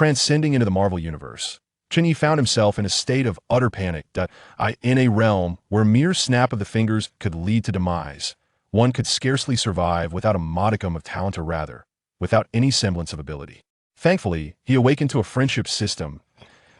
Transcending into the Marvel Universe, Chen Ye found himself in a state of utter panic in a realm where mere snap of the fingers could lead to demise. One could scarcely survive without a modicum of talent, or rather, without any semblance of ability. Thankfully, he awakened to a friendship system.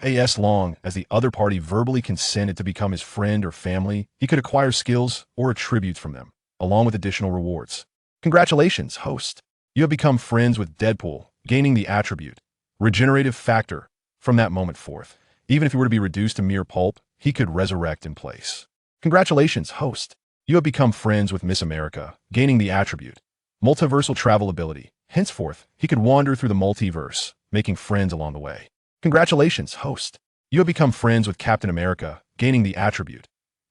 As long as the other party verbally consented to become his friend or family, he could acquire skills or attributes from them, along with additional rewards. Congratulations, host. You have become friends with Deadpool, gaining the attribute Regenerative Factor. From that moment forth, even if he were to be reduced to mere pulp, he could resurrect in place. Congratulations, host. You have become friends with Miss America, gaining the attribute Multiversal Travel ability. Henceforth, he could wander through the multiverse, making friends along the way. Congratulations, host. You have become friends with Captain America, gaining the attribute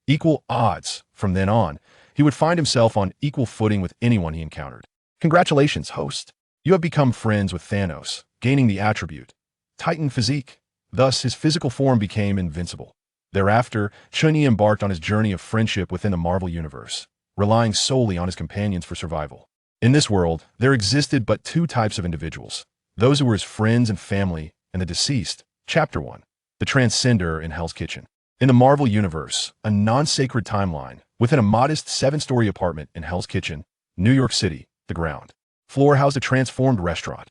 Equal odds. From then on, he would find himself on equal footing with anyone he encountered. Congratulations, host. You have become friends with Thanos, gaining the attribute Titan physique. Thus, his physical form became invincible. Thereafter, Chen Ye embarked on his journey of friendship within the Marvel Universe, relying solely on his companions for survival. In this world, there existed but two types of individuals: those who were his friends and family, and the deceased. Chapter 1. The Transcender in Hell's Kitchen. In the Marvel Universe, a non-sacred timeline, within a modest 7-story apartment in Hell's Kitchen, New York City, the ground floor housed a transformed restaurant.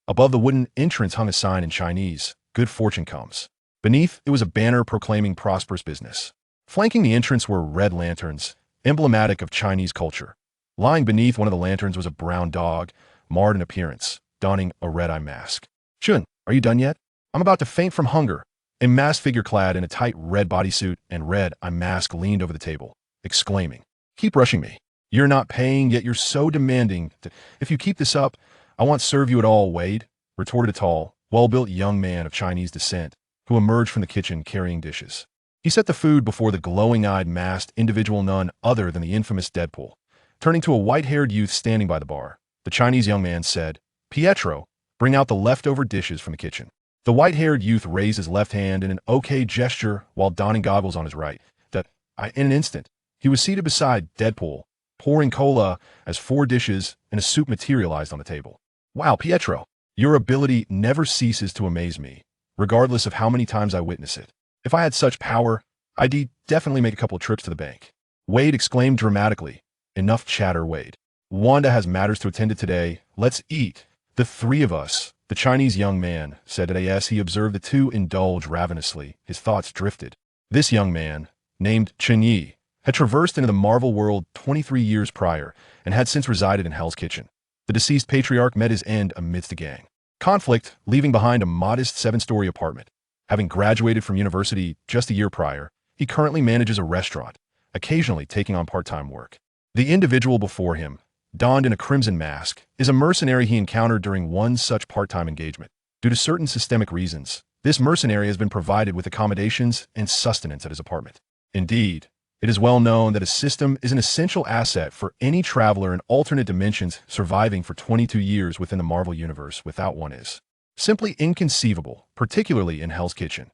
Above the wooden entrance hung a sign in Chinese, "Good fortune comes." Beneath, it was a banner proclaiming prosperous business. Flanking the entrance were red lanterns, emblematic of Chinese culture. Lying beneath one of the lanterns was a brown dog, marred in appearance, donning a red-eye mask. "Chun, are you done yet? I'm about to faint from hunger." A masked figure clad in a tight red bodysuit and red-eye mask leaned over the table, exclaiming, "Keep rushing me. You're not paying, yet you're so demanding. If you keep this up, I won't serve you at all, Wade," retorted a tall, well-built young man of Chinese descent, who emerged from the kitchen carrying dishes. He set the food before the glowing-eyed masked individual, none other than the infamous Deadpool. Turning to a white-haired youth standing by the bar, the Chinese young man said, "Pietro, bring out the leftover dishes from the kitchen." The white-haired youth raised his left hand in an okay gesture while donning goggles on his right. In an instant, he was seated beside Deadpool, pouring cola as 4 dishes and a soup materialized on the table. "Wow, Pietro, your ability never ceases to amaze me, regardless of how many times I witness it. If I had such power, I'd definitely make a couple of trips to the bank." Wade exclaimed dramatically. "Enough chatter, Wade. Wanda has matters to attend to today. Let's eat." "The 3 of us," the Chinese young man said as he observed the two indulge ravenously. His thoughts drifted. This young man, named Chen Ye, had traversed into the Marvel world 23 years prior and had since resided in Hell's Kitchen. The deceased patriarch met his end amidst a gang conflict, leaving behind a modest 7-story apartment. Having graduated from university just a year prior, he currently manages a restaurant, occasionally taking on part-time work. The individual before him, donned in a crimson mask, is a mercenary he encountered during one such part-time engagement. Due to certain systemic reasons, this mercenary has been provided with accommodations and sustenance at his apartment. Indeed, it is well known that a system is an essential asset for any traveler in alternate dimensions. Surviving for 22 years within the Marvel Universe without one is simply inconceivable, particularly in Hell's Kitchen.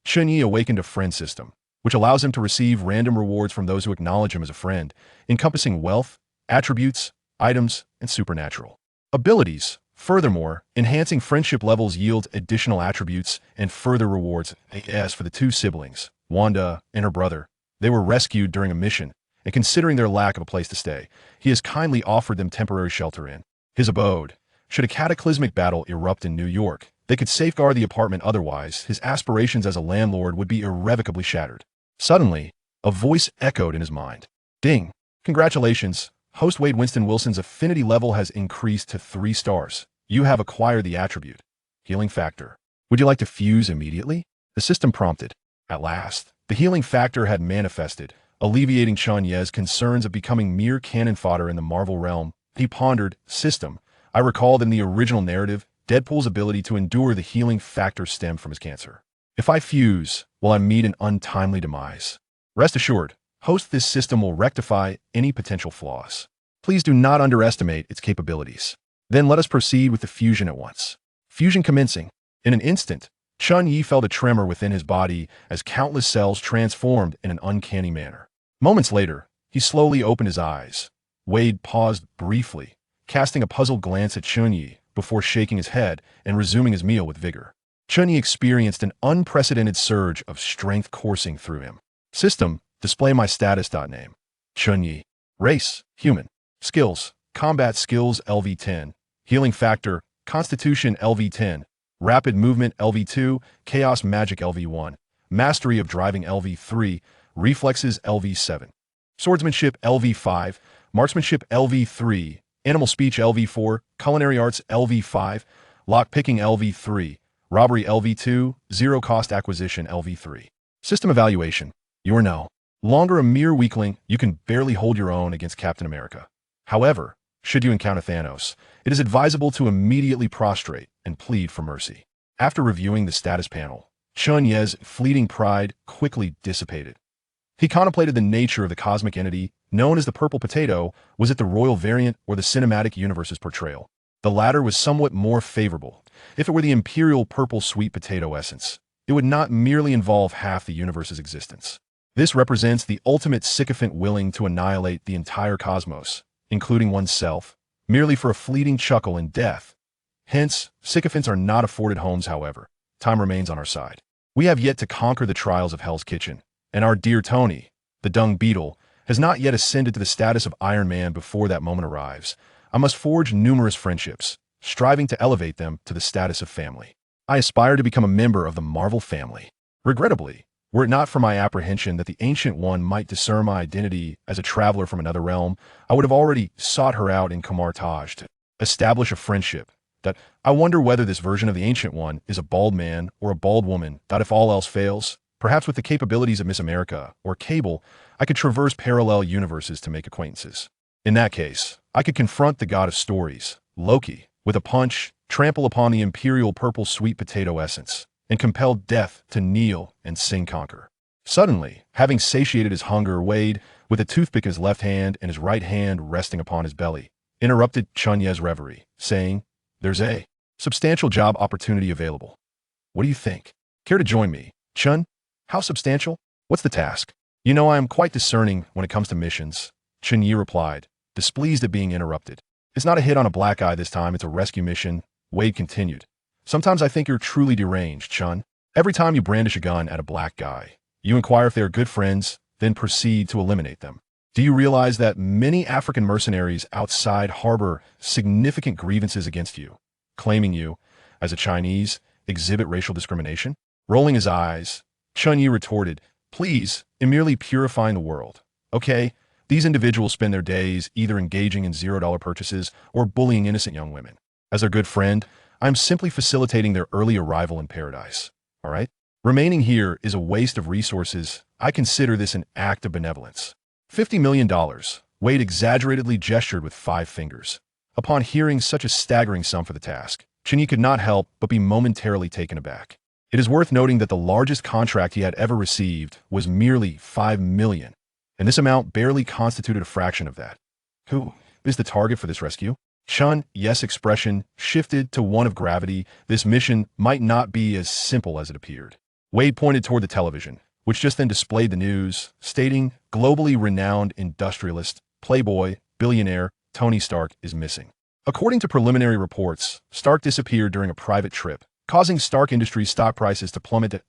Chen Ye awakened a friend system, which allows him to receive random rewards from those who acknowledge him as a friend, encompassing wealth, attributes, items, and supernatural abilities. Furthermore, enhancing friendship levels yields additional attributes and further rewards. As for the 2 siblings, Wanda and her brother, they were rescued during a mission, and considering their lack of a place to stay, he has kindly offered them temporary shelter in his abode. Should a cataclysmic battle erupt in New York, they could safeguard the apartment. Otherwise, his aspirations as a landlord would be irrevocably shattered. Suddenly, a voice echoed in his mind. "Ding! Congratulations! Host Wade Winston Wilson's affinity level has increased to 3 stars. You have acquired the attribute Healing Factor. Would you like to fuse immediately?" The system prompted. At last, the Healing Factor had manifested, alleviating Chen Ye's concerns of becoming mere cannon fodder in the Marvel realm. He pondered, "System, I recall that in the original narrative, Deadpool's ability to endure the Healing Factor stemmed from his cancer. If I fuse, will I meet an untimely demise? Rest assured, host, this system will rectify any potential flaws. Please do not underestimate its capabilities." "Then let us proceed with the fusion at once." Fusion commencing. In an instant, Chen Ye felt a tremor within his body as countless cells transformed in an uncanny manner. Moments later, he slowly opened his eyes. Wade paused briefly, casting a puzzled glance at Chen Ye before shaking his head and resuming his meal with vigor. Chen Ye experienced an unprecedented surge of strength coursing through him. System, display my status. Name, Chen Ye. Race, human. Skills, combat skills LV10. Healing factor, constitution LV10. Rapid movement LV2, chaos magic LV1. Mastery of driving LV3, reflexes LV7. Swordsmanship LV5, marksmanship LV3, animal speech LV4, culinary arts LV5, lockpicking LV3, robbery LV2, zero cost acquisition LV3. System evaluation. You are no longer a mere weakling. You can barely hold your own against Captain America. However, should you encounter Thanos, it is advisable to immediately prostrate and plead for mercy. After reviewing the status panel, Chen Ye's fleeting pride quickly dissipated. He contemplated the nature of the cosmic entity known as the purple potato. Was it the royal variant or the cinematic universe's portrayal? The latter was somewhat more favorable. If it were the imperial purple sweet potato essence, it would not merely involve half the universe's existence. This represents the ultimate sycophant willing to annihilate the entire cosmos, including oneself, merely for a fleeting chuckle and death. Hence, sycophants are not afforded homes. However, time remains on our side. We have yet to conquer the trials of Hell's Kitchen, and our dear Tony, the dung beetle, has not yet ascended to the status of Iron Man. Before that moment arrives, I must forge numerous friendships, striving to elevate them to the status of family. I aspire to become a member of the Marvel family. Regrettably, were it not for my apprehension that the Ancient One might discern my identity as a traveler from another realm, I would have already sought her out in Kamartaj to establish a friendship. That I wonder whether this version of the Ancient One is a bald man or a bald woman. That if all else fails, perhaps with the capabilities of Miss America or Cable, I could traverse parallel universes to make acquaintances. In that case, I could confront the god of stories, Loki, with a punch, trample upon the imperial purple sweet potato essence, and compel death to kneel and sing conquer. Suddenly, having satiated his hunger, Wade, with a toothpick in his left hand and his right hand resting upon his belly, interrupted Chen Ye's reverie, saying, "There's a substantial job opportunity available. What do you think? Care to join me, Chen? How substantial? What's the task?" "You know, I am quite discerning when it comes to missions," Chen Ye replied, displeased at being interrupted. "It's not a hit on a black eye this time, it's a rescue mission," Wade continued. "Sometimes I think you're truly deranged, Chen. Every time you brandish a gun at a black guy, you inquire if they are good friends, then proceed to eliminate them. Do you realize that many African mercenaries outside harbor significant grievances against you, claiming you, as a Chinese, exhibit racial discrimination?" Rolling his eyes, Chen Ye retorted, "Please, in merely purifying the world. Okay, these individuals spend their days either engaging in $0 purchases or bullying innocent young women. As their good friend, I am simply facilitating their early arrival in paradise. All right? Remaining here is a waste of resources. I consider this an act of benevolence." $50 million, Wade exaggeratedly gestured with 5 fingers. Upon hearing such a staggering sum for the task, Chen Ye could not help but be momentarily taken aback. It is worth noting that the largest contract he had ever received was merely $5 million, and this amount barely constituted a fraction of that. Who is the target for this rescue? Chen Ye's expression shifted to one of gravity. This mission might not be as simple as it appeared. Wade pointed toward the television, which just then displayed the news, stating, "Globally renowned industrialist, playboy, billionaire, Tony Stark is missing." According to preliminary reports, Stark disappeared during a private trip, causing Stark Industries stock prices to plummet to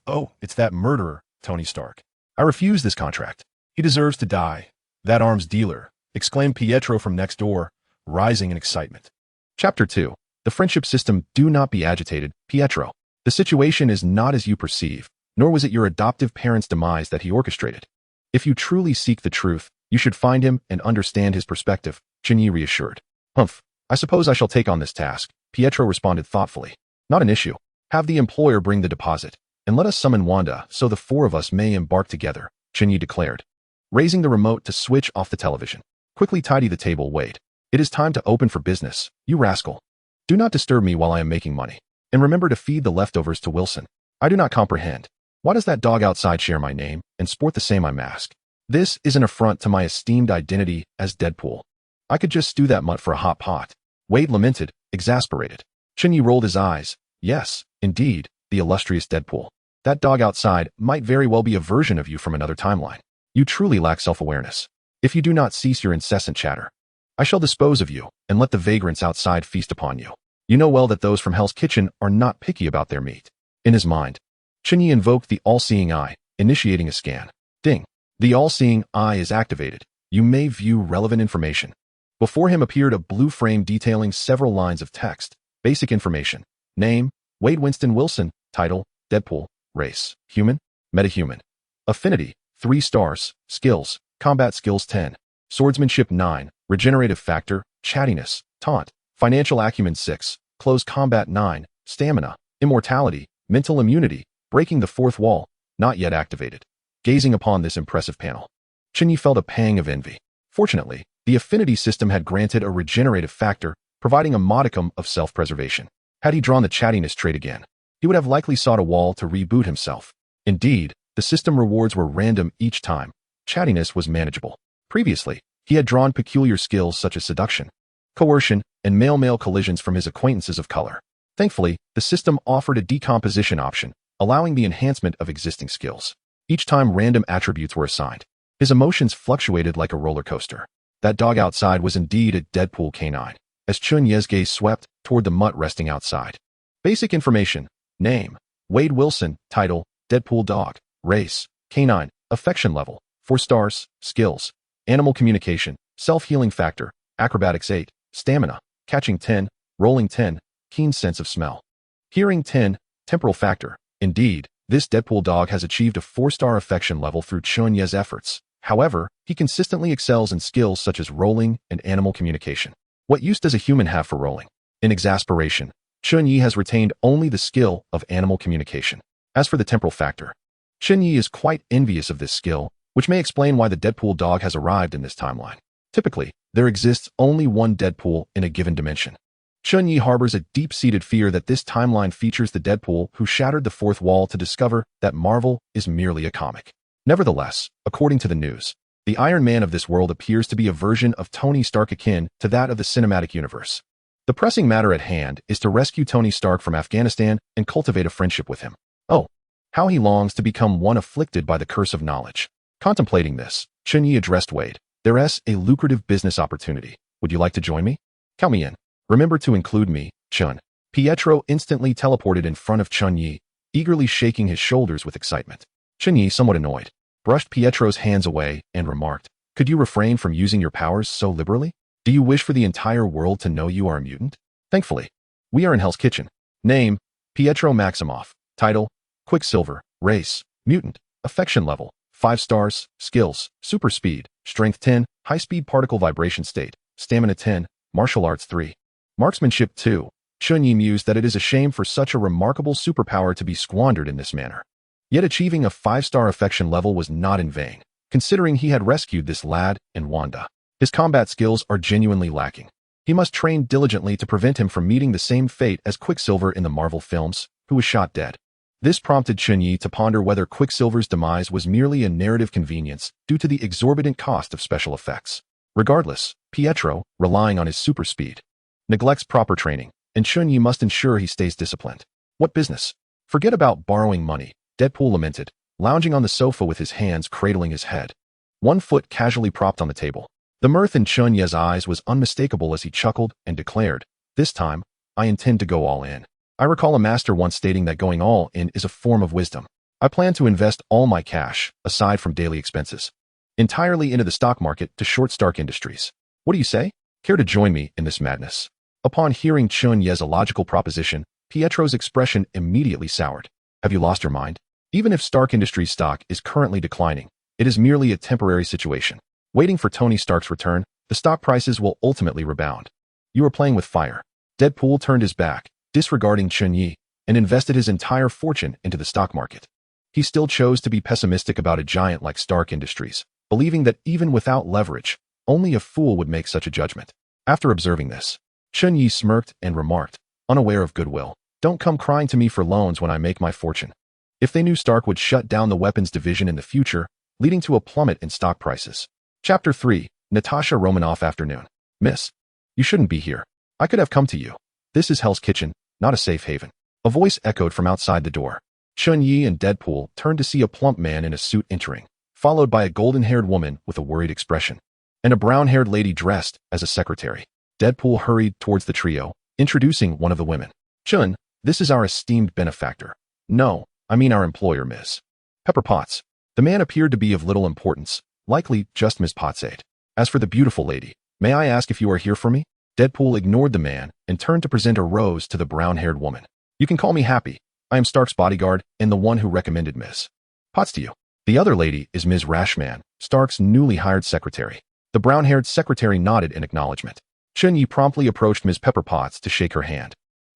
"Oh, it's that murderer, Tony Stark. I refuse this contract. He deserves to die. That arms dealer," exclaimed Pietro from next door, rising in excitement. Chapter 2. The Friendship System. Do not be agitated, Pietro. The situation is not as you perceive, nor was it your adoptive parent's demise that he orchestrated. If you truly seek the truth, you should find him and understand his perspective, Chen Ye reassured. "Humph, I suppose I shall take on this task," Pietro responded thoughtfully. "Not an issue. Have the employer bring the deposit, and let us summon Wanda so the 4 of us may embark together," Chen Ye declared, raising the remote to switch off the television. "Quickly tidy the table, Wade. It is time to open for business, you rascal. Do not disturb me while I am making money. And remember to feed the leftovers to Wilson. I do not comprehend. Why does that dog outside share my name and sport the same mask? This is an affront to my esteemed identity as Deadpool. I could just stew that mutt for a hot pot." Wade lamented, exasperated. Chen Ye rolled his eyes. "Yes, indeed, the illustrious Deadpool. That dog outside might very well be a version of you from another timeline. You truly lack self-awareness. If you do not cease your incessant chatter, I shall dispose of you and let the vagrants outside feast upon you." You know well that those from Hell's Kitchen are not picky about their meat. In his mind, Chen Ye invoked the all-seeing eye, initiating a scan. Ding. The all-seeing eye is activated. You may view relevant information. Before him appeared a blue frame detailing several lines of text. Basic information. Name, Wade Winston Wilson. Title, Deadpool. Race, human, metahuman. Affinity, 3 stars. Skills, combat skills 10. Swordsmanship 9. Regenerative factor, chattiness, taunt. Financial acumen 6. Close combat 9. Stamina, immortality, mental immunity, breaking the fourth wall, not yet activated. Gazing upon this impressive panel, Chen Ye felt a pang of envy. Fortunately, the affinity system had granted a regenerative factor, providing a modicum of self-preservation. Had he drawn the chattiness trait again, he would have likely sought a wall to reboot himself. Indeed, the system rewards were random each time. Chattiness was manageable. Previously, he had drawn peculiar skills such as seduction, coercion, and male-male collisions from his acquaintances of color. Thankfully, the system offered a decomposition option, allowing the enhancement of existing skills. Each time random attributes were assigned, his emotions fluctuated like a roller coaster. That dog outside was indeed a Deadpool canine, as Chen Ye's gaze swept toward the mutt resting outside. Basic information. Name, Wade Wilson. Title, Deadpool dog. Race, canine. Affection level, 4 stars. Skills, animal communication, self-healing factor, acrobatics 8, stamina, catching 10, rolling 10, keen sense of smell. Hearing 10, temporal factor. Indeed, this Deadpool dog has achieved a 4-star affection level through Chen Ye's efforts. However, he consistently excels in skills such as rolling and animal communication. What use does a human have for rolling? In exasperation, Chen Ye has retained only the skill of animal communication. As for the temporal factor, Chen Ye is quite envious of this skill, which may explain why the Deadpool dog has arrived in this timeline. Typically, there exists only one Deadpool in a given dimension. Chen Ye harbors a deep-seated fear that this timeline features the Deadpool who shattered the fourth wall to discover that Marvel is merely a comic. Nevertheless, according to the news, the Iron Man of this world appears to be a version of Tony Stark akin to that of the cinematic universe. The pressing matter at hand is to rescue Tony Stark from Afghanistan and cultivate a friendship with him. Oh, how he longs to become one afflicted by the curse of knowledge. Contemplating this, Chen Ye addressed Wade. There's a lucrative business opportunity. Would you like to join me? Count me in. Remember to include me, Chun. Pietro instantly teleported in front of Chen Ye, eagerly shaking his shoulders with excitement. Chen Ye, somewhat annoyed, brushed Pietro's hands away and remarked, "Could you refrain from using your powers so liberally? Do you wish for the entire world to know you are a mutant? Thankfully, we are in Hell's Kitchen." Name, Pietro Maximoff. Title, Quicksilver. Race, mutant. Affection level, 5 stars. Skills, super speed, strength 10, high-speed particle vibration state, stamina 10, martial arts 3. Marksmanship 2. Chen Ye mused that it is a shame for such a remarkable superpower to be squandered in this manner. Yet achieving a 5-star affection level was not in vain, considering he had rescued this lad and Wanda. His combat skills are genuinely lacking. He must train diligently to prevent him from meeting the same fate as Quicksilver in the Marvel films, who was shot dead. This prompted Chen Ye to ponder whether Quicksilver's demise was merely a narrative convenience due to the exorbitant cost of special effects. Regardless, Pietro, relying on his super speed, neglects proper training, and Chen Ye must ensure he stays disciplined. What business? Forget about borrowing money, Deadpool lamented, lounging on the sofa with his hands cradling his head, one foot casually propped on the table. The mirth in Chen Ye's eyes was unmistakable as he chuckled and declared, "This time, I intend to go all in. I recall a master once stating that going all in is a form of wisdom. I plan to invest all my cash, aside from daily expenses, entirely into the stock market to short Stark Industries. What do you say? Care to join me in this madness?" Upon hearing Chen Ye's illogical proposition, Pietro's expression immediately soured. "Have you lost your mind? Even if Stark Industries stock is currently declining, it is merely a temporary situation. Waiting for Tony Stark's return, the stock prices will ultimately rebound. You are playing with fire." Deadpool turned his back, disregarding Chen Ye, and invested his entire fortune into the stock market. He still chose to be pessimistic about a giant like Stark Industries, believing that even without leverage, only a fool would make such a judgment. After observing this, Chen Ye smirked and remarked, unaware of goodwill, "Don't come crying to me for loans when I make my fortune." If they knew Stark would shut down the weapons division in the future, leading to a plummet in stock prices. Chapter 3, Natasha Romanoff Afternoon. "Miss, you shouldn't be here. I could have come to you. This is Hell's Kitchen, not a safe haven." A voice echoed from outside the door. Chen Ye and Deadpool turned to see a plump man in a suit entering, followed by a golden-haired woman with a worried expression, and a brown-haired lady dressed as a secretary. Deadpool hurried towards the trio, introducing one of the women. Chen, this is our esteemed benefactor. No, I mean our employer, Ms. Pepper Potts. The man appeared to be of little importance, likely just Ms. Pottsade. As for the beautiful lady, may I ask if you are here for me? Deadpool ignored the man and turned to present a rose to the brown-haired woman. You can call me Happy. I am Stark's bodyguard and the one who recommended Ms. Potts to you. The other lady is Ms. Rashman, Stark's newly hired secretary. The brown-haired secretary nodded in acknowledgement. Chen Ye promptly approached Ms. Pepper Potts to shake her hand,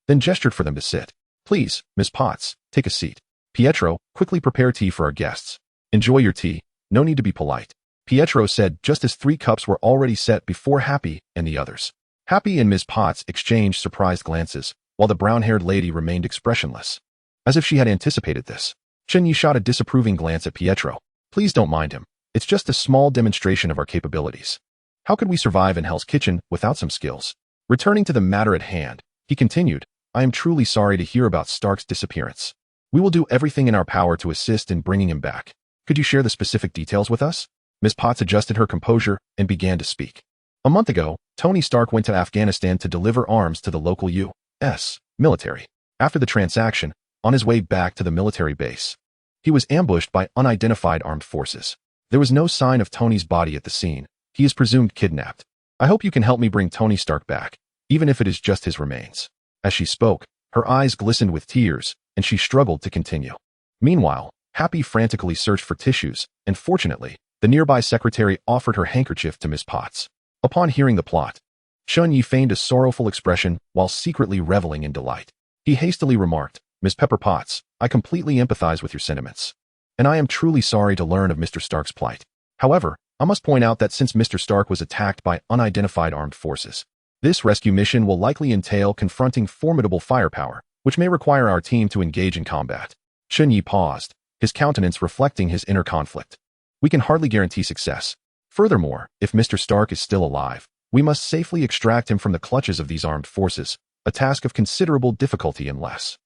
then gestured for them to sit. Please, Ms. Potts, take a seat. Pietro, quickly prepare tea for our guests. Enjoy your tea. No need to be polite. Pietro said just as 3 cups were already set before Happy and the others. Happy and Ms. Potts exchanged surprised glances, while the brown-haired lady remained expressionless, as if she had anticipated this. Chen Ye shot a disapproving glance at Pietro. Please don't mind him. It's just a small demonstration of our capabilities. How could we survive in Hell's Kitchen without some skills? Returning to the matter at hand, he continued, I am truly sorry to hear about Stark's disappearance. We will do everything in our power to assist in bringing him back. Could you share the specific details with us? Ms. Potts adjusted her composure and began to speak. A month ago, Tony Stark went to Afghanistan to deliver arms to the local U.S. military. After the transaction, on his way back to the military base, he was ambushed by unidentified armed forces. There was no sign of Tony's body at the scene. He is presumed kidnapped. I hope you can help me bring Tony Stark back, even if it is just his remains. As she spoke, her eyes glistened with tears, and she struggled to continue. Meanwhile, Happy frantically searched for tissues, and fortunately, the nearby secretary offered her handkerchief to Miss Potts. Upon hearing the plot, Chen Ye feigned a sorrowful expression while secretly reveling in delight. He hastily remarked, Miss Pepper Potts, I completely empathize with your sentiments, and I am truly sorry to learn of Mr. Stark's plight. However, I must point out that since Mr. Stark was attacked by unidentified armed forces, this rescue mission will likely entail confronting formidable firepower, which may require our team to engage in combat. Chen Ye paused, his countenance reflecting his inner conflict. We can hardly guarantee success. Furthermore, if Mr. Stark is still alive, we must safely extract him from the clutches of these armed forces, a task of considerable difficulty unless.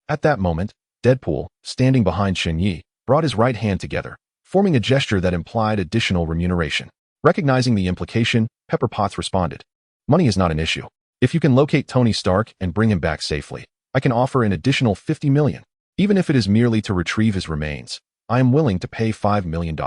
At that moment, Deadpool, standing behind Chen Ye, brought his right hand together, forming a gesture that implied additional remuneration. Recognizing the implication, Pepper Potts responded, Money is not an issue. If you can locate Tony Stark and bring him back safely, I can offer an additional $50 million. Even if it is merely to retrieve his remains, I am willing to pay $5 million.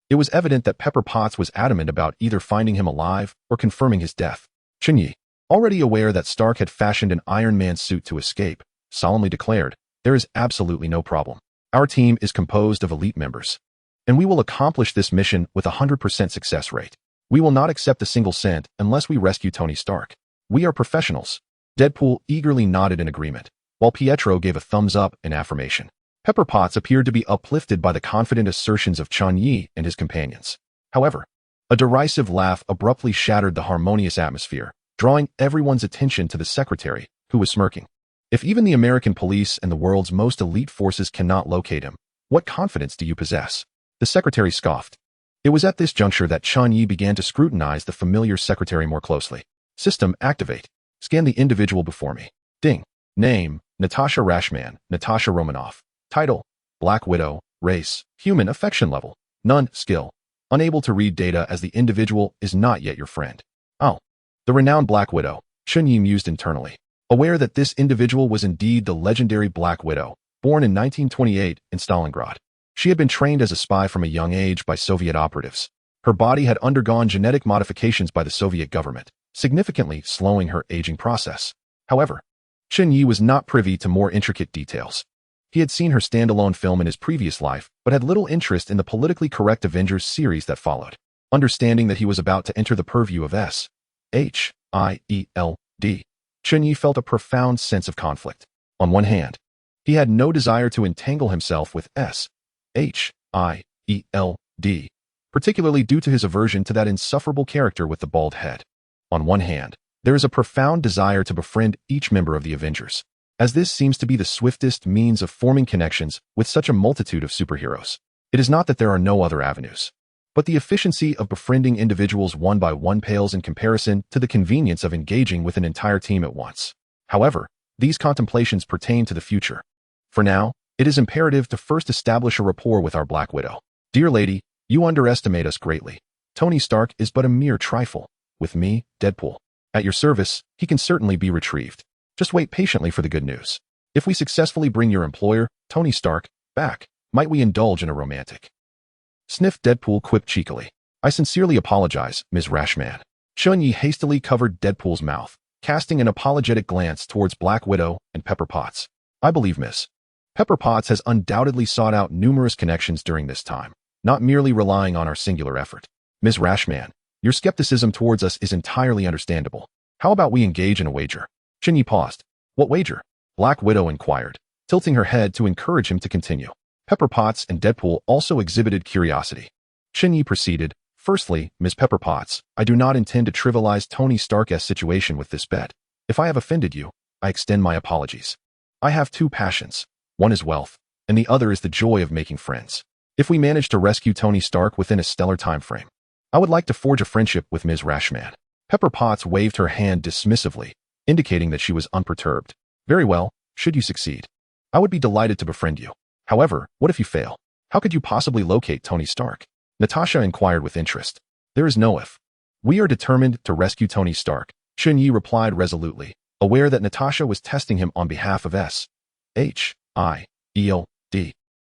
It was evident that Pepper Potts was adamant about either finding him alive or confirming his death. Chen Ye, already aware that Stark had fashioned an Iron Man suit to escape, solemnly declared, There is absolutely no problem. Our team is composed of elite members, and we will accomplish this mission with a 100% success rate. We will not accept a single cent unless we rescue Tony Stark. We are professionals. Deadpool eagerly nodded in agreement, while Pietro gave a thumbs up in affirmation. Pepper Potts appeared to be uplifted by the confident assertions of Chen Ye and his companions. However, a derisive laugh abruptly shattered the harmonious atmosphere, drawing everyone's attention to the secretary, who was smirking. If even the American police and the world's most elite forces cannot locate him, what confidence do you possess? The secretary scoffed. It was at this juncture that Chen Ye began to scrutinize the familiar secretary more closely. System activate. Scan the individual before me. Ding. Name, Natasha Rashman, Natasha Romanoff. Title, Black Widow. Race, human. Affection level, none. Skill, unable to read data as the individual is not yet your friend. Oh, the renowned Black Widow, Chen Ye mused internally, aware that this individual was indeed the legendary Black Widow, born in 1928 in Stalingrad. She had been trained as a spy from a young age by Soviet operatives. Her body had undergone genetic modifications by the Soviet government, significantly slowing her aging process. However, Chen Ye was not privy to more intricate details. He had seen her standalone film in his previous life, but had little interest in the politically correct Avengers series that followed. Understanding that he was about to enter the purview of S.H.I.E.L.D., Chen Ye felt a profound sense of conflict. On one hand, he had no desire to entangle himself with S.H.I.E.L.D., particularly due to his aversion to that insufferable character with the bald head. On one hand, there is a profound desire to befriend each member of the Avengers, as this seems to be the swiftest means of forming connections with such a multitude of superheroes. It is not that there are no other avenues, but the efficiency of befriending individuals one by one pales in comparison to the convenience of engaging with an entire team at once. However, these contemplations pertain to the future. For now, it is imperative to first establish a rapport with our Black Widow. Dear lady, you underestimate us greatly. Tony Stark is but a mere trifle. With me, Deadpool. At your service, he can certainly be retrieved. Just wait patiently for the good news. If we successfully bring your employer, Tony Stark, back, might we indulge in a romantic? Sniffed Deadpool quipped cheekily. I sincerely apologize, Ms. Rashman. Chen Ye hastily covered Deadpool's mouth, casting an apologetic glance towards Black Widow and Pepper Potts. I believe Miss Pepper Potts has undoubtedly sought out numerous connections during this time, not merely relying on our singular effort. Ms. Rashman, your skepticism towards us is entirely understandable. How about we engage in a wager? Chen Ye paused. What wager? Black Widow inquired, tilting her head to encourage him to continue. Pepper Potts and Deadpool also exhibited curiosity. Chen Ye proceeded, Firstly, Ms. Pepper Potts, I do not intend to trivialize Tony Stark's situation with this bet. If I have offended you, I extend my apologies. I have two passions. One is wealth, and the other is the joy of making friends. If we manage to rescue Tony Stark within a stellar time frame, I would like to forge a friendship with Ms. Rashman. Pepper Potts waved her hand dismissively, indicating that she was unperturbed. Very well, should you succeed, I would be delighted to befriend you. However, what if you fail? How could you possibly locate Tony Stark? Natasha inquired with interest. There is no if. We are determined to rescue Tony Stark, Chen Ye replied resolutely, aware that Natasha was testing him on behalf of S.H.I.E.L.D.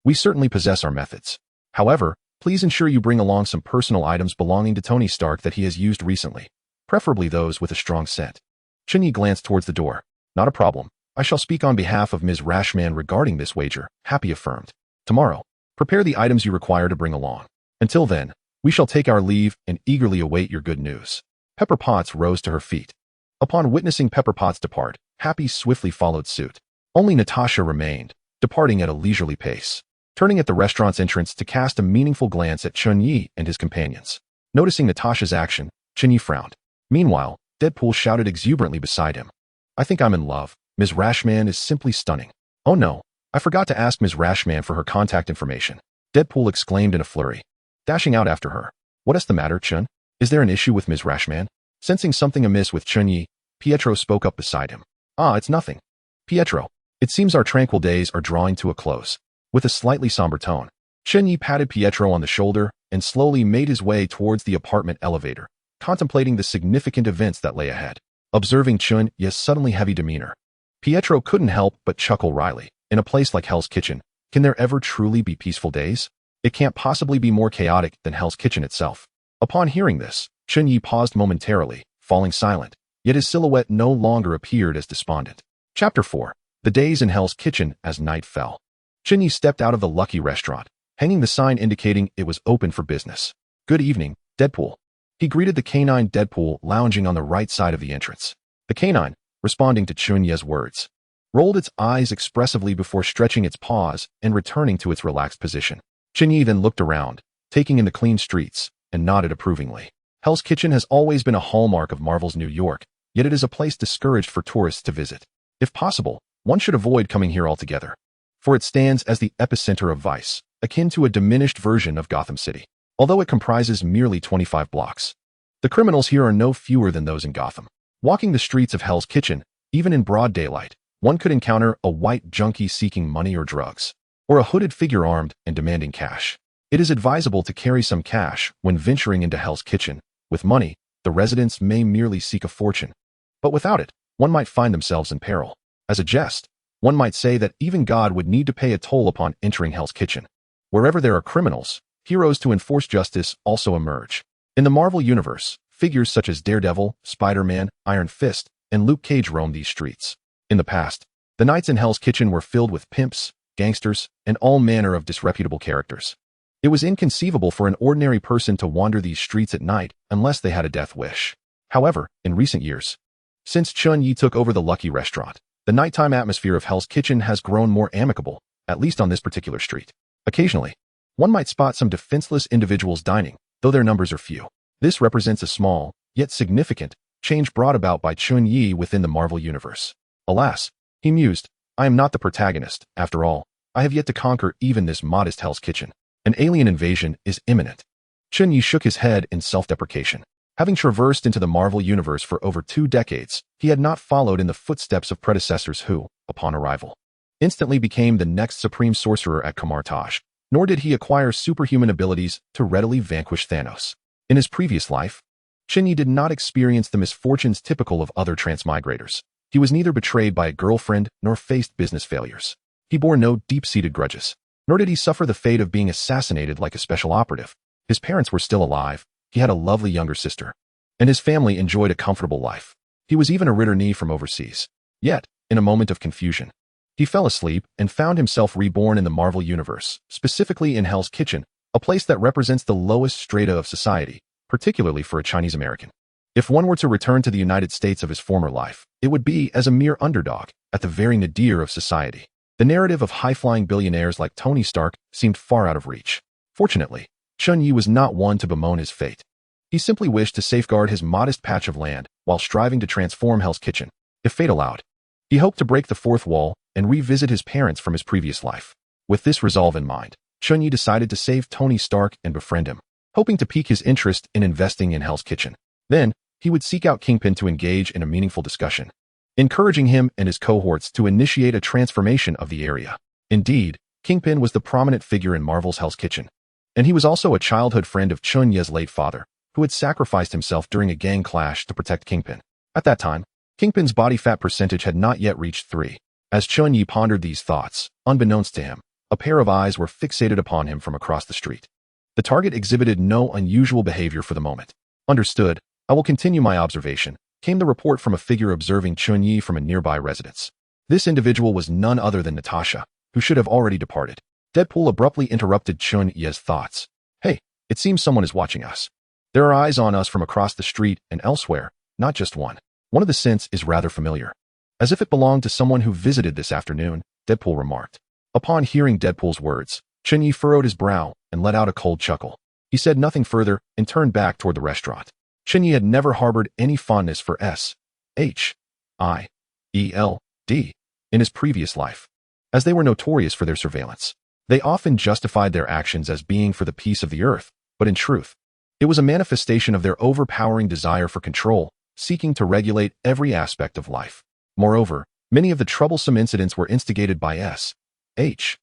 We certainly possess our methods. However, please ensure you bring along some personal items belonging to Tony Stark that he has used recently, preferably those with a strong scent. Chen Ye glanced towards the door. Not a problem. I shall speak on behalf of Ms. Rashman regarding this wager, Happy affirmed. Tomorrow, prepare the items you require to bring along. Until then, we shall take our leave and eagerly await your good news. Pepper Potts rose to her feet. Upon witnessing Pepper Potts depart, Happy swiftly followed suit. Only Natasha remained, departing at a leisurely pace, turning at the restaurant's entrance to cast a meaningful glance at Chen Ye and his companions. Noticing Natasha's action, Chen Ye frowned. Meanwhile, Deadpool shouted exuberantly beside him. I think I'm in love. Ms. Rashman is simply stunning. Oh no, I forgot to ask Ms. Rashman for her contact information. Deadpool exclaimed in a flurry, dashing out after her. What is the matter, Chen? Is there an issue with Ms. Rashman? Sensing something amiss with Chen Ye, Pietro spoke up beside him. Ah, it's nothing. Pietro, it seems our tranquil days are drawing to a close. With a slightly somber tone, Chen Ye patted Pietro on the shoulder and slowly made his way towards the apartment elevator, contemplating the significant events that lay ahead. Observing Chen Ye's suddenly heavy demeanor, Pietro couldn't help but chuckle wryly. In a place like Hell's Kitchen, can there ever truly be peaceful days? It can't possibly be more chaotic than Hell's Kitchen itself. Upon hearing this, Chen Ye paused momentarily, falling silent, yet his silhouette no longer appeared as despondent. Chapter 4. The Days in Hell's Kitchen as night fell. Chen Ye stepped out of the Lucky restaurant, hanging the sign indicating it was open for business. Good evening, Deadpool. He greeted the canine Deadpool lounging on the right side of the entrance. The canine, responding to Chen Ye's words, rolled its eyes expressively before stretching its paws and returning to its relaxed position. Chen Ye then looked around, taking in the clean streets, and nodded approvingly. Hell's Kitchen has always been a hallmark of Marvel's New York, yet it is a place discouraged for tourists to visit. If possible, one should avoid coming here altogether, for it stands as the epicenter of vice, akin to a diminished version of Gotham City. Although it comprises merely 25 blocks, the criminals here are no fewer than those in Gotham. Walking the streets of Hell's Kitchen, even in broad daylight, one could encounter a white junkie seeking money or drugs, or a hooded figure armed and demanding cash. It is advisable to carry some cash when venturing into Hell's Kitchen. With money, the residents may merely seek a fortune, but without it, one might find themselves in peril. As a jest, one might say that even God would need to pay a toll upon entering Hell's Kitchen. Wherever there are criminals, heroes to enforce justice also emerge. In the Marvel Universe, figures such as Daredevil, Spider-Man, Iron Fist, and Luke Cage roam these streets. In the past, the nights in Hell's Kitchen were filled with pimps, gangsters, and all manner of disreputable characters. It was inconceivable for an ordinary person to wander these streets at night unless they had a death wish. However, in recent years, since Chen Ye took over the Lucky restaurant, the nighttime atmosphere of Hell's Kitchen has grown more amicable, at least on this particular street. Occasionally, one might spot some defenseless individuals dining, though their numbers are few. This represents a small, yet significant, change brought about by Chen Ye within the Marvel Universe. Alas, he mused, I am not the protagonist, after all. I have yet to conquer even this modest Hell's Kitchen. An alien invasion is imminent. Chen Ye shook his head in self-deprecation. Having traversed into the Marvel Universe for over 2 decades, he had not followed in the footsteps of predecessors who, upon arrival, instantly became the next supreme sorcerer at Kamartaj, nor did he acquire superhuman abilities to readily vanquish Thanos. In his previous life, Chen Ye did not experience the misfortunes typical of other transmigrators. He was neither betrayed by a girlfriend nor faced business failures. He bore no deep-seated grudges, nor did he suffer the fate of being assassinated like a special operative. His parents were still alive, he had a lovely younger sister, and his family enjoyed a comfortable life. He was even a returee from overseas. Yet, in a moment of confusion, he fell asleep and found himself reborn in the Marvel Universe, specifically in Hell's Kitchen, a place that represents the lowest strata of society, particularly for a Chinese American. If one were to return to the United States of his former life, it would be as a mere underdog, at the very nadir of society. The narrative of high-flying billionaires like Tony Stark seemed far out of reach. Fortunately, Chen Ye was not one to bemoan his fate. He simply wished to safeguard his modest patch of land while striving to transform Hell's Kitchen, if fate allowed. He hoped to break the fourth wall and revisit his parents from his previous life. With this resolve in mind, Chen Ye decided to save Tony Stark and befriend him, hoping to pique his interest in investing in Hell's Kitchen. Then, he would seek out Kingpin to engage in a meaningful discussion, encouraging him and his cohorts to initiate a transformation of the area. Indeed, Kingpin was the prominent figure in Marvel's Hell's Kitchen, and he was also a childhood friend of Chen Ye's late father, who had sacrificed himself during a gang clash to protect Kingpin. At that time, Kingpin's body fat percentage had not yet reached 3. As Chen Ye pondered these thoughts, unbeknownst to him, a pair of eyes were fixated upon him from across the street. The target exhibited no unusual behavior for the moment. Understood, I will continue my observation, came the report from a figure observing Chen Ye from a nearby residence. This individual was none other than Natasha, who should have already departed. Deadpool abruptly interrupted Chen Ye's thoughts. Hey, it seems someone is watching us. There are eyes on us from across the street and elsewhere, not just one. One of the scents is rather familiar. As if it belonged to someone who visited this afternoon, Deadpool remarked. Upon hearing Deadpool's words, Chen Ye furrowed his brow and let out a cold chuckle. He said nothing further and turned back toward the restaurant. Chen Ye had never harbored any fondness for S.H.I.E.L.D. in his previous life, as they were notorious for their surveillance. They often justified their actions as being for the peace of the earth, but in truth, it was a manifestation of their overpowering desire for control, seeking to regulate every aspect of life. Moreover, many of the troublesome incidents were instigated by S.H.I.E.L.D.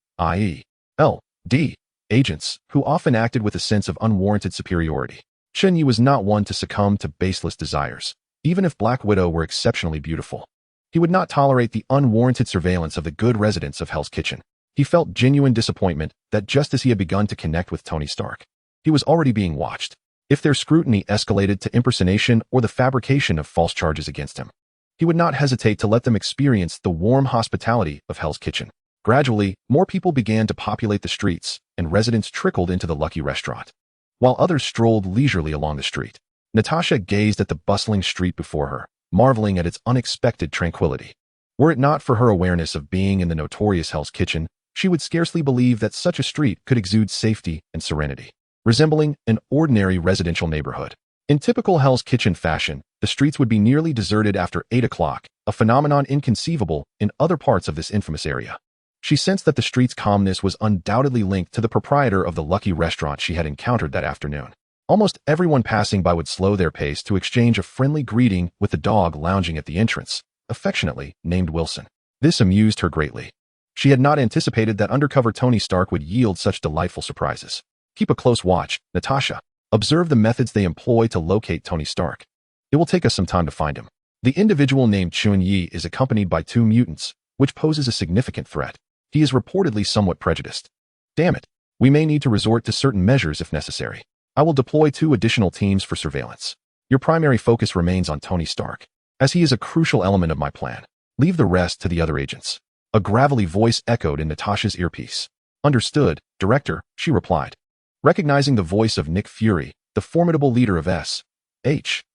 agents, who often acted with a sense of unwarranted superiority. Chen Ye was not one to succumb to baseless desires, even if Black Widow were exceptionally beautiful. He would not tolerate the unwarranted surveillance of the good residents of Hell's Kitchen. He felt genuine disappointment that just as he had begun to connect with Tony Stark, he was already being watched. If their scrutiny escalated to impersonation or the fabrication of false charges against him, he would not hesitate to let them experience the warm hospitality of Hell's Kitchen. Gradually, more people began to populate the streets, and residents trickled into the lucky restaurant, while others strolled leisurely along the street. Natasha gazed at the bustling street before her, marveling at its unexpected tranquility. Were it not for her awareness of being in the notorious Hell's Kitchen, she would scarcely believe that such a street could exude safety and serenity, resembling an ordinary residential neighborhood. In typical Hell's Kitchen fashion, the streets would be nearly deserted after 8 o'clock, a phenomenon inconceivable in other parts of this infamous area. She sensed that the street's calmness was undoubtedly linked to the proprietor of the lucky restaurant she had encountered that afternoon. Almost everyone passing by would slow their pace to exchange a friendly greeting with the dog lounging at the entrance, affectionately named Wilson. This amused her greatly. She had not anticipated that undercover Tony Stark would yield such delightful surprises. Keep a close watch, Natasha. Observe the methods they employ to locate Tony Stark. It will take us some time to find him. The individual named Chen Ye is accompanied by 2 mutants, which poses a significant threat. He is reportedly somewhat prejudiced. Damn it. We may need to resort to certain measures if necessary. I will deploy 2 additional teams for surveillance. Your primary focus remains on Tony Stark, as he is a crucial element of my plan. Leave the rest to the other agents. A gravelly voice echoed in Natasha's earpiece. Understood, Director, she replied. Recognizing the voice of Nick Fury, the formidable leader of S.H.I.E.L.D.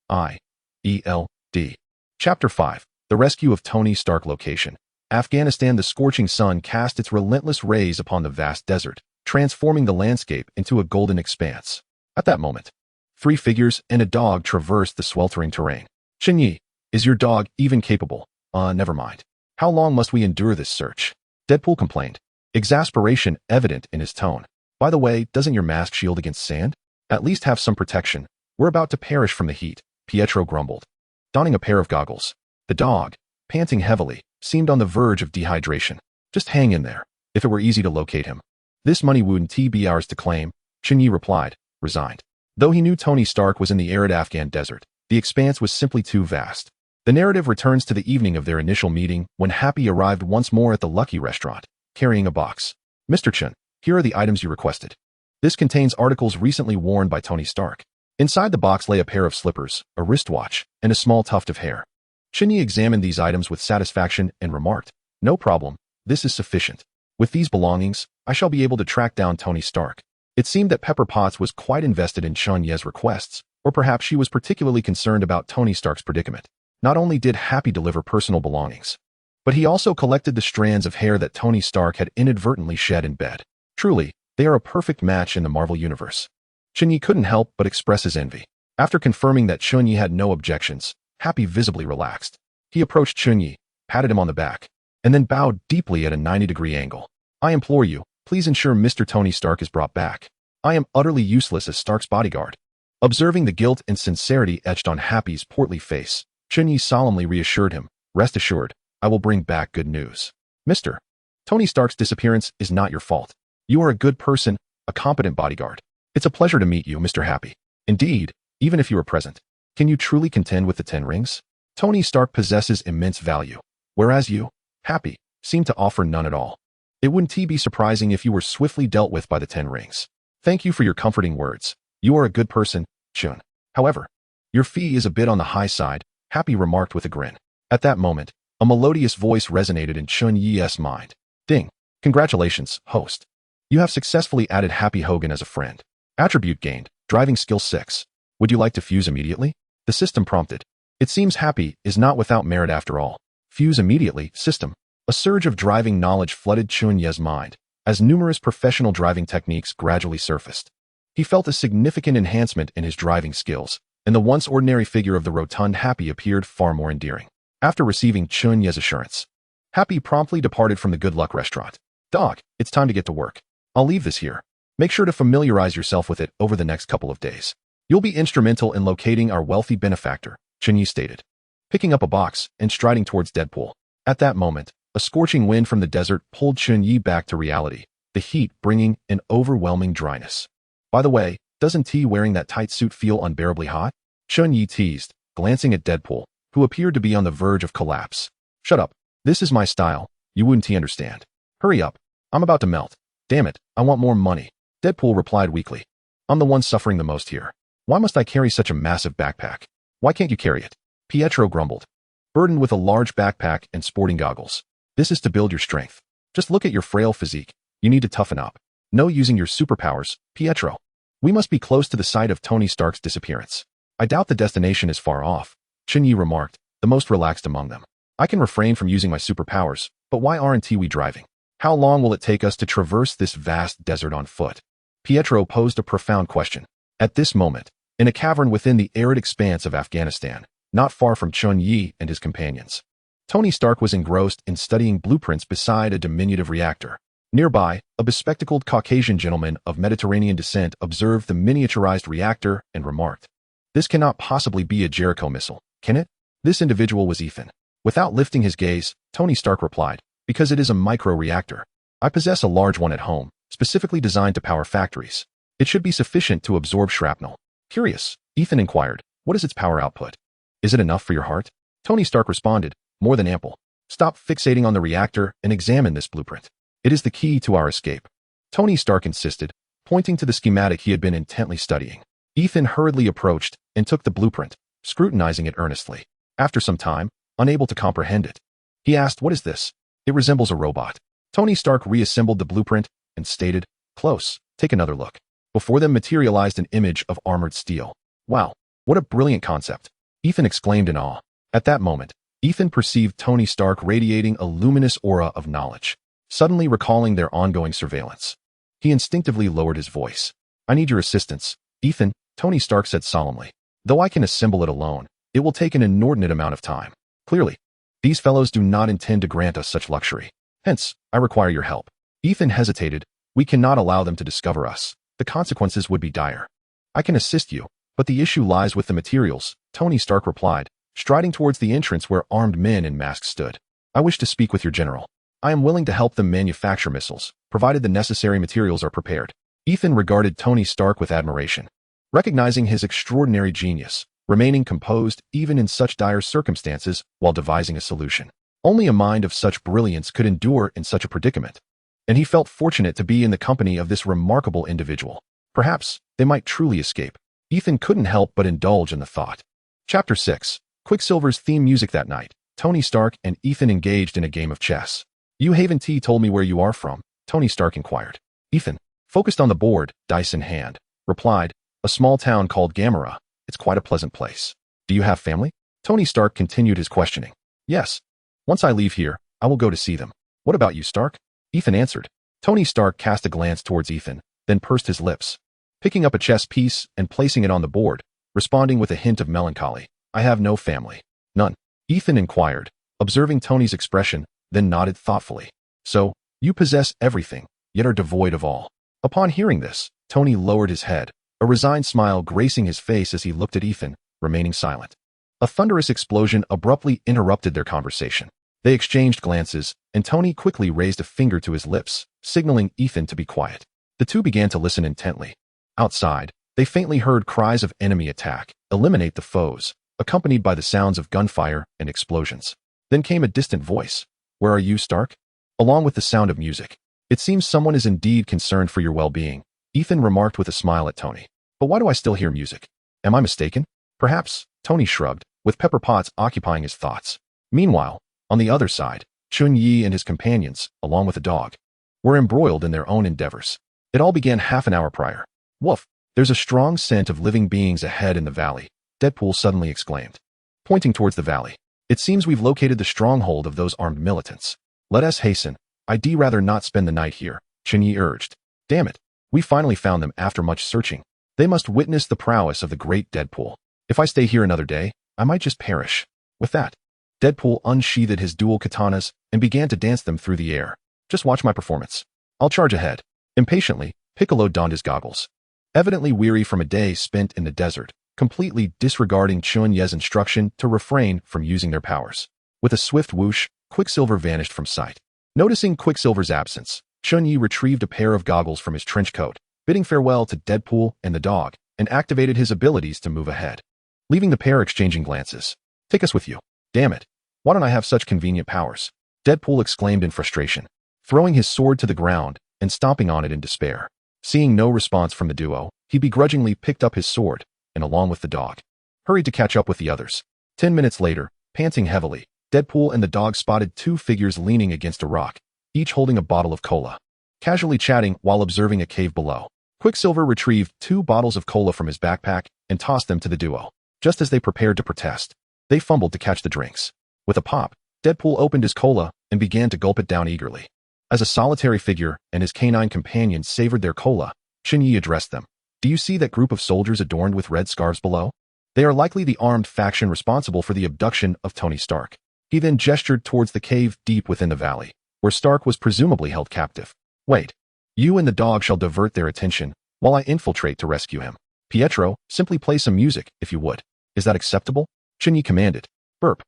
Chapter 5. The Rescue of Tony Stark Location. Afghanistan. The scorching sun cast its relentless rays upon the vast desert, transforming the landscape into a golden expanse. At that moment, 3 figures and a dog traversed the sweltering terrain. Chen Ye, is your dog even capable? Never mind. How long must we endure this search? Deadpool complained, exasperation evident in his tone. By the way, doesn't your mask shield against sand? At least have some protection. We're about to perish from the heat, Pietro grumbled, donning a pair of goggles. The dog, panting heavily, seemed on the verge of dehydration. Just hang in there. If it were easy to locate him, this money wouldn't be ours to claim, Chen Ye replied, resigned. Though he knew Tony Stark was in the arid Afghan desert, the expanse was simply too vast. The narrative returns to the evening of their initial meeting when Happy arrived once more at the Lucky restaurant, carrying a box. Mr. Chen, here are the items you requested. This contains articles recently worn by Tony Stark. Inside the box lay a pair of slippers, a wristwatch, and a small tuft of hair. Chen Ye examined these items with satisfaction and remarked, "No problem, this is sufficient. With these belongings, I shall be able to track down Tony Stark." It seemed that Pepper Potts was quite invested in Chen Ye's requests, or perhaps she was particularly concerned about Tony Stark's predicament. Not only did Happy deliver personal belongings, but he also collected the strands of hair that Tony Stark had inadvertently shed in bed. Truly, they are a perfect match in the Marvel Universe. Chen Ye couldn't help but express his envy. After confirming that Chen Ye had no objections, Happy visibly relaxed. He approached Chen Ye, patted him on the back, and then bowed deeply at a 90-degree angle. "I implore you, please ensure Mr. Tony Stark is brought back. I am utterly useless as Stark's bodyguard." Observing the guilt and sincerity etched on Happy's portly face, Chen Ye solemnly reassured him, "Rest assured, I will bring back good news. Mr. Tony Stark's disappearance is not your fault. You are a good person, a competent bodyguard. It's a pleasure to meet you, Mr. Happy. Indeed, even if you were present, can you truly contend with the 10 rings? Tony Stark possesses immense value, whereas you, Happy, seem to offer none at all. It wouldn't be surprising if you were swiftly dealt with by the 10 rings. Thank you for your comforting words. You are a good person, Chen. However, your fee is a bit on the high side," Happy remarked with a grin. At that moment, a melodious voice resonated in Chen Ye's mind. "Ding! Congratulations, host. You have successfully added Happy Hogan as a friend. Attribute gained, driving skill 6. Would you like to fuse immediately?" The system prompted. It seems Happy is not without merit after all. Fuse immediately, system. A surge of driving knowledge flooded Chen Ye's mind, as numerous professional driving techniques gradually surfaced. He felt a significant enhancement in his driving skills, and the once ordinary figure of the rotund Happy appeared far more endearing. After receiving Chen Ye's assurance, Happy promptly departed from the Good Luck restaurant. "Doc, it's time to get to work. I'll leave this here. Make sure to familiarize yourself with it over the next couple of days. You'll be instrumental in locating our wealthy benefactor," Chen Ye stated, picking up a box and striding towards Deadpool. At that moment, a scorching wind from the desert pulled Chen Ye back to reality, the heat bringing an overwhelming dryness. "By the way, doesn't tea wearing that tight suit feel unbearably hot?" Chen Ye teased, glancing at Deadpool, who appeared to be on the verge of collapse. "Shut up. This is my style. You wouldn't understand. Hurry up. I'm about to melt. Damn it, I want more money." Deadpool replied weakly. "I'm the one suffering the most here. Why must I carry such a massive backpack? Why can't you carry it?" Pietro grumbled. "Burdened with a large backpack and sporting goggles. This is to build your strength. Just look at your frail physique. You need to toughen up. No using your superpowers, Pietro. We must be close to the site of Tony Stark's disappearance. I doubt the destination is far off," Chen Ye remarked, the most relaxed among them. "I can refrain from using my superpowers, but why aren't we driving? How long will it take us to traverse this vast desert on foot?" Pietro posed a profound question. At this moment, in a cavern within the arid expanse of Afghanistan, not far from Chen Ye and his companions, Tony Stark was engrossed in studying blueprints beside a diminutive reactor. Nearby, a bespectacled Caucasian gentleman of Mediterranean descent observed the miniaturized reactor and remarked, "This cannot possibly be a Jericho missile, can it?" This individual was Ethan. Without lifting his gaze, Tony Stark replied, "Because it is a micro-reactor. I possess a large one at home, specifically designed to power factories. It should be sufficient to absorb shrapnel." Curious, Ethan inquired, "What is its power output? Is it enough for your heart?" Tony Stark responded, "More than ample. Stop fixating on the reactor and examine this blueprint. It is the key to our escape." Tony Stark insisted, pointing to the schematic he had been intently studying. Ethan hurriedly approached and took the blueprint, scrutinizing it earnestly. After some time, unable to comprehend it, he asked, "What is this?" "It resembles a robot." Tony Stark reassembled the blueprint and stated, "Close, take another look." Before them materialized an image of armored steel. "Wow, what a brilliant concept," Ethan exclaimed in awe. At that moment, Ethan perceived Tony Stark radiating a luminous aura of knowledge, suddenly recalling their ongoing surveillance. He instinctively lowered his voice. "I need your assistance, Ethan," Tony Stark said solemnly. "Though I can assemble it alone, it will take an inordinate amount of time. Clearly, these fellows do not intend to grant us such luxury. Hence, I require your help." Ethan hesitated. "We cannot allow them to discover us. The consequences would be dire." "I can assist you, but the issue lies with the materials," Tony Stark replied, striding towards the entrance where armed men in masks stood. "I wish to speak with your general. I am willing to help them manufacture missiles, provided the necessary materials are prepared." Ethan regarded Tony Stark with admiration. recognizing his extraordinary genius, remaining composed even in such dire circumstances while devising a solution. Only a mind of such brilliance could endure in such a predicament, and he felt fortunate to be in the company of this remarkable individual. Perhaps they might truly escape. Ethan couldn't help but indulge in the thought. Chapter 6. Quicksilver's theme music. That night, Tony Stark and Ethan engaged in a game of chess. "You haven't told me where you are from?" Tony Stark inquired. Ethan, focused on the board, dice in hand, replied, "A small town called Gamera. It's quite a pleasant place." "Do you have family?" Tony Stark continued his questioning. "Yes. Once I leave here, I will go to see them." "What about you, Stark?" Ethan answered. Tony Stark cast a glance towards Ethan, then pursed his lips, picking up a chess piece and placing it on the board, responding with a hint of melancholy. "I have no family." "None?" Ethan inquired, observing Tony's expression, then nodded thoughtfully. "So, you possess everything, yet are devoid of all." Upon hearing this, Tony lowered his head, a resigned smile gracing his face as he looked at Ethan, remaining silent. A thunderous explosion abruptly interrupted their conversation. They exchanged glances, and Tony quickly raised a finger to his lips, signaling Ethan to be quiet. The two began to listen intently. Outside, they faintly heard cries of enemy attack, eliminate the foes, accompanied by the sounds of gunfire and explosions. Then came a distant voice. "Where are you, Stark?" Along with the sound of music. "It seems someone is indeed concerned for your well-being," Ethan remarked with a smile at Tony. "But why do I still hear music? Am I mistaken?" "Perhaps," Tony shrugged, with Pepper Potts occupying his thoughts. Meanwhile, on the other side, Chen Ye and his companions, along with the dog, were embroiled in their own endeavors. It all began half an hour prior. "Woof! There's a strong scent of living beings ahead in the valley," Deadpool suddenly exclaimed, pointing towards the valley. "It seems we've located the stronghold of those armed militants. Let us hasten. I'd rather not spend the night here," Chen Ye urged. "Damn it! We finally found them after much searching. They must witness the prowess of the great Deadpool. If I stay here another day, I might just perish." With that, Deadpool unsheathed his dual katanas and began to dance them through the air. "Just watch my performance. I'll charge ahead." Impatiently, Piccolo donned his goggles. Evidently weary from a day spent in the desert, completely disregarding Chen Ye's instruction to refrain from using their powers. With a swift whoosh, Quicksilver vanished from sight. Noticing Quicksilver's absence, Chen Ye retrieved a pair of goggles from his trench coat, bidding farewell to Deadpool and the dog, and activated his abilities to move ahead. Leaving the pair exchanging glances. "Take us with you. Damn it. Why don't I have such convenient powers?" Deadpool exclaimed in frustration, throwing his sword to the ground and stomping on it in despair. Seeing no response from the duo, he begrudgingly picked up his sword, and along with the dog, hurried to catch up with the others. 10 minutes later, panting heavily, Deadpool and the dog spotted two figures leaning against a rock, each holding a bottle of cola. Casually chatting while observing a cave below, Quicksilver retrieved 2 bottles of cola from his backpack and tossed them to the duo. Just as they prepared to protest, they fumbled to catch the drinks. With a pop, Deadpool opened his cola and began to gulp it down eagerly. As a solitary figure and his canine companions savored their cola, Chen Ye addressed them. "Do you see that group of soldiers adorned with red scarves below? They are likely the armed faction responsible for the abduction of Tony Stark." He then gestured towards the cave deep within the valley, where Stark was presumably held captive. "Wait. You and the dog shall divert their attention, while I infiltrate to rescue him. Pietro, simply play some music, if you would. Is that acceptable?" Chen Ye commanded. "Burp."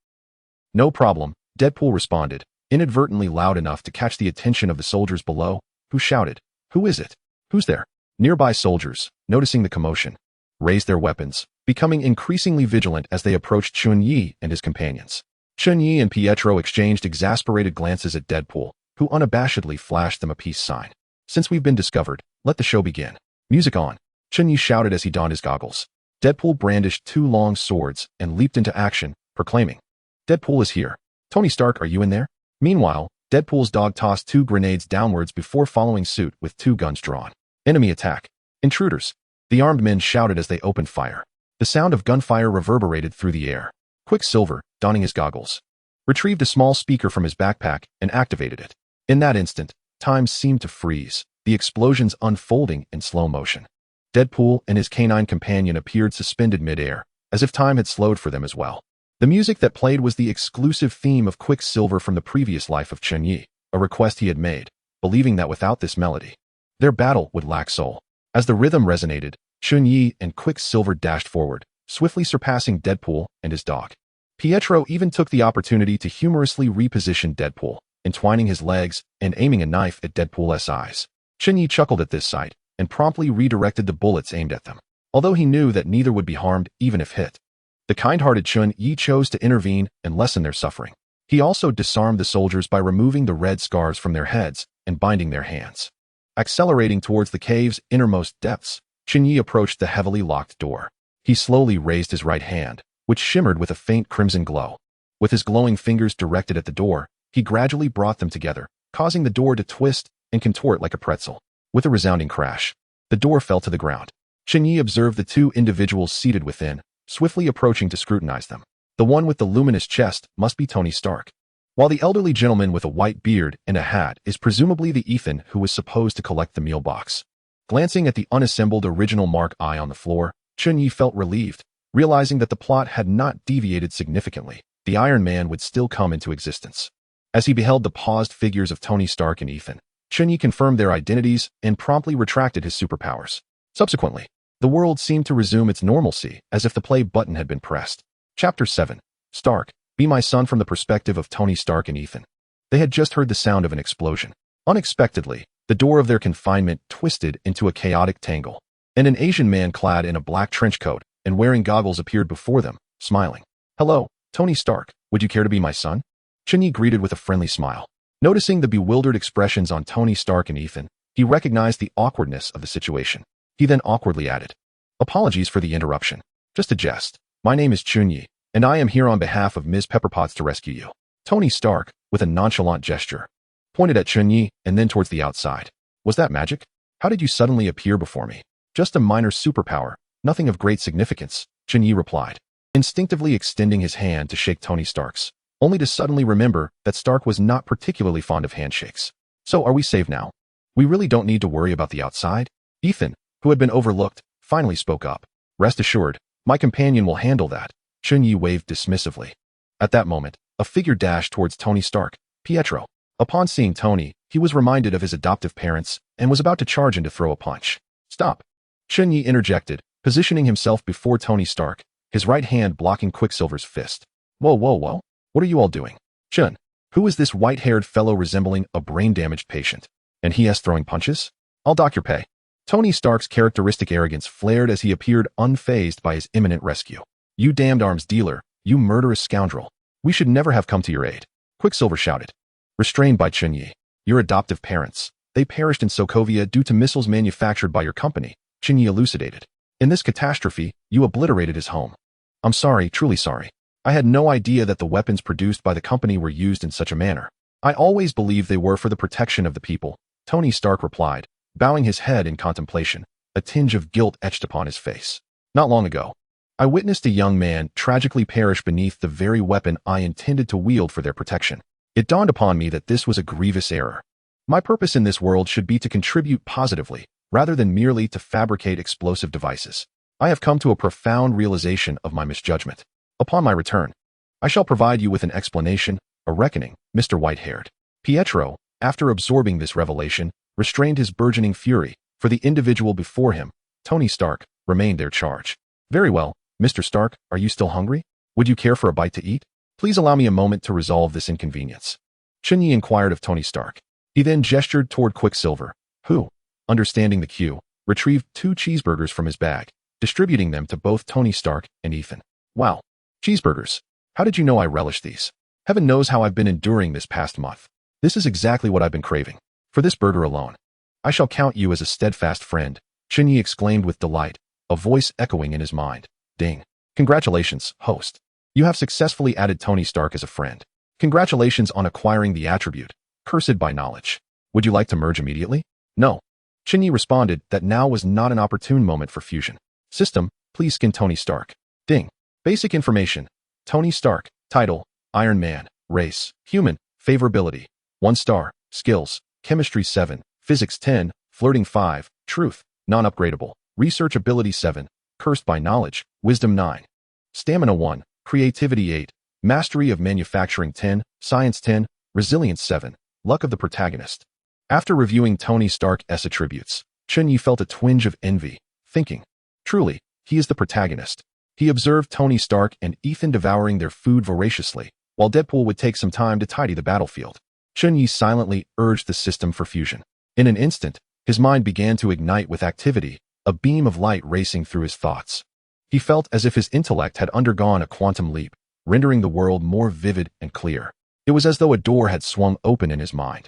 "No problem," Deadpool responded, inadvertently loud enough to catch the attention of the soldiers below, who shouted, "Who is it? Who's there?" Nearby soldiers, noticing the commotion, raised their weapons, becoming increasingly vigilant as they approached Chen Ye and his companions. Chen Ye and Pietro exchanged exasperated glances at Deadpool, who unabashedly flashed them a peace sign. "Since we've been discovered, let the show begin. Music on," Chen Ye shouted as he donned his goggles. Deadpool brandished 2 long swords and leaped into action, proclaiming, "Deadpool is here. Tony Stark, are you in there?" Meanwhile, Deadpool's dog tossed 2 grenades downwards before following suit with 2 guns drawn. "Enemy attack. Intruders." The armed men shouted as they opened fire. The sound of gunfire reverberated through the air. Quicksilver, donning his goggles, retrieved a small speaker from his backpack and activated it. In that instant, time seemed to freeze, the explosions unfolding in slow motion. Deadpool and his canine companion appeared suspended mid-air, as if time had slowed for them as well. The music that played was the exclusive theme of Quicksilver from the previous life of Chen Ye, a request he had made, believing that without this melody, their battle would lack soul. As the rhythm resonated, Chen Ye and Quicksilver dashed forward, swiftly surpassing Deadpool and his dog. Pietro even took the opportunity to humorously reposition Deadpool, entwining his legs and aiming a knife at Deadpool's eyes. Chen Ye chuckled at this sight and promptly redirected the bullets aimed at them. although he knew that neither would be harmed even if hit. The kind-hearted Chen Ye chose to intervene and lessen their suffering. He also disarmed the soldiers by removing the red scars from their heads and binding their hands. Accelerating towards the cave's innermost depths, Chen Ye approached the heavily locked door. He slowly raised his right hand, which shimmered with a faint crimson glow. With his glowing fingers directed at the door, he gradually brought them together, causing the door to twist and contort like a pretzel. With a resounding crash, the door fell to the ground. Chen Ye observed the two individuals seated within, swiftly approaching to scrutinize them. The one with the luminous chest must be Tony Stark, while the elderly gentleman with a white beard and a hat is presumably the Ethan who was supposed to collect the meal box. Glancing at the unassembled original Mark I on the floor, Chen Ye felt relieved, realizing that the plot had not deviated significantly. The Iron Man would still come into existence. As he beheld the paused figures of Tony Stark and Ethan, Chen Ye confirmed their identities and promptly retracted his superpowers. Subsequently, the world seemed to resume its normalcy as if the play button had been pressed. Chapter 7. Stark, Be My Son from the perspective of Tony Stark and Ethan. They had just heard the sound of an explosion. Unexpectedly, the door of their confinement twisted into a chaotic tangle, and an Asian man clad in a black trench coat and wearing goggles appeared before them, smiling. "Hello, Tony Stark, would you care to be my son?" Chen Ye greeted with a friendly smile. Noticing the bewildered expressions on Tony Stark and Ethan, he recognized the awkwardness of the situation. He then awkwardly added, "Apologies for the interruption. Just a jest. My name is Chen Ye, and I am here on behalf of Ms. Pepperpotts to rescue you." Tony Stark, with a nonchalant gesture, pointed at Chen Ye and then towards the outside. "Was that magic? How did you suddenly appear before me?" "Just a minor superpower, nothing of great significance," Chen Ye replied, instinctively extending his hand to shake Tony Stark's, only to suddenly remember that Stark was not particularly fond of handshakes. "So are we safe now? We really don't need to worry about the outside?" Ethan, who had been overlooked, finally spoke up. "Rest assured, my companion will handle that," Chen Ye waved dismissively. At that moment, a figure dashed towards Tony Stark, Pietro. Upon seeing Tony, he was reminded of his adoptive parents and was about to charge in to throw a punch. "Stop!" Chen Ye interjected, positioning himself before Tony Stark, his right hand blocking Quicksilver's fist. "Whoa, whoa, whoa. What are you all doing?" "Chen, who is this white-haired fellow resembling a brain-damaged patient? And he is throwing punches? I'll dock your pay." Tony Stark's characteristic arrogance flared as he appeared unfazed by his imminent rescue. "You damned arms dealer, you murderous scoundrel. We should never have come to your aid," Quicksilver shouted. Restrained by Chen Ye. "Your adoptive parents. They perished in Sokovia due to missiles manufactured by your company," Chen Ye elucidated. "In this catastrophe, you obliterated his home." "I'm sorry, truly sorry. I had no idea that the weapons produced by the company were used in such a manner. I always believed they were for the protection of the people," Tony Stark replied, bowing his head in contemplation, a tinge of guilt etched upon his face. "Not long ago, I witnessed a young man tragically perish beneath the very weapon I intended to wield for their protection. It dawned upon me that this was a grievous error. My purpose in this world should be to contribute positively, rather than merely to fabricate explosive devices. I have come to a profound realization of my misjudgment. Upon my return, I shall provide you with an explanation, a reckoning, Mr. White-haired." Pietro, after absorbing this revelation, restrained his burgeoning fury, for the individual before him, Tony Stark, remained their charge. "Very well, Mr. Stark, are you still hungry? Would you care for a bite to eat? Please allow me a moment to resolve this inconvenience." Chen Ye inquired of Tony Stark. He then gestured toward Quicksilver, who, understanding the cue, retrieved 2 cheeseburgers from his bag, distributing them to both Tony Stark and Ethan. "Wow. Cheeseburgers. How did you know I relish these? Heaven knows how I've been enduring this past month. This is exactly what I've been craving. For this burger alone, I shall count you as a steadfast friend," Chen Ye exclaimed with delight, a voice echoing in his mind. "Ding. Congratulations, host. You have successfully added Tony Stark as a friend. Congratulations on acquiring the attribute, Cursed by Knowledge. Would you like to merge immediately?" "No." Chen Ye responded that now was not an opportune moment for fusion. "System, please skin Tony Stark." Ding. Basic information. Tony Stark. Title, Iron Man. Race, human. Favorability, 1 star. Skills, Chemistry 7, Physics 10, Flirting 5, Truth, non-upgradable. Research ability 7, Cursed by Knowledge, Wisdom 9. Stamina 1, Creativity 8, Mastery of Manufacturing 10, Science 10, Resilience 7, Luck of the protagonist. After reviewing Tony Stark's attributes, Chen Ye felt a twinge of envy, thinking, truly, he is the protagonist. He observed Tony Stark and Ethan devouring their food voraciously, while Deadpool would take some time to tidy the battlefield. Chen Ye silently urged the system for fusion. In an instant, his mind began to ignite with activity, a beam of light racing through his thoughts. He felt as if his intellect had undergone a quantum leap, rendering the world more vivid and clear. It was as though a door had swung open in his mind.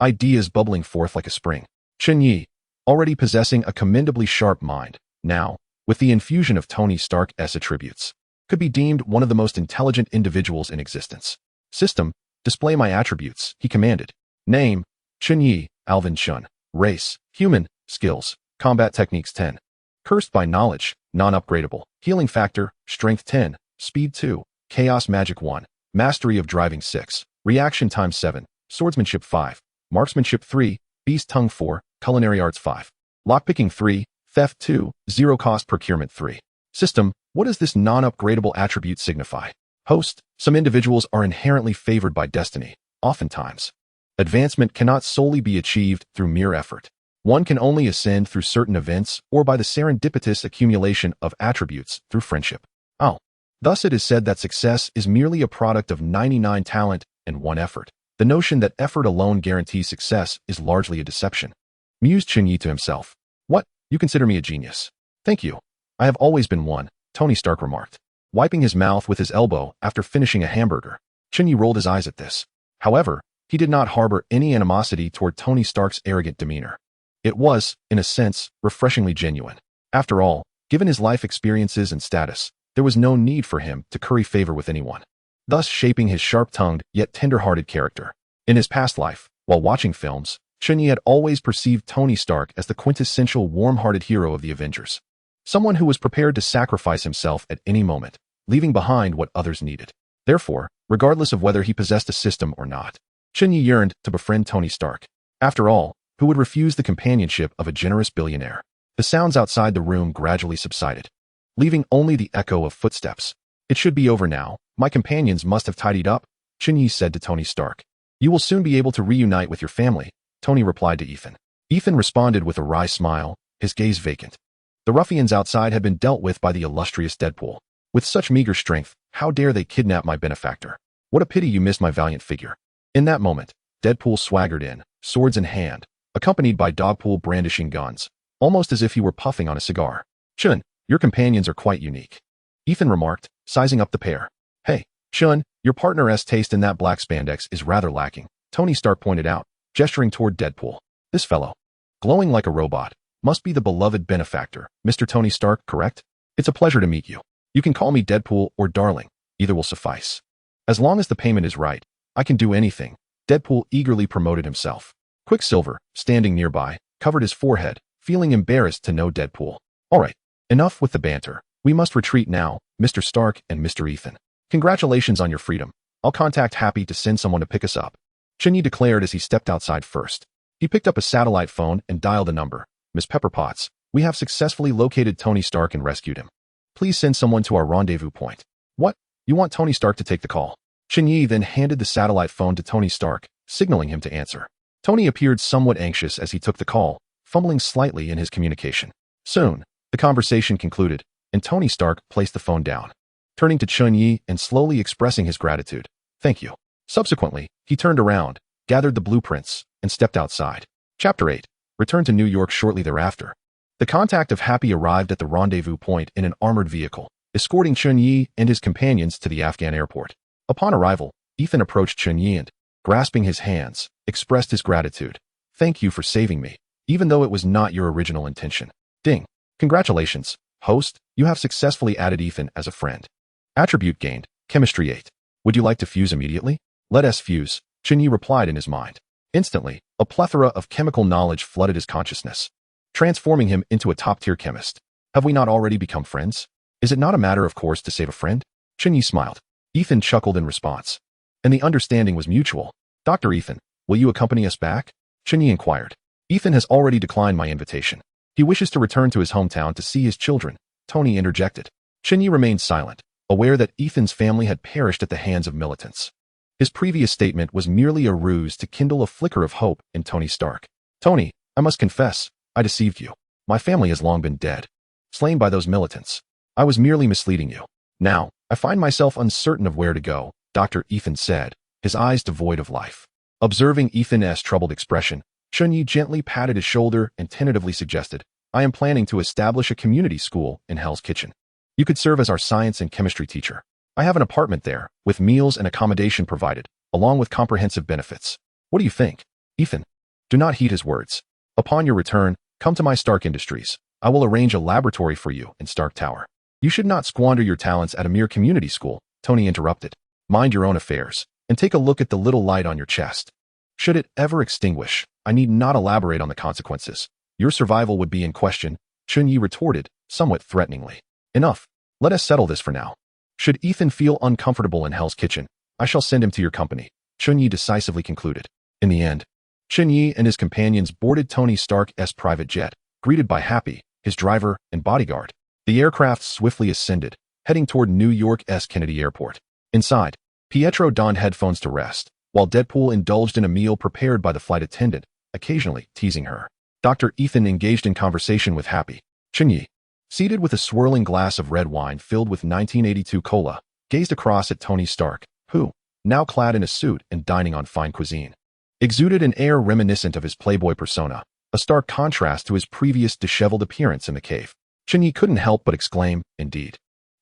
Ideas bubbling forth like a spring. Chen Ye, already possessing a commendably sharp mind, now, with the infusion of Tony Stark's attributes, could be deemed one of the most intelligent individuals in existence. System, display my attributes, he commanded. Name, Chen Ye, Alvin Chun. Race, human. Skills, combat techniques 10. Cursed by knowledge, non-upgradable. Healing factor, strength 10, speed 2, chaos magic 1, mastery of driving 6, reaction time 7, swordsmanship 5, marksmanship 3, beast tongue 4, culinary arts 5, lockpicking 3, theft 2, zero cost procurement 3. System, what does this non-upgradable attribute signify? Host, some individuals are inherently favored by destiny, oftentimes. Advancement cannot solely be achieved through mere effort. One can only ascend through certain events or by the serendipitous accumulation of attributes through friendship. Oh. Thus it is said that success is merely a product of 99 talent and 1 effort. The notion that effort alone guarantees success is largely a deception. Mused Chen Ye to himself. What? You consider me a genius? Thank you. I have always been one, Tony Stark remarked, wiping his mouth with his elbow after finishing a hamburger. Chen Ye rolled his eyes at this. However, he did not harbor any animosity toward Tony Stark's arrogant demeanor. It was, in a sense, refreshingly genuine. After all, given his life experiences and status, there was no need for him to curry favor with anyone, thus shaping his sharp-tongued yet tender-hearted character. In his past life, while watching films, Chen Ye had always perceived Tony Stark as the quintessential warm-hearted hero of the Avengers. Someone who was prepared to sacrifice himself at any moment, leaving behind what others needed. Therefore, regardless of whether he possessed a system or not, Chen Ye yearned to befriend Tony Stark. After all, who would refuse the companionship of a generous billionaire? The sounds outside the room gradually subsided, leaving only the echo of footsteps. It should be over now. My companions must have tidied up, Chen Ye said to Tony Stark. You will soon be able to reunite with your family, Tony replied to Ethan. Ethan responded with a wry smile, his gaze vacant. The ruffians outside had been dealt with by the illustrious Deadpool. With such meager strength, how dare they kidnap my benefactor? What a pity you missed my valiant figure. In that moment, Deadpool swaggered in, swords in hand, accompanied by Dogpool brandishing guns, almost as if he were puffing on a cigar. Chun, your companions are quite unique, Ethan remarked, sizing up the pair. Hey, Chun, your partner's taste in that black spandex is rather lacking, Tony Stark pointed out, gesturing toward Deadpool. This fellow, glowing like a robot, must be the beloved benefactor, Mr. Tony Stark, correct? It's a pleasure to meet you. You can call me Deadpool or Darling, either will suffice. As long as the payment is right, I can do anything. Deadpool eagerly promoted himself. Quicksilver, standing nearby, covered his forehead, feeling embarrassed to know Deadpool. All right, enough with the banter. We must retreat now, Mr. Stark and Mr. Ethan. Congratulations on your freedom. I'll contact Happy to send someone to pick us up, Chen Ye declared as he stepped outside first. He picked up a satellite phone and dialed a number. Miss Pepperpotts, we have successfully located Tony Stark and rescued him. Please send someone to our rendezvous point. What? You want Tony Stark to take the call? Chen Ye then handed the satellite phone to Tony Stark, signaling him to answer. Tony appeared somewhat anxious as he took the call, fumbling slightly in his communication. Soon, the conversation concluded, and Tony Stark placed the phone down, turning to Chen Ye and slowly expressing his gratitude. Thank you. Subsequently, he turned around, gathered the blueprints, and stepped outside. Chapter 8. Returned to New York shortly thereafter. The contact of Happy arrived at the rendezvous point in an armored vehicle, escorting Chen Ye and his companions to the Afghan airport. Upon arrival, Ethan approached Chen Ye and, grasping his hands, expressed his gratitude. Thank you for saving me, even though it was not your original intention. Ding. Congratulations, host, you have successfully added Ethan as a friend. Attribute gained, chemistry 8. Would you like to fuse immediately? Let us fuse, Chen Ye replied in his mind. Instantly, a plethora of chemical knowledge flooded his consciousness, transforming him into a top-tier chemist. Have we not already become friends? Is it not a matter of course to save a friend? Chen Ye smiled. Ethan chuckled in response. And the understanding was mutual. Dr. Ethan, will you accompany us back? Chen Ye inquired. Ethan has already declined my invitation. He wishes to return to his hometown to see his children, Tony interjected. Chen Ye remained silent, aware that Ethan's family had perished at the hands of militants. His previous statement was merely a ruse to kindle a flicker of hope in Tony Stark. Tony, I must confess, I deceived you. My family has long been dead, slain by those militants. I was merely misleading you. Now, I find myself uncertain of where to go, Dr. Ethan said, his eyes devoid of life. Observing Ethan's troubled expression, Chen Ye gently patted his shoulder and tentatively suggested, I am planning to establish a community school in Hell's Kitchen. You could serve as our science and chemistry teacher. I have an apartment there, with meals and accommodation provided, along with comprehensive benefits. What do you think? Ethan, do not heed his words. Upon your return, come to my Stark Industries. I will arrange a laboratory for you in Stark Tower. You should not squander your talents at a mere community school, Tony interrupted. Mind your own affairs, and take a look at the little light on your chest. Should it ever extinguish, I need not elaborate on the consequences. Your survival would be in question, Chen Ye retorted, somewhat threateningly. Enough. Let us settle this for now. Should Ethan feel uncomfortable in Hell's Kitchen, I shall send him to your company, Chen Ye decisively concluded. In the end, Chen Ye and his companions boarded Tony Stark's private jet, greeted by Happy, his driver and bodyguard. The aircraft swiftly ascended, heading toward New York's Kennedy Airport. Inside, Pietro donned headphones to rest, while Deadpool indulged in a meal prepared by the flight attendant, occasionally teasing her. Dr. Ethan engaged in conversation with Happy. Chen Ye, seated with a swirling glass of red wine filled with 1982 cola, gazed across at Tony Stark, who, now clad in a suit and dining on fine cuisine, exuded an air reminiscent of his playboy persona, a stark contrast to his previous disheveled appearance in the cave. Chen Ye couldn't help but exclaim, indeed.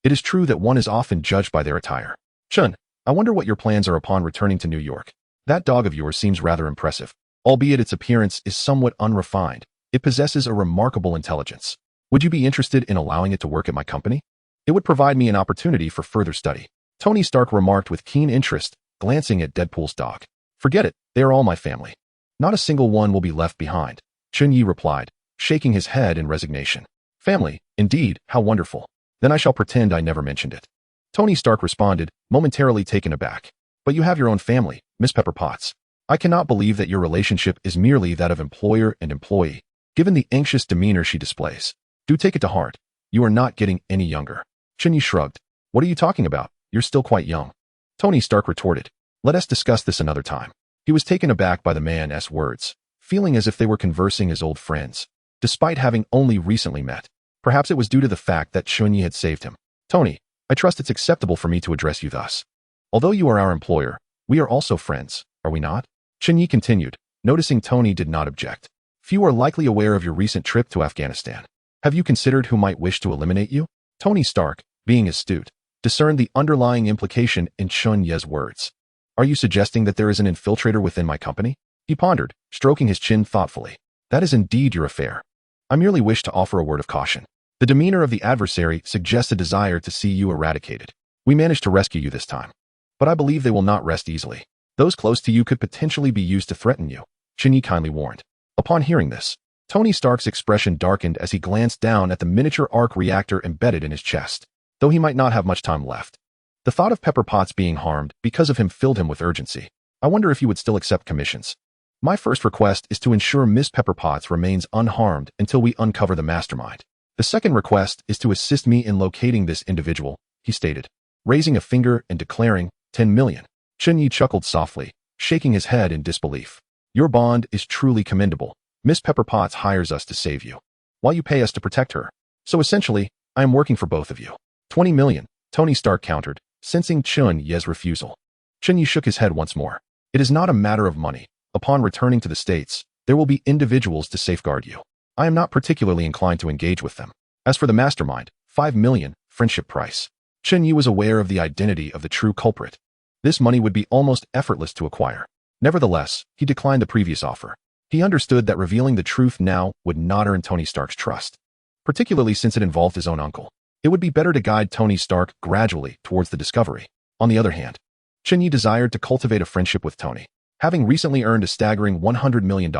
It is true that one is often judged by their attire. Chen, I wonder what your plans are upon returning to New York. That dog of yours seems rather impressive. Albeit its appearance is somewhat unrefined, it possesses a remarkable intelligence. Would you be interested in allowing it to work at my company? It would provide me an opportunity for further study. Tony Stark remarked with keen interest, glancing at Deadpool's dog. Forget it, they are all my family. Not a single one will be left behind, Chen Ye replied, shaking his head in resignation. Family, indeed, how wonderful. Then I shall pretend I never mentioned it. Tony Stark responded, momentarily taken aback. But you have your own family, Miss Pepper Potts. I cannot believe that your relationship is merely that of employer and employee, given the anxious demeanor she displays. Do take it to heart. You are not getting any younger. Chen Ye shrugged. What are you talking about? You're still quite young. Tony Stark retorted. Let us discuss this another time. He was taken aback by the man's words, feeling as if they were conversing as old friends, despite having only recently met. Perhaps it was due to the fact that Chen Ye had saved him. Tony, I trust it's acceptable for me to address you thus. Although you are our employer, we are also friends, are we not? Chen Ye continued, noticing Tony did not object. Few are likely aware of your recent trip to Afghanistan. Have you considered who might wish to eliminate you? Tony Stark, being astute, discerned the underlying implication in Chen Ye's words. Are you suggesting that there is an infiltrator within my company? He pondered, stroking his chin thoughtfully. That is indeed your affair. I merely wish to offer a word of caution. The demeanor of the adversary suggests a desire to see you eradicated. We managed to rescue you this time. But I believe they will not rest easily. Those close to you could potentially be used to threaten you, Chen Ye kindly warned. Upon hearing this, Tony Stark's expression darkened as he glanced down at the miniature arc reactor embedded in his chest, though he might not have much time left. The thought of Pepper Potts being harmed because of him filled him with urgency. I wonder if you would still accept commissions. My first request is to ensure Miss Pepper Potts remains unharmed until we uncover the mastermind. The second request is to assist me in locating this individual, he stated, raising a finger and declaring, 10 million. Chen Ye chuckled softly, shaking his head in disbelief. Your bond is truly commendable. Miss Pepper Potts hires us to save you, while you pay us to protect her. So essentially, I am working for both of you. 20 million, Tony Stark countered, sensing Chen Ye's refusal. Chen Ye shook his head once more. It is not a matter of money. Upon returning to the States, there will be individuals to safeguard you. I am not particularly inclined to engage with them. As for the mastermind, 5 million, friendship price. Chen Ye was aware of the identity of the true culprit. This money would be almost effortless to acquire. Nevertheless, he declined the previous offer. He understood that revealing the truth now would not earn Tony Stark's trust, particularly since it involved his own uncle. It would be better to guide Tony Stark gradually towards the discovery. On the other hand, Chen Ye desired to cultivate a friendship with Tony. Having recently earned a staggering $100 million,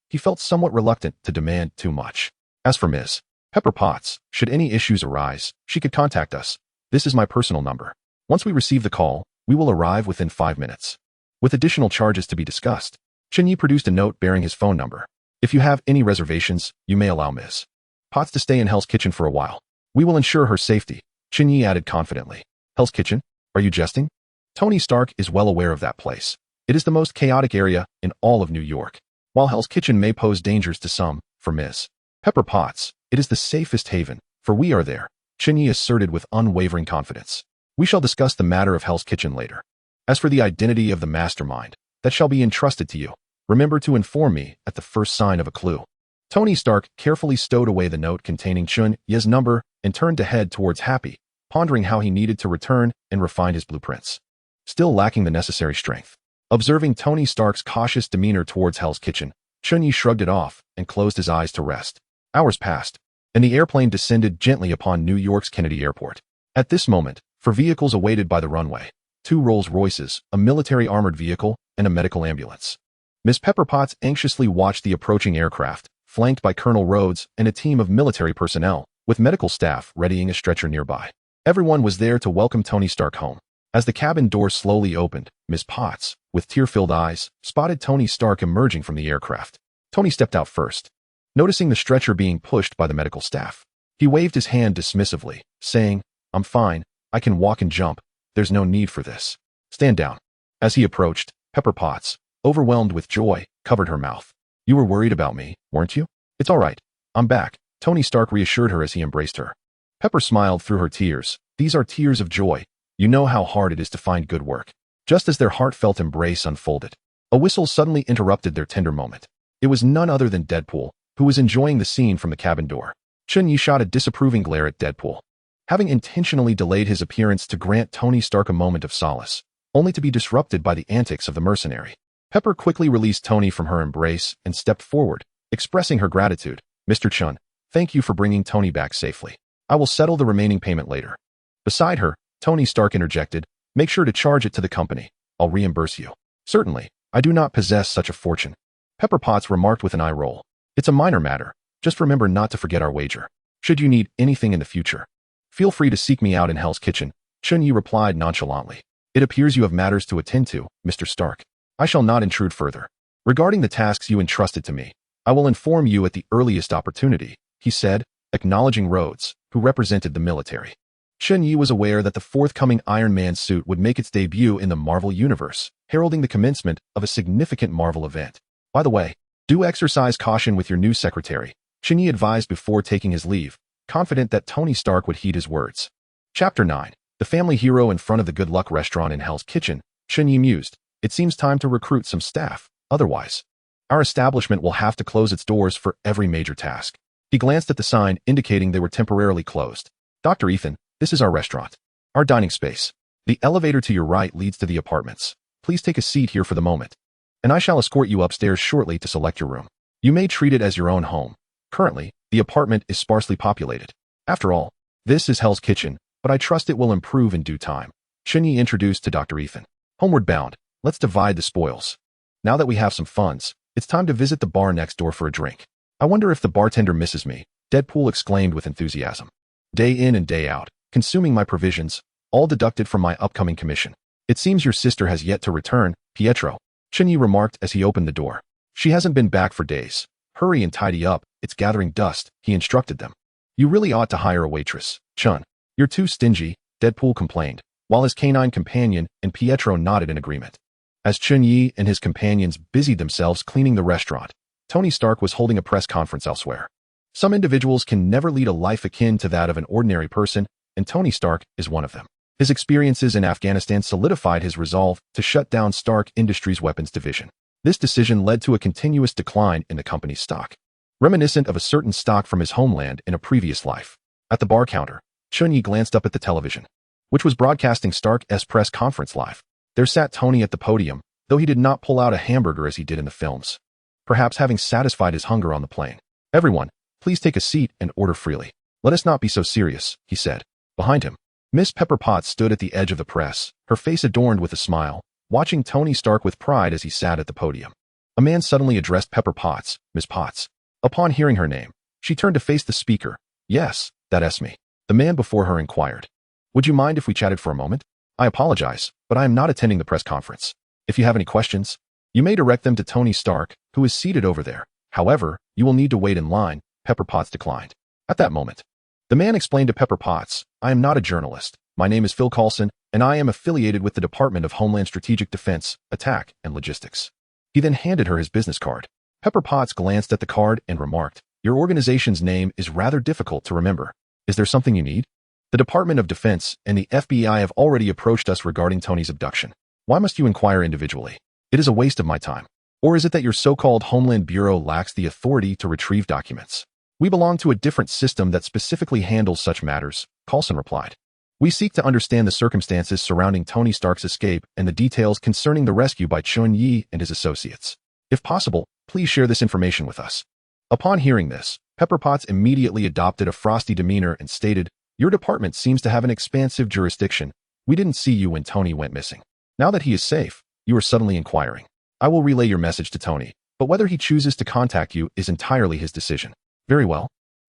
he felt somewhat reluctant to demand too much. As for Ms. Pepper Potts, should any issues arise, she could contact us. This is my personal number. Once we receive the call, we will arrive within 5 minutes. With additional charges to be discussed, Chen Ye produced a note bearing his phone number. If you have any reservations, you may allow Ms. Potts to stay in Hell's Kitchen for a while. We will ensure her safety, Chen Ye added confidently. Hell's Kitchen? Are you jesting? Tony Stark is well aware of that place. It is the most chaotic area in all of New York. While Hell's Kitchen may pose dangers to some, for Ms. Pepper Potts, it is the safest haven, for we are there, Chen Ye asserted with unwavering confidence. We shall discuss the matter of Hell's Kitchen later. As for the identity of the mastermind, that shall be entrusted to you. Remember to inform me at the first sign of a clue. Tony Stark carefully stowed away the note containing Chen Ye's number and turned to head towards Happy, pondering how he needed to return and refine his blueprints. Still lacking the necessary strength. Observing Tony Stark's cautious demeanor towards Hell's Kitchen, Chen Ye shrugged it off and closed his eyes to rest. Hours passed, and the airplane descended gently upon New York's Kennedy Airport. At this moment, for vehicles awaited by the runway, 2 Rolls-Royces, a military armored vehicle, and a medical ambulance. Miss Pepper Potts anxiously watched the approaching aircraft, flanked by Colonel Rhodes and a team of military personnel, with medical staff readying a stretcher nearby. Everyone was there to welcome Tony Stark home. As the cabin door slowly opened, Miss Potts, with tear-filled eyes, spotted Tony Stark emerging from the aircraft. Tony stepped out first, noticing the stretcher being pushed by the medical staff. He waved his hand dismissively, saying, "I'm fine, I can walk and jump, there's no need for this. Stand down." As he approached, Pepper Potts, overwhelmed with joy, covered her mouth. "You were worried about me, weren't you? It's all right, I'm back," Tony Stark reassured her as he embraced her. Pepper smiled through her tears. "These are tears of joy. You know how hard it is to find good work." Just as their heartfelt embrace unfolded, a whistle suddenly interrupted their tender moment. It was none other than Deadpool, who was enjoying the scene from the cabin door. Chen Ye shot a disapproving glare at Deadpool, having intentionally delayed his appearance to grant Tony Stark a moment of solace, only to be disrupted by the antics of the mercenary. Pepper quickly released Tony from her embrace and stepped forward, expressing her gratitude. "Mr. Chen, thank you for bringing Tony back safely. I will settle the remaining payment later." Beside her, Tony Stark interjected, "Make sure to charge it to the company. I'll reimburse you." "Certainly, I do not possess such a fortune," Pepper Potts remarked with an eye roll. "It's a minor matter. Just remember not to forget our wager. Should you need anything in the future, feel free to seek me out in Hell's Kitchen," Chen Ye replied nonchalantly. "It appears you have matters to attend to, Mr. Stark. I shall not intrude further. Regarding the tasks you entrusted to me, I will inform you at the earliest opportunity," he said, acknowledging Rhodes, who represented the military. Chen Ye was aware that the forthcoming Iron Man suit would make its debut in the Marvel Universe, heralding the commencement of a significant Marvel event. "By the way, do exercise caution with your new secretary," Chen Ye advised before taking his leave, confident that Tony Stark would heed his words. Chapter 9. The family hero in front of the Good Luck restaurant in Hell's Kitchen, Chen Ye mused, "It seems time to recruit some staff, otherwise our establishment will have to close its doors for every major task." He glanced at the sign indicating they were temporarily closed. "Dr. Ethan, this is our restaurant. Our dining space. The elevator to your right leads to the apartments. Please take a seat here for the moment, and I shall escort you upstairs shortly to select your room. You may treat it as your own home. Currently, the apartment is sparsely populated. After all, this is Hell's Kitchen, but I trust it will improve in due time," Chen Ye introduced to Dr. Ethan. "Homeward bound, let's divide the spoils. Now that we have some funds, it's time to visit the bar next door for a drink. I wonder if the bartender misses me," Deadpool exclaimed with enthusiasm. "Day in and day out, consuming my provisions, all deducted from my upcoming commission. It seems your sister has yet to return, Pietro," Chen Ye remarked as he opened the door. "She hasn't been back for days. Hurry and tidy up, it's gathering dust," he instructed them. "You really ought to hire a waitress, Chun. You're too stingy," Deadpool complained, while his canine companion and Pietro nodded in agreement. As Chen Ye and his companions busied themselves cleaning the restaurant, Tony Stark was holding a press conference elsewhere. Some individuals can never lead a life akin to that of an ordinary person, and Tony Stark is one of them. His experiences in Afghanistan solidified his resolve to shut down Stark Industries' weapons division. This decision led to a continuous decline in the company's stock, reminiscent of a certain stock from his homeland in a previous life. At the bar counter, Chen Ye glanced up at the television, which was broadcasting Stark's press conference live. There sat Tony at the podium, though he did not pull out a hamburger as he did in the films, perhaps having satisfied his hunger on the plane. "Everyone, please take a seat and order freely. Let us not be so serious," he said. Behind him, Miss Pepper Potts stood at the edge of the press, her face adorned with a smile, watching Tony Stark with pride as he sat at the podium. A man suddenly addressed Pepper Potts, "Miss Potts." Upon hearing her name, she turned to face the speaker. "Yes, that's me," the man before her inquired. "Would you mind if we chatted for a moment? I apologize, but I am not attending the press conference. If you have any questions, you may direct them to Tony Stark, who is seated over there. However, you will need to wait in line," Pepper Potts declined. At that moment, the man explained to Pepper Potts, "I am not a journalist. My name is Phil Coulson, and I am affiliated with the Department of Homeland Strategic Defense, Attack, and Logistics." He then handed her his business card. Pepper Potts glanced at the card and remarked, "Your organization's name is rather difficult to remember. Is there something you need? The Department of Defense and the FBI have already approached us regarding Tony's abduction. Why must you inquire individually? It is a waste of my time." Or is it that your so-called Homeland Bureau lacks the authority to retrieve documents? We belong to a different system that specifically handles such matters, Coulson replied. We seek to understand the circumstances surrounding Tony Stark's escape and the details concerning the rescue by Chen Ye and his associates. If possible, please share this information with us. Upon hearing this, Pepper Potts immediately adopted a frosty demeanor and stated, Your department seems to have an expansive jurisdiction. We didn't see you when Tony went missing. Now that he is safe, you are suddenly inquiring. I will relay your message to Tony, but whether he chooses to contact you is entirely his decision. Very well.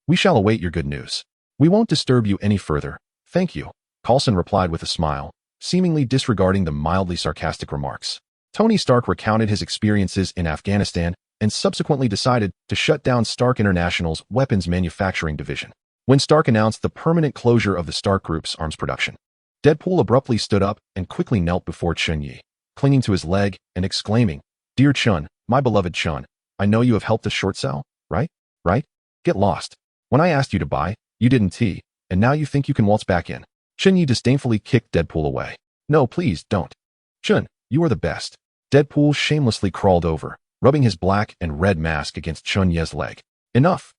We shall await your good news. We won't disturb you any further. Thank you, Coulson replied with a smile, seemingly disregarding the mildly sarcastic remarks. Tony Stark recounted his experiences in Afghanistan and subsequently decided to shut down Stark International's weapons manufacturing division. When Stark announced the permanent closure of the Stark Group's arms production, Deadpool abruptly stood up and quickly knelt before Chen Ye, clinging to his leg and exclaiming, Dear Chen, my beloved Chen, I know you have helped us short sell, right? Right? Get lost. When I asked you to buy, you didn't and now you think you can waltz back in. Chen Ye disdainfully kicked Deadpool away. No, please, don't. Chen, you are the best. Deadpool shamelessly crawled over, rubbing his black and red mask against Chen Ye's leg. Enough,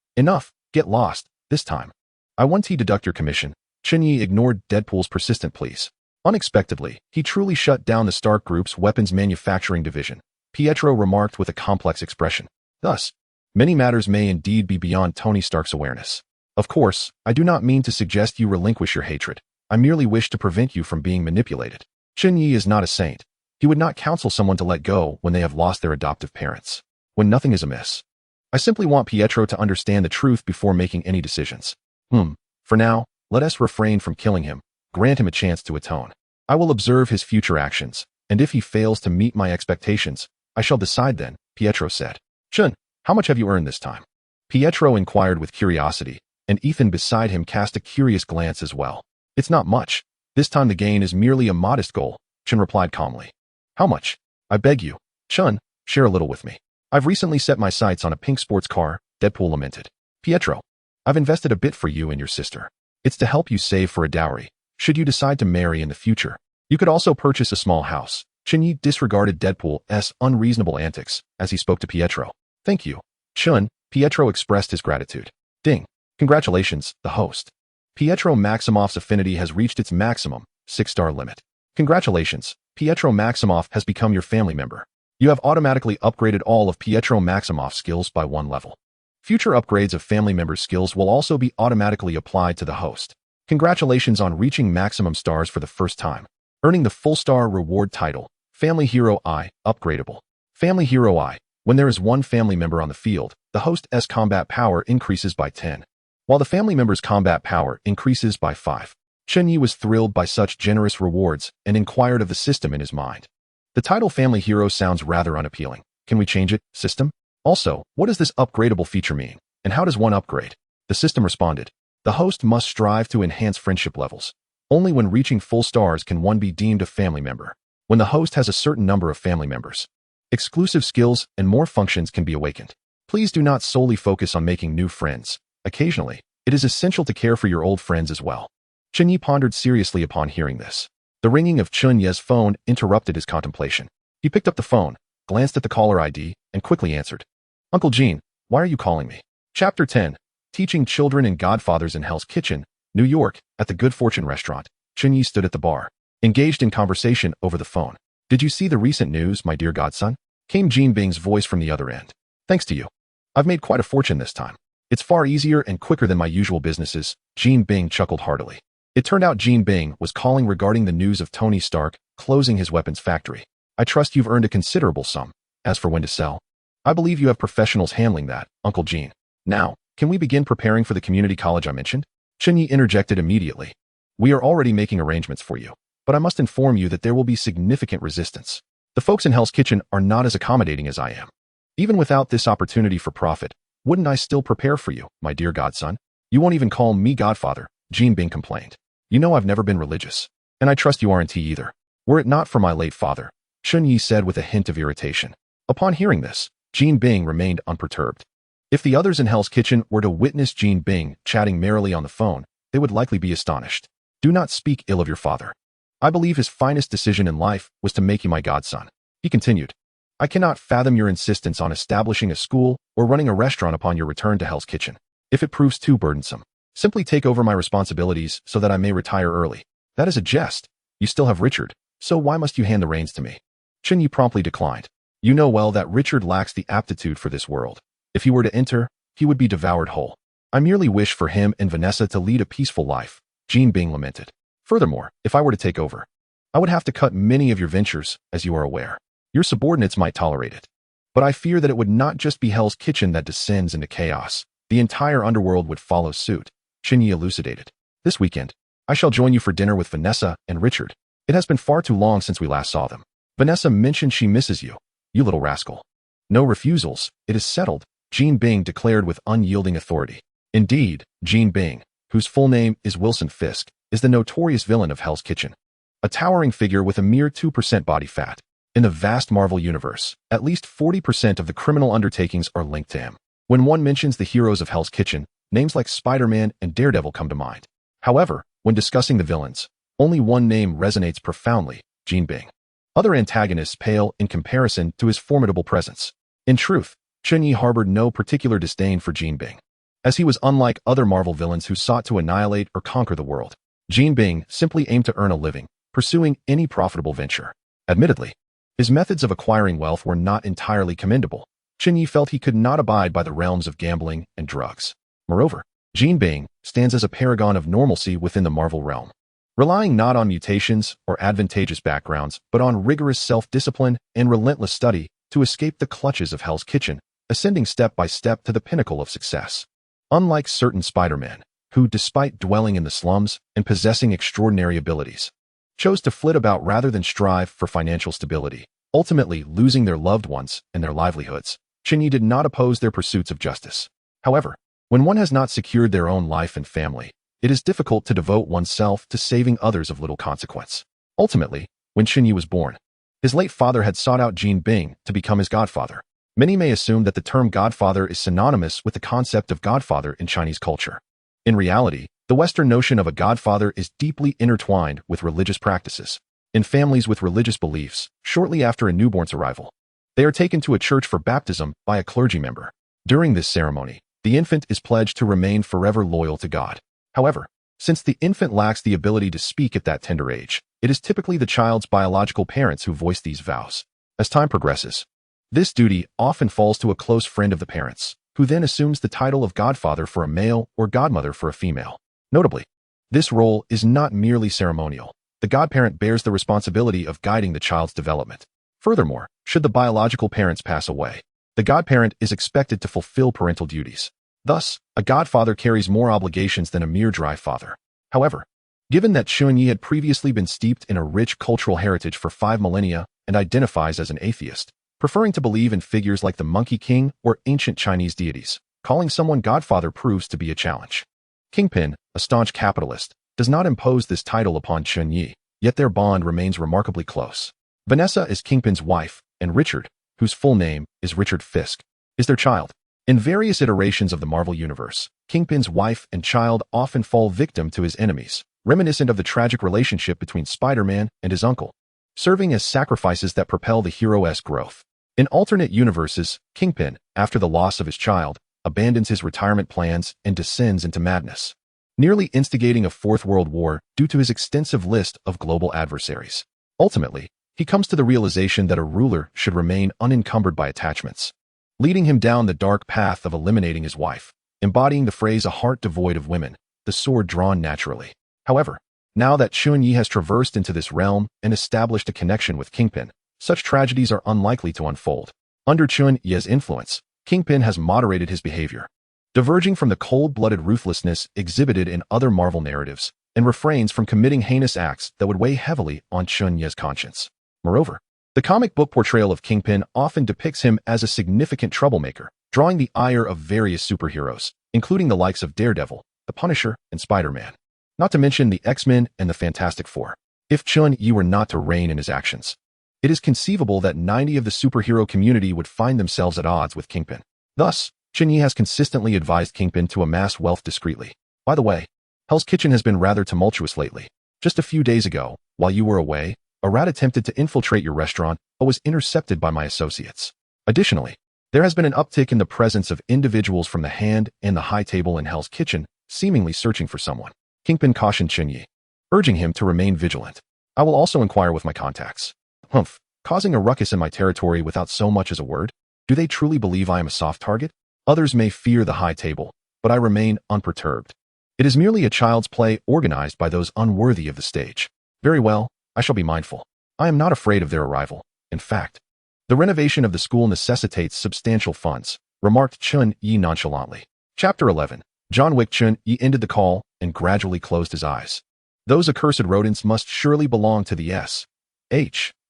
get lost, this time. I want to deduct your commission. Chen Ye ignored Deadpool's persistent pleas. Unexpectedly, he truly shut down the Stark Group's weapons manufacturing division, Pietro remarked with a complex expression. Thus, many matters may indeed be beyond Tony Stark's awareness. Of course, I do not mean to suggest you relinquish your hatred. I merely wish to prevent you from being manipulated. Chen Ye is not a saint. He would not counsel someone to let go when they have lost their adoptive parents, when nothing is amiss. I simply want Pietro to understand the truth before making any decisions. For now, let us refrain from killing him, grant him a chance to atone. I will observe his future actions, and if he fails to meet my expectations, I shall decide then, Pietro said. Chen, how much have you earned this time? Pietro inquired with curiosity, and Ethan beside him cast a curious glance as well. It's not much. This time the gain is merely a modest goal, Chen replied calmly. How much? I beg you. Chen, share a little with me. I've recently set my sights on a pink sports car, Deadpool lamented. Pietro, I've invested a bit for you and your sister. It's to help you save for a dowry, should you decide to marry in the future. You could also purchase a small house. Chen Ye disregarded Deadpool's unreasonable antics as he spoke to Pietro. Thank you. Chen, Pietro expressed his gratitude. Ding. Congratulations, the host. Pietro Maximoff's affinity has reached its maximum, 6-star limit. Congratulations, Pietro Maximoff has become your family member. You have automatically upgraded all of Pietro Maximoff's skills by 1 level. Future upgrades of family members' skills will also be automatically applied to the host. Congratulations on reaching maximum stars for the first time, earning the full-star reward title, Family Hero I, upgradable. Family Hero I, when there is one family member on the field, the host's combat power increases by 10, while the family member's combat power increases by 5. Chen Ye was thrilled by such generous rewards and inquired of the system in his mind. The title Family Hero sounds rather unappealing. Can we change it, system? Also, what does this upgradable feature mean, and how does one upgrade? The system responded. The host must strive to enhance friendship levels. Only when reaching full stars can one be deemed a family member. When the host has a certain number of family members, exclusive skills and more functions can be awakened. Please do not solely focus on making new friends. Occasionally, it is essential to care for your old friends as well. Chen Ye pondered seriously upon hearing this. The ringing of Chen Ye's phone interrupted his contemplation. He picked up the phone, glanced at the caller ID, and quickly answered. Uncle Gene, why are you calling me? Chapter 10. Teaching Children and Godfathers in Hell's Kitchen, New York, at the Good Fortune restaurant. Chen Ye stood at the bar, engaged in conversation over the phone. Did you see the recent news, my dear godson? Came Jean Bing's voice from the other end. Thanks to you. I've made quite a fortune this time. It's far easier and quicker than my usual businesses. Jean Bing chuckled heartily. It turned out Jean Bing was calling regarding the news of Tony Stark closing his weapons factory. I trust you've earned a considerable sum. As for when to sell, I believe you have professionals handling that, Uncle Gene. Now, can we begin preparing for the community college I mentioned? Chen Ye interjected immediately. We are already making arrangements for you, but I must inform you that there will be significant resistance. The folks in Hell's Kitchen are not as accommodating as I am. Even without this opportunity for profit, wouldn't I still prepare for you, my dear godson? You won't even call me godfather, Jean Bing complained. You know I've never been religious, and I trust you aren't either. Were it not for my late father, Chen Ye said with a hint of irritation. Upon hearing this, Jean Bing remained unperturbed. If the others in Hell's Kitchen were to witness Jean Bing chatting merrily on the phone, they would likely be astonished. Do not speak ill of your father. I believe his finest decision in life was to make you my godson. He continued. I cannot fathom your insistence on establishing a school or running a restaurant upon your return to Hell's Kitchen. If it proves too burdensome, simply take over my responsibilities so that I may retire early. That is a jest. You still have Richard, so why must you hand the reins to me? Chen Ye promptly declined. You know well that Richard lacks the aptitude for this world. If he were to enter, he would be devoured whole. I merely wish for him and Vanessa to lead a peaceful life, Jean Bing lamented. Furthermore, if I were to take over, I would have to cut many of your ventures, as you are aware. Your subordinates might tolerate it. But I fear that it would not just be Hell's Kitchen that descends into chaos. The entire underworld would follow suit, Chen Ye elucidated. This weekend, I shall join you for dinner with Vanessa and Richard. It has been far too long since we last saw them. Vanessa mentioned she misses you. You little rascal. No refusals, it is settled, Jean Bing declared with unyielding authority. Indeed, Jean Bing, whose full name is Wilson Fisk, is the notorious villain of Hell's Kitchen. A towering figure with a mere 2% body fat. In the vast Marvel universe, at least 40% of the criminal undertakings are linked to him. When one mentions the heroes of Hell's Kitchen, names like Spider-Man and Daredevil come to mind. However, when discussing the villains, only one name resonates profoundly, Jean Bing. Other antagonists pale in comparison to his formidable presence. In truth, Chen Ye harbored no particular disdain for Jean Bing, as he was unlike other Marvel villains who sought to annihilate or conquer the world. Jean Bing simply aimed to earn a living, pursuing any profitable venture. Admittedly, his methods of acquiring wealth were not entirely commendable. Chen Ye felt he could not abide by the realms of gambling and drugs. Moreover, Jean Bing stands as a paragon of normalcy within the Marvel realm, relying not on mutations or advantageous backgrounds, but on rigorous self-discipline and relentless study to escape the clutches of Hell's Kitchen, ascending step by step to the pinnacle of success. Unlike certain Spider-Men, who, despite dwelling in the slums and possessing extraordinary abilities, chose to flit about rather than strive for financial stability, ultimately losing their loved ones and their livelihoods, Chen Ye did not oppose their pursuits of justice. However, when one has not secured their own life and family, it is difficult to devote oneself to saving others of little consequence. Ultimately, when Chen Ye was born, his late father had sought out Jean Bing to become his godfather. Many may assume that the term godfather is synonymous with the concept of godfather in Chinese culture. In reality, the Western notion of a godfather is deeply intertwined with religious practices. In families with religious beliefs, shortly after a newborn's arrival, they are taken to a church for baptism by a clergy member. During this ceremony, the infant is pledged to remain forever loyal to God. However, since the infant lacks the ability to speak at that tender age, it is typically the child's biological parents who voice these vows. As time progresses, this duty often falls to a close friend of the parents, who then assumes the title of godfather for a male or godmother for a female. Notably, this role is not merely ceremonial. The godparent bears the responsibility of guiding the child's development. Furthermore, should the biological parents pass away, the godparent is expected to fulfill parental duties. Thus, a godfather carries more obligations than a mere dry father. However, given that Chen Ye had previously been steeped in a rich cultural heritage for 5 millennia and identifies as an atheist, preferring to believe in figures like the Monkey King or ancient Chinese deities, calling someone godfather proves to be a challenge. Kingpin, a staunch capitalist, does not impose this title upon Chen Ye, yet their bond remains remarkably close. Vanessa is Kingpin's wife, and Richard, whose full name is Richard Fisk, is their child. In various iterations of the Marvel Universe, Kingpin's wife and child often fall victim to his enemies, reminiscent of the tragic relationship between Spider-Man and his uncle, serving as sacrifices that propel the hero's growth. In alternate universes, Kingpin, after the loss of his child, abandons his retirement plans and descends into madness, nearly instigating a Fourth World War due to his extensive list of global adversaries. Ultimately, he comes to the realization that a ruler should remain unencumbered by attachments, leading him down the dark path of eliminating his wife, embodying the phrase "a heart devoid of women, the sword drawn naturally." However, now that Chen Ye has traversed into this realm and established a connection with Kingpin, such tragedies are unlikely to unfold. Under Chen Ye's influence, Kingpin has moderated his behavior, diverging from the cold-blooded ruthlessness exhibited in other Marvel narratives, and refrains from committing heinous acts that would weigh heavily on Chen Ye's conscience. Moreover, the comic book portrayal of Kingpin often depicts him as a significant troublemaker, drawing the ire of various superheroes, including the likes of Daredevil, the Punisher, and Spider-Man. Not to mention the X-Men and the Fantastic Four. If Chen Ye were not to rein in his actions, it is conceivable that 90% of the superhero community would find themselves at odds with Kingpin. Thus, Chen Ye has consistently advised Kingpin to amass wealth discreetly. By the way, Hell's Kitchen has been rather tumultuous lately. Just a few days ago, while you were away, A rat attempted to infiltrate your restaurant, but was intercepted by my associates. Additionally, there has been an uptick in the presence of individuals from the hand and the high table in Hell's Kitchen, seemingly searching for someone. Kingpin cautioned Chen Ye, urging him to remain vigilant. I will also inquire with my contacts. Humph, causing a ruckus in my territory without so much as a word? Do they truly believe I am a soft target? Others may fear the high table, but I remain unperturbed. It is merely a child's play organized by those unworthy of the stage. Very well, I shall be mindful. I am not afraid of their arrival. In fact, the renovation of the school necessitates substantial funds, remarked Chen Ye nonchalantly. Chapter 11. John Wick. Chen Ye ended the call and gradually closed his eyes. Those accursed rodents must surely belong to the S.H.I.E.L.D.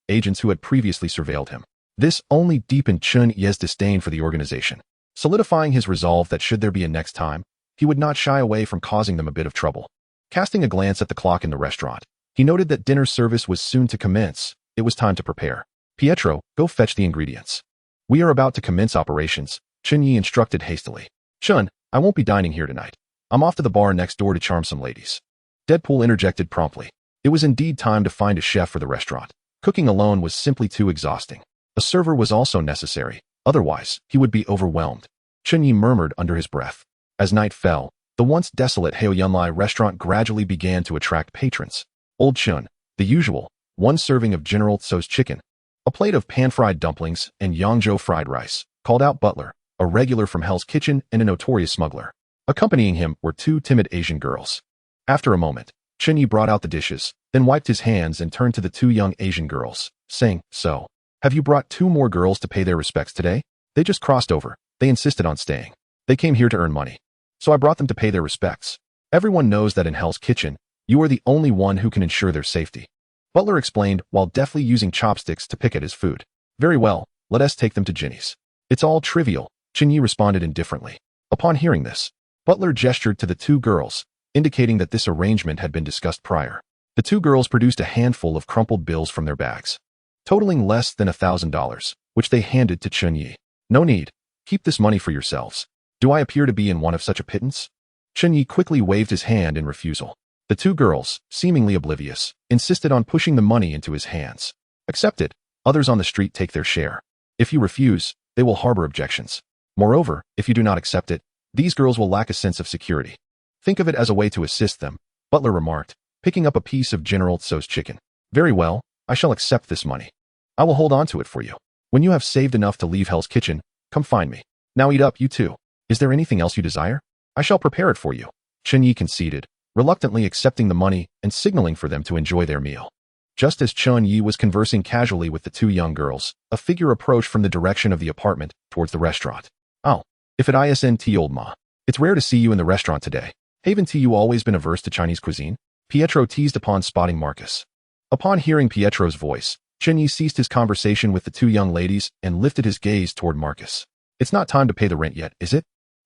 agents who had previously surveilled him. This only deepened Chen Ye's disdain for the organization, solidifying his resolve that should there be a next time, he would not shy away from causing them a bit of trouble. Casting a glance at the clock in the restaurant, he noted that dinner service was soon to commence. It was time to prepare. Pietro, go fetch the ingredients. We are about to commence operations, Chen Ye instructed hastily. Chen, I won't be dining here tonight. I'm off to the bar next door to charm some ladies. Deadpool interjected promptly. It was indeed time to find a chef for the restaurant. Cooking alone was simply too exhausting. A server was also necessary, otherwise he would be overwhelmed. Chen Ye murmured under his breath. As night fell, the once desolate Hao Yunlai restaurant gradually began to attract patrons. Old Chen, the usual, one serving of General Tso's chicken, a plate of pan-fried dumplings and Yangzhou fried rice, called out Butler, a regular from Hell's Kitchen and a notorious smuggler. Accompanying him were two timid Asian girls. After a moment, Chen Ye brought out the dishes, then wiped his hands and turned to the two young Asian girls, saying, So, have you brought two more girls to pay their respects today? They just crossed over. They insisted on staying. They came here to earn money. So I brought them to pay their respects. Everyone knows that in Hell's Kitchen, you are the only one who can ensure their safety. Butler explained while deftly using chopsticks to pick at his food. Very well, let us take them to Ginny's. It's all trivial, Chen Ye responded indifferently. Upon hearing this, Butler gestured to the two girls, indicating that this arrangement had been discussed prior. The two girls produced a handful of crumpled bills from their bags, totaling less than $1,000, which they handed to Chen Ye. No need. Keep this money for yourselves. Do I appear to be in want of such a pittance? Chen Ye quickly waved his hand in refusal. The two girls, seemingly oblivious, insisted on pushing the money into his hands. Accept it. Others on the street take their share. If you refuse, they will harbor objections. Moreover, if you do not accept it, these girls will lack a sense of security. Think of it as a way to assist them, Butler remarked, picking up a piece of General Tso's chicken. Very well, I shall accept this money. I will hold on to it for you. When you have saved enough to leave Hell's Kitchen, come find me. Now eat up, you two. Is there anything else you desire? I shall prepare it for you. Chen Ye conceded, reluctantly accepting the money and signaling for them to enjoy their meal. Just as Chen Ye was conversing casually with the two young girls, a figure approached from the direction of the apartment towards the restaurant. Oh, if it isn't old ma. It's rare to see you in the restaurant today. Haven't you always been averse to Chinese cuisine? Pietro teased upon spotting Marcus. Upon hearing Pietro's voice, Chen Ye ceased his conversation with the two young ladies and lifted his gaze toward Marcus. It's not time to pay the rent yet, is it?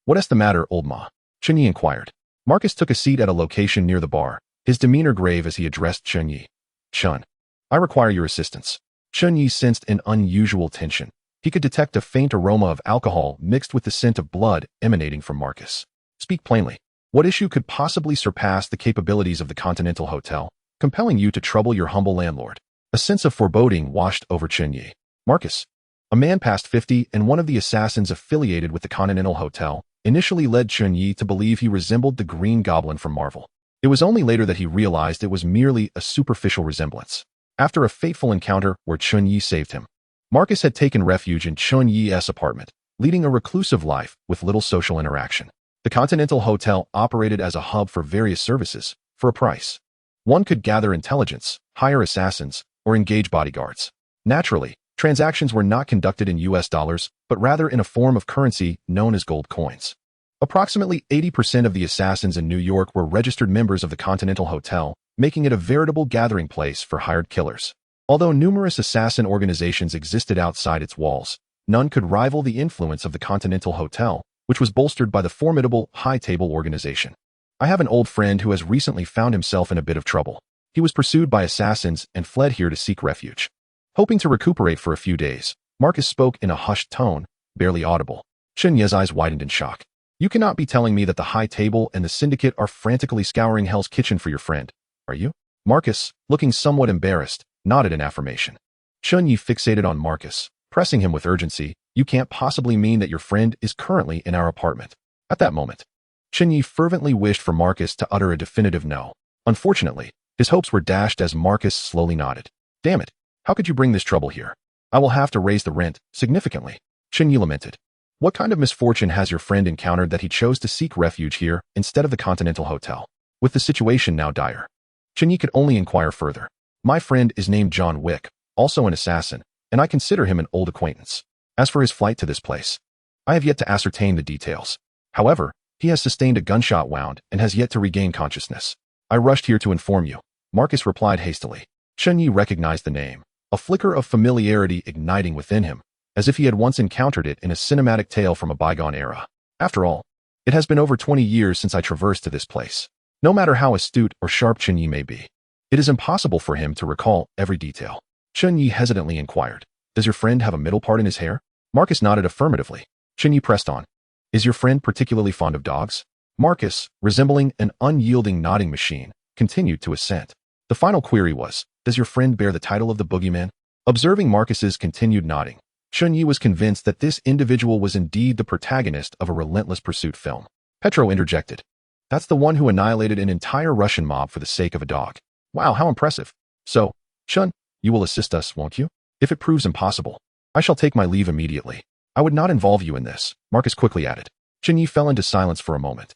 What's the matter, old ma? Chen Ye inquired. Marcus took a seat at a location near the bar, his demeanor grave as he addressed Chen Ye. Chen, I require your assistance. Chen Ye sensed an unusual tension. He could detect a faint aroma of alcohol mixed with the scent of blood emanating from Marcus. Speak plainly. What issue could possibly surpass the capabilities of the Continental Hotel, compelling you to trouble your humble landlord? A sense of foreboding washed over Chen Ye. Marcus, a man past 50 and one of the assassins affiliated with the Continental Hotel, initially led Chen Ye to believe he resembled the Green Goblin from Marvel. It was only later that he realized it was merely a superficial resemblance. After a fateful encounter where Chen Ye saved him, Marcus had taken refuge in Chen Ye's apartment, leading a reclusive life with little social interaction. The Continental Hotel operated as a hub for various services, for a price. One could gather intelligence, hire assassins, or engage bodyguards. Naturally, transactions were not conducted in US dollars, but rather in a form of currency known as gold coins. Approximately 80% of the assassins in New York were registered members of the Continental Hotel, making it a veritable gathering place for hired killers. Although numerous assassin organizations existed outside its walls, none could rival the influence of the Continental Hotel, which was bolstered by the formidable High Table organization. I have an old friend who has recently found himself in a bit of trouble. He was pursued by assassins and fled here to seek refuge. Hoping to recuperate for a few days, Marcus spoke in a hushed tone, barely audible. Chen Ye's eyes widened in shock. You cannot be telling me that the High Table and the Syndicate are frantically scouring Hell's Kitchen for your friend, are you? Marcus, looking somewhat embarrassed, nodded in affirmation. Chen Ye fixated on Marcus, pressing him with urgency. You can't possibly mean that your friend is currently in our apartment. At that moment, Chen Ye fervently wished for Marcus to utter a definitive no. Unfortunately, his hopes were dashed as Marcus slowly nodded. Damn it, how could you bring this trouble here? I will have to raise the rent significantly. Chen Ye lamented. What kind of misfortune has your friend encountered that he chose to seek refuge here instead of the Continental Hotel? With the situation now dire, Chen Ye could only inquire further. My friend is named John Wick, also an assassin, and I consider him an old acquaintance. As for his flight to this place, I have yet to ascertain the details. However, he has sustained a gunshot wound and has yet to regain consciousness. I rushed here to inform you, Marcus replied hastily. Chen Ye recognized the name, a flicker of familiarity igniting within him, as if he had once encountered it in a cinematic tale from a bygone era. After all, it has been over 20 years since I traversed to this place. No matter how astute or sharp Chen Ye may be, it is impossible for him to recall every detail. Chen Ye hesitantly inquired, does your friend have a middle part in his hair? Marcus nodded affirmatively. Chen Ye pressed on. Is your friend particularly fond of dogs? Marcus, resembling an unyielding nodding machine, continued to assent. The final query was, does your friend bear the title of the boogeyman? Observing Marcus's continued nodding, Chen Ye was convinced that this individual was indeed the protagonist of a relentless pursuit film. Petro interjected. That's the one who annihilated an entire Russian mob for the sake of a dog. Wow, how impressive. So, Chen, you will assist us, won't you? If it proves impossible, I shall take my leave immediately. I would not involve you in this, Marcus quickly added. Chen Ye fell into silence for a moment,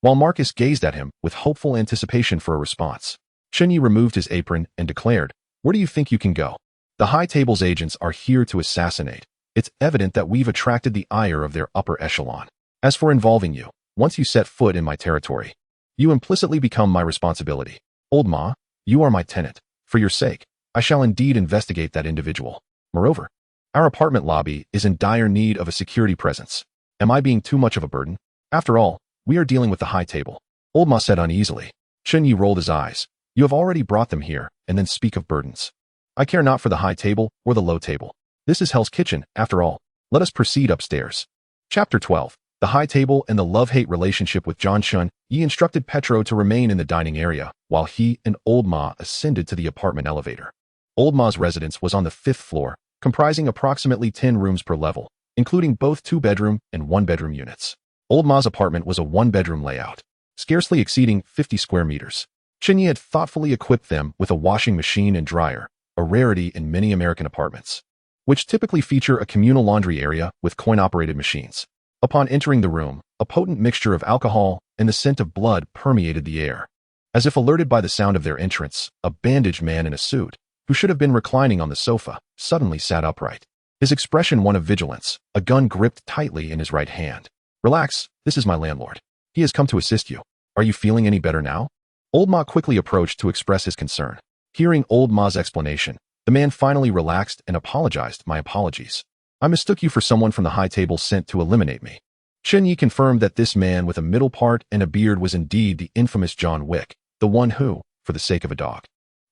while Marcus gazed at him with hopeful anticipation for a response. Chen Ye removed his apron and declared, where do you think you can go? The high table's agents are here to assassinate. It's evident that we've attracted the ire of their upper echelon. As for involving you, once you set foot in my territory, you implicitly become my responsibility. Old Ma, you are my tenant. For your sake, I shall indeed investigate that individual. Moreover, our apartment lobby is in dire need of a security presence. Am I being too much of a burden? After all, we are dealing with the high table. Old Ma said uneasily. Chen Ye rolled his eyes. You have already brought them here, and then speak of burdens. I care not for the high table or the low table. This is Hell's Kitchen, after all. Let us proceed upstairs. Chapter 12. The high table and the love-hate relationship with Chen Ye instructed Petro to remain in the dining area, while he and Old Ma ascended to the apartment elevator. Old Ma's residence was on the 5th floor, comprising approximately 10 rooms per level, including both 2-bedroom and 1-bedroom units. Old Ma's apartment was a 1-bedroom layout, scarcely exceeding 50 square meters. Chen Ye had thoughtfully equipped them with a washing machine and dryer, a rarity in many American apartments, which typically feature a communal laundry area with coin-operated machines. Upon entering the room, a potent mixture of alcohol and the scent of blood permeated the air. As if alerted by the sound of their entrance, a bandaged man in a suit, who should have been reclining on the sofa, suddenly sat upright. His expression one of vigilance, a gun gripped tightly in his right hand. Relax, this is my landlord. He has come to assist you. Are you feeling any better now? Old Ma quickly approached to express his concern. Hearing Old Ma's explanation, the man finally relaxed and apologized. My apologies. I mistook you for someone from the high table sent to eliminate me. Chen Ye confirmed that this man with a middle part and a beard was indeed the infamous John Wick, the one who, for the sake of a dog,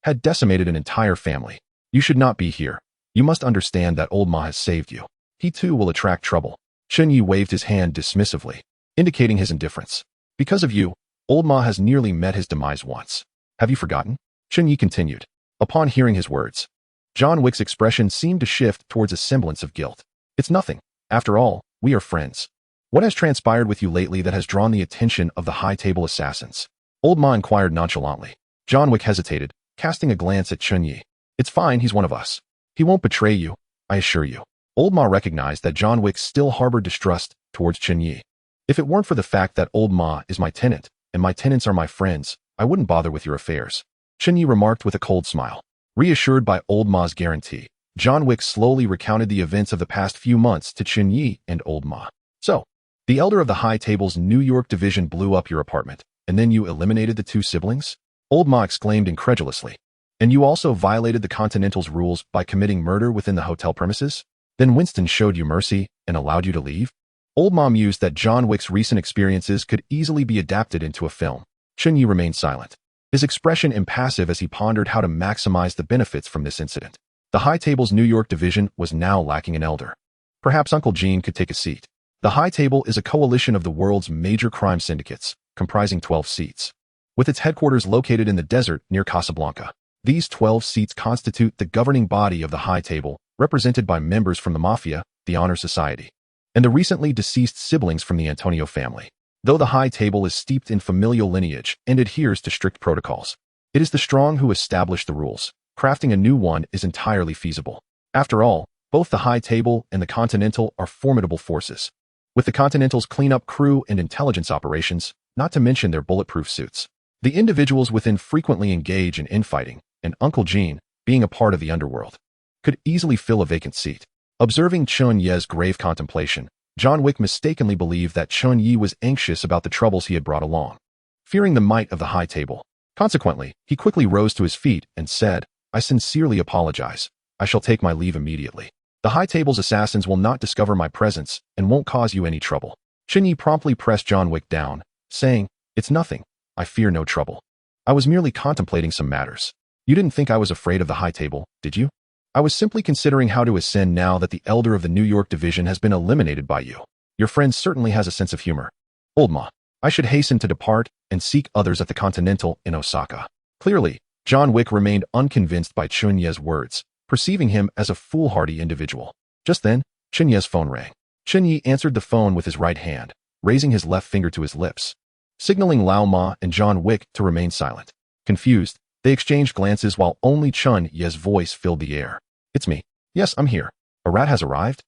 had decimated an entire family. You should not be here. You must understand that Old Ma has saved you. He too will attract trouble. Chen Ye waved his hand dismissively, indicating his indifference. Because of you, Old Ma has nearly met his demise once. Have you forgotten? Chen Ye continued. Upon hearing his words, John Wick's expression seemed to shift towards a semblance of guilt. It's nothing. After all, we are friends. What has transpired with you lately that has drawn the attention of the high table assassins? Old Ma inquired nonchalantly. John Wick hesitated, casting a glance at Chen Ye. It's fine, he's one of us. He won't betray you, I assure you. Old Ma recognized that John Wick still harbored distrust towards Chen Ye. If it weren't for the fact that Old Ma is my tenant, and my tenants are my friends, I wouldn't bother with your affairs. Chen Ye remarked with a cold smile. Reassured by Old Ma's guarantee, John Wick slowly recounted the events of the past few months to Chen Ye and Old Ma. So, the elder of the high table's New York division blew up your apartment, and then you eliminated the 2 siblings? Old Ma exclaimed incredulously. And you also violated the Continental's rules by committing murder within the hotel premises? Then Winston showed you mercy and allowed you to leave? Old Ma mused that John Wick's recent experiences could easily be adapted into a film. Chen Ye remained silent, his expression impassive as he pondered how to maximize the benefits from this incident. The high table's New York division was now lacking an elder. Perhaps Uncle Gene could take a seat. The high table is a coalition of the world's major crime syndicates, comprising 12 seats. with its headquarters located in the desert near Casablanca. These 12 seats constitute the governing body of the High Table, represented by members from the Mafia, the Honor Society, and the recently deceased siblings from the Antonio family. Though the High Table is steeped in familial lineage and adheres to strict protocols, it is the strong who establish the rules. Crafting a new one is entirely feasible. After all, both the High Table and the Continental are formidable forces, with the Continental's cleanup crew and intelligence operations, not to mention their bulletproof suits. The individuals within frequently engage in infighting, and Uncle Gene, being a part of the underworld, could easily fill a vacant seat. Observing Chen Ye's grave contemplation, John Wick mistakenly believed that Chen Ye was anxious about the troubles he had brought along, fearing the might of the High Table. Consequently, he quickly rose to his feet and said, "I sincerely apologize. I shall take my leave immediately. The High Table's assassins will not discover my presence and won't cause you any trouble." Chen Ye promptly pressed John Wick down, saying, "It's nothing. I fear no trouble. I was merely contemplating some matters. You didn't think I was afraid of the High Table, did you? I was simply considering how to ascend now that the elder of the New York division has been eliminated by you. Your friend certainly has a sense of humor. Old Ma, I should hasten to depart and seek others at the Continental in Osaka." Clearly, John Wick remained unconvinced by Chen Ye's words, perceiving him as a foolhardy individual. Just then, Chen Ye's phone rang. Chen Ye answered the phone with his right hand, raising his left finger to his lips, signaling Lao Ma and John Wick to remain silent. Confused, they exchanged glances while only Chen Ye's voice filled the air. "It's me. Yes, I'm here. A rat has arrived?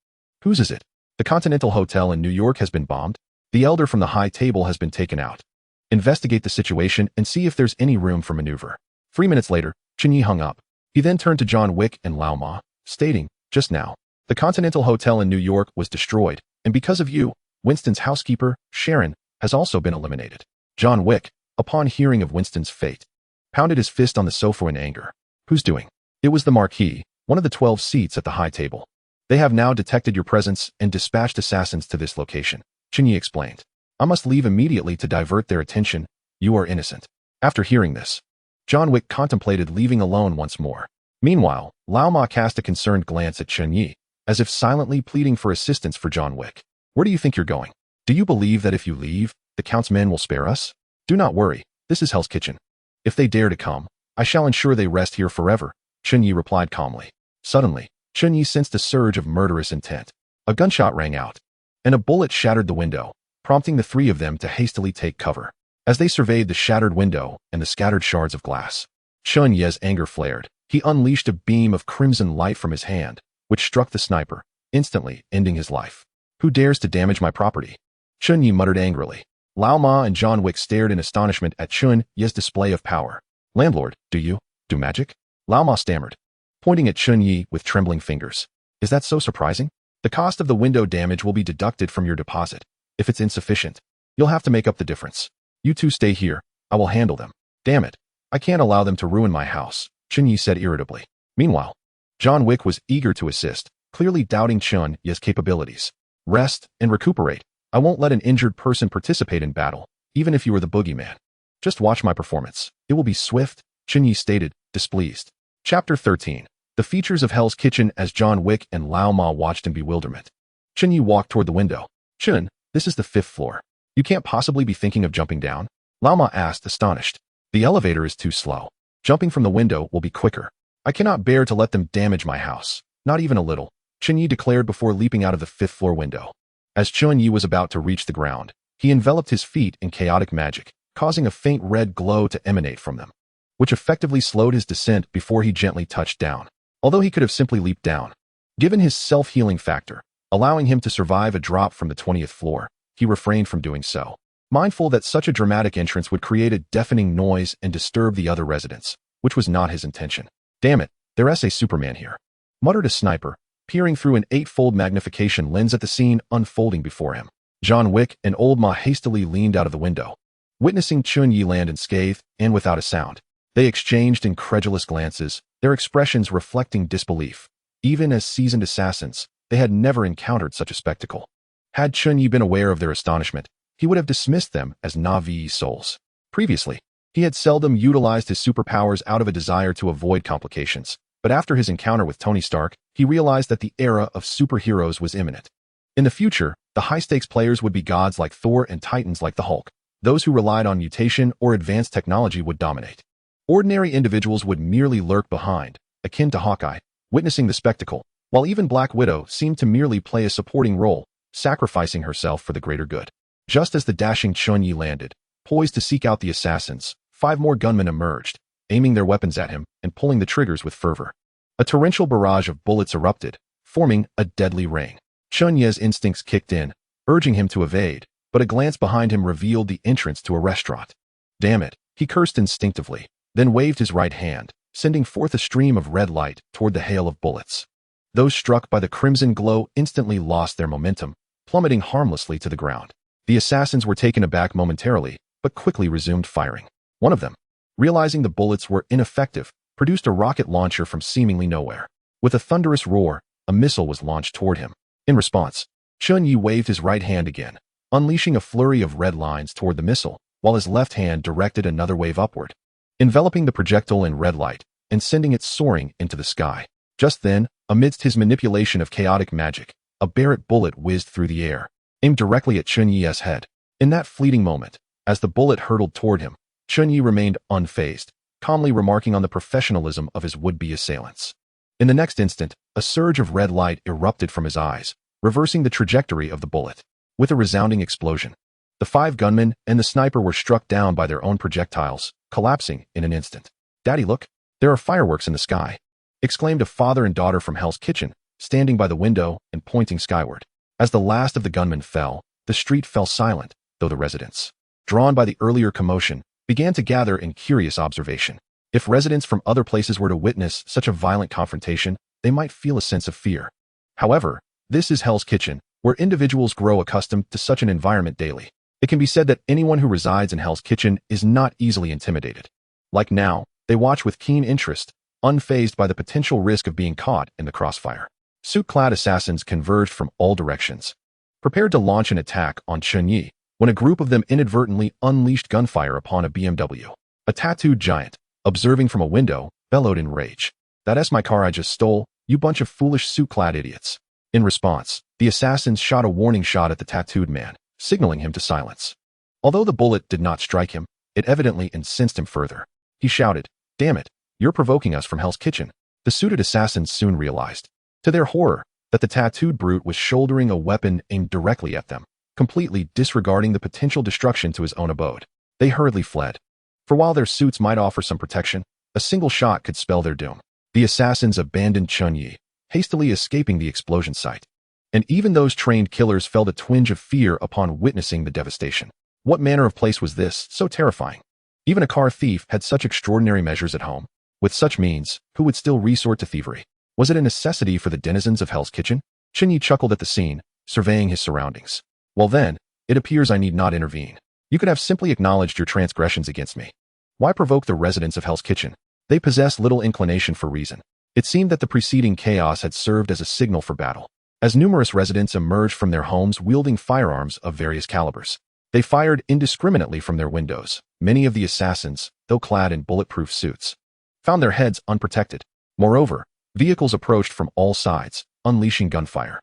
Whose is it? The Continental Hotel in New York has been bombed. The elder from the High Table has been taken out. Investigate the situation and see if there's any room for maneuver." 3 minutes later, Chen Ye hung up. He then turned to John Wick and Lao Ma, stating, "Just now, the Continental Hotel in New York was destroyed, and because of you, Winston's housekeeper, Sharon, has also been eliminated." John Wick, upon hearing of Winston's fate, pounded his fist on the sofa in anger. "Who's doing?" "It was the Marquis, one of the 12 seats at the High Table. They have now detected your presence and dispatched assassins to this location," Chen Ye explained. "I must leave immediately to divert their attention. You are innocent." After hearing this, John Wick contemplated leaving alone once more. Meanwhile, Lao Ma cast a concerned glance at Chen Ye, as if silently pleading for assistance for John Wick. "Where do you think you're going? Do you believe that if you leave, the Count's men will spare us? Do not worry, this is Hell's Kitchen. If they dare to come, I shall ensure they rest here forever," Chen Ye replied calmly. Suddenly, Chen Ye sensed a surge of murderous intent. A gunshot rang out, and a bullet shattered the window, prompting the three of them to hastily take cover. As they surveyed the shattered window and the scattered shards of glass, Chen Ye's anger flared. He unleashed a beam of crimson light from his hand, which struck the sniper, instantly ending his life. "Who dares to damage my property?" Chen Ye muttered angrily. Lao Ma and John Wick stared in astonishment at Chen Ye's display of power. "Landlord, do magic?" Lao Ma stammered, pointing at Chen Ye with trembling fingers. "Is that so surprising? The cost of the window damage will be deducted from your deposit. If it's insufficient, you'll have to make up the difference. You two stay here. I will handle them." "Damn it. I can't allow them to ruin my house," Chen Ye said irritably. Meanwhile, John Wick was eager to assist, clearly doubting Chen Ye's capabilities. "Rest and recuperate. I won't let an injured person participate in battle, even if you are the boogeyman. Just watch my performance. It will be swift," Chen Ye stated, displeased. Chapter 13. The features of Hell's Kitchen as John Wick and Lao Ma watched in bewilderment. Chen Ye walked toward the window. "Chen, this is the 5th floor. You can't possibly be thinking of jumping down?" Lao Ma asked, astonished. "The elevator is too slow. Jumping from the window will be quicker. I cannot bear to let them damage my house. Not even a little," Chen Ye declared before leaping out of the 5th floor window. As Chen Ye was about to reach the ground, he enveloped his feet in chaotic magic, causing a faint red glow to emanate from them, which effectively slowed his descent before he gently touched down. Although he could have simply leaped down, given his self-healing factor, allowing him to survive a drop from the 20th floor, he refrained from doing so, mindful that such a dramatic entrance would create a deafening noise and disturb the other residents, which was not his intention. "Damn it, there's a Superman here," muttered a sniper, peering through an 8-fold magnification lens at the scene unfolding before him. John Wick and Old Ma hastily leaned out of the window, witnessing Chen Ye land unscathed and without a sound. They exchanged incredulous glances, their expressions reflecting disbelief. Even as seasoned assassins, they had never encountered such a spectacle. Had Chen Ye been aware of their astonishment, he would have dismissed them as Na'vi souls. Previously, he had seldom utilized his superpowers out of a desire to avoid complications, but after his encounter with Tony Stark, he realized that the era of superheroes was imminent. In the future, the high-stakes players would be gods like Thor and titans like the Hulk. Those who relied on mutation or advanced technology would dominate. Ordinary individuals would merely lurk behind, akin to Hawkeye, witnessing the spectacle, while even Black Widow seemed to merely play a supporting role, sacrificing herself for the greater good. Just as the dashing Chen Ye landed, poised to seek out the assassins, 5 more gunmen emerged, aiming their weapons at him and pulling the triggers with fervor. A torrential barrage of bullets erupted, forming a deadly rain. Chen Ye's instincts kicked in, urging him to evade, but a glance behind him revealed the entrance to a restaurant. Damn it, he cursed instinctively, then waved his right hand, sending forth a stream of red light toward the hail of bullets. Those struck by the crimson glow instantly lost their momentum, plummeting harmlessly to the ground. The assassins were taken aback momentarily, but quickly resumed firing. One of them, realizing the bullets were ineffective, produced a rocket launcher from seemingly nowhere. With a thunderous roar, a missile was launched toward him. In response, Chen Ye waved his right hand again, unleashing a flurry of red lines toward the missile, while his left hand directed another wave upward, enveloping the projectile in red light and sending it soaring into the sky. Just then, amidst his manipulation of chaotic magic, a Barrett bullet whizzed through the air, aimed directly at Chen Ye's head. In that fleeting moment, as the bullet hurtled toward him, Chen Ye remained unfazed, calmly remarking on the professionalism of his would-be assailants. In the next instant, a surge of red light erupted from his eyes, reversing the trajectory of the bullet. With a resounding explosion, the 5 gunmen and the sniper were struck down by their own projectiles, collapsing in an instant. "Daddy, look, there are fireworks in the sky," exclaimed a father and daughter from Hell's Kitchen, standing by the window and pointing skyward. As the last of the gunmen fell, the street fell silent, though the residents, drawn by the earlier commotion, began to gather in curious observation. If residents from other places were to witness such a violent confrontation, they might feel a sense of fear. However, this is Hell's Kitchen, where individuals grow accustomed to such an environment daily. It can be said that anyone who resides in Hell's Kitchen is not easily intimidated. Like now, they watch with keen interest, unfazed by the potential risk of being caught in the crossfire. Suit-clad assassins converged from all directions, prepared to launch an attack on Chen Ye, when a group of them inadvertently unleashed gunfire upon a BMW. A tattooed giant, observing from a window, bellowed in rage. "That's my car I just stole, you bunch of foolish suit-clad idiots." In response, the assassins shot a warning shot at the tattooed man, signaling him to silence. Although the bullet did not strike him, it evidently incensed him further. He shouted, "Damn it, you're provoking us from Hell's Kitchen." The suited assassins soon realized, to their horror, that the tattooed brute was shouldering a weapon aimed directly at them, completely disregarding the potential destruction to his own abode. They hurriedly fled. For while their suits might offer some protection, a single shot could spell their doom. The assassins abandoned Chen Ye, hastily escaping the explosion site. And even those trained killers felt a twinge of fear upon witnessing the devastation. What manner of place was this, so terrifying? Even a car thief had such extraordinary measures at home. With such means, who would still resort to thievery? Was it a necessity for the denizens of Hell's Kitchen? Chen Ye chuckled at the scene, surveying his surroundings. "Well then, it appears I need not intervene. You could have simply acknowledged your transgressions against me. Why provoke the residents of Hell's Kitchen? They possess little inclination for reason." It seemed that the preceding chaos had served as a signal for battle. As numerous residents emerged from their homes wielding firearms of various calibers, they fired indiscriminately from their windows. Many of the assassins, though clad in bulletproof suits, found their heads unprotected. Moreover, vehicles approached from all sides, unleashing gunfire.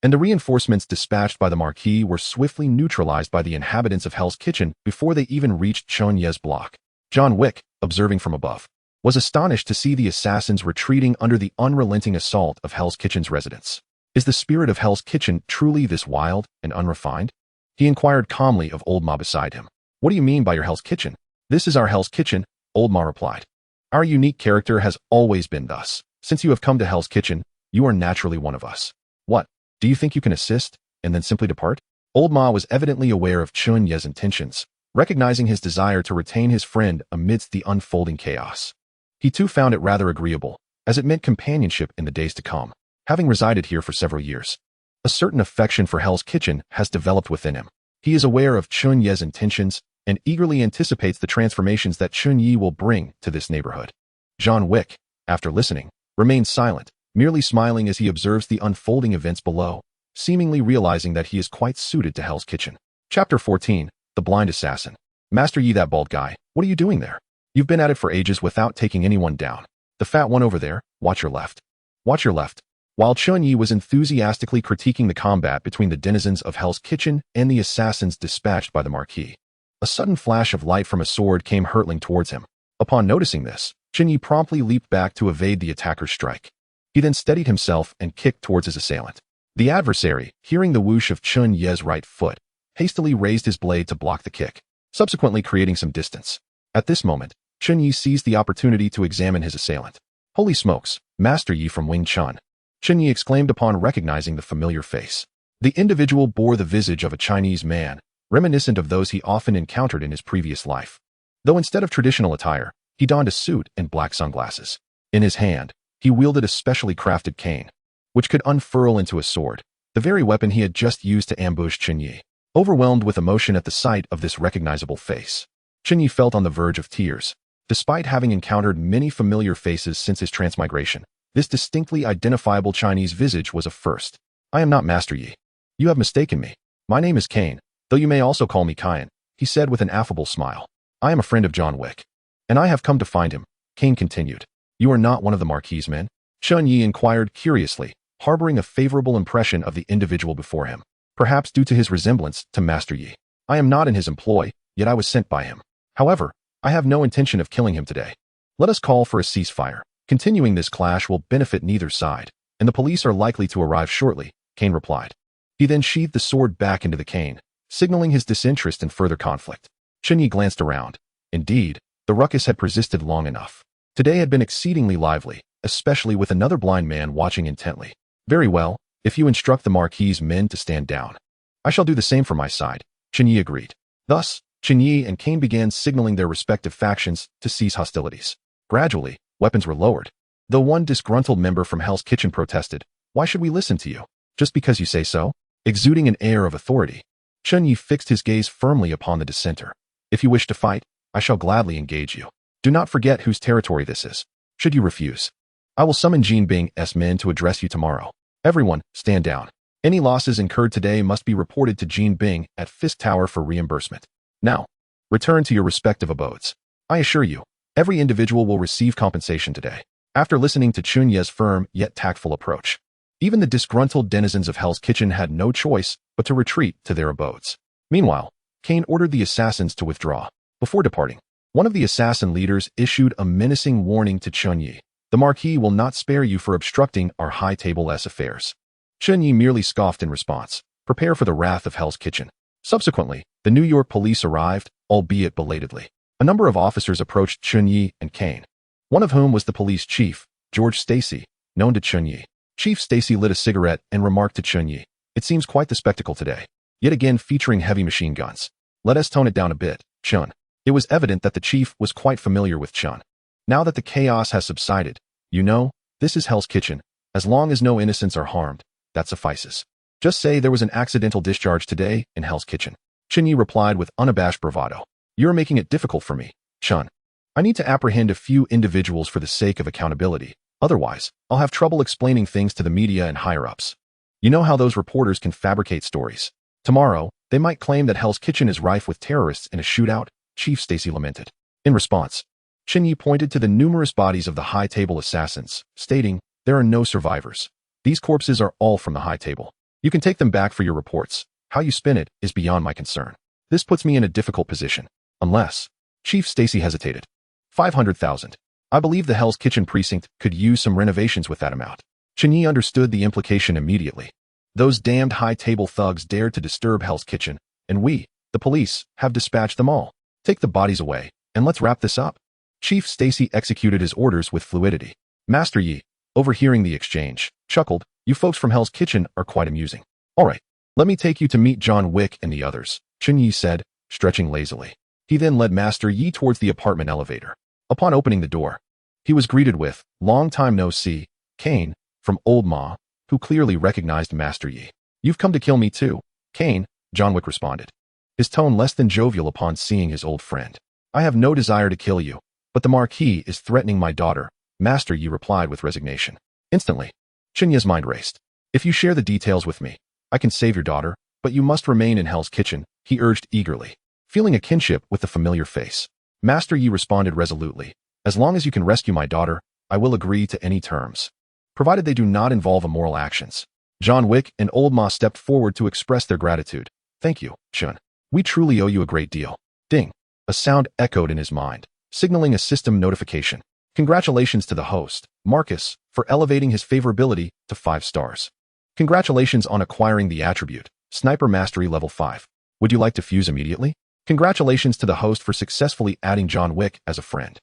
And the reinforcements dispatched by the Marquis were swiftly neutralized by the inhabitants of Hell's Kitchen before they even reached Chen Ye's block. John Wick, observing from above, was astonished to see the assassins retreating under the unrelenting assault of Hell's Kitchen's residents. Is the spirit of Hell's Kitchen truly this wild and unrefined? He inquired calmly of Old Ma beside him. "What do you mean by your Hell's Kitchen?" "This is our Hell's Kitchen," Old Ma replied. "Our unique character has always been thus. Since you have come to Hell's Kitchen, you are naturally one of us. What, do you think you can assist, and then simply depart?" Old Ma was evidently aware of Chen Ye's intentions, recognizing his desire to retain his friend amidst the unfolding chaos. He too found it rather agreeable, as it meant companionship in the days to come. Having resided here for several years, a certain affection for Hell's Kitchen has developed within him. He is aware of Chen Ye's intentions and eagerly anticipates the transformations that Chen Ye will bring to this neighborhood. John Wick, after listening, remains silent, merely smiling as he observes the unfolding events below, seemingly realizing that he is quite suited to Hell's Kitchen. Chapter 14, The Blind Assassin. "Master Yi, that bald guy, what are you doing there? You've been at it for ages without taking anyone down. The fat one over there, watch your left. Watch your left." While Chen Ye was enthusiastically critiquing the combat between the denizens of Hell's Kitchen and the assassins dispatched by the Marquis, A sudden flash of light from a sword came hurtling towards him. Upon noticing this, Chen Ye promptly leaped back to evade the attacker's strike. He then steadied himself and kicked towards his assailant. The adversary, hearing the whoosh of Chen Ye's right foot, hastily raised his blade to block the kick, subsequently creating some distance. At this moment, Chen Ye seized the opportunity to examine his assailant. "Holy smokes, Master Yi from Wing Chun!" Chen Ye exclaimed upon recognizing the familiar face. The individual bore the visage of a Chinese man, reminiscent of those he often encountered in his previous life. Though instead of traditional attire, he donned a suit and black sunglasses. In his hand, he wielded a specially crafted cane, which could unfurl into a sword, the very weapon he had just used to ambush Chen Ye. Overwhelmed with emotion at the sight of this recognizable face, Chen Ye felt on the verge of tears. Despite having encountered many familiar faces since his transmigration, this distinctly identifiable Chinese visage was a first. "I am not Master Yi. You have mistaken me. My name is Kane, though you may also call me Kyan," he said with an affable smile. "I am a friend of John Wick, and I have come to find him," Kane continued. "You are not one of the Marquis's men?" Chen Ye inquired curiously, harboring a favorable impression of the individual before him, perhaps due to his resemblance to Master Yi. "I am not in his employ, yet I was sent by him. However, I have no intention of killing him today. Let us call for a ceasefire. Continuing this clash will benefit neither side, and the police are likely to arrive shortly," Kane replied. He then sheathed the sword back into the cane, signaling his disinterest in further conflict. Chen Ye glanced around. Indeed, the ruckus had persisted long enough. Today had been exceedingly lively, especially with another blind man watching intently. "Very well, if you instruct the Marquis's men to stand down, I shall do the same for my side," Chen Ye agreed. Thus, Chen Ye and Kane began signaling their respective factions to cease hostilities. Gradually, weapons were lowered. Though one disgruntled member from Hell's Kitchen protested, "Why should we listen to you? Just because you say so?" Exuding an air of authority, Chen Ye fixed his gaze firmly upon the dissenter. "If you wish to fight, I shall gladly engage you. Do not forget whose territory this is. Should you refuse, I will summon Jin Bing's men to address you tomorrow. Everyone, stand down. Any losses incurred today must be reported to Jin Bing at Fisk Tower for reimbursement. Now, return to your respective abodes. I assure you, every individual will receive compensation today." After listening to Chen Ye's firm yet tactful approach, even the disgruntled denizens of Hell's Kitchen had no choice but to retreat to their abodes. Meanwhile, Kane ordered the assassins to withdraw. Before departing, one of the assassin leaders issued a menacing warning to Chen Ye. "The Marquis will not spare you for obstructing our high table's affairs." Chen Ye merely scoffed in response. Prepare for the wrath of Hell's Kitchen. Subsequently, the New York police arrived, albeit belatedly. A number of officers approached Chen Ye and Kane, one of whom was the police chief, George Stacy, known to Chen Ye. Chief Stacy lit a cigarette and remarked to Chen Ye, "It seems quite the spectacle today, yet again featuring heavy machine guns. Let us tone it down a bit, Chen." It was evident that the chief was quite familiar with Chen. Now that the chaos has subsided, "You know, this is Hell's Kitchen. As long as no innocents are harmed, that suffices. Just say there was an accidental discharge today in Hell's Kitchen." Chen Ye replied with unabashed bravado. "You're making it difficult for me, Chen. I need to apprehend a few individuals for the sake of accountability. Otherwise, I'll have trouble explaining things to the media and higher-ups. You know how those reporters can fabricate stories. Tomorrow, they might claim that Hell's Kitchen is rife with terrorists in a shootout," Chief Stacy lamented. In response, Chen Ye pointed to the numerous bodies of the High Table assassins, stating, "There are no survivors. These corpses are all from the High Table. You can take them back for your reports. How you spin it is beyond my concern. This puts me in a difficult position. Unless..." Chief Stacy hesitated. 500,000. I believe the Hell's Kitchen precinct could use some renovations with that amount." Chen Ye understood the implication immediately. Those damned High Table thugs dared to disturb Hell's Kitchen, and we, the police, have dispatched them all. Take the bodies away, and let's wrap this up. Chief Stacy executed his orders with fluidity. Master Yi, overhearing the exchange, chuckled, "You folks from Hell's Kitchen are quite amusing. All right, let me take you to meet John Wick and the others," Chen Ye said, stretching lazily. He then led Master Yi towards the apartment elevator. Upon opening the door, he was greeted with, "Long time no see, Kane," from Old Ma, who clearly recognized Master Yi. "You've come to kill me too, Kane," John Wick responded, his tone less than jovial upon seeing his old friend. "I have no desire to kill you, but the Marquis is threatening my daughter," Master Yi replied with resignation. Instantly, Chen Ye's mind raced. "If you share the details with me, I can save your daughter, but you must remain in Hell's Kitchen," he urged eagerly, feeling a kinship with the familiar face. Master Yi responded resolutely, "As long as you can rescue my daughter, I will agree to any terms, provided they do not involve immoral actions." John Wick and Old Ma stepped forward to express their gratitude. "Thank you, Chen. We truly owe you a great deal." Ding. A sound echoed in his mind, signaling a system notification. Congratulations to the host, Marcus, for elevating his favorability to 5 stars. Congratulations on acquiring the attribute, Sniper Mastery Level 5. Would you like to fuse immediately? Congratulations to the host for successfully adding John Wick as a friend.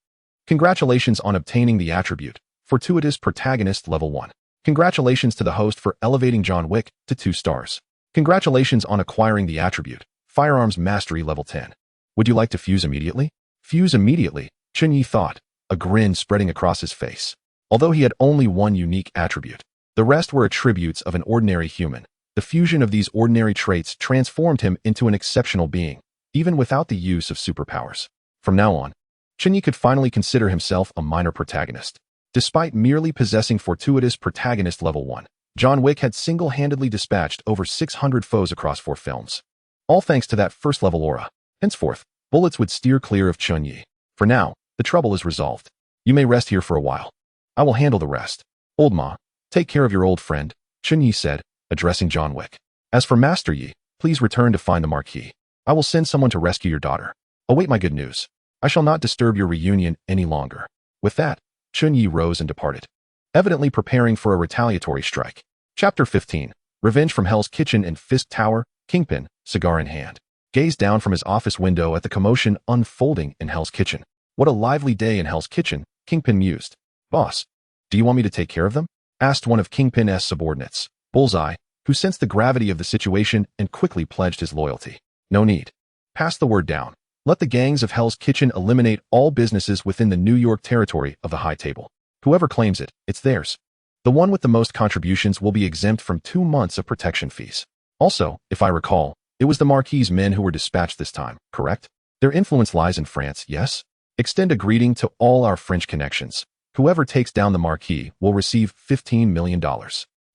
Congratulations on obtaining the attribute, Fortuitous Protagonist Level 1. Congratulations to the host for elevating John Wick to 2 stars. Congratulations on acquiring the attribute, Firearms Mastery Level 10. Would you like to fuse immediately? Fuse immediately, Chen Ye thought, a grin spreading across his face. Although he had only one unique attribute, the rest were attributes of an ordinary human. The fusion of these ordinary traits transformed him into an exceptional being, even without the use of superpowers. From now on, Chen Ye could finally consider himself a minor protagonist. Despite merely possessing Fortuitous Protagonist Level 1, John Wick had single-handedly dispatched over 600 foes across 4 films. All thanks to that first-level aura. Henceforth, bullets would steer clear of Chen Ye. For now, the trouble is resolved. You may rest here for a while. I will handle the rest. Old Ma, take care of your old friend, Chen Ye said, addressing John Wick. As for Master Yi, please return to find the Marquis. I will send someone to rescue your daughter. Await my good news. I shall not disturb your reunion any longer. With that, Chen Ye rose and departed, evidently preparing for a retaliatory strike. Chapter 15. Revenge from Hell's Kitchen in Fisk Tower. Kingpin, cigar in hand, gazed down from his office window at the commotion unfolding in Hell's Kitchen. What a lively day in Hell's Kitchen, Kingpin mused. Boss, do you want me to take care of them? Asked one of Kingpin's subordinates, Bullseye, who sensed the gravity of the situation and quickly pledged his loyalty. No need. Pass the word down. Let the gangs of Hell's Kitchen eliminate all businesses within the New York territory of the High Table. Whoever claims it, it's theirs. The one with the most contributions will be exempt from 2 months of protection fees. Also, if I recall, it was the Marquis' men who were dispatched this time, correct? Their influence lies in France, yes? Extend a greeting to all our French connections. Whoever takes down the Marquis will receive $15 million.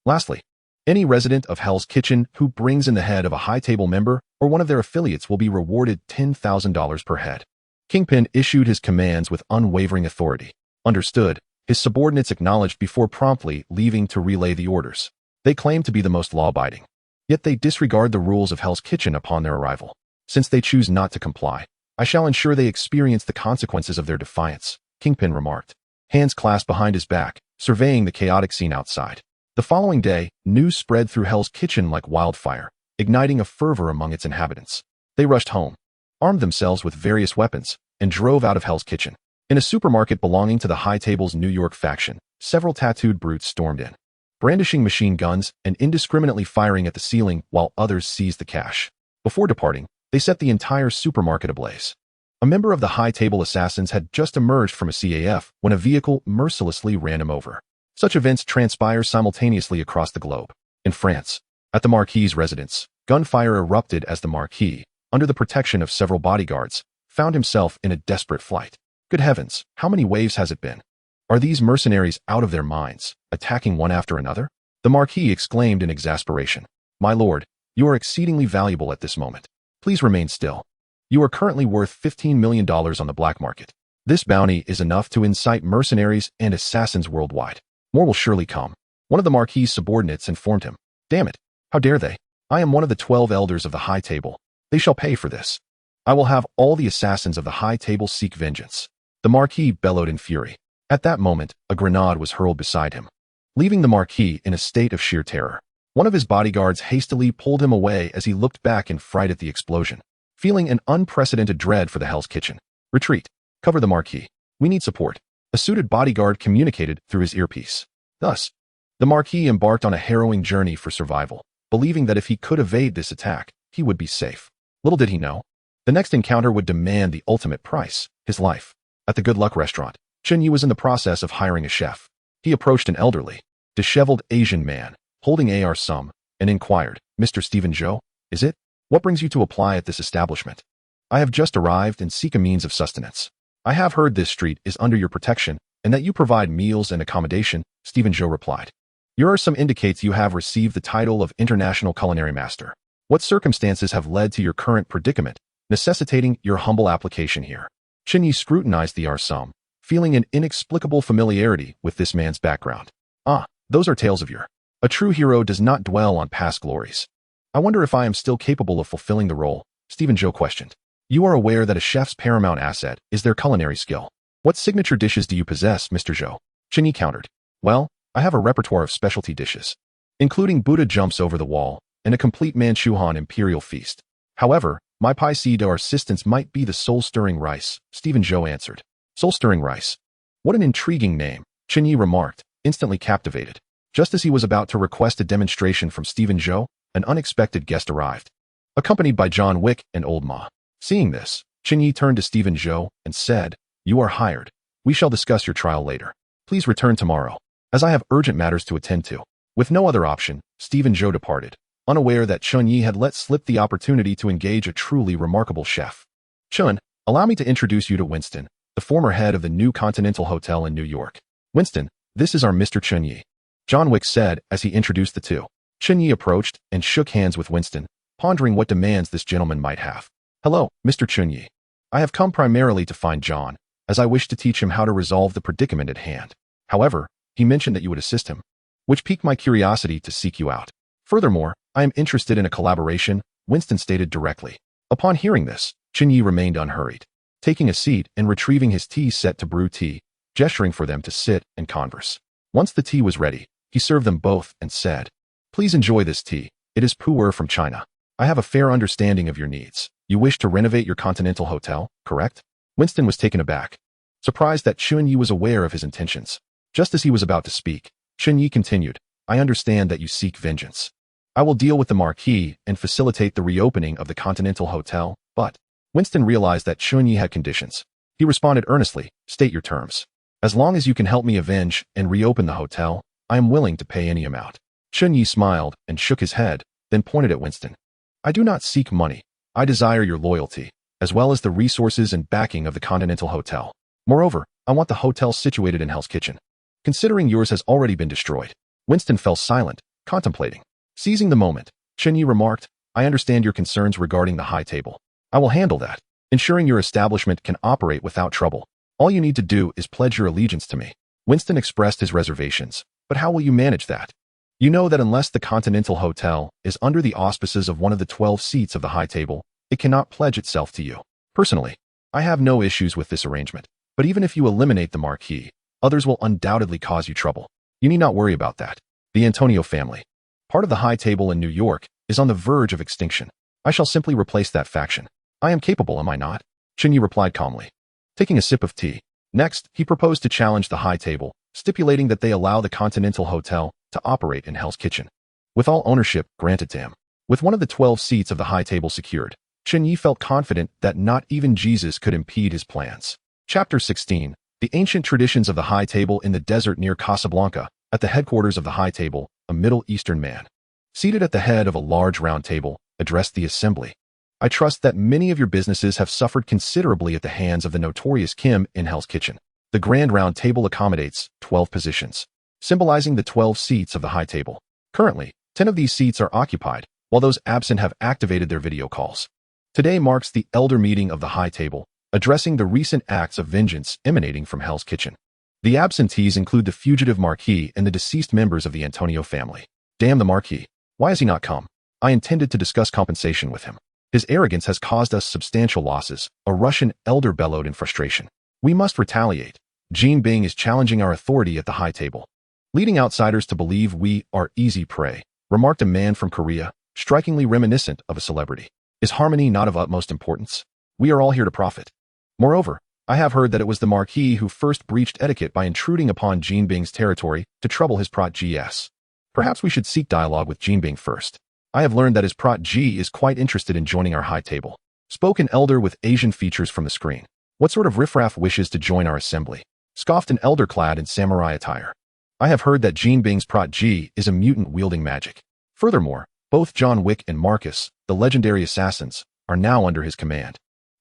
Lastly, any resident of Hell's Kitchen who brings in the head of a High Table member or one of their affiliates will be rewarded $10,000 per head. Kingpin issued his commands with unwavering authority. Understood, his subordinates acknowledged before promptly leaving to relay the orders. They claim to be the most law-abiding. Yet they disregard the rules of Hell's Kitchen upon their arrival. Since they choose not to comply, I shall ensure they experience the consequences of their defiance, Kingpin remarked, hands clasped behind his back, surveying the chaotic scene outside. The following day, news spread through Hell's Kitchen like wildfire, igniting a fervor among its inhabitants. They rushed home, armed themselves with various weapons, and drove out of Hell's Kitchen. In a supermarket belonging to the High Table's New York faction, several tattooed brutes stormed in, brandishing machine guns and indiscriminately firing at the ceiling while others seized the cash. Before departing, they set the entire supermarket ablaze. A member of the High Table assassins had just emerged from a CAF when a vehicle mercilessly ran him over. Such events transpire simultaneously across the globe. In France, at the Marquis' residence, gunfire erupted as the Marquis, under the protection of several bodyguards, found himself in a desperate flight. Good heavens, how many waves has it been? Are these mercenaries out of their minds, attacking one after another? The Marquis exclaimed in exasperation. My lord, you are exceedingly valuable at this moment. Please remain still. You are currently worth $15 million on the black market. This bounty is enough to incite mercenaries and assassins worldwide. More will surely come. One of the Marquis' subordinates informed him. Damn it, how dare they? I am one of the 12 elders of the High Table. They shall pay for this. I will have all the assassins of the High Table seek vengeance. The Marquis bellowed in fury. At that moment, a grenade was hurled beside him, leaving the Marquis in a state of sheer terror. One of his bodyguards hastily pulled him away as he looked back in fright at the explosion, feeling an unprecedented dread for the Hell's Kitchen. Retreat. Cover the Marquis. We need support. A suited bodyguard communicated through his earpiece. Thus, the Marquis embarked on a harrowing journey for survival, believing that if he could evade this attack, he would be safe. Little did he know, the next encounter would demand the ultimate price, his life. At the Good Luck restaurant, Chen Ye was in the process of hiring a chef. He approached an elderly, disheveled Asian man, holding AR-some, and inquired, Mr. Stephen Zhou, is it? What brings you to apply at this establishment? I have just arrived and seek a means of sustenance. I have heard this street is under your protection and that you provide meals and accommodation, Stephen Zhou replied. Your sum indicates you have received the title of International Culinary Master. What circumstances have led to your current predicament, necessitating your humble application here? Chen Ye scrutinized the AR-some, feeling an inexplicable familiarity with this man's background. Ah, those are tales of yore. A true hero does not dwell on past glories. I wonder if I am still capable of fulfilling the role, Stephen Zhou questioned. You are aware that a chef's paramount asset is their culinary skill. What signature dishes do you possess, Mr. Zhou? Chen Ye countered. Well, I have a repertoire of specialty dishes, including Buddha jumps over the wall and a complete Manchuhan imperial feast. However, my pai si de assistance might be the soul-stirring rice, Stephen Zhou answered. Soul-stirring rice. What an intriguing name, Chen Ye remarked, instantly captivated. Just as he was about to request a demonstration from Stephen Zhou, an unexpected guest arrived, accompanied by John Wick and Old Ma. Seeing this, Chen Ye turned to Stephen Zhou and said, "You are hired. We shall discuss your trial later. Please return tomorrow, as I have urgent matters to attend to." With no other option, Stephen Zhou departed, unaware that Chen Ye had let slip the opportunity to engage a truly remarkable chef. Chen, allow me to introduce you to Winston, the former head of the new Continental Hotel in New York. Winston, this is our Mr. Chen Ye, John Wick said as he introduced the two. Chen Ye approached and shook hands with Winston, pondering what demands this gentleman might have. Hello, Mr. Chen Ye. I have come primarily to find John, as I wish to teach him how to resolve the predicament at hand. However, he mentioned that you would assist him, which piqued my curiosity to seek you out. Furthermore, I am interested in a collaboration, Winston stated directly. Upon hearing this, Chen Ye remained unhurried, taking a seat and retrieving his tea set to brew tea, gesturing for them to sit and converse. Once the tea was ready, he served them both and said, "Please enjoy this tea. It is pu'er from China. I have a fair understanding of your needs. You wish to renovate your Continental Hotel, correct?" Winston was taken aback, surprised that Chen Ye was aware of his intentions. Just as he was about to speak, Chen Ye continued, "I understand that you seek vengeance. I will deal with the marquis and facilitate the reopening of the Continental Hotel, but..." Winston realized that Chen Ye had conditions. He responded earnestly, "State your terms. As long as you can help me avenge and reopen the hotel, I am willing to pay any amount." Chen Ye smiled and shook his head, then pointed at Winston. "I do not seek money. I desire your loyalty, as well as the resources and backing of the Continental Hotel. Moreover, I want the hotel situated in Hell's Kitchen. Considering yours has already been destroyed." Winston fell silent, contemplating. Seizing the moment, Chen Ye remarked, "I understand your concerns regarding the high table. I will handle that, ensuring your establishment can operate without trouble. All you need to do is pledge your allegiance to me." Winston expressed his reservations. "But how will you manage that? You know that unless the Continental Hotel is under the auspices of one of the 12 seats of the high table, it cannot pledge itself to you. Personally, I have no issues with this arrangement, but even if you eliminate the marquis, others will undoubtedly cause you trouble. You need not worry about that. The Antonio family, part of the high table in New York, is on the verge of extinction. I shall simply replace that faction. I am capable, am I not?" Chen Ye replied calmly, taking a sip of tea. Next, he proposed to challenge the high table, stipulating that they allow the Continental Hotel to operate in Hell's Kitchen, with all ownership granted to him. With one of the 12 seats of the high table secured, Chen Ye felt confident that not even Jesus could impede his plans. Chapter 16. The ancient traditions of the high table in the desert near Casablanca. At the headquarters of the high table, a Middle Eastern man, seated at the head of a large round table, addressed the assembly. "I trust that many of your businesses have suffered considerably at the hands of the notorious Kim in Hell's Kitchen. The grand round table accommodates 12 positions, symbolizing the 12 seats of the high table. Currently, 10 of these seats are occupied, while those absent have activated their video calls. Today marks the elder meeting of the high table, addressing the recent acts of vengeance emanating from Hell's Kitchen. The absentees include the fugitive marquis and the deceased members of the Antonio family." "Damn the marquis. Why has he not come? I intended to discuss compensation with him. His arrogance has caused us substantial losses," a Russian elder bellowed in frustration. "We must retaliate. Jean Bing is challenging our authority at the high table, leading outsiders to believe we are easy prey," remarked a man from Korea, strikingly reminiscent of a celebrity. "Is harmony not of utmost importance? We are all here to profit. Moreover, I have heard that it was the marquis who first breached etiquette by intruding upon Jean Bing's territory to trouble his prot-gs. Perhaps we should seek dialogue with Jean Bing first. I have learned that his prot-g is quite interested in joining our high table," spoke an elder with Asian features from the screen. "What sort of riffraff wishes to join our assembly?" scoffed an elder clad in samurai attire. "I have heard that Jean Bing's prot-g is a mutant wielding magic. Furthermore, both John Wick and Marcus, the legendary assassins, are now under his command,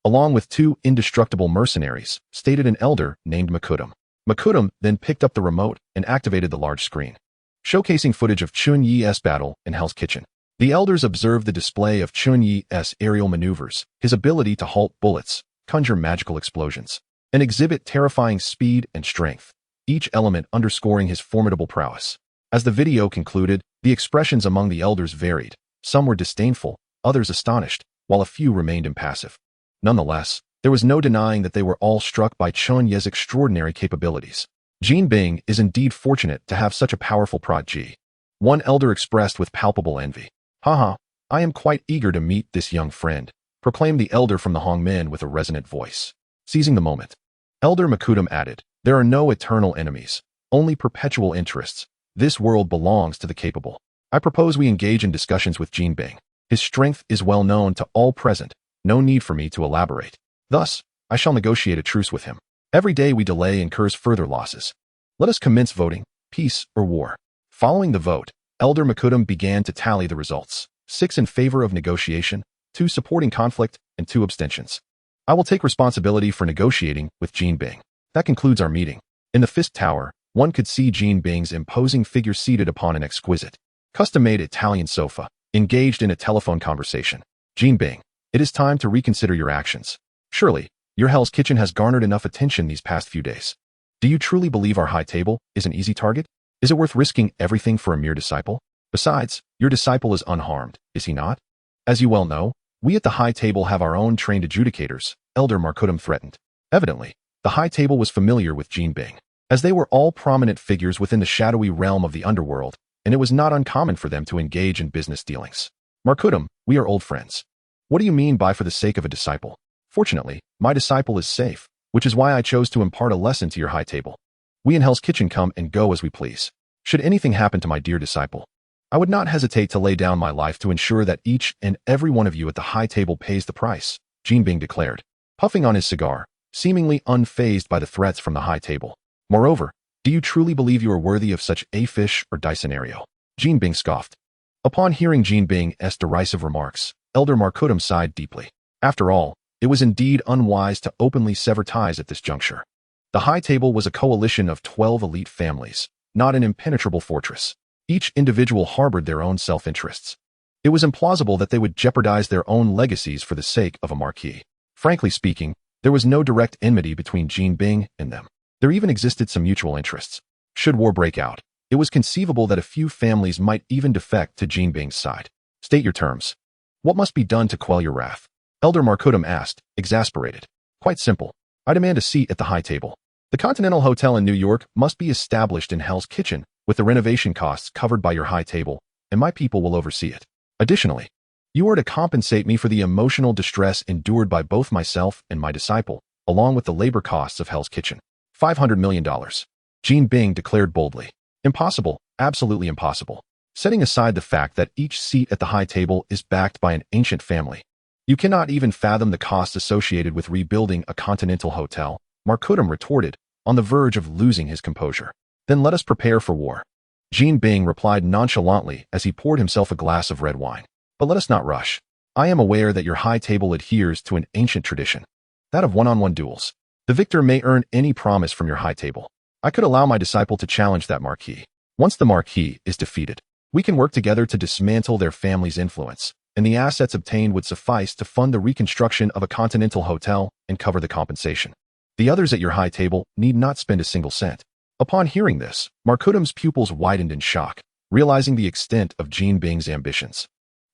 along with 2 indestructible mercenaries," stated an elder named Makudum. Makudum then picked up the remote and activated the large screen, showcasing footage of Chen Ye's battle in Hell's Kitchen. The elders observed the display of Chen Ye's aerial maneuvers, his ability to halt bullets, conjure magical explosions, and exhibit terrifying speed and strength, each element underscoring his formidable prowess. As the video concluded, the expressions among the elders varied. Some were disdainful, others astonished, while a few remained impassive. Nonetheless, there was no denying that they were all struck by Chen Ye's extraordinary capabilities. Jin Bing is indeed fortunate to have such a powerful prodigy. One elder expressed with palpable envy. Haha, I am quite eager to meet this young friend, proclaimed the elder from the Hongmen with a resonant voice. Seizing the moment, Elder Makudam added, there are no eternal enemies, only perpetual interests. This world belongs to the capable. I propose we engage in discussions with Jin Bing. His strength is well known to all present, no need for me to elaborate. Thus, I shall negotiate a truce with him. Every day we delay incurs further losses. Let us commence voting, peace or war. Following the vote, Elder Makudam began to tally the results. 6 in favor of negotiation, 2 supporting conflict, and 2 abstentions. I will take responsibility for negotiating with Jin Bing. That concludes our meeting. In the Fist Tower, one could see Jin Bing's imposing figure seated upon an exquisite, custom-made Italian sofa, engaged in a telephone conversation. Jin Bing, it is time to reconsider your actions. Surely, your Hell's Kitchen has garnered enough attention these past few days. Do you truly believe our high table is an easy target? Is it worth risking everything for a mere disciple? Besides, your disciple is unharmed, is he not? As you well know, we at the high table have our own trained adjudicators, Elder Markudam threatened. Evidently, the high table was familiar with Jin Bing, as they were all prominent figures within the shadowy realm of the underworld, and it was not uncommon for them to engage in business dealings. Markudam, we are old friends. What do you mean by for the sake of a disciple? Fortunately, my disciple is safe, which is why I chose to impart a lesson to your high table. We in Hell's Kitchen come and go as we please. Should anything happen to my dear disciple, I would not hesitate to lay down my life to ensure that each and every one of you at the high table pays the price, Jin Bing declared, puffing on his cigar, seemingly unfazed by the threats from the high table. Moreover, do you truly believe you are worthy of such a fish or die scenario? Jin Bing scoffed. Upon hearing Jin Bing's derisive remarks, Elder Markudam sighed deeply. After all, it was indeed unwise to openly sever ties at this juncture. The high table was a coalition of 12 elite families, not an impenetrable fortress. Each individual harbored their own self-interests. It was implausible that they would jeopardize their own legacies for the sake of a marquis. Frankly speaking, there was no direct enmity between Jin Bing and them. There even existed some mutual interests. Should war break out, it was conceivable that a few families might even defect to Jin Bing's side. State your terms. What must be done to quell your wrath? Elder Markudam asked, exasperated. Quite simple. I demand a seat at the high table. The Continental Hotel in New York must be established in Hell's Kitchen, with the renovation costs covered by your high table, and my people will oversee it. Additionally, you are to compensate me for the emotional distress endured by both myself and my disciple, along with the labor costs of Hell's Kitchen. $500 million. Jin Bing declared boldly. Impossible, absolutely impossible. Setting aside the fact that each seat at the high table is backed by an ancient family, you cannot even fathom the costs associated with rebuilding a continental hotel, Markudam retorted, on the verge of losing his composure. Then let us prepare for war. Jin Bing replied nonchalantly as he poured himself a glass of red wine. But let us not rush. I am aware that your high table adheres to an ancient tradition, that of one-on-one duels. The victor may earn any promise from your high table. I could allow my disciple to challenge that marquis. Once the marquis is defeated, we can work together to dismantle their family's influence, and the assets obtained would suffice to fund the reconstruction of a continental hotel and cover the compensation. The others at your high table need not spend a single cent. Upon hearing this, Markudam's pupils widened in shock, realizing the extent of Jin Bing's ambitions.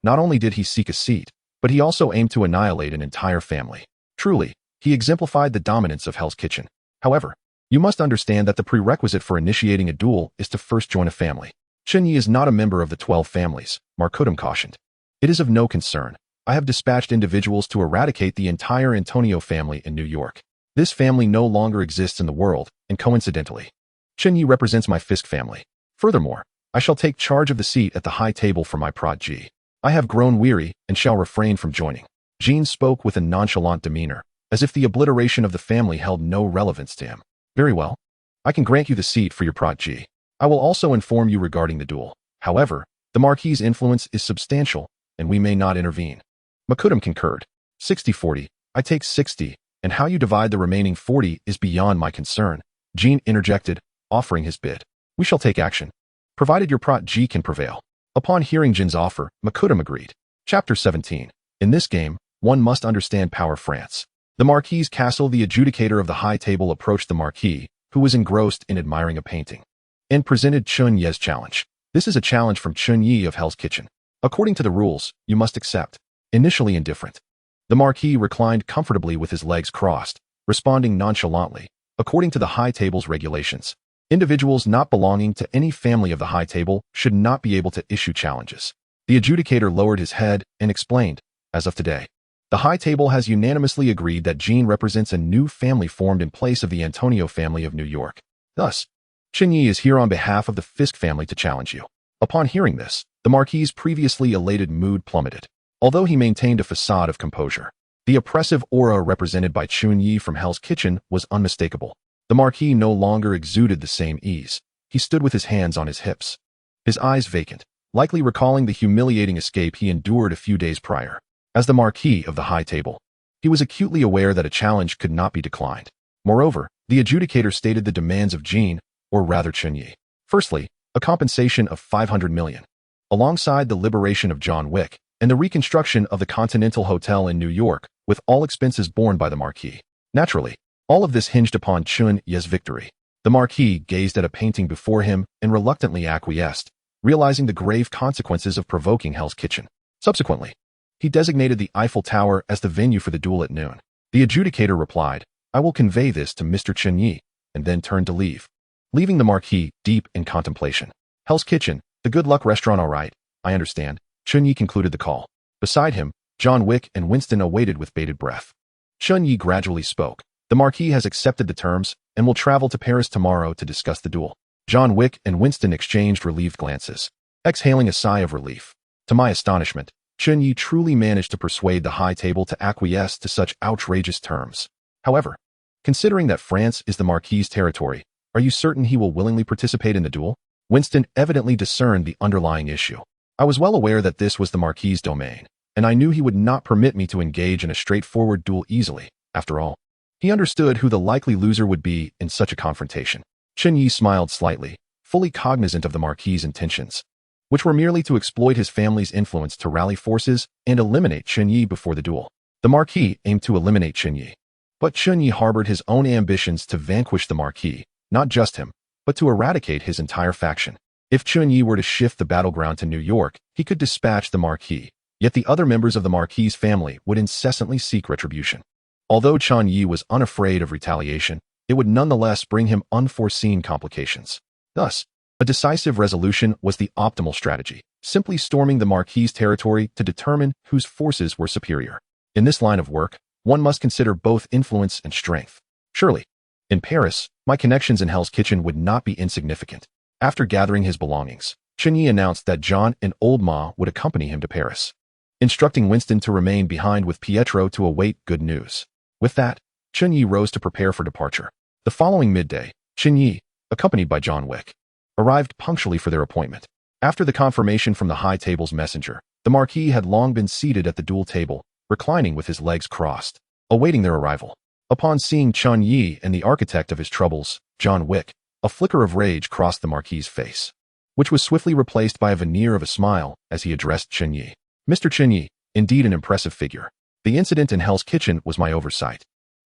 Not only did he seek a seat, but he also aimed to annihilate an entire family. Truly, he exemplified the dominance of Hell's Kitchen. However, you must understand that the prerequisite for initiating a duel is to first join a family. Chen Ye is not a member of the 12 families, Markudam cautioned. It is of no concern. I have dispatched individuals to eradicate the entire Antonio family in New York. This family no longer exists in the world, and coincidentally, Chen Ye represents my Fisk family. Furthermore, I shall take charge of the seat at the high table for my prodigy. I have grown weary and shall refrain from joining. Jin spoke with a nonchalant demeanor, as if the obliteration of the family held no relevance to him. Very well. I can grant you the seat for your prodigy. I will also inform you regarding the duel. However, the Marquis's influence is substantial, and we may not intervene. Makudam concurred. 60-40. I take 60, and how you divide the remaining 40 is beyond my concern. Jin interjected, offering his bid. We shall take action, provided your prodigy can prevail. Upon hearing Jin's offer, Makudam agreed. Chapter 17. In this game, one must understand power France. The Marquis's castle. The adjudicator of the high table approached the Marquis, who was engrossed in admiring a painting, and presented Chen Ye's challenge. This is a challenge from Chen Ye of Hell's Kitchen. According to the rules, you must accept. Initially indifferent, The Marquis reclined comfortably with his legs crossed, responding nonchalantly. According to the High Table's regulations, individuals not belonging to any family of the High Table should not be able to issue challenges. The adjudicator lowered his head and explained, as of today, the High Table has unanimously agreed that Jean represents a new family formed in place of the Antonio family of New York. Thus, Chen Ye is here on behalf of the Fisk family to challenge you. Upon hearing this, the Marquis's previously elated mood plummeted. Although he maintained a facade of composure, the oppressive aura represented by Chen Ye from Hell's Kitchen was unmistakable. The Marquis no longer exuded the same ease. He stood with his hands on his hips, his eyes vacant, likely recalling the humiliating escape he endured a few days prior. As the Marquis of the High Table, he was acutely aware that a challenge could not be declined. Moreover, the adjudicator stated the demands of Jean, or rather Chen Ye. Firstly, a compensation of $500 million, alongside the liberation of John Wick, and the reconstruction of the Continental Hotel in New York, with all expenses borne by the Marquis. Naturally, all of this hinged upon Chen Ye's victory. The Marquis gazed at a painting before him and reluctantly acquiesced, realizing the grave consequences of provoking Hell's Kitchen. Subsequently, he designated the Eiffel Tower as the venue for the duel at noon. The adjudicator replied, "I will convey this to Mr. Chen Ye," and then turned to leave, leaving the Marquis deep in contemplation. Hell's Kitchen, the good luck restaurant, all right, I understand. Chen Ye concluded the call. Beside him, John Wick and Winston awaited with bated breath. Chen Ye gradually spoke. The Marquis has accepted the terms and will travel to Paris tomorrow to discuss the duel. John Wick and Winston exchanged relieved glances, exhaling a sigh of relief. To my astonishment, Chen Ye truly managed to persuade the High Table to acquiesce to such outrageous terms. However, considering that France is the Marquis's territory, are you certain he will willingly participate in the duel? Winston evidently discerned the underlying issue. I was well aware that this was the Marquis's domain, and I knew he would not permit me to engage in a straightforward duel easily. After all, he understood who the likely loser would be in such a confrontation. Chen Ye smiled slightly, fully cognizant of the Marquis's intentions, which were merely to exploit his family's influence to rally forces and eliminate Chen Ye before the duel. The Marquis aimed to eliminate Chen Ye, but Chen Ye harbored his own ambitions to vanquish the Marquis, not just him, but to eradicate his entire faction. If Chen Ye were to shift the battleground to New York, he could dispatch the Marquis, yet the other members of the Marquis's family would incessantly seek retribution. Although Chen Ye was unafraid of retaliation, it would nonetheless bring him unforeseen complications. Thus, a decisive resolution was the optimal strategy, simply storming the Marquis's territory to determine whose forces were superior. In this line of work, one must consider both influence and strength. Surely, in Paris, my connections in Hell's Kitchen would not be insignificant. After gathering his belongings, Chen Ye announced that John and Old Ma would accompany him to Paris, instructing Winston to remain behind with Pietro to await good news. With that, Chen Ye rose to prepare for departure. The following midday, Chen Ye, accompanied by John Wick, arrived punctually for their appointment. After the confirmation from the High Table's messenger, the Marquis had long been seated at the duel table, reclining with his legs crossed, awaiting their arrival. Upon seeing Chen Ye and the architect of his troubles, John Wick, a flicker of rage crossed the Marquis's face, which was swiftly replaced by a veneer of a smile as he addressed Chen Ye. Mr. Chen Ye, indeed an impressive figure. The incident in Hell's Kitchen was my oversight,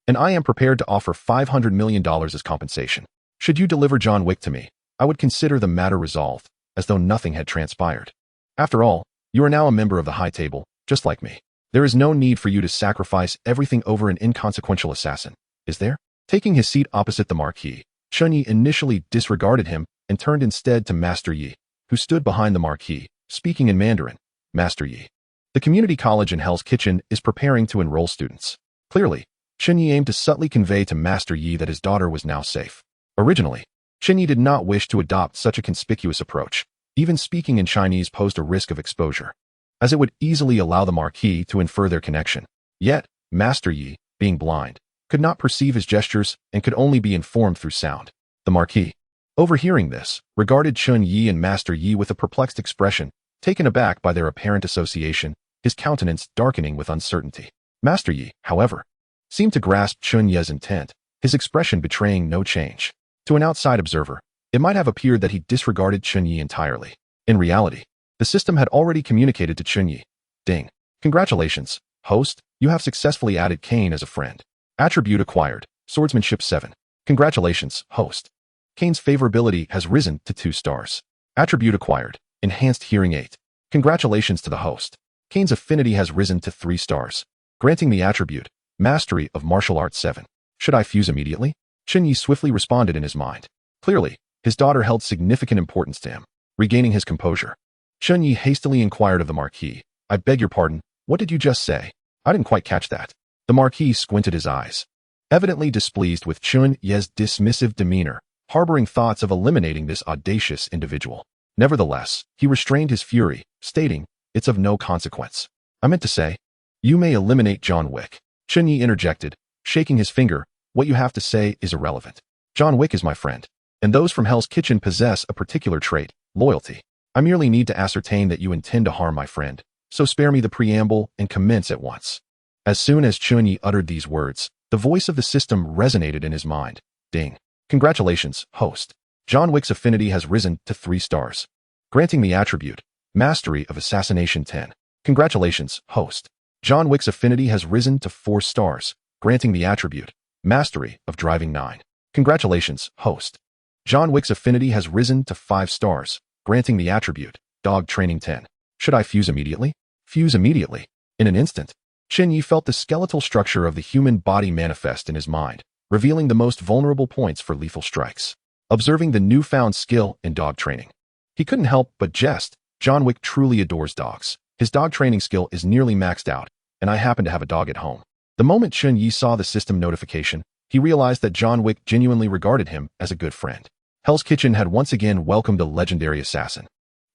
and I am prepared to offer $500 million as compensation. Should you deliver John Wick to me, I would consider the matter resolved, as though nothing had transpired. After all, you are now a member of the High Table, just like me. There is no need for you to sacrifice everything over an inconsequential assassin, is there? Taking his seat opposite the Marquis, Chen Ye initially disregarded him and turned instead to Master Yi, who stood behind the Marquis, speaking in Mandarin. Master Yi. The community college in Hell's Kitchen is preparing to enroll students. Clearly, Chen Ye aimed to subtly convey to Master Yi that his daughter was now safe. Originally, Chen Ye did not wish to adopt such a conspicuous approach. Even speaking in Chinese posed a risk of exposure, as it would easily allow the Marquis to infer their connection. Yet, Master Yi, being blind, could not perceive his gestures and could only be informed through sound. The Marquis, overhearing this, regarded Chen Ye and Master Yi with a perplexed expression, taken aback by their apparent association, his countenance darkening with uncertainty. Master Yi, however, seemed to grasp Chen Ye's intent, his expression betraying no change. To an outside observer, it might have appeared that he disregarded Chen Ye entirely. In reality, the system had already communicated to Chen Ye. Ding. Congratulations, host, you have successfully added Kane as a friend. Attribute acquired, swordsmanship 7. Congratulations, host. Kane's favorability has risen to 2 stars. Attribute acquired, enhanced hearing 8. Congratulations to the host. Kane's affinity has risen to 3 stars. granting the attribute, Mastery of Martial Arts 7. Should I fuse immediately? Chen Ye swiftly responded in his mind. Clearly, his daughter held significant importance to him. Regaining his composure, Chen Ye hastily inquired of the Marquis, I beg your pardon, what did you just say? I didn't quite catch that. The Marquis squinted his eyes, evidently displeased with Chen Ye's dismissive demeanor, harboring thoughts of eliminating this audacious individual. Nevertheless, he restrained his fury, stating, it's of no consequence. I meant to say, you may eliminate John Wick. Chen Ye interjected, shaking his finger, what you have to say is irrelevant. John Wick is my friend, and those from Hell's Kitchen possess a particular trait, loyalty. I merely need to ascertain that you intend to harm my friend, so spare me the preamble and commence at once. As soon as Chen Ye uttered these words, the voice of the system resonated in his mind. Ding. Congratulations, host. John Wick's affinity has risen to 3 stars. Granting the attribute, Mastery of Assassination 10. Congratulations, host. John Wick's affinity has risen to 4 stars. Granting the attribute, Mastery of Driving 9. Congratulations, host. John Wick's affinity has risen to 5 stars. Granting the attribute, Dog Training 10. Should I fuse immediately? Fuse immediately. In an instant, Chen Ye felt the skeletal structure of the human body manifest in his mind, revealing the most vulnerable points for lethal strikes. Observing the newfound skill in dog training, he couldn't help but jest. John Wick truly adores dogs. His dog training skill is nearly maxed out, and I happen to have a dog at home. The moment Chen Ye saw the system notification, he realized that John Wick genuinely regarded him as a good friend. Hell's Kitchen had once again welcomed a legendary assassin,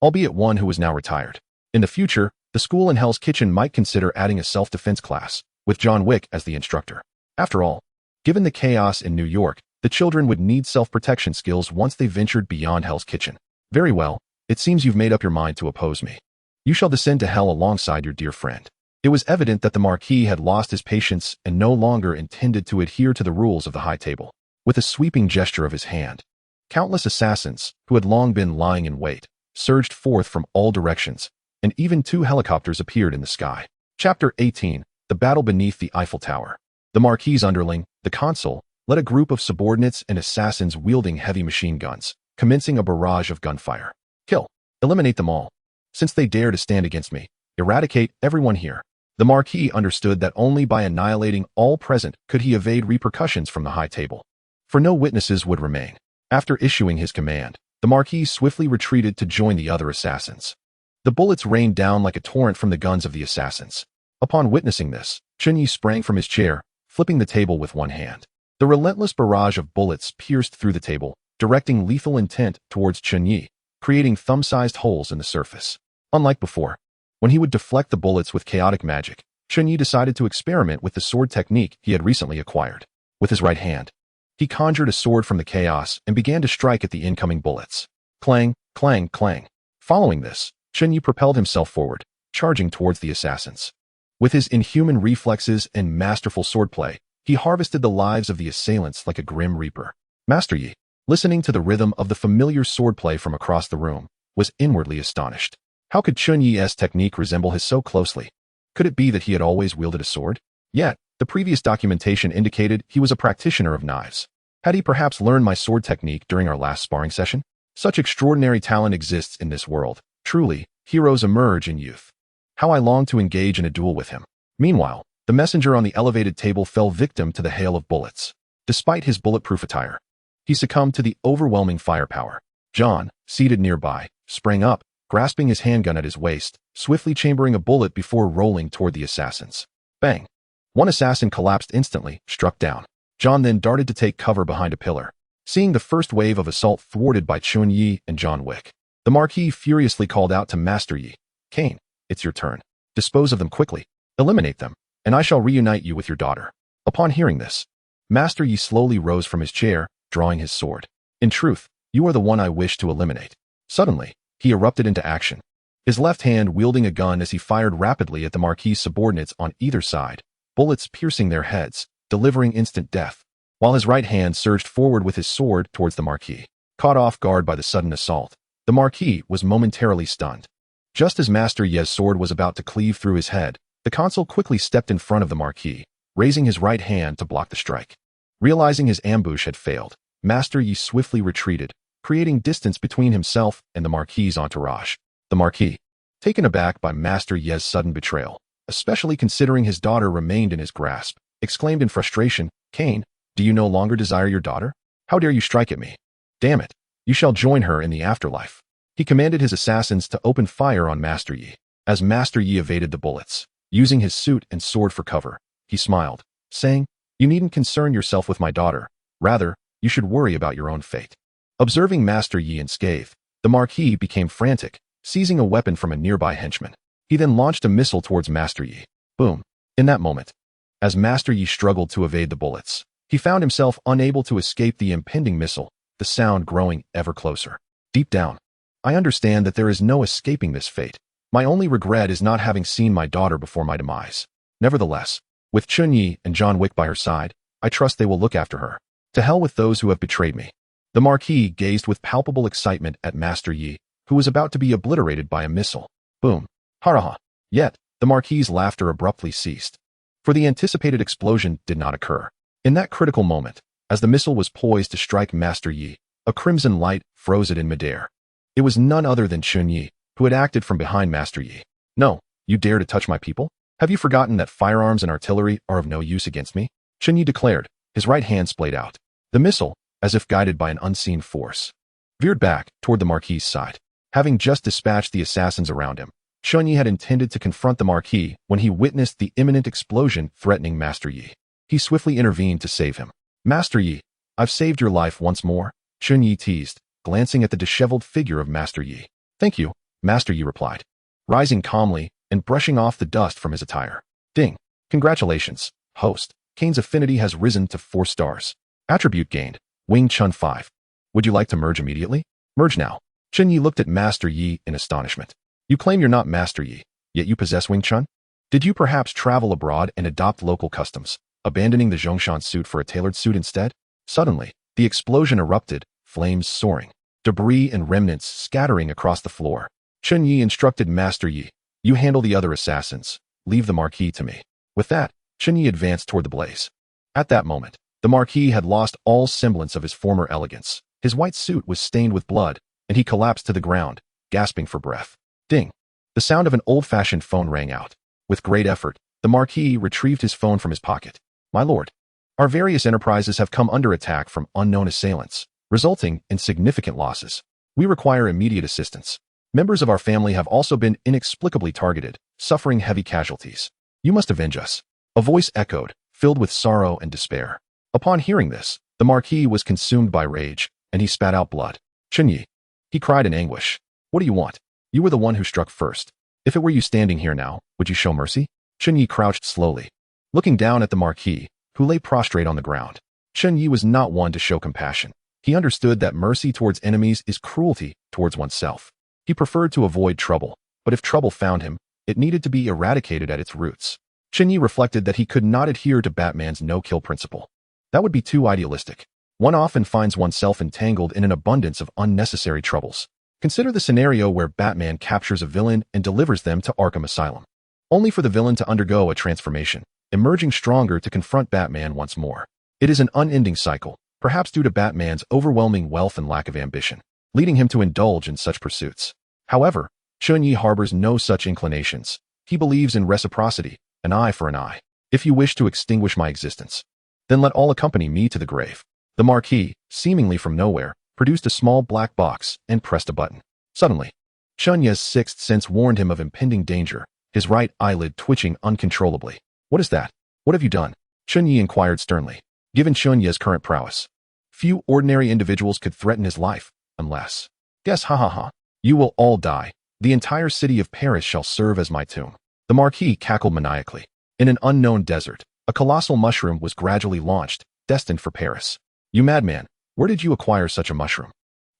albeit one who was now retired. In the future, the school in Hell's Kitchen might consider adding a self-defense class, with John Wick as the instructor. After all, given the chaos in New York, the children would need self-protection skills once they ventured beyond Hell's Kitchen. Very well, it seems you've made up your mind to oppose me. You shall descend to hell alongside your dear friend. It was evident that the Marquis had lost his patience and no longer intended to adhere to the rules of the high table. With a sweeping gesture of his hand, countless assassins, who had long been lying in wait, surged forth from all directions, and even 2 helicopters appeared in the sky. Chapter 18, The Battle Beneath the Eiffel Tower. The Marquis' underling, the consul, led a group of subordinates and assassins wielding heavy machine guns, commencing a barrage of gunfire. Kill. Eliminate them all. Since they dare to stand against me, eradicate everyone here. The Marquis understood that only by annihilating all present could he evade repercussions from the high table, for no witnesses would remain. After issuing his command, the Marquis swiftly retreated to join the other assassins. The bullets rained down like a torrent from the guns of the assassins. Upon witnessing this, Chen Ye sprang from his chair, flipping the table with one hand. The relentless barrage of bullets pierced through the table, directing lethal intent towards Chen Ye, creating thumb-sized holes in the surface. Unlike before, when he would deflect the bullets with chaotic magic, Chen Ye decided to experiment with the sword technique he had recently acquired. With his right hand, he conjured a sword from the chaos and began to strike at the incoming bullets. Clang, clang, clang. Following this, Chen Ye propelled himself forward, charging towards the assassins. With his inhuman reflexes and masterful swordplay, he harvested the lives of the assailants like a grim reaper. Master Yi, listening to the rhythm of the familiar swordplay from across the room, was inwardly astonished. How could Chen Ye's technique resemble his so closely? Could it be that he had always wielded a sword? Yet, the previous documentation indicated he was a practitioner of knives. Had he perhaps learned my sword technique during our last sparring session? Such extraordinary talent exists in this world. Truly, heroes emerge in youth. How I long to engage in a duel with him. Meanwhile, the messenger on the elevated table fell victim to the hail of bullets. Despite his bulletproof attire, he succumbed to the overwhelming firepower. John, seated nearby, sprang up, grasping his handgun at his waist, swiftly chambering a bullet before rolling toward the assassins. Bang! One assassin collapsed instantly, struck down. John then darted to take cover behind a pillar. Seeing the first wave of assault thwarted by Chen Ye and John Wick, the Marquis furiously called out to Master Yi, Kane, it's your turn. Dispose of them quickly. Eliminate them, and I shall reunite you with your daughter. Upon hearing this, Master Yi slowly rose from his chair, drawing his sword. In truth, you are the one I wish to eliminate. Suddenly, he erupted into action, his left hand wielding a gun as he fired rapidly at the Marquis' subordinates on either side, bullets piercing their heads, delivering instant death, while his right hand surged forward with his sword towards the Marquis. Caught off guard by the sudden assault, the Marquis was momentarily stunned. Just as Master Ye's sword was about to cleave through his head, the consul quickly stepped in front of the Marquis, raising his right hand to block the strike. Realizing his ambush had failed, Master Yi swiftly retreated, creating distance between himself and the Marquis' entourage. The Marquis, taken aback by Master Ye's sudden betrayal, especially considering his daughter remained in his grasp, exclaimed in frustration, "Cain, do you no longer desire your daughter? How dare you strike at me? Damn it, you shall join her in the afterlife." He commanded his assassins to open fire on Master Yi. As Master Yi evaded the bullets, using his suit and sword for cover, he smiled, saying, "You needn't concern yourself with my daughter. Rather, you should worry about your own fate." Observing Master Yi unscathed, the Marquis became frantic, seizing a weapon from a nearby henchman. He then launched a missile towards Master Yi. Boom. In that moment, as Master Yi struggled to evade the bullets, he found himself unable to escape the impending missile, the sound growing ever closer. Deep down, I understand that there is no escaping this fate. My only regret is not having seen my daughter before my demise. Nevertheless, with Chen Ye and John Wick by her side, I trust they will look after her. To hell with those who have betrayed me. The Marquis gazed with palpable excitement at Master Yi, who was about to be obliterated by a missile. Boom. Haraha. Yet, the Marquis's laughter abruptly ceased. For the anticipated explosion did not occur. In that critical moment, as the missile was poised to strike Master Yi, a crimson light froze it in midair. It was none other than Chen Ye, who had acted from behind Master Yi. "No, you dare to touch my people? Have you forgotten that firearms and artillery are of no use against me?" Chen Ye declared, his right hand splayed out. The missile, as if guided by an unseen force, veered back toward the Marquis's side. Having just dispatched the assassins around him, Chen Ye had intended to confront the Marquis when he witnessed the imminent explosion threatening Master Yi. He swiftly intervened to save him. "Master Yi, I've saved your life once more," Chen Ye teased, glancing at the disheveled figure of Master Yi. "Thank you," Master Yi replied, rising calmly and brushing off the dust from his attire. Ding. "Congratulations, host. Cain's affinity has risen to 4 stars. Attribute gained, Wing Chun 5. Would you like to merge immediately? Merge now." Chen Ye looked at Master Yi in astonishment. "You claim you're not Master Yi, yet you possess Wing Chun? Did you perhaps travel abroad and adopt local customs, abandoning the Zhongshan suit for a tailored suit instead?" Suddenly, the explosion erupted, flames soaring, debris and remnants scattering across the floor. Chen Ye instructed Master Yi, "You handle the other assassins. Leave the Marquis to me." With that, Chen Ye advanced toward the blaze. At that moment, the Marquis had lost all semblance of his former elegance. His white suit was stained with blood, and he collapsed to the ground, gasping for breath. Ding! The sound of an old-fashioned phone rang out. With great effort, the Marquis retrieved his phone from his pocket. "My lord, our various enterprises have come under attack from unknown assailants, resulting in significant losses. We require immediate assistance. Members of our family have also been inexplicably targeted, suffering heavy casualties. You must avenge us." A voice echoed, filled with sorrow and despair. Upon hearing this, the Marquis was consumed by rage, and he spat out blood. "Chen Ye," he cried in anguish. "What do you want? You were the one who struck first. If it were you standing here now, would you show mercy?" Chen Ye crouched slowly, looking down at the Marquis, who lay prostrate on the ground. Chen Ye was not one to show compassion. He understood that mercy towards enemies is cruelty towards oneself. He preferred to avoid trouble, but if trouble found him, it needed to be eradicated at its roots. Chen Ye reflected that he could not adhere to Batman's no-kill principle. That would be too idealistic. One often finds oneself entangled in an abundance of unnecessary troubles. Consider the scenario where Batman captures a villain and delivers them to Arkham Asylum, only for the villain to undergo a transformation, emerging stronger to confront Batman once more. It is an unending cycle, perhaps due to Batman's overwhelming wealth and lack of ambition, leading him to indulge in such pursuits. However, Chen Ye harbors no such inclinations. He believes in reciprocity, an eye for an eye. "If you wish to extinguish my existence, then let all accompany me to the grave." The Marquis, seemingly from nowhere, produced a small black box and pressed a button. Suddenly, Chen Ye's sixth sense warned him of impending danger, his right eyelid twitching uncontrollably. "What is that? What have you done?" Chen Ye inquired sternly. Given Chen Ye's current prowess, few ordinary individuals could threaten his life, unless... Guess, ha ha ha. You will all die. The entire city of Paris shall serve as my tomb. The Marquis cackled maniacally. In an unknown desert, a colossal mushroom was gradually launched, destined for Paris. "You madman, where did you acquire such a mushroom?"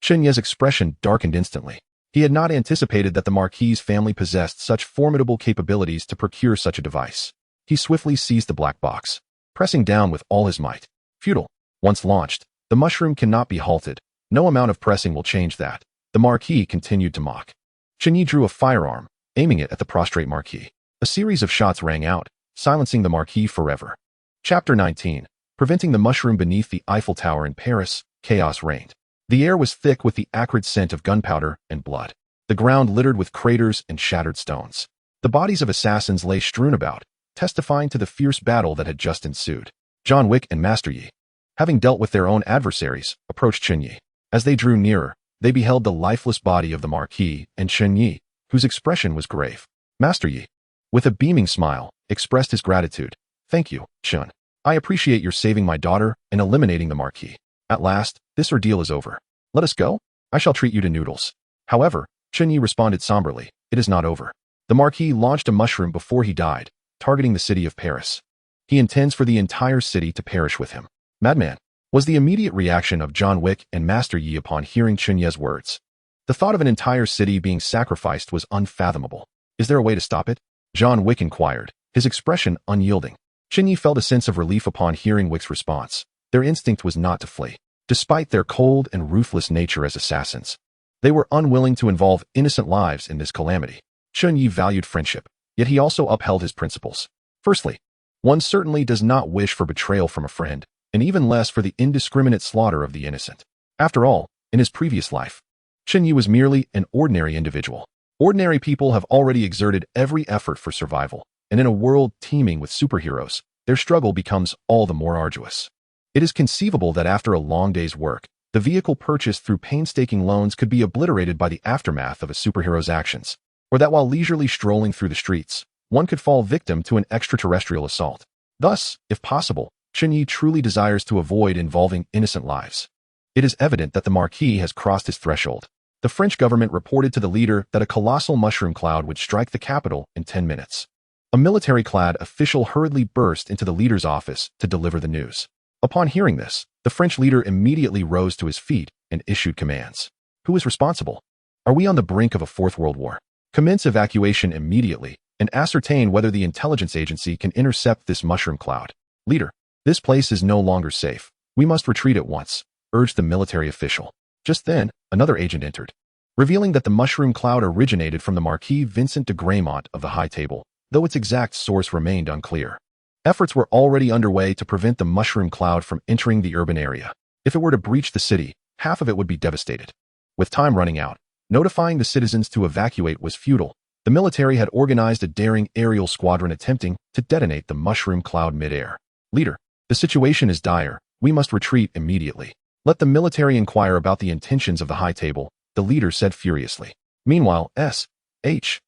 Chen Ye's expression darkened instantly. He had not anticipated that the Marquis's family possessed such formidable capabilities to procure such a device. He swiftly seized the black box, pressing down with all his might. Futile. Once launched, the mushroom cannot be halted. No amount of pressing will change that. The Marquis continued to mock. Chen Ye drew a firearm, aiming it at the prostrate Marquis. A series of shots rang out, silencing the Marquis forever. Chapter 19. Preventing the mushroom beneath the Eiffel Tower in Paris, chaos reigned. The air was thick with the acrid scent of gunpowder and blood. The ground littered with craters and shattered stones. The bodies of assassins lay strewn about, testifying to the fierce battle that had just ensued. John Wick and Master Yi, having dealt with their own adversaries, approached Chen Ye. As they drew nearer, they beheld the lifeless body of the Marquis and Chen Ye, whose expression was grave. Master Yi, with a beaming smile, expressed his gratitude. "Thank you, Chen. I appreciate your saving my daughter and eliminating the Marquis. At last, this ordeal is over. Let us go. I shall treat you to noodles." However, Chen Ye responded somberly, "It is not over. The Marquis launched a mushroom before he died, targeting the city of Paris. He intends for the entire city to perish with him." "Madman," was the immediate reaction of John Wick and Master Yi upon hearing Chen Ye's words. The thought of an entire city being sacrificed was unfathomable. "Is there a way to stop it?" John Wick inquired, his expression unyielding. Chen Ye felt a sense of relief upon hearing Wick's response. Their instinct was not to flee. Despite their cold and ruthless nature as assassins, they were unwilling to involve innocent lives in this calamity. Chen Ye valued friendship, yet he also upheld his principles. Firstly, one certainly does not wish for betrayal from a friend, and even less for the indiscriminate slaughter of the innocent. After all, in his previous life, Chen Ye was merely an ordinary individual. Ordinary people have already exerted every effort for survival, and in a world teeming with superheroes, their struggle becomes all the more arduous. It is conceivable that after a long day's work, the vehicle purchased through painstaking loans could be obliterated by the aftermath of a superhero's actions, or that while leisurely strolling through the streets, one could fall victim to an extraterrestrial assault. Thus, if possible, Chen Ye truly desires to avoid involving innocent lives. It is evident that the Marquis has crossed his threshold. The French government reported to the leader that a colossal mushroom cloud would strike the capital in 10 minutes. A military-clad official hurriedly burst into the leader's office to deliver the news. Upon hearing this, the French leader immediately rose to his feet and issued commands. Who is responsible? Are we on the brink of a fourth world war? Commence evacuation immediately and ascertain whether the intelligence agency can intercept this mushroom cloud. Leader, this place is no longer safe. We must retreat at once, urged the military official. Just then, another agent entered, revealing that the mushroom cloud originated from the Marquis Vincent de Graymont of the High Table, though its exact source remained unclear. Efforts were already underway to prevent the mushroom cloud from entering the urban area. If it were to breach the city, half of it would be devastated. With time running out, notifying the citizens to evacuate was futile. The military had organized a daring aerial squadron attempting to detonate the mushroom cloud mid-air. Leader, the situation is dire. We must retreat immediately. Let the military inquire about the intentions of the High Table, the leader said furiously. Meanwhile, SHIELD,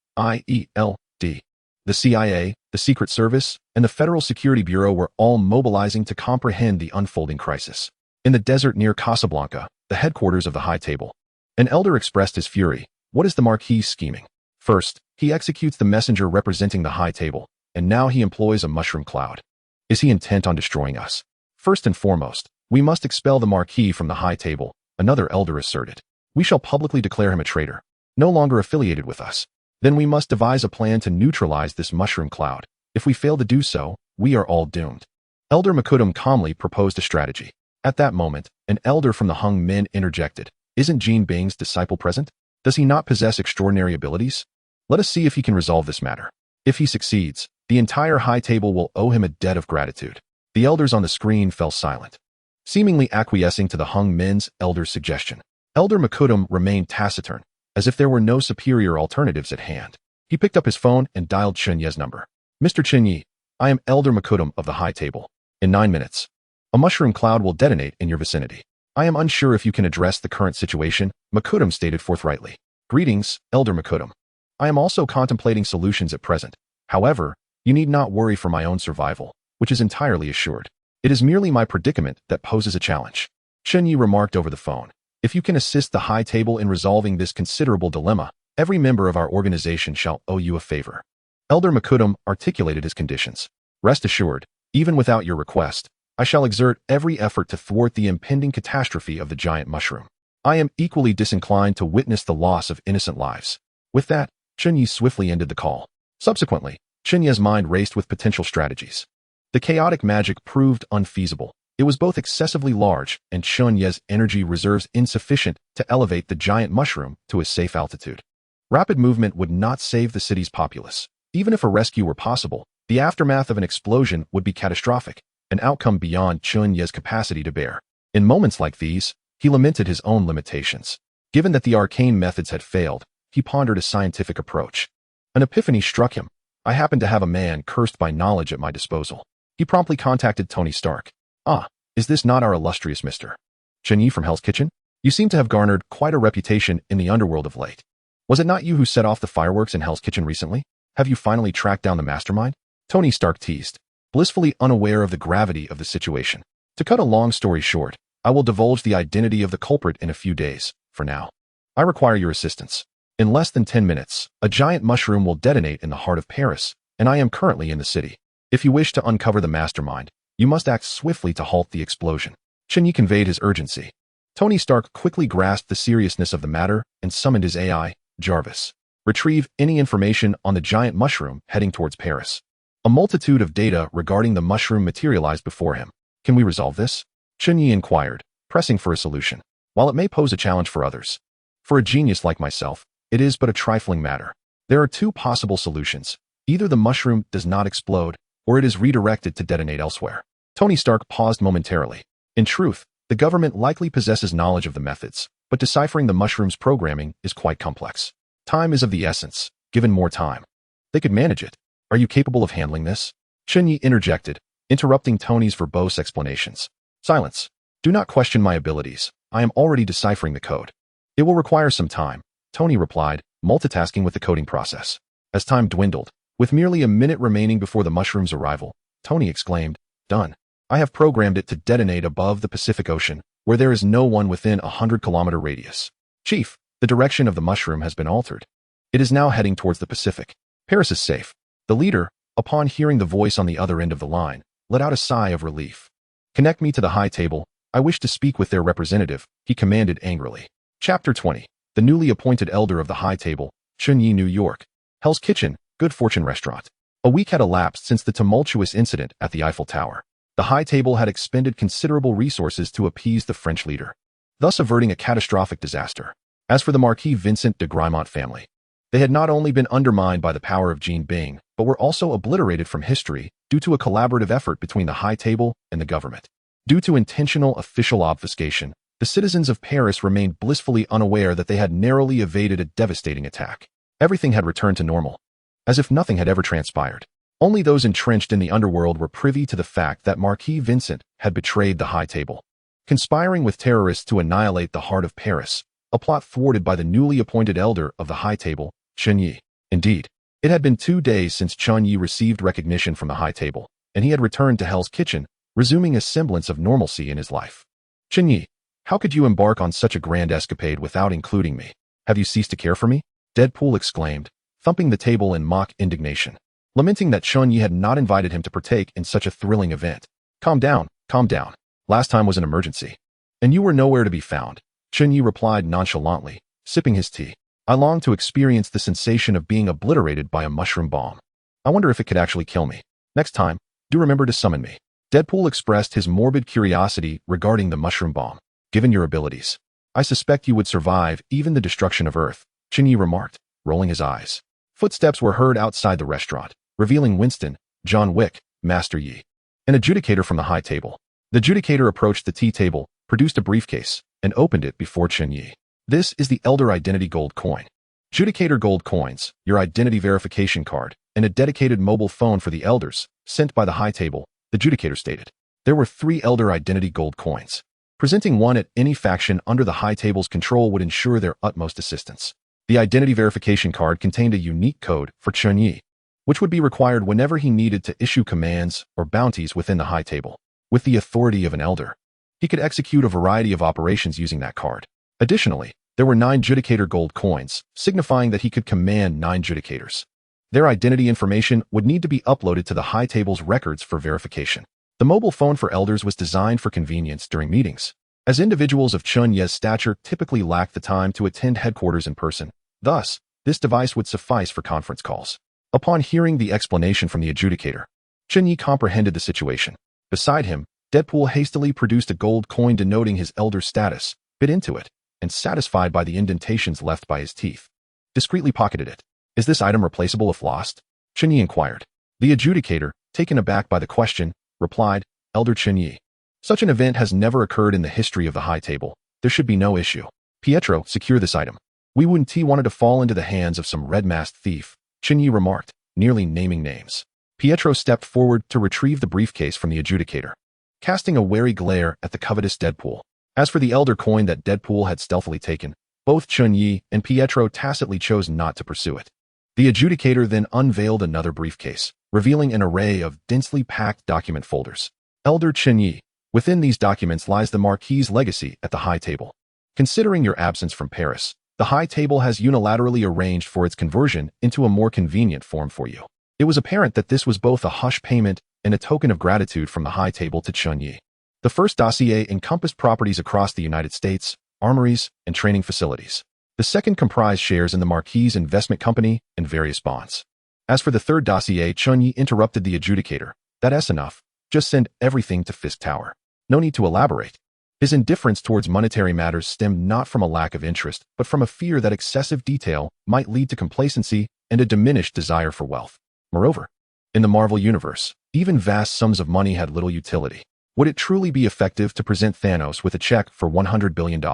the CIA, the Secret Service, and the Federal Security Bureau were all mobilizing to comprehend the unfolding crisis. In the desert near Casablanca, the headquarters of the High Table, an elder expressed his fury. What is the Marquis scheming? First, he executes the messenger representing the High Table, and now he employs a mushroom cloud. Is he intent on destroying us? First and foremost, we must expel the Marquis from the High Table, another elder asserted. We shall publicly declare him a traitor, no longer affiliated with us. Then we must devise a plan to neutralize this mushroom cloud. If we fail to do so, we are all doomed. Elder Makudum calmly proposed a strategy. At that moment, an elder from the Hung Min interjected. Isn't Jin Bing's disciple present? Does he not possess extraordinary abilities? Let us see if he can resolve this matter. If he succeeds, the entire High Table will owe him a debt of gratitude. The elders on the screen fell silent, seemingly acquiescing to the Hung Min's elder's suggestion. Elder Makudum remained taciturn, as if there were no superior alternatives at hand. He picked up his phone and dialed Chen Ye's number. Mr. Chen Ye, I am Elder Makudum of the High Table. In 9 minutes, a mushroom cloud will detonate in your vicinity. I am unsure if you can address the current situation, Makudum stated forthrightly. Greetings, Elder Makudum. I am also contemplating solutions at present. However, you need not worry for my own survival, which is entirely assured. It is merely my predicament that poses a challenge. Chen Ye remarked over the phone. If you can assist the High Table in resolving this considerable dilemma, every member of our organization shall owe you a favor. Elder Makudum articulated his conditions. Rest assured, even without your request, I shall exert every effort to thwart the impending catastrophe of the giant mushroom. I am equally disinclined to witness the loss of innocent lives. With that, Chen Ye swiftly ended the call. Subsequently, Chen Ye's mind raced with potential strategies. The chaotic magic proved unfeasible. It was both excessively large and Chen Ye's energy reserves insufficient to elevate the giant mushroom to a safe altitude. Rapid movement would not save the city's populace. Even if a rescue were possible, the aftermath of an explosion would be catastrophic, an outcome beyond Chen Ye's capacity to bear. In moments like these, he lamented his own limitations. Given that the arcane methods had failed, he pondered a scientific approach. An epiphany struck him. I happen to have a man cursed by knowledge at my disposal. He promptly contacted Tony Stark. Ah, is this not our illustrious Mr. Chen Ye from Hell's Kitchen? You seem to have garnered quite a reputation in the underworld of late. Was it not you who set off the fireworks in Hell's Kitchen recently? Have you finally tracked down the mastermind? Tony Stark teased, blissfully unaware of the gravity of the situation. To cut a long story short, I will divulge the identity of the culprit in a few days. For now, I require your assistance. In less than 10 minutes, a giant mushroom will detonate in the heart of Paris, and I am currently in the city. If you wish to uncover the mastermind, you must act swiftly to halt the explosion. Chen Ye conveyed his urgency. Tony Stark quickly grasped the seriousness of the matter and summoned his AI, Jarvis. Retrieve any information on the giant mushroom heading towards Paris. A multitude of data regarding the mushroom materialized before him. Can we resolve this? Chen Ye inquired, pressing for a solution. While it may pose a challenge for others, for a genius like myself, it is but a trifling matter. There are two possible solutions. Either the mushroom does not explode, or it is redirected to detonate elsewhere. Tony Stark paused momentarily. In truth, the government likely possesses knowledge of the methods, but deciphering the mushroom's programming is quite complex. Time is of the essence. Given more time, they could manage it. Are you capable of handling this? Chen Ye interjected, interrupting Tony's verbose explanations. Silence. Do not question my abilities. I am already deciphering the code. It will require some time, Tony replied, multitasking with the coding process. As time dwindled, with merely a minute remaining before the mushroom's arrival, Tony exclaimed, Done. I have programmed it to detonate above the Pacific Ocean, where there is no one within a 100-kilometer radius. Chief, the direction of the mushroom has been altered. It is now heading towards the Pacific. Paris is safe. The leader, upon hearing the voice on the other end of the line, let out a sigh of relief. Connect me to the high table. I wish to speak with their representative, he commanded angrily. Chapter 20. The newly appointed elder of the high table, Chen Ye, New York. Hell's Kitchen, Good Fortune Restaurant. A week had elapsed since the tumultuous incident at the Eiffel Tower. The high table had expended considerable resources to appease the French leader, thus averting a catastrophic disaster. As for the Marquis Vincent de Grimont family, they had not only been undermined by the power of Jean Bing, but were also obliterated from history due to a collaborative effort between the high table and the government. Due to intentional official obfuscation, the citizens of Paris remained blissfully unaware that they had narrowly evaded a devastating attack. Everything had returned to normal, as if nothing had ever transpired. Only those entrenched in the underworld were privy to the fact that Marquis Vincent had betrayed the high table, conspiring with terrorists to annihilate the heart of Paris, a plot thwarted by the newly appointed elder of the high table, Chen Ye. Indeed, it had been 2 days since Chen Ye received recognition from the high table, and he had returned to Hell's Kitchen, resuming a semblance of normalcy in his life. Chen Ye, how could you embark on such a grand escapade without including me? Have you ceased to care for me? Deadpool exclaimed, thumping the table in mock indignation, lamenting that Chen Ye had not invited him to partake in such a thrilling event. Calm down, calm down. Last time was an emergency, and you were nowhere to be found, Chen Ye replied nonchalantly, sipping his tea. I long to experience the sensation of being obliterated by a mushroom bomb. I wonder if it could actually kill me. Next time, do remember to summon me. Deadpool expressed his morbid curiosity regarding the mushroom bomb. Given your abilities, I suspect you would survive even the destruction of Earth, Chen Ye remarked, rolling his eyes. Footsteps were heard outside the restaurant, revealing Winston, John Wick, Master Yi, an adjudicator from the high table. The adjudicator approached the tea table, produced a briefcase, and opened it before Chen Ye. This is the Elder Identity Gold Coin. Adjudicator Gold Coins, your identity verification card, and a dedicated mobile phone for the elders, sent by the high table, the adjudicator stated. There were 3 Elder Identity Gold Coins. Presenting one at any faction under the high table's control would ensure their utmost assistance. The identity verification card contained a unique code for Chen Ye, which would be required whenever he needed to issue commands or bounties within the high table. With the authority of an elder, he could execute a variety of operations using that card. Additionally, there were 9 Judicator Gold Coins, signifying that he could command 9 Judicators. Their identity information would need to be uploaded to the high table's records for verification. The mobile phone for elders was designed for convenience during meetings, as individuals of Chen Ye's stature typically lack the time to attend headquarters in person. Thus, this device would suffice for conference calls. Upon hearing the explanation from the adjudicator, Chen Ye comprehended the situation. Beside him, Deadpool hastily produced a gold coin denoting his elder status, bit into it, and satisfied by the indentations left by his teeth, discreetly pocketed it. Is this item replaceable if lost? Chen Ye inquired. The adjudicator, taken aback by the question, replied, Elder Chen Ye. Such an event has never occurred in the history of the high table. There should be no issue. Pietro, secure this item. We wouldn't wanted to fall into the hands of some red-masked thief, Chen Ye remarked, nearly naming names. Pietro stepped forward to retrieve the briefcase from the adjudicator, casting a wary glare at the covetous Deadpool. As for the elder coin that Deadpool had stealthily taken, both Chen Ye and Pietro tacitly chose not to pursue it. The adjudicator then unveiled another briefcase, revealing an array of densely packed document folders. Elder Chen Ye, within these documents lies the Marquis's legacy at the High Table. Considering your absence from Paris, the High Table has unilaterally arranged for its conversion into a more convenient form for you. It was apparent that this was both a hush payment and a token of gratitude from the High Table to Chen Ye. The first dossier encompassed properties across the United States, armories, and training facilities. The second comprised shares in the Marquis's investment company and various bonds. As for the third dossier, Chen Ye interrupted the adjudicator. That's enough. Just send everything to Fisk Tower. No need to elaborate. His indifference towards monetary matters stemmed not from a lack of interest, but from a fear that excessive detail might lead to complacency and a diminished desire for wealth. Moreover, in the Marvel Universe, even vast sums of money had little utility. Would it truly be effective to present Thanos with a check for $100 billion,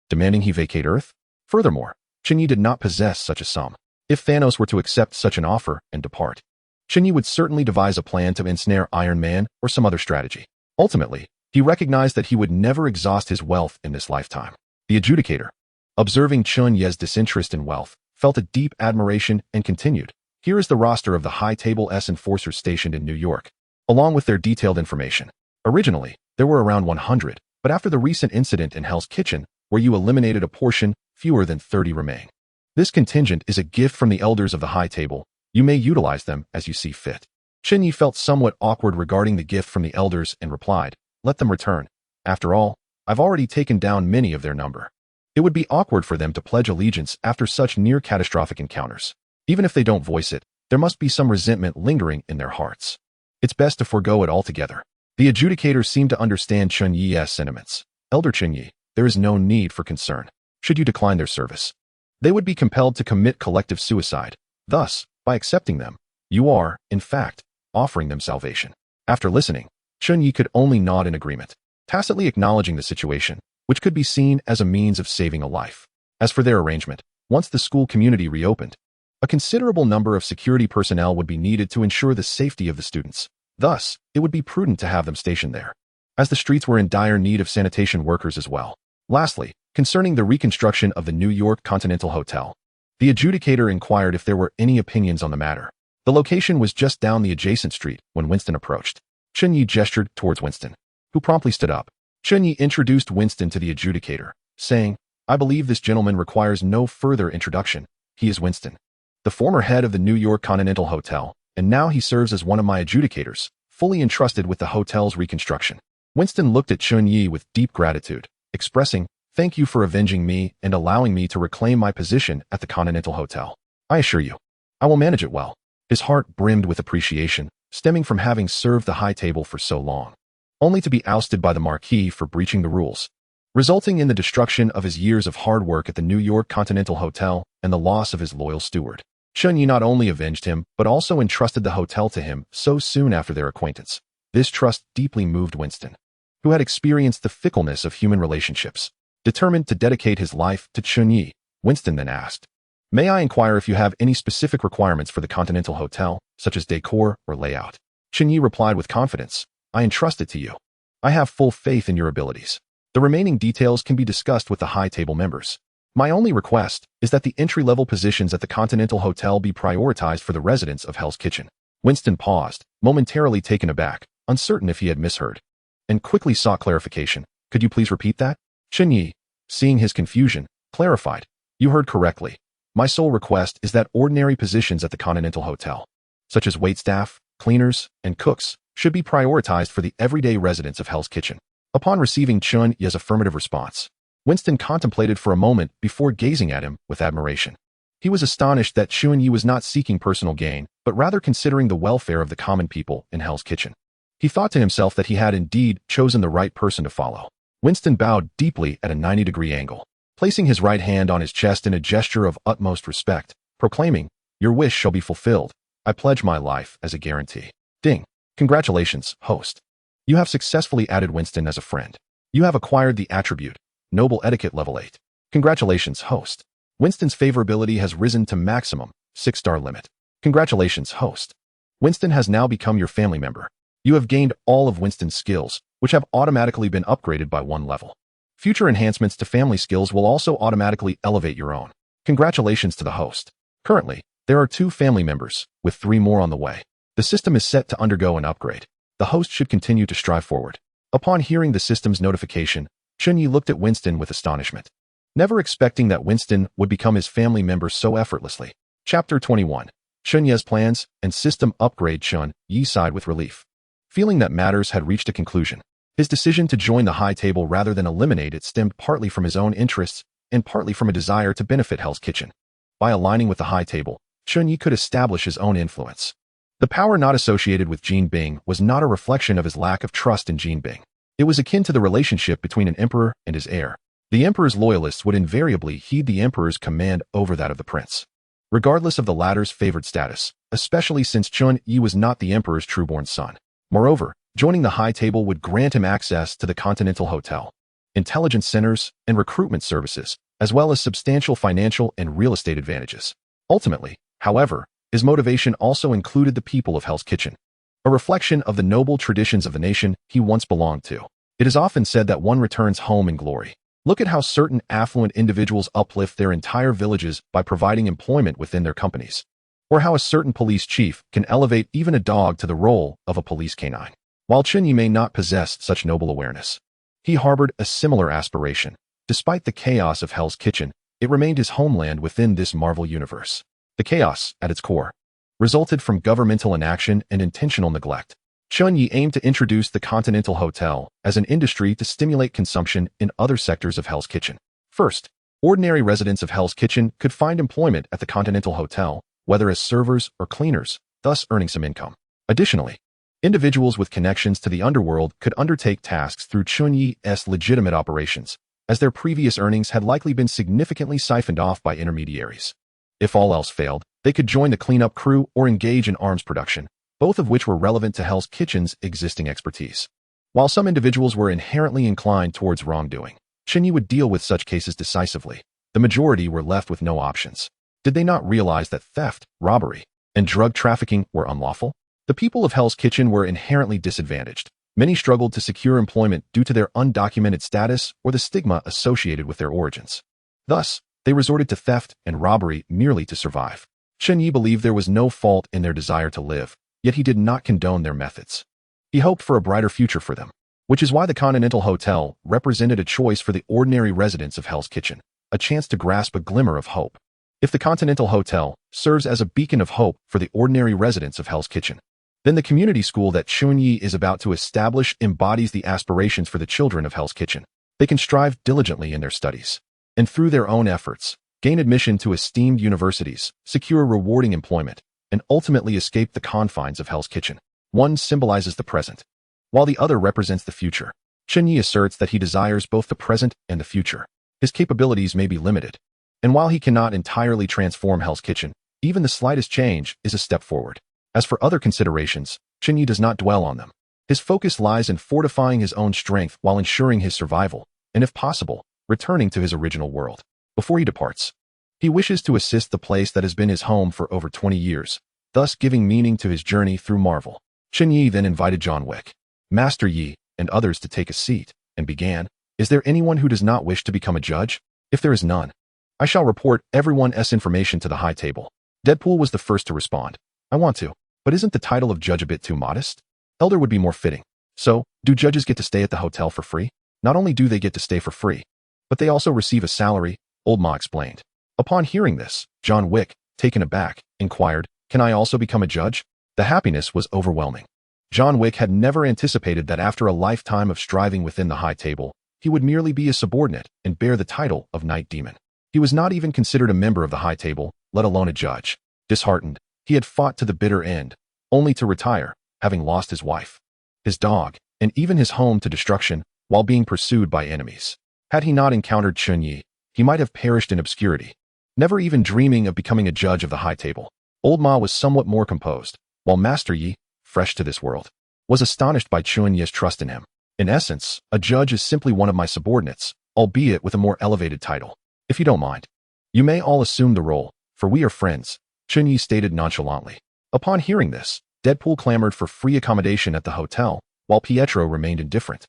demanding he vacate Earth? Furthermore, Chen Ye did not possess such a sum. If Thanos were to accept such an offer and depart, Chen Ye would certainly devise a plan to ensnare Iron Man or some other strategy. Ultimately, he recognized that he would never exhaust his wealth in this lifetime. The adjudicator, observing Chen Ye's disinterest in wealth, felt a deep admiration and continued, "Here is the roster of the High Table's enforcers stationed in New York, along with their detailed information. Originally, there were around 100, but after the recent incident in Hell's Kitchen, where you eliminated a portion, fewer than 30 remain. This contingent is a gift from the elders of the High Table. You may utilize them as you see fit." Chen Ye felt somewhat awkward regarding the gift from the elders and replied, "Let them return. After all, I've already taken down many of their number. It would be awkward for them to pledge allegiance after such near-catastrophic encounters. Even if they don't voice it, there must be some resentment lingering in their hearts. It's best to forego it altogether." The adjudicator seemed to understand Chen Ye's sentiments. "Elder Chen Ye, there is no need for concern. Should you decline their service, they would be compelled to commit collective suicide. Thus, by accepting them, you are, in fact, offering them salvation." After listening, Chen Ye could only nod in agreement, tacitly acknowledging the situation, which could be seen as a means of saving a life. As for their arrangement, once the school community reopened, a considerable number of security personnel would be needed to ensure the safety of the students. Thus, it would be prudent to have them stationed there, as the streets were in dire need of sanitation workers as well. Lastly, concerning the reconstruction of the New York Continental Hotel, the adjudicator inquired if there were any opinions on the matter. The location was just down the adjacent street when Winston approached. Chen Ye gestured towards Winston, who promptly stood up. Chen Ye introduced Winston to the adjudicator, saying, "I believe this gentleman requires no further introduction. He is Winston, the former head of the New York Continental Hotel, and now he serves as one of my adjudicators, fully entrusted with the hotel's reconstruction." Winston looked at Chen Ye with deep gratitude, expressing, "Thank you for avenging me and allowing me to reclaim my position at the Continental Hotel. I assure you, I will manage it well." His heart brimmed with appreciation, stemming from having served the High Table for so long, only to be ousted by the Marquis for breaching the rules, resulting in the destruction of his years of hard work at the New York Continental Hotel and the loss of his loyal steward. Chen Ye not only avenged him, but also entrusted the hotel to him so soon after their acquaintance. This trust deeply moved Winston, who had experienced the fickleness of human relationships. Determined to dedicate his life to Chen Ye, Winston then asked, "May I inquire if you have any specific requirements for the Continental Hotel, such as decor or layout?" Chen Ye replied with confidence, "I entrust it to you. I have full faith in your abilities. The remaining details can be discussed with the High Table members. My only request is that the entry-level positions at the Continental Hotel be prioritized for the residents of Hell's Kitchen." Winston paused, momentarily taken aback, uncertain if he had misheard, and quickly sought clarification. "Could you please repeat that?" Chen Ye, seeing his confusion, clarified, "You heard correctly. My sole request is that ordinary positions at the Continental Hotel, such as waitstaff, cleaners, and cooks, should be prioritized for the everyday residents of Hell's Kitchen." Upon receiving Chen Ye's affirmative response, Winston contemplated for a moment before gazing at him with admiration. He was astonished that Chen Ye was not seeking personal gain, but rather considering the welfare of the common people in Hell's Kitchen. He thought to himself that he had indeed chosen the right person to follow. Winston bowed deeply at a 90-degree angle, placing his right hand on his chest in a gesture of utmost respect, proclaiming, "Your wish shall be fulfilled. I pledge my life as a guarantee." Ding. Congratulations, host. You have successfully added Winston as a friend. You have acquired the attribute, Noble Etiquette Level 8. Congratulations, host. Winston's favorability has risen to maximum, 6-star limit. Congratulations, host. Winston has now become your family member. You have gained all of Winston's skills, which have automatically been upgraded by 1 level. Future enhancements to family skills will also automatically elevate your own. Congratulations to the host. Currently, there are 2 family members, with 3 more on the way. The system is set to undergo an upgrade. The host should continue to strive forward. Upon hearing the system's notification, Chen Ye looked at Winston with astonishment, never expecting that Winston would become his family member so effortlessly. Chapter 21. Chen Ye's plans and system upgrade. Chen Ye sighed with relief, feeling that matters had reached a conclusion. His decision to join the high table rather than eliminate it stemmed partly from his own interests and partly from a desire to benefit Hell's Kitchen. By aligning with the high table, Chen Ye could establish his own influence. The power not associated with Jin Bing was not a reflection of his lack of trust in Jin Bing. It was akin to the relationship between an emperor and his heir. The emperor's loyalists would invariably heed the emperor's command over that of the prince, regardless of the latter's favored status, especially since Chen Ye was not the emperor's trueborn son. Moreover, joining the high table would grant him access to the Continental Hotel, intelligence centers, and recruitment services, as well as substantial financial and real estate advantages. Ultimately, however, his motivation also included the people of Hell's Kitchen, a reflection of the noble traditions of the nation he once belonged to. It is often said that one returns home in glory. Look at how certain affluent individuals uplift their entire villages by providing employment within their companies, or how a certain police chief can elevate even a dog to the role of a police canine. While Chen Ye may not possess such noble awareness, he harbored a similar aspiration. Despite the chaos of Hell's Kitchen, it remained his homeland within this Marvel universe. The chaos, at its core, resulted from governmental inaction and intentional neglect. Chen Ye aimed to introduce the Continental Hotel as an industry to stimulate consumption in other sectors of Hell's Kitchen. First, ordinary residents of Hell's Kitchen could find employment at the Continental Hotel, whether as servers or cleaners, thus earning some income. Additionally, individuals with connections to the underworld could undertake tasks through Chen Ye's legitimate operations, as their previous earnings had likely been significantly siphoned off by intermediaries. If all else failed, they could join the cleanup crew or engage in arms production, both of which were relevant to Hell's Kitchen's existing expertise. While some individuals were inherently inclined towards wrongdoing, Chen Ye would deal with such cases decisively. The majority were left with no options. Did they not realize that theft, robbery, and drug trafficking were unlawful? The people of Hell's Kitchen were inherently disadvantaged. Many struggled to secure employment due to their undocumented status or the stigma associated with their origins. Thus, they resorted to theft and robbery merely to survive. Chen Ye believed there was no fault in their desire to live, yet he did not condone their methods. He hoped for a brighter future for them, which is why the Continental Hotel represented a choice for the ordinary residents of Hell's Kitchen, a chance to grasp a glimmer of hope. If the Continental Hotel serves as a beacon of hope for the ordinary residents of Hell's Kitchen, then the community school that Chen Ye is about to establish embodies the aspirations for the children of Hell's Kitchen. They can strive diligently in their studies, and through their own efforts, gain admission to esteemed universities, secure rewarding employment, and ultimately escape the confines of Hell's Kitchen. One symbolizes the present, while the other represents the future. Chen Ye asserts that he desires both the present and the future. His capabilities may be limited, and while he cannot entirely transform Hell's Kitchen, even the slightest change is a step forward. As for other considerations, Chen Ye does not dwell on them. His focus lies in fortifying his own strength while ensuring his survival, and if possible, returning to his original world. Before he departs, he wishes to assist the place that has been his home for over 20 years, thus giving meaning to his journey through Marvel. Chen Ye then invited John Wick, Master Yi, and others to take a seat, and began, "Is there anyone who does not wish to become a judge? If there is none, I shall report everyone's information to the high table." Deadpool was the first to respond. "I want to, but isn't the title of judge a bit too modest? Elder would be more fitting. So, do judges get to stay at the hotel for free? Not only do they get to stay for free, but they also receive a salary," Old Ma explained. Upon hearing this, John Wick, taken aback, inquired, "Can I also become a judge?" The happiness was overwhelming. John Wick had never anticipated that after a lifetime of striving within the high table, he would merely be a subordinate and bear the title of Night Demon. He was not even considered a member of the high table, let alone a judge. Disheartened, he had fought to the bitter end, only to retire, having lost his wife, his dog, and even his home to destruction while being pursued by enemies. Had he not encountered Chen Ye, he might have perished in obscurity, never even dreaming of becoming a judge of the high table. Old Ma was somewhat more composed, while Master Yi, fresh to this world, was astonished by Chen Ye's trust in him. "In essence, a judge is simply one of my subordinates, albeit with a more elevated title. If you don't mind, you may all assume the role, for we are friends," Chen Ye stated nonchalantly. Upon hearing this, Deadpool clamored for free accommodation at the hotel, while Pietro remained indifferent.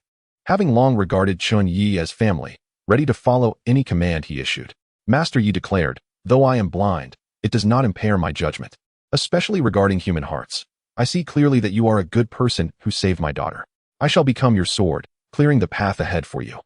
Having long regarded Chen Ye as family, ready to follow any command he issued, Master Yi declared, "Though I am blind, it does not impair my judgment, especially regarding human hearts. I see clearly that you are a good person who saved my daughter. I shall become your sword, clearing the path ahead for you.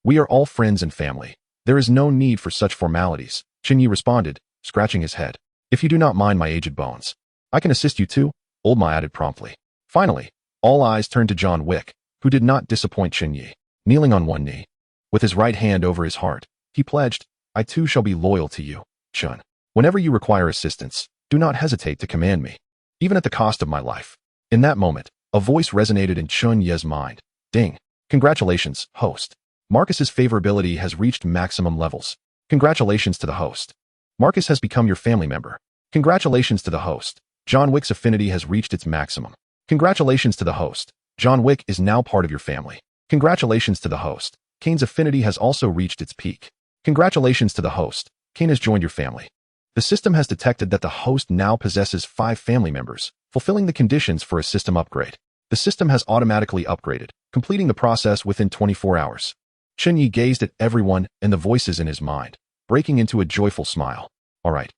We are all friends and family. There is no need for such formalities," Chen Ye responded, scratching his head. "If you do not mind my aged bones, I can assist you too," Old Ma added promptly. Finally, all eyes turned to John Wick, who did not disappoint Chen Ye. Kneeling on one knee, with his right hand over his heart, he pledged, "I too shall be loyal to you, Chen. Whenever you require assistance, do not hesitate to command me, even at the cost of my life." In that moment, a voice resonated in Chen Ye's mind. Ding. "Congratulations, host. Marcus's favorability has reached maximum levels. Congratulations to the host. Marcus has become your family member. Congratulations to the host. John Wick's affinity has reached its maximum. Congratulations to the host. John Wick is now part of your family. Congratulations to the host. Kane's affinity has also reached its peak. Congratulations to the host. Kane has joined your family. The system has detected that the host now possesses 5 family members, fulfilling the conditions for a system upgrade. The system has automatically upgraded, completing the process within 24 hours. Chen Ye gazed at everyone and the voices in his mind, breaking into a joyful smile. All right.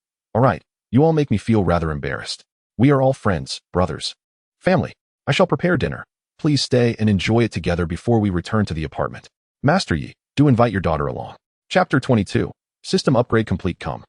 You all make me feel rather embarrassed. We are all friends, brothers, family. I shall prepare dinner. Please stay and enjoy it together before we return to the apartment. Master Yi, do invite your daughter along." Chapter 22. System upgrade complete. Come,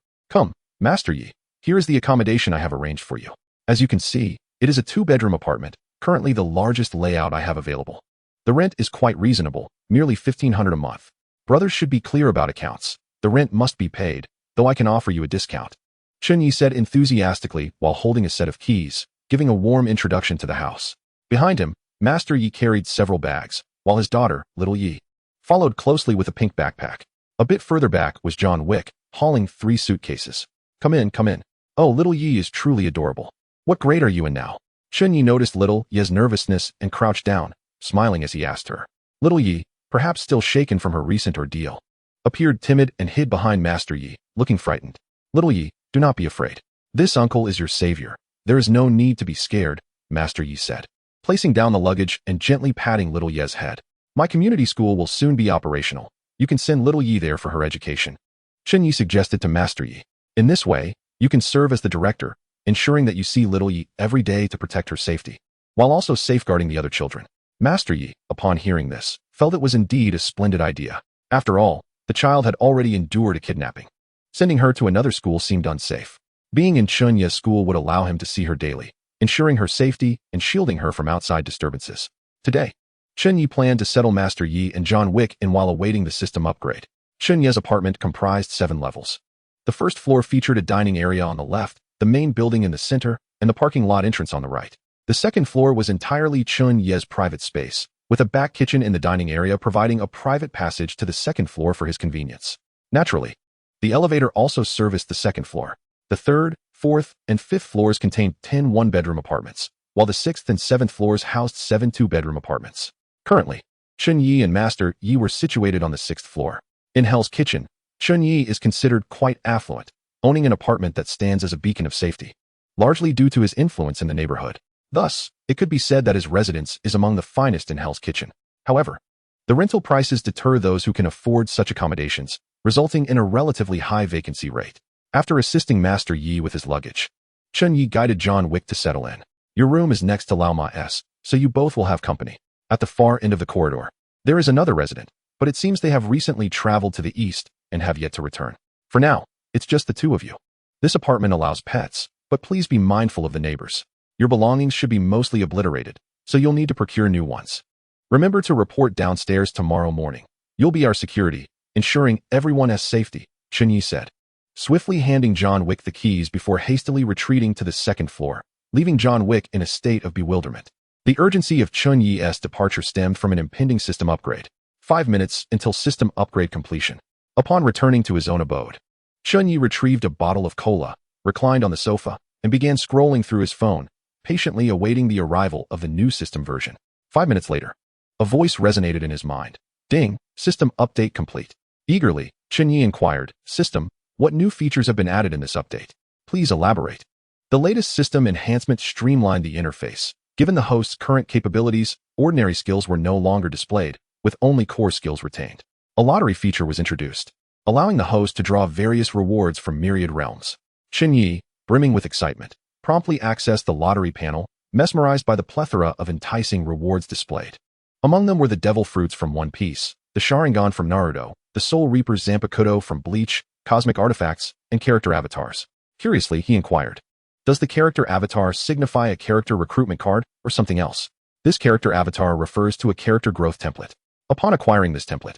Master Yi. Here is the accommodation I have arranged for you. As you can see, it is a 2-bedroom apartment, currently the largest layout I have available. The rent is quite reasonable, merely 1,500 a month. Brothers should be clear about accounts. The rent must be paid, though I can offer you a discount," Chen Ye said enthusiastically while holding a set of keys, giving a warm introduction to the house. Behind him, Master Yi carried several bags, while his daughter, Little Yi, followed closely with a pink backpack. A bit further back was John Wick, hauling 3 suitcases. Come in. Oh, Little Yi is truly adorable. What grade are you in now?" Chen Ye noticed Little Yi's nervousness and crouched down, smiling as he asked her. Little Yi, perhaps still shaken from her recent ordeal, appeared timid and hid behind Master Yi, looking frightened. "Little Yi, do not be afraid. This uncle is your savior. There is no need to be scared," Master Yi said, placing down the luggage and gently patting Little Yi's head. "My community school will soon be operational. You can send Little Yi there for her education," Chen Ye suggested to Master Yi. "In this way, you can serve as the director, ensuring that you see Little Yi every day to protect her safety, while also safeguarding the other children." Master Yi, upon hearing this, felt it was indeed a splendid idea. After all, the child had already endured a kidnapping. Sending her to another school seemed unsafe. Being in Chen Ye's school would allow him to see her daily, ensuring her safety and shielding her from outside disturbances. Today, Chen Ye planned to settle Master Yi and John Wick in while awaiting the system upgrade. Chen Ye's apartment comprised 7 levels. The first floor featured a dining area on the left, the main building in the center, and the parking lot entrance on the right. The second floor was entirely Chen Ye's private space, with a back kitchen in the dining area providing a private passage to the second floor for his convenience. Naturally, the elevator also serviced the second floor. The third, fourth, and fifth floors contained 10 one-bedroom apartments, while the sixth and seventh floors housed 7 two-bedroom apartments. Currently, Chen Ye and Master Yi were situated on the 6th floor. In Hell's Kitchen, Chen Ye is considered quite affluent, owning an apartment that stands as a beacon of safety, largely due to his influence in the neighborhood. Thus, it could be said that his residence is among the finest in Hell's Kitchen. However, the rental prices deter those who can afford such accommodations, resulting in a relatively high vacancy rate. After assisting Master Yi with his luggage, Chen Ye guided John Wick to settle in. "Your room is next to Lao Ma's, so you both will have company." At the far end of the corridor, there is another resident, but it seems they have recently traveled to the east and have yet to return. For now, it's just the 2 of you. This apartment allows pets, but please be mindful of the neighbors. Your belongings should be mostly obliterated, so you'll need to procure new ones. Remember to report downstairs tomorrow morning. You'll be our security, ensuring everyone has safety, Chen Ye said, swiftly handing John Wick the keys before hastily retreating to the 2nd floor, leaving John Wick in a state of bewilderment. The urgency of Chen Ye's departure stemmed from an impending system upgrade. 5 minutes until system upgrade completion. Upon returning to his own abode, Chen Ye retrieved a bottle of cola, reclined on the sofa, and began scrolling through his phone, patiently awaiting the arrival of the new system version. 5 minutes later, a voice resonated in his mind. Ding, system update complete. Eagerly, Chen Ye inquired, "System, what new features have been added in this update? Please elaborate." The latest system enhancement streamlined the interface. Given the host's current capabilities, ordinary skills were no longer displayed, with only core skills retained. A lottery feature was introduced, allowing the host to draw various rewards from myriad realms. Chen Ye, brimming with excitement, promptly accessed the lottery panel, mesmerized by the plethora of enticing rewards displayed. Among them were the devil fruits from One Piece, the Sharingan from Naruto, the Soul Reaper's Zanpakuto from Bleach, cosmic artifacts, and character avatars. Curiously, he inquired, does the character avatar signify a character recruitment card or something else? This character avatar refers to a character growth template. Upon acquiring this template,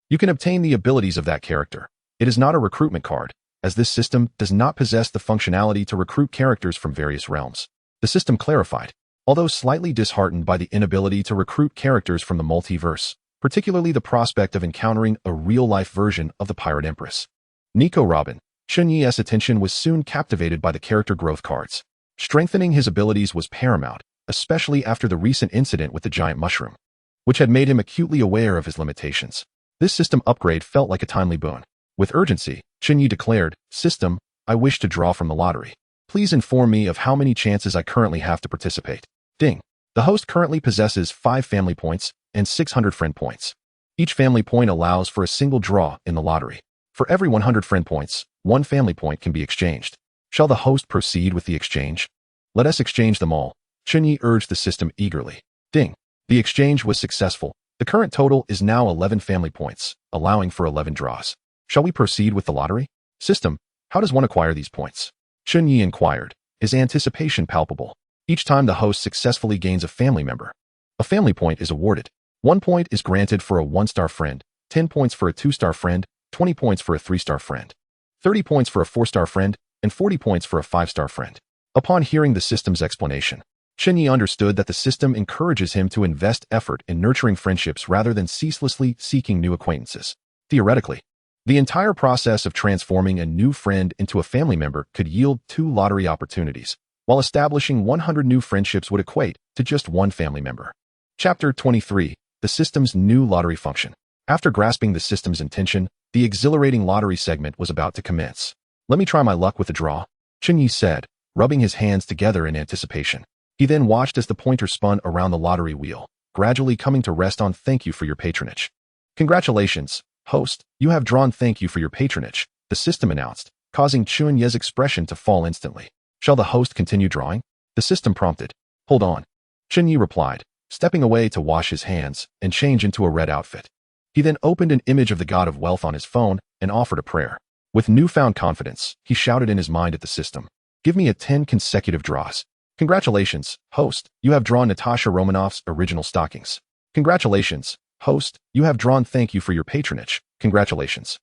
you can obtain the abilities of that character. It is not a recruitment card, as this system does not possess the functionality to recruit characters from various realms. The system clarified, although slightly disheartened by the inability to recruit characters from the multiverse, particularly the prospect of encountering a real-life version of the Pirate Empress. Nico Robin, Chen Ye's attention was soon captivated by the character growth cards. Strengthening his abilities was paramount, especially after the recent incident with the giant mushroom, which had made him acutely aware of his limitations. This system upgrade felt like a timely boon. With urgency, Chen Ye declared, "System, I wish to draw from the lottery. Please inform me of how many chances I currently have to participate." Ding. The host currently possesses 5 family points and 600 friend points. Each family point allows for a single draw in the lottery. For every 100 friend points, 1 family point can be exchanged. Shall the host proceed with the exchange? Let us exchange them all. Chen Ye urged the system eagerly. Ding. The exchange was successful. The current total is now 11 family points, allowing for 11 draws. Shall we proceed with the lottery? System, how does one acquire these points? Chen Ye inquired, his anticipation palpable. Each time the host successfully gains a family member, a family point is awarded. 1 point is granted for a 1-star friend, 10 points for a 2-star friend, 20 points for a 3-star friend, 30 points for a 4-star friend, and 40 points for a 5-star friend. Upon hearing the system's explanation, Chen Ye understood that the system encourages him to invest effort in nurturing friendships rather than ceaselessly seeking new acquaintances. Theoretically, the entire process of transforming a new friend into a family member could yield 2 lottery opportunities, while establishing 100 new friendships would equate to just 1 family member. Chapter 23. The system's new lottery function. After grasping the system's intention, the exhilarating lottery segment was about to commence. "Let me try my luck with the draw," Chen Ye said, rubbing his hands together in anticipation. He then watched as the pointer spun around the lottery wheel, gradually coming to rest on "Thank you for your patronage." "Congratulations, host, you have drawn "Thank you for your patronage," the system announced, causing Chen Ye's expression to fall instantly. "Shall the host continue drawing?" the system prompted. "Hold on," Chen Ye replied, stepping away to wash his hands and change into a red outfit. He then opened an image of the god of wealth on his phone and offered a prayer. With newfound confidence, he shouted in his mind at the system, "Give me 10 consecutive draws." "Congratulations, host, you have drawn Natasha Romanoff's original stockings." "Congratulations, host, you have drawn "Thank you for your patronage." "Congratulations."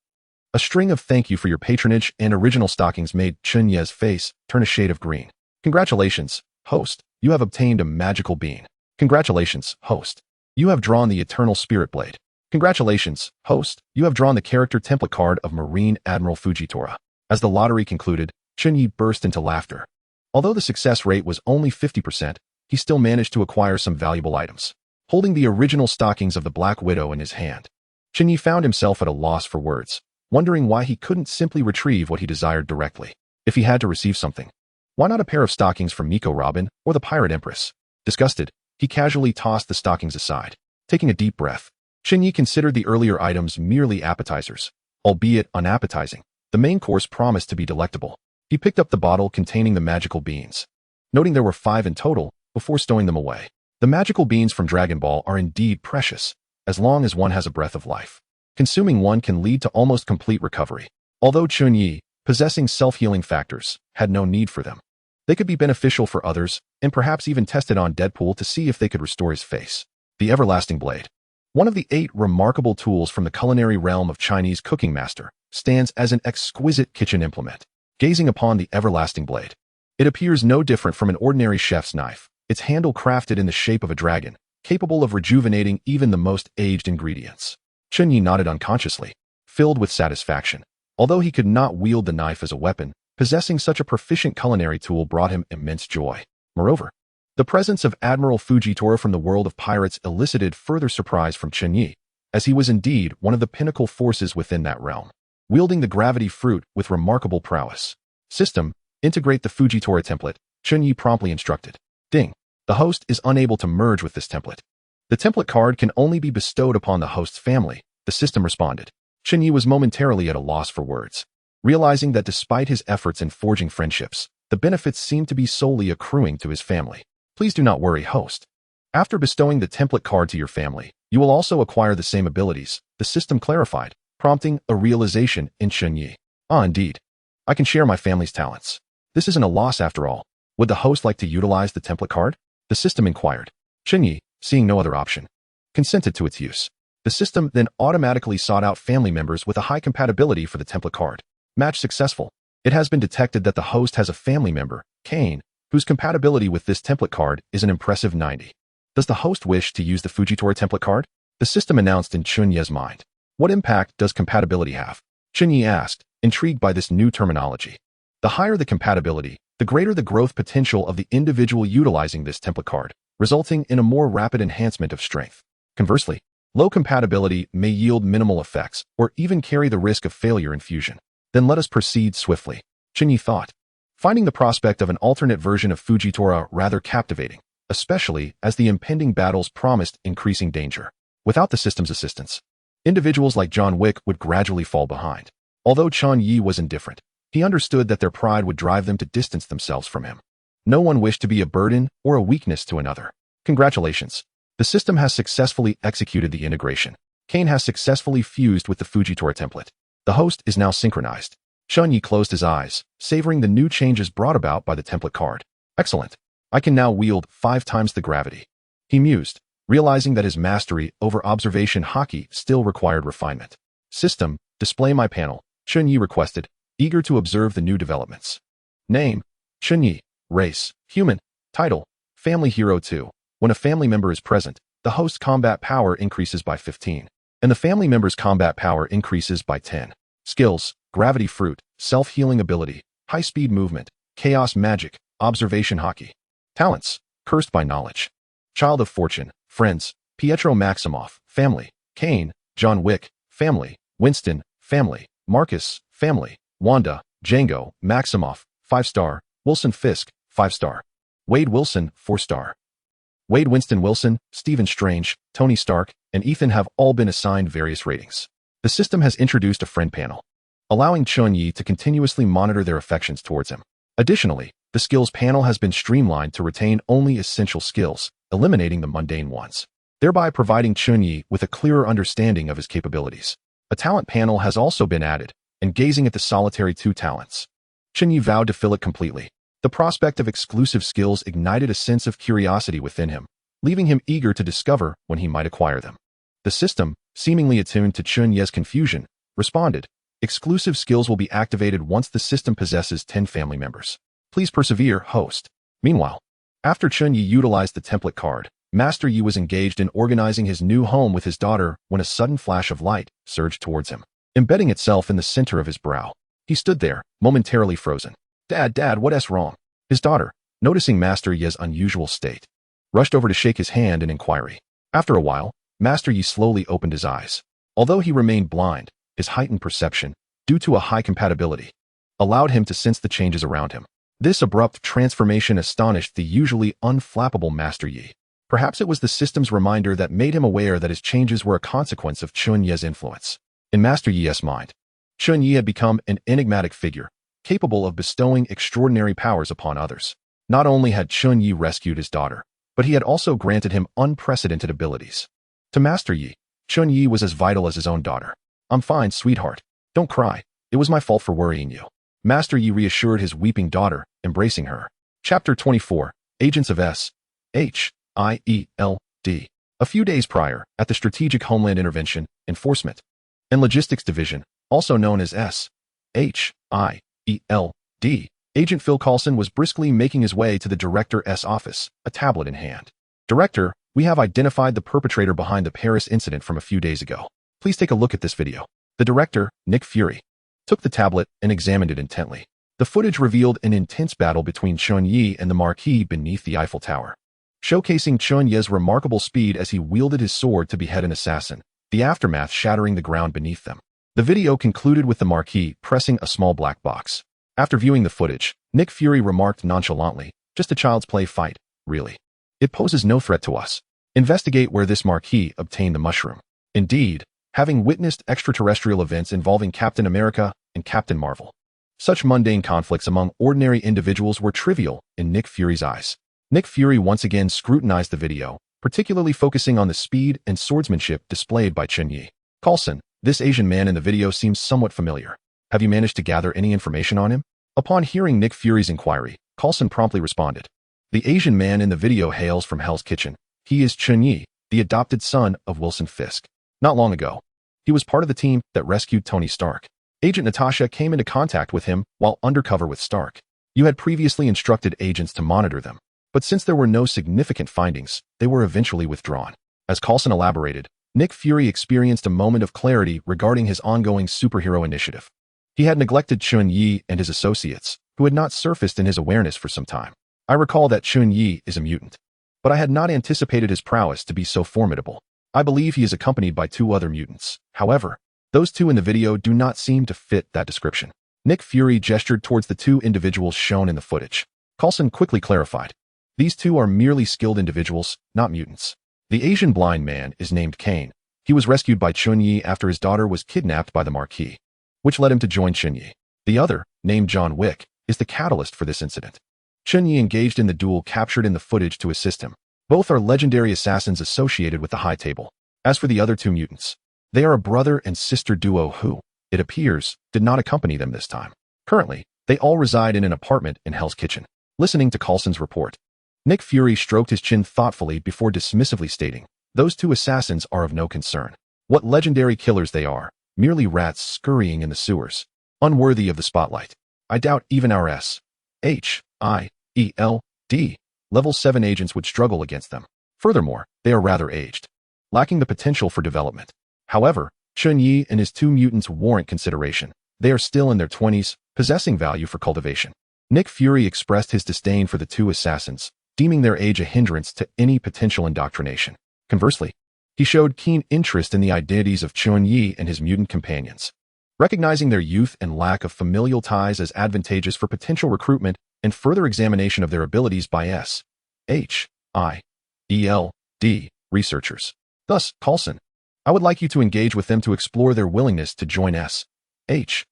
A string of "Thank you for your patronage" and original stockings made Chen Ye's face turn a shade of green. "Congratulations, host, you have obtained a magical bean." "Congratulations, host, you have drawn the Eternal Spirit Blade." "Congratulations, host, you have drawn the character template card of Marine Admiral Fujitora." As the lottery concluded, Chen Ye burst into laughter. Although the success rate was only 50%, he still managed to acquire some valuable items. Holding the original stockings of the Black Widow in his hand, Chen Ye found himself at a loss for words, wondering why he couldn't simply retrieve what he desired directly. If he had to receive something, why not a pair of stockings from Nico Robin or the Pirate Empress? Disgusted, he casually tossed the stockings aside. Taking a deep breath, Chen Ye considered the earlier items merely appetizers. Albeit unappetizing, the main course promised to be delectable. He picked up the bottle containing the magical beans, noting there were 5 in total before stowing them away. The magical beans from Dragon Ball are indeed precious, as long as one has a breath of life. Consuming one can lead to almost complete recovery. Although Chen Ye, possessing self-healing factors, had no need for them, they could be beneficial for others, and perhaps even tested on Deadpool to see if they could restore his face. The Everlasting Blade, one of the 8 remarkable tools from the culinary realm of Chinese cooking master, stands as an exquisite kitchen implement. Gazing upon the Everlasting Blade, it appears no different from an ordinary chef's knife, its handle crafted in the shape of a dragon, capable of rejuvenating even the most aged ingredients. Chen Ye nodded unconsciously, filled with satisfaction. Although he could not wield the knife as a weapon, possessing such a proficient culinary tool brought him immense joy. Moreover, the presence of Admiral Fujitora from the world of pirates elicited further surprise from Chen Ye, as he was indeed one of the pinnacle forces within that realm, wielding the gravity fruit with remarkable prowess. System, Integrate the Fujitora template, Chen Ye promptly instructed. Ding. The host is unable to merge with this template. The template card can only be bestowed upon the host's family, the system responded. Chen Ye was momentarily at a loss for words, realizing that despite his efforts in forging friendships, the benefits seemed to be solely accruing to his family. Please do not worry, host. After bestowing the template card to your family, you will also acquire the same abilities, the system clarified, prompting a realization in Chen Ye. Ah, indeed. I can share my family's talents. This isn't a loss after all. Would the host like to utilize the template card? The system inquired. Chen Ye, seeing no other option, consented to its use. The system then automatically sought out family members with a high compatibility for the template card. Match successful. It has been detected that the host has a family member, Kane, whose compatibility with this template card is an impressive 90. Does the host wish to use the Fujitora template card? The system announced in Chen Ye's mind. What impact does compatibility have? Chen Ye asked, intrigued by this new terminology. The higher the compatibility, the greater the growth potential of the individual utilizing this template card, resulting in a more rapid enhancement of strength. Conversely, low compatibility may yield minimal effects or even carry the risk of failure in fusion. Then let us proceed swiftly, Chen Ye thought, finding the prospect of an alternate version of Fujitora rather captivating, especially as the impending battles promised increasing danger. Without the system's assistance, individuals like John Wick would gradually fall behind. Although Chen Ye was indifferent, he understood that their pride would drive them to distance themselves from him. No one wished to be a burden or a weakness to another. Congratulations. The system has successfully executed the integration. Kane has successfully fused with the Fujitora template. The host is now synchronized. Chen Ye closed his eyes, savoring the new changes brought about by the template card. Excellent. I can now wield 5 times the gravity. He mused, realizing that his mastery over observation hockey still required refinement. System, display my panel, Chen Ye requested, eager to observe the new developments. Name, Chen Ye. Race, human. Title, family hero 2. When a family member is present, the host's combat power increases by 15, and the family member's combat power increases by 10. Skills, gravity fruit, self-healing ability, high-speed movement, chaos magic, observation hockey. Talents, cursed by knowledge. Child of fortune, friends, Pietro Maximoff, family, Kane, John Wick, family, Winston, family, Marcus, family, Wanda, Django, Maximoff, 5-star, Wilson Fisk, 5-star. Wade Wilson, 4-star. Wade Winston Wilson, Stephen Strange, Tony Stark, and Ethan have all been assigned various ratings. The system has introduced a friend panel, allowing Chen Ye to continuously monitor their affections towards him. Additionally, the skills panel has been streamlined to retain only essential skills, eliminating the mundane ones, thereby providing Chen Ye with a clearer understanding of his capabilities. A talent panel has also been added, and gazing at the solitary 2 talents, Chen Ye vowed to fill it completely. The prospect of exclusive skills ignited a sense of curiosity within him, leaving him eager to discover when he might acquire them. The system, seemingly attuned to Chen Ye's confusion, responded, exclusive skills will be activated once the system possesses 10 family members. Please persevere, host. Meanwhile, after Chen Ye utilized the template card, Master Yi was engaged in organizing his new home with his daughter when a sudden flash of light surged towards him, embedding itself in the center of his brow. He stood there, momentarily frozen. Dad, what's wrong? His daughter, noticing Master Yi's unusual state, rushed over to shake his hand in inquiry. After a while, Master Yi slowly opened his eyes. Although he remained blind, his heightened perception, due to a high compatibility, allowed him to sense the changes around him. This abrupt transformation astonished the usually unflappable Master Yi. Perhaps it was the system's reminder that made him aware that his changes were a consequence of Chen Ye's influence. In Master Yi's mind, Chen Ye had become an enigmatic figure, capable of bestowing extraordinary powers upon others. Not only had Chen Ye rescued his daughter, but he had also granted him unprecedented abilities. To Master Yi, Chen Ye was as vital as his own daughter. I'm fine, sweetheart. Don't cry. It was my fault for worrying you. Master Yi reassured his weeping daughter, embracing her. Chapter 24, Agents of S.H.I.E.L.D. A few days prior, at the Strategic Homeland Intervention, Enforcement, and Logistics Division, also known as S.H.I.E.L.D., Agent Phil Coulson was briskly making his way to the Director's office, a tablet in hand. Director, we have identified the perpetrator behind the Paris incident from a few days ago. Please take a look at this video. The director, Nick Fury, took the tablet and examined it intently. The footage revealed an intense battle between Chen Ye and the Marquis beneath the Eiffel Tower, showcasing Chen Ye's remarkable speed as he wielded his sword to behead an assassin, the aftermath shattering the ground beneath them. The video concluded with the Marquis pressing a small black box. After viewing the footage, Nick Fury remarked nonchalantly, just a child's play fight, really. It poses no threat to us. Investigate where this Marquis obtained the mushroom. Indeed, having witnessed extraterrestrial events involving Captain America and Captain Marvel, such mundane conflicts among ordinary individuals were trivial in Nick Fury's eyes. Nick Fury once again scrutinized the video, particularly focusing on the speed and swordsmanship displayed by Chen Ye. Coulson, this Asian man in the video seems somewhat familiar. Have you managed to gather any information on him? Upon hearing Nick Fury's inquiry, Coulson promptly responded. The Asian man in the video hails from Hell's Kitchen. He is Chen Ye, the adopted son of Wilson Fisk. Not long ago, he was part of the team that rescued Tony Stark. Agent Natasha came into contact with him while undercover with Stark. You had previously instructed agents to monitor them, but since there were no significant findings, they were eventually withdrawn. As Coulson elaborated, Nick Fury experienced a moment of clarity regarding his ongoing superhero initiative. He had neglected Chen Ye and his associates, who had not surfaced in his awareness for some time. I recall that Chen Ye is a mutant, but I had not anticipated his prowess to be so formidable. I believe he is accompanied by 2 other mutants. However, those 2 in the video do not seem to fit that description. Nick Fury gestured towards the 2 individuals shown in the footage. Coulson quickly clarified. These 2 are merely skilled individuals, not mutants. The Asian blind man is named Kane. He was rescued by Chen Ye after his daughter was kidnapped by the Marquis, which led him to join Chen Ye. The other, named John Wick, is the catalyst for this incident. Chen Ye engaged in the duel captured in the footage to assist him. Both are legendary assassins associated with the High Table. As for the other 2 mutants, they are a brother and sister duo who, it appears, did not accompany them this time. Currently, they all reside in an apartment in Hell's Kitchen. Listening to Coulson's report, Nick Fury stroked his chin thoughtfully before dismissively stating, those 2 assassins are of no concern. What legendary killers they are, merely rats scurrying in the sewers, unworthy of the spotlight. I doubt even our S.H.I.E.L.D. Level 7 agents would struggle against them. Furthermore, they are rather aged, lacking the potential for development. However, Chen Ye and his 2 mutants warrant consideration. They are still in their 20s, possessing value for cultivation. Nick Fury expressed his disdain for the 2 assassins, deeming their age a hindrance to any potential indoctrination. Conversely, he showed keen interest in the identities of Chen Ye and his mutant companions, recognizing their youth and lack of familial ties as advantageous for potential recruitment and further examination of their abilities by S.H.I.E.L.D. researchers. Thus, Coulson, I would like you to engage with them to explore their willingness to join S.H.I.E.L.D.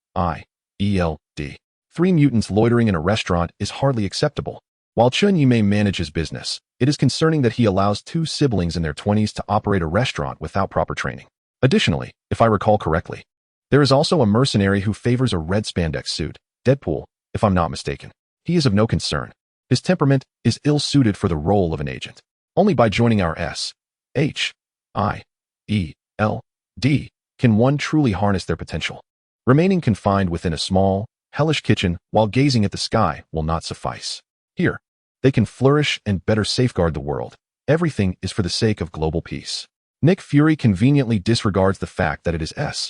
3 mutants loitering in a restaurant is hardly acceptable. While Chen Ye may manage his business, it is concerning that he allows 2 siblings in their 20s to operate a restaurant without proper training. Additionally, if I recall correctly, there is also a mercenary who favors a red spandex suit, Deadpool, if I'm not mistaken. He is of no concern. His temperament is ill-suited for the role of an agent. Only by joining our S.H.I.E.L.D. can one truly harness their potential. Remaining confined within a small, hellish kitchen while gazing at the sky will not suffice. Here, they can flourish and better safeguard the world. Everything is for the sake of global peace. Nick Fury conveniently disregards the fact that it is S.H.I.E.L.D.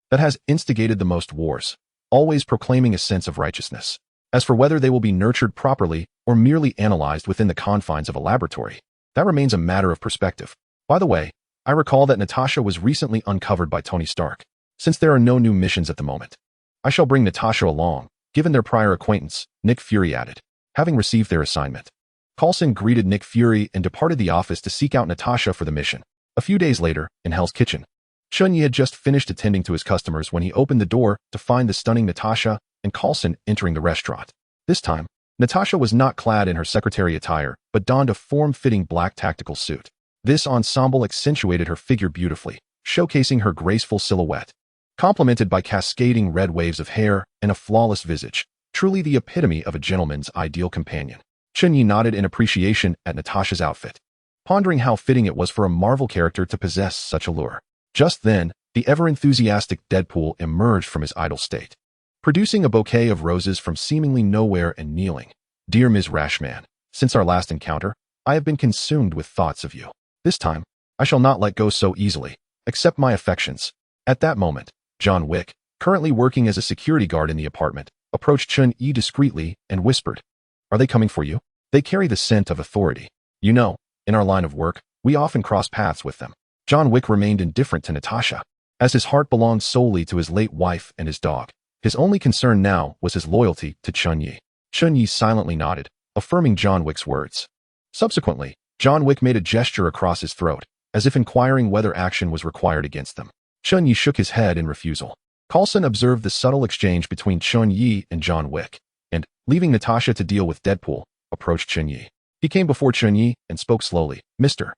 that has instigated the most wars, always proclaiming a sense of righteousness. As for whether they will be nurtured properly or merely analyzed within the confines of a laboratory, that remains a matter of perspective. By the way, I recall that Natasha was recently uncovered by Tony Stark. Since there are no new missions at the moment, I shall bring Natasha along, given their prior acquaintance, Nick Fury added. Having received their assignment, Coulson greeted Nick Fury and departed the office to seek out Natasha for the mission. A few days later, in Hell's Kitchen, Chen Ye had just finished attending to his customers when he opened the door to find the stunning Natasha and Coulson entering the restaurant. This time, Natasha was not clad in her secretary attire, but donned a form-fitting black tactical suit. This ensemble accentuated her figure beautifully, showcasing her graceful silhouette, complemented by cascading red waves of hair and a flawless visage, truly the epitome of a gentleman's ideal companion. Chen Ye nodded in appreciation at Natasha's outfit, pondering how fitting it was for a Marvel character to possess such allure. Just then, the ever-enthusiastic Deadpool emerged from his idle state, producing a bouquet of roses from seemingly nowhere and kneeling. Dear Ms. Rashman, since our last encounter, I have been consumed with thoughts of you. This time, I shall not let go so easily. Accept my affections. At that moment, John Wick, currently working as a security guard in the apartment, approached Chen Ye discreetly and whispered, Are they coming for you? They carry the scent of authority. You know, in our line of work, we often cross paths with them. John Wick remained indifferent to Natasha, as his heart belonged solely to his late wife and his dog. His only concern now was his loyalty to Chen Ye. Chen Ye silently nodded, affirming John Wick's words. Subsequently, John Wick made a gesture across his throat, as if inquiring whether action was required against them. Chen Ye shook his head in refusal. Coulson observed the subtle exchange between Chen Ye and John Wick, and, leaving Natasha to deal with Deadpool, approached Chen Ye. He came before Chen Ye and spoke slowly. Mr.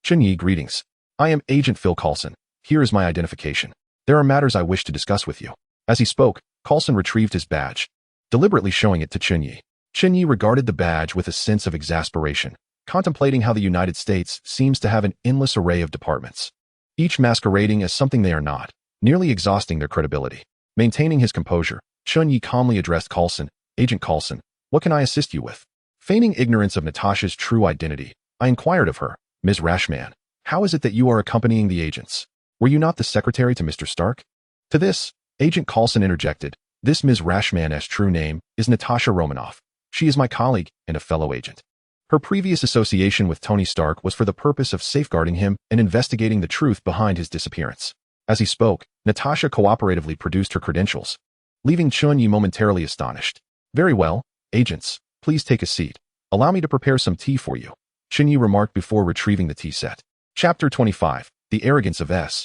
Chen Ye, greetings. I am Agent Phil Coulson. Here is my identification. There are matters I wish to discuss with you. As he spoke, Coulson retrieved his badge, deliberately showing it to Chen Ye. Chen Ye regarded the badge with a sense of exasperation, contemplating how the United States seems to have an endless array of departments, each masquerading as something they are not, nearly exhausting their credibility. Maintaining his composure, Chen Ye calmly addressed Coulson. Agent Coulson, what can I assist you with? Feigning ignorance of Natasha's true identity, I inquired of her. Ms. Rashman, how is it that you are accompanying the agents? Were you not the secretary to Mr. Stark? To this, Agent Coulson interjected. This Ms. Rashman's true name is Natasha Romanoff. She is my colleague and a fellow agent. Her previous association with Tony Stark was for the purpose of safeguarding him and investigating the truth behind his disappearance. As he spoke, Natasha cooperatively produced her credentials, leaving Chen Ye momentarily astonished. Very well, agents, please take a seat. Allow me to prepare some tea for you, Chen Ye remarked before retrieving the tea set. Chapter 25. The Arrogance of S.H.I.E.L.D.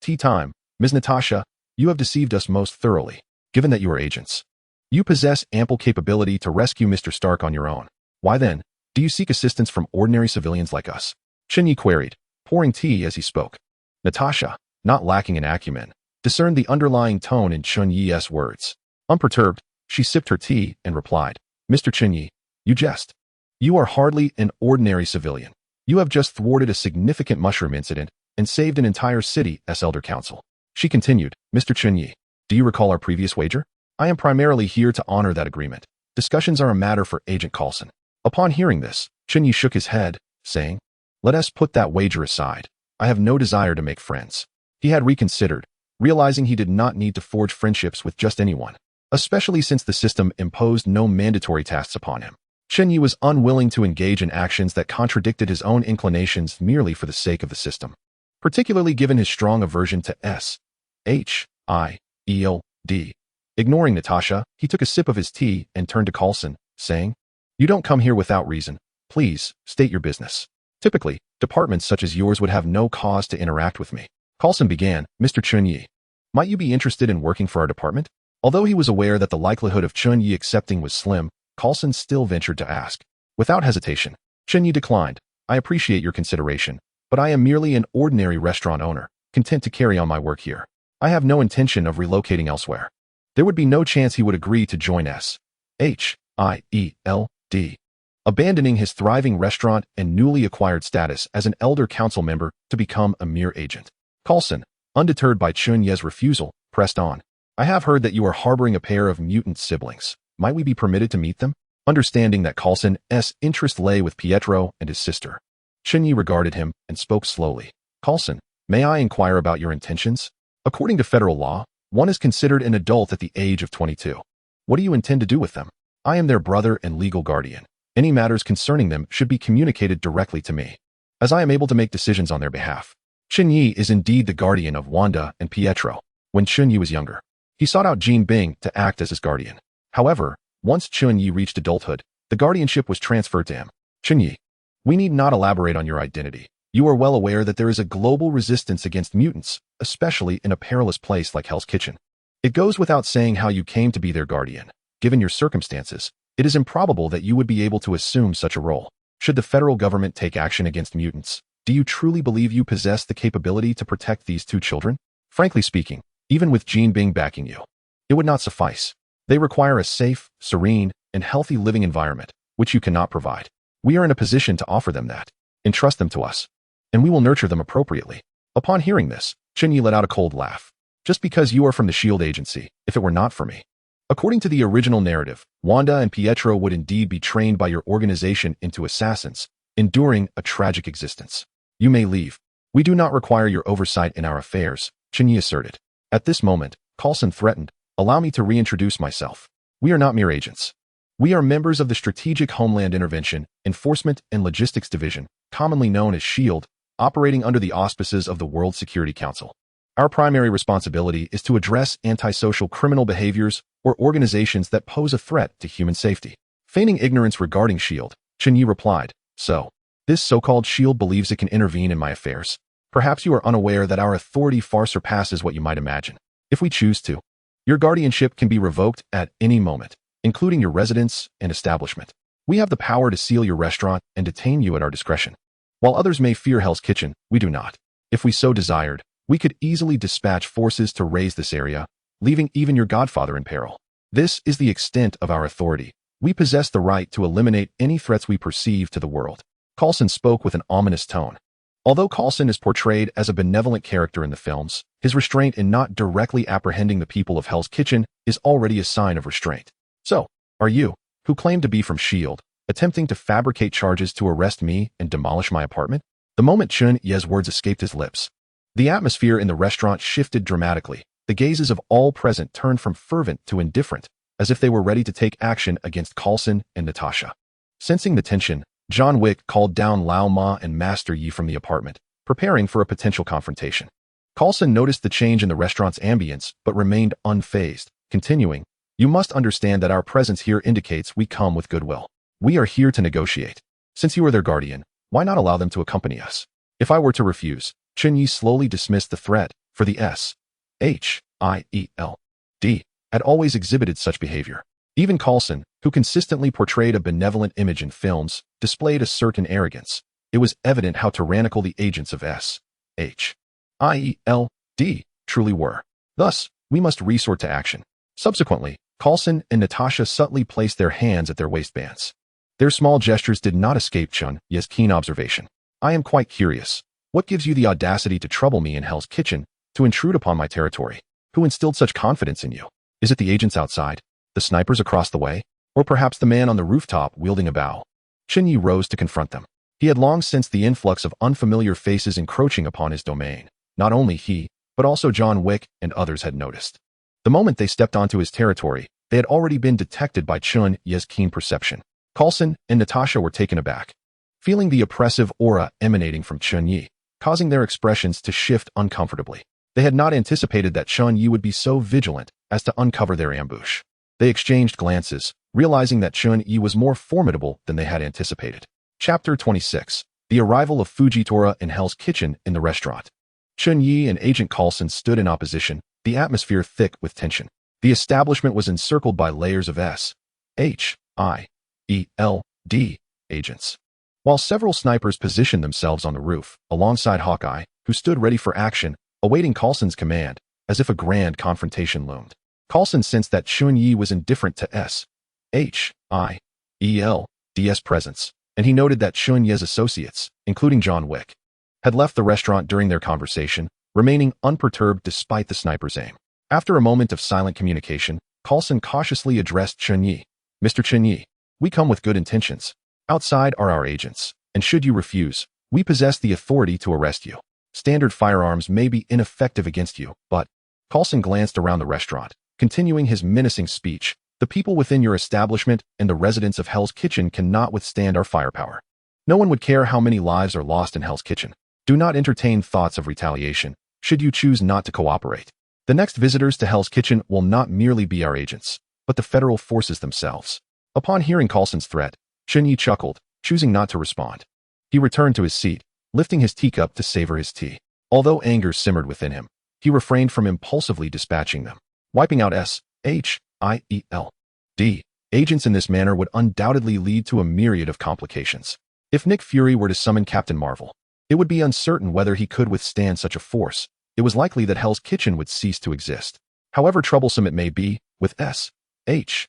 Tea time. Ms. Natasha, you have deceived us most thoroughly, given that you are agents. You possess ample capability to rescue Mr. Stark on your own. Why then, do you seek assistance from ordinary civilians like us? Chen Ye queried, pouring tea as he spoke. Natasha, not lacking in acumen, discerned the underlying tone in Chen Ye's words. Unperturbed, she sipped her tea and replied, Mr. Chen Ye, you jest. You are hardly an ordinary civilian. You have just thwarted a significant mushroom incident and saved an entire city as Elder Council. She continued, Mr. Chen Ye, do you recall our previous wager? I am primarily here to honor that agreement. Discussions are a matter for Agent Coulson. Upon hearing this, Chen Ye shook his head, saying, let us put that wager aside. I have no desire to make friends. He had reconsidered, realizing he did not need to forge friendships with just anyone, especially since the system imposed no mandatory tasks upon him. Chen Ye was unwilling to engage in actions that contradicted his own inclinations merely for the sake of the system, particularly given his strong aversion to S.H.I.E.L.D. Ignoring Natasha, he took a sip of his tea and turned to Coulson, saying, you don't come here without reason. Please, state your business. Typically, departments such as yours would have no cause to interact with me. Coulson began, Mr. Chen Ye, might you be interested in working for our department? Although he was aware that the likelihood of Chen Ye accepting was slim, Coulson still ventured to ask. Without hesitation, Chen Ye declined. I appreciate your consideration, but I am merely an ordinary restaurant owner, content to carry on my work here. I have no intention of relocating elsewhere. There would be no chance he would agree to join S.H.I.E.L.D., abandoning his thriving restaurant and newly acquired status as an elder council member to become a mere agent. Coulson, undeterred by Chen Ye's refusal, pressed on. I have heard that you are harboring a pair of mutant siblings. Might we be permitted to meet them? Understanding that Coulson's interest lay with Pietro and his sister, Chen Ye regarded him and spoke slowly. Coulson, may I inquire about your intentions? According to federal law, one is considered an adult at the age of 22. What do you intend to do with them? I am their brother and legal guardian. Any matters concerning them should be communicated directly to me, as I am able to make decisions on their behalf. Chen Ye is indeed the guardian of Wanda and Pietro. When Chen Ye was younger, he sought out Jean Bing to act as his guardian. However, once Chen Ye reached adulthood, the guardianship was transferred to him. Chen Ye, we need not elaborate on your identity. You are well aware that there is a global resistance against mutants, especially in a perilous place like Hell's Kitchen. It goes without saying how you came to be their guardian. Given your circumstances, it is improbable that you would be able to assume such a role. Should the federal government take action against mutants, do you truly believe you possess the capability to protect these two children? Frankly speaking, even with Jean Bing backing you, it would not suffice. They require a safe, serene, and healthy living environment, which you cannot provide. We are in a position to offer them that. Entrust them to us, and we will nurture them appropriately. Upon hearing this, Chen Ye let out a cold laugh. Just because you are from the S.H.I.E.L.D. agency, if it were not for me. According to the original narrative, Wanda and Pietro would indeed be trained by your organization into assassins, enduring a tragic existence. You may leave. We do not require your oversight in our affairs, Chen Ye asserted. At this moment, Coulson threatened, allow me to reintroduce myself. We are not mere agents. We are members of the Strategic Homeland Intervention, Enforcement and Logistics Division, commonly known as S.H.I.E.L.D., operating under the auspices of the World Security Council. Our primary responsibility is to address antisocial criminal behaviors or organizations that pose a threat to human safety. Feigning ignorance regarding S.H.I.E.L.D., Chen Ye replied, "So, this so-called S.H.I.E.L.D. believes it can intervene in my affairs. Perhaps you are unaware that our authority far surpasses what you might imagine. If we choose to, your guardianship can be revoked at any moment, including your residence and establishment. We have the power to seal your restaurant and detain you at our discretion. While others may fear Hell's Kitchen, we do not. If we so desired, we could easily dispatch forces to raze this area, leaving even your godfather in peril. This is the extent of our authority. We possess the right to eliminate any threats we perceive to the world." Coulson spoke with an ominous tone. Although Coulson is portrayed as a benevolent character in the films, his restraint in not directly apprehending the people of Hell's Kitchen is already a sign of restraint. "So, are you, who claim to be from S.H.I.E.L.D., attempting to fabricate charges to arrest me and demolish my apartment?" The moment Chen Ye's words escaped his lips, the atmosphere in the restaurant shifted dramatically. The gazes of all present turned from fervent to indifferent, as if they were ready to take action against Coulson and Natasha. Sensing the tension, John Wick called down Lao Ma and Master Yi from the apartment, preparing for a potential confrontation. Coulson noticed the change in the restaurant's ambience but remained unfazed, continuing, "You must understand that our presence here indicates we come with goodwill. We are here to negotiate. Since you are their guardian, why not allow them to accompany us?" If I were to refuse, Chen Ye slowly dismissed the threat, for the S.H.I.E.L.D. had always exhibited such behavior. Even Coulson, who consistently portrayed a benevolent image in films, displayed a certain arrogance. It was evident how tyrannical the agents of S.H.I.E.L.D. truly were. Thus, we must resort to action. Subsequently, Coulson and Natasha subtly placed their hands at their waistbands. Their small gestures did not escape Chen Ye's keen observation. "I am quite curious. What gives you the audacity to trouble me in Hell's Kitchen, to intrude upon my territory? Who instilled such confidence in you? Is it the agents outside? The snipers across the way? Or perhaps the man on the rooftop wielding a bow?" Chen Ye rose to confront them. He had long sensed the influx of unfamiliar faces encroaching upon his domain. Not only he, but also John Wick and others had noticed. The moment they stepped onto his territory, they had already been detected by Chen Ye's keen perception. Coulson and Natasha were taken aback, feeling the oppressive aura emanating from Chen Ye, causing their expressions to shift uncomfortably. They had not anticipated that Chen Ye would be so vigilant as to uncover their ambush. They exchanged glances, realizing that Chen Ye was more formidable than they had anticipated. Chapter 26. The arrival of Fujitora in Hell's Kitchen in the restaurant. Chen Ye and Agent Coulson stood in opposition, the atmosphere thick with tension. The establishment was encircled by layers of S.H.I.E.L.D. agents. While several snipers positioned themselves on the roof, alongside Hawkeye, who stood ready for action, awaiting Coulson's command, as if a grand confrontation loomed. Coulson sensed that Chen Ye was indifferent to S.H.I.E.L.D.'s presence, and he noted that Chen Ye's associates, including John Wick, had left the restaurant during their conversation, remaining unperturbed despite the sniper's aim. After a moment of silent communication, Coulson cautiously addressed Chen Ye. "Mr. Chen Ye, we come with good intentions. Outside are our agents, and should you refuse, we possess the authority to arrest you. Standard firearms may be ineffective against you, but..." Coulson glanced around the restaurant, continuing his menacing speech. "The people within your establishment and the residents of Hell's Kitchen cannot withstand our firepower. No one would care how many lives are lost in Hell's Kitchen. Do not entertain thoughts of retaliation, should you choose not to cooperate. The next visitors to Hell's Kitchen will not merely be our agents, but the federal forces themselves." Upon hearing Coulson's threat, Chen Ye chuckled, choosing not to respond. He returned to his seat, lifting his teacup to savor his tea. Although anger simmered within him, he refrained from impulsively dispatching them. Wiping out S.H.I.E.L.D. agents in this manner would undoubtedly lead to a myriad of complications. If Nick Fury were to summon Captain Marvel, it would be uncertain whether he could withstand such a force. It was likely that Hell's Kitchen would cease to exist. However troublesome it may be, with S.H.I.E.L.D.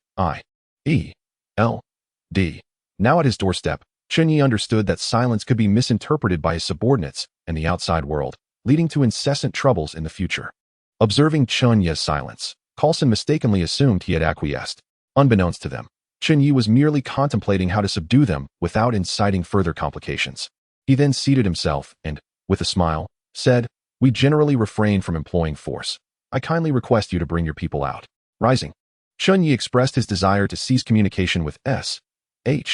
now at his doorstep, Chen Ye understood that silence could be misinterpreted by his subordinates and the outside world, leading to incessant troubles in the future. Observing Chen Ye's silence, Coulson mistakenly assumed he had acquiesced. Unbeknownst to them, Chen Ye was merely contemplating how to subdue them without inciting further complications. He then seated himself and, with a smile, said, "We generally refrain from employing force. I kindly request you to bring your people out." Rising, Chen Ye expressed his desire to cease communication with S.H.I.E.L.D.,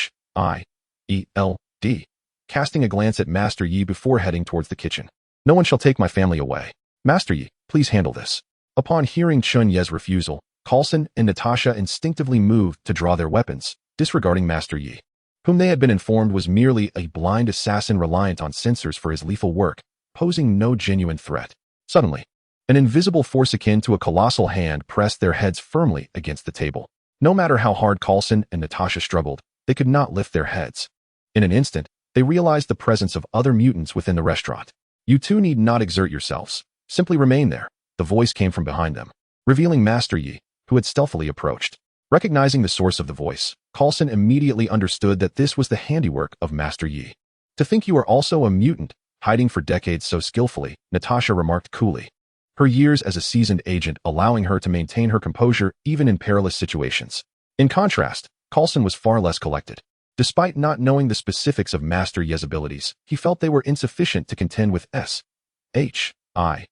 casting a glance at Master Yi before heading towards the kitchen. "No one shall take my family away. Master Yi, Please handle this. Upon hearing Chen Ye's refusal, Coulson and Natasha instinctively moved to draw their weapons, disregarding Master Yi, whom they had been informed was merely a blind assassin reliant on sensors for his lethal work, posing no genuine threat. Suddenly, an invisible force akin to a colossal hand pressed their heads firmly against the table. No matter how hard Coulson and Natasha struggled, they could not lift their heads. In an instant, they realized the presence of other mutants within the restaurant. You two need not exert yourselves. Simply remain there. The voice came from behind them, revealing Master Yi, who had stealthily approached. Recognizing the source of the voice, Coulson immediately understood that this was the handiwork of Master Yi. To think you are also a mutant, hiding for decades so skillfully, Natasha remarked coolly, her years as a seasoned agent allowing her to maintain her composure even in perilous situations. In contrast, Coulson was far less collected. Despite not knowing the specifics of Master Yi's abilities, he felt they were insufficient to contend with S.H.I.E.L.D.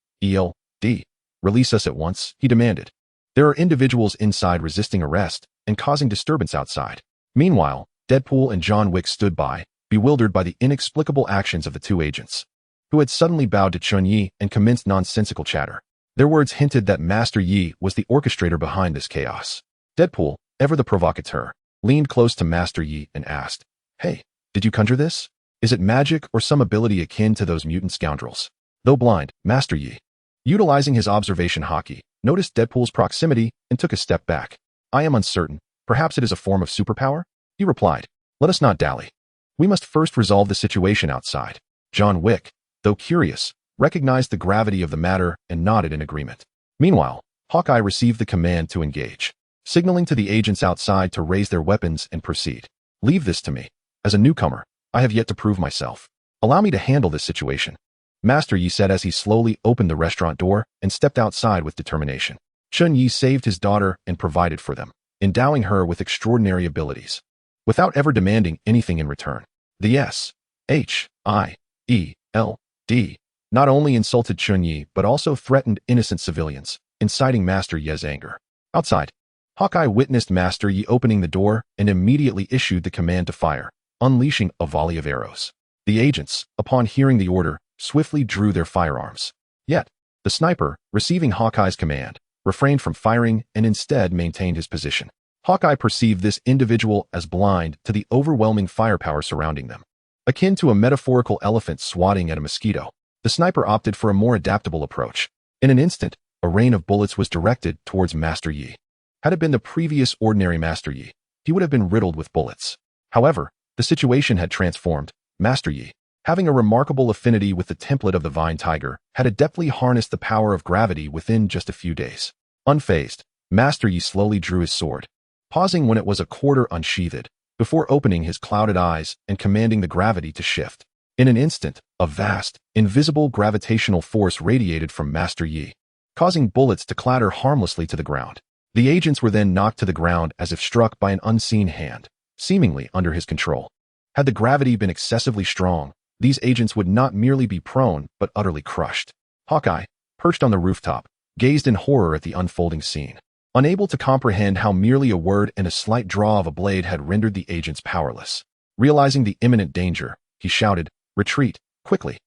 Release us at once, he demanded. There are individuals inside resisting arrest and causing disturbance outside. Meanwhile, Deadpool and John Wick stood by, bewildered by the inexplicable actions of the two agents, who had suddenly bowed to Chen Ye and commenced nonsensical chatter. Their words hinted that Master Yi was the orchestrator behind this chaos. Deadpool, ever the provocateur, leaned close to Master Yi and asked, "Hey, did you conjure this? Is it magic or some ability akin to those mutant scoundrels?" Though blind, Master Yi, utilizing his observation haki, noticed Deadpool's proximity and took a step back. "I am uncertain. Perhaps it is a form of superpower?" He replied. "Let us not dally. We must first resolve the situation outside." John Wick, though curious, recognized the gravity of the matter and nodded in agreement. Meanwhile, Hawkeye received the command to engage, signaling to the agents outside to raise their weapons and proceed. "Leave this to me. As a newcomer, I have yet to prove myself. Allow me to handle this situation," Master Yi said as he slowly opened the restaurant door and stepped outside with determination. Chen Ye saved his daughter and provided for them, endowing her with extraordinary abilities, without ever demanding anything in return. The S.H.I.E.L.D. not only insulted Chen Ye but also threatened innocent civilians, inciting Master Yi's anger. Outside, Hawkeye witnessed Master Yi opening the door and immediately issued the command to fire, unleashing a volley of arrows. The agents, upon hearing the order, swiftly drew their firearms. Yet, the sniper, receiving Hawkeye's command, refrained from firing and instead maintained his position. Hawkeye perceived this individual as blind to the overwhelming firepower surrounding them. Akin to a metaphorical elephant swatting at a mosquito, the sniper opted for a more adaptable approach. In an instant, a rain of bullets was directed towards Master Yi. Had it been the previous ordinary Master Yi, he would have been riddled with bullets. However, the situation had transformed. Master Yi, having a remarkable affinity with the template of the Vine Tiger, had adeptly harnessed the power of gravity within just a few days. Unfazed, Master Yi slowly drew his sword, pausing when it was a quarter unsheathed, before opening his clouded eyes and commanding the gravity to shift. In an instant, a vast, invisible gravitational force radiated from Master Yi, causing bullets to clatter harmlessly to the ground. The agents were then knocked to the ground as if struck by an unseen hand, seemingly under his control. Had the gravity been excessively strong, these agents would not merely be prone, but utterly crushed. Hawkeye, perched on the rooftop, gazed in horror at the unfolding scene, unable to comprehend how merely a word and a slight draw of a blade had rendered the agents powerless. Realizing the imminent danger, he shouted, "Retreat, quickly,"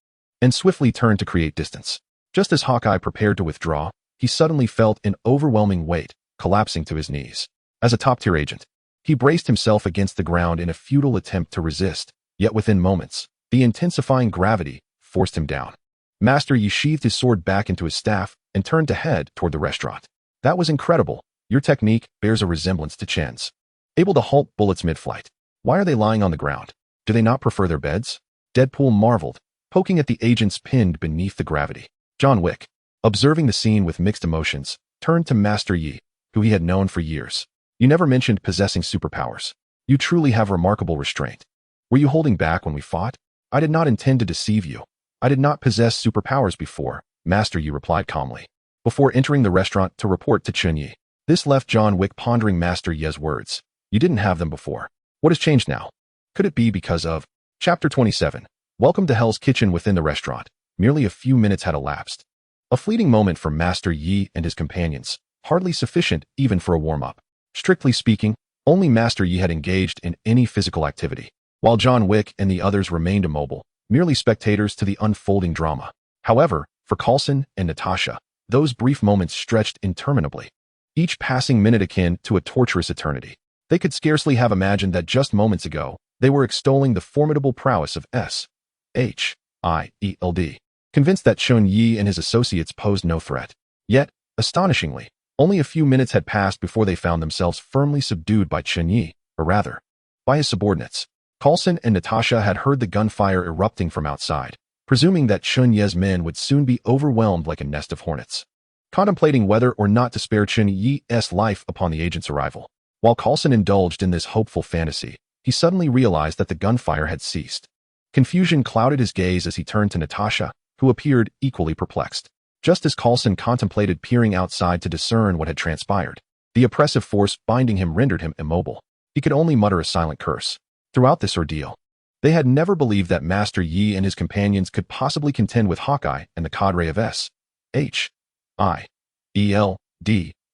and swiftly turned to create distance. Just as Hawkeye prepared to withdraw, he suddenly felt an overwhelming weight, collapsing to his knees. As a top-tier agent, he braced himself against the ground in a futile attempt to resist, yet within moments, the intensifying gravity forced him down. Master Yi sheathed his sword back into his staff and turned to head toward the restaurant. "That was incredible. Your technique bears a resemblance to Chen's. Able to halt bullets mid-flight. Why are they lying on the ground? Do they not prefer their beds?" Deadpool marveled, poking at the agents pinned beneath the gravity. John Wick, observing the scene with mixed emotions, turned to Master Yi, who he had known for years. "You never mentioned possessing superpowers. You truly have remarkable restraint. Were you holding back when we fought?" "I did not intend to deceive you. I did not possess superpowers before," Master Yi replied calmly, before entering the restaurant to report to Chen Ye. This left John Wick pondering Master Yi's words. "You didn't have them before. What has changed now? Could it be because of..." Chapter 27. Welcome to Hell's Kitchen. Within the restaurant, merely a few minutes had elapsed. A fleeting moment for Master Yi and his companions, hardly sufficient even for a warm-up. Strictly speaking, only Master Yi had engaged in any physical activity, while John Wick and the others remained immobile, merely spectators to the unfolding drama. However, for Coulson and Natasha, Those brief moments stretched interminably, each passing minute akin to a torturous eternity. They could scarcely have imagined that just moments ago, they were extolling the formidable prowess of S.H.I.E.L.D., convinced that Chen Ye and his associates posed no threat. Yet, astonishingly, only a few minutes had passed before they found themselves firmly subdued by Chen Ye, or rather, by his subordinates. Coulson and Natasha had heard the gunfire erupting from outside, presuming that Chen Ye's men would soon be overwhelmed like a nest of hornets. Contemplating whether or not to spare Chen Ye's life upon the agent's arrival, while Coulson indulged in this hopeful fantasy, he suddenly realized that the gunfire had ceased. Confusion clouded his gaze as he turned to Natasha, who appeared equally perplexed. Just as Coulson contemplated peering outside to discern what had transpired, the oppressive force binding him rendered him immobile. He could only mutter a silent curse. Throughout this ordeal, they had never believed that Master Yi and his companions could possibly contend with Hawkeye and the cadre of S.H.I.E.L.D.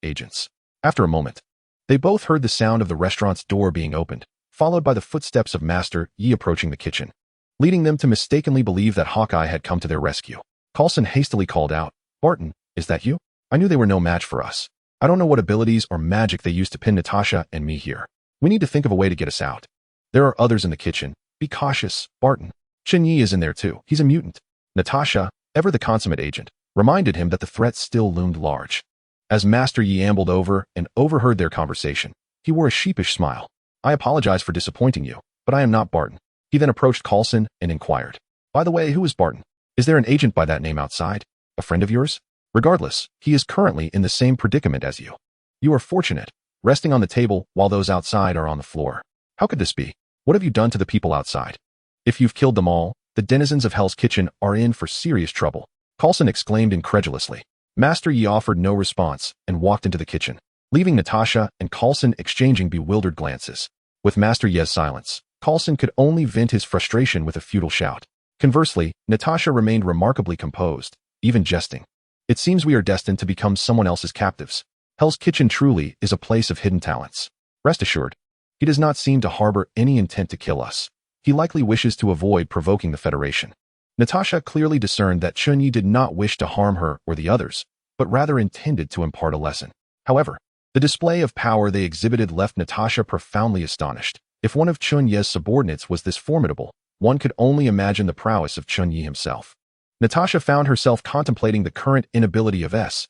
agents. After a moment, they both heard the sound of the restaurant's door being opened, followed by the footsteps of Master Yi approaching the kitchen, leading them to mistakenly believe that Hawkeye had come to their rescue. Coulson hastily called out, "Barton, is that you? I knew they were no match for us. I don't know what abilities or magic they used to pin Natasha and me here. We need to think of a way to get us out. There are others in the kitchen. Be cautious, Barton. Chen Ye is in there too. He's a mutant." Natasha, ever the consummate agent, reminded him that the threat still loomed large. As Master Yi ambled over and overheard their conversation, he wore a sheepish smile. "I apologize for disappointing you, but I am not Barton." He then approached Coulson and inquired, "By the way, who is Barton? Is there an agent by that name outside? A friend of yours? Regardless, he is currently in the same predicament as you. You are fortunate, resting on the table while those outside are on the floor. How could this be? What have you done to the people outside? If you've killed them all, the denizens of Hell's Kitchen are in for serious trouble," Coulson exclaimed incredulously. Master Yi offered no response and walked into the kitchen, leaving Natasha and Coulson exchanging bewildered glances. With Master Yi's silence, Coulson could only vent his frustration with a futile shout. Conversely, Natasha remained remarkably composed, even jesting. "It seems we are destined to become someone else's captives. Hell's Kitchen truly is a place of hidden talents. Rest assured, he does not seem to harbor any intent to kill us. He likely wishes to avoid provoking the Federation." Natasha clearly discerned that Chen Ye did not wish to harm her or the others, but rather intended to impart a lesson. However, the display of power they exhibited left Natasha profoundly astonished. If one of Chen Ye's subordinates was this formidable, one could only imagine the prowess of Chen Ye himself. Natasha found herself contemplating the current inability of S.H.I.E.L.D.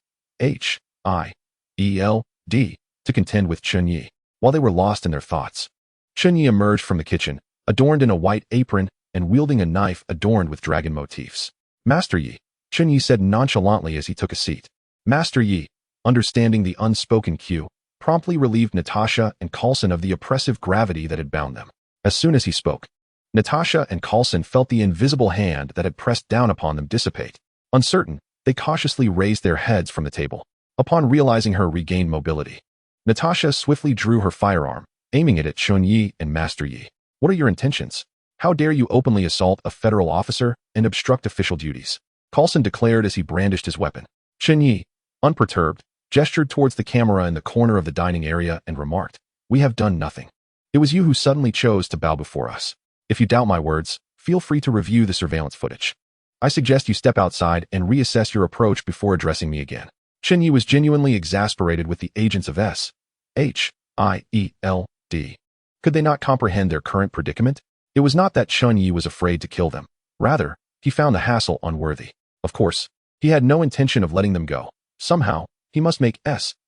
to contend with Chen Ye, while they were lost in their thoughts. Chen Ye emerged from the kitchen, adorned in a white apron and wielding a knife adorned with dragon motifs. "Master Yi," Chen Ye said nonchalantly as he took a seat. Master Yi, understanding the unspoken cue, promptly relieved Natasha and Coulson of the oppressive gravity that had bound them. As soon as he spoke, Natasha and Coulson felt the invisible hand that had pressed down upon them dissipate. Uncertain, they cautiously raised their heads from the table. Upon realizing her regained mobility, Natasha swiftly drew her firearm, aiming it at Chen Ye and Master Yi. "What are your intentions? How dare you openly assault a federal officer and obstruct official duties?" Coulson declared as he brandished his weapon. Chen Ye, unperturbed, gestured towards the camera in the corner of the dining area and remarked, "We have done nothing. It was you who suddenly chose to bow before us. If you doubt my words, feel free to review the surveillance footage. I suggest you step outside and reassess your approach before addressing me again." Chen Ye was genuinely exasperated with the agents of S.H.I.E.L.D. Could they not comprehend their current predicament? It was not that Chen Ye was afraid to kill them. Rather, he found the hassle unworthy. Of course, he had no intention of letting them go. Somehow, he must make S.H.I.E.L.D.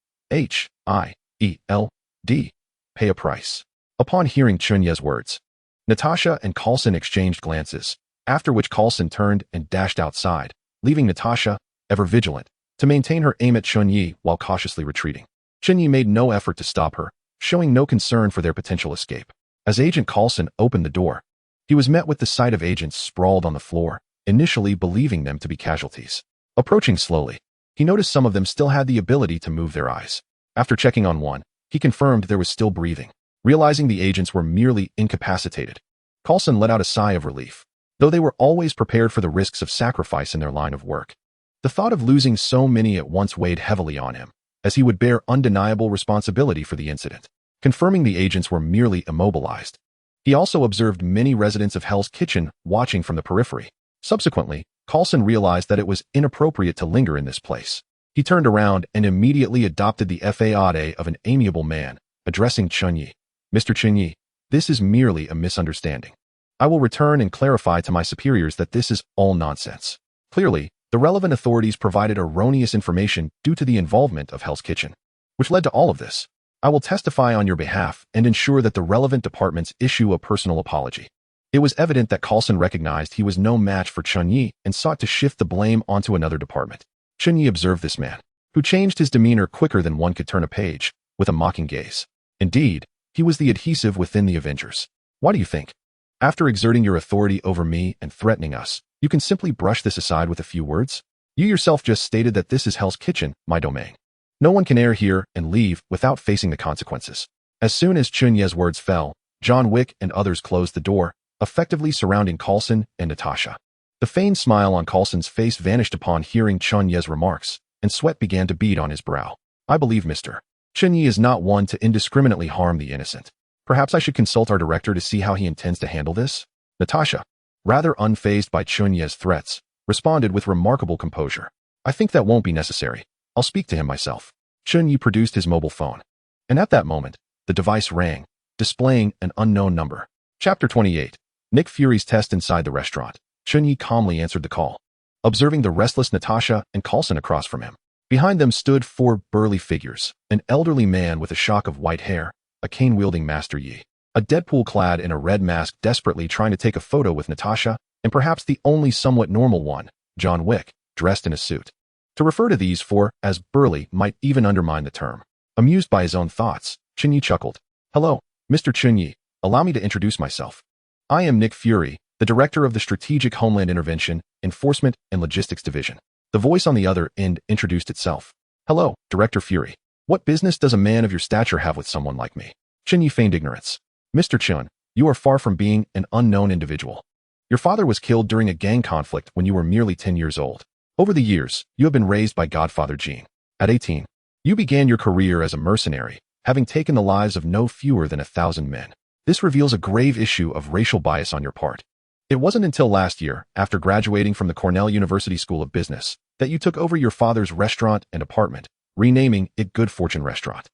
pay a price. Upon hearing Chen Ye's words, Natasha and Coulson exchanged glances, after which Coulson turned and dashed outside, leaving Natasha, ever vigilant, to maintain her aim at Chen Ye while cautiously retreating. Chen Ye made no effort to stop her, showing no concern for their potential escape. As Agent Coulson opened the door, he was met with the sight of agents sprawled on the floor, initially believing them to be casualties. Approaching slowly, he noticed some of them still had the ability to move their eyes. After checking on one, he confirmed there was still breathing. Realizing the agents were merely incapacitated, Coulson let out a sigh of relief, though they were always prepared for the risks of sacrifice in their line of work. The thought of losing so many at once weighed heavily on him, as he would bear undeniable responsibility for the incident. Confirming the agents were merely immobilized, he also observed many residents of Hell's Kitchen watching from the periphery. Subsequently, Coulson realized that it was inappropriate to linger in this place. He turned around and immediately adopted the facade of an amiable man, addressing Chen Ye. Mr. Chen Ye, this is merely a misunderstanding. I will return and clarify to my superiors that this is all nonsense. Clearly, the relevant authorities provided erroneous information due to the involvement of Hell's Kitchen, which led to all of this. I will testify on your behalf and ensure that the relevant departments issue a personal apology. It was evident that Carlson recognized he was no match for Chen Ye and sought to shift the blame onto another department. Chen Ye observed this man, who changed his demeanor quicker than one could turn a page, with a mocking gaze. Indeed, he was the adhesive within the Avengers. Why do you think? After exerting your authority over me and threatening us, you can simply brush this aside with a few words? You yourself just stated that this is Hell's Kitchen, my domain. No one can enter here and leave without facing the consequences. As soon as Chen Ye's words fell, John Wick and others closed the door, effectively surrounding Carlson and Natasha. The feigned smile on Carlson's face vanished upon hearing Chen Ye's remarks, and sweat began to bead on his brow. I believe Mr. Chen Ye is not one to indiscriminately harm the innocent. Perhaps I should consult our director to see how he intends to handle this? Natasha, rather unfazed by Chen Ye's threats, responded with remarkable composure. I think that won't be necessary. I'll speak to him myself. Chen Ye produced his mobile phone. And at that moment, the device rang, displaying an unknown number. Chapter 28. Nick Fury's test inside the restaurant. Chen Ye calmly answered the call, observing the restless Natasha and Carlson across from him. Behind them stood four burly figures, an elderly man with a shock of white hair, a cane-wielding Master Yi, a Deadpool clad in a red mask desperately trying to take a photo with Natasha, and perhaps the only somewhat normal one, John Wick, dressed in a suit. To refer to these four as burly might even undermine the term. Amused by his own thoughts, Chen Ye chuckled. Hello, Mr. Chen Ye, allow me to introduce myself. I am Nick Fury, the director of the Strategic Homeland Intervention, Enforcement, and Logistics Division. The voice on the other end introduced itself. Hello, Director Fury. What business does a man of your stature have with someone like me? Chen Ye feigned ignorance. Mr. Chen, you are far from being an unknown individual. Your father was killed during a gang conflict when you were merely 10 years old. Over the years, you have been raised by Godfather Jean. At 18, you began your career as a mercenary, having taken the lives of no fewer than 1,000 men. This reveals a grave issue of racial bias on your part. It wasn't until last year, after graduating from the Cornell University School of Business, that you took over your father's restaurant and apartment, renaming it Good Fortune Restaurant.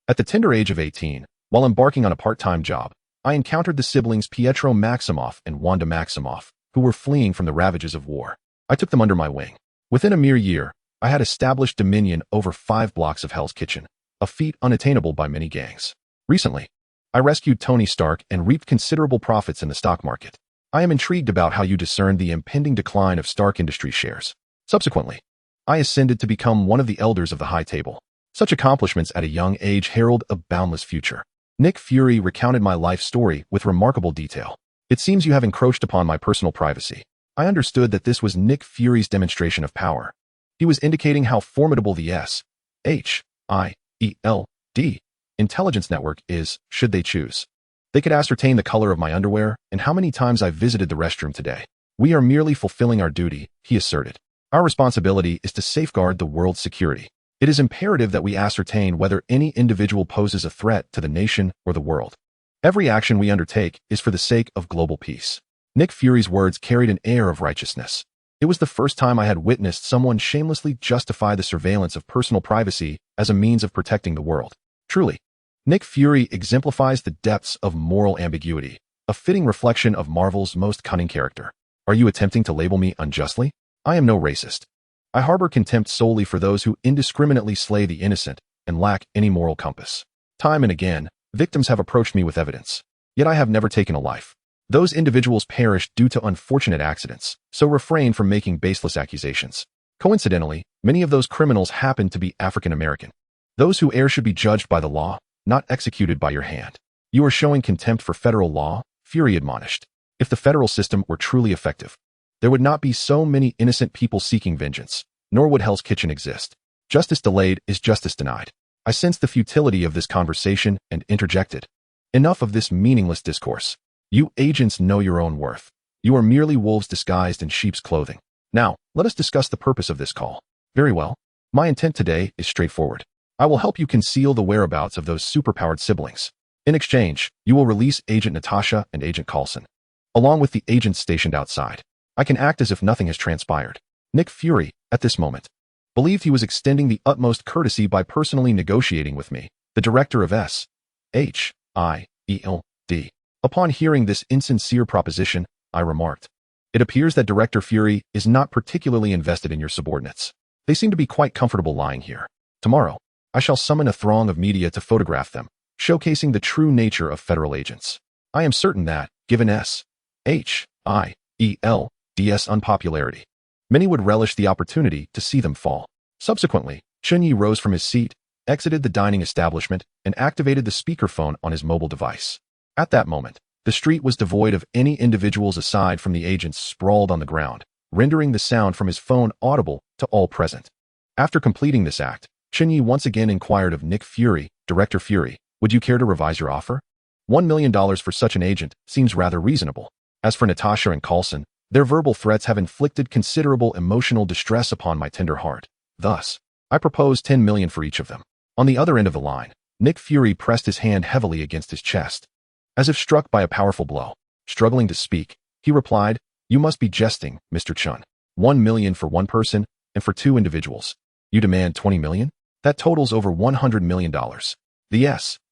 At the tender age of 18, while embarking on a part-time job, I encountered the siblings Pietro Maximoff and Wanda Maximoff, who were fleeing from the ravages of war. I took them under my wing. Within a mere year, I had established dominion over 5 blocks of Hell's Kitchen, a feat unattainable by many gangs. Recently, I rescued Tony Stark and reaped considerable profits in the stock market. I am intrigued about how you discerned the impending decline of Stark Industries shares. Subsequently, I ascended to become one of the elders of the High Table. Such accomplishments at a young age herald a boundless future. Nick Fury recounted my life story with remarkable detail. It seems you have encroached upon my personal privacy. I understood that this was Nick Fury's demonstration of power. He was indicating how formidable the SHIELD intelligence network is, should they choose. They could ascertain the color of my underwear and how many times I visited the restroom today. We are merely fulfilling our duty, he asserted. Our responsibility is to safeguard the world's security. It is imperative that we ascertain whether any individual poses a threat to the nation or the world. Every action we undertake is for the sake of global peace. Nick Fury's words carried an air of righteousness. It was the first time I had witnessed someone shamelessly justify the surveillance of personal privacy as a means of protecting the world. Truly, Nick Fury exemplifies the depths of moral ambiguity, a fitting reflection of Marvel's most cunning character. Are you attempting to label me unjustly? I am no racist. I harbor contempt solely for those who indiscriminately slay the innocent and lack any moral compass. Time and again, victims have approached me with evidence, yet I have never taken a life. Those individuals perished due to unfortunate accidents, so refrain from making baseless accusations. Coincidentally, many of those criminals happen to be African American. Those who err should be judged by the law, not executed by your hand. You are showing contempt for federal law, Fury admonished. If the federal system were truly effective, there would not be so many innocent people seeking vengeance, nor would Hell's Kitchen exist. Justice delayed is justice denied. I sensed the futility of this conversation and interjected. Enough of this meaningless discourse. You agents know your own worth. You are merely wolves disguised in sheep's clothing. Now, let us discuss the purpose of this call. Very well. My intent today is straightforward. I will help you conceal the whereabouts of those superpowered siblings. In exchange, you will release Agent Natasha and Agent Carlson, along with the agents stationed outside. I can act as if nothing has transpired. Nick Fury, at this moment, believed he was extending the utmost courtesy by personally negotiating with me, the director of S.H.I.E.L.D. Upon hearing this insincere proposition, I remarked, "It appears that Director Fury is not particularly invested in your subordinates. They seem to be quite comfortable lying here. Tomorrow, I shall summon a throng of media to photograph them, showcasing the true nature of federal agents. I am certain that, given S.H.I.E.L.D.'s unpopularity, many would relish the opportunity to see them fall." Subsequently, Chen Ye rose from his seat, exited the dining establishment, and activated the speakerphone on his mobile device. At that moment, the street was devoid of any individuals aside from the agents sprawled on the ground, rendering the sound from his phone audible to all present. After completing this act, Chen Ye once again inquired of Nick Fury, Director Fury, "Would you care to revise your offer? $1 million for such an agent seems rather reasonable. As for Natasha and Coulson, their verbal threats have inflicted considerable emotional distress upon my tender heart. Thus, I propose $10 million for each of them." On the other end of the line, Nick Fury pressed his hand heavily against his chest, as if struck by a powerful blow. Struggling to speak, he replied, "You must be jesting, Mr. Chen. $1 million for one person, and for two individuals. You demand $20 million? That totals over $100 million. The S.H.I.E.L.D.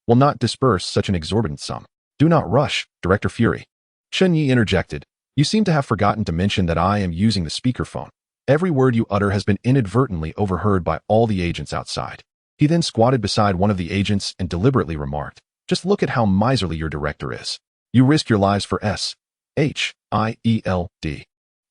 will not disperse such an exorbitant sum. Do not rush, Director Fury." Chen Ye interjected, "You seem to have forgotten to mention that I am using the speakerphone. Every word you utter has been inadvertently overheard by all the agents outside." He then squatted beside one of the agents and deliberately remarked, "Just look at how miserly your director is. You risk your lives for S.H.I.E.L.D.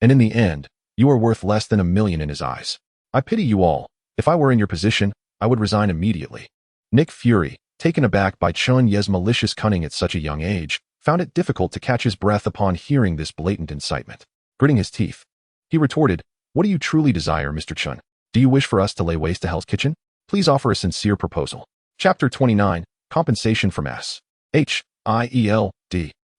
And in the end, you are worth less than $1 million in his eyes. I pity you all. If I were in your position, I would resign immediately." Nick Fury, taken aback by Chen Ye's malicious cunning at such a young age, found it difficult to catch his breath upon hearing this blatant incitement. Gritting his teeth, he retorted, "What do you truly desire, Mr. Chen? Do you wish for us to lay waste to Hell's Kitchen? Please offer a sincere proposal." Chapter 29, Compensation from S.H.I.E.L.D.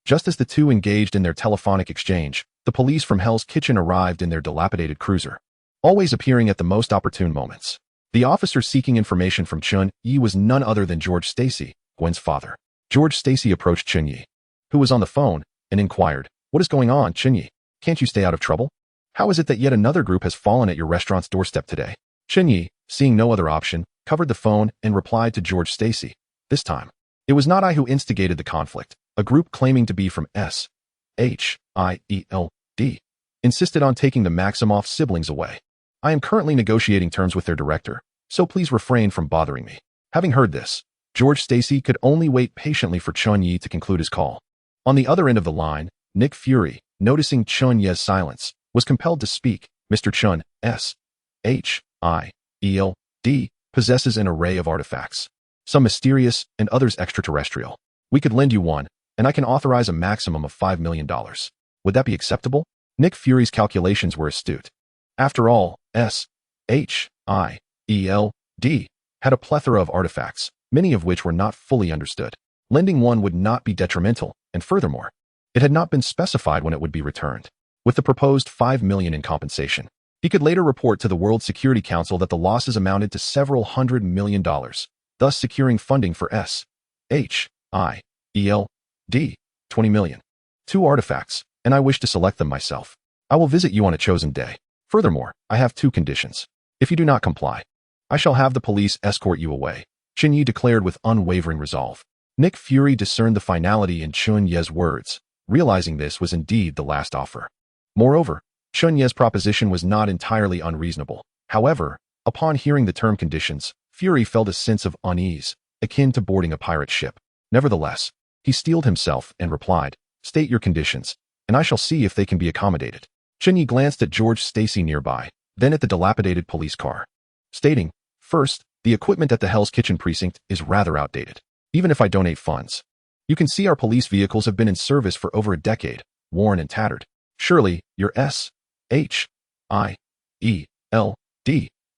Just as the two engaged in their telephonic exchange, the police from Hell's Kitchen arrived in their dilapidated cruiser, always appearing at the most opportune moments. The officer seeking information from Chen Ye was none other than George Stacy, Gwen's father. George Stacy approached Chen Ye, who was on the phone, and inquired, "What is going on, Chen Ye? Can't you stay out of trouble? How is it that yet another group has fallen at your restaurant's doorstep today?" Chen Ye, seeing no other option, covered the phone and replied to George Stacy, "This time, it was not I who instigated the conflict. A group claiming to be from S.H.I.E.L.D. insisted on taking the Maximoff siblings away. I am currently negotiating terms with their director, so please refrain from bothering me." Having heard this, George Stacy could only wait patiently for Chen Ye to conclude his call. On the other end of the line, Nick Fury, noticing Chen Ye's silence, was compelled to speak. "Mr. Chen, S.H.I.E.L.D. possesses an array of artifacts, some mysterious and others extraterrestrial. We could lend you one, and I can authorize a maximum of $5 million. Would that be acceptable?" Nick Fury's calculations were astute. After all, S.H.I.E.L.D. had a plethora of artifacts, many of which were not fully understood. Lending one would not be detrimental, and furthermore, it had not been specified when it would be returned. With the proposed $5 million in compensation, he could later report to the World Security Council that the losses amounted to several $100 million, thus securing funding for S.H.I.E.L.D. $20 million. 2 artifacts, and I wish to select them myself. I will visit you on a chosen day. Furthermore, I have 2 conditions. If you do not comply, I shall have the police escort you away," Chen Ye declared with unwavering resolve. Nick Fury discerned the finality in Chen Ye's words, realizing this was indeed the last offer. Moreover, Chen Ye's proposition was not entirely unreasonable. However, upon hearing the term conditions, Fury felt a sense of unease, akin to boarding a pirate ship. Nevertheless, he steeled himself and replied, "State your conditions, and I shall see if they can be accommodated." Chen Ye glanced at George Stacy nearby, then at the dilapidated police car, stating, "First, the equipment at the Hell's Kitchen precinct is rather outdated. Even if I donate funds, you can see our police vehicles have been in service for over a decade, worn and tattered. Surely, your S.H.I.E.L.D.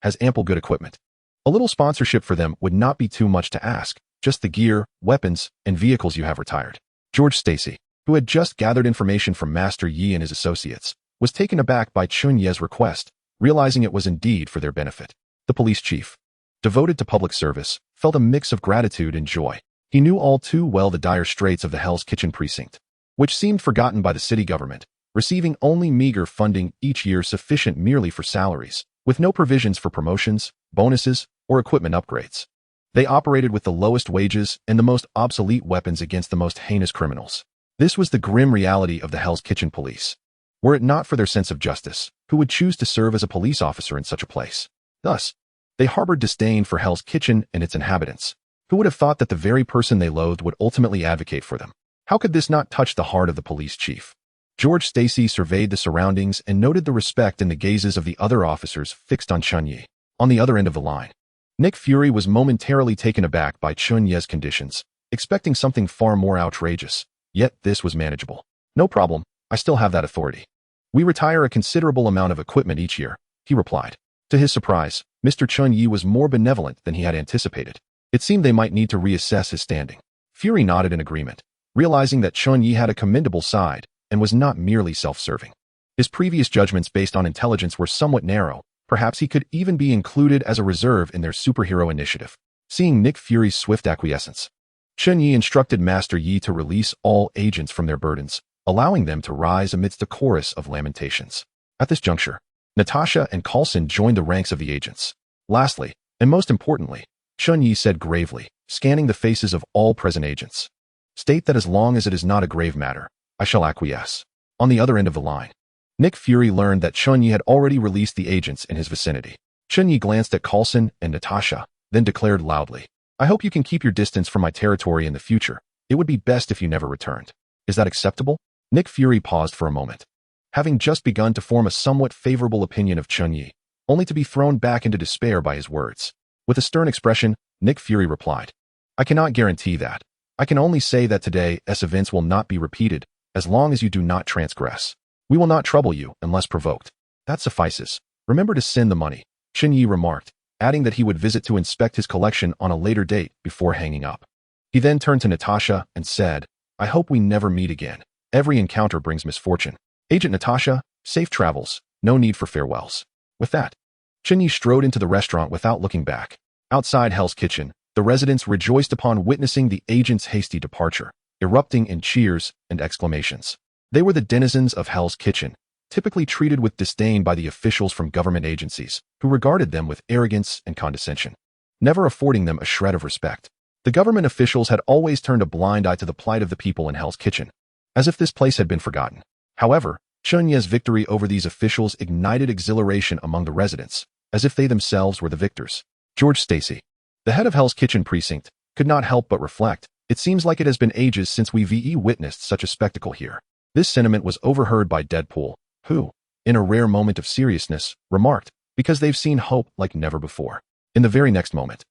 has ample good equipment. A little sponsorship for them would not be too much to ask, just the gear, weapons, and vehicles you have retired." George Stacy, who had just gathered information from Master Yi and his associates, was taken aback by Chen Ye's request, realizing it was indeed for their benefit. The police chief, devoted to public service, felt a mix of gratitude and joy. He knew all too well the dire straits of the Hell's Kitchen precinct, which seemed forgotten by the city government, receiving only meager funding each year sufficient merely for salaries, with no provisions for promotions, bonuses, or equipment upgrades. They operated with the lowest wages and the most obsolete weapons against the most heinous criminals. This was the grim reality of the Hell's Kitchen police. Were it not for their sense of justice, who would choose to serve as a police officer in such a place? Thus, they harbored disdain for Hell's Kitchen and its inhabitants. Who would have thought that the very person they loathed would ultimately advocate for them? How could this not touch the heart of the police chief? George Stacy surveyed the surroundings and noted the respect in the gazes of the other officers fixed on Chen Ye. On the other end of the line, Nick Fury was momentarily taken aback by Chen Ye's conditions, expecting something far more outrageous. Yet this was manageable. No problem, I still have that authority. We retire a considerable amount of equipment each year, he replied. To his surprise, Mr. Chen Ye was more benevolent than he had anticipated. It seemed they might need to reassess his standing. Fury nodded in agreement, realizing that Chen Ye had a commendable side and was not merely self-serving. His previous judgments based on intelligence were somewhat narrow. Perhaps he could even be included as a reserve in their superhero initiative. Seeing Nick Fury's swift acquiescence, Chen Ye instructed Master Yi to release all agents from their burdens, allowing them to rise amidst a chorus of lamentations. At this juncture, Natasha and Coulson joined the ranks of the agents. Lastly, and most importantly, Chen Ye said gravely, scanning the faces of all present agents, "State that as long as it is not a grave matter, I shall acquiesce." On the other end of the line, Nick Fury learned that Chen Ye had already released the agents in his vicinity. Chen Ye glanced at Coulson and Natasha, then declared loudly, "I hope you can keep your distance from my territory in the future. It would be best if you never returned. Is that acceptable?" Nick Fury paused for a moment, having just begun to form a somewhat favorable opinion of Chen Ye, only to be thrown back into despair by his words. With a stern expression, Nick Fury replied, "I cannot guarantee that. I can only say that today's events will not be repeated, as long as you do not transgress. We will not trouble you unless provoked. That suffices. Remember to send the money," Chen Ye remarked, adding that he would visit to inspect his collection on a later date before hanging up. He then turned to Natasha and said, "I hope we never meet again. Every encounter brings misfortune. Agent Natasha, safe travels, no need for farewells." With that, Chen Ye strode into the restaurant without looking back. Outside Hell's Kitchen, the residents rejoiced upon witnessing the agent's hasty departure, erupting in cheers and exclamations. They were the denizens of Hell's Kitchen, typically treated with disdain by the officials from government agencies, who regarded them with arrogance and condescension, never affording them a shred of respect. The government officials had always turned a blind eye to the plight of the people in Hell's Kitchen, as if this place had been forgotten. However, Chen Ye's victory over these officials ignited exhilaration among the residents, as if they themselves were the victors. George Stacy, the head of Hell's Kitchen precinct, could not help but reflect, "It seems like it has been ages since we've witnessed such a spectacle here." This sentiment was overheard by Deadpool, who, in a rare moment of seriousness, remarked, "Because they've seen hope like never before." In the very next moment,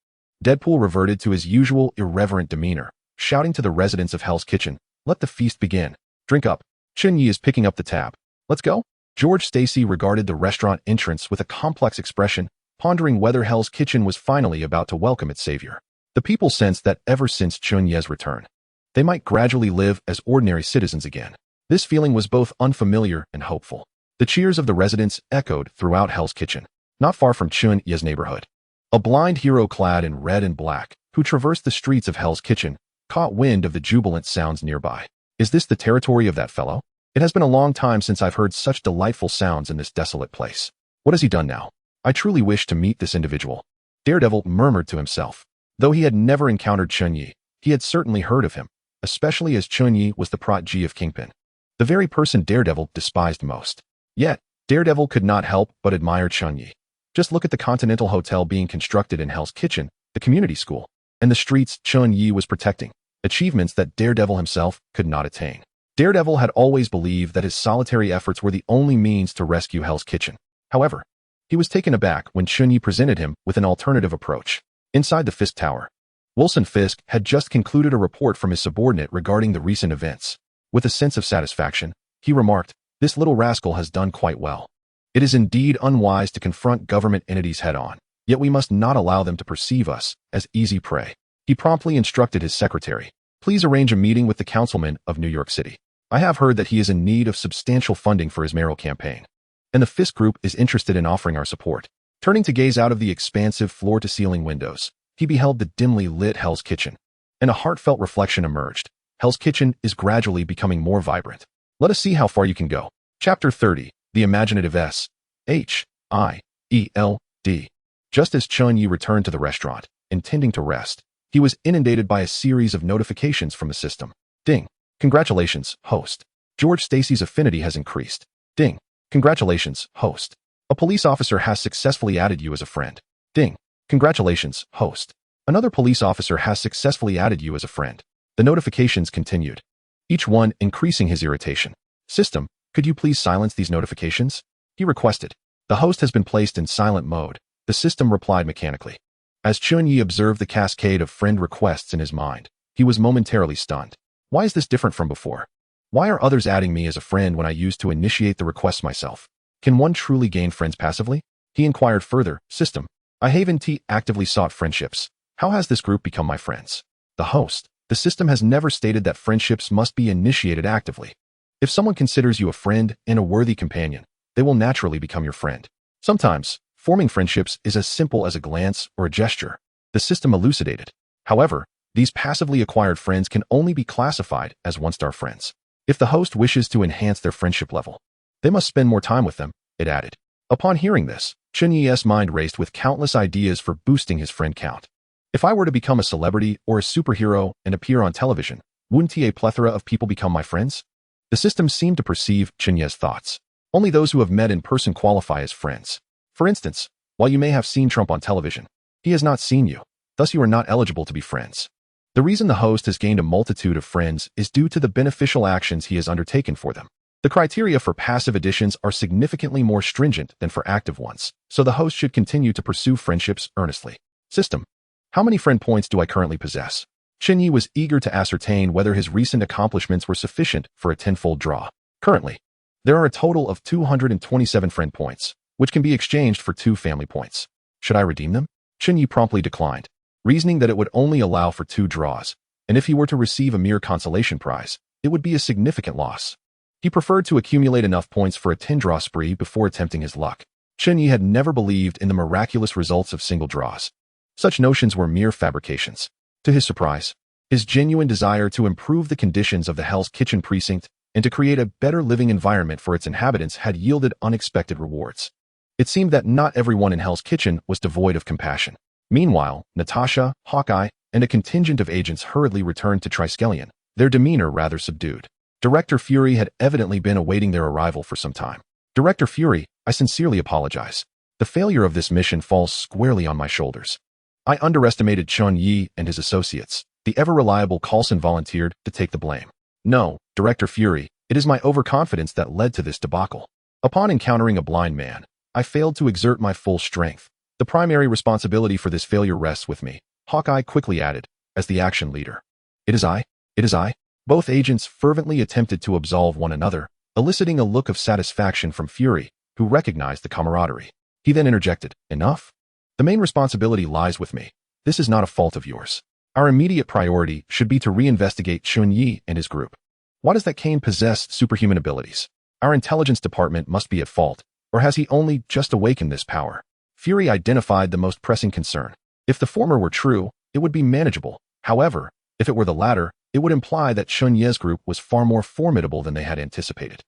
Deadpool reverted to his usual irreverent demeanor, shouting to the residents of Hell's Kitchen, "Let the feast begin. Drink up. Chen Ye is picking up the tab. Let's go." George Stacy regarded the restaurant entrance with a complex expression, pondering whether Hell's Kitchen was finally about to welcome its savior. The people sensed that ever since Chen Ye's return, they might gradually live as ordinary citizens again. This feeling was both unfamiliar and hopeful. The cheers of the residents echoed throughout Hell's Kitchen, not far from Chen Ye's neighborhood. A blind hero clad in red and black, who traversed the streets of Hell's Kitchen, caught wind of the jubilant sounds nearby. "Is this the territory of that fellow? It has been a long time since I've heard such delightful sounds in this desolate place. What has he done now? I truly wish to meet this individual." Daredevil murmured to himself. Though he had never encountered Chen Ye, he had certainly heard of him, especially as Chen Ye was the protege of Kingpin, the very person Daredevil despised most. Yet, Daredevil could not help but admire Chen Ye. Just look at the Continental Hotel being constructed in Hell's Kitchen, the community school, and the streets Chen Ye was protecting, achievements that Daredevil himself could not attain. Daredevil had always believed that his solitary efforts were the only means to rescue Hell's Kitchen. However, he was taken aback when Chen Ye presented him with an alternative approach. Inside the Fisk Tower, Wilson Fisk had just concluded a report from his subordinate regarding the recent events. With a sense of satisfaction, he remarked, "This little rascal has done quite well. It is indeed unwise to confront government entities head-on, yet we must not allow them to perceive us as easy prey." He promptly instructed his secretary, "Please arrange a meeting with the councilman of New York City. I have heard that he is in need of substantial funding for his mayoral campaign, and the Fisk Group is interested in offering our support." Turning to gaze out of the expansive floor-to-ceiling windows, he beheld the dimly lit Hell's Kitchen, and a heartfelt reflection emerged. Hell's Kitchen is gradually becoming more vibrant. Let us see how far you can go. Chapter 30. The Imaginative Hield. Just as Chen Ye returned to the restaurant, intending to rest, he was inundated by a series of notifications from the system. Ding. Congratulations, host. George Stacy's affinity has increased. Ding. Congratulations, host. A police officer has successfully added you as a friend. Ding. Congratulations, host. Another police officer has successfully added you as a friend. The notifications continued, each one increasing his irritation. System, could you please silence these notifications? He requested. The host has been placed in silent mode. The system replied mechanically. As Chen Ye observed the cascade of friend requests in his mind, he was momentarily stunned. Why is this different from before? Why are others adding me as a friend when I used to initiate the requests myself? Can one truly gain friends passively? He inquired further. System, I haven't actively sought friendships. How has this group become my friends? The host, the system has never stated that friendships must be initiated actively. If someone considers you a friend and a worthy companion, they will naturally become your friend. Sometimes, forming friendships is as simple as a glance or a gesture. The system elucidated. However, these passively acquired friends can only be classified as one-star friends. If the host wishes to enhance their friendship level, they must spend more time with them, it added. Upon hearing this, Chen Ye's mind raced with countless ideas for boosting his friend count. If I were to become a celebrity or a superhero and appear on television, wouldn't a plethora of people become my friends? The system seemed to perceive Chen Ye's thoughts. Only those who have met in person qualify as friends. For instance, while you may have seen Trump on television, he has not seen you, thus you are not eligible to be friends. The reason the host has gained a multitude of friends is due to the beneficial actions he has undertaken for them. The criteria for passive additions are significantly more stringent than for active ones, so the host should continue to pursue friendships earnestly. System, how many friend points do I currently possess? Chen Ye was eager to ascertain whether his recent accomplishments were sufficient for a tenfold draw. Currently, there are a total of 227 friend points, which can be exchanged for 2 family points. Should I redeem them? Chen Ye promptly declined, reasoning that it would only allow for 2 draws, and if he were to receive a mere consolation prize, it would be a significant loss. He preferred to accumulate enough points for a 10-draw spree before attempting his luck. Chen Ye had never believed in the miraculous results of single draws. Such notions were mere fabrications. To his surprise, his genuine desire to improve the conditions of the Hell's Kitchen precinct and to create a better living environment for its inhabitants had yielded unexpected rewards. It seemed that not everyone in Hell's Kitchen was devoid of compassion. Meanwhile, Natasha, Hawkeye, and a contingent of agents hurriedly returned to Triskelion, their demeanor rather subdued. Director Fury had evidently been awaiting their arrival for some time. Director Fury, I sincerely apologize. The failure of this mission falls squarely on my shoulders. I underestimated Chen Ye and his associates. The ever-reliable Coulson volunteered to take the blame. No, Director Fury, it is my overconfidence that led to this debacle. Upon encountering a blind man, I failed to exert my full strength. The primary responsibility for this failure rests with me, Hawkeye quickly added, as the action leader. It is I. Both agents fervently attempted to absolve one another, eliciting a look of satisfaction from Fury, who recognized the camaraderie. He then interjected, enough? The main responsibility lies with me. This is not a fault of yours. Our immediate priority should be to reinvestigate Chen Ye and his group. Why does that Kane possess superhuman abilities? Our intelligence department must be at fault, or has he only just awakened this power? Fury identified the most pressing concern. If the former were true, it would be manageable. However, if it were the latter, it would imply that Chen Ye's group was far more formidable than they had anticipated.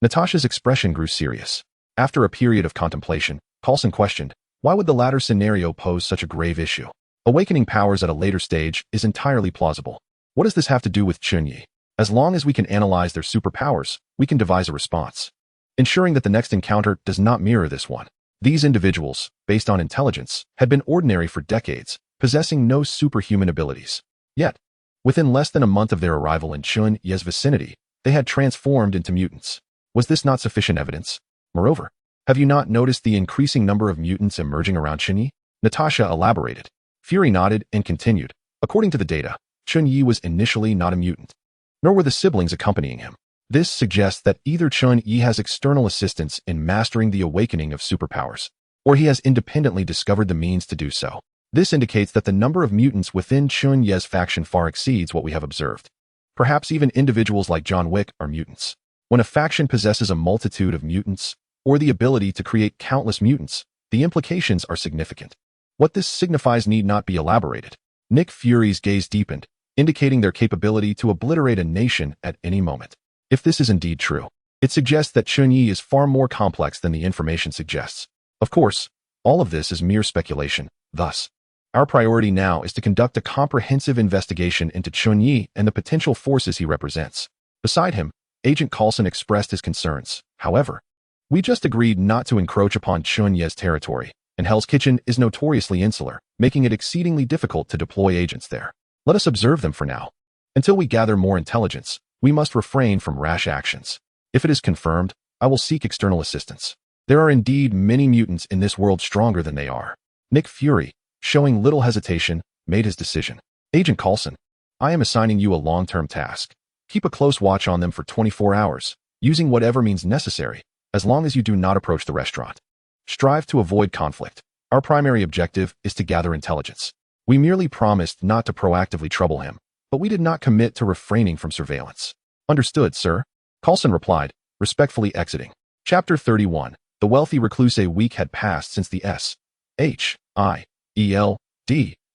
Natasha's expression grew serious. After a period of contemplation, Coulson questioned, why would the latter scenario pose such a grave issue? Awakening powers at a later stage is entirely plausible. What does this have to do with Chen Ye? As long as we can analyze their superpowers, we can devise a response, ensuring that the next encounter does not mirror this one. These individuals, based on intelligence, had been ordinary for decades, possessing no superhuman abilities. Yet, within less than a month of their arrival in Chen Ye's vicinity, they had transformed into mutants. Was this not sufficient evidence? Moreover, have you not noticed the increasing number of mutants emerging around Chen Ye? Natasha elaborated. Fury nodded and continued. According to the data, Chen Ye was initially not a mutant, nor were the siblings accompanying him. This suggests that either Chen Ye has external assistance in mastering the awakening of superpowers, or he has independently discovered the means to do so. This indicates that the number of mutants within Chen Ye's faction far exceeds what we have observed. Perhaps even individuals like John Wick are mutants. When a faction possesses a multitude of mutants, or the ability to create countless mutants, the implications are significant. What this signifies need not be elaborated. Nick Fury's gaze deepened, indicating their capability to obliterate a nation at any moment. If this is indeed true, It suggests that Chen Ye is far more complex than the information suggests. Of course, all of this is mere speculation. Thus, our priority now is to conduct a comprehensive investigation into Chen Ye and the potential forces he represents. Beside him, Agent Coulson expressed his concerns. However, we just agreed not to encroach upon Chen Ye's territory, and Hell's Kitchen is notoriously insular, making it exceedingly difficult to deploy agents there. Let us observe them for now. Until we gather more intelligence, we must refrain from rash actions. If it is confirmed, I will seek external assistance. There are indeed many mutants in this world stronger than they are. Nick Fury, showing little hesitation, made his decision. Agent Coulson, I am assigning you a long-term task. Keep a close watch on them for 24 hours, using whatever means necessary, as long as you do not approach the restaurant. Strive to avoid conflict. Our primary objective is to gather intelligence. We merely promised not to proactively trouble him, but we did not commit to refraining from surveillance. Understood, sir. Coulson replied, respectfully exiting. Chapter 31. The wealthy recluse. A week had passed since the S.H.I.E.L.D.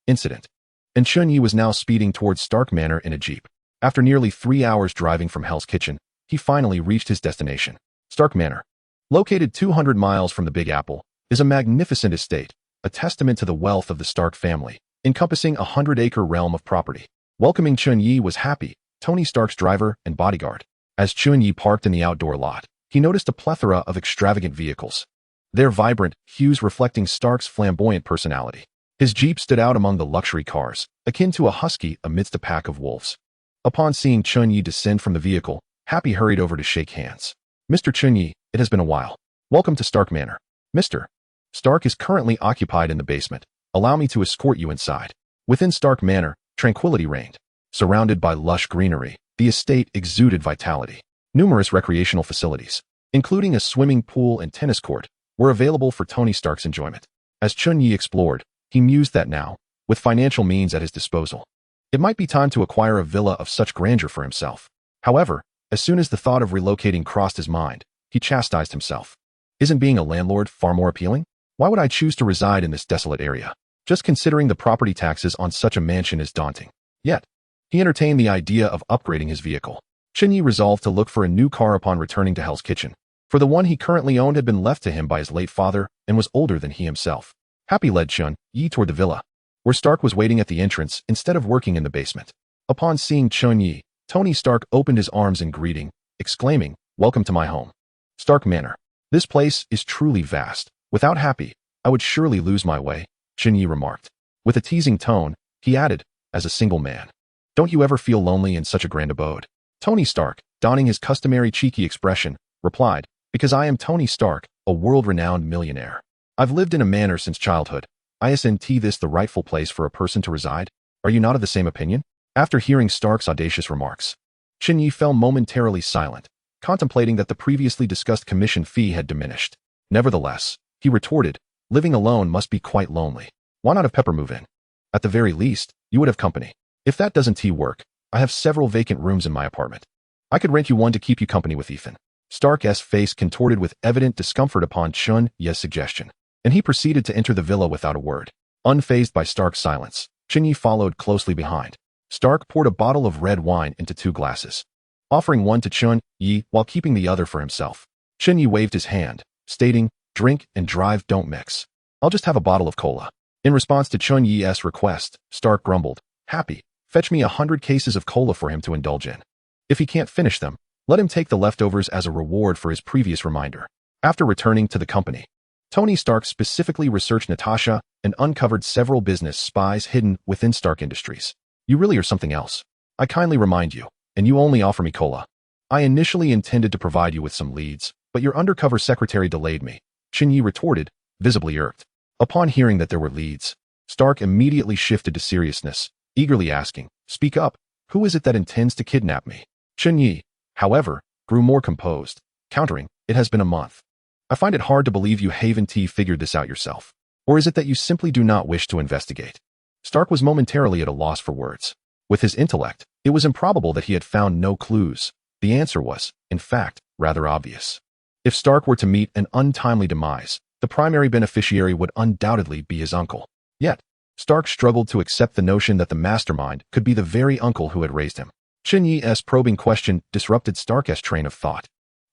incident, and Chen Ye was now speeding towards Stark Manor in a jeep. After nearly 3 hours driving from Hell's Kitchen, he finally reached his destination. Stark Manor, located 200 miles from the Big Apple, is a magnificent estate, a testament to the wealth of the Stark family, encompassing a 100-acre realm of property. Welcoming Chen Ye was Happy, Tony Stark's driver and bodyguard. As Chen Ye parked in the outdoor lot, he noticed a plethora of extravagant vehicles, their vibrant hues reflecting Stark's flamboyant personality. His Jeep stood out among the luxury cars, akin to a husky amidst a pack of wolves. Upon seeing Chen Ye descend from the vehicle, Happy hurried over to shake hands. Mr. Chen Ye, it has been a while. Welcome to Stark Manor. Mr. Stark is currently occupied in the basement. Allow me to escort you inside. Within Stark Manor, tranquility reigned. Surrounded by lush greenery, the estate exuded vitality. Numerous recreational facilities, including a swimming pool and tennis court, were available for Tony Stark's enjoyment. As Chen Ye explored, he mused that now, with financial means at his disposal, it might be time to acquire a villa of such grandeur for himself. However, as soon as the thought of relocating crossed his mind, he chastised himself. Isn't being a landlord far more appealing? Why would I choose to reside in this desolate area? Just considering the property taxes on such a mansion is daunting. Yet, he entertained the idea of upgrading his vehicle. Chen Ye resolved to look for a new car upon returning to Hell's Kitchen, for the one he currently owned had been left to him by his late father and was older than he himself. Happy led Chen Ye toward the villa, where Stark was waiting at the entrance instead of working in the basement. Upon seeing Chen Ye, Tony Stark opened his arms in greeting, exclaiming, "Welcome to my home, Stark Manor. This place is truly vast. Without Happy, I would surely lose my way," Chen Ye remarked. With a teasing tone, he added, "As a single man, don't you ever feel lonely in such a grand abode?" Tony Stark, donning his customary cheeky expression, replied, "Because I am Tony Stark, a world-renowned millionaire. I've lived in a manor since childhood. Isn't this the rightful place for a person to reside? Are you not of the same opinion?" After hearing Stark's audacious remarks, Chen Ye fell momentarily silent, contemplating that the previously discussed commission fee had diminished. Nevertheless, he retorted, "Living alone must be quite lonely. Why not have Pepper move in? At the very least, you would have company. If that doesn't work, I have several vacant rooms in my apartment. I could rent you one to keep you company with Ethan." Stark's face contorted with evident discomfort upon Chen Ye's suggestion, and he proceeded to enter the villa without a word. Unfazed by Stark's silence, Chen Ye followed closely behind. Stark poured a bottle of red wine into 2 glasses, offering one to Chen Ye while keeping the other for himself. Chen Ye waved his hand, stating, "Drink and drive don't mix. I'll just have a bottle of cola." In response to Chen Ye's request, Stark grumbled, "Happy, fetch me 100 cases of cola for him to indulge in. If he can't finish them, let him take the leftovers as a reward for his previous reminder." After returning to the company, Tony Stark specifically researched Natasha and uncovered several business spies hidden within Stark Industries. "You really are something else. I kindly remind you, and you only offer me cola. I initially intended to provide you with some leads, but your undercover secretary delayed me," Chen Ye retorted, visibly irked. Upon hearing that there were leads, Stark immediately shifted to seriousness, eagerly asking, "Speak up. Who is it that intends to kidnap me?" Chen Ye, however, grew more composed, countering, "It has been a month. I find it hard to believe you haven't figured this out yourself. Or is it that you simply do not wish to investigate?" Stark was momentarily at a loss for words. With his intellect, it was improbable that he had found no clues. The answer was, in fact, rather obvious. If Stark were to meet an untimely demise, the primary beneficiary would undoubtedly be his uncle. Yet, Stark struggled to accept the notion that the mastermind could be the very uncle who had raised him. Chen Ye's probing question disrupted Stark's train of thought.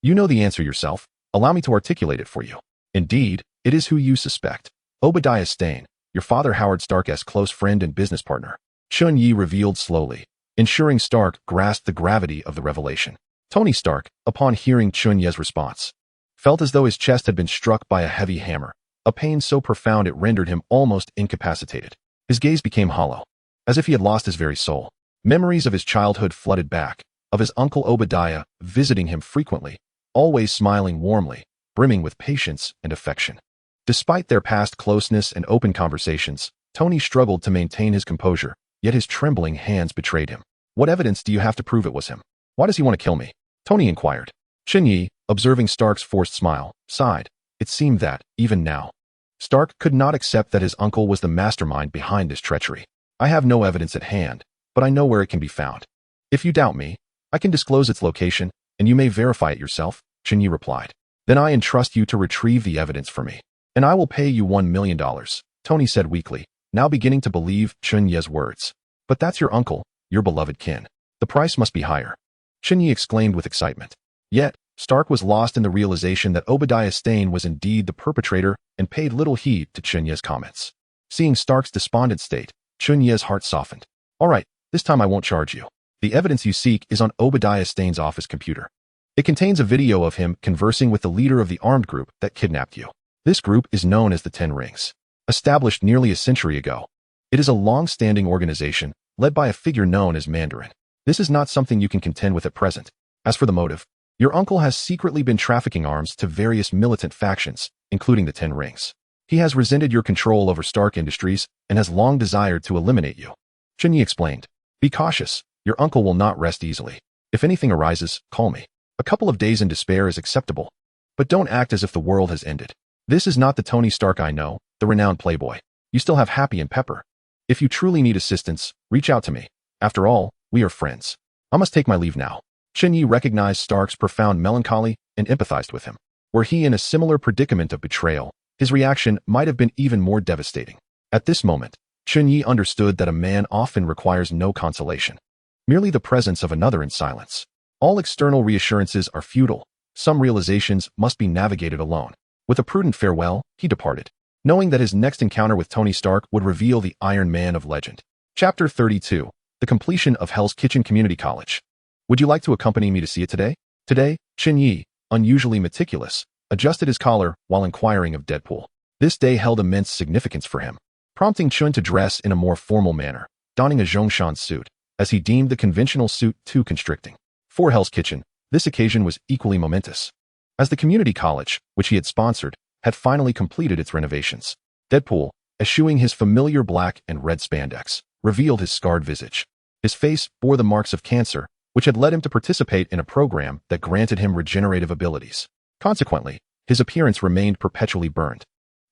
You know the answer yourself. Allow me to articulate it for you. Indeed, it is who you suspect. Obadiah Stane, your father Howard Stark's close friend and business partner. Chen Ye revealed slowly, ensuring Stark grasped the gravity of the revelation. Tony Stark, upon hearing Chen Ye's response, felt as though his chest had been struck by a heavy hammer, a pain so profound it rendered him almost incapacitated. His gaze became hollow, as if he had lost his very soul. Memories of his childhood flooded back, of his uncle Obadiah visiting him frequently, always smiling warmly, brimming with patience and affection. Despite their past closeness and open conversations, Tony struggled to maintain his composure, yet his trembling hands betrayed him. What evidence do you have to prove it was him? Why does he want to kill me? Tony inquired. Chen Ye, observing Stark's forced smile, sighed. It seemed that, even now, Stark could not accept that his uncle was the mastermind behind this treachery. I have no evidence at hand, but I know where it can be found. If you doubt me, I can disclose its location, and you may verify it yourself, Chen Ye replied. Then I entrust you to retrieve the evidence for me, and I will pay you $1 million, Tony said weakly, now beginning to believe Chen Ye's words. But that's your uncle, your beloved kin. The price must be higher. Chen Ye exclaimed with excitement. Yet, Stark was lost in the realization that Obadiah Stane was indeed the perpetrator and paid little heed to Chen Ye's comments. Seeing Stark's despondent state, Chen Ye's heart softened. All right, this time I won't charge you. The evidence you seek is on Obadiah Stane's office computer. It contains a video of him conversing with the leader of the armed group that kidnapped you. This group is known as the Ten Rings. Established nearly a century ago, it is a long-standing organization led by a figure known as Mandarin. This is not something you can contend with at present. As for the motive, your uncle has secretly been trafficking arms to various militant factions, including the Ten Rings. He has resented your control over Stark Industries and has long desired to eliminate you. Chen Ye explained. Be cautious. Your uncle will not rest easily. If anything arises, call me. A couple of days in despair is acceptable, but don't act as if the world has ended. This is not the Tony Stark I know, the renowned playboy. You still have Happy and Pepper. If you truly need assistance, reach out to me. After all, we are friends. I must take my leave now. Chen Ye recognized Stark's profound melancholy and empathized with him. Were he in a similar predicament of betrayal, his reaction might have been even more devastating. At this moment, Chen Ye understood that a man often requires no consolation, merely the presence of another in silence. All external reassurances are futile. Some realizations must be navigated alone. With a prudent farewell, he departed, knowing that his next encounter with Tony Stark would reveal the Iron Man of legend. Chapter 32. The completion of Hell's Kitchen Community College. Would you like to accompany me to see it today? Today, Chen Ye, unusually meticulous, adjusted his collar while inquiring of Deadpool. This day held immense significance for him, prompting Chen to dress in a more formal manner, donning a Zhongshan suit, as he deemed the conventional suit too constricting. For Hell's Kitchen, this occasion was equally momentous, as the community college, which he had sponsored, had finally completed its renovations. Deadpool, eschewing his familiar black and red spandex, revealed his scarred visage. His face bore the marks of cancer, which had led him to participate in a program that granted him regenerative abilities. Consequently, his appearance remained perpetually burned,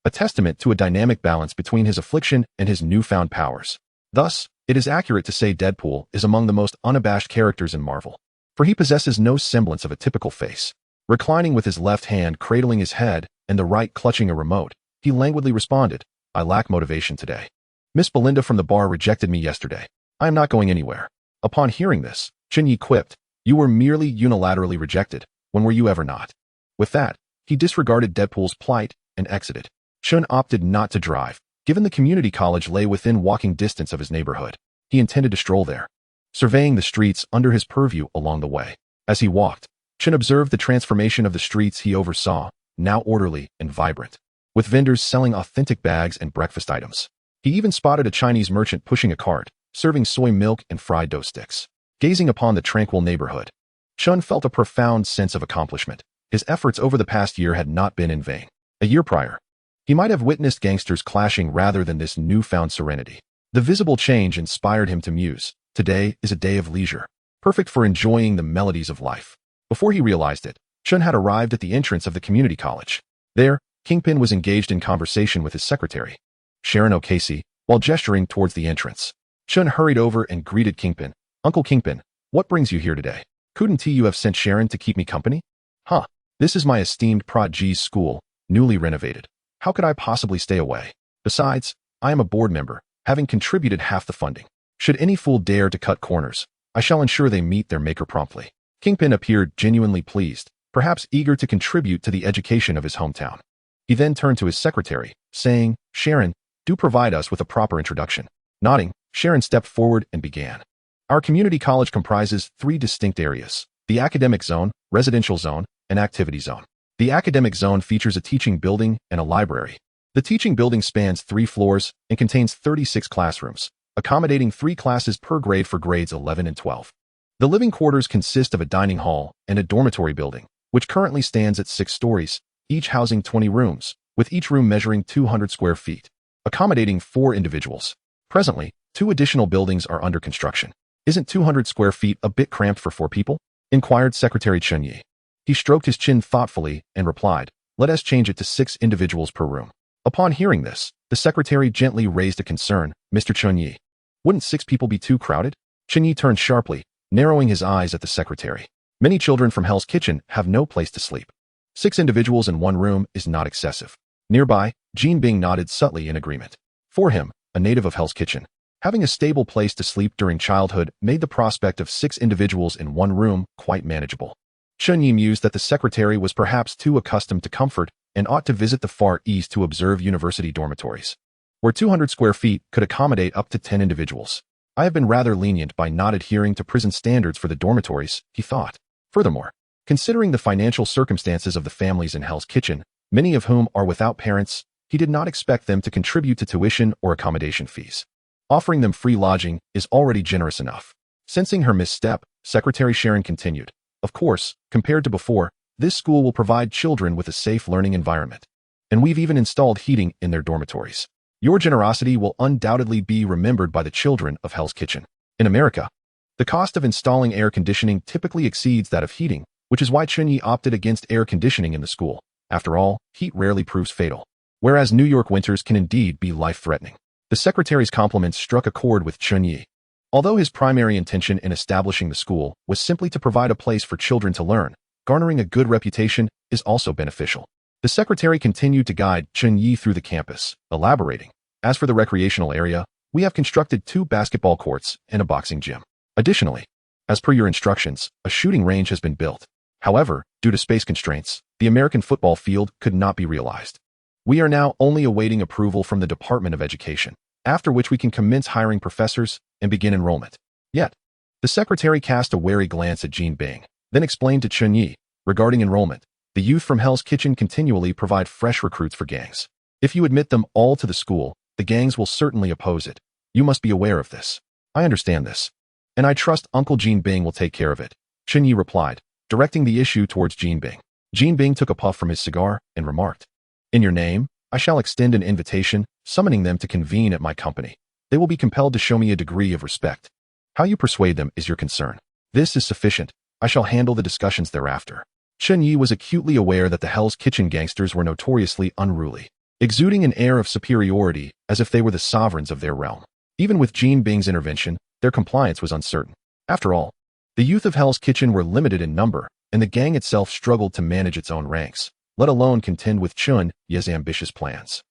a testament to a dynamic balance between his affliction and his newfound powers. Thus, it is accurate to say Deadpool is among the most unabashed characters in Marvel, for he possesses no semblance of a typical face. Reclining with his left hand cradling his head and the right clutching a remote, he languidly responded, I lack motivation today. Miss Belinda from the bar rejected me yesterday. I am not going anywhere. Upon hearing this, Chen Ye quipped, You were merely unilaterally rejected. When were you ever not? With that, he disregarded Deadpool's plight and exited. Chen opted not to drive. Given the community college lay within walking distance of his neighborhood, he intended to stroll there, surveying the streets under his purview along the way. As he walked, Chen observed the transformation of the streets he oversaw, now orderly and vibrant, with vendors selling authentic bags and breakfast items. He even spotted a Chinese merchant pushing a cart, serving soy milk and fried dough sticks. Gazing upon the tranquil neighborhood, Chen felt a profound sense of accomplishment. His efforts over the past year had not been in vain. A year prior, he might have witnessed gangsters clashing rather than this newfound serenity. The visible change inspired him to muse. Today is a day of leisure, perfect for enjoying the melodies of life. Before he realized it, Chen had arrived at the entrance of the community college. There, Kingpin was engaged in conversation with his secretary, Sharon O'Casey, while gesturing towards the entrance. Chen hurried over and greeted Kingpin. Uncle Kingpin, what brings you here today? Couldn't you have sent Sharon to keep me company? Huh, this is my esteemed Prod G's school, newly renovated. How could I possibly stay away? Besides, I am a board member, having contributed half the funding. Should any fool dare to cut corners, I shall ensure they meet their maker promptly. Kingpin appeared genuinely pleased, perhaps eager to contribute to the education of his hometown. He then turned to his secretary, saying, "Sharon, do provide us with a proper introduction." Nodding, Sharon stepped forward and began. Our community college comprises 3 distinct areas: the academic zone, residential zone, and activity zone. The academic zone features a teaching building and a library. The teaching building spans 3 floors and contains 36 classrooms, accommodating 3 classes per grade for grades 11 and 12. The living quarters consist of a dining hall and a dormitory building, which currently stands at 6 stories, each housing 20 rooms, with each room measuring 200 square feet, accommodating 4 individuals. Presently, 2 additional buildings are under construction. "Isn't 200 square feet a bit cramped for 4 people?" inquired Secretary Chen Ye. He stroked his chin thoughtfully and replied, "Let us change it to 6 individuals per room." Upon hearing this, the secretary gently raised a concern. "Mr. Chen Ye, wouldn't 6 people be too crowded?" Chen Ye turned sharply, narrowing his eyes at the secretary. "Many children from Hell's Kitchen have no place to sleep. 6 individuals in 1 room is not excessive." Nearby, Jean Bing nodded subtly in agreement. For him, a native of Hell's Kitchen, having a stable place to sleep during childhood made the prospect of 6 individuals in 1 room quite manageable. Chen Ye mused that the secretary was perhaps too accustomed to comfort and ought to visit the Far East to observe university dormitories, where 200 square feet could accommodate up to 10 individuals. "I have been rather lenient by not adhering to prison standards for the dormitories," he thought. Furthermore, considering the financial circumstances of the families in Hell's Kitchen, many of whom are without parents, he did not expect them to contribute to tuition or accommodation fees. Offering them free lodging is already generous enough. Sensing her misstep, Secretary Sharon continued, "Of course, compared to before, this school will provide children with a safe learning environment. And we've even installed heating in their dormitories. Your generosity will undoubtedly be remembered by the children of Hell's Kitchen." In America, the cost of installing air conditioning typically exceeds that of heating, which is why Chen Ye opted against air conditioning in the school. After all, heat rarely proves fatal, whereas New York winters can indeed be life-threatening. The secretary's compliments struck a chord with Chen Ye. Although his primary intention in establishing the school was simply to provide a place for children to learn, garnering a good reputation is also beneficial. The secretary continued to guide Chen Ye through the campus, elaborating, "As for the recreational area, we have constructed 2 basketball courts and a boxing gym. Additionally, as per your instructions, a shooting range has been built. However, due to space constraints, the American football field could not be realized. We are now only awaiting approval from the Department of Education, after which we can commence hiring professors and begin enrollment." Yet, the secretary cast a wary glance at Jean Bing, then explained to Chen Ye, "Regarding enrollment, the youth from Hell's Kitchen continually provide fresh recruits for gangs. If you admit them all to the school, the gangs will certainly oppose it. You must be aware of this." "I understand this, and I trust Uncle Jean Bing will take care of it," Chen Ye replied, directing the issue towards Jean Bing. Jean Bing took a puff from his cigar and remarked, "In your name, I shall extend an invitation, summoning them to convene at my company. They will be compelled to show me a degree of respect. How you persuade them is your concern. This is sufficient. I shall handle the discussions thereafter." Chen Ye was acutely aware that the Hell's Kitchen gangsters were notoriously unruly, exuding an air of superiority as if they were the sovereigns of their realm. Even with Jean Bing's intervention, their compliance was uncertain. After all, the youth of Hell's Kitchen were limited in number, and the gang itself struggled to manage its own ranks, let alone contend with Chen Ye's ambitious plans.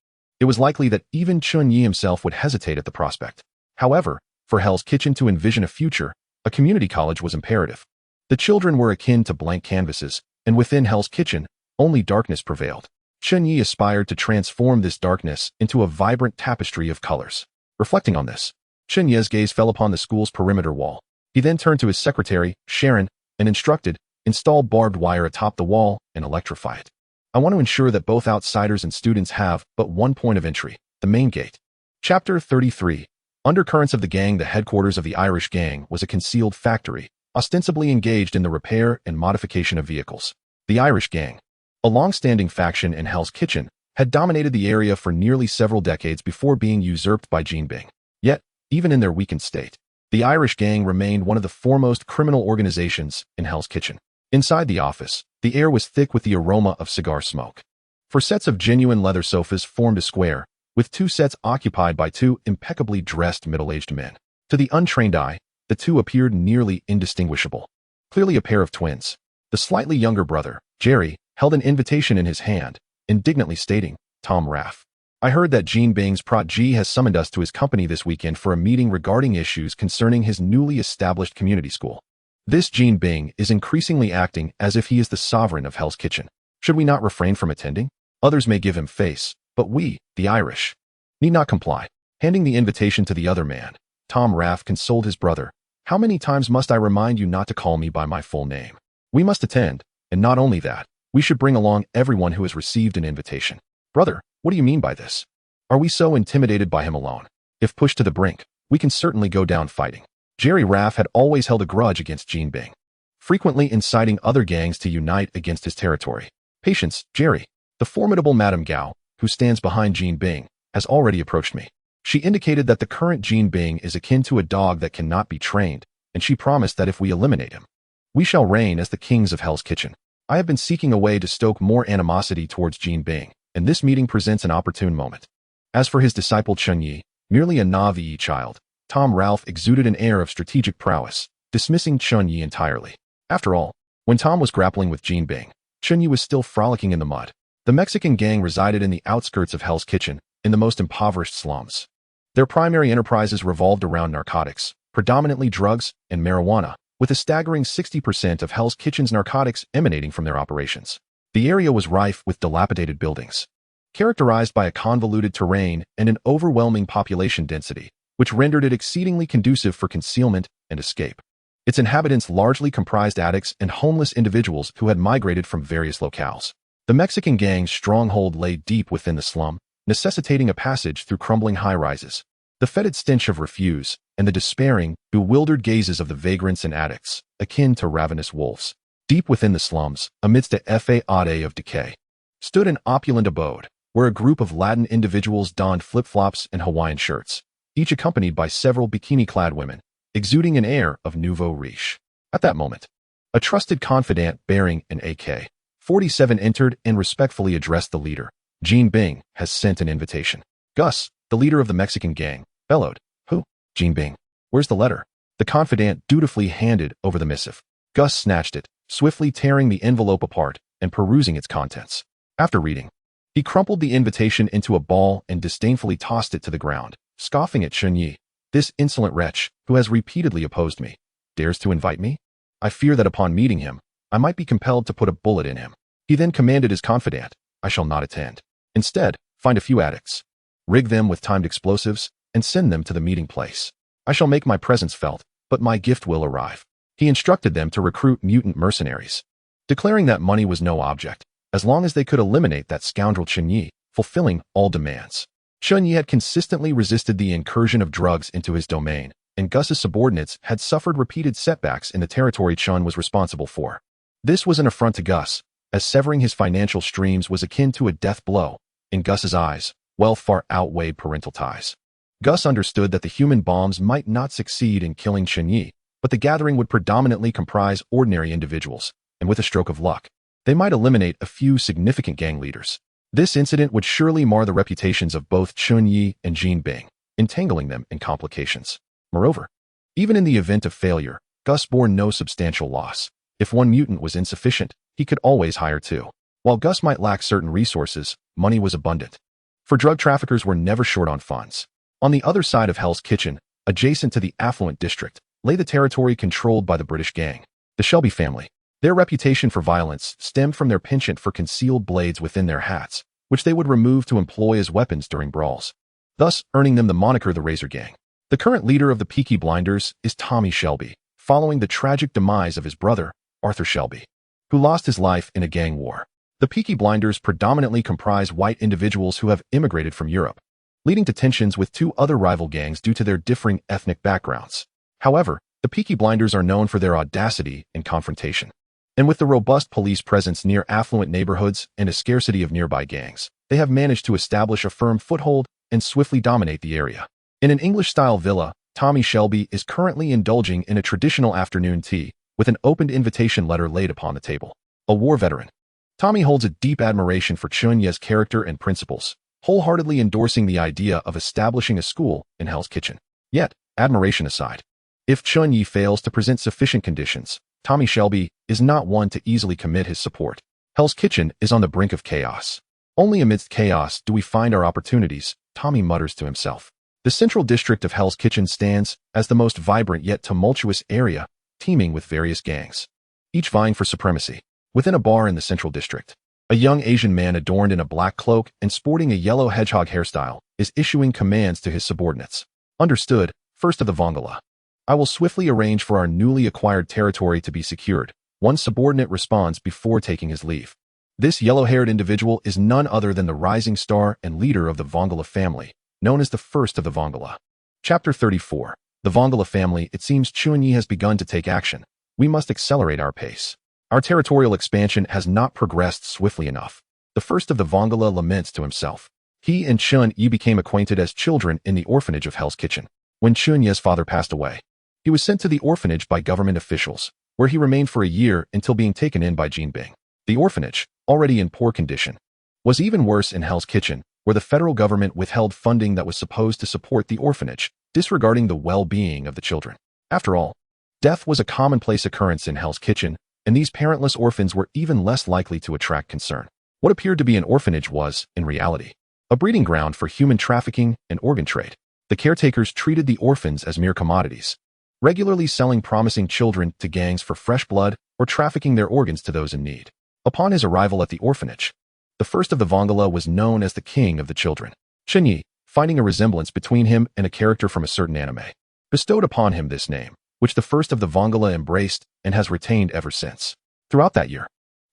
It was likely that even Chen Ye himself would hesitate at the prospect. However, for Hell's Kitchen to envision a future, a community college was imperative. The children were akin to blank canvases, and within Hell's Kitchen, only darkness prevailed. Chen Ye aspired to transform this darkness into a vibrant tapestry of colors. Reflecting on this, Chen Ye's gaze fell upon the school's perimeter wall. He then turned to his secretary, Sharon, and instructed, "Install barbed wire atop the wall and electrify it. I want to ensure that both outsiders and students have but one point of entry, the main gate." Chapter 33. Undercurrents of the gang. The headquarters of the Irish gang was a concealed factory, ostensibly engaged in the repair and modification of vehicles. The Irish gang, a long-standing faction in Hell's Kitchen, had dominated the area for nearly several decades before being usurped by Jean Bing. Yet, even in their weakened state, the Irish gang remained one of the foremost criminal organizations in Hell's Kitchen. Inside the office, the air was thick with the aroma of cigar smoke. 4 sets of genuine leather sofas formed a square, with 2 sets occupied by 2 impeccably dressed middle-aged men. To the untrained eye, the 2 appeared nearly indistinguishable. Clearly a pair of twins. The slightly younger brother, Jerry, held an invitation in his hand, indignantly stating, "Tom Raff, I heard that Jean Bing's protege has summoned us to his company this weekend for a meeting regarding issues concerning his newly established community school. This Jean Bing is increasingly acting as if he is the sovereign of Hell's Kitchen. Should we not refrain from attending? Others may give him face, but we, the Irish, need not comply. Handing the invitation to the other man, Tom Raff consoled his brother. How many times must I remind you not to call me by my full name? We must attend, and not only that, we should bring along everyone who has received an invitation. Brother, what do you mean by this? Are we so intimidated by him alone? If pushed to the brink, we can certainly go down fighting. Jerry Raff had always held a grudge against Jean Bing, frequently inciting other gangs to unite against his territory. Patience, Jerry. The formidable Madame Gao, who stands behind Jean Bing, has already approached me. She indicated that the current Jean Bing is akin to a dog that cannot be trained, and she promised that if we eliminate him, we shall reign as the kings of Hell's Kitchen. I have been seeking a way to stoke more animosity towards Jean Bing, and this meeting presents an opportune moment. As for his disciple Chen Ye, merely a Na'vi child, Tom Ralph exuded an air of strategic prowess, dismissing Chen Ye entirely. After all, when Tom was grappling with Jean Bing, Chen Ye was still frolicking in the mud. The Mexican gang resided in the outskirts of Hell's Kitchen, in the most impoverished slums. Their primary enterprises revolved around narcotics, predominantly drugs and marijuana, with a staggering 60% of Hell's Kitchen's narcotics emanating from their operations. The area was rife with dilapidated buildings, characterized by a convoluted terrain and an overwhelming population density, which rendered it exceedingly conducive for concealment and escape. Its inhabitants largely comprised addicts and homeless individuals who had migrated from various locales. The Mexican gang's stronghold lay deep within the slum, necessitating a passage through crumbling high-rises. The fetid stench of refuse and the despairing, bewildered gazes of the vagrants and addicts, akin to ravenous wolves. Deep within the slums, amidst a fade of decay, stood an opulent abode, where a group of Latin individuals donned flip-flops and Hawaiian shirts, each accompanied by several bikini-clad women, exuding an air of nouveau riche. At that moment, a trusted confidant bearing an AK-47 entered and respectfully addressed the leader. Jean Bing has sent an invitation. Gus, the leader of the Mexican gang, bellowed. Who? Jean Bing. Where's the letter? The confidant dutifully handed over the missive. Gus snatched it, swiftly tearing the envelope apart and perusing its contents. After reading, he crumpled the invitation into a ball and disdainfully tossed it to the ground, scoffing at Chen Ye. This insolent wretch, who has repeatedly opposed me, dares to invite me? I fear that upon meeting him, I might be compelled to put a bullet in him. He then commanded his confidant, I shall not attend. Instead, find a few addicts, rig them with timed explosives, and send them to the meeting place. I shall make my presence felt, but my gift will arrive. He instructed them to recruit mutant mercenaries, declaring that money was no object, as long as they could eliminate that scoundrel Chen Ye, fulfilling all demands. Chen Ye had consistently resisted the incursion of drugs into his domain, and Gus's subordinates had suffered repeated setbacks in the territory Chen was responsible for. This was an affront to Gus, as severing his financial streams was akin to a death blow. In Gus's eyes, wealth far outweighed parental ties. Gus understood that the human bombs might not succeed in killing Chen Ye, but the gathering would predominantly comprise ordinary individuals, and with a stroke of luck, they might eliminate a few significant gang leaders. This incident would surely mar the reputations of both Chen Ye and Jean Bing, entangling them in complications. Moreover, even in the event of failure, Gus bore no substantial loss. If one mutant was insufficient, he could always hire two. While Gus might lack certain resources, money was abundant. For drug traffickers were never short on funds. On the other side of Hell's Kitchen, adjacent to the affluent district, lay the territory controlled by the British gang, the Shelby family. Their reputation for violence stemmed from their penchant for concealed blades within their hats, which they would remove to employ as weapons during brawls, thus earning them the moniker the Razor Gang. The current leader of the Peaky Blinders is Tommy Shelby, following the tragic demise of his brother, Arthur Shelby, who lost his life in a gang war. The Peaky Blinders predominantly comprise white individuals who have immigrated from Europe, leading to tensions with two other rival gangs due to their differing ethnic backgrounds. However, the Peaky Blinders are known for their audacity and confrontation. And with the robust police presence near affluent neighborhoods and a scarcity of nearby gangs, they have managed to establish a firm foothold and swiftly dominate the area. In an English-style villa, Tommy Shelby is currently indulging in a traditional afternoon tea with an opened invitation letter laid upon the table. A war veteran, Tommy holds a deep admiration for Chen Ye's character and principles, wholeheartedly endorsing the idea of establishing a school in Hell's Kitchen. Yet, admiration aside, if Chen Ye fails to present sufficient conditions, Tommy Shelby is not one to easily commit his support. Hell's Kitchen is on the brink of chaos. Only amidst chaos do we find our opportunities, Tommy mutters to himself. The central district of Hell's Kitchen stands as the most vibrant yet tumultuous area, teeming with various gangs, each vying for supremacy. Within a bar in the central district, a young Asian man adorned in a black cloak and sporting a yellow hedgehog hairstyle is issuing commands to his subordinates. Understood, first of the Vongala. I will swiftly arrange for our newly acquired territory to be secured. One subordinate responds before taking his leave. This yellow-haired individual is none other than the rising star and leader of the Vongala family, known as the first of the Vongala. Chapter 34. The Vongala family. It seems Chen Ye has begun to take action. We must accelerate our pace. Our territorial expansion has not progressed swiftly enough. The first of the Vongala laments to himself. He and Chen Ye became acquainted as children in the orphanage of Hell's Kitchen. When Chen Ye's father passed away, he was sent to the orphanage by government officials, where he remained for a year until being taken in by Jin Bing. The orphanage, already in poor condition, was even worse in Hell's Kitchen, where the federal government withheld funding that was supposed to support the orphanage, disregarding the well-being of the children. After all, death was a commonplace occurrence in Hell's Kitchen, and these parentless orphans were even less likely to attract concern. What appeared to be an orphanage was, in reality, a breeding ground for human trafficking and organ trade. The caretakers treated the orphans as mere commodities, regularly selling promising children to gangs for fresh blood or trafficking their organs to those in need. Upon his arrival at the orphanage, the first of the Vongala was known as the king of the children. Chen Ye, finding a resemblance between him and a character from a certain anime, bestowed upon him this name, which the first of the Vongala embraced and has retained ever since. Throughout that year,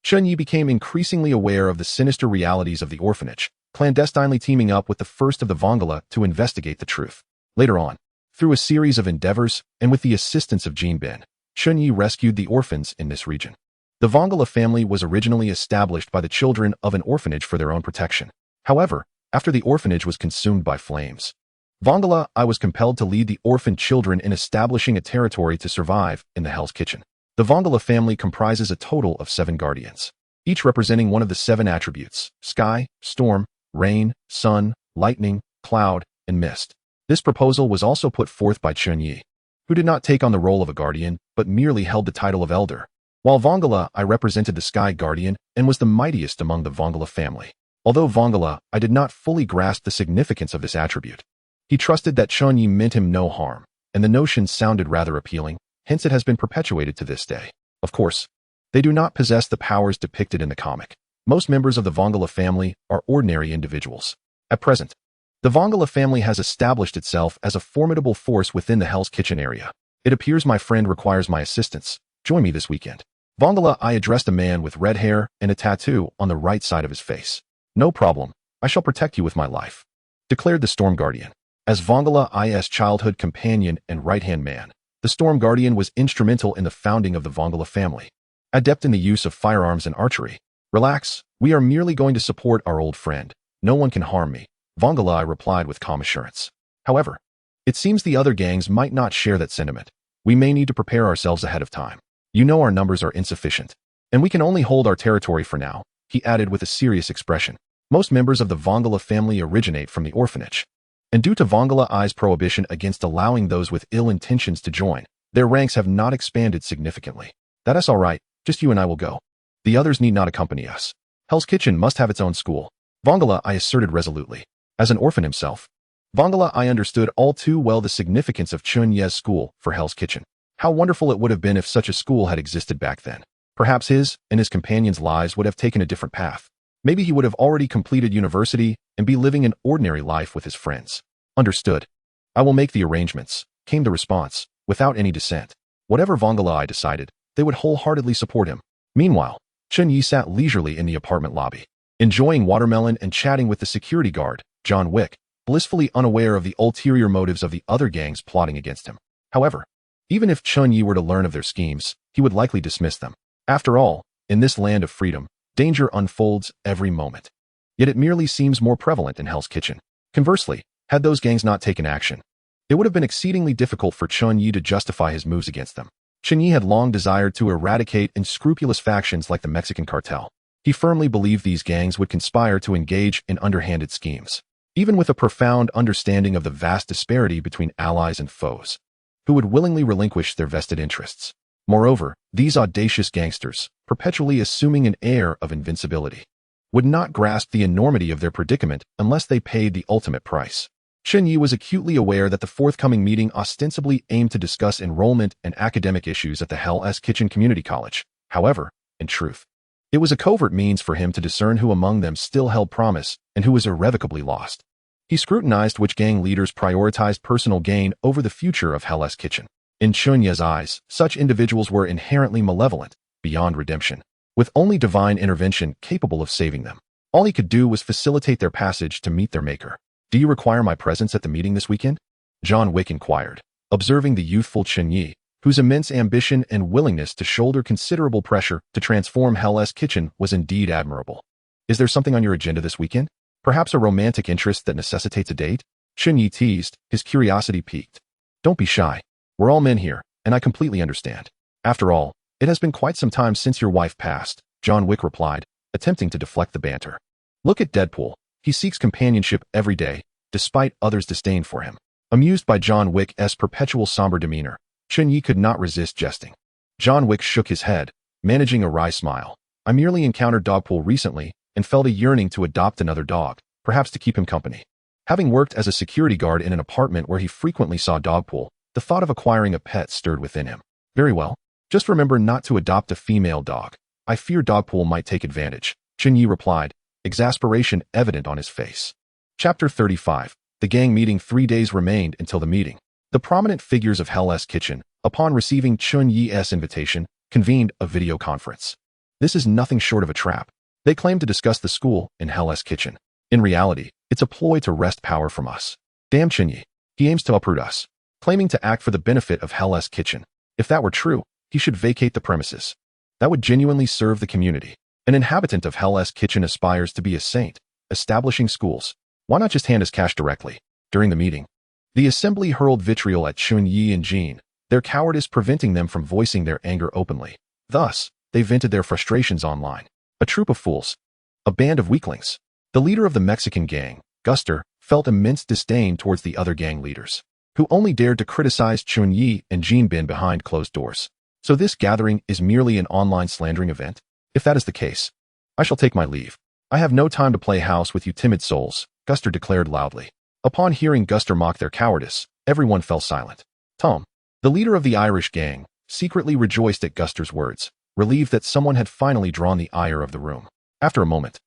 Chen Ye became increasingly aware of the sinister realities of the orphanage, clandestinely teaming up with the first of the Vongala to investigate the truth. Later on, through a series of endeavors and with the assistance of Jin Bing, Chen Ye rescued the orphans in this region. The Vongala family was originally established by the children of an orphanage for their own protection. However, after the orphanage was consumed by flames, Vongala I was compelled to lead the orphan children in establishing a territory to survive in the Hell's Kitchen. The Vongala family comprises a total of 7 guardians, each representing one of the 7 attributes: sky, storm, rain, sun, lightning, cloud, and mist. This proposal was also put forth by Chen Ye, who did not take on the role of a guardian, but merely held the title of elder. While Vongala I represented the Sky Guardian and was the mightiest among the Vongala family. Although Vongala I did not fully grasp the significance of this attribute, he trusted that Chen Ye meant him no harm, and the notion sounded rather appealing, hence it has been perpetuated to this day. Of course, they do not possess the powers depicted in the comic. Most members of the Vongala family are ordinary individuals. At present, the Vongala family has established itself as a formidable force within the Hell's Kitchen area. It appears my friend requires my assistance. Join me this weekend. Vongala I addressed a man with red hair and a tattoo on the right side of his face. No problem. I shall protect you with my life, declared the Storm Guardian. As Vongala I's childhood companion and right-hand man, the Storm Guardian was instrumental in the founding of the Vongala family. Adept in the use of firearms and archery. Relax, we are merely going to support our old friend. No one can harm me, Vongala I replied with calm assurance. However, it seems the other gangs might not share that sentiment. We may need to prepare ourselves ahead of time. You know our numbers are insufficient, and we can only hold our territory for now, he added with a serious expression. Most members of the Vongala family originate from the orphanage, and due to Vongala I's prohibition against allowing those with ill intentions to join, their ranks have not expanded significantly. That's all right, just you and I will go. The others need not accompany us. Hell's Kitchen must have its own school, Vongala I asserted resolutely. As an orphan himself, Vongala I understood all too well the significance of Chen Ye's school for Hell's Kitchen. How wonderful it would have been if such a school had existed back then. Perhaps his and his companions' lives would have taken a different path. Maybe he would have already completed university and be living an ordinary life with his friends. Understood. I will make the arrangements, came the response, without any dissent. Whatever Vongala I decided, they would wholeheartedly support him. Meanwhile, Chen Ye sat leisurely in the apartment lobby, enjoying watermelon and chatting with the security guard, John Wick, blissfully unaware of the ulterior motives of the other gangs plotting against him. However, even if Chen Ye were to learn of their schemes, he would likely dismiss them. After all, in this land of freedom, danger unfolds every moment. Yet it merely seems more prevalent in Hell's Kitchen. Conversely, had those gangs not taken action, it would have been exceedingly difficult for Chen Ye to justify his moves against them. Chen Ye had long desired to eradicate unscrupulous factions like the Mexican cartel. He firmly believed these gangs would conspire to engage in underhanded schemes, even with a profound understanding of the vast disparity between allies and foes, who would willingly relinquish their vested interests. Moreover, these audacious gangsters, perpetually assuming an air of invincibility, would not grasp the enormity of their predicament unless they paid the ultimate price. Chen Ye was acutely aware that the forthcoming meeting ostensibly aimed to discuss enrollment and academic issues at the Hell's Kitchen Community College. However, in truth, it was a covert means for him to discern who among them still held promise and who was irrevocably lost. He scrutinized which gang leaders prioritized personal gain over the future of Hell's Kitchen. In Chen Ye's eyes, such individuals were inherently malevolent, beyond redemption, with only divine intervention capable of saving them. All he could do was facilitate their passage to meet their maker. "Do you require my presence at the meeting this weekend?" John Wick inquired, observing the youthful Chen Ye, whose immense ambition and willingness to shoulder considerable pressure to transform Hell's Kitchen was indeed admirable. "Is there something on your agenda this weekend? Perhaps a romantic interest that necessitates a date?" Chen Ye teased, his curiosity piqued. "Don't be shy. We're all men here, and I completely understand. After all, it has been quite some time since your wife passed," John Wick replied, attempting to deflect the banter. "Look at Deadpool. He seeks companionship every day, despite others' disdain for him." Amused by John Wick's perpetual somber demeanor, Chen Ye could not resist jesting. John Wick shook his head, managing a wry smile. "I merely encountered Deadpool recently and felt a yearning to adopt another dog, perhaps to keep him company. Having worked as a security guard in an apartment where he frequently saw Deadpool, the thought of acquiring a pet stirred within him." "Very well. Just remember not to adopt a female dog. I fear Deadpool might take advantage," Chen Ye replied, exasperation evident on his face. Chapter 35. The gang meeting. 3 days remained until the meeting. The prominent figures of Hell's Kitchen, upon receiving Chen Ye's invitation, convened a video conference. This is nothing short of a trap. They claim to discuss the school in Hell's Kitchen. In reality, it's a ploy to wrest power from us. Damn Chen Ye. He aims to uproot us, claiming to act for the benefit of Hell's Kitchen. If that were true, he should vacate the premises. That would genuinely serve the community. An inhabitant of Hell's Kitchen aspires to be a saint, establishing schools. Why not just hand us cash directly? During the meeting, the assembly hurled vitriol at Chen Ye and Jean, their cowardice preventing them from voicing their anger openly. Thus, they vented their frustrations online. A troop of fools. A band of weaklings. The leader of the Mexican gang, Guster, felt immense disdain towards the other gang leaders, who only dared to criticize Chen Ye and Jean Bin behind closed doors. So this gathering is merely an online slandering event? If that is the case, I shall take my leave. I have no time to play house with you timid souls, Guster declared loudly. Upon hearing Guster mock their cowardice, everyone fell silent. Tom, the leader of the Irish gang, secretly rejoiced at Guster's words, relieved that someone had finally drawn the ire of the room. After a moment,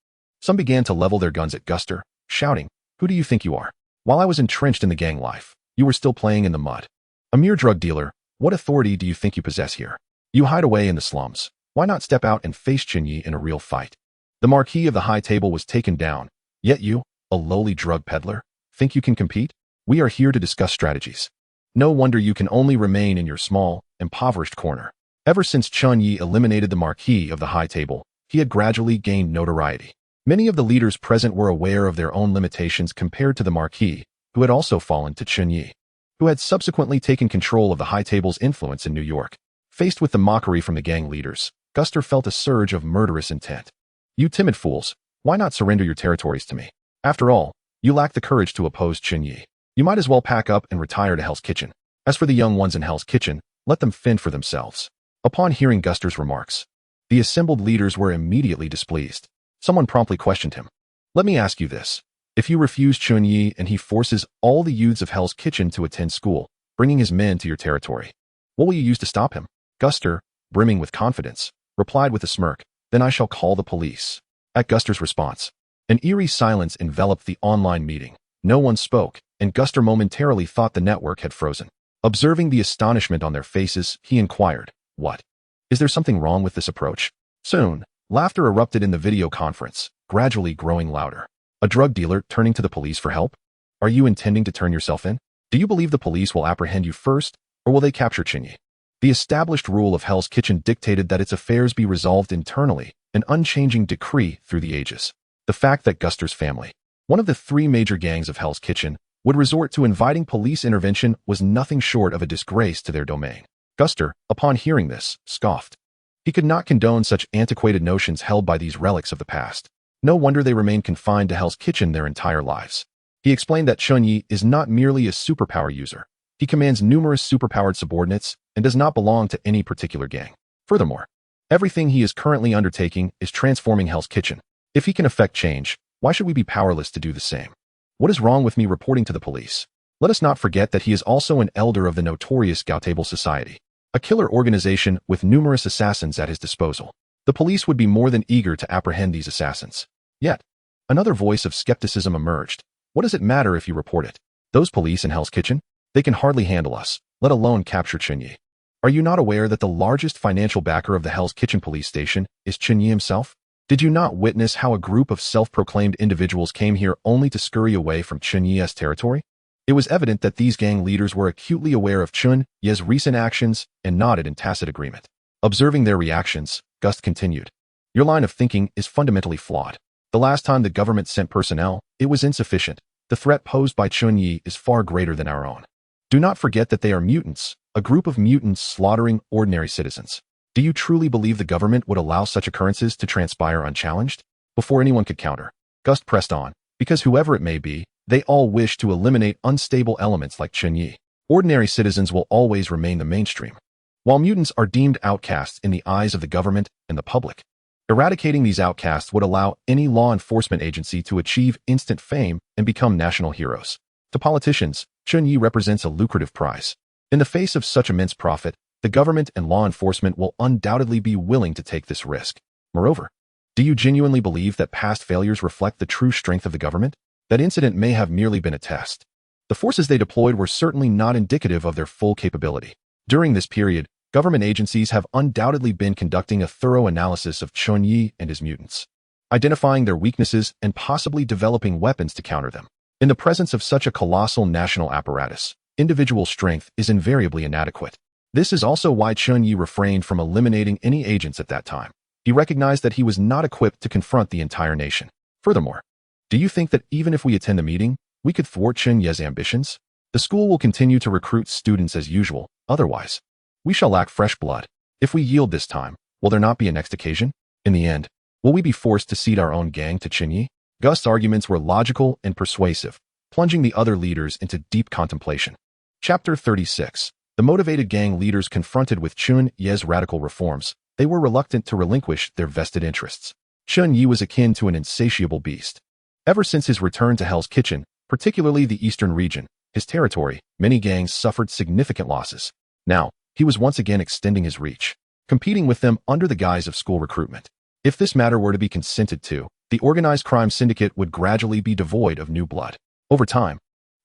some began to level their guns at Guster, shouting, "Who do you think you are? While I was entrenched in the gang life, you were still playing in the mud. A mere drug dealer, what authority do you think you possess here? You hide away in the slums. Why not step out and face Chen Ye in a real fight?" The marquee of the high table was taken down. "Yet you, a lowly drug peddler, think you can compete? We are here to discuss strategies. No wonder you can only remain in your small, impoverished corner." Ever since Chen Ye eliminated the marquee of the high table, he had gradually gained notoriety. Many of the leaders present were aware of their own limitations compared to the marquis, who had also fallen to Chen Ye, who had subsequently taken control of the high table's influence in New York. Faced with the mockery from the gang leaders, Guster felt a surge of murderous intent. "You timid fools, why not surrender your territories to me? After all, you lack the courage to oppose Chen Ye. You might as well pack up and retire to Hell's Kitchen. As for the young ones in Hell's Kitchen, let them fend for themselves." Upon hearing Guster's remarks, the assembled leaders were immediately displeased. Someone promptly questioned him. "Let me ask you this. If you refuse Chen Ye and he forces all the youths of Hell's Kitchen to attend school, bringing his men to your territory, what will you use to stop him?" Guster, brimming with confidence, replied with a smirk, "Then I shall call the police." At Guster's response, an eerie silence enveloped the online meeting. No one spoke, and Guster momentarily thought the network had frozen. Observing the astonishment on their faces, he inquired, "What? Is there something wrong with this approach?" Soon, laughter erupted in the video conference, gradually growing louder. A drug dealer turning to the police for help? Are you intending to turn yourself in? Do you believe the police will apprehend you first, or will they capture Chen Ye? The established rule of Hell's Kitchen dictated that its affairs be resolved internally, an unchanging decree through the ages. The fact that Guster's family, one of the 3 major gangs of Hell's Kitchen, would resort to inviting police intervention was nothing short of a disgrace to their domain. Guster, upon hearing this, scoffed. He could not condone such antiquated notions held by these relics of the past. No wonder they remained confined to Hell's Kitchen their entire lives. He explained that Chen Ye is not merely a superpower user. He commands numerous superpowered subordinates and does not belong to any particular gang. Furthermore, everything he is currently undertaking is transforming Hell's Kitchen. If he can effect change, why should we be powerless to do the same? What is wrong with me reporting to the police? Let us not forget that he is also an elder of the notorious Gautable Society, a killer organization with numerous assassins at his disposal. The police would be more than eager to apprehend these assassins. Yet, another voice of skepticism emerged. What does it matter if you report it? Those police in Hell's Kitchen? They can hardly handle us, let alone capture Chen Ye. Are you not aware that the largest financial backer of the Hell's Kitchen police station is Chen Ye himself? Did you not witness how a group of self-proclaimed individuals came here only to scurry away from Chen Ye's territory? It was evident that these gang leaders were acutely aware of Chen Ye's recent actions and nodded in tacit agreement. Observing their reactions, Gust continued. Your line of thinking is fundamentally flawed. The last time the government sent personnel, it was insufficient. The threat posed by Chen Ye is far greater than our own. Do not forget that they are mutants, a group of mutants slaughtering ordinary citizens. Do you truly believe the government would allow such occurrences to transpire unchallenged? Before anyone could counter, Gust pressed on, because whoever it may be, they all wish to eliminate unstable elements like Chen Ye. Ordinary citizens will always remain the mainstream, while mutants are deemed outcasts in the eyes of the government and the public. Eradicating these outcasts would allow any law enforcement agency to achieve instant fame and become national heroes. To politicians, Chen Ye represents a lucrative prize. In the face of such immense profit, the government and law enforcement will undoubtedly be willing to take this risk. Moreover, do you genuinely believe that past failures reflect the true strength of the government? That incident may have merely been a test. The forces they deployed were certainly not indicative of their full capability. During this period, government agencies have undoubtedly been conducting a thorough analysis of Chen Ye and his mutants, identifying their weaknesses and possibly developing weapons to counter them. In the presence of such a colossal national apparatus, individual strength is invariably inadequate. This is also why Chen Ye refrained from eliminating any agents at that time. He recognized that he was not equipped to confront the entire nation. Furthermore, do you think that even if we attend the meeting, we could thwart Chen Ye's ambitions? The school will continue to recruit students as usual, otherwise, we shall lack fresh blood. If we yield this time, will there not be a next occasion? In the end, will we be forced to cede our own gang to Chen Ye? Gust's arguments were logical and persuasive, plunging the other leaders into deep contemplation. Chapter 36. The motivated gang leaders confronted with Chen Ye's radical reforms, they were reluctant to relinquish their vested interests. Chen Ye was akin to an insatiable beast. Ever since his return to Hell's Kitchen, particularly the eastern region, his territory, many gangs suffered significant losses. Now, he was once again extending his reach, competing with them under the guise of school recruitment. If this matter were to be consented to, the organized crime syndicate would gradually be devoid of new blood. Over time,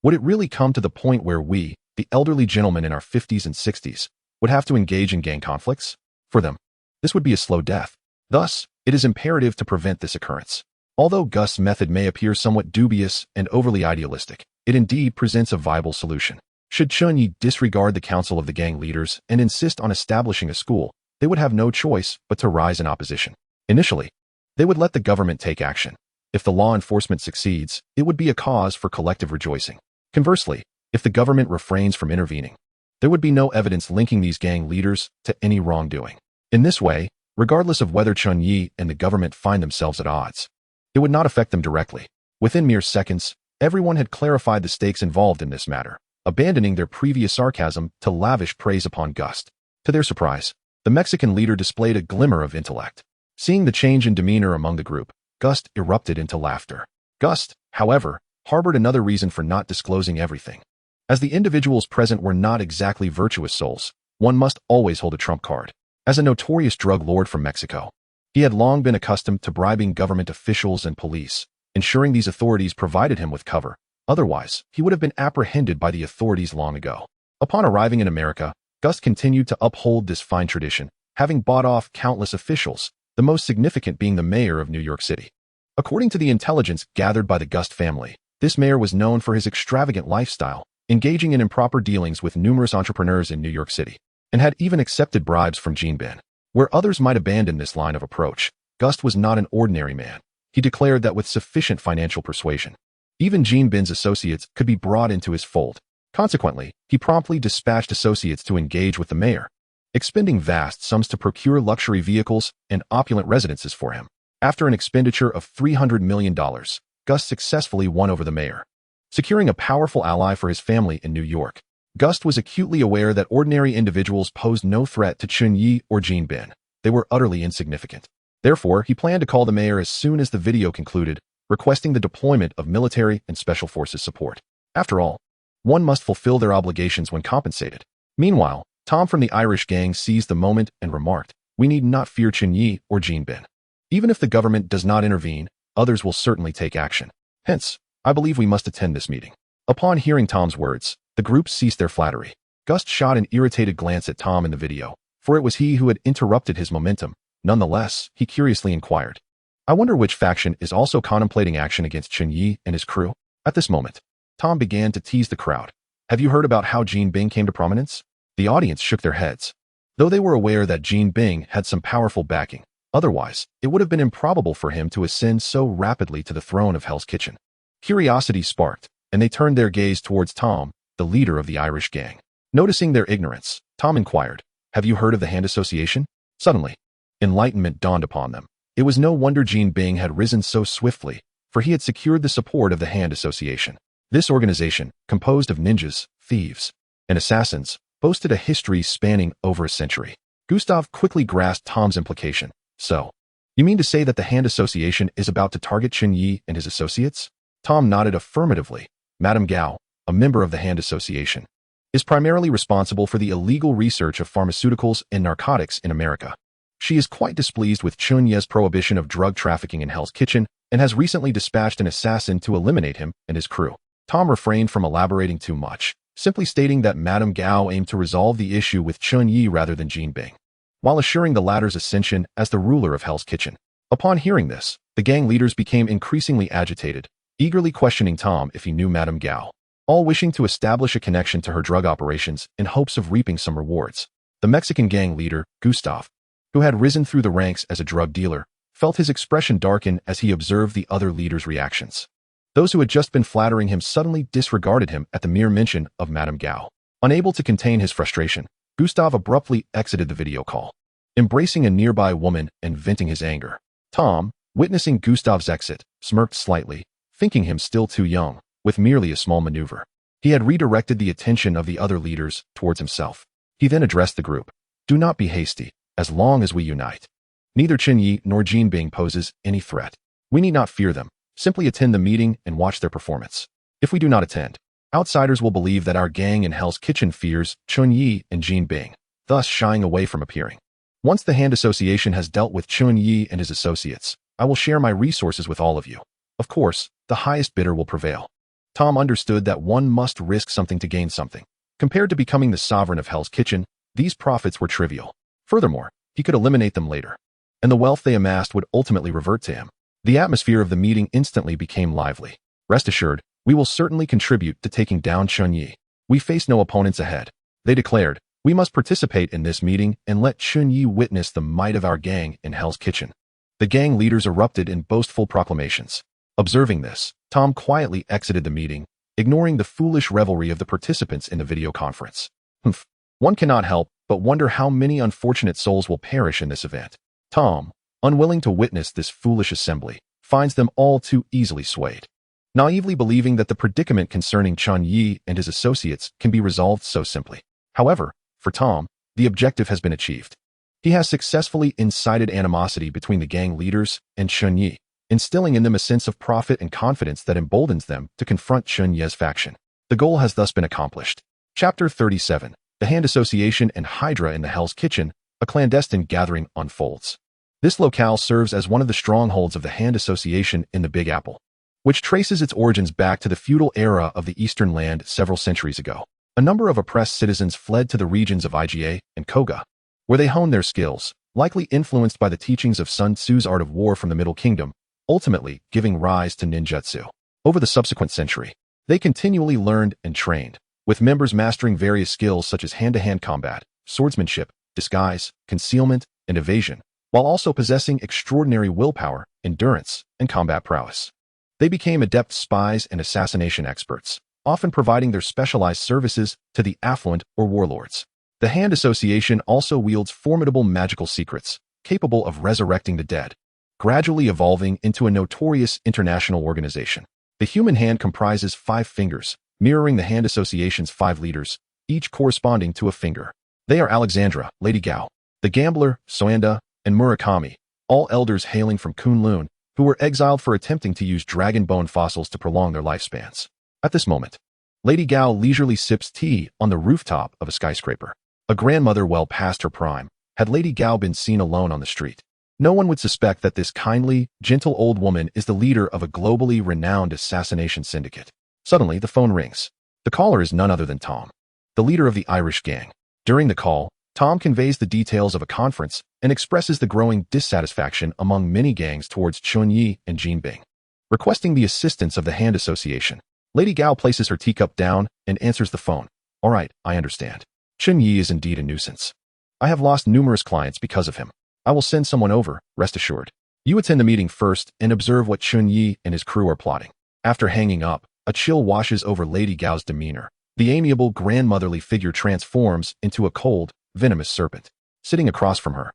would it really come to the point where we, the elderly gentlemen in our 50s and 60s, would have to engage in gang conflicts? For them, this would be a slow death. Thus, it is imperative to prevent this occurrence. Although Gust's method may appear somewhat dubious and overly idealistic, it indeed presents a viable solution. Should Chen Ye disregard the counsel of the gang leaders and insist on establishing a school, they would have no choice but to rise in opposition. Initially, they would let the government take action. If the law enforcement succeeds, it would be a cause for collective rejoicing. Conversely, if the government refrains from intervening, there would be no evidence linking these gang leaders to any wrongdoing. In this way, regardless of whether Chen Ye and the government find themselves at odds, it would not affect them directly. Within mere seconds, everyone had clarified the stakes involved in this matter, abandoning their previous sarcasm to lavish praise upon Gust. To their surprise, the Mexican leader displayed a glimmer of intellect. Seeing the change in demeanor among the group, Gust erupted into laughter. Gust, however, harbored another reason for not disclosing everything. As the individuals present were not exactly virtuous souls, one must always hold a trump card. As a notorious drug lord from Mexico, he had long been accustomed to bribing government officials and police, ensuring these authorities provided him with cover. Otherwise, he would have been apprehended by the authorities long ago. Upon arriving in America, Gust continued to uphold this fine tradition, having bought off countless officials, the most significant being the mayor of New York City. According to the intelligence gathered by the Gust family, this mayor was known for his extravagant lifestyle, engaging in improper dealings with numerous entrepreneurs in New York City, and had even accepted bribes from Gene Bin. Where others might abandon this line of approach, Gust was not an ordinary man. He declared that with sufficient financial persuasion, even Gene Bin's associates could be brought into his fold. Consequently, he promptly dispatched associates to engage with the mayor, expending vast sums to procure luxury vehicles and opulent residences for him. After an expenditure of $300 million, Gust successfully won over the mayor, securing a powerful ally for his family in New York. Gust was acutely aware that ordinary individuals posed no threat to Chen Ye or Gene Bin. They were utterly insignificant. Therefore, he planned to call the mayor as soon as the video concluded, requesting the deployment of military and special forces support. After all, one must fulfill their obligations when compensated. Meanwhile, Tom from the Irish gang seized the moment and remarked, "We need not fear Chen Ye or Jean Bin. Even if the government does not intervene, others will certainly take action. Hence, I believe we must attend this meeting." Upon hearing Tom's words, the group ceased their flattery. Gust shot an irritated glance at Tom in the video, for it was he who had interrupted his momentum. Nonetheless, he curiously inquired, "I wonder which faction is also contemplating action against Chen Ye and his crew?" At this moment, Tom began to tease the crowd. "Have you heard about how Jean Bing came to prominence?" The audience shook their heads. Though they were aware that Jean Bing had some powerful backing, otherwise, it would have been improbable for him to ascend so rapidly to the throne of Hell's Kitchen. Curiosity sparked, and they turned their gaze towards Tom, the leader of the Irish gang. Noticing their ignorance, Tom inquired, "Have you heard of the Hand Association?" Suddenly, enlightenment dawned upon them. It was no wonder Jean Bing had risen so swiftly, for he had secured the support of the Hand Association. This organization, composed of ninjas, thieves, and assassins, boasted a history spanning over a century. Gustav quickly grasped Tom's implication. "So, you mean to say that the Hand Association is about to target Chen Ye and his associates?" Tom nodded affirmatively. "Madame Gao, a member of the Hand Association, is primarily responsible for the illegal research of pharmaceuticals and narcotics in America. She is quite displeased with Chen Ye's prohibition of drug trafficking in Hell's Kitchen and has recently dispatched an assassin to eliminate him and his crew." Tom refrained from elaborating too much, simply stating that Madame Gao aimed to resolve the issue with Chen Ye rather than Jean Bing, while assuring the latter's ascension as the ruler of Hell's Kitchen. Upon hearing this, the gang leaders became increasingly agitated, eagerly questioning Tom if he knew Madame Gao, all wishing to establish a connection to her drug operations in hopes of reaping some rewards. The Mexican gang leader, Gustav, who had risen through the ranks as a drug dealer, felt his expression darken as he observed the other leaders' reactions. Those who had just been flattering him suddenly disregarded him at the mere mention of Madame Gao. Unable to contain his frustration, Gustav abruptly exited the video call, embracing a nearby woman and venting his anger. Tom, witnessing Gustav's exit, smirked slightly, thinking him still too young, with merely a small maneuver. He had redirected the attention of the other leaders towards himself. He then addressed the group. "Do not be hasty, as long as we unite. Neither Chen Ye nor Jean Bing poses any threat. We need not fear them. Simply attend the meeting and watch their performance. If we do not attend, outsiders will believe that our gang in Hell's Kitchen fears Chen Ye and Jean Bing, thus shying away from appearing. Once the Hand Association has dealt with Chen Ye and his associates, I will share my resources with all of you. Of course, the highest bidder will prevail." Tom understood that one must risk something to gain something. Compared to becoming the sovereign of Hell's Kitchen, these profits were trivial. Furthermore, he could eliminate them later, and the wealth they amassed would ultimately revert to him. The atmosphere of the meeting instantly became lively. "Rest assured, we will certainly contribute to taking down Chen Ye. We face no opponents ahead," they declared. "We must participate in this meeting and let Chen Ye witness the might of our gang in Hell's Kitchen." The gang leaders erupted in boastful proclamations. Observing this, Tom quietly exited the meeting, ignoring the foolish revelry of the participants in the video conference. One cannot help but wonder how many unfortunate souls will perish in this event. Tom, unwilling to witness this foolish assembly, finds them all too easily swayed, naively believing that the predicament concerning Chen Ye and his associates can be resolved so simply. However, for Tom, the objective has been achieved. He has successfully incited animosity between the gang leaders and Chen Ye, instilling in them a sense of profit and confidence that emboldens them to confront Chen Ye's faction. The goal has thus been accomplished. Chapter 37. The Hand Association and Hydra in the Hell's Kitchen, a clandestine gathering unfolds. This locale serves as one of the strongholds of the Hand Association in the Big Apple, which traces its origins back to the feudal era of the Eastern Land several centuries ago. A number of oppressed citizens fled to the regions of Iga and Koga, where they honed their skills, likely influenced by the teachings of Sun Tzu's art of war from the Middle Kingdom, ultimately giving rise to ninjutsu. Over the subsequent century, they continually learned and trained, with members mastering various skills such as hand-to-hand combat, swordsmanship, disguise, concealment, and evasion, while also possessing extraordinary willpower, endurance, and combat prowess. They became adept spies and assassination experts, often providing their specialized services to the affluent or warlords. The Hand Association also wields formidable magical secrets, capable of resurrecting the dead, gradually evolving into a notorious international organization. The human hand comprises 5 fingers, mirroring the Hand Association's 5 leaders, each corresponding to a finger. They are Alexandra, Lady Gao, the Gambler, Soanda, and Murakami, all elders hailing from Kunlun, who were exiled for attempting to use dragon bone fossils to prolong their lifespans. At this moment, Lady Gao leisurely sips tea on the rooftop of a skyscraper. A grandmother well past her prime, had Lady Gao been seen alone on the street, no one would suspect that this kindly, gentle old woman is the leader of a globally renowned assassination syndicate. Suddenly, the phone rings. The caller is none other than Tom, the leader of the Irish gang. During the call, Tom conveys the details of a conference and expresses the growing dissatisfaction among many gangs towards Chen Ye and Jean Bing. Requesting the assistance of the Hand Association, Lady Gao places her teacup down and answers the phone. All right, I understand. Chen Ye is indeed a nuisance. I have lost numerous clients because of him. I will send someone over, rest assured. You attend the meeting first and observe what Chen Ye and his crew are plotting. After hanging up, a chill washes over Lady Gao's demeanor. The amiable, grandmotherly figure transforms into a cold, venomous serpent. Sitting across from her,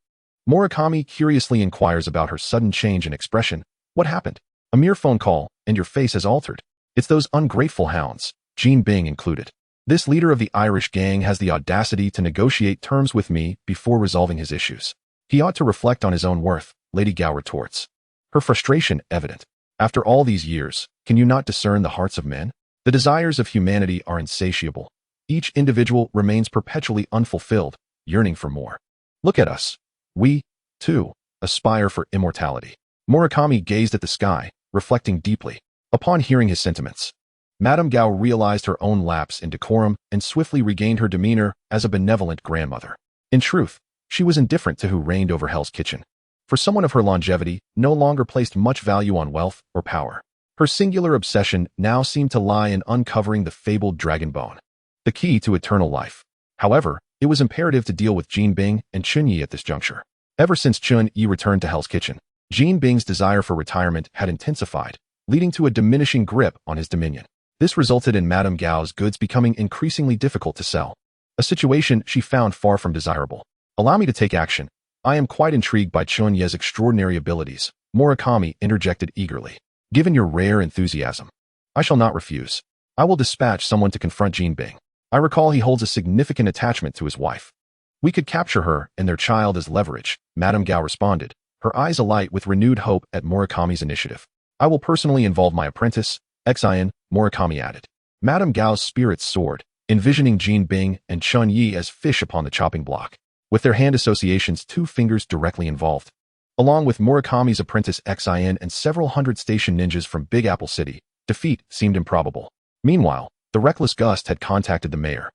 Murakami curiously inquires about her sudden change in expression. What happened? A mere phone call, and your face has altered. It's those ungrateful hounds, Jean Bing included. This leader of the Irish gang has the audacity to negotiate terms with me before resolving his issues. He ought to reflect on his own worth, Lady Gao retorts. Her frustration evident. After all these years, can you not discern the hearts of men? The desires of humanity are insatiable. Each individual remains perpetually unfulfilled, yearning for more. Look at us. We, too, aspire for immortality. Murakami gazed at the sky, reflecting deeply. Upon hearing his sentiments, Madame Gao realized her own lapse in decorum and swiftly regained her demeanor as a benevolent grandmother. In truth, she was indifferent to who reigned over Hell's Kitchen. For someone of her longevity, no longer placed much value on wealth or power. Her singular obsession now seemed to lie in uncovering the fabled dragon bone, the key to eternal life. However, it was imperative to deal with Jean Bing and Chen Ye at this juncture. Ever since Chen Ye returned to Hell's Kitchen, Jean Bing's desire for retirement had intensified, leading to a diminishing grip on his dominion. This resulted in Madame Gao's goods becoming increasingly difficult to sell, a situation she found far from desirable. Allow me to take action. I am quite intrigued by Chen Ye's extraordinary abilities, Murakami interjected eagerly. Given your rare enthusiasm, I shall not refuse. I will dispatch someone to confront Jean Bing. I recall he holds a significant attachment to his wife. We could capture her and their child as leverage, Madame Gao responded, her eyes alight with renewed hope at Murakami's initiative. I will personally involve my apprentice, Xian, Murakami added. Madame Gao's spirits soared, envisioning Jean Bing and Chen Ye as fish upon the chopping block, with their hand associations 2 fingers directly involved. Along with Murakami's apprentice Xian and several hundred station ninjas from Big Apple City, defeat seemed improbable. Meanwhile, the reckless Gust had contacted the mayor,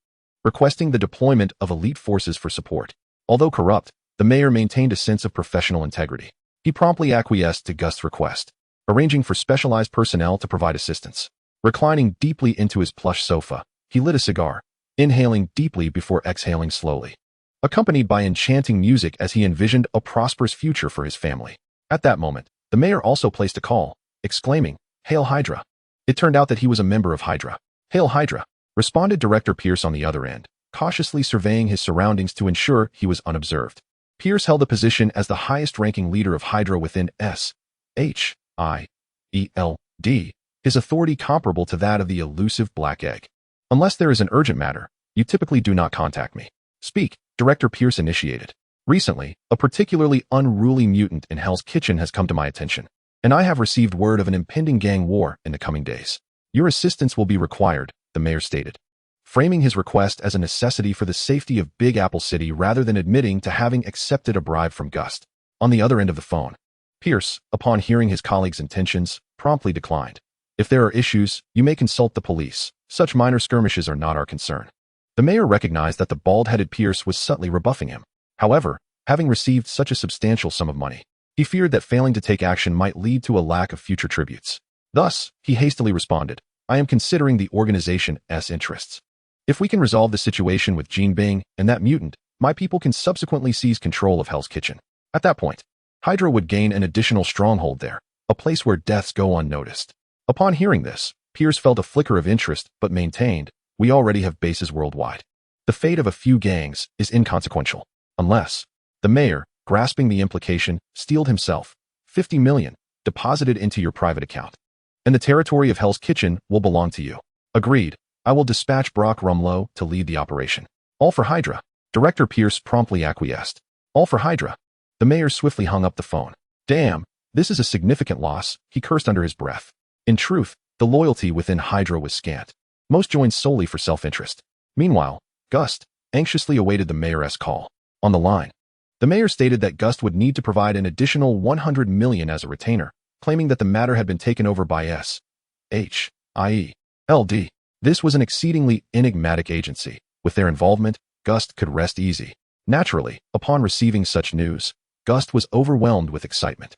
requesting the deployment of elite forces for support. Although corrupt, the mayor maintained a sense of professional integrity. He promptly acquiesced to Gust's request, arranging for specialized personnel to provide assistance. Reclining deeply into his plush sofa, he lit a cigar, inhaling deeply before exhaling slowly, accompanied by enchanting music as he envisioned a prosperous future for his family. At that moment, the mayor also placed a call, exclaiming, "Hail Hydra!" It turned out that he was a member of Hydra. "Hail Hydra!" responded Director Pierce on the other end, cautiously surveying his surroundings to ensure he was unobserved. Pierce held the position as the highest-ranking leader of Hydra within S.H.I.E.L.D., his authority comparable to that of the elusive Black Egg. "Unless there is an urgent matter, you typically do not contact me." "Speak," Director Pierce initiated. "Recently, a particularly unruly mutant in Hell's Kitchen has come to my attention, and I have received word of an impending gang war in the coming days. Your assistance will be required," the mayor stated, framing his request as a necessity for the safety of Big Apple City rather than admitting to having accepted a bribe from Gust. On the other end of the phone, Pierce, upon hearing his colleague's intentions, promptly declined. "If there are issues, you may consult the police. Such minor skirmishes are not our concern." The mayor recognized that the bald-headed Pierce was subtly rebuffing him. However, having received such a substantial sum of money, he feared that failing to take action might lead to a lack of future tributes. Thus, he hastily responded, "I am considering the organization's interests. If we can resolve the situation with Jean Bing and that mutant, my people can subsequently seize control of Hell's Kitchen. At that point, Hydra would gain an additional stronghold there, a place where deaths go unnoticed." Upon hearing this, Pierce felt a flicker of interest but maintained, "We already have bases worldwide. The fate of a few gangs is inconsequential, unless..." The mayor, grasping the implication, steeled himself. 50 million, deposited into your private account. "And the territory of Hell's Kitchen will belong to you." "Agreed. I will dispatch Brock Rumlow to lead the operation." "All for Hydra." Director Pierce promptly acquiesced. "All for Hydra." The mayor swiftly hung up the phone. "Damn, This is a significant loss, he cursed under his breath. In truth, the loyalty within Hydra was scant. Most joined solely for self-interest. Meanwhile, Gust anxiously awaited the mayor's call. On the line, the mayor stated that Gust would need to provide an additional 100 million as a retainer, claiming that the matter had been taken over by SHIELD. This was an exceedingly enigmatic agency. With their involvement, Gust could rest easy. Naturally, upon receiving such news, Gust was overwhelmed with excitement.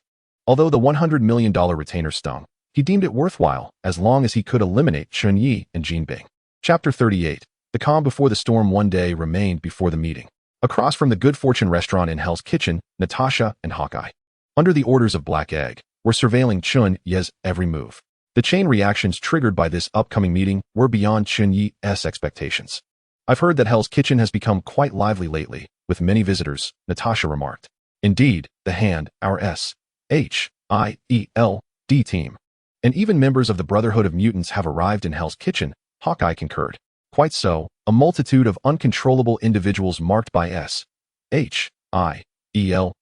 Although the $100 million retainer stung, he deemed it worthwhile as long as he could eliminate Chen Ye and Jin Bing. Chapter 38. The calm before the storm one day remained before the meeting. Across from the Good Fortune restaurant in Hell's Kitchen, Natasha and Hawkeye, under the orders of Black Egg, were surveilling Chen Ye's every move. The chain reactions triggered by this upcoming meeting were beyond Chen Ye's expectations. I've heard that Hell's Kitchen has become quite lively lately, with many visitors, Natasha remarked. Indeed, the Hand, our SHIELD team, and even members of the Brotherhood of Mutants have arrived in Hell's Kitchen, Hawkeye concurred. Quite so, a multitude of uncontrollable individuals marked by SHIELD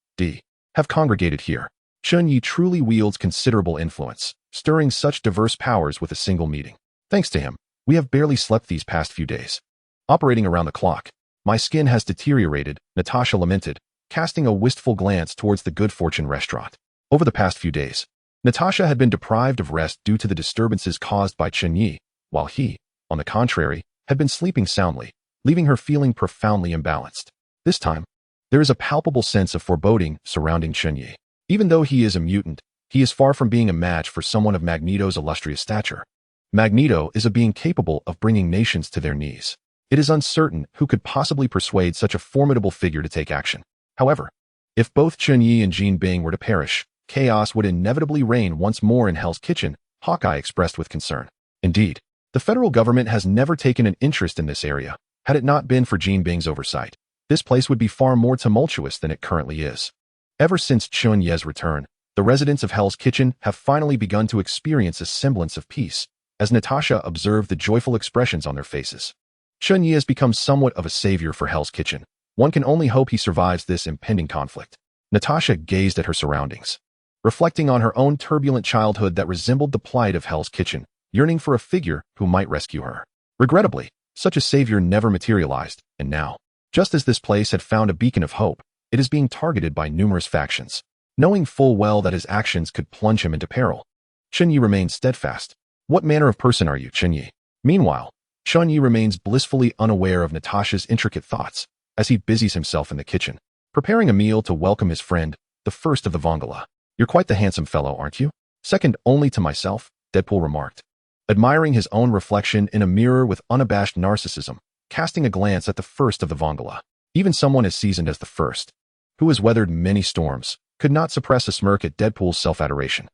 have congregated here. Chen Ye truly wields considerable influence, stirring such diverse powers with a single meeting. Thanks to him, we have barely slept these past few days. Operating around the clock, my skin has deteriorated, Natasha lamented, casting a wistful glance towards the Good Fortune restaurant. Over the past few days, Natasha had been deprived of rest due to the disturbances caused by Chen Ye, while he, on the contrary, had been sleeping soundly, leaving her feeling profoundly imbalanced. This time, there is a palpable sense of foreboding surrounding Chen Ye. Even though he is a mutant, he is far from being a match for someone of Magneto's illustrious stature. Magneto is a being capable of bringing nations to their knees. It is uncertain who could possibly persuade such a formidable figure to take action. However, if both Chen Ye and Jin Bing were to perish, chaos would inevitably reign once more in Hell's Kitchen, Hawkeye expressed with concern. Indeed, the federal government has never taken an interest in this area. Had it not been for Jin Bing's oversight, this place would be far more tumultuous than it currently is. Ever since Chen Ye's return, the residents of Hell's Kitchen have finally begun to experience a semblance of peace, as Natasha observed the joyful expressions on their faces. Chen Ye has become somewhat of a savior for Hell's Kitchen. One can only hope he survives this impending conflict. Natasha gazed at her surroundings, reflecting on her own turbulent childhood that resembled the plight of Hell's Kitchen, yearning for a figure who might rescue her. Regrettably, such a savior never materialized, and now, just as this place had found a beacon of hope, it is being targeted by numerous factions. Knowing full well that his actions could plunge him into peril, Chen Ye remains steadfast. What manner of person are you, Chen Ye? Meanwhile, Chen Ye remains blissfully unaware of Natasha's intricate thoughts as he busies himself in the kitchen, preparing a meal to welcome his friend, the first of the Vongala. You're quite the handsome fellow, aren't you? Second only to myself, Deadpool remarked, admiring his own reflection in a mirror with unabashed narcissism, casting a glance at the first of the Vongala. Even someone as seasoned as the first, who has weathered many storms, could not suppress a smirk at Deadpool's self-adoration.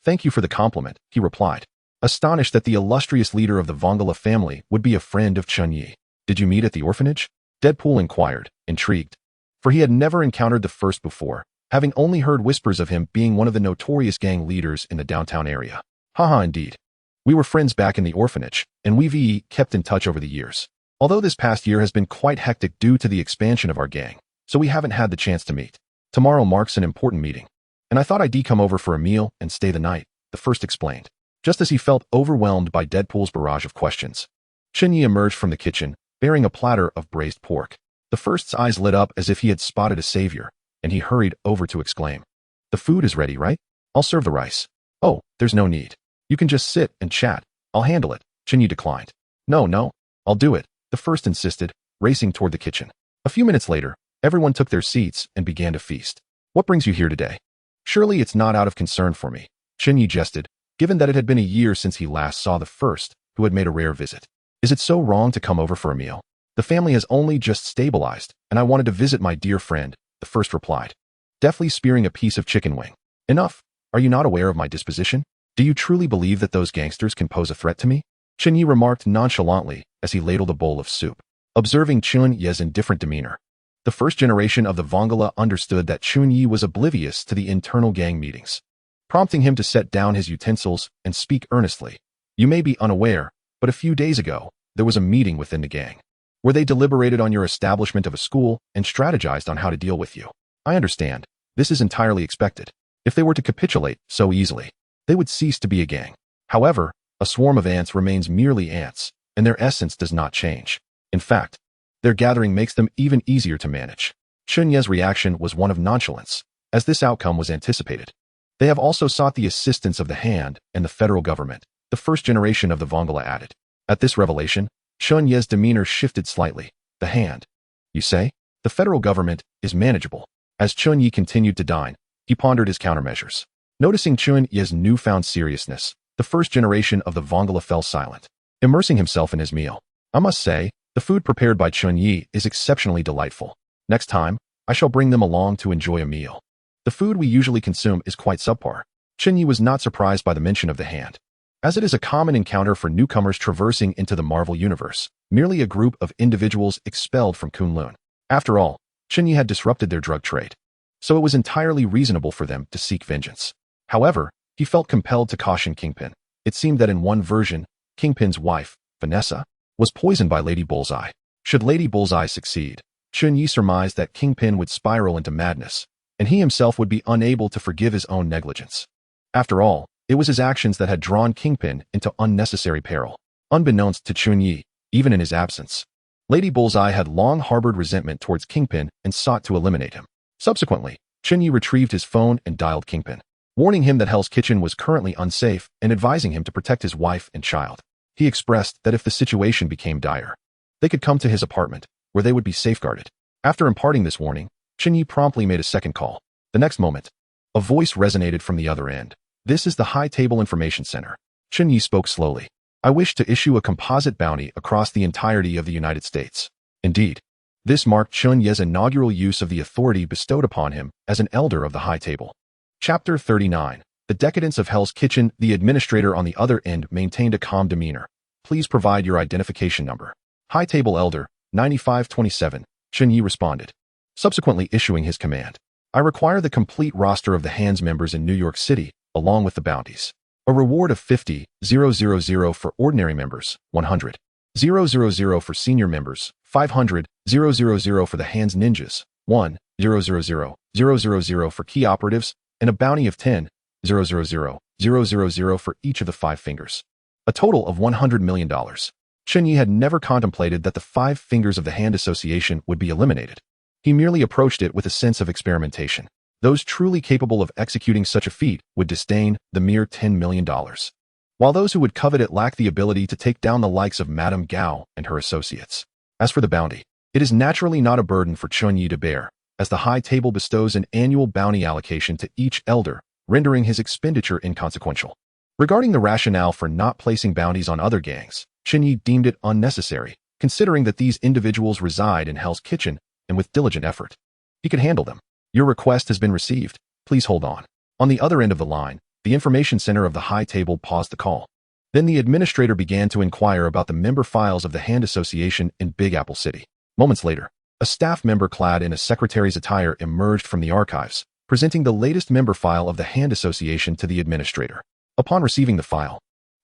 Thank you for the compliment, he replied, astonished that the illustrious leader of the Vongala family would be a friend of Chen Ye. Did you meet at the orphanage? Deadpool inquired, intrigued, for he had never encountered the first before, having only heard whispers of him being one of the notorious gang leaders in the downtown area. Haha, indeed. We were friends back in the orphanage, and we've kept in touch over the years. Although this past year has been quite hectic due to the expansion of our gang, so we haven't had the chance to meet. Tomorrow marks an important meeting, and I thought I'd come over for a meal and stay the night, the first explained, just as he felt overwhelmed by Deadpool's barrage of questions. Chen Ye emerged from the kitchen, bearing a platter of braised pork. The first's eyes lit up as if he had spotted a savior, and he hurried over to exclaim, "The food is ready, right? I'll serve the rice." "Oh, there's no need. You can just sit and chat. I'll handle it," Chen Ye declined. No, I'll do it," the first insisted, racing toward the kitchen. A few minutes later, everyone took their seats and began to feast. "What brings you here today?" "Surely it's not out of concern for me," Chen Ye jested, given that it had been a year since he last saw the first, who had made a rare visit. "Is it so wrong to come over for a meal? The family has only just stabilized, and I wanted to visit my dear friend," the first replied, deftly spearing a piece of chicken wing. "Enough. Are you not aware of my disposition? Do you truly believe that those gangsters can pose a threat to me?" Chen Ye remarked nonchalantly as he ladled a bowl of soup. Observing Chen Ye's indifferent demeanor, the first generation of the Vongala understood that Chen Ye was oblivious to the internal gang meetings, prompting him to set down his utensils and speak earnestly. "You may be unaware, but a few days ago, there was a meeting within the gang, where they deliberated on your establishment of a school and strategized on how to deal with you. I understand. This is entirely expected. If they were to capitulate so easily, they would cease to be a gang. However, a swarm of ants remains merely ants, and their essence does not change. In fact, their gathering makes them even easier to manage. Chen Ye's reaction was one of nonchalance, as this outcome was anticipated. They have also sought the assistance of the Hand and the federal government, the first generation of the Vongala added. At this revelation, Chen Ye's demeanor shifted slightly. The Hand, you say? The federal government is manageable. As Chen Ye continued to dine, he pondered his countermeasures. Noticing Chen Ye's newfound seriousness, the first generation of the Vongala fell silent, immersing himself in his meal. I must say, the food prepared by Chen Ye is exceptionally delightful. Next time, I shall bring them along to enjoy a meal. The food we usually consume is quite subpar. Chen Ye was not surprised by the mention of the Hand, as it is a common encounter for newcomers traversing into the Marvel Universe, merely a group of individuals expelled from Kunlun. After all, Chen Ye had disrupted their drug trade, so it was entirely reasonable for them to seek vengeance. However, he felt compelled to caution Kingpin. It seemed that in one version, Kingpin's wife, Vanessa, was poisoned by Lady Bullseye. Should Lady Bullseye succeed, Chen Ye surmised that Kingpin would spiral into madness, and he himself would be unable to forgive his own negligence. After all, it was his actions that had drawn Kingpin into unnecessary peril. Unbeknownst to Chen Ye, even in his absence, Lady Bullseye had long harbored resentment towards Kingpin and sought to eliminate him. Subsequently, Chen Ye retrieved his phone and dialed Kingpin, warning him that Hell's Kitchen was currently unsafe and advising him to protect his wife and child. He expressed that if the situation became dire, they could come to his apartment, where they would be safeguarded. After imparting this warning, Chen Ye promptly made a second call. The next moment, a voice resonated from the other end. This is the High Table Information Center. Chen Ye spoke slowly. I wish to issue a composite bounty across the entirety of the United States. Indeed, this marked Chen Ye's inaugural use of the authority bestowed upon him as an elder of the High Table. Chapter 39. The Decadence of Hell's Kitchen. The administrator on the other end maintained a calm demeanor. Please provide your identification number. High Table Elder, 9527, Chen Ye responded, subsequently issuing his command. I require the complete roster of the Hand's members in New York City, along with the bounties. A reward of 50,000 for ordinary members, 100,000 for senior members, 500,000 for the Hand's ninjas, 1,000,000 for key operatives, and a bounty of 10,000,000 for each of the 5 fingers. A total of $100 million. Chen Ye had never contemplated that the 5 fingers of the Hand Association would be eliminated. He merely approached it with a sense of experimentation. Those truly capable of executing such a feat would disdain the mere $10 million, while those who would covet it lack the ability to take down the likes of Madame Gao and her associates. As for the bounty, it is naturally not a burden for Chen Ye to bear, as the High Table bestows an annual bounty allocation to each elder, rendering his expenditure inconsequential. Regarding the rationale for not placing bounties on other gangs, Chen Ye deemed it unnecessary, considering that these individuals reside in Hell's Kitchen, and with diligent effort, he could handle them. Your request has been received. Please hold on. On the other end of the line, the information center of the High Table paused the call. Then the administrator began to inquire about the member files of the Hand Association in Big Apple City. Moments later, a staff member clad in a secretary's attire emerged from the archives, presenting the latest member file of the Hand Association to the administrator. Upon receiving the file,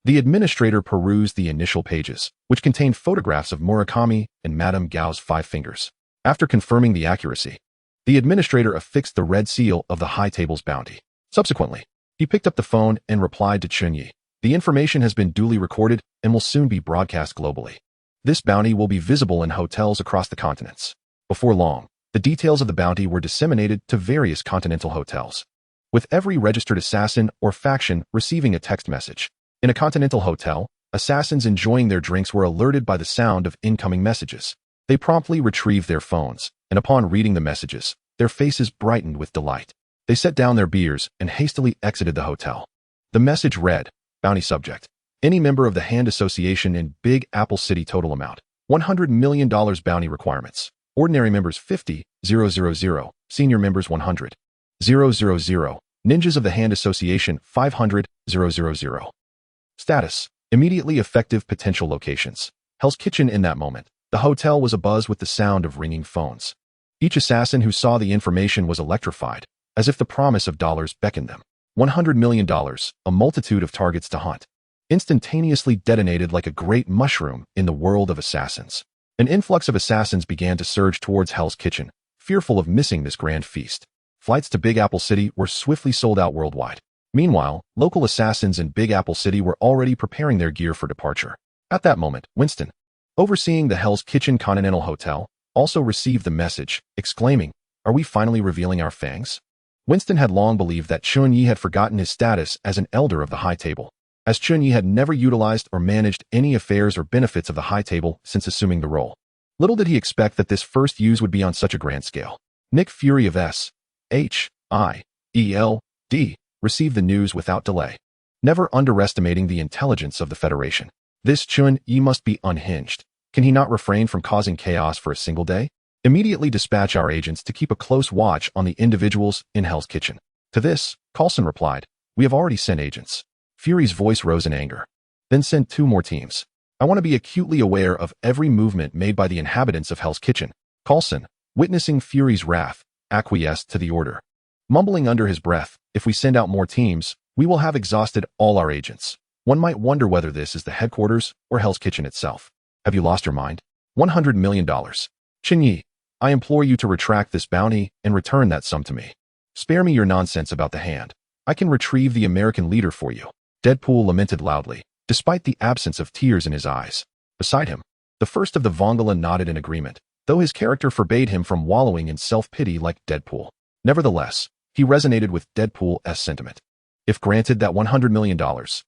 the administrator perused the initial pages, which contained photographs of Murakami and Madame Gao's 5 fingers. After confirming the accuracy, the administrator affixed the red seal of the High Table's bounty. Subsequently, he picked up the phone and replied to Chen Ye. The information has been duly recorded and will soon be broadcast globally. This bounty will be visible in hotels across the continents. Before long, the details of the bounty were disseminated to various continental hotels, with every registered assassin or faction receiving a text message. In a continental hotel, assassins enjoying their drinks were alerted by the sound of incoming messages. They promptly retrieved their phones, and upon reading the messages, their faces brightened with delight. They set down their beers and hastily exited the hotel. The message read, Bounty subject. Any member of the Hand Association in Big Apple City. Total amount, $100 million. Bounty requirements. Ordinary members 50,000, senior members 100,000, ninjas of the Hand Association 500,000. Status. Immediately effective potential locations. Hell's Kitchen. In that moment, the hotel was abuzz with the sound of ringing phones. Each assassin who saw the information was electrified, as if the promise of dollars beckoned them. $100 million, a multitude of targets to hunt, instantaneously detonated like a great mushroom in the world of assassins. An influx of assassins began to surge towards Hell's Kitchen, fearful of missing this grand feast. Flights to Big Apple City were swiftly sold out worldwide. Meanwhile, local assassins in Big Apple City were already preparing their gear for departure. At that moment, Winston, overseeing the Hell's Kitchen Continental Hotel, also received the message, exclaiming, "Are we finally revealing our fangs?" Winston had long believed that Chen Ye had forgotten his status as an elder of the High Table, as Chen Ye had never utilized or managed any affairs or benefits of the High Table since assuming the role. Little did he expect that this first use would be on such a grand scale. Nick Fury of S.H.I.E.L.D. received the news without delay, never underestimating the intelligence of the Federation. This Chen Ye must be unhinged. Can he not refrain from causing chaos for a single day? Immediately dispatch our agents to keep a close watch on the individuals in Hell's Kitchen. To this, Coulson replied, "We have already sent agents." Fury's voice rose in anger. "Then send 2 more teams. I want to be acutely aware of every movement made by the inhabitants of Hell's Kitchen." Coulson, witnessing Fury's wrath, acquiesced to the order, mumbling under his breath, "If we send out more teams, we will have exhausted all our agents. One might wonder whether this is the headquarters or Hell's Kitchen itself. Have you lost your mind? $100 million. Chen Ye, I implore you to retract this bounty and return that sum to me. Spare me your nonsense about the hand. I can retrieve the American leader for you." Deadpool lamented loudly, despite the absence of tears in his eyes. Beside him, the first of the Vongala nodded in agreement, though his character forbade him from wallowing in self-pity like Deadpool. Nevertheless, he resonated with Deadpool's sentiment. If granted that $100 million,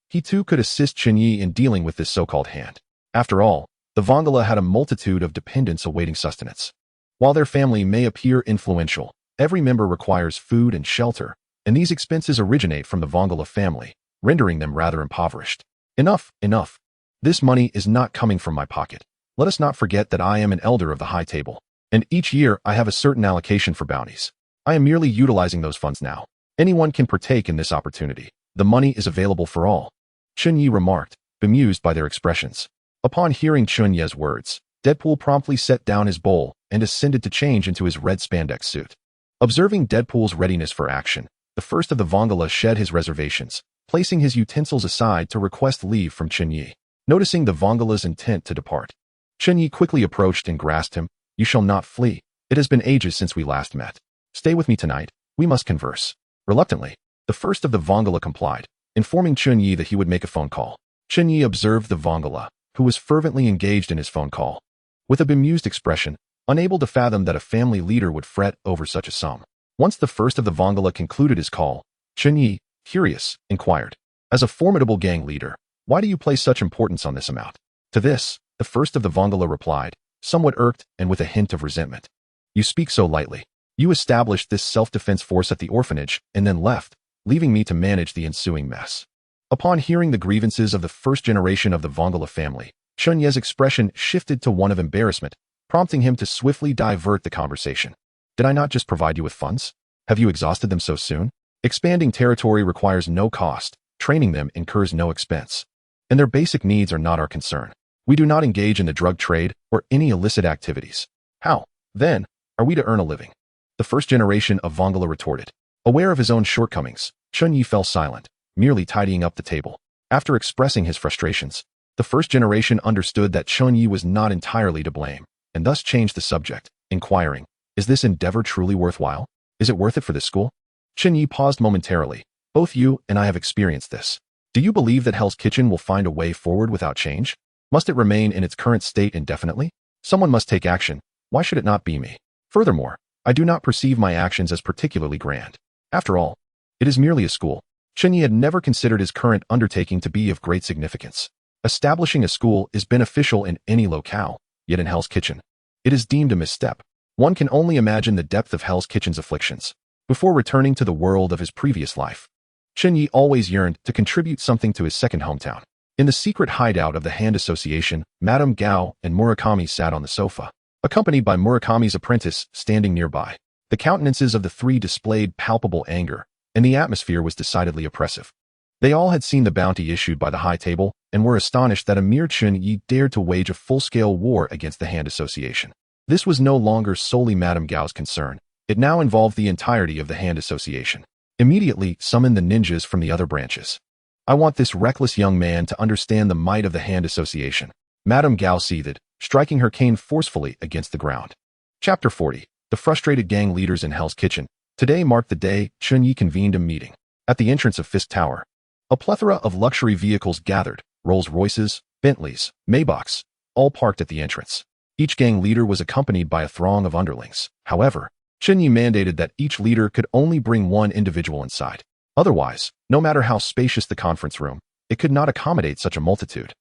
he too could assist Chen Ye in dealing with this so-called hand. After all, the Vongala had a multitude of dependents awaiting sustenance. While their family may appear influential, every member requires food and shelter, and these expenses originate from the Vongala family, rendering them rather impoverished. Enough, enough. This money is not coming from my pocket. Let us not forget that I am an elder of the High Table, and each year I have a certain allocation for bounties. I am merely utilizing those funds now. Anyone can partake in this opportunity. The money is available for all." Chen Ye remarked, bemused by their expressions. Upon hearing Chen Ye's words, Deadpool promptly set down his bowl and ascended to change into his red spandex suit. Observing Deadpool's readiness for action, the first of the Vongala shed his reservations, placing his utensils aside to request leave from Chen Ye. Noticing the Vongala's intent to depart, Chen Ye quickly approached and grasped him. "You shall not flee. It has been ages since we last met. Stay with me tonight. We must converse." Reluctantly, the first of the Vongala complied, informing Chen Ye that he would make a phone call. Chen Ye observed the Vongala, who was fervently engaged in his phone call, with a bemused expression, unable to fathom that a family leader would fret over such a sum. Once the first of the Vongala concluded his call, Chen Ye, curious, inquired, "As a formidable gang leader, why do you place such importance on this amount?" To this, the first of the Vongala replied, somewhat irked and with a hint of resentment, "You speak so lightly. You established this self-defense force at the orphanage and then left, leaving me to manage the ensuing mess." Upon hearing the grievances of the first generation of the Vongala family, Chen Ye's expression shifted to one of embarrassment, prompting him to swiftly divert the conversation. "Did I not just provide you with funds? Have you exhausted them so soon? Expanding territory requires no cost, training them incurs no expense, and their basic needs are not our concern. We do not engage in the drug trade or any illicit activities. How, then, are we to earn a living?" The first generation of Vongala retorted. Aware of his own shortcomings, Chen Ye fell silent, merely tidying up the table. After expressing his frustrations, the first generation understood that Chen Ye was not entirely to blame, and thus changed the subject, inquiring, "Is this endeavor truly worthwhile? Is it worth it for this school?" Chen Ye paused momentarily. "Both you and I have experienced this. Do you believe that Hell's Kitchen will find a way forward without change? Must it remain in its current state indefinitely? Someone must take action. Why should it not be me? Furthermore, I do not perceive my actions as particularly grand. After all, it is merely a school." Chen Ye had never considered his current undertaking to be of great significance. Establishing a school is beneficial in any locale, yet in Hell's Kitchen, it is deemed a misstep. One can only imagine the depth of Hell's Kitchen's afflictions. Before returning to the world of his previous life, Chen Ye always yearned to contribute something to his second hometown. In the secret hideout of the Hand Association, Madame Gao and Murakami sat on the sofa, accompanied by Murakami's apprentice standing nearby. The countenances of the three displayed palpable anger, and the atmosphere was decidedly oppressive. They all had seen the bounty issued by the High Table and were astonished that a mere Chen Ye dared to wage a full-scale war against the Hand Association. This was no longer solely Madame Gao's concern. It now involved the entirety of the Hand Association. Immediately summon the ninjas from the other branches. I want this reckless young man to understand the might of the Hand Association. Madame Gao seethed, striking her cane forcefully against the ground. Chapter 40. The frustrated gang leaders in Hell's Kitchen. Today marked the day Chen Ye convened a meeting. At the entrance of Fisk Tower, a plethora of luxury vehicles gathered, Rolls-Royces, Bentleys, Maybachs, all parked at the entrance. Each gang leader was accompanied by a throng of underlings. However, Chen Ye mandated that each leader could only bring one individual inside. Otherwise, no matter how spacious the conference room, it could not accommodate such a multitude.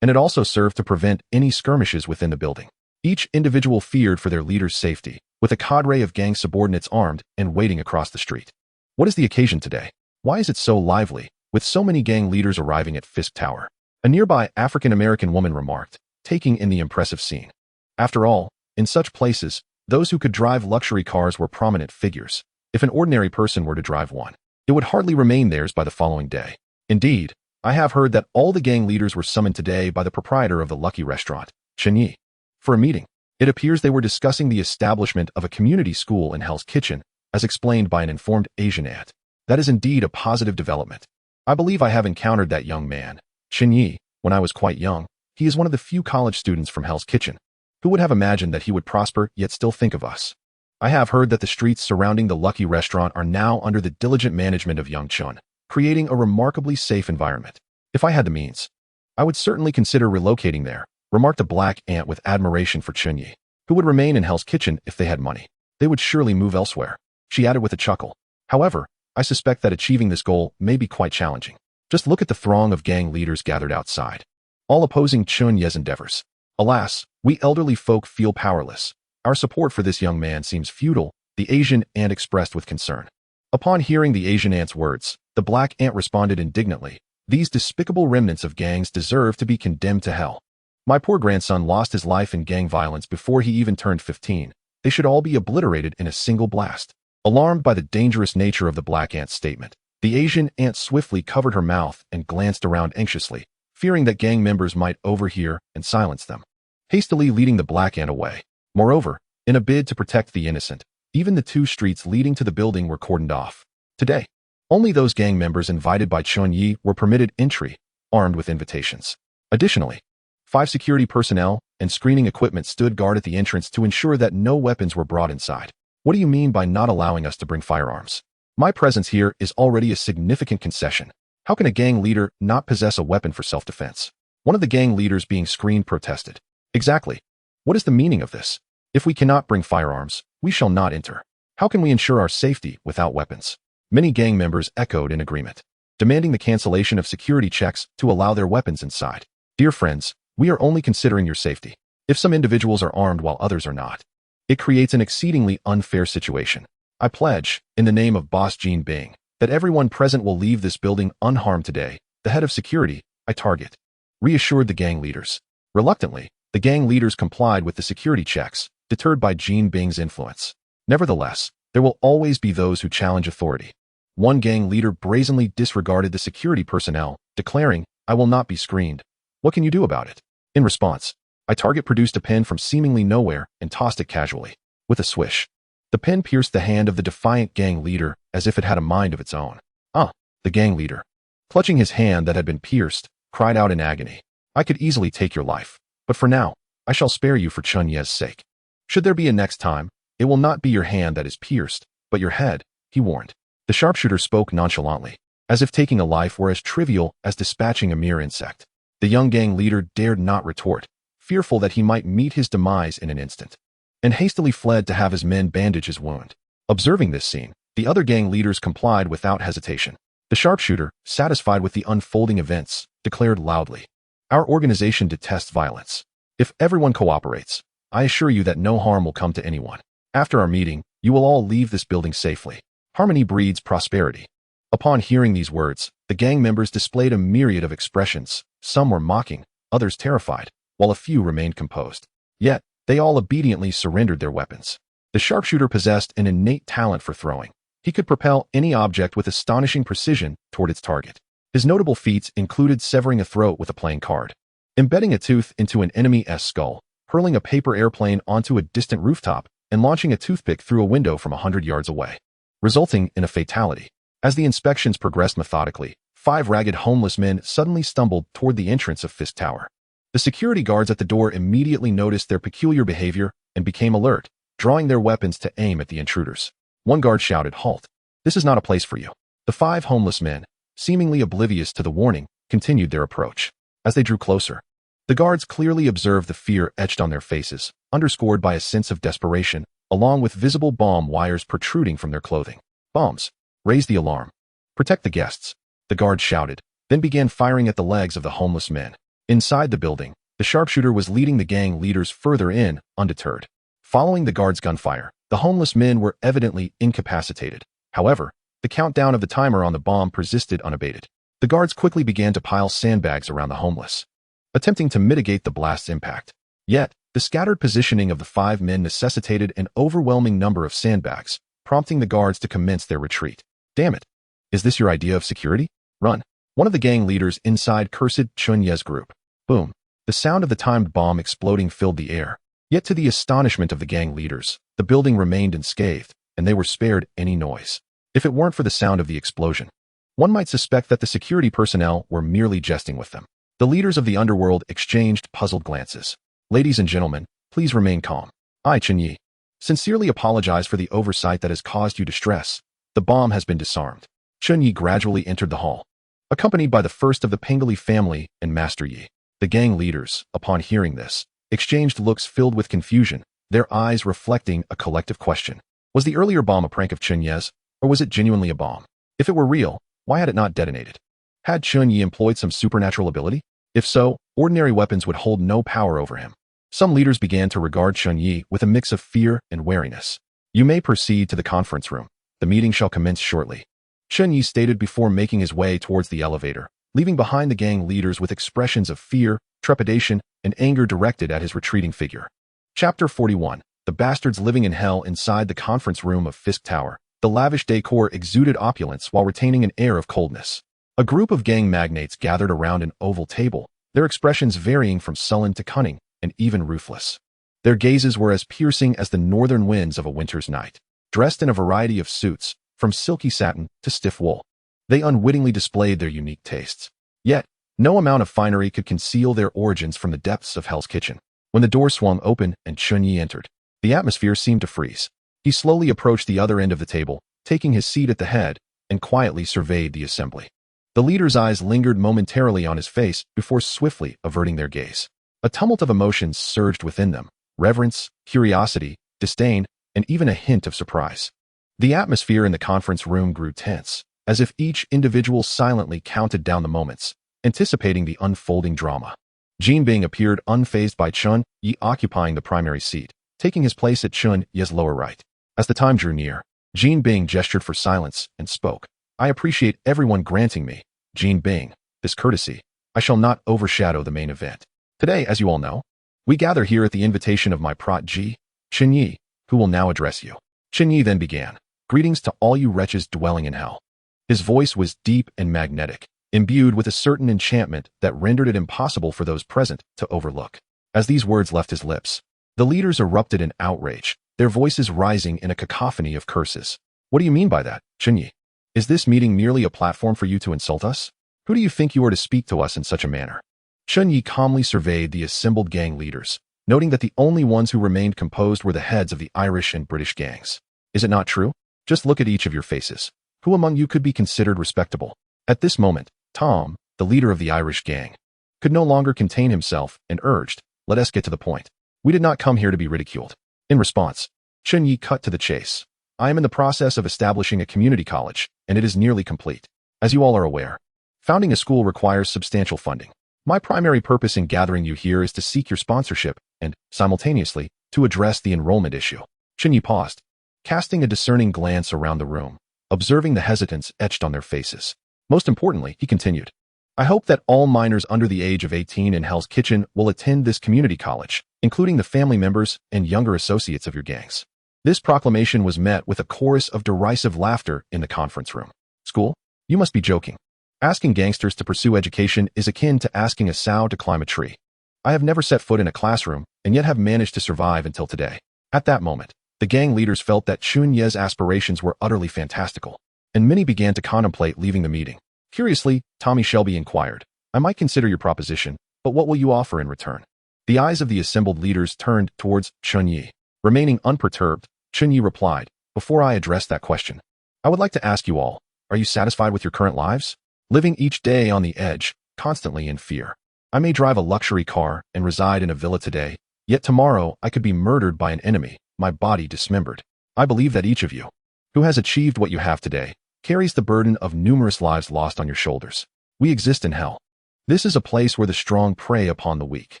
And it also served to prevent any skirmishes within the building. Each individual feared for their leader's safety, with a cadre of gang subordinates armed and waiting across the street. What is the occasion today? Why is it so lively, with so many gang leaders arriving at Fisk Tower? A nearby African-American woman remarked, taking in the impressive scene. After all, in such places, those who could drive luxury cars were prominent figures. If an ordinary person were to drive one, it would hardly remain theirs by the following day. Indeed, I have heard that all the gang leaders were summoned today by the proprietor of the Lucky Restaurant, Chen Ye, for a meeting. It appears they were discussing the establishment of a community school in Hell's Kitchen, as explained by an informed Asian aunt. That is indeed a positive development. I believe I have encountered that young man, Chen Ye, when I was quite young. He is one of the few college students from Hell's Kitchen. Who would have imagined that he would prosper yet still think of us? I have heard that the streets surrounding the Lucky Restaurant are now under the diligent management of young Chun, creating a remarkably safe environment. If I had the means, I would certainly consider relocating there, remarked a black ant with admiration for Chen Ye. Who would remain in Hell's Kitchen if they had money? They would surely move elsewhere, she added with a chuckle. However, I suspect that achieving this goal may be quite challenging. Just look at the throng of gang leaders gathered outside, all opposing Chen Ye's endeavors. Alas, we elderly folk feel powerless. Our support for this young man seems futile, the Asian ant expressed with concern. Upon hearing the Asian ant's words, the black ant responded indignantly. These despicable remnants of gangs deserve to be condemned to hell. My poor grandson lost his life in gang violence before he even turned 15. They should all be obliterated in a single blast. Alarmed by the dangerous nature of the black ant's statement, the Asian ant swiftly covered her mouth and glanced around anxiously, fearing that gang members might overhear and silence them, hastily leading the black ant away. Moreover, in a bid to protect the innocent, even the 2 streets leading to the building were cordoned off. Today, only those gang members invited by Chen Ye were permitted entry, armed with invitations. Additionally, 5 security personnel and screening equipment stood guard at the entrance to ensure that no weapons were brought inside. What do you mean by not allowing us to bring firearms? My presence here is already a significant concession. How can a gang leader not possess a weapon for self-defense? One of the gang leaders being screened protested. Exactly. What is the meaning of this? If we cannot bring firearms, we shall not enter. How can we ensure our safety without weapons? Many gang members echoed in agreement, demanding the cancellation of security checks to allow their weapons inside. Dear friends, we are only considering your safety. If some individuals are armed while others are not, it creates an exceedingly unfair situation. I pledge, in the name of Boss Jean Bing, that everyone present will leave this building unharmed today. The head of security, I target, reassured the gang leaders. Reluctantly, the gang leaders complied with the security checks, deterred by Jean Bing's influence. Nevertheless, there will always be those who challenge authority. One gang leader brazenly disregarded the security personnel, declaring, I will not be screened. What can you do about it? In response, I target produced a pen from seemingly nowhere and tossed it casually. With a swish, the pen pierced the hand of the defiant gang leader as if it had a mind of its own. The gang leader, clutching his hand that had been pierced, cried out in agony. I could easily take your life, but for now, I shall spare you for Chen Ye's sake. Should there be a next time, it will not be your hand that is pierced, but your head, he warned. The sharpshooter spoke nonchalantly, as if taking a life were as trivial as dispatching a mere insect. The young gang leader dared not retort, fearful that he might meet his demise in an instant, and hastily fled to have his men bandage his wound. Observing this scene, the other gang leaders complied without hesitation. The sharpshooter, satisfied with the unfolding events, declared loudly, Our organization detests violence. If everyone cooperates, I assure you that no harm will come to anyone. After our meeting, you will all leave this building safely. Harmony breeds prosperity. Upon hearing these words, the gang members displayed a myriad of expressions. Some were mocking, others terrified, while a few remained composed. Yet, they all obediently surrendered their weapons. The sharpshooter possessed an innate talent for throwing. He could propel any object with astonishing precision toward its target. His notable feats included severing a throat with a playing card, embedding a tooth into an enemy's skull, hurling a paper airplane onto a distant rooftop, and launching a toothpick through a window from 100 yards away, resulting in a fatality. As the inspections progressed methodically, 5 ragged homeless men suddenly stumbled toward the entrance of Fisk Tower. The security guards at the door immediately noticed their peculiar behavior and became alert, drawing their weapons to aim at the intruders. One guard shouted, "Halt! This is not a place for you." The 5 homeless men, seemingly oblivious to the warning, continued their approach. As they drew closer, the guards clearly observed the fear etched on their faces, underscored by a sense of desperation, along with visible bomb wires protruding from their clothing. "Bombs! Raise the alarm! Protect the guests!" the guard shouted, then began firing at the legs of the homeless men. Inside the building, the sharpshooter was leading the gang leaders further in, undeterred. Following the guard's gunfire, the homeless men were evidently incapacitated. However, the countdown of the timer on the bomb persisted unabated. The guards quickly began to pile sandbags around the homeless, attempting to mitigate the blast's impact. Yet, the scattered positioning of the 5 men necessitated an overwhelming number of sandbags, prompting the guards to commence their retreat. "Damn it! Is this your idea of security? Run!" One of the gang leaders inside cursed Chen Ye's group. Boom! The sound of the timed bomb exploding filled the air. Yet to the astonishment of the gang leaders, the building remained unscathed, and they were spared any noise. If it weren't for the sound of the explosion, one might suspect that the security personnel were merely jesting with them. The leaders of the underworld exchanged puzzled glances. "Ladies and gentlemen, please remain calm. I, Chen Ye, sincerely apologize for the oversight that has caused you distress. The bomb has been disarmed." Chen Ye gradually entered the hall, accompanied by the first of the Pengli family and Master Yi. The gang leaders, upon hearing this, exchanged looks filled with confusion, their eyes reflecting a collective question. Was the earlier bomb a prank of Chen Ye's, or was it genuinely a bomb? If it were real, why had it not detonated? Had Chen Ye employed some supernatural ability? If so, ordinary weapons would hold no power over him. Some leaders began to regard Chen Ye with a mix of fear and wariness. "You may proceed to the conference room. The meeting shall commence shortly," Chen Ye stated before making his way towards the elevator, leaving behind the gang leaders with expressions of fear, trepidation, and anger directed at his retreating figure. Chapter 41. The bastards living in hell. Inside the conference room of Fisk Tower, the lavish decor exuded opulence while retaining an air of coldness. A group of gang magnates gathered around an oval table, their expressions varying from sullen to cunning and even ruthless. Their gazes were as piercing as the northern winds of a winter's night. Dressed in a variety of suits, from silky satin to stiff wool, they unwittingly displayed their unique tastes. Yet, no amount of finery could conceal their origins from the depths of Hell's Kitchen. When the door swung open and Chen Ye entered, the atmosphere seemed to freeze. He slowly approached the other end of the table, taking his seat at the head, and quietly surveyed the assembly. The leader's eyes lingered momentarily on his face before swiftly averting their gaze. A tumult of emotions surged within them: reverence, curiosity, disdain, and even a hint of surprise. The atmosphere in the conference room grew tense, as if each individual silently counted down the moments, anticipating the unfolding drama. Jin Bing appeared unfazed by Chen Ye occupying the primary seat, taking his place at Chen Ye's lower right. As the time drew near, Jin Bing gestured for silence and spoke. "I appreciate everyone granting me, Jin Bing, this courtesy. I shall not overshadow the main event. Today, as you all know, we gather here at the invitation of my protege, Chen Ye, who will now address you." Chen Ye then began. "Greetings to all you wretches dwelling in hell." His voice was deep and magnetic, imbued with a certain enchantment that rendered it impossible for those present to overlook. As these words left his lips, the leaders erupted in outrage, their voices rising in a cacophony of curses. "What do you mean by that, Chen Ye? Is this meeting merely a platform for you to insult us? Who do you think you are to speak to us in such a manner?" Chen Ye calmly surveyed the assembled gang leaders, noting that the only ones who remained composed were the heads of the Irish and British gangs. "Is it not true? Just look at each of your faces. Who among you could be considered respectable?" At this moment, Tom, the leader of the Irish gang, could no longer contain himself and urged, "Let us get to the point. We did not come here to be ridiculed." In response, Chen Ye cut to the chase. "I am in the process of establishing a community college, and it is nearly complete. As you all are aware, founding a school requires substantial funding. My primary purpose in gathering you here is to seek your sponsorship and, simultaneously, to address the enrollment issue." Chen Ye paused, casting a discerning glance around the room, observing the hesitance etched on their faces. Most importantly, he continued, "I hope that all minors under the age of 18 in Hell's Kitchen will attend this community college, including the family members and younger associates of your gangs." This proclamation was met with a chorus of derisive laughter in the conference room. "School? You must be joking. Asking gangsters to pursue education is akin to asking a sow to climb a tree. I have never set foot in a classroom and yet have managed to survive until today." At that moment, the gang leaders felt that Chen Ye's aspirations were utterly fantastical, and many began to contemplate leaving the meeting. Curiously, Tommy Shelby inquired, "I might consider your proposition, but what will you offer in return?" The eyes of the assembled leaders turned towards Chen Ye. Remaining unperturbed, Chen Ye replied, Before I address that question, I would like to ask you all, are you satisfied with your current lives? Living each day on the edge, constantly in fear. I may drive a luxury car and reside in a villa today, yet tomorrow I could be murdered by an enemy, my body dismembered. I believe that each of you, who has achieved what you have today, carries the burden of numerous lives lost on your shoulders. We exist in hell. This is a place where the strong prey upon the weak.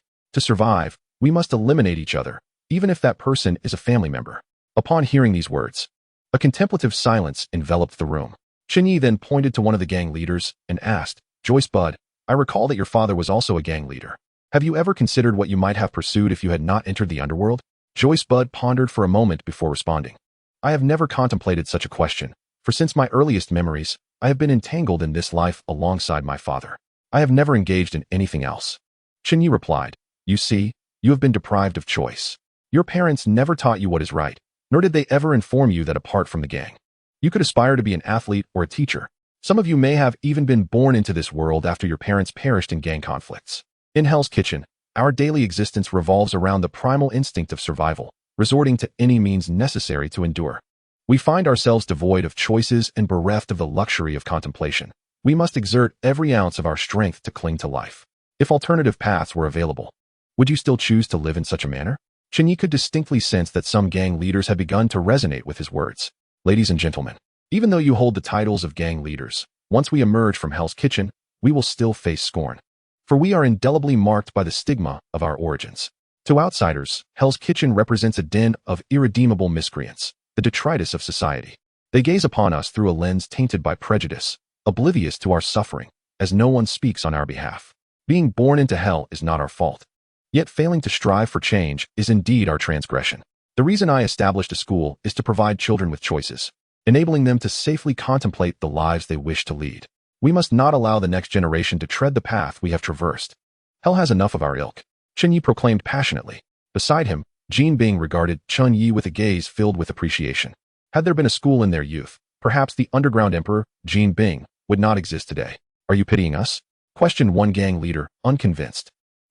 To survive, we must eliminate each other, even if that person is a family member. Upon hearing these words, a contemplative silence enveloped the room. Chen Ye then pointed to one of the gang leaders and asked, Joyce Bud, I recall that your father was also a gang leader. Have you ever considered what you might have pursued if you had not entered the underworld? Joyce Bud pondered for a moment before responding. I have never contemplated such a question, for since my earliest memories, I have been entangled in this life alongside my father. I have never engaged in anything else. Chen Ye replied, You see, you have been deprived of choice. Your parents never taught you what is right, nor did they ever inform you that apart from the gang, you could aspire to be an athlete or a teacher. Some of you may have even been born into this world after your parents perished in gang conflicts. In Hell's Kitchen, our daily existence revolves around the primal instinct of survival, resorting to any means necessary to endure. We find ourselves devoid of choices and bereft of the luxury of contemplation. We must exert every ounce of our strength to cling to life. If alternative paths were available, would you still choose to live in such a manner? Chen Ye could distinctly sense that some gang leaders had begun to resonate with his words. Ladies and gentlemen, even though you hold the titles of gang leaders, once we emerge from Hell's Kitchen, we will still face scorn. For we are indelibly marked by the stigma of our origins. To outsiders, Hell's Kitchen represents a den of irredeemable miscreants, the detritus of society. They gaze upon us through a lens tainted by prejudice, oblivious to our suffering, as no one speaks on our behalf. Being born into hell is not our fault. Yet failing to strive for change is indeed our transgression. The reason I established a school is to provide children with choices, enabling them to safely contemplate the lives they wish to lead. We must not allow the next generation to tread the path we have traversed. Hell has enough of our ilk, Chen Ye proclaimed passionately. Beside him, Jean Bing regarded Chen Ye with a gaze filled with appreciation. Had there been a school in their youth, perhaps the underground emperor, Jean Bing, would not exist today. Are you pitying us? Questioned one gang leader, unconvinced.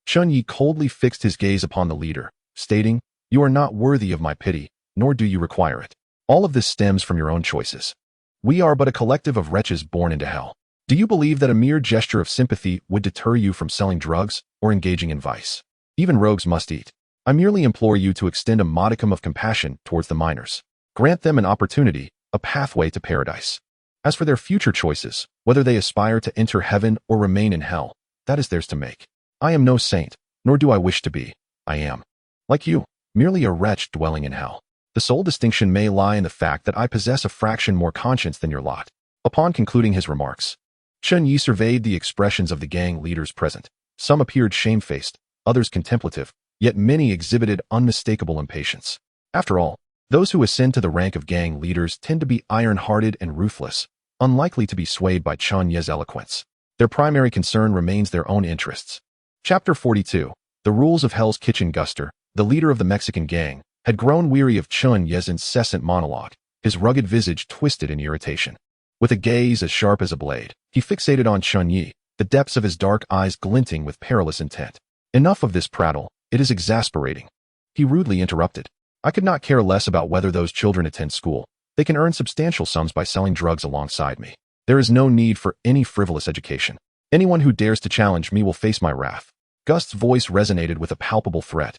Chen Ye coldly fixed his gaze upon the leader, stating, You are not worthy of my pity, nor do you require it. All of this stems from your own choices. We are but a collective of wretches born into hell. Do you believe that a mere gesture of sympathy would deter you from selling drugs or engaging in vice? Even rogues must eat. I merely implore you to extend a modicum of compassion towards the minors. Grant them an opportunity, a pathway to paradise. As for their future choices, whether they aspire to enter heaven or remain in hell, that is theirs to make. I am no saint, nor do I wish to be. I am, like you, merely a wretch dwelling in hell. The sole distinction may lie in the fact that I possess a fraction more conscience than your lot. Upon concluding his remarks, Chen Ye surveyed the expressions of the gang leaders present. Some appeared shamefaced, others contemplative, yet many exhibited unmistakable impatience. After all, those who ascend to the rank of gang leaders tend to be iron-hearted and ruthless, unlikely to be swayed by Chen Ye's eloquence. Their primary concern remains their own interests. Chapter 42. The Rules of Hell's Kitchen. Guster, the leader of the Mexican gang, had grown weary of Chen Ye's incessant monologue, his rugged visage twisted in irritation. With a gaze as sharp as a blade, he fixated on Chen Ye, the depths of his dark eyes glinting with perilous intent. Enough of this prattle, it is exasperating. He rudely interrupted. I could not care less about whether those children attend school. They can earn substantial sums by selling drugs alongside me. There is no need for any frivolous education. Anyone who dares to challenge me will face my wrath. Gust's voice resonated with a palpable threat,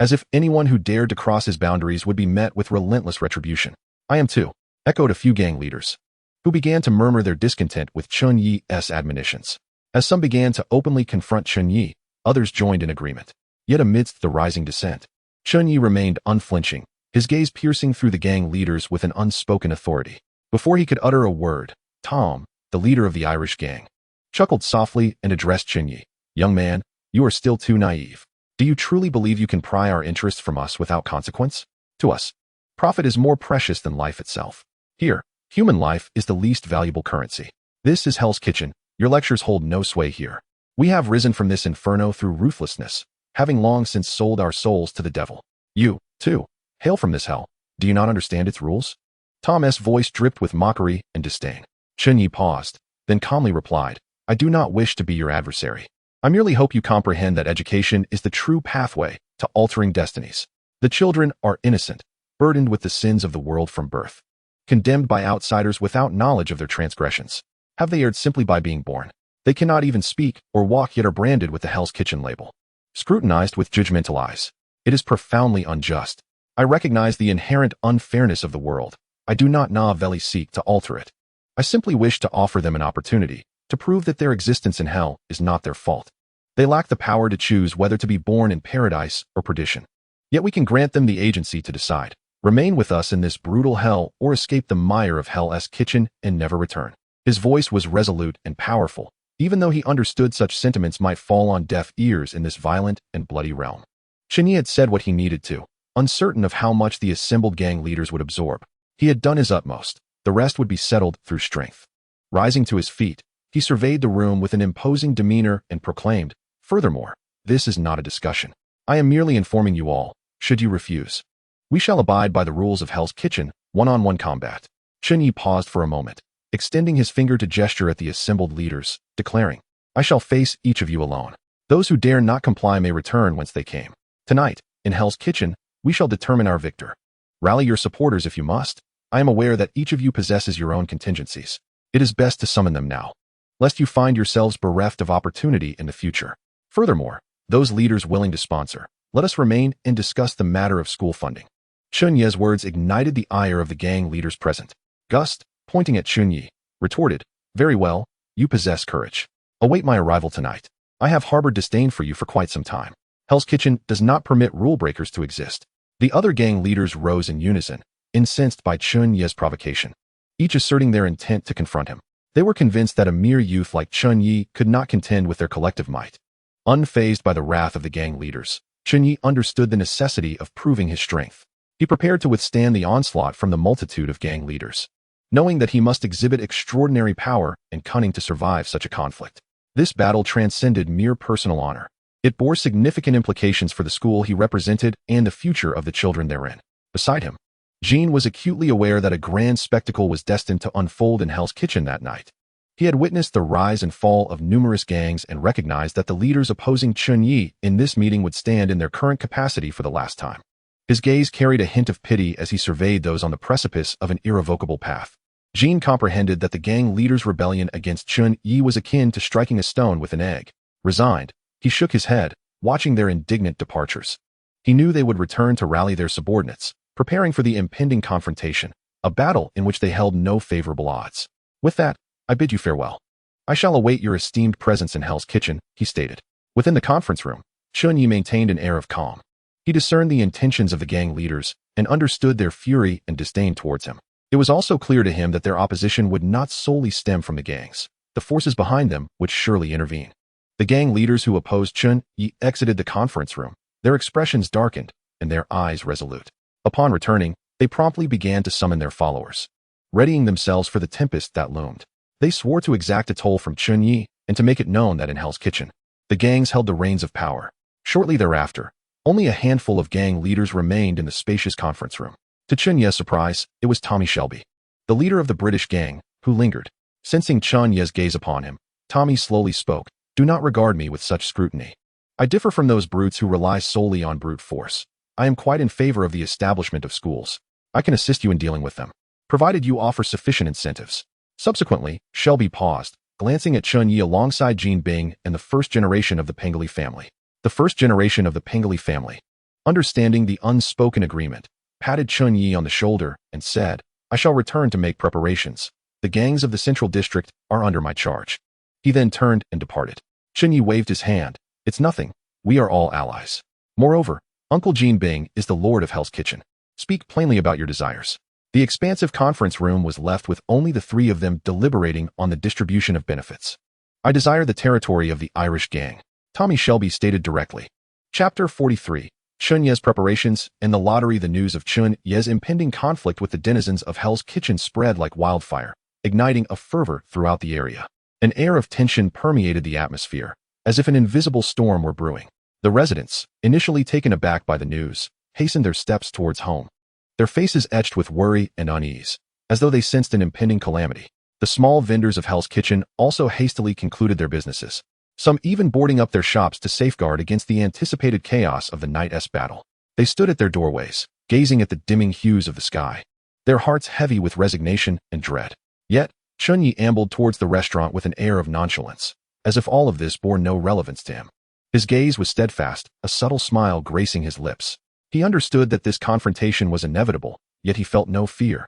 as if anyone who dared to cross his boundaries would be met with relentless retribution. I am too, echoed a few gang leaders, who began to murmur their discontent with Chen Ye's admonitions. As some began to openly confront Chen Ye, others joined in agreement. Yet amidst the rising dissent, Chen Ye remained unflinching, his gaze piercing through the gang leaders with an unspoken authority. Before he could utter a word, Tom, the leader of the Irish gang, chuckled softly and addressed Chen Ye. Young man, you are still too naive. Do you truly believe you can pry our interests from us without consequence? To us, profit is more precious than life itself. Here, human life is the least valuable currency. This is Hell's Kitchen. Your lectures hold no sway here. We have risen from this inferno through ruthlessness, having long since sold our souls to the devil. You, too, hail from this hell. Do you not understand its rules? Tom's voice dripped with mockery and disdain. Chen Ye paused, then calmly replied, I do not wish to be your adversary. I merely hope you comprehend that education is the true pathway to altering destinies. The children are innocent, burdened with the sins of the world from birth, condemned by outsiders without knowledge of their transgressions. Have they erred simply by being born? They cannot even speak or walk, yet are branded with the Hell's Kitchen label, scrutinized with judgmental eyes. It is profoundly unjust. I recognize the inherent unfairness of the world. I do not naively seek to alter it. I simply wish to offer them an opportunity to prove that their existence in hell is not their fault. They lack the power to choose whether to be born in paradise or perdition. Yet we can grant them the agency to decide. Remain with us in this brutal hell or escape the mire of Hell's Kitchen and never return. His voice was resolute and powerful, even though he understood such sentiments might fall on deaf ears in this violent and bloody realm. Chen Ye had said what he needed to, uncertain of how much the assembled gang leaders would absorb. He had done his utmost. The rest would be settled through strength. Rising to his feet, he surveyed the room with an imposing demeanor and proclaimed, "Furthermore, this is not a discussion. I am merely informing you all, should you refuse. We shall abide by the rules of Hell's Kitchen, one-on-one combat." Chen Ye paused for a moment, extending his finger to gesture at the assembled leaders, declaring, "I shall face each of you alone. Those who dare not comply may return whence they came. Tonight, in Hell's Kitchen, we shall determine our victor. Rally your supporters if you must. I am aware that each of you possesses your own contingencies. It is best to summon them now, lest you find yourselves bereft of opportunity in the future. Furthermore, those leaders willing to sponsor, let us remain and discuss the matter of school funding." Chen Ye's words ignited the ire of the gang leaders present. Gust, pointing at Chen Ye, retorted, "Very well, you possess courage. Await my arrival tonight. I have harbored disdain for you for quite some time. Hell's Kitchen does not permit rule breakers to exist." The other gang leaders rose in unison, incensed by Chen Ye's provocation, each asserting their intent to confront him. They were convinced that a mere youth like Chen Ye could not contend with their collective might. Unfazed by the wrath of the gang leaders, Chen Ye understood the necessity of proving his strength. He prepared to withstand the onslaught from the multitude of gang leaders, knowing that he must exhibit extraordinary power and cunning to survive such a conflict. This battle transcended mere personal honor. It bore significant implications for the school he represented and the future of the children therein. Beside him, Jean was acutely aware that a grand spectacle was destined to unfold in Hell's Kitchen that night. He had witnessed the rise and fall of numerous gangs and recognized that the leaders opposing Chen Ye in this meeting would stand in their current capacity for the last time. His gaze carried a hint of pity as he surveyed those on the precipice of an irrevocable path. Jean comprehended that the gang leaders' rebellion against Chen Ye was akin to striking a stone with an egg. Resigned, he shook his head, watching their indignant departures. He knew they would return to rally their subordinates, preparing for the impending confrontation, a battle in which they held no favorable odds. "With that, I bid you farewell. I shall await your esteemed presence in Hell's Kitchen," he stated. Within the conference room, Chen Ye maintained an air of calm. He discerned the intentions of the gang leaders and understood their fury and disdain towards him. It was also clear to him that their opposition would not solely stem from the gangs. The forces behind them would surely intervene. The gang leaders who opposed Chen Ye exited the conference room, their expressions darkened and their eyes resolute. Upon returning, they promptly began to summon their followers, readying themselves for the tempest that loomed. They swore to exact a toll from Chen Ye and to make it known that in Hell's Kitchen, the gangs held the reins of power. Shortly thereafter, only a handful of gang leaders remained in the spacious conference room. To Chen Ye's surprise, it was Tommy Shelby, the leader of the British gang, who lingered. Sensing Chen Ye's gaze upon him, Tommy slowly spoke, "Do not regard me with such scrutiny. I differ from those brutes who rely solely on brute force. I am quite in favor of the establishment of schools. I can assist you in dealing with them, provided you offer sufficient incentives." Subsequently, Shelby paused, glancing at Chen Ye alongside Jean Bing and the first generation of the Pengli family. The first generation of the Pengli family, understanding the unspoken agreement, patted Chen Ye on the shoulder and said, "I shall return to make preparations. The gangs of the Central District are under my charge." He then turned and departed. Chen Ye waved his hand. "It's nothing. We are all allies. Moreover, Uncle Jean Bing is the Lord of Hell's Kitchen. Speak plainly about your desires." The expansive conference room was left with only the three of them deliberating on the distribution of benefits. "I desire the territory of the Irish gang," Tommy Shelby stated directly. Chapter 43. Chen Ye's preparations and the lottery. The news of Chen Ye's impending conflict with the denizens of Hell's Kitchen spread like wildfire, igniting a fervor throughout the area. An air of tension permeated the atmosphere, as if an invisible storm were brewing. The residents, initially taken aback by the news, hastened their steps towards home, their faces etched with worry and unease, as though they sensed an impending calamity. The small vendors of Hell's Kitchen also hastily concluded their businesses, some even boarding up their shops to safeguard against the anticipated chaos of the night's battle. They stood at their doorways, gazing at the dimming hues of the sky, their hearts heavy with resignation and dread. Yet, Chen Ye ambled towards the restaurant with an air of nonchalance, as if all of this bore no relevance to him. His gaze was steadfast, a subtle smile gracing his lips. He understood that this confrontation was inevitable, yet he felt no fear,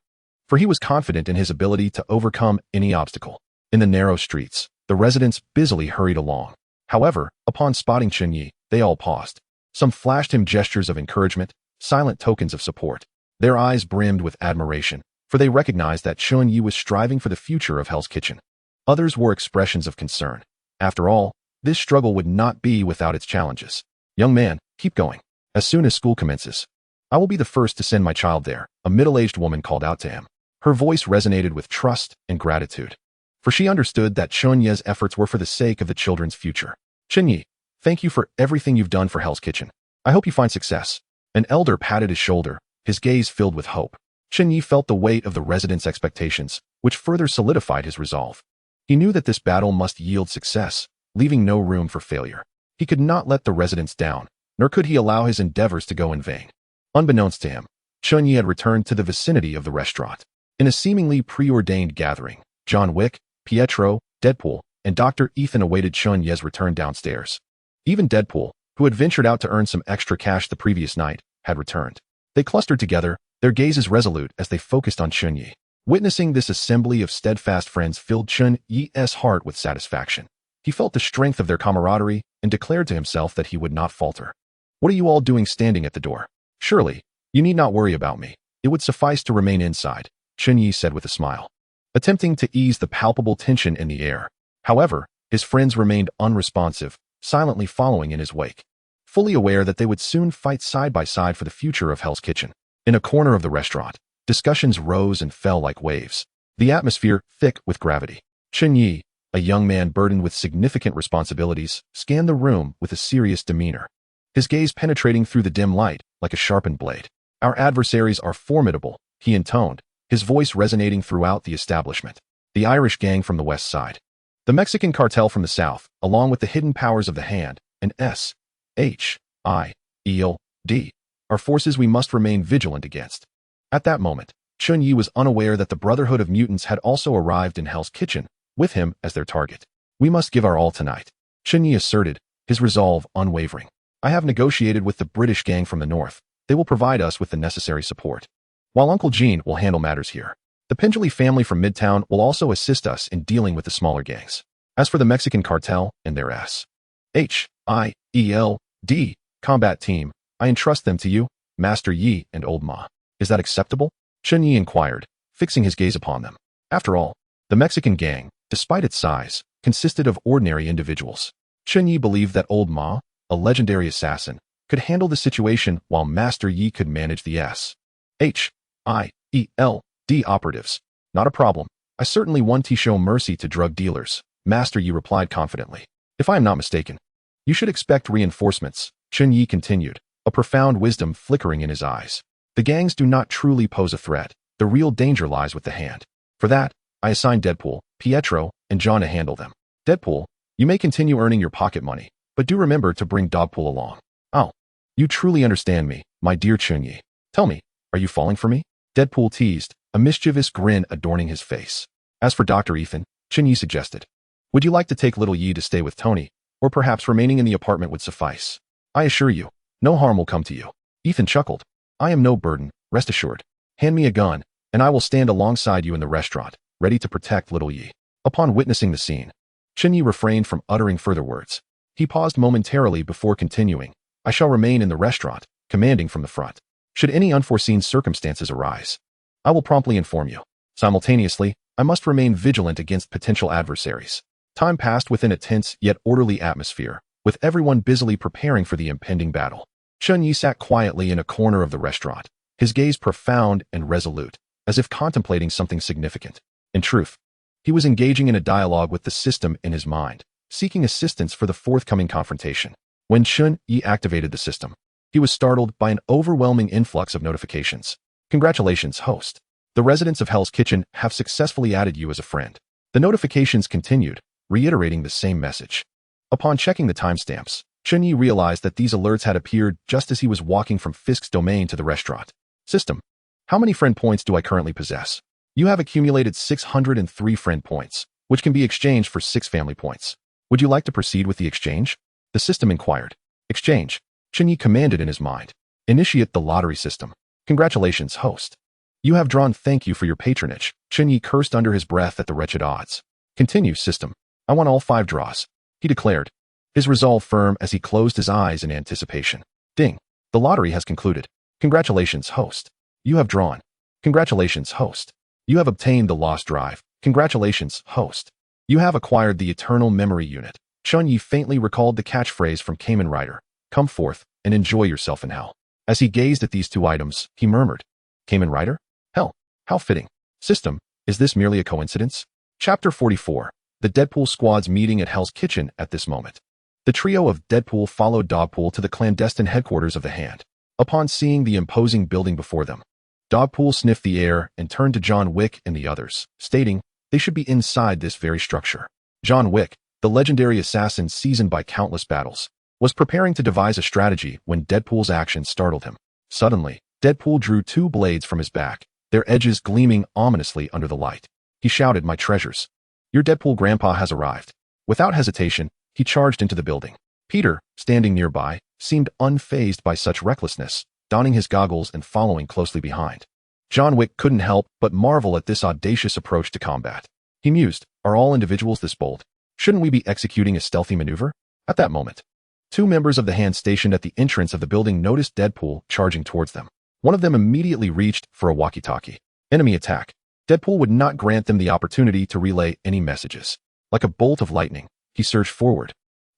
for he was confident in his ability to overcome any obstacle. In the narrow streets, the residents busily hurried along. However, upon spotting Chen Ye, they all paused. Some flashed him gestures of encouragement, silent tokens of support. Their eyes brimmed with admiration, for they recognized that Chen Ye was striving for the future of Hell's Kitchen. Others wore expressions of concern. After all, this struggle would not be without its challenges. Young man, keep going. As soon as school commences, I will be the first to send my child there, a middle-aged woman called out to him. Her voice resonated with trust and gratitude, for she understood that Chen Ye's efforts were for the sake of the children's future. Chen Ye, thank you for everything you've done for Hell's Kitchen. I hope you find success. An elder patted his shoulder, his gaze filled with hope. Chen Ye felt the weight of the residents' expectations, which further solidified his resolve. He knew that this battle must yield success, leaving no room for failure. He could not let the residents down, nor could he allow his endeavors to go in vain. Unbeknownst to him, Chen Ye had returned to the vicinity of the restaurant. In a seemingly preordained gathering, John Wick, Pietro, Deadpool, and Dr. Ethan awaited Chen Ye's return downstairs. Even Deadpool, who had ventured out to earn some extra cash the previous night, had returned. They clustered together, their gazes resolute as they focused on Chen Ye. Witnessing this assembly of steadfast friends filled Chen Ye's heart with satisfaction. He felt the strength of their camaraderie and declared to himself that he would not falter. What are you all doing standing at the door? Surely, you need not worry about me. It would suffice to remain inside, Chen Ye said with a smile, attempting to ease the palpable tension in the air. However, his friends remained unresponsive, silently following in his wake, fully aware that they would soon fight side by side for the future of Hell's Kitchen. In a corner of the restaurant, discussions rose and fell like waves, the atmosphere thick with gravity. Chen Ye, a young man burdened with significant responsibilities, scanned the room with a serious demeanor, his gaze penetrating through the dim light like a sharpened blade. Our adversaries are formidable, he intoned, his voice resonating throughout the establishment. The Irish gang from the west side, the Mexican cartel from the south, along with the hidden powers of the hand, and S.H.I.E.L.D., are forces we must remain vigilant against. At that moment, Chen Ye was unaware that the Brotherhood of Mutants had also arrived in Hell's Kitchen, with him as their target. We must give our all tonight, Chen Ye asserted, his resolve unwavering. I have negotiated with the British gang from the north. They will provide us with the necessary support, while Uncle Gene will handle matters here. The Pendley family from Midtown will also assist us in dealing with the smaller gangs. As for the Mexican cartel and their S.H.I.E.L.D. combat team, I entrust them to you, Master Yi and Old Ma. Is that acceptable? Chen Ye inquired, fixing his gaze upon them. After all, the Mexican gang, despite its size, consisted of ordinary individuals. Chen Ye believed that Old Ma, a legendary assassin, could handle the situation while Master Yi could manage the S.H.I.E.L.D. operatives. Not a problem. I certainly want to show mercy to drug dealers, Master Yi replied confidently. If I am not mistaken, you should expect reinforcements, Chen Ye continued, a profound wisdom flickering in his eyes. The gangs do not truly pose a threat. The real danger lies with the hand. For that, I assign Deadpool, Pietro, and John to handle them. Deadpool, you may continue earning your pocket money, but do remember to bring Dogpool along. Oh, you truly understand me, my dear Chen Ye. Tell me, are you falling for me? Deadpool teased, a mischievous grin adorning his face. As for Dr. Ethan, Chen Ye suggested, would you like to take little Yi to stay with Tony, or perhaps remaining in the apartment would suffice? I assure you, no harm will come to you. Ethan chuckled. I am no burden, rest assured. Hand me a gun, and I will stand alongside you in the restaurant, ready to protect little Yi. Upon witnessing the scene, Chen Ye refrained from uttering further words. He paused momentarily before continuing. I shall remain in the restaurant, commanding from the front. Should any unforeseen circumstances arise, I will promptly inform you. Simultaneously, I must remain vigilant against potential adversaries. Time passed within a tense yet orderly atmosphere, with everyone busily preparing for the impending battle. Chen Ye sat quietly in a corner of the restaurant, his gaze profound and resolute, as if contemplating something significant. In truth, he was engaging in a dialogue with the system in his mind, seeking assistance for the forthcoming confrontation. When Chen Ye activated the system, he was startled by an overwhelming influx of notifications. Congratulations, host. The residents of Hell's Kitchen have successfully added you as a friend. The notifications continued, reiterating the same message. Upon checking the timestamps, Chen Ye realized that these alerts had appeared just as he was walking from Fisk's domain to the restaurant. System. How many friend points do I currently possess? You have accumulated 603 friend points, which can be exchanged for 6 family points. Would you like to proceed with the exchange? The system inquired. Exchange. Chen Ye commanded in his mind. Initiate the lottery system. Congratulations, host. You have drawn. Thank you for your patronage. Chen Ye cursed under his breath at the wretched odds. Continue, system. I want all 5 draws, he declared, his resolve firm as he closed his eyes in anticipation. Ding. The lottery has concluded. Congratulations, host. You have drawn. Congratulations, host. You have obtained the lost drive. Congratulations, host. You have acquired the eternal memory unit. Chen Ye faintly recalled the catchphrase from Kamen Rider. Come forth and enjoy yourself in hell. As he gazed at these 2 items, he murmured, Kamen Rider? Hell, how fitting. System, is this merely a coincidence? Chapter 44. The Deadpool squad's meeting at Hell's Kitchen at this moment. The trio of Deadpool followed Dogpool to the clandestine headquarters of the Hand. Upon seeing the imposing building before them, Dogpool sniffed the air and turned to John Wick and the others, stating they should be inside this very structure. John Wick, the legendary assassin seasoned by countless battles, was preparing to devise a strategy when Deadpool's actions startled him. Suddenly, Deadpool drew 2 blades from his back, their edges gleaming ominously under the light. He shouted, My treasures. Your Deadpool grandpa has arrived. Without hesitation, he charged into the building. Peter, standing nearby, seemed unfazed by such recklessness, donning his goggles and following closely behind. John Wick couldn't help but marvel at this audacious approach to combat. He mused, are all individuals this bold? Shouldn't we be executing a stealthy maneuver? At that moment, 2 members of the Hand stationed at the entrance of the building noticed Deadpool charging towards them. One of them immediately reached for a walkie-talkie. Enemy attack. Deadpool would not grant them the opportunity to relay any messages. Like a bolt of lightning, he surged forward,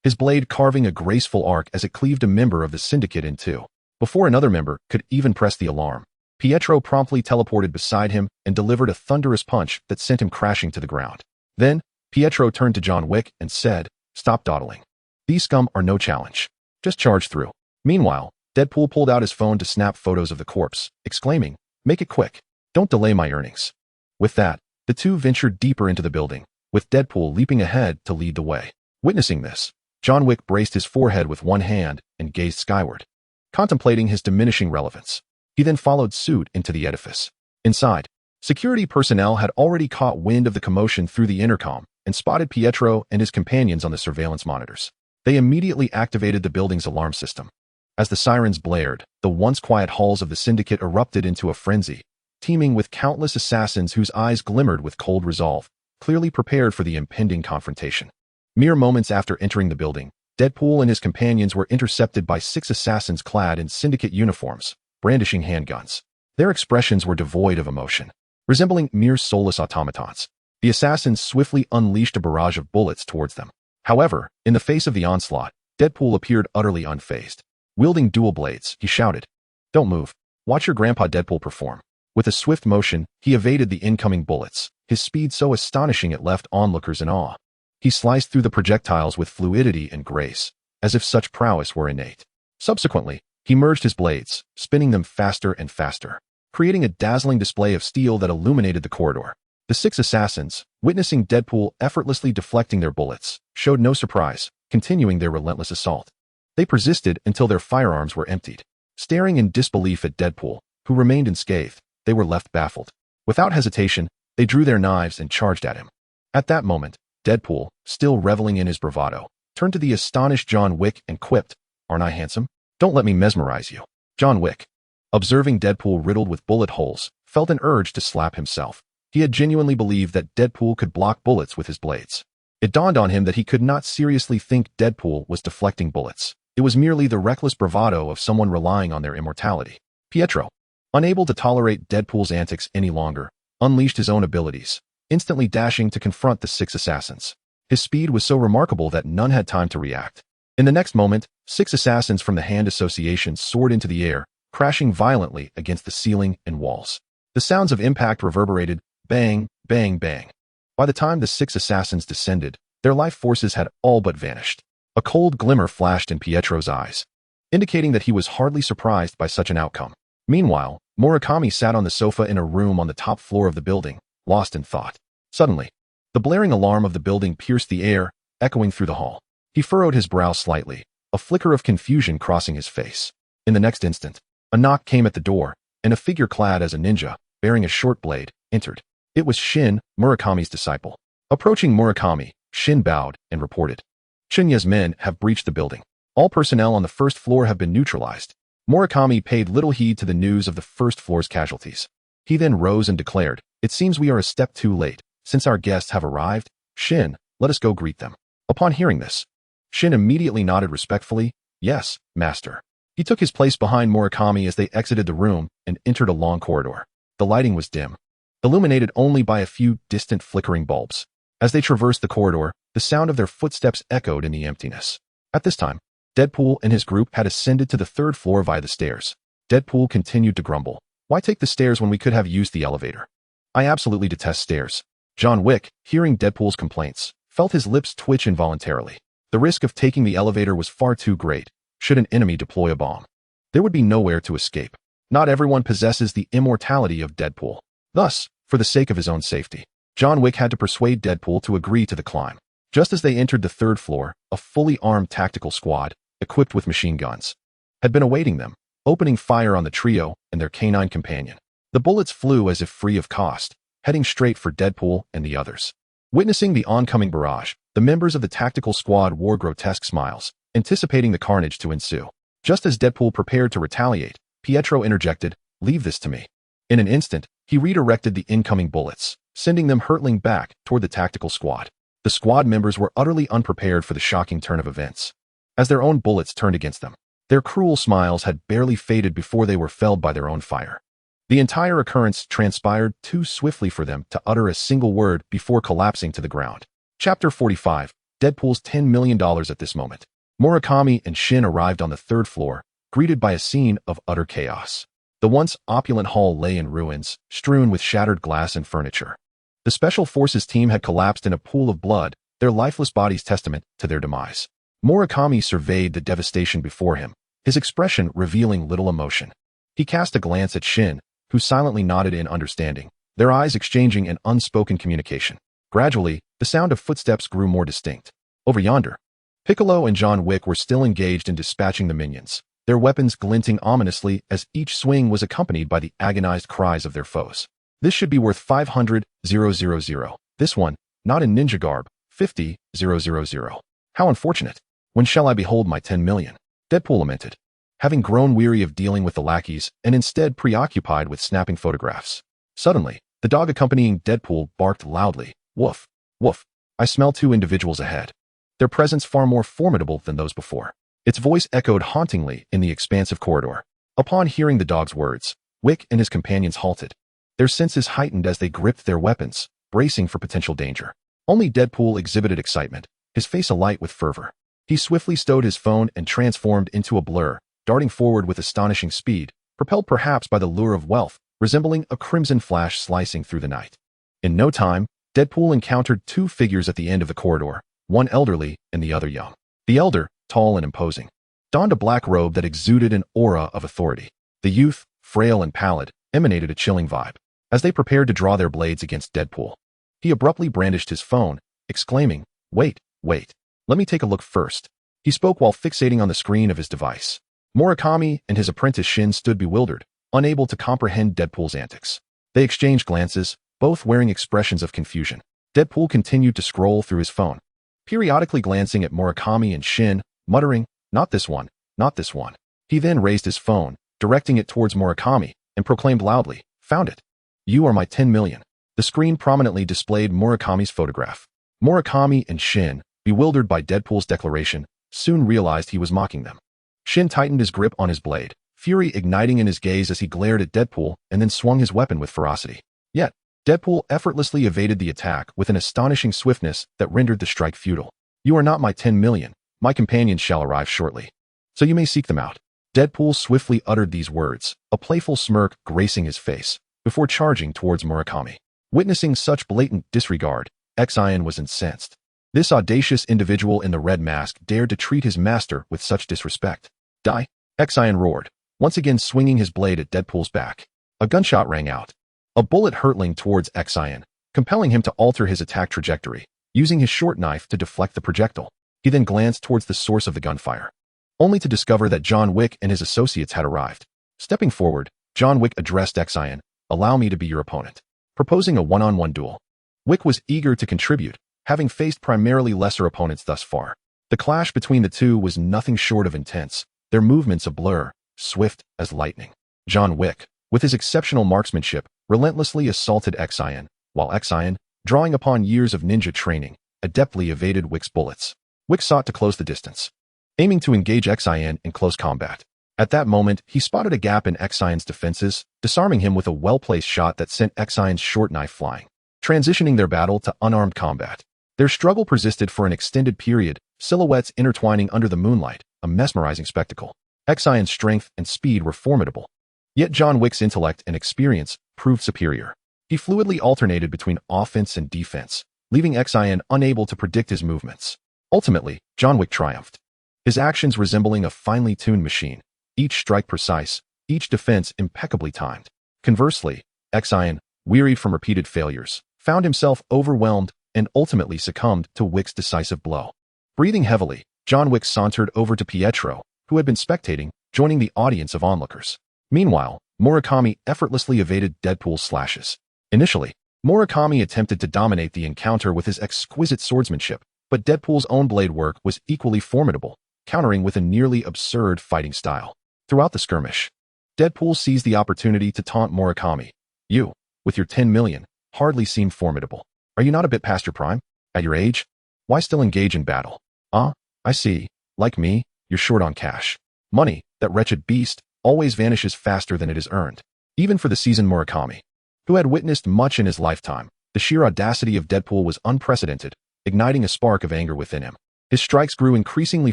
his blade carving a graceful arc as it cleaved a member of the syndicate in 2. Before another member could even press the alarm, Pietro promptly teleported beside him and delivered a thunderous punch that sent him crashing to the ground. Then, Pietro turned to John Wick and said, Stop dawdling. These scum are no challenge. Just charge through. Meanwhile, Deadpool pulled out his phone to snap photos of the corpse, exclaiming, Make it quick. Don't delay my earnings. With that, the 2 ventured deeper into the building, with Deadpool leaping ahead to lead the way. Witnessing this, John Wick braced his forehead with one hand and gazed skyward, contemplating his diminishing relevance. He then followed suit into the edifice. Inside, security personnel had already caught wind of the commotion through the intercom and spotted Pietro and his companions on the surveillance monitors. They immediately activated the building's alarm system. As the sirens blared, the once quiet halls of the syndicate erupted into a frenzy, teeming with countless assassins whose eyes glimmered with cold resolve, clearly prepared for the impending confrontation. Mere moments after entering the building, Deadpool and his companions were intercepted by 6 assassins clad in syndicate uniforms, brandishing handguns. Their expressions were devoid of emotion, resembling mere soulless automatons. The assassins swiftly unleashed a barrage of bullets towards them. However, in the face of the onslaught, Deadpool appeared utterly unfazed. Wielding dual blades, he shouted, Don't move. Watch your grandpa Deadpool perform. With a swift motion, he evaded the incoming bullets, his speed so astonishing it left onlookers in awe. He sliced through the projectiles with fluidity and grace, as if such prowess were innate. Subsequently, he merged his blades, spinning them faster and faster, creating a dazzling display of steel that illuminated the corridor. The 6 assassins, witnessing Deadpool effortlessly deflecting their bullets, showed no surprise, continuing their relentless assault. They persisted until their firearms were emptied. Staring in disbelief at Deadpool, who remained unscathed, they were left baffled. Without hesitation, they drew their knives and charged at him. At that moment, Deadpool, still reveling in his bravado, turned to the astonished John Wick and quipped, Aren't I handsome? Don't let me mesmerize you. John Wick, observing Deadpool riddled with bullet holes, felt an urge to slap himself. He had genuinely believed that Deadpool could block bullets with his blades. It dawned on him that he could not seriously think Deadpool was deflecting bullets. It was merely the reckless bravado of someone relying on their immortality. Pietro, unable to tolerate Deadpool's antics any longer, unleashed his own abilities, instantly dashing to confront the 6 assassins. His speed was so remarkable that none had time to react. In the next moment, 6 assassins from the Hand Association soared into the air, crashing violently against the ceiling and walls. The sounds of impact reverberated, bang, bang, bang. By the time the 6 assassins descended, their life forces had all but vanished. A cold glimmer flashed in Pietro's eyes, indicating that he was hardly surprised by such an outcome. Meanwhile, Murakami sat on the sofa in a room on the top floor of the building, lost in thought. Suddenly, the blaring alarm of the building pierced the air, echoing through the hall. He furrowed his brow slightly, a flicker of confusion crossing his face. In the next instant, a knock came at the door, and a figure clad as a ninja, bearing a short blade, entered. It was Shin, Murakami's disciple. Approaching Murakami, Shin bowed and reported, "Chen Ye's men have breached the building. All personnel on the first floor have been neutralized." Murakami paid little heed to the news of the first floor's casualties. He then rose and declared, "It seems we are a step too late. Since our guests have arrived, Shin, let us go greet them." Upon hearing this, Shin immediately nodded respectfully, "Yes, master." He took his place behind Murakami as they exited the room and entered a long corridor. The lighting was dim, illuminated only by a few distant flickering bulbs. As they traversed the corridor, the sound of their footsteps echoed in the emptiness. At this time, Deadpool and his group had ascended to the third floor via the stairs. Deadpool continued to grumble, "Why take the stairs when we could have used the elevator? I absolutely detest stairs." John Wick, hearing Deadpool's complaints, felt his lips twitch involuntarily. The risk of taking the elevator was far too great. Should an enemy deploy a bomb, there would be nowhere to escape. Not everyone possesses the immortality of Deadpool. Thus, for the sake of his own safety, John Wick had to persuade Deadpool to agree to the climb. Just as they entered the third floor, a fully armed tactical squad, equipped with machine guns, had been awaiting them, opening fire on the trio and their canine companion. The bullets flew as if free of cost, heading straight for Deadpool and the others. Witnessing the oncoming barrage, the members of the tactical squad wore grotesque smiles, anticipating the carnage to ensue. Just as Deadpool prepared to retaliate, Pietro interjected, "Leave this to me." In an instant, he redirected the incoming bullets, sending them hurtling back toward the tactical squad. The squad members were utterly unprepared for the shocking turn of events. As their own bullets turned against them, their cruel smiles had barely faded before they were felled by their own fire. The entire occurrence transpired too swiftly for them to utter a single word before collapsing to the ground. Chapter 45, Deadpool's $10 million. At this moment, Murakami and Shin arrived on the third floor, greeted by a scene of utter chaos. The once opulent hall lay in ruins, strewn with shattered glass and furniture. The Special Forces team had collapsed in a pool of blood, their lifeless bodies testament to their demise. Murakami surveyed the devastation before him, his expression revealing little emotion. He cast a glance at Shin, who silently nodded in understanding, their eyes exchanging an unspoken communication. Gradually, the sound of footsteps grew more distinct. Over yonder, Piccolo and John Wick were still engaged in dispatching the minions, their weapons glinting ominously as each swing was accompanied by the agonized cries of their foes. "This should be worth 500,000. This one, not in ninja garb, 50,000. How unfortunate. When shall I behold my 10 million? Deadpool lamented, having grown weary of dealing with the lackeys and instead preoccupied with snapping photographs. Suddenly, the dog accompanying Deadpool barked loudly, "Woof, woof. I smell two individuals ahead. Their presence far more formidable than those before." Its voice echoed hauntingly in the expansive corridor. Upon hearing the dog's words, Wick and his companions halted, their senses heightened as they gripped their weapons, bracing for potential danger. Only Deadpool exhibited excitement, his face alight with fervor. He swiftly stowed his phone and transformed into a blur, darting forward with astonishing speed, propelled perhaps by the lure of wealth, resembling a crimson flash slicing through the night. In no time, Deadpool encountered two figures at the end of the corridor, one elderly and the other young. The elder, tall and imposing, donned a black robe that exuded an aura of authority. The youth, frail and pallid, emanated a chilling vibe. As they prepared to draw their blades against Deadpool, he abruptly brandished his phone, exclaiming, "Wait, wait. Let me take a look first." He spoke while fixating on the screen of his device. Murakami and his apprentice Shin stood bewildered, unable to comprehend Deadpool's antics. They exchanged glances, both wearing expressions of confusion. Deadpool continued to scroll through his phone, periodically glancing at Murakami and Shin, muttering, "Not this one, not this one." He then raised his phone, directing it towards Murakami, and proclaimed loudly, "Found it. You are my 10 million. The screen prominently displayed Murakami's photograph. Murakami and Shin, bewildered by Deadpool's declaration, soon realized he was mocking them. Shin tightened his grip on his blade, fury igniting in his gaze as he glared at Deadpool and then swung his weapon with ferocity. Yet, Deadpool effortlessly evaded the attack with an astonishing swiftness that rendered the strike futile. "You are not my 10 million. My companions shall arrive shortly, so you may seek them out." Deadpool swiftly uttered these words, a playful smirk gracing his face, before charging towards Murakami. Witnessing such blatant disregard, Xian was incensed. This audacious individual in the red mask dared to treat his master with such disrespect. "Die!" Xian roared, once again swinging his blade at Deadpool's back. A gunshot rang out, a bullet hurtling towards Xian, compelling him to alter his attack trajectory, using his short knife to deflect the projectile. He then glanced towards the source of the gunfire, only to discover that John Wick and his associates had arrived. Stepping forward, John Wick addressed Xian, "Allow me to be your opponent," proposing a one-on-one duel. Wick was eager to contribute, having faced primarily lesser opponents thus far. The clash between the two was nothing short of intense, their movements a blur, swift as lightning. John Wick, with his exceptional marksmanship, relentlessly assaulted Xian, while Xian, drawing upon years of ninja training, adeptly evaded Wick's bullets. Wick sought to close the distance, aiming to engage Xian in close combat. At that moment, he spotted a gap in Xian's defenses, disarming him with a well-placed shot that sent Xian's short knife flying, transitioning their battle to unarmed combat. Their struggle persisted for an extended period, silhouettes intertwining under the moonlight, a mesmerizing spectacle. Xian's strength and speed were formidable. Yet John Wick's intellect and experience proved superior. He fluidly alternated between offense and defense, leaving Xian unable to predict his movements. Ultimately, John Wick triumphed, his actions resembling a finely tuned machine, each strike precise, each defense impeccably timed. Conversely, Xian, wearied from repeated failures, found himself overwhelmed and ultimately succumbed to Wick's decisive blow. Breathing heavily, John Wick sauntered over to Pietro, who had been spectating, joining the audience of onlookers. Meanwhile, Murakami effortlessly evaded Deadpool's slashes. Initially, Murakami attempted to dominate the encounter with his exquisite swordsmanship, but Deadpool's own blade work was equally formidable, countering with a nearly absurd fighting style. Throughout the skirmish, Deadpool seized the opportunity to taunt Murakami. "You, with your 10 million, hardly seem formidable. Are you not a bit past your prime? At your age? Why still engage in battle? Ah, I see. Like me, you're short on cash. Money, that wretched beast, always vanishes faster than it is earned." Even for the seasoned Murakami, who had witnessed much in his lifetime, the sheer audacity of Deadpool was unprecedented, igniting a spark of anger within him. His strikes grew increasingly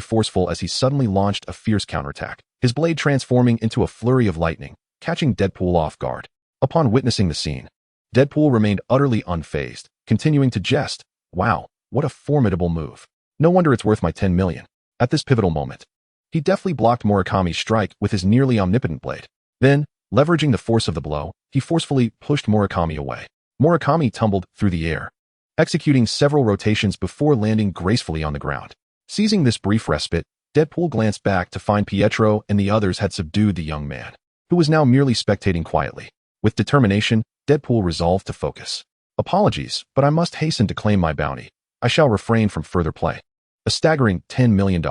forceful as he suddenly launched a fierce counterattack, his blade transforming into a flurry of lightning, catching Deadpool off guard. Upon witnessing the scene, Deadpool remained utterly unfazed, continuing to jest. "Wow, what a formidable move. No wonder it's worth my 10 million. At this pivotal moment, he deftly blocked Murakami's strike with his nearly omnipotent blade. Then, leveraging the force of the blow, he forcefully pushed Murakami away. Murakami tumbled through the air, executing several rotations before landing gracefully on the ground. Seizing this brief respite, Deadpool glanced back to find Pietro and the others had subdued the young man, who was now merely spectating quietly. With determination, Deadpool resolved to focus. "Apologies, but I must hasten to claim my bounty. I shall refrain from further play." A staggering $10 million.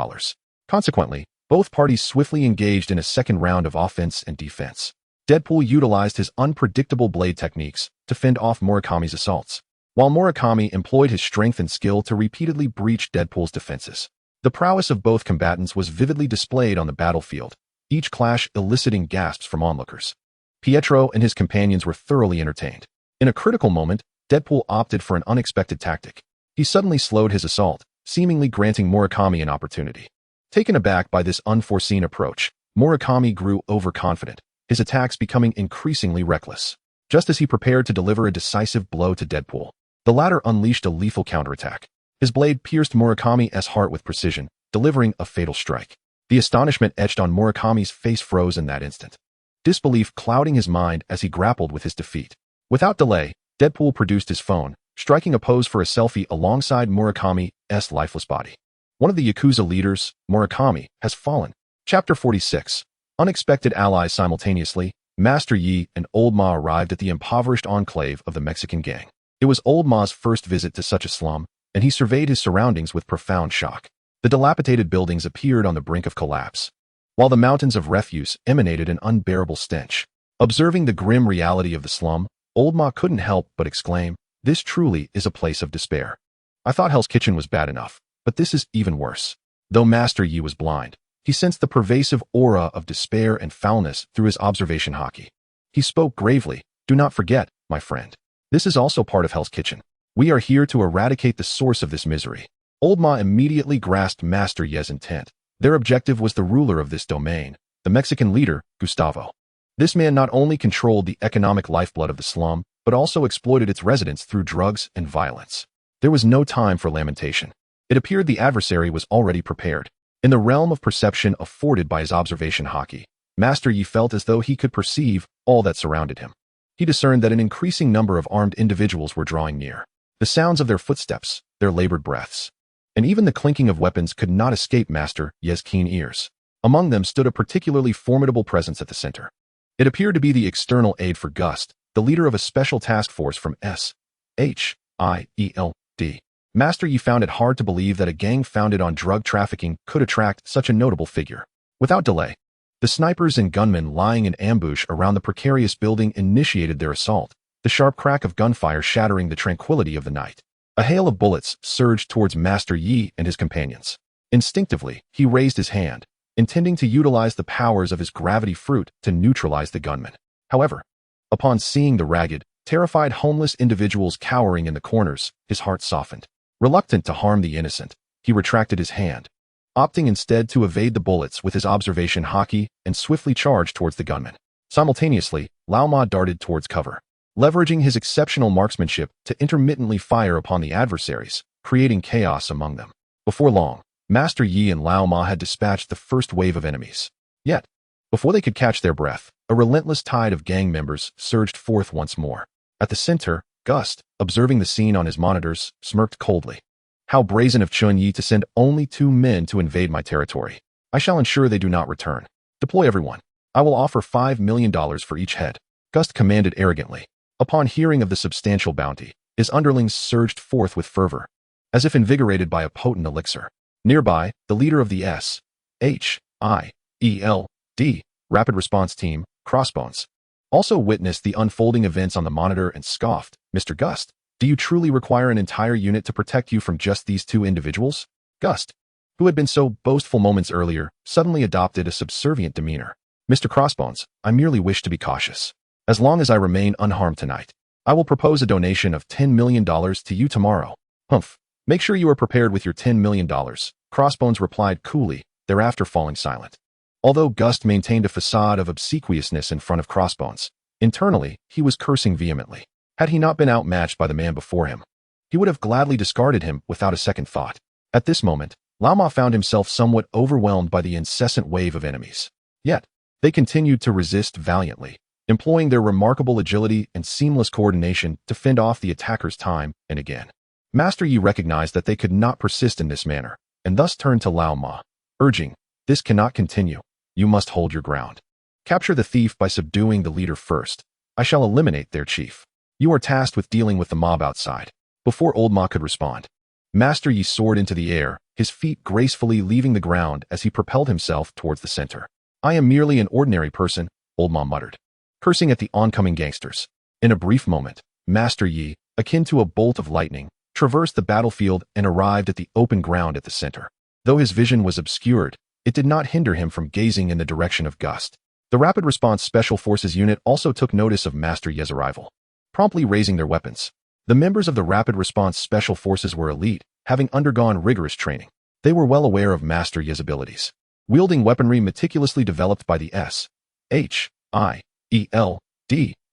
Consequently, both parties swiftly engaged in a second round of offense and defense. Deadpool utilized his unpredictable blade techniques to fend off Murakami's assaults, while Murakami employed his strength and skill to repeatedly breach Deadpool's defenses. The prowess of both combatants was vividly displayed on the battlefield, each clash eliciting gasps from onlookers. Pietro and his companions were thoroughly entertained. In a critical moment, Deadpool opted for an unexpected tactic. He suddenly slowed his assault, seemingly granting Murakami an opportunity. Taken aback by this unforeseen approach, Murakami grew overconfident, his attacks becoming increasingly reckless. Just as he prepared to deliver a decisive blow to Deadpool, the latter unleashed a lethal counterattack. His blade pierced Murakami's heart with precision, delivering a fatal strike. The astonishment etched on Murakami's face froze in that instant, disbelief clouding his mind as he grappled with his defeat. Without delay, Deadpool produced his phone, striking a pose for a selfie alongside Murakami's lifeless body. One of the Yakuza leaders, Murakami, has fallen. Chapter 46. Unexpected allies. Simultaneously, Master Yi and Old Ma arrived at the impoverished enclave of the Mexican gang. It was Old Ma's first visit to such a slum, and he surveyed his surroundings with profound shock. The dilapidated buildings appeared on the brink of collapse, while the mountains of refuse emanated an unbearable stench. Observing the grim reality of the slum, Old Ma couldn't help but exclaim, "This truly is a place of despair. I thought Hell's Kitchen was bad enough, but this is even worse." Though Master Yi was blind, he sensed the pervasive aura of despair and foulness through his observation hockey. He spoke gravely, "Do not forget, my friend. This is also part of Hell's Kitchen. We are here to eradicate the source of this misery." Old Ma immediately grasped Master Yi's intent. Their objective was the ruler of this domain, the Mexican leader, Gustavo. This man not only controlled the economic lifeblood of the slum, but also exploited its residents through drugs and violence. There was no time for lamentation. It appeared the adversary was already prepared. In the realm of perception afforded by his observation hockey, Master Yi felt as though he could perceive all that surrounded him. He discerned that an increasing number of armed individuals were drawing near. The sounds of their footsteps, their labored breaths, and even the clinking of weapons could not escape Master Yi's keen ears. Among them stood a particularly formidable presence at the center. It appeared to be the external aid for Gust, the leader of a special task force from S.H.I.E.L.D. Master Yi found it hard to believe that a gang founded on drug trafficking could attract such a notable figure. Without delay, the snipers and gunmen lying in ambush around the precarious building initiated their assault, the sharp crack of gunfire shattering the tranquility of the night. A hail of bullets surged towards Master Yi and his companions. Instinctively, he raised his hand, intending to utilize the powers of his gravity fruit to neutralize the gunmen. However, upon seeing the ragged, terrified homeless individuals cowering in the corners, his heart softened. Reluctant to harm the innocent, he retracted his hand, opting instead to evade the bullets with his observation haki and swiftly charged towards the gunmen. Simultaneously, Lao Ma darted towards cover, leveraging his exceptional marksmanship to intermittently fire upon the adversaries, creating chaos among them. Before long, Master Yi and Lao Ma had dispatched the first wave of enemies. Yet, before they could catch their breath, a relentless tide of gang members surged forth once more. At the center, Gust, observing the scene on his monitors, smirked coldly. How brazen of Chen Ye to send only 2 men to invade my territory. I shall ensure they do not return. Deploy everyone. I will offer $5 million for each head. Gust commanded arrogantly. Upon hearing of the substantial bounty, his underlings surged forth with fervor, as if invigorated by a potent elixir. Nearby, the leader of the S.H.I.E.L.D. Rapid Response Team, Crossbones, also witnessed the unfolding events on the monitor and scoffed. Mr. Gust, do you truly require an entire unit to protect you from just these 2 individuals? Gust, who had been so boastful moments earlier, suddenly adopted a subservient demeanor. Mr. Crossbones, I merely wish to be cautious. As long as I remain unharmed tonight, I will propose a donation of $10 million to you tomorrow. Humph. Make sure you are prepared with your $10 million, Crossbones replied coolly, thereafter falling silent. Although Gust maintained a facade of obsequiousness in front of Crossbones, internally, he was cursing vehemently. Had he not been outmatched by the man before him, he would have gladly discarded him without a second thought. At this moment, Lao Ma found himself somewhat overwhelmed by the incessant wave of enemies. Yet, they continued to resist valiantly, employing their remarkable agility and seamless coordination to fend off the attackers time and again. Master Yi recognized that they could not persist in this manner, and thus turned to Lao Ma, urging, "This cannot continue. You must hold your ground. Capture the thief by subduing the leader first. I shall eliminate their chief. You are tasked with dealing with the mob outside." Before Old Ma could respond, Master Yi soared into the air, his feet gracefully leaving the ground as he propelled himself towards the center. "I am merely an ordinary person," Old Ma muttered, cursing at the oncoming gangsters. In a brief moment, Master Yi, akin to a bolt of lightning, traversed the battlefield and arrived at the open ground at the center. Though his vision was obscured, it did not hinder him from gazing in the direction of Gust. The Rapid Response Special Forces unit also took notice of Master Ye's arrival, promptly raising their weapons. The members of the Rapid Response Special Forces were elite, having undergone rigorous training. They were well aware of Master Ye's abilities, wielding weaponry meticulously developed by the S.H.I.E.L.D.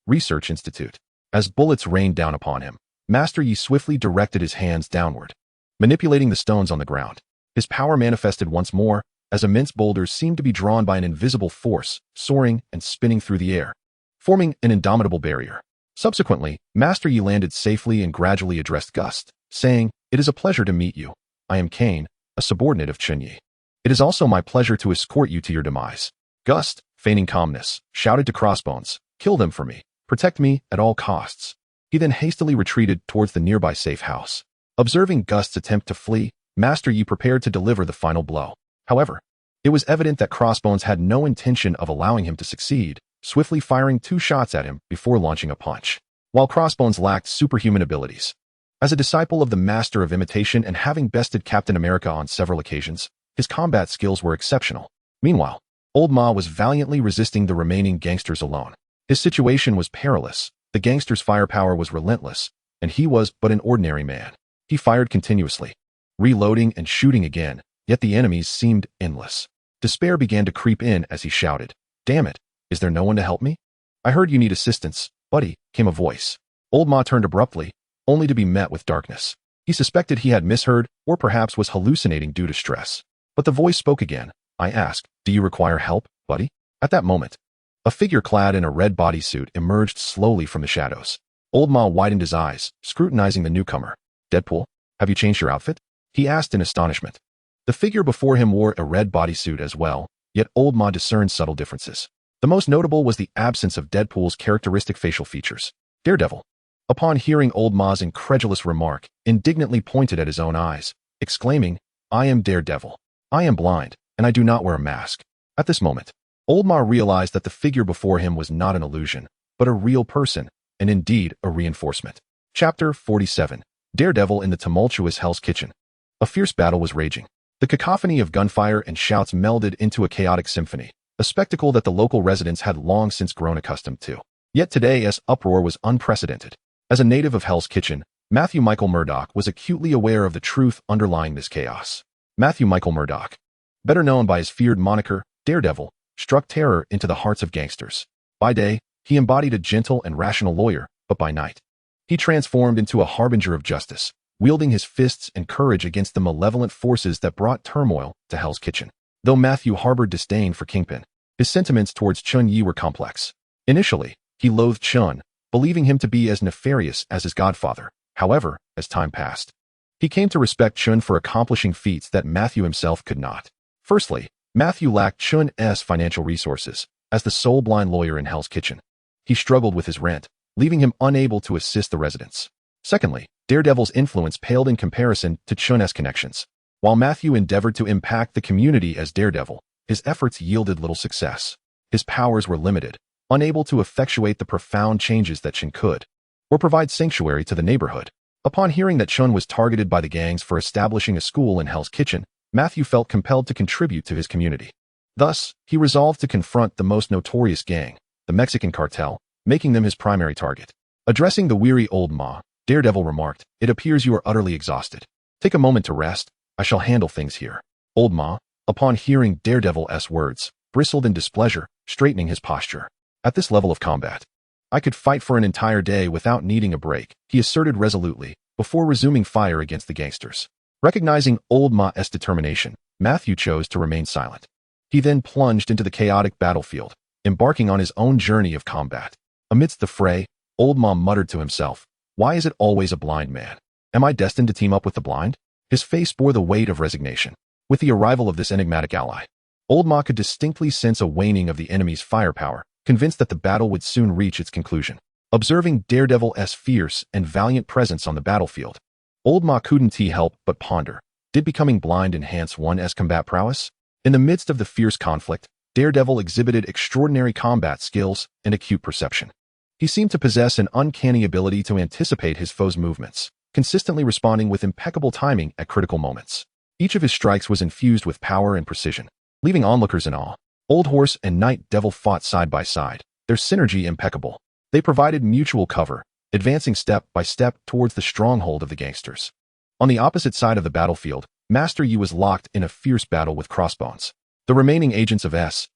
Research Institute. As bullets rained down upon him, Master Yi swiftly directed his hands downward, manipulating the stones on the ground. His power manifested once more, as immense boulders seemed to be drawn by an invisible force, soaring and spinning through the air, forming an indomitable barrier. Subsequently, Master Yi landed safely and gradually addressed Gust, saying, "It is a pleasure to meet you. I am Kane, a subordinate of Chen Ye. It is also my pleasure to escort you to your demise." Gust, feigning calmness, shouted to Crossbones, "Kill them for me. Protect me at all costs." He then hastily retreated towards the nearby safe house. Observing Gust's attempt to flee, Master Yi prepared to deliver the final blow. However, it was evident that Crossbones had no intention of allowing him to succeed, swiftly firing 2 shots at him before launching a punch. While Crossbones lacked superhuman abilities, as a disciple of the Master of Imitation and having bested Captain America on several occasions, his combat skills were exceptional. Meanwhile, Old Ma was valiantly resisting the remaining gangsters alone. His situation was perilous, the gangsters' firepower was relentless, and he was but an ordinary man. He fired continuously, reloading and shooting again, yet the enemies seemed endless. Despair began to creep in as he shouted, "Damn it, is there no one to help me? I heard you need assistance, buddy," came a voice. Old Ma turned abruptly, only to be met with darkness. He suspected he had misheard or perhaps was hallucinating due to stress. But the voice spoke again. "I asked, do you require help, buddy?" At that moment, a figure clad in a red bodysuit emerged slowly from the shadows. Old Ma widened his eyes, scrutinizing the newcomer. "Deadpool, have you changed your outfit?" he asked in astonishment. The figure before him wore a red bodysuit as well, yet Old Ma discerned subtle differences. The most notable was the absence of Deadpool's characteristic facial features. Daredevil, upon hearing Old Ma's incredulous remark, indignantly pointed at his own eyes, exclaiming, "I am Daredevil. I am blind, and I do not wear a mask." At this moment, Old Ma realized that the figure before him was not an illusion, but a real person, and indeed a reinforcement. Chapter 47. Daredevil in the tumultuous Hell's Kitchen. A fierce battle was raging. The cacophony of gunfire and shouts melded into a chaotic symphony, a spectacle that the local residents had long since grown accustomed to. Yet today's uproar was unprecedented. As a native of Hell's Kitchen, Matthew Michael Murdoch was acutely aware of the truth underlying this chaos. Matthew Michael Murdoch, better known by his feared moniker, Daredevil, struck terror into the hearts of gangsters. By day, he embodied a gentle and rational lawyer, but by night, he transformed into a harbinger of justice, wielding his fists and courage against the malevolent forces that brought turmoil to Hell's Kitchen. Though Matthew harbored disdain for Kingpin, his sentiments towards Chen Ye were complex. Initially, he loathed Chen, believing him to be as nefarious as his godfather. However, as time passed, he came to respect Chen for accomplishing feats that Matthew himself could not. Firstly, Matthew lacked Chen's financial resources. As the sole blind lawyer in Hell's Kitchen, he struggled with his rent, leaving him unable to assist the residents. Secondly, Daredevil's influence paled in comparison to Chen's connections. While Matthew endeavored to impact the community as Daredevil, his efforts yielded little success. His powers were limited, unable to effectuate the profound changes that Chen could, or provide sanctuary to the neighborhood. Upon hearing that Chen was targeted by the gangs for establishing a school in Hell's Kitchen, Matthew felt compelled to contribute to his community. Thus, he resolved to confront the most notorious gang, the Mexican cartel, making them his primary target. Addressing the weary Old Ma, Daredevil remarked, "It appears you are utterly exhausted. Take a moment to rest. I shall handle things here." Old Ma, upon hearing Daredevil's words, bristled in displeasure, straightening his posture. "At this level of combat, I could fight for an entire day without needing a break," he asserted resolutely, before resuming fire against the gangsters. Recognizing Old Ma's determination, Matthew chose to remain silent. He then plunged into the chaotic battlefield, embarking on his own journey of combat. Amidst the fray, Old Ma muttered to himself, "Why is it always a blind man? Am I destined to team up with the blind?" His face bore the weight of resignation. With the arrival of this enigmatic ally, Old Ma could distinctly sense a waning of the enemy's firepower, convinced that the battle would soon reach its conclusion. Observing Daredevil's fierce and valiant presence on the battlefield, Old Ma couldn't help but ponder, did becoming blind enhance one's combat prowess? In the midst of the fierce conflict, Daredevil exhibited extraordinary combat skills and acute perception. He seemed to possess an uncanny ability to anticipate his foe's movements, consistently responding with impeccable timing at critical moments. Each of his strikes was infused with power and precision, leaving onlookers in awe. Old Horse and Night Devil fought side by side, their synergy impeccable. They provided mutual cover, advancing step by step towards the stronghold of the gangsters. On the opposite side of the battlefield, Master Yi was locked in a fierce battle with Crossbones. The remaining agents of S.H.I.E.L.D.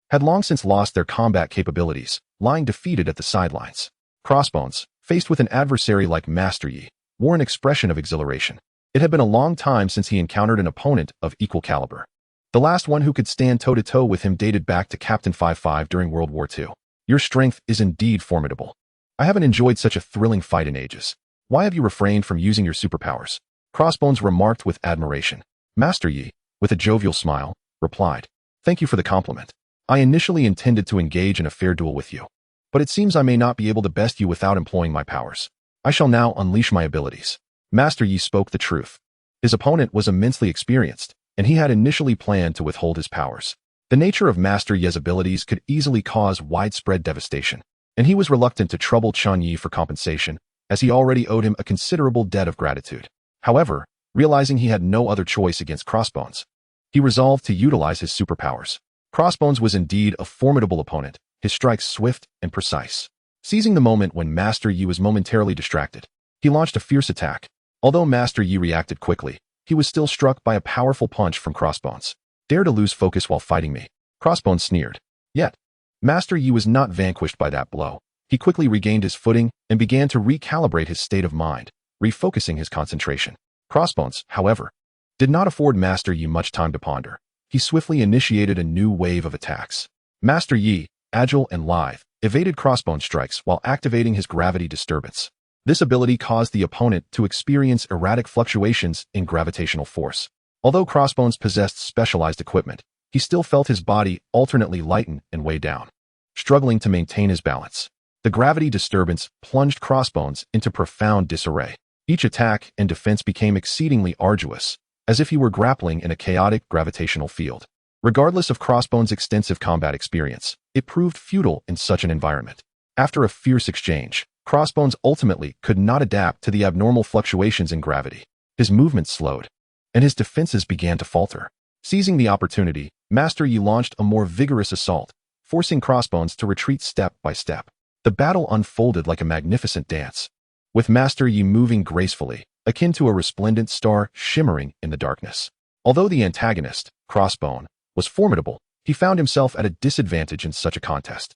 had long since lost their combat capabilities, lying defeated at the sidelines. Crossbones, faced with an adversary like Master Yi, wore an expression of exhilaration. It had been a long time since he encountered an opponent of equal caliber. The last one who could stand toe-to-toe with him dated back to Captain 55 during World War II. "Your strength is indeed formidable. I haven't enjoyed such a thrilling fight in ages. Why have you refrained from using your superpowers?" Crossbones remarked with admiration. Master Yi, with a jovial smile, replied, "Thank you for the compliment. I initially intended to engage in a fair duel with you, but it seems I may not be able to best you without employing my powers. I shall now unleash my abilities." Master Yi spoke the truth. His opponent was immensely experienced, and he had initially planned to withhold his powers. The nature of Master Yi's abilities could easily cause widespread devastation, and he was reluctant to trouble Chen Ye for compensation, as he already owed him a considerable debt of gratitude. However, realizing he had no other choice against Crossbones, he resolved to utilize his superpowers. Crossbones was indeed a formidable opponent, his strikes swift and precise. Seizing the moment when Master Yi was momentarily distracted, he launched a fierce attack. Although Master Yi reacted quickly, he was still struck by a powerful punch from Crossbones. "Dare to lose focus while fighting me," Crossbones sneered. Yet, Master Yi was not vanquished by that blow. He quickly regained his footing and began to recalibrate his state of mind, refocusing his concentration. Crossbones, however, did not afford Master Yi much time to ponder. He swiftly initiated a new wave of attacks. Master Yi, agile and lithe, evaded Crossbones' strikes while activating his gravity disturbance. This ability caused the opponent to experience erratic fluctuations in gravitational force. Although Crossbones possessed specialized equipment, he still felt his body alternately lighten and weigh down, struggling to maintain his balance. The gravity disturbance plunged Crossbones into profound disarray. Each attack and defense became exceedingly arduous, as if he were grappling in a chaotic gravitational field. Regardless of Crossbones' extensive combat experience, it proved futile in such an environment. After a fierce exchange, Crossbones ultimately could not adapt to the abnormal fluctuations in gravity. His movements slowed, and his defenses began to falter. Seizing the opportunity, Master Yi launched a more vigorous assault, forcing Crossbones to retreat step by step. The battle unfolded like a magnificent dance, with Master Yi moving gracefully, akin to a resplendent star shimmering in the darkness. Although the antagonist, Crossbone, was formidable, he found himself at a disadvantage in such a contest.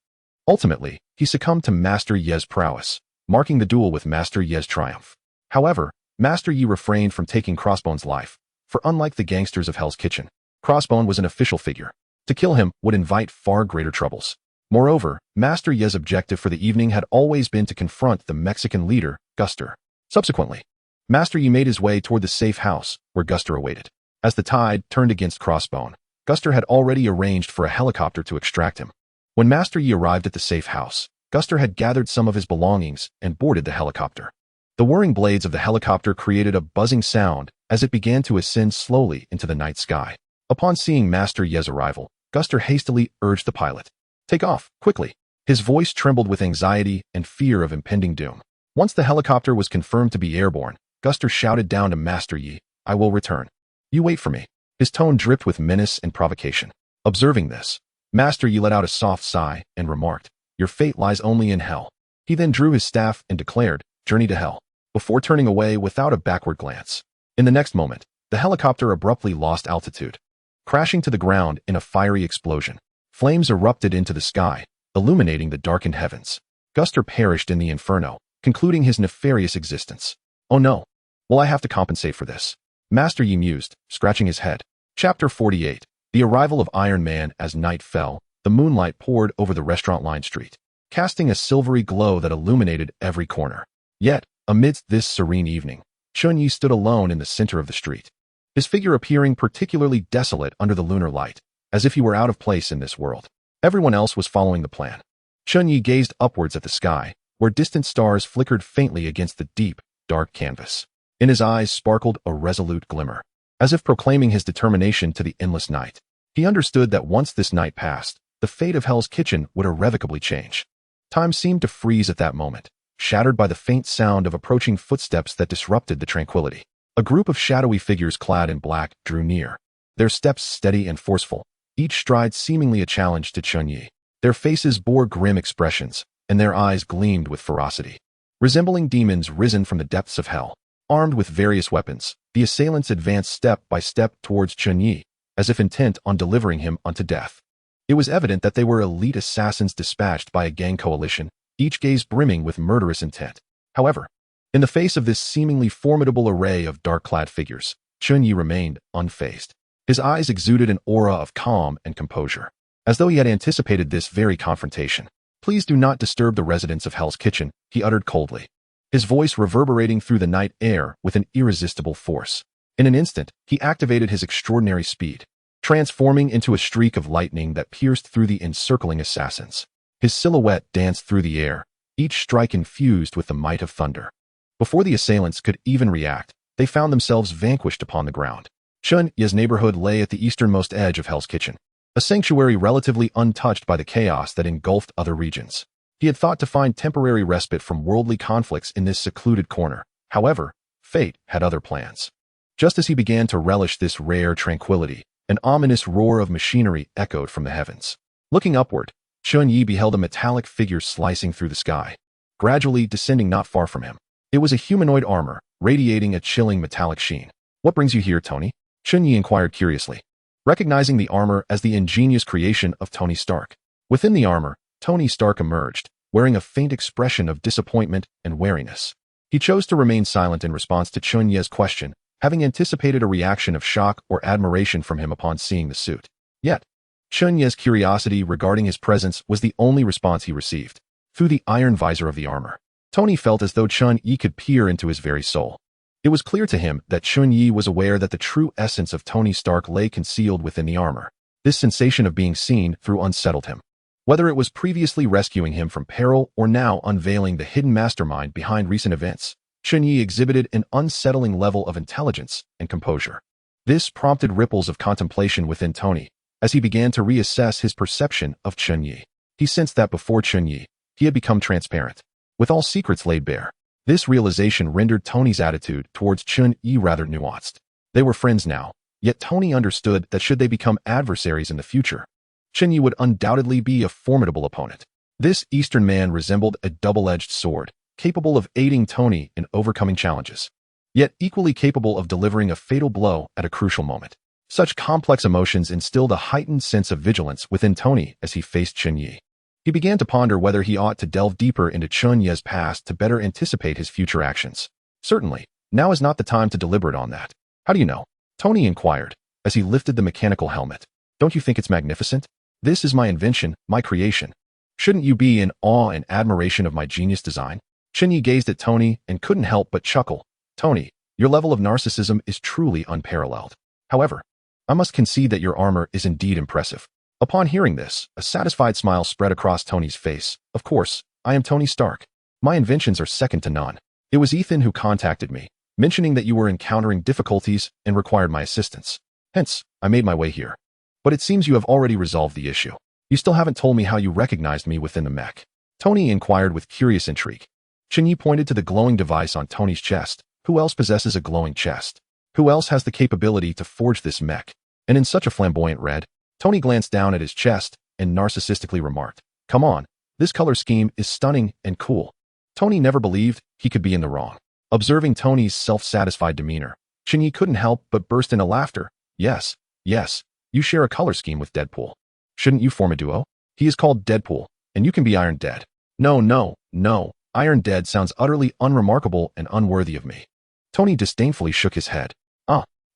Ultimately, he succumbed to Master Ye's prowess, marking the duel with Master Ye's triumph. However, Master Yi refrained from taking Crossbone's life, for unlike the gangsters of Hell's Kitchen, Crossbone was an official figure. To kill him would invite far greater troubles. Moreover, Master Ye's objective for the evening had always been to confront the Mexican leader, Guster. Subsequently, Master Yi made his way toward the safe house where Guster awaited. As the tide turned against Crossbone, Guster had already arranged for a helicopter to extract him. When Master Yi arrived at the safe house, Guster had gathered some of his belongings and boarded the helicopter. The whirring blades of the helicopter created a buzzing sound as it began to ascend slowly into the night sky. Upon seeing Master Ye's arrival, Guster hastily urged the pilot, "Take off, quickly." His voice trembled with anxiety and fear of impending doom. Once the helicopter was confirmed to be airborne, Guster shouted down to Master Yi, "I will return. You wait for me." His tone dripped with menace and provocation. Observing this, Master Yi let out a soft sigh and remarked, "Your fate lies only in hell." He then drew his staff and declared, "Journey to hell," before turning away without a backward glance. In the next moment, the helicopter abruptly lost altitude, crashing to the ground in a fiery explosion. Flames erupted into the sky, illuminating the darkened heavens. Guster perished in the inferno, concluding his nefarious existence. "Oh no, will I have to compensate for this?" Master Yi mused, scratching his head. Chapter 48. The arrival of Iron Man. As night fell, the moonlight poured over the restaurant-lined street, casting a silvery glow that illuminated every corner. Yet, amidst this serene evening, Chen Ye stood alone in the center of the street, his figure appearing particularly desolate under the lunar light, as if he were out of place in this world. Everyone else was following the plan. Chen Ye gazed upwards at the sky, where distant stars flickered faintly against the deep, dark canvas. In his eyes sparkled a resolute glimmer, as if proclaiming his determination to the endless night. He understood that once this night passed, the fate of Hell's Kitchen would irrevocably change. Time seemed to freeze at that moment, shattered by the faint sound of approaching footsteps that disrupted the tranquility. A group of shadowy figures clad in black drew near, their steps steady and forceful, each stride seemingly a challenge to Chen Ye. Their faces bore grim expressions, and their eyes gleamed with ferocity. Resembling demons risen from the depths of hell, armed with various weapons, the assailants advanced step by step towards Chen Ye, as if intent on delivering him unto death. It was evident that they were elite assassins dispatched by a gang coalition, each gaze brimming with murderous intent. However, in the face of this seemingly formidable array of dark-clad figures, Chen Ye remained unfazed. His eyes exuded an aura of calm and composure, as though he had anticipated this very confrontation. "Please do not disturb the residents of Hell's Kitchen," he uttered coldly, his voice reverberating through the night air with an irresistible force. In an instant, he activated his extraordinary speed, transforming into a streak of lightning that pierced through the encircling assassins. His silhouette danced through the air, each strike infused with the might of thunder. Before the assailants could even react, they found themselves vanquished upon the ground. Chen Ye's neighborhood lay at the easternmost edge of Hell's Kitchen, a sanctuary relatively untouched by the chaos that engulfed other regions. He had thought to find temporary respite from worldly conflicts in this secluded corner. However, fate had other plans. Just as he began to relish this rare tranquility, an ominous roar of machinery echoed from the heavens. Looking upward, Chen Ye beheld a metallic figure slicing through the sky, gradually descending not far from him. It was a humanoid armor, radiating a chilling metallic sheen. "What brings you here, Tony?" Chen Ye inquired curiously, recognizing the armor as the ingenious creation of Tony Stark. Within the armor, Tony Stark emerged, wearing a faint expression of disappointment and wariness. He chose to remain silent in response to Chen Ye's question, having anticipated a reaction of shock or admiration from him upon seeing the suit. Yet, Chen Ye's curiosity regarding his presence was the only response he received. Through the iron visor of the armor, Tony felt as though Chen Ye could peer into his very soul. It was clear to him that Chen Ye was aware that the true essence of Tony Stark lay concealed within the armor. This sensation of being seen through unsettled him. Whether it was previously rescuing him from peril or now unveiling the hidden mastermind behind recent events, Chen Ye exhibited an unsettling level of intelligence and composure. This prompted ripples of contemplation within Tony as he began to reassess his perception of Chen Ye. He sensed that before Chen Ye, he had become transparent, with all secrets laid bare. This realization rendered Tony's attitude towards Chen Ye rather nuanced. They were friends now, yet Tony understood that should they become adversaries in the future, Chen Ye would undoubtedly be a formidable opponent. This Eastern man resembled a double-edged sword, capable of aiding Tony in overcoming challenges, yet equally capable of delivering a fatal blow at a crucial moment. Such complex emotions instilled a heightened sense of vigilance within Tony as he faced Chen Ye. He began to ponder whether he ought to delve deeper into Chen Ye's past to better anticipate his future actions. Certainly, now is not the time to deliberate on that. How do you know? Tony inquired as he lifted the mechanical helmet. Don't you think it's magnificent? This is my invention, my creation. Shouldn't you be in awe and admiration of my genius design? Chen Ye gazed at Tony and couldn't help but chuckle. Tony, your level of narcissism is truly unparalleled. However, I must concede that your armor is indeed impressive. Upon hearing this, a satisfied smile spread across Tony's face. Of course, I am Tony Stark. My inventions are second to none. It was Ethan who contacted me, mentioning that you were encountering difficulties and required my assistance. Hence, I made my way here. But it seems you have already resolved the issue. You still haven't told me how you recognized me within the mech. Tony inquired with curious intrigue. Chen Ye pointed to the glowing device on Tony's chest. Who else possesses a glowing chest? Who else has the capability to forge this mech? And in such a flamboyant red? Tony glanced down at his chest and narcissistically remarked, "Come on, this color scheme is stunning and cool." Tony never believed he could be in the wrong. Observing Tony's self-satisfied demeanor, Chen Ye couldn't help but burst into laughter. Yes, you share a color scheme with Deadpool. Shouldn't you form a duo? He is called Deadpool, and you can be Iron Dead. No. Iron Dead sounds utterly unremarkable and unworthy of me. Tony disdainfully shook his head.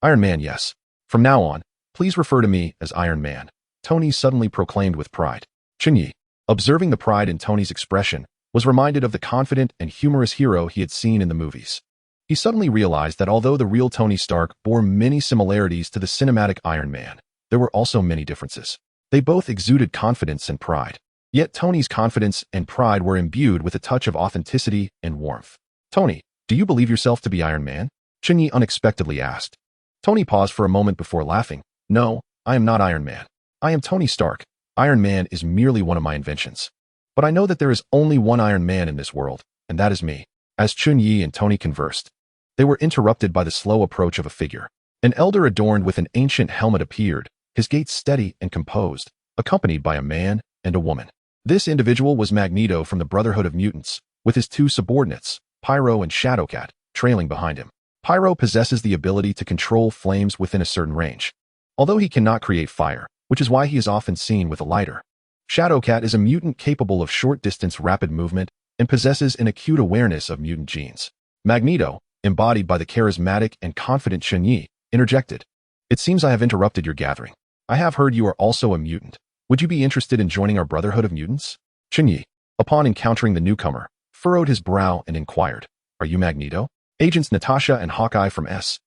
Iron Man, yes. From now on, please refer to me as Iron Man, Tony suddenly proclaimed with pride. Chen Ye, observing the pride in Tony's expression, was reminded of the confident and humorous hero he had seen in the movies. He suddenly realized that although the real Tony Stark bore many similarities to the cinematic Iron Man, there were also many differences. They both exuded confidence and pride. Yet Tony's confidence and pride were imbued with a touch of authenticity and warmth. Tony, do you believe yourself to be Iron Man? Chen Ye unexpectedly asked. Tony paused for a moment before laughing. No, I am not Iron Man. I am Tony Stark. Iron Man is merely one of my inventions. But I know that there is only one Iron Man in this world, and that is me. As Chen Ye and Tony conversed, they were interrupted by the slow approach of a figure. An elder adorned with an ancient helmet appeared, his gait steady and composed, accompanied by a man and a woman. This individual was Magneto from the Brotherhood of Mutants, with his two subordinates, Pyro and Shadowcat, trailing behind him. Pyro possesses the ability to control flames within a certain range, although he cannot create fire, which is why he is often seen with a lighter. Shadowcat is a mutant capable of short-distance rapid movement and possesses an acute awareness of mutant genes. Magneto, embodied by the charismatic and confident Chen Ye, interjected. It seems I have interrupted your gathering. I have heard you are also a mutant. Would you be interested in joining our Brotherhood of Mutants? Chen Ye, upon encountering the newcomer, furrowed his brow and inquired, Are you Magneto? Agents Natasha and Hawkeye from S.H.I.E.L.D.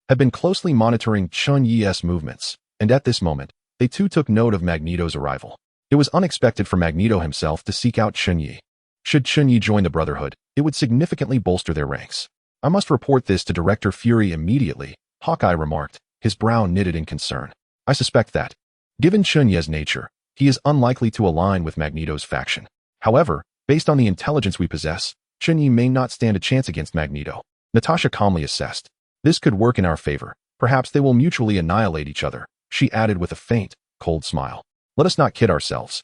had been closely monitoring Chen Ye's movements, and at this moment, they too took note of Magneto's arrival. It was unexpected for Magneto himself to seek out Chen Ye. Should Chen Ye join the Brotherhood, it would significantly bolster their ranks. I must report this to Director Fury immediately, Hawkeye remarked, his brow knitted in concern. I suspect that, given Chen Ye's nature, he is unlikely to align with Magneto's faction. However, based on the intelligence we possess, Chen Ye may not stand a chance against Magneto. Natasha calmly assessed. This could work in our favor. Perhaps they will mutually annihilate each other, she added with a faint, cold smile. Let us not kid ourselves.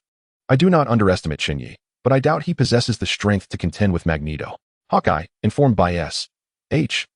I do not underestimate Chen Ye, but I doubt he possesses the strength to contend with Magneto. Hawkeye, informed by S.H.I.E.L.D.'s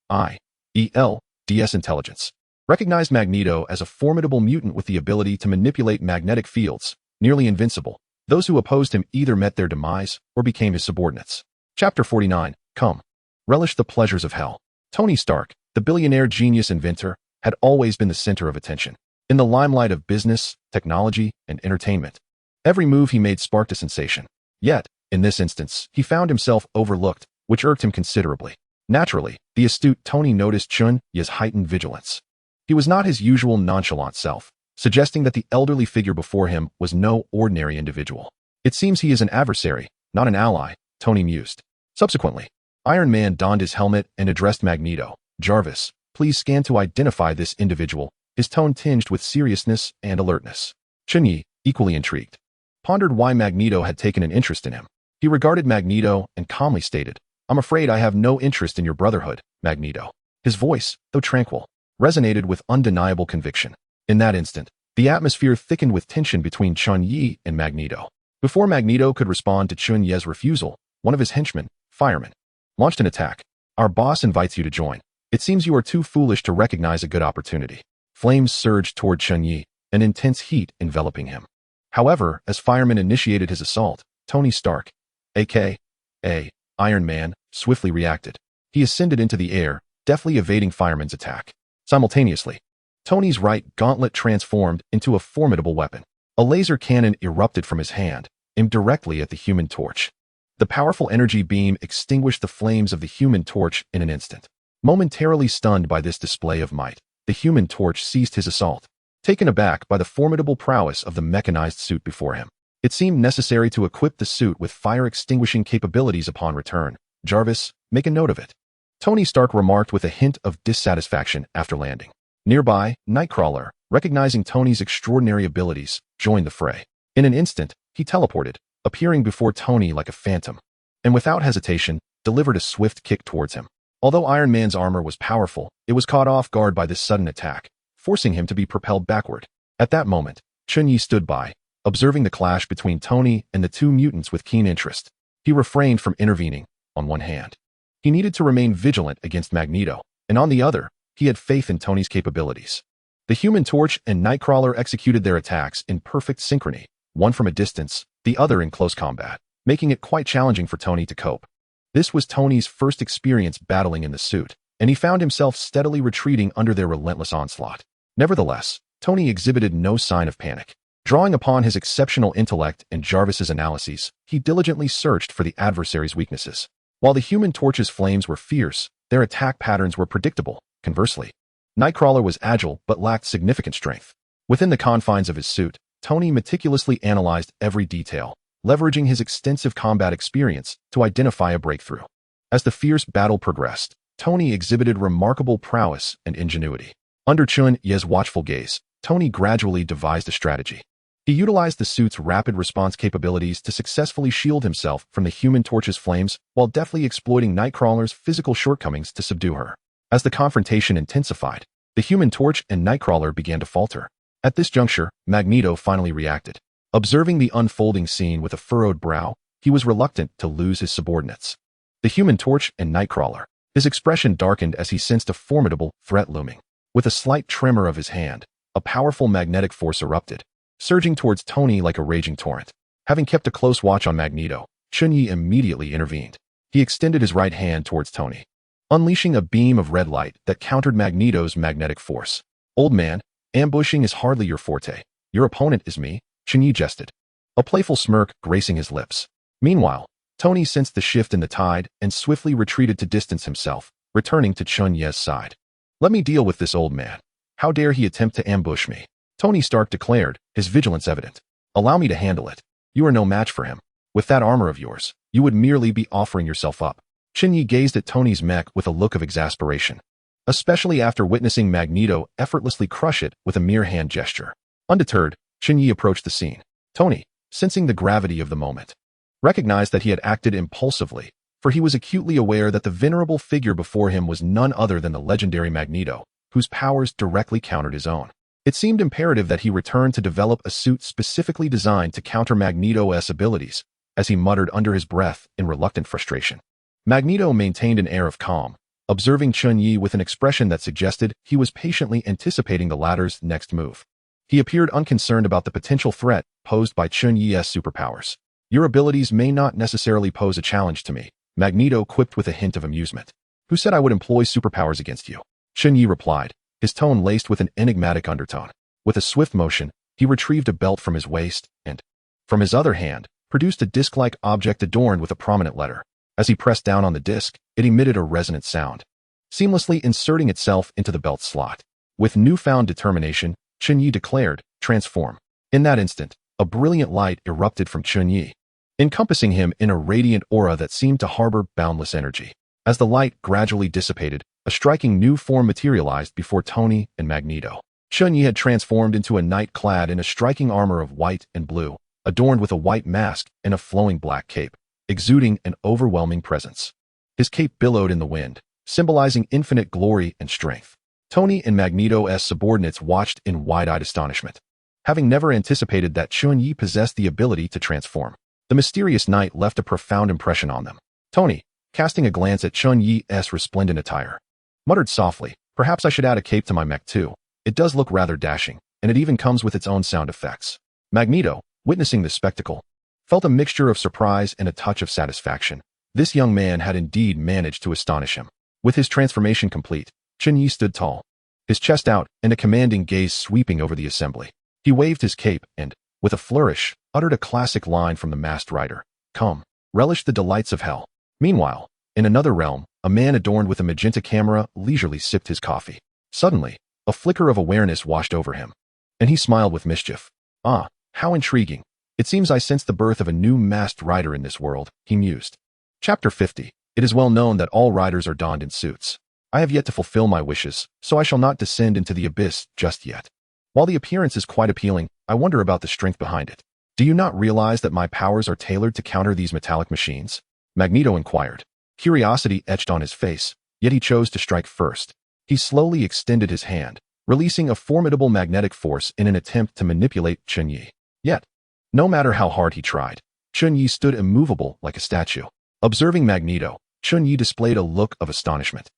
intelligence, recognized Magneto as a formidable mutant with the ability to manipulate magnetic fields, nearly invincible. Those who opposed him either met their demise or became his subordinates. Chapter 49, Come. Relish the pleasures of hell. Tony Stark, the billionaire genius inventor, had always been the center of attention. In the limelight of business, technology, and entertainment, every move he made sparked a sensation. Yet, in this instance, he found himself overlooked, which irked him considerably. Naturally, the astute Tony noticed Chen Ye's heightened vigilance. He was not his usual nonchalant self, suggesting that the elderly figure before him was no ordinary individual. It seems he is an adversary, not an ally, Tony mused. Subsequently, Iron Man donned his helmet and addressed Magneto. Jarvis, please scan to identify this individual, his tone tinged with seriousness and alertness. Chen Ye, equally intrigued, pondered why Magneto had taken an interest in him. He regarded Magneto and calmly stated, I'm afraid I have no interest in your brotherhood, Magneto. His voice, though tranquil, resonated with undeniable conviction. In that instant, the atmosphere thickened with tension between Chen Ye and Magneto. Before Magneto could respond to Chen Ye's refusal, one of his henchmen, Fireman, launched an attack. Our boss invites you to join. It seems you are too foolish to recognize a good opportunity. Flames surged toward Chen Ye, an intense heat enveloping him. However, as Fireman initiated his assault, Tony Stark, a.k.a. Iron Man, swiftly reacted. He ascended into the air, deftly evading Fireman's attack. Simultaneously, Tony's right gauntlet transformed into a formidable weapon. A laser cannon erupted from his hand, aimed directly at the Human Torch. The powerful energy beam extinguished the flames of the Human Torch in an instant. Momentarily stunned by this display of might, the Human Torch ceased his assault, taken aback by the formidable prowess of the mechanized suit before him. It seemed necessary to equip the suit with fire-extinguishing capabilities upon return. Jarvis, make a note of it. Tony Stark remarked with a hint of dissatisfaction after landing. Nearby, Nightcrawler, recognizing Tony's extraordinary abilities, joined the fray. In an instant, he teleported, appearing before Tony like a phantom, and without hesitation, delivered a swift kick towards him. Although Iron Man's armor was powerful, it was caught off guard by this sudden attack, forcing him to be propelled backward. At that moment, Chen Ye stood by, observing the clash between Tony and the two mutants with keen interest. He refrained from intervening. On one hand, he needed to remain vigilant against Magneto, and on the other, he had faith in Tony's capabilities. The Human Torch and Nightcrawler executed their attacks in perfect synchrony, one from a distance, the other in close combat, making it quite challenging for Tony to cope. This was Tony's first experience battling in the suit, and he found himself steadily retreating under their relentless onslaught. Nevertheless, Tony exhibited no sign of panic. Drawing upon his exceptional intellect and Jarvis's analyses, he diligently searched for the adversary's weaknesses. While the Human Torch's flames were fierce, their attack patterns were predictable. Conversely, Nightcrawler was agile but lacked significant strength. Within the confines of his suit, Tony meticulously analyzed every detail, leveraging his extensive combat experience to identify a breakthrough. As the fierce battle progressed, Tony exhibited remarkable prowess and ingenuity. Under Chen Ye's watchful gaze, Tony gradually devised a strategy. He utilized the suit's rapid response capabilities to successfully shield himself from the Human Torch's flames while deftly exploiting Nightcrawler's physical shortcomings to subdue her. As the confrontation intensified, the Human Torch and Nightcrawler began to falter. At this juncture, Magneto finally reacted. Observing the unfolding scene with a furrowed brow, he was reluctant to lose his subordinates. The Human Torch and Nightcrawler. His expression darkened as he sensed a formidable threat looming. With a slight tremor of his hand, a powerful magnetic force erupted, surging towards Tony like a raging torrent. Having kept a close watch on Magneto, Chen Ye immediately intervened. He extended his right hand towards Tony, unleashing a beam of red light that countered Magneto's magnetic force. Old man, ambushing is hardly your forte. Your opponent is me, Chen Ye jested, a playful smirk gracing his lips. Meanwhile, Tony sensed the shift in the tide and swiftly retreated to distance himself, returning to Chen Ye's side. Let me deal with this old man. How dare he attempt to ambush me? Tony Stark declared, his vigilance evident. Allow me to handle it. You are no match for him. With that armor of yours, you would merely be offering yourself up. Chen Ye gazed at Tony's mech with a look of exasperation, especially after witnessing Magneto effortlessly crush it with a mere hand gesture. Undeterred, Chen Ye approached the scene. Tony, sensing the gravity of the moment, recognized that he had acted impulsively, for he was acutely aware that the venerable figure before him was none other than the legendary Magneto, whose powers directly countered his own. It seemed imperative that he return to develop a suit specifically designed to counter Magneto's abilities, as he muttered under his breath in reluctant frustration. Magneto maintained an air of calm, observing Chen Ye with an expression that suggested he was patiently anticipating the latter's next move. He appeared unconcerned about the potential threat posed by Chen Ye's superpowers. Your abilities may not necessarily pose a challenge to me, Magneto quipped with a hint of amusement. Who said I would employ superpowers against you? Chen Ye replied, his tone laced with an enigmatic undertone. With a swift motion, he retrieved a belt from his waist and, from his other hand, produced a disc-like object adorned with a prominent letter. As he pressed down on the disc, it emitted a resonant sound, seamlessly inserting itself into the belt slot. With newfound determination, Chen Ye declared, "Transform." In that instant, a brilliant light erupted from Chen Ye, encompassing him in a radiant aura that seemed to harbor boundless energy. As the light gradually dissipated, a striking new form materialized before Tony and Magneto. Chen Ye had transformed into a knight clad in a striking armor of white and blue, adorned with a white mask and a flowing black cape, exuding an overwhelming presence. His cape billowed in the wind, symbolizing infinite glory and strength. Tony and Magneto's subordinates watched in wide-eyed astonishment, having never anticipated that Chen Ye possessed the ability to transform. The mysterious knight left a profound impression on them. Tony, casting a glance at Chen Ye's resplendent attire, muttered softly, "Perhaps I should add a cape to my mech too. It does look rather dashing, and it even comes with its own sound effects." Magneto, witnessing this spectacle, felt a mixture of surprise and a touch of satisfaction. This young man had indeed managed to astonish him. With his transformation complete, Chen Ye stood tall, his chest out and a commanding gaze sweeping over the assembly. He waved his cape and, with a flourish, uttered a classic line from the Masked Rider, "Come, relish the delights of hell." Meanwhile, in another realm, a man adorned with a magenta camera leisurely sipped his coffee. Suddenly, a flicker of awareness washed over him, and he smiled with mischief. "Ah, how intriguing. It seems I sense the birth of a new Masked Rider in this world," he mused. Chapter 50. It is well known that all riders are donned in suits. I have yet to fulfill my wishes, so I shall not descend into the abyss just yet. While the appearance is quite appealing, I wonder about the strength behind it. Do you not realize that my powers are tailored to counter these metallic machines? Magneto inquired. Curiosity etched on his face, yet he chose to strike first. He slowly extended his hand, releasing a formidable magnetic force in an attempt to manipulate Chen Ye. Yet, no matter how hard he tried, Chen Ye stood immovable like a statue. Observing Magneto, Chen Ye displayed a look of astonishment,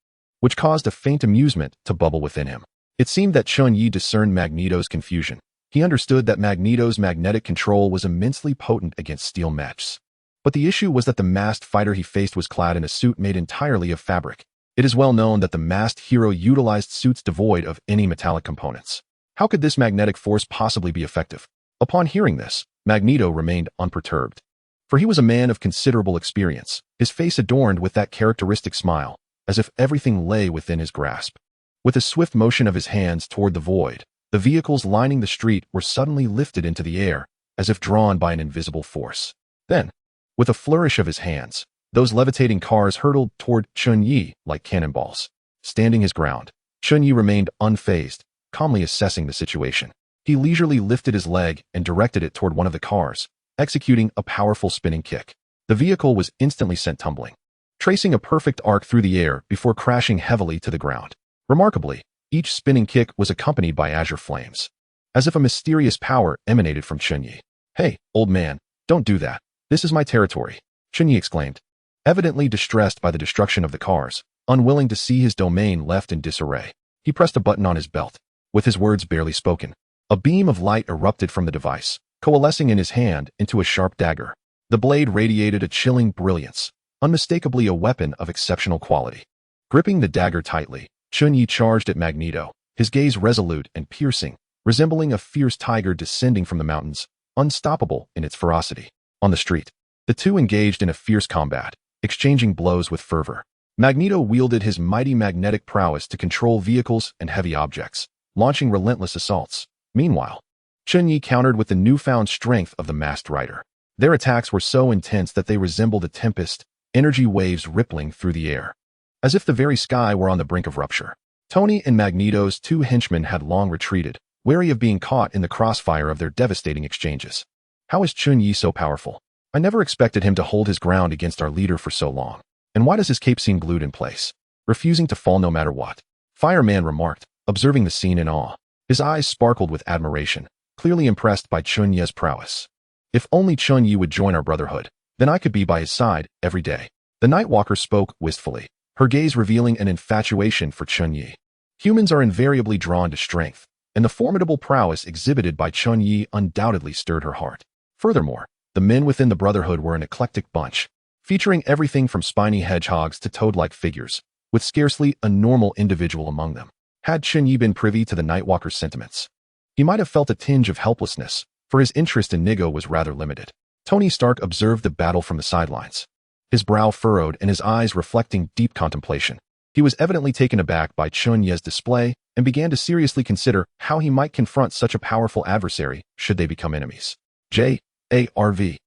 which caused a faint amusement to bubble within him. It seemed that Chen Ye discerned Magneto's confusion. He understood that Magneto's magnetic control was immensely potent against steel mechs. But the issue was that the masked fighter he faced was clad in a suit made entirely of fabric. It is well known that the masked hero utilized suits devoid of any metallic components. How could this magnetic force possibly be effective? Upon hearing this, Magneto remained unperturbed. For he was a man of considerable experience, his face adorned with that characteristic smile, as if everything lay within his grasp. With a swift motion of his hands toward the void, the vehicles lining the street were suddenly lifted into the air, as if drawn by an invisible force. Then, with a flourish of his hands, those levitating cars hurtled toward Chen Ye like cannonballs. Standing his ground, Chen Ye remained unfazed, calmly assessing the situation. He leisurely lifted his leg and directed it toward one of the cars, executing a powerful spinning kick. The vehicle was instantly sent tumbling, tracing a perfect arc through the air before crashing heavily to the ground. Remarkably, each spinning kick was accompanied by azure flames, as if a mysterious power emanated from Chen Ye. "Hey, old man, don't do that. This is my territory," Chen Ye exclaimed, evidently distressed by the destruction of the cars, unwilling to see his domain left in disarray. He pressed a button on his belt. With his words barely spoken, a beam of light erupted from the device, coalescing in his hand into a sharp dagger. The blade radiated a chilling brilliance, unmistakably a weapon of exceptional quality. Gripping the dagger tightly, Chen Ye charged at Magneto, his gaze resolute and piercing, resembling a fierce tiger descending from the mountains, unstoppable in its ferocity. On the street, the two engaged in a fierce combat, exchanging blows with fervor. Magneto wielded his mighty magnetic prowess to control vehicles and heavy objects, launching relentless assaults. Meanwhile, Chen Ye countered with the newfound strength of the Masked Rider. Their attacks were so intense that they resembled a tempest, energy waves rippling through the air, as if the very sky were on the brink of rupture. Tony and Magneto's two henchmen had long retreated, wary of being caught in the crossfire of their devastating exchanges. How is Chen Ye so powerful? I never expected him to hold his ground against our leader for so long. And why does his cape seem glued in place, refusing to fall no matter what? Fireman remarked, observing the scene in awe. His eyes sparkled with admiration, clearly impressed by Chen Ye's prowess. If only Chen Ye would join our brotherhood, then I could be by his side every day. The Nightwalker spoke wistfully, her gaze revealing an infatuation for Chen Ye. Humans are invariably drawn to strength, and the formidable prowess exhibited by Chen Ye undoubtedly stirred her heart. Furthermore, the men within the Brotherhood were an eclectic bunch, featuring everything from spiny hedgehogs to toad-like figures, with scarcely a normal individual among them. Had Chen Ye been privy to the Nightwalker's sentiments, he might have felt a tinge of helplessness, for his interest in Nigo was rather limited. Tony Stark observed the battle from the sidelines, his brow furrowed and his eyes reflecting deep contemplation. He was evidently taken aback by Chen Ye's display and began to seriously consider how he might confront such a powerful adversary should they become enemies. JARVIS.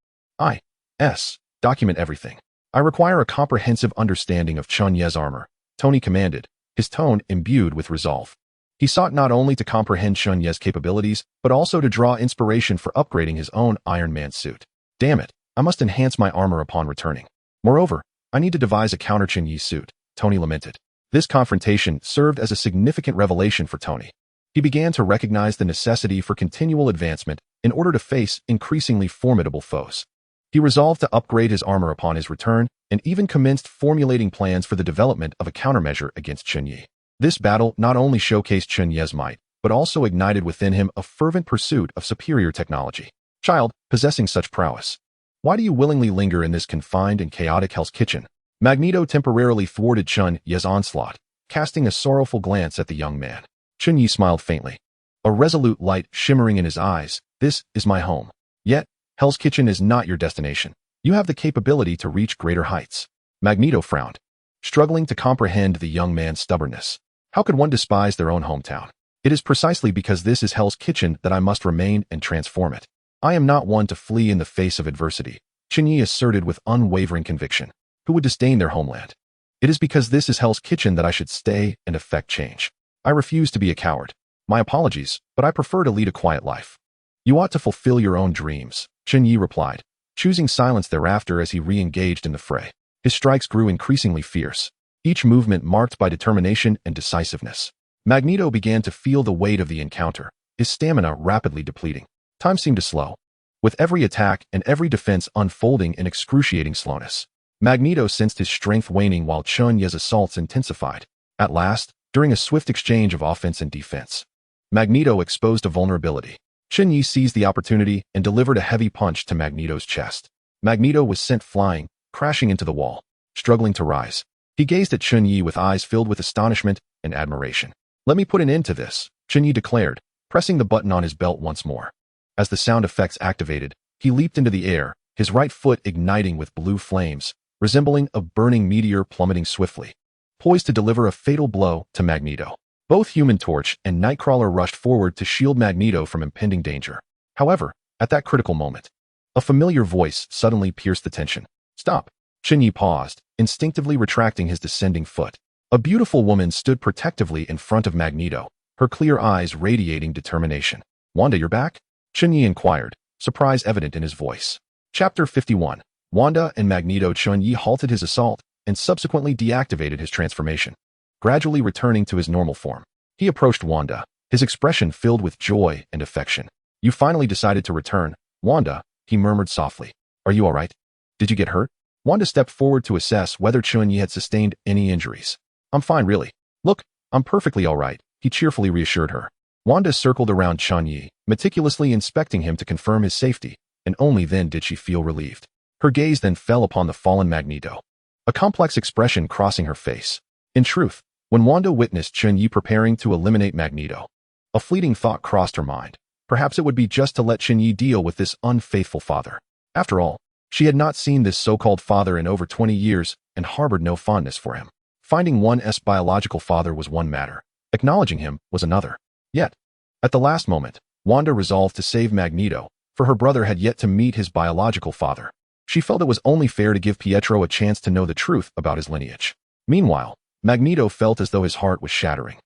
Document everything. I require a comprehensive understanding of Chen Ye's armor, Tony commanded, his tone imbued with resolve. He sought not only to comprehend Chen Ye's capabilities, but also to draw inspiration for upgrading his own Iron Man suit. Damn it, I must enhance my armor upon returning. Moreover, I need to devise a counter Chen Ye suit, Tony lamented. This confrontation served as a significant revelation for Tony. He began to recognize the necessity for continual advancement in order to face increasingly formidable foes. He resolved to upgrade his armor upon his return and even commenced formulating plans for the development of a countermeasure against Chen Ye. This battle not only showcased Chen Ye's might, but also ignited within him a fervent pursuit of superior technology. Child, possessing such prowess, why do you willingly linger in this confined and chaotic Hell's Kitchen? Magneto temporarily thwarted Chen Ye's onslaught, casting a sorrowful glance at the young man. Chen Ye smiled faintly, a resolute light shimmering in his eyes. This is my home. Yet, Hell's Kitchen is not your destination. You have the capability to reach greater heights. Magneto frowned, struggling to comprehend the young man's stubbornness. How could one despise their own hometown? It is precisely because this is Hell's Kitchen that I must remain and transform it. I am not one to flee in the face of adversity, Chen Ye asserted with unwavering conviction. Who would disdain their homeland? It is because this is Hell's Kitchen that I should stay and effect change. I refuse to be a coward. My apologies, but I prefer to lead a quiet life. You ought to fulfill your own dreams, Chen Ye replied, choosing silence thereafter as he re-engaged in the fray. His strikes grew increasingly fierce, each movement marked by determination and decisiveness. Magneto began to feel the weight of the encounter, his stamina rapidly depleting. Time seemed to slow, with every attack and every defense unfolding in excruciating slowness. Magneto sensed his strength waning while Chen Ye's assaults intensified. At last, during a swift exchange of offense and defense, Magneto exposed a vulnerability. Chen Ye seized the opportunity and delivered a heavy punch to Magneto's chest. Magneto was sent flying, crashing into the wall, struggling to rise. He gazed at Chen Ye with eyes filled with astonishment and admiration. Let me put an end to this, Chen Ye declared, pressing the button on his belt once more. As the sound effects activated, he leaped into the air, his right foot igniting with blue flames, resembling a burning meteor plummeting swiftly, poised to deliver a fatal blow to Magneto. Both Human Torch and Nightcrawler rushed forward to shield Magneto from impending danger. However, at that critical moment, a familiar voice suddenly pierced the tension. Stop! Chen Ye paused, instinctively retracting his descending foot. A beautiful woman stood protectively in front of Magneto, her clear eyes radiating determination. Wanda, you're back? Chen Ye inquired, surprise evident in his voice. Chapter 51. Wanda and Magneto. Chen Ye halted his assault and subsequently deactivated his transformation, gradually returning to his normal form. He approached Wanda, his expression filled with joy and affection. You finally decided to return, Wanda, he murmured softly. Are you all right? Did you get hurt? Wanda stepped forward to assess whether Chen Ye had sustained any injuries. I'm fine, really. Look, I'm perfectly all right, he cheerfully reassured her. Wanda circled around Chen Ye, meticulously inspecting him to confirm his safety, and only then did she feel relieved. Her gaze then fell upon the fallen Magneto, a complex expression crossing her face. In truth, when Wanda witnessed Chen Ye preparing to eliminate Magneto, a fleeting thought crossed her mind. Perhaps it would be just to let Chen Ye deal with this unfaithful father. After all, she had not seen this so-called father in over 20 years and harbored no fondness for him. Finding one's biological father was one matter. Acknowledging him was another. Yet, at the last moment, Wanda resolved to save Magneto, for her brother had yet to meet his biological father. She felt it was only fair to give Pietro a chance to know the truth about his lineage. Meanwhile, Magneto felt as though his heart was shattering.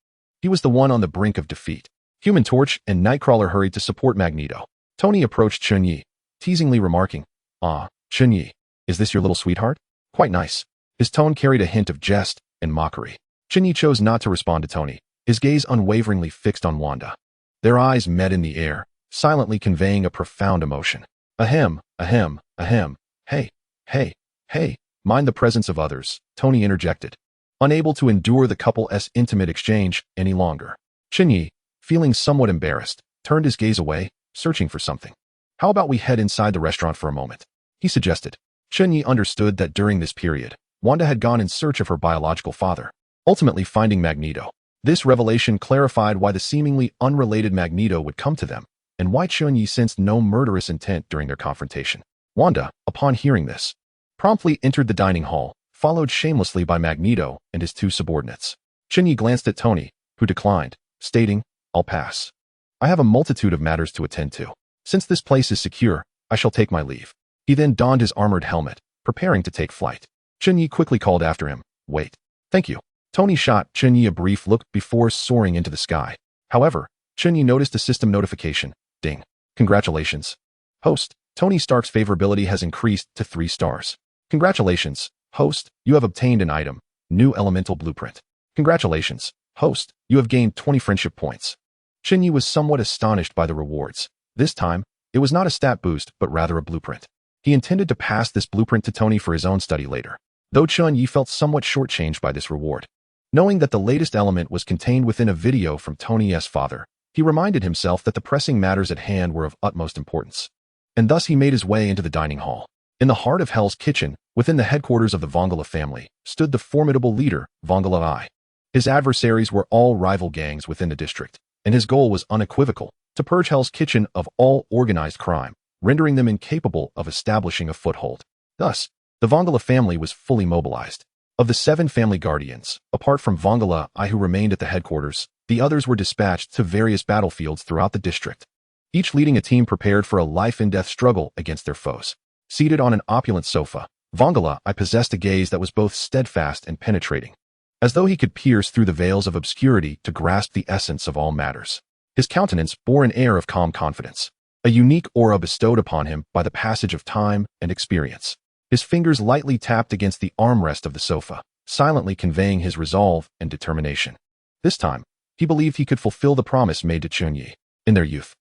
He was the one on the brink of defeat. Human Torch and Nightcrawler hurried to support Magneto. Tony approached Chen Ye, teasingly remarking, "Ah, Chen Ye, is this your little sweetheart? Quite nice." His tone carried a hint of jest and mockery. Chen Ye chose not to respond to Tony, his gaze unwaveringly fixed on Wanda. Their eyes met in the air, silently conveying a profound emotion. Ahem, ahem, ahem. Hey, mind the presence of others, Tony interjected, unable to endure the couple's intimate exchange any longer. Chen Ye, feeling somewhat embarrassed, turned his gaze away, searching for something. How about we head inside the restaurant for a moment? He suggested. Chen Ye understood that during this period, Wanda had gone in search of her biological father, ultimately finding Magneto. This revelation clarified why the seemingly unrelated Magneto would come to them, and why Chen Ye sensed no murderous intent during their confrontation. Wanda, upon hearing this, promptly entered the dining hall, followed shamelessly by Magneto and his two subordinates. Chen Ye glanced at Tony, who declined, stating, "I'll pass. I have a multitude of matters to attend to. Since this place is secure, I shall take my leave." He then donned his armored helmet, preparing to take flight. Chen Ye quickly called after him, "Wait." "Thank you." Tony shot Chen Ye a brief look before soaring into the sky. However, Chen Ye noticed a system notification. Ding. "Congratulations, host. Tony Stark's favorability has increased to 3 stars. Congratulations, host. You have obtained an item, new elemental blueprint. Congratulations, host. You have gained 20 friendship points." Chen Ye was somewhat astonished by the rewards. This time, it was not a stat boost, but rather a blueprint. He intended to pass this blueprint to Tony for his own study later, though Chen Ye felt somewhat shortchanged by this reward. Knowing that the latest element was contained within a video from Tony's father, he reminded himself that the pressing matters at hand were of utmost importance. And thus he made his way into the dining hall. In the heart of Hell's Kitchen, within the headquarters of the Vongala family, stood the formidable leader, Vongala I. His adversaries were all rival gangs within the district, and his goal was unequivocal: to purge Hell's Kitchen of all organized crime, rendering them incapable of establishing a foothold. Thus, the Vongala family was fully mobilized. Of the 7 family guardians, apart from Vongala I who remained at the headquarters, the others were dispatched to various battlefields throughout the district, each leading a team prepared for a life-and-death struggle against their foes. Seated on an opulent sofa, Vongala I possessed a gaze that was both steadfast and penetrating, as though he could pierce through the veils of obscurity to grasp the essence of all matters. His countenance bore an air of calm confidence, a unique aura bestowed upon him by the passage of time and experience. His fingers lightly tapped against the armrest of the sofa, silently conveying his resolve and determination. This time, he believed he could fulfill the promise made to Chen Ye. In their youth,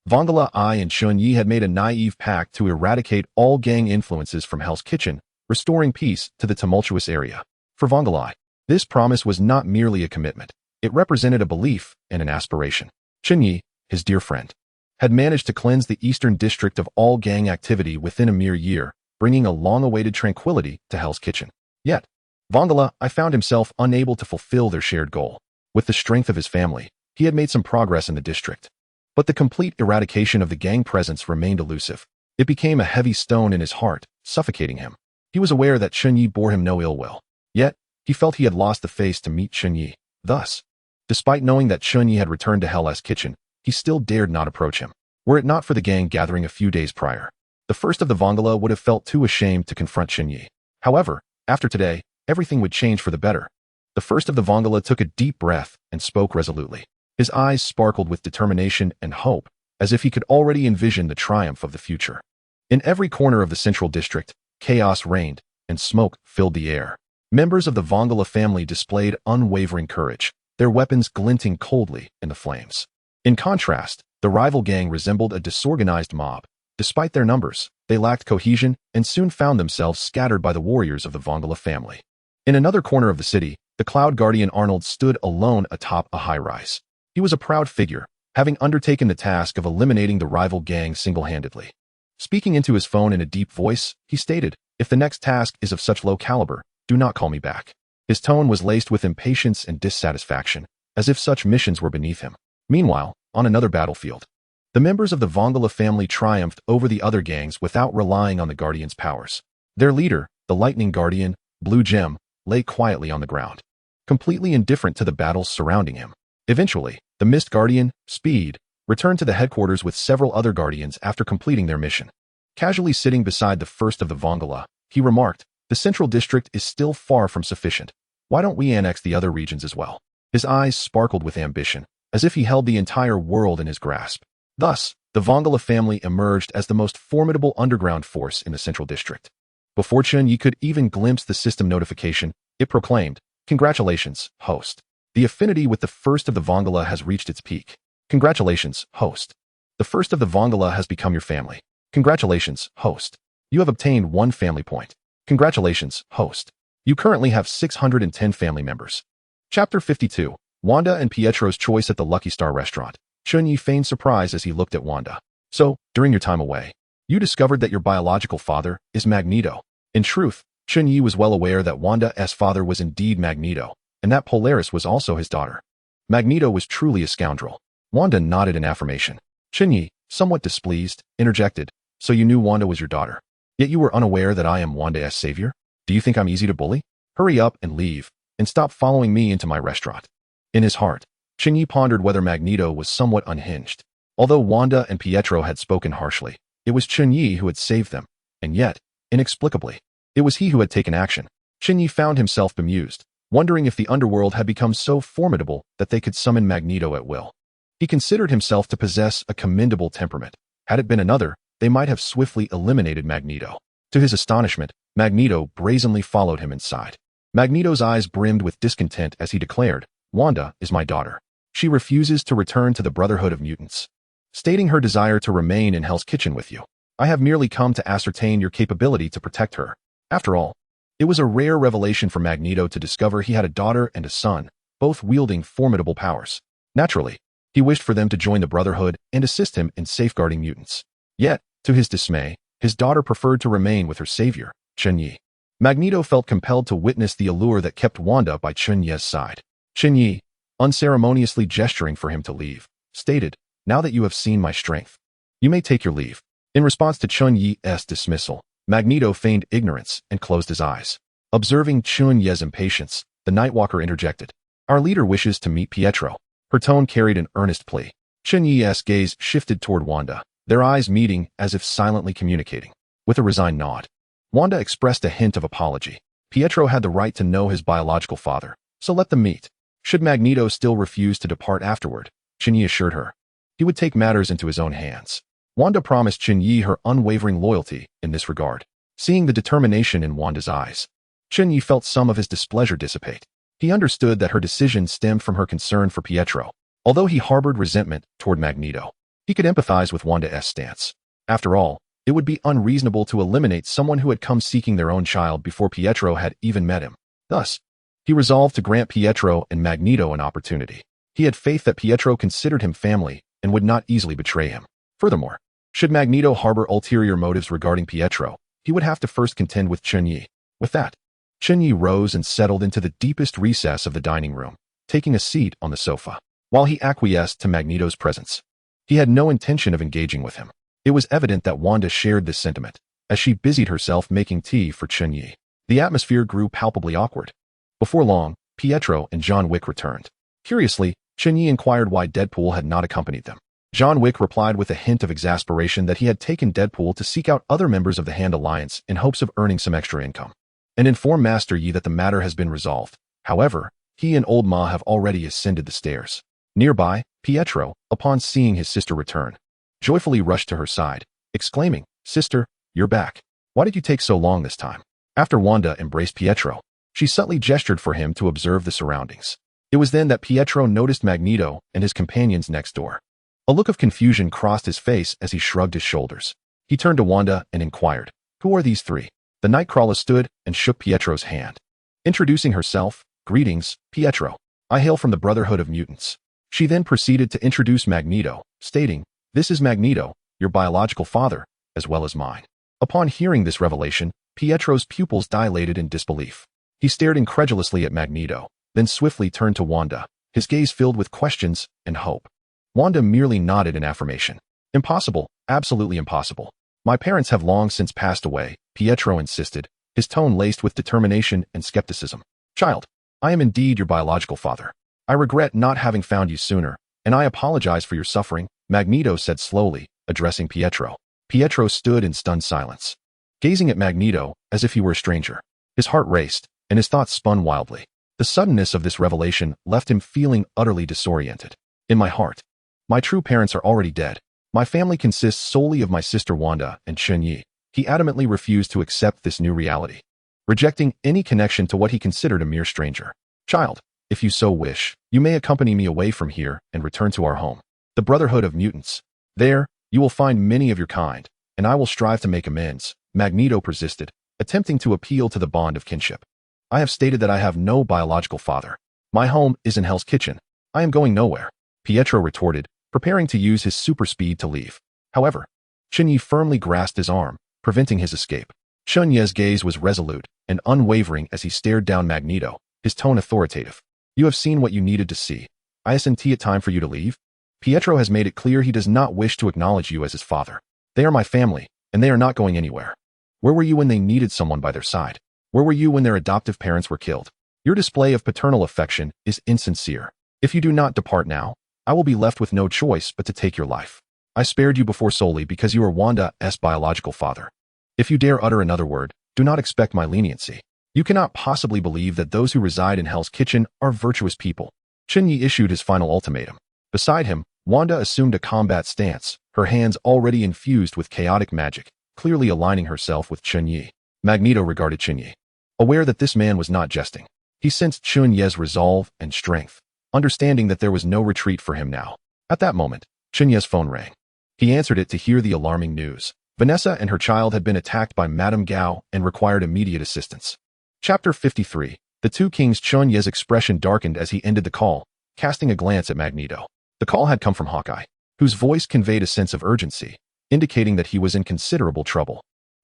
Vongala I and Chen Ye had made a naive pact to eradicate all gang influences from Hell's Kitchen, restoring peace to the tumultuous area. For Vongala I, this promise was not merely a commitment. It represented a belief and an aspiration. Chen Ye, his dear friend, had managed to cleanse the eastern district of all gang activity within a mere year, bringing a long-awaited tranquility to Hell's Kitchen. Yet, Vongala I found himself unable to fulfill their shared goal. With the strength of his family, he had made some progress in the district, but the complete eradication of the gang presence remained elusive. It became a heavy stone in his heart, suffocating him. He was aware that Chen Ye bore him no ill will, yet he felt he had lost the face to meet Chen Ye. Thus, despite knowing that Chen Ye had returned to Hell's Kitchen, he still dared not approach him. Were it not for the gang gathering a few days prior, the first of the Vongala would have felt too ashamed to confront Chen Ye. However, after today, everything would change for the better. The first of the Vongala took a deep breath and spoke resolutely. His eyes sparkled with determination and hope, as if he could already envision the triumph of the future. In every corner of the central district, chaos reigned, and smoke filled the air. Members of the Vongala family displayed unwavering courage, their weapons glinting coldly in the flames. In contrast, the rival gang resembled a disorganized mob. Despite their numbers, they lacked cohesion and soon found themselves scattered by the warriors of the Vongala family. In another corner of the city, the Cloud Guardian Arnold stood alone atop a high-rise. He was a proud figure, having undertaken the task of eliminating the rival gang single-handedly. Speaking into his phone in a deep voice, he stated, "If the next task is of such low caliber, do not call me back." His tone was laced with impatience and dissatisfaction, as if such missions were beneath him. Meanwhile, on another battlefield, the members of the Vongala family triumphed over the other gangs without relying on the Guardian's powers. Their leader, the Lightning Guardian, Blue Gem, lay quietly on the ground, completely indifferent to the battles surrounding him. Eventually, the Mist Guardian, Speed, returned to the headquarters with several other Guardians after completing their mission. Casually sitting beside the first of the Vongala, he remarked, "The central district is still far from sufficient. Why don't we annex the other regions as well?" His eyes sparkled with ambition, as if he held the entire world in his grasp. Thus, the Vongala family emerged as the most formidable underground force in the central district. Before Chen Ye could even glimpse the system notification, it proclaimed, "Congratulations, host. The affinity with the first of the Vongala has reached its peak. Congratulations, host. The first of the Vongala has become your family. Congratulations, host. You have obtained 1 family point. Congratulations, host. You currently have 610 family members." Chapter 52. Wanda and Pietro's choice at the Lucky Star restaurant. Chen Ye feigned surprise as he looked at Wanda. "So, during your time away, you discovered that your biological father is Magneto." In truth, Chen Ye was well aware that Wanda's father was indeed Magneto, and that Polaris was also his daughter. Magneto was truly a scoundrel. Wanda nodded in affirmation. Chen Ye, somewhat displeased, interjected, "So you knew Wanda was your daughter, yet you were unaware that I am Wanda's savior? Do you think I'm easy to bully?" Hurry up and leave, and stop following me into my restaurant. In his heart, Chen Ye pondered whether Magneto was somewhat unhinged. Although Wanda and Pietro had spoken harshly, it was Chen Ye who had saved them, and yet, inexplicably, it was he who had taken action. Chen Ye found himself bemused, wondering if the underworld had become so formidable that they could summon Magneto at will. He considered himself to possess a commendable temperament. Had it been another, they might have swiftly eliminated Magneto. To his astonishment, Magneto brazenly followed him inside. Magneto's eyes brimmed with discontent as he declared, "Wanda is my daughter. She refuses to return to the Brotherhood of Mutants, stating her desire to remain in Hell's Kitchen with you. I have merely come to ascertain your capability to protect her." After all, it was a rare revelation for Magneto to discover he had a daughter and a son, both wielding formidable powers. Naturally, he wished for them to join the Brotherhood and assist him in safeguarding mutants. Yet, to his dismay, his daughter preferred to remain with her savior, Chen Ye. Magneto felt compelled to witness the allure that kept Wanda by Chen Ye's side. Chen Ye, unceremoniously gesturing for him to leave, stated, "Now that you have seen my strength, you may take your leave." In response to Chen Ye's dismissal, Magneto feigned ignorance and closed his eyes. Observing Chen Ye's impatience, the Nightwalker interjected, "Our leader wishes to meet Pietro." Her tone carried an earnest plea. Chen Ye's gaze shifted toward Wanda, their eyes meeting as if silently communicating. With a resigned nod, Wanda expressed a hint of apology. Pietro had the right to know his biological father, so let them meet. Should Magneto still refuse to depart afterward, Chen Ye assured her, he would take matters into his own hands. Wanda promised Chen Ye her unwavering loyalty in this regard. Seeing the determination in Wanda's eyes, Chen Ye felt some of his displeasure dissipate. He understood that her decision stemmed from her concern for Pietro. Although he harbored resentment toward Magneto, he could empathize with Wanda's stance. After all, it would be unreasonable to eliminate someone who had come seeking their own child before Pietro had even met him. Thus, he resolved to grant Pietro and Magneto an opportunity. He had faith that Pietro considered him family and would not easily betray him. Furthermore, should Magneto harbor ulterior motives regarding Pietro, he would have to first contend with Chen Ye. With that, Chen Ye rose and settled into the deepest recess of the dining room, taking a seat on the sofa. While he acquiesced to Magneto's presence, he had no intention of engaging with him. It was evident that Wanda shared this sentiment, as she busied herself making tea for Chen Ye. The atmosphere grew palpably awkward. Before long, Pietro and John Wick returned. Curiously, Chen Ye inquired why Deadpool had not accompanied them. John Wick replied with a hint of exasperation that he had taken Deadpool to seek out other members of the Hand Alliance in hopes of earning some extra income, and inform Master Yi that the matter has been resolved. However, he and Old Ma have already ascended the stairs. Nearby, Pietro, upon seeing his sister return, joyfully rushed to her side, exclaiming, "Sister, you're back. Why did you take so long this time?" After Wanda embraced Pietro, she subtly gestured for him to observe the surroundings. It was then that Pietro noticed Magneto and his companions next door. A look of confusion crossed his face as he shrugged his shoulders. He turned to Wanda and inquired, "Who are these three?" The Nightcrawler stood and shook Pietro's hand. Introducing herself, "Greetings, Pietro. I hail from the Brotherhood of Mutants." She then proceeded to introduce Magneto, stating, "This is Magneto, your biological father, as well as mine." Upon hearing this revelation, Pietro's pupils dilated in disbelief. He stared incredulously at Magneto, then swiftly turned to Wanda, his gaze filled with questions and hope. Wanda merely nodded in affirmation. "Impossible, absolutely impossible. My parents have long since passed away," Pietro insisted, his tone laced with determination and skepticism. "Child, I am indeed your biological father. I regret not having found you sooner, and I apologize for your suffering," Magneto said slowly, addressing Pietro. Pietro stood in stunned silence, gazing at Magneto as if he were a stranger. His heart raced, and his thoughts spun wildly. The suddenness of this revelation left him feeling utterly disoriented. "In my heart, my true parents are already dead. My family consists solely of my sister Wanda and Chen Ye." He adamantly refused to accept this new reality, rejecting any connection to what he considered a mere stranger. "Child, if you so wish, you may accompany me away from here and return to our home, the Brotherhood of Mutants. There, you will find many of your kind, and I will strive to make amends," Magneto persisted, attempting to appeal to the bond of kinship. "I have stated that I have no biological father. My home is in Hell's Kitchen. I am going nowhere," Pietro retorted, preparing to use his super speed to leave. However, Chen Ye firmly grasped his arm, preventing his escape. Chen Ye's gaze was resolute and unwavering as he stared down Magneto, his tone authoritative. "You have seen what you needed to see. Isn't it time for you to leave? Pietro has made it clear he does not wish to acknowledge you as his father. They are my family, and they are not going anywhere. Where were you when they needed someone by their side?" Where were you when their adoptive parents were killed? Your display of paternal affection is insincere. If you do not depart now, I will be left with no choice but to take your life. I spared you before solely because you are Wanda's biological father. If you dare utter another word, do not expect my leniency. You cannot possibly believe that those who reside in Hell's Kitchen are virtuous people. Chen Ye issued his final ultimatum. Beside him, Wanda assumed a combat stance, her hands already infused with chaotic magic, clearly aligning herself with Chen Ye. Magneto regarded Chen Ye. Aware that this man was not jesting, he sensed Chen Ye's resolve and strength, understanding that there was no retreat for him now. At that moment, Chen Ye's phone rang. He answered it to hear the alarming news. Vanessa and her child had been attacked by Madame Gao and required immediate assistance. Chapter 53. The two kings. Chen Ye's expression darkened as he ended the call, casting a glance at Magneto. The call had come from Hawkeye, whose voice conveyed a sense of urgency, indicating that he was in considerable trouble.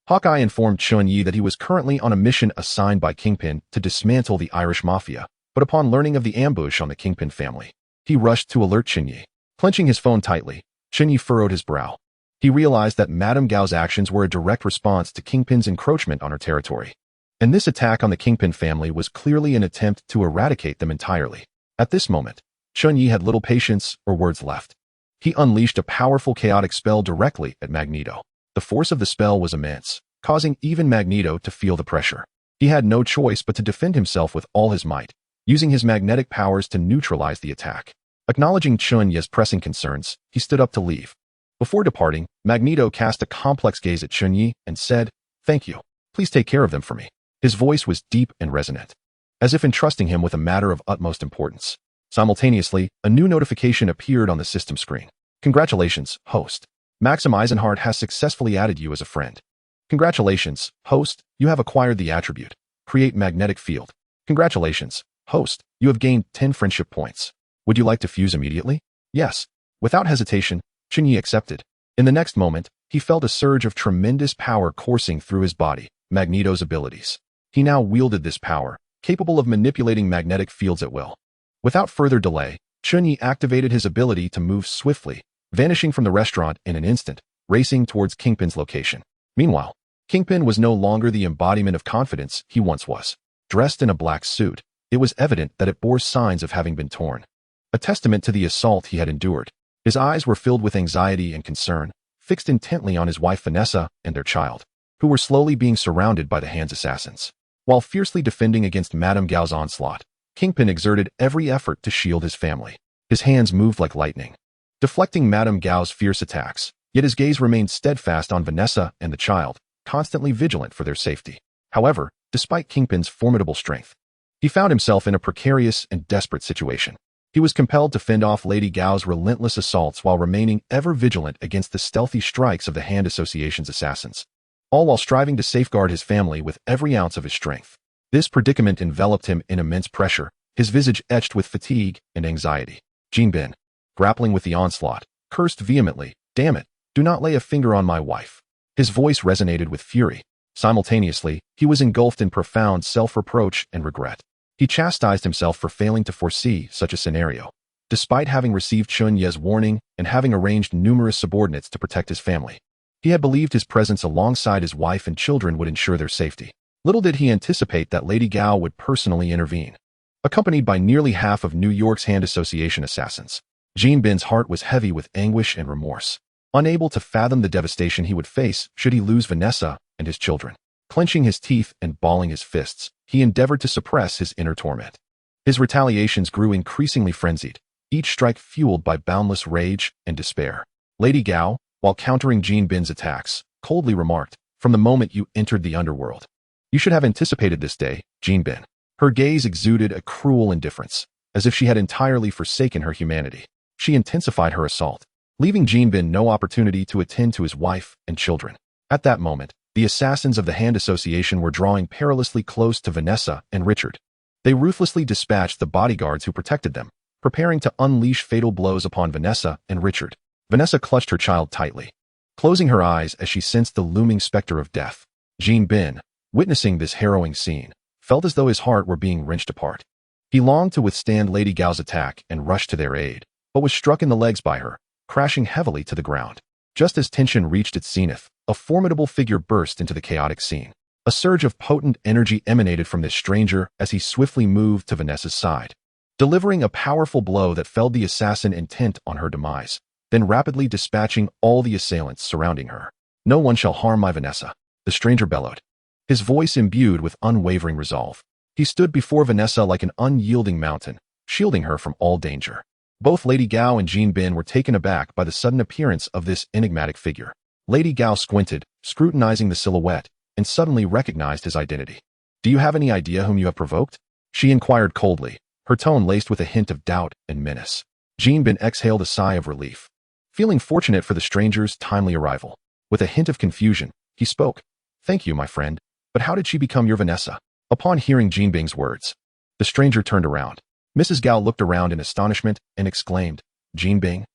Hawkeye informed Chen Ye that he was currently on a mission assigned by Kingpin to dismantle the Irish Mafia, but upon learning of the ambush on the Kingpin family, he rushed to alert Chen Ye. Clenching his phone tightly, Chen Ye furrowed his brow. He realized that Madame Gao's actions were a direct response to Kingpin's encroachment on her territory. And this attack on the Kingpin family was clearly an attempt to eradicate them entirely. At this moment, Chen Ye had little patience or words left. He unleashed a powerful chaotic spell directly at Magneto. The force of the spell was immense, causing even Magneto to feel the pressure. He had no choice but to defend himself with all his might, using his magnetic powers to neutralize the attack. Acknowledging Chen Ye's pressing concerns, he stood up to leave. Before departing, Magneto cast a complex gaze at Chen Ye and said, "Thank you. Please take care of them for me." His voice was deep and resonant, as if entrusting him with a matter of utmost importance. Simultaneously, a new notification appeared on the system screen. "Congratulations, host. Maxim Eisenhardt has successfully added you as a friend. Congratulations, host, you have acquired the attribute, Create Magnetic Field. Congratulations, host, you have gained 10 friendship points. Would you like to fuse immediately?" Yes. Without hesitation, Chen Ye accepted. In the next moment, he felt a surge of tremendous power coursing through his body, Magneto's abilities. He now wielded this power, capable of manipulating magnetic fields at will. Without further delay, Chen Ye activated his ability to move swiftly, vanishing from the restaurant in an instant, racing towards Kingpin's location. Meanwhile, Kingpin was no longer the embodiment of confidence he once was. Dressed in a black suit, it was evident that it bore signs of having been torn, a testament to the assault he had endured. His eyes were filled with anxiety and concern, fixed intently on his wife Vanessa and their child, who were slowly being surrounded by the Hand's assassins. While fiercely defending against Madame Gao's onslaught, Kingpin exerted every effort to shield his family. His hands moved like lightning, deflecting Madame Gao's fierce attacks, yet his gaze remained steadfast on Vanessa and the child, constantly vigilant for their safety. However, despite Kingpin's formidable strength, he found himself in a precarious and desperate situation. He was compelled to fend off Lady Gao's relentless assaults while remaining ever vigilant against the stealthy strikes of the Hand Association's assassins, all while striving to safeguard his family with every ounce of his strength. This predicament enveloped him in immense pressure, his visage etched with fatigue and anxiety. Jean Bin, grappling with the onslaught, cursed vehemently, "Damn it, do not lay a finger on my wife." His voice resonated with fury. Simultaneously, he was engulfed in profound self-reproach and regret. He chastised himself for failing to foresee such a scenario, despite having received Chen Ye's warning and having arranged numerous subordinates to protect his family. He had believed his presence alongside his wife and children would ensure their safety. Little did he anticipate that Lady Gao would personally intervene. Accompanied by nearly half of New York's Hand Association assassins, Jean Bin's heart was heavy with anguish and remorse, unable to fathom the devastation he would face should he lose Vanessa and his children. Clenching his teeth and balling his fists, he endeavored to suppress his inner torment. His retaliations grew increasingly frenzied, each strike fueled by boundless rage and despair. Lady Gao, while countering Jean Bin's attacks, coldly remarked, "From the moment you entered the underworld, you should have anticipated this day, Jean Bin." Her gaze exuded a cruel indifference, as if she had entirely forsaken her humanity. She intensified her assault, leaving Jean Bin no opportunity to attend to his wife and children. At that moment, the assassins of the Hand Association were drawing perilously close to Vanessa and Richard. They ruthlessly dispatched the bodyguards who protected them, preparing to unleash fatal blows upon Vanessa and Richard. Vanessa clutched her child tightly, closing her eyes as she sensed the looming specter of death. Jean Bin, witnessing this harrowing scene, felt as though his heart were being wrenched apart. He longed to withstand Lady Gao's attack and rush to their aid, but was struck in the legs by her, crashing heavily to the ground. Just as tension reached its zenith, a formidable figure burst into the chaotic scene. A surge of potent energy emanated from this stranger as he swiftly moved to Vanessa's side, delivering a powerful blow that felled the assassin intent on her demise, then rapidly dispatching all the assailants surrounding her. "No one shall harm my Vanessa," the stranger bellowed, his voice imbued with unwavering resolve. He stood before Vanessa like an unyielding mountain, shielding her from all danger. Both Lady Gao and Jean Bin were taken aback by the sudden appearance of this enigmatic figure. Lady Gao squinted, scrutinizing the silhouette, and suddenly recognized his identity. "Do you have any idea whom you have provoked?" she inquired coldly, her tone laced with a hint of doubt and menace. Jean Bin exhaled a sigh of relief, feeling fortunate for the stranger's timely arrival. With a hint of confusion, he spoke. "Thank you, my friend, but how did she become your Vanessa?" Upon hearing Jean Bing's words, the stranger turned around. Mrs. Gao looked around in astonishment and exclaimed, "Jean Bing?"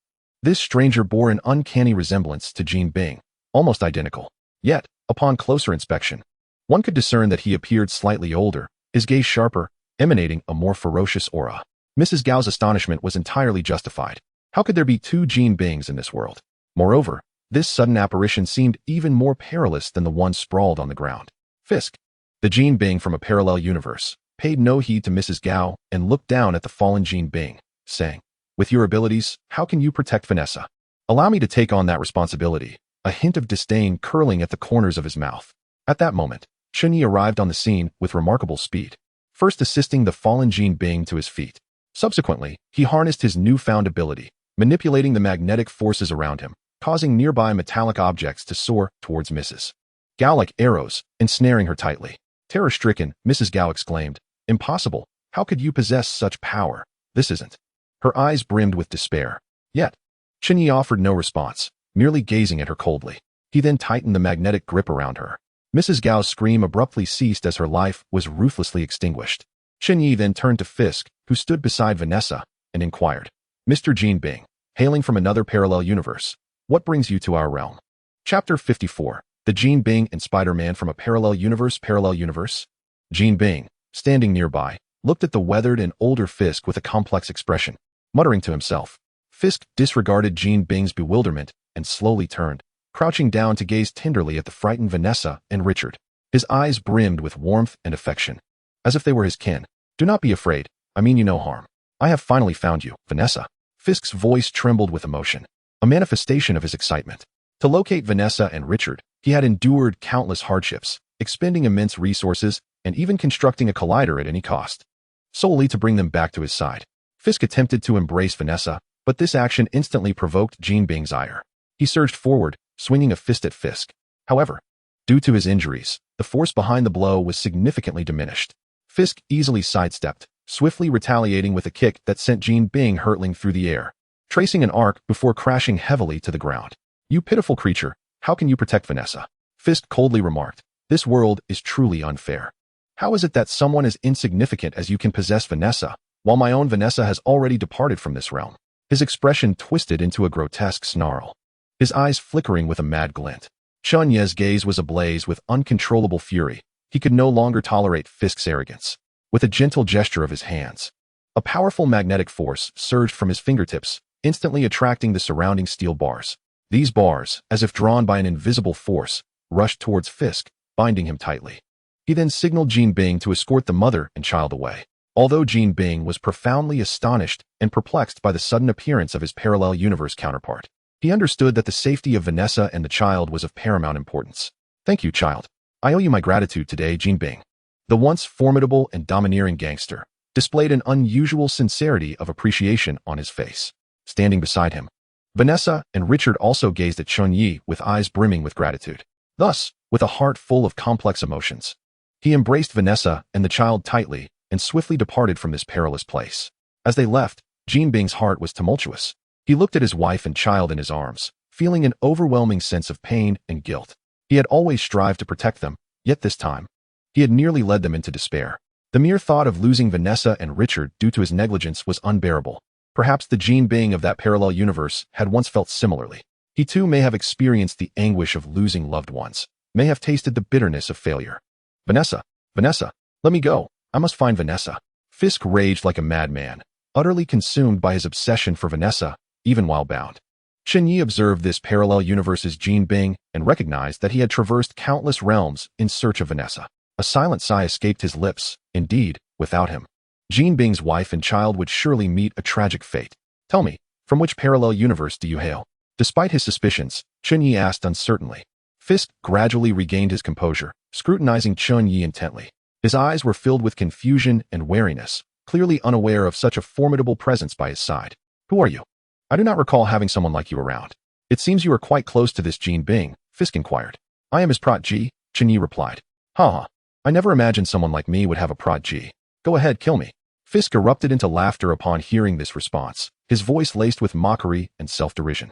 This stranger bore an uncanny resemblance to Jean Bing, almost identical. Yet, upon closer inspection, one could discern that he appeared slightly older, his gaze sharper, emanating a more ferocious aura. Mrs. Gao's astonishment was entirely justified. How could there be two Jean Bings in this world? Moreover, this sudden apparition seemed even more perilous than the one sprawled on the ground. Fisk, the Jean Bing from a parallel universe, paid no heed to Mrs. Gao and looked down at the fallen Jean Bing, saying, "With your abilities, how can you protect Vanessa?" "Allow me to take on that responsibility," a hint of disdain curling at the corners of his mouth. At that moment, Chen Ye arrived on the scene with remarkable speed, first assisting the fallen Jean Bing to his feet. Subsequently, he harnessed his newfound ability, manipulating the magnetic forces around him, causing nearby metallic objects to soar towards Mrs. Gao like arrows, ensnaring her tightly. Terror-stricken, Mrs. Gao exclaimed, "Impossible! How could you possess such power? This isn't." Her eyes brimmed with despair. Yet, Chen Ye offered no response, merely gazing at her coldly. He then tightened the magnetic grip around her. Mrs. Gao's scream abruptly ceased as her life was ruthlessly extinguished. Chen Ye then turned to Fisk, who stood beside Vanessa, and inquired, "Mr. Jean Bing, hailing from another parallel universe, what brings you to our realm?" Chapter 54. The Jean Bing and Spider-Man from a parallel universe. Jean Bing, standing nearby, looked at the weathered and older Fisk with a complex expression, muttering to himself. Fisk disregarded Jean Bing's bewilderment and slowly turned, crouching down to gaze tenderly at the frightened Vanessa and Richard. His eyes brimmed with warmth and affection, as if they were his kin. "Do not be afraid, I mean you no harm. I have finally found you, Vanessa." Fisk's voice trembled with emotion, a manifestation of his excitement. To locate Vanessa and Richard, he had endured countless hardships, expending immense resources, and even constructing a collider at any cost, solely to bring them back to his side. Fisk attempted to embrace Vanessa, but this action instantly provoked Jean Bing's ire. He surged forward, swinging a fist at Fisk. However, due to his injuries, the force behind the blow was significantly diminished. Fisk easily sidestepped, swiftly retaliating with a kick that sent Jean Bing hurtling through the air, tracing an arc before crashing heavily to the ground. "You pitiful creature, how can you protect Vanessa?" Fisk coldly remarked. "This world is truly unfair. How is it that someone as insignificant as you can possess Vanessa, while my own Vanessa has already departed from this realm?" His expression twisted into a grotesque snarl, his eyes flickering with a mad glint. Chen Ye's gaze was ablaze with uncontrollable fury. He could no longer tolerate Fisk's arrogance. With a gentle gesture of his hands, a powerful magnetic force surged from his fingertips, instantly attracting the surrounding steel bars. These bars, as if drawn by an invisible force, rushed towards Fisk, binding him tightly. He then signaled Jean Bing to escort the mother and child away. Although Jean Bing was profoundly astonished and perplexed by the sudden appearance of his parallel universe counterpart, he understood that the safety of Vanessa and the child was of paramount importance. "Thank you, child. I owe you my gratitude today, Jean Bing." The once formidable and domineering gangster displayed an unusual sincerity of appreciation on his face. Standing beside him, Vanessa and Richard also gazed at Chen Ye with eyes brimming with gratitude. Thus, with a heart full of complex emotions, he embraced Vanessa and the child tightly and swiftly departed from this perilous place. As they left, Jean Bing's heart was tumultuous. He looked at his wife and child in his arms, feeling an overwhelming sense of pain and guilt. He had always strived to protect them, yet this time, he had nearly led them into despair. The mere thought of losing Vanessa and Richard due to his negligence was unbearable. Perhaps the Jean Bing of that parallel universe had once felt similarly. He too may have experienced the anguish of losing loved ones, may have tasted the bitterness of failure. Vanessa, let me go. I must find Vanessa." Fisk raged like a madman, utterly consumed by his obsession for Vanessa, even while bound. Chen Ye observed this parallel universe's Jean Bing and recognized that he had traversed countless realms in search of Vanessa. A silent sigh escaped his lips. Indeed, without him, Jean Bing's wife and child would surely meet a tragic fate. Tell me, from which parallel universe do you hail? Despite his suspicions, Chen Ye asked uncertainly. Fisk gradually regained his composure, scrutinizing Chen Ye intently. His eyes were filled with confusion and wariness, clearly unaware of such a formidable presence by his side. Who are you? I do not recall having someone like you around. It seems you are quite close to this Jean Bing, Fisk inquired. I am his protege, Chen Ye replied. Ha! I never imagined someone like me would have a protege. Go ahead, kill me. Fisk erupted into laughter upon hearing this response, his voice laced with mockery and self-derision.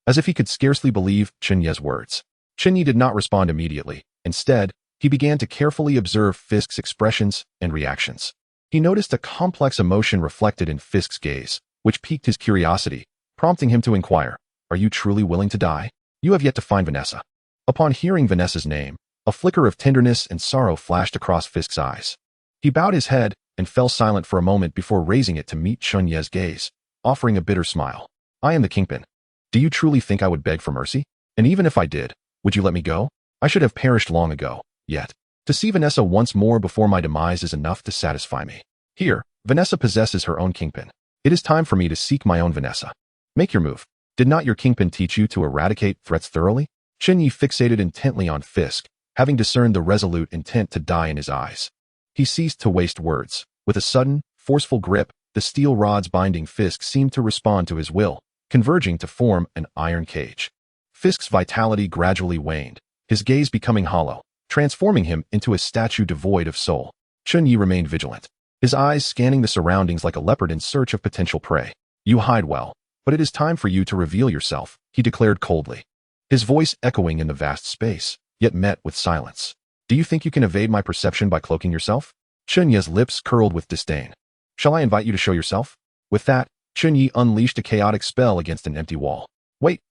As if he could scarcely believe Chen Ye's words. Chen Ye did not respond immediately. Instead, he began to carefully observe Fisk's expressions and reactions. He noticed a complex emotion reflected in Fisk's gaze, which piqued his curiosity, prompting him to inquire, are you truly willing to die? You have yet to find Vanessa. Upon hearing Vanessa's name, a flicker of tenderness and sorrow flashed across Fisk's eyes. He bowed his head and fell silent for a moment before raising it to meet Chen Ye's gaze, offering a bitter smile. I am the Kingpin. Do you truly think I would beg for mercy? And even if I did, would you let me go? I should have perished long ago. Yet, to see Vanessa once more before my demise is enough to satisfy me. Here, Vanessa possesses her own Kingpin. It is time for me to seek my own Vanessa. Make your move. Did not your Kingpin teach you to eradicate threats thoroughly? Chen Ye fixated intently on Fisk, having discerned the resolute intent to die in his eyes. He ceased to waste words. With a sudden, forceful grip, the steel rods binding Fisk seemed to respond to his will, converging to form an iron cage. Fisk's vitality gradually waned, his gaze becoming hollow, transforming him into a statue devoid of soul. Chen Ye remained vigilant, his eyes scanning the surroundings like a leopard in search of potential prey. You hide well, but it is time for you to reveal yourself, he declared coldly, his voice echoing in the vast space, yet met with silence. Do you think you can evade my perception by cloaking yourself? Chen Ye's lips curled with disdain. Shall I invite you to show yourself? With that, Chen Ye unleashed a chaotic spell against an empty wall. Wait.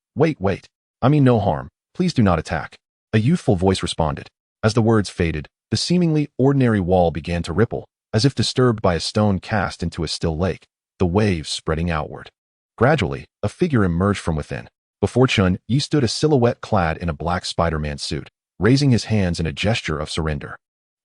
I mean no harm. Please do not attack. A youthful voice responded. As the words faded, the seemingly ordinary wall began to ripple, as if disturbed by a stone cast into a still lake, the waves spreading outward. Gradually, a figure emerged from within. Before Chen Ye stood a silhouette clad in a black Spider-Man suit, raising his hands in a gesture of surrender.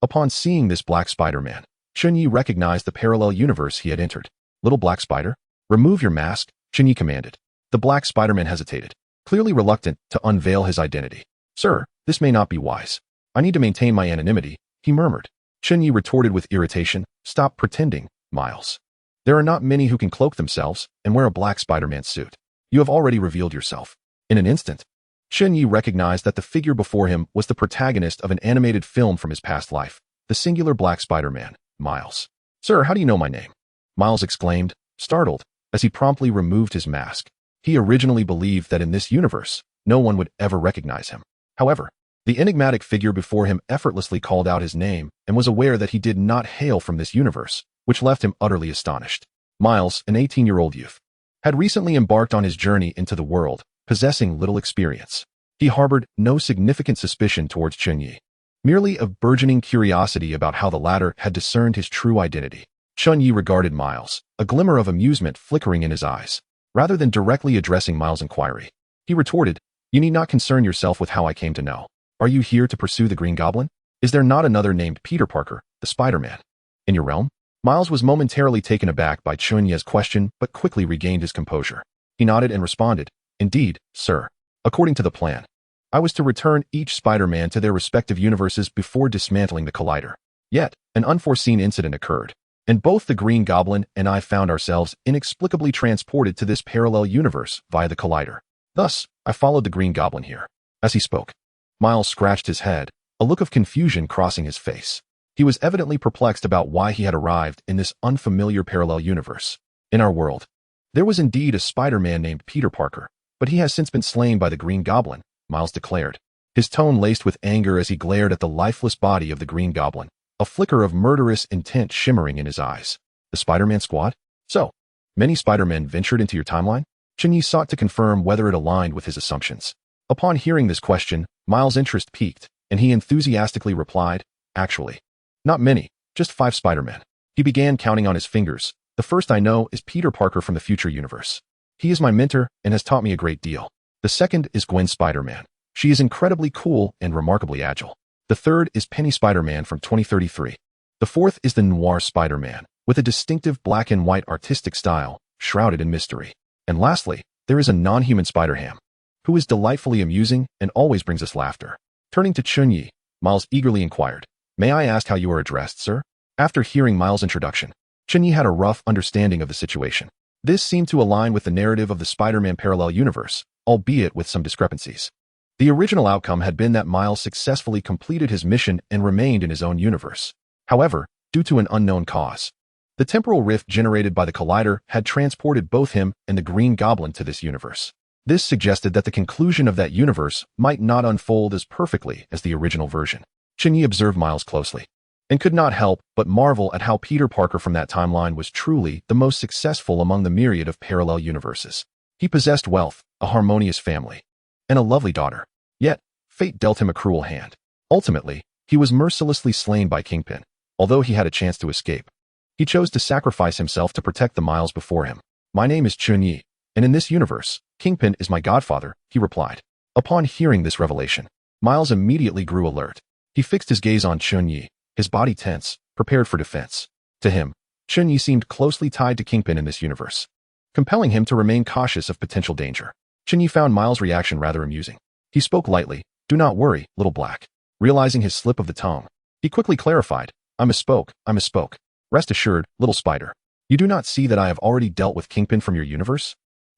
Upon seeing this black Spider-Man, Chen Ye recognized the parallel universe he had entered. Little black spider, remove your mask, Chen Ye commanded. The black Spider-Man hesitated, clearly reluctant to unveil his identity. Sir, this may not be wise. I need to maintain my anonymity, he murmured. Chen Ye retorted with irritation. Stop pretending, Miles. There are not many who can cloak themselves and wear a black Spider-Man suit. You have already revealed yourself. In an instant, Chen Ye recognized that the figure before him was the protagonist of an animated film from his past life, the singular black Spider-Man, Miles. Sir, how do you know my name? Miles exclaimed, startled, as he promptly removed his mask. He originally believed that in this universe, no one would ever recognize him. However, the enigmatic figure before him effortlessly called out his name and was aware that he did not hail from this universe, which left him utterly astonished. Miles, an 18-year-old youth, had recently embarked on his journey into the world, possessing little experience. He harbored no significant suspicion towards Chen Ye, merely a burgeoning curiosity about how the latter had discerned his true identity. Chen Ye regarded Miles, a glimmer of amusement flickering in his eyes. Rather than directly addressing Miles' inquiry, he retorted, you need not concern yourself with how I came to know. Are you here to pursue the Green Goblin? Is there not another named Peter Parker, the Spider-Man, in your realm? Miles was momentarily taken aback by Chen Ye's question, but quickly regained his composure. He nodded and responded, indeed, sir. According to the plan, I was to return each Spider-Man to their respective universes before dismantling the Collider. Yet, an unforeseen incident occurred, and both the Green Goblin and I found ourselves inexplicably transported to this parallel universe via the Collider. Thus, I followed the Green Goblin here. As he spoke, Miles scratched his head, a look of confusion crossing his face. He was evidently perplexed about why he had arrived in this unfamiliar parallel universe. In our world, there was indeed a Spider-Man named Peter Parker, but he has since been slain by the Green Goblin, Miles declared, his tone laced with anger as he glared at the lifeless body of the Green Goblin, a flicker of murderous intent shimmering in his eyes. The Spider-Man squad? So, many Spider-Men ventured into your timeline? Chen Ye sought to confirm whether it aligned with his assumptions. Upon hearing this question, Miles' interest piqued, and he enthusiastically replied, actually, not many, just 5 Spider-Men. He began counting on his fingers. The first I know is Peter Parker from the future universe. He is my mentor and has taught me a great deal. The second is Gwen Spider-Man. She is incredibly cool and remarkably agile. The third is Penny Spider-Man from 2033. The fourth is the Noir Spider-Man, with a distinctive black and white artistic style, shrouded in mystery. And lastly, there is a non-human Spider-Ham, who is delightfully amusing and always brings us laughter. Turning to Chen Ye, Miles eagerly inquired, "May I ask how you are addressed, sir?" After hearing Miles' introduction, Chen Ye had a rough understanding of the situation. This seemed to align with the narrative of the Spider-Man parallel universe, albeit with some discrepancies. The original outcome had been that Miles successfully completed his mission and remained in his own universe. However, due to an unknown cause, the temporal rift generated by the collider had transported both him and the Green Goblin to this universe. This suggested that the conclusion of that universe might not unfold as perfectly as the original version. Chen Ye observed Miles closely and could not help but marvel at how Peter Parker from that timeline was truly the most successful among the myriad of parallel universes. He possessed wealth, a harmonious family, and a lovely daughter. Yet, fate dealt him a cruel hand. Ultimately, he was mercilessly slain by Kingpin, although he had a chance to escape. He chose to sacrifice himself to protect the Miles before him. "My name is Chen Ye, and in this universe, Kingpin is my godfather," he replied. Upon hearing this revelation, Miles immediately grew alert. He fixed his gaze on Chen Ye, his body tense, prepared for defense. To him, Chen Ye seemed closely tied to Kingpin in this universe, compelling him to remain cautious of potential danger. Chen Ye found Miles' reaction rather amusing. He spoke lightly, "Do not worry, little black." Realizing his slip of the tongue, he quickly clarified, I misspoke. Rest assured, little spider. You do not see that I have already dealt with Kingpin from your universe?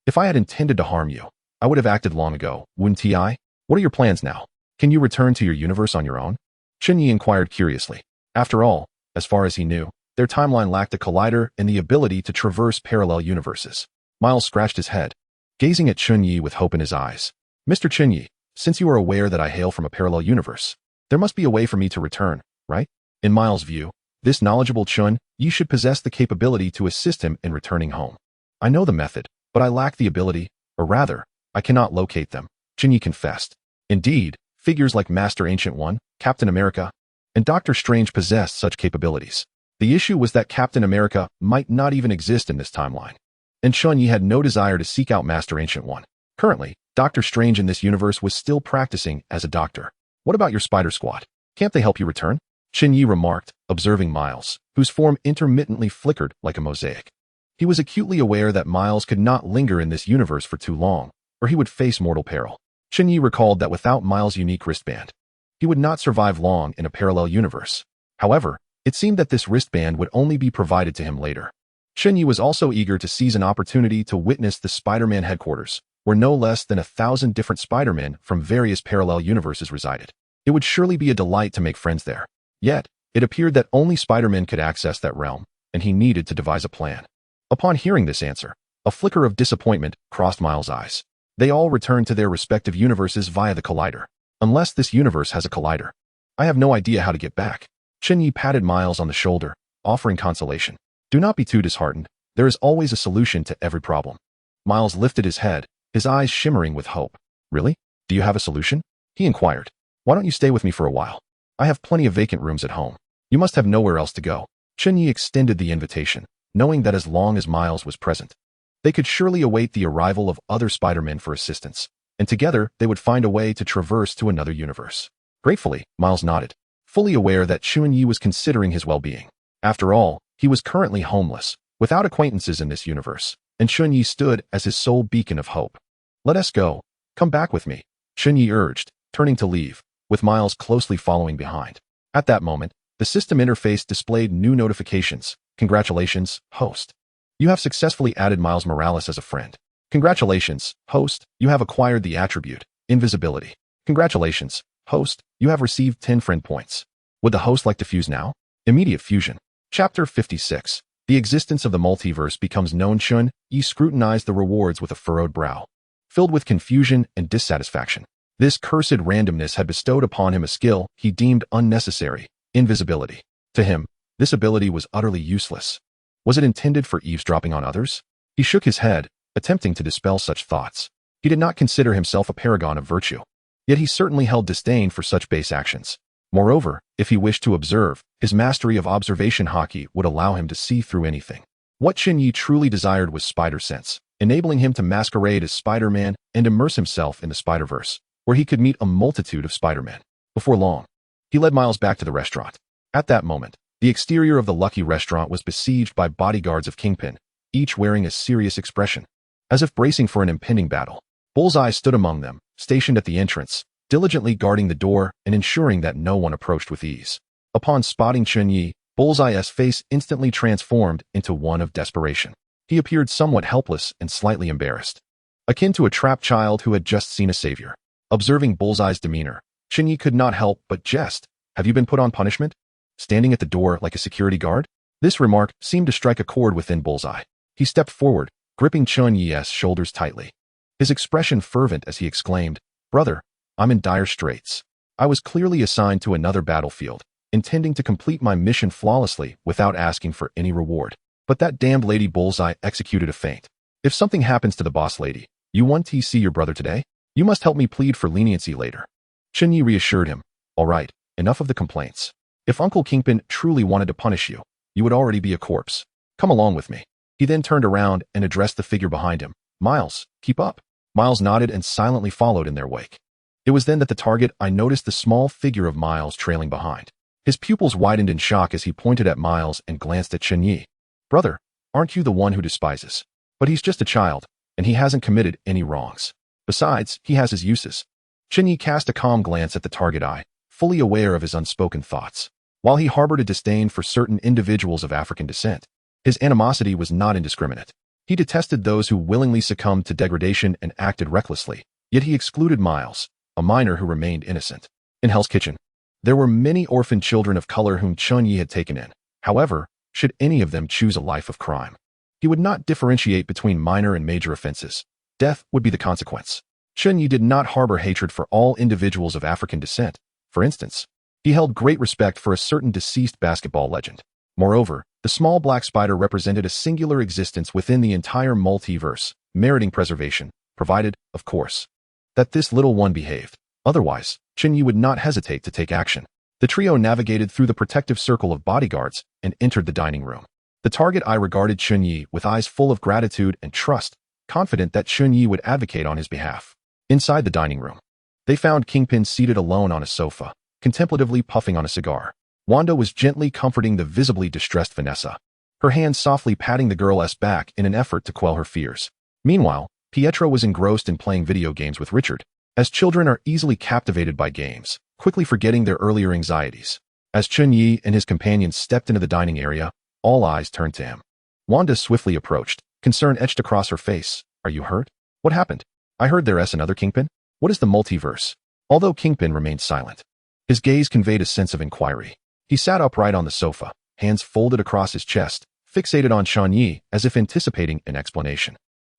If I had intended to harm you, I would have acted long ago, wouldn't I? What are your plans now? Can you return to your universe on your own?" Chen Ye inquired curiously. After all, as far as he knew, their timeline lacked a collider and the ability to traverse parallel universes. Miles scratched his head, gazing at Chen Ye with hope in his eyes. "Mr. Chen Ye, since you are aware that I hail from a parallel universe, there must be a way for me to return, right?" In Miles' view, this knowledgeable Chen Ye should possess the capability to assist him in returning home. "I know the method, but I lack the ability, or rather, I cannot locate them," Chen Ye confessed. Indeed, figures like Master Ancient One, Captain America, and Doctor Strange possessed such capabilities. The issue was that Captain America might not even exist in this timeline, and Chen Ye had no desire to seek out Master Ancient One. Currently, Doctor Strange in this universe was still practicing as a doctor. "What about your Spider Squad? Can't they help you return?" Chen Ye remarked, observing Miles, whose form intermittently flickered like a mosaic. He was acutely aware that Miles could not linger in this universe for too long, or he would face mortal peril. Chen Ye recalled that without Miles' unique wristband, he would not survive long in a parallel universe. However, it seemed that this wristband would only be provided to him later. Chen Ye was also eager to seize an opportunity to witness the Spider-Man headquarters, where no less than 1,000 different Spider-Men from various parallel universes resided. It would surely be a delight to make friends there. Yet, it appeared that only Spider-Man could access that realm, and he needed to devise a plan. Upon hearing this answer, a flicker of disappointment crossed Miles' eyes. They all returned to their respective universes via the collider. Unless this universe has a collider, I have no idea how to get back. Chen Ye patted Miles on the shoulder, offering consolation. "Do not be too disheartened. There is always a solution to every problem." Miles lifted his head, his eyes shimmering with hope. "Really? Do you have a solution?" he inquired. "Why don't you stay with me for a while? I have plenty of vacant rooms at home. You must have nowhere else to go." Chen Ye extended the invitation, knowing that as long as Miles was present, they could surely await the arrival of other Spider-Men for assistance, and together they would find a way to traverse to another universe. Gratefully, Miles nodded, fully aware that Chen Ye was considering his well-being. After all, he was currently homeless, without acquaintances in this universe, and Chen Ye stood as his sole beacon of hope. "Let us go. Come back with me," Chen Ye urged, turning to leave, with Miles closely following behind. At that moment, the system interface displayed new notifications. "Congratulations, host. You have successfully added Miles Morales as a friend. Congratulations, host. You have acquired the attribute, invisibility. Congratulations, host. You have received 10 friend points. Would the host like to fuse now?" Immediate fusion. Chapter 56. The existence of the multiverse becomes known. Chen Ye scrutinized the rewards with a furrowed brow, filled with confusion and dissatisfaction. This cursed randomness had bestowed upon him a skill he deemed unnecessary, invisibility. To him, this ability was utterly useless. Was it intended for eavesdropping on others? He shook his head, attempting to dispel such thoughts. He did not consider himself a paragon of virtue, yet he certainly held disdain for such base actions. Moreover, if he wished to observe, his mastery of observation hockey would allow him to see through anything. What Chen Ye truly desired was spider sense, enabling him to masquerade as Spider-Man and immerse himself in the Spider-Verse, where he could meet a multitude of Spider-Men. Before long, he led Miles back to the restaurant. At that moment, the exterior of the Lucky restaurant was besieged by bodyguards of Kingpin, each wearing a serious expression, as if bracing for an impending battle. Bullseye stood among them, stationed at the entrance, diligently guarding the door and ensuring that no one approached with ease. Upon spotting Chen Ye, Bullseye's face instantly transformed into one of desperation. He appeared somewhat helpless and slightly embarrassed, akin to a trapped child who had just seen a savior. Observing Bullseye's demeanor, Chen Ye could not help but jest. "Have you been put on punishment? Standing at the door like a security guard?" This remark seemed to strike a chord within Bullseye. He stepped forward, gripping Chen Ye's shoulders tightly, his expression fervent as he exclaimed, "Brother, I'm in dire straits. I was clearly assigned to another battlefield, intending to complete my mission flawlessly without asking for any reward. But that damned Lady Bullseye executed a feint. If something happens to the boss lady, you want to see your brother today? You must help me plead for leniency later." Chen Ye reassured him, "All right, enough of the complaints. If Uncle Kingpin truly wanted to punish you, you would already be a corpse. Come along with me." He then turned around and addressed the figure behind him. "Miles, keep up." Miles nodded and silently followed in their wake. It was then that the target I noticed the small figure of Miles trailing behind. His pupils widened in shock as he pointed at Miles and glanced at Chen Ye. "Brother, aren't you the one who despises? But he's just a child, and he hasn't committed any wrongs. Besides, he has his uses." Chen Ye cast a calm glance at the target eye, fully aware of his unspoken thoughts. While he harbored a disdain for certain individuals of African descent, his animosity was not indiscriminate. He detested those who willingly succumbed to degradation and acted recklessly, yet he excluded Miles, a minor who remained innocent. In Hell's Kitchen, there were many orphan children of color whom Chen Ye had taken in. However, should any of them choose a life of crime, he would not differentiate between minor and major offenses. Death would be the consequence. Chen Ye did not harbor hatred for all individuals of African descent. For instance, he held great respect for a certain deceased basketball legend. Moreover, the small black spider represented a singular existence within the entire multiverse, meriting preservation, provided, of course, that this little one behaved. Otherwise, Chen Ye would not hesitate to take action. The trio navigated through the protective circle of bodyguards and entered the dining room. The target eye regarded Chen Ye with eyes full of gratitude and trust, confident that Chen Ye would advocate on his behalf. Inside the dining room, they found Kingpin seated alone on a sofa, contemplatively puffing on a cigar. Wanda was gently comforting the visibly distressed Vanessa, her hand softly patting the girl's back in an effort to quell her fears. Meanwhile, Pietro was engrossed in playing video games with Richard, as children are easily captivated by games, quickly forgetting their earlier anxieties. As Chen Ye and his companions stepped into the dining area, all eyes turned to him. Wanda swiftly approached, concern etched across her face. "Are you hurt? What happened? I heard there's another Kingpin? What is the multiverse?" Although Kingpin remained silent, his gaze conveyed a sense of inquiry. He sat upright on the sofa, hands folded across his chest, fixated on Chen Ye as if anticipating an explanation.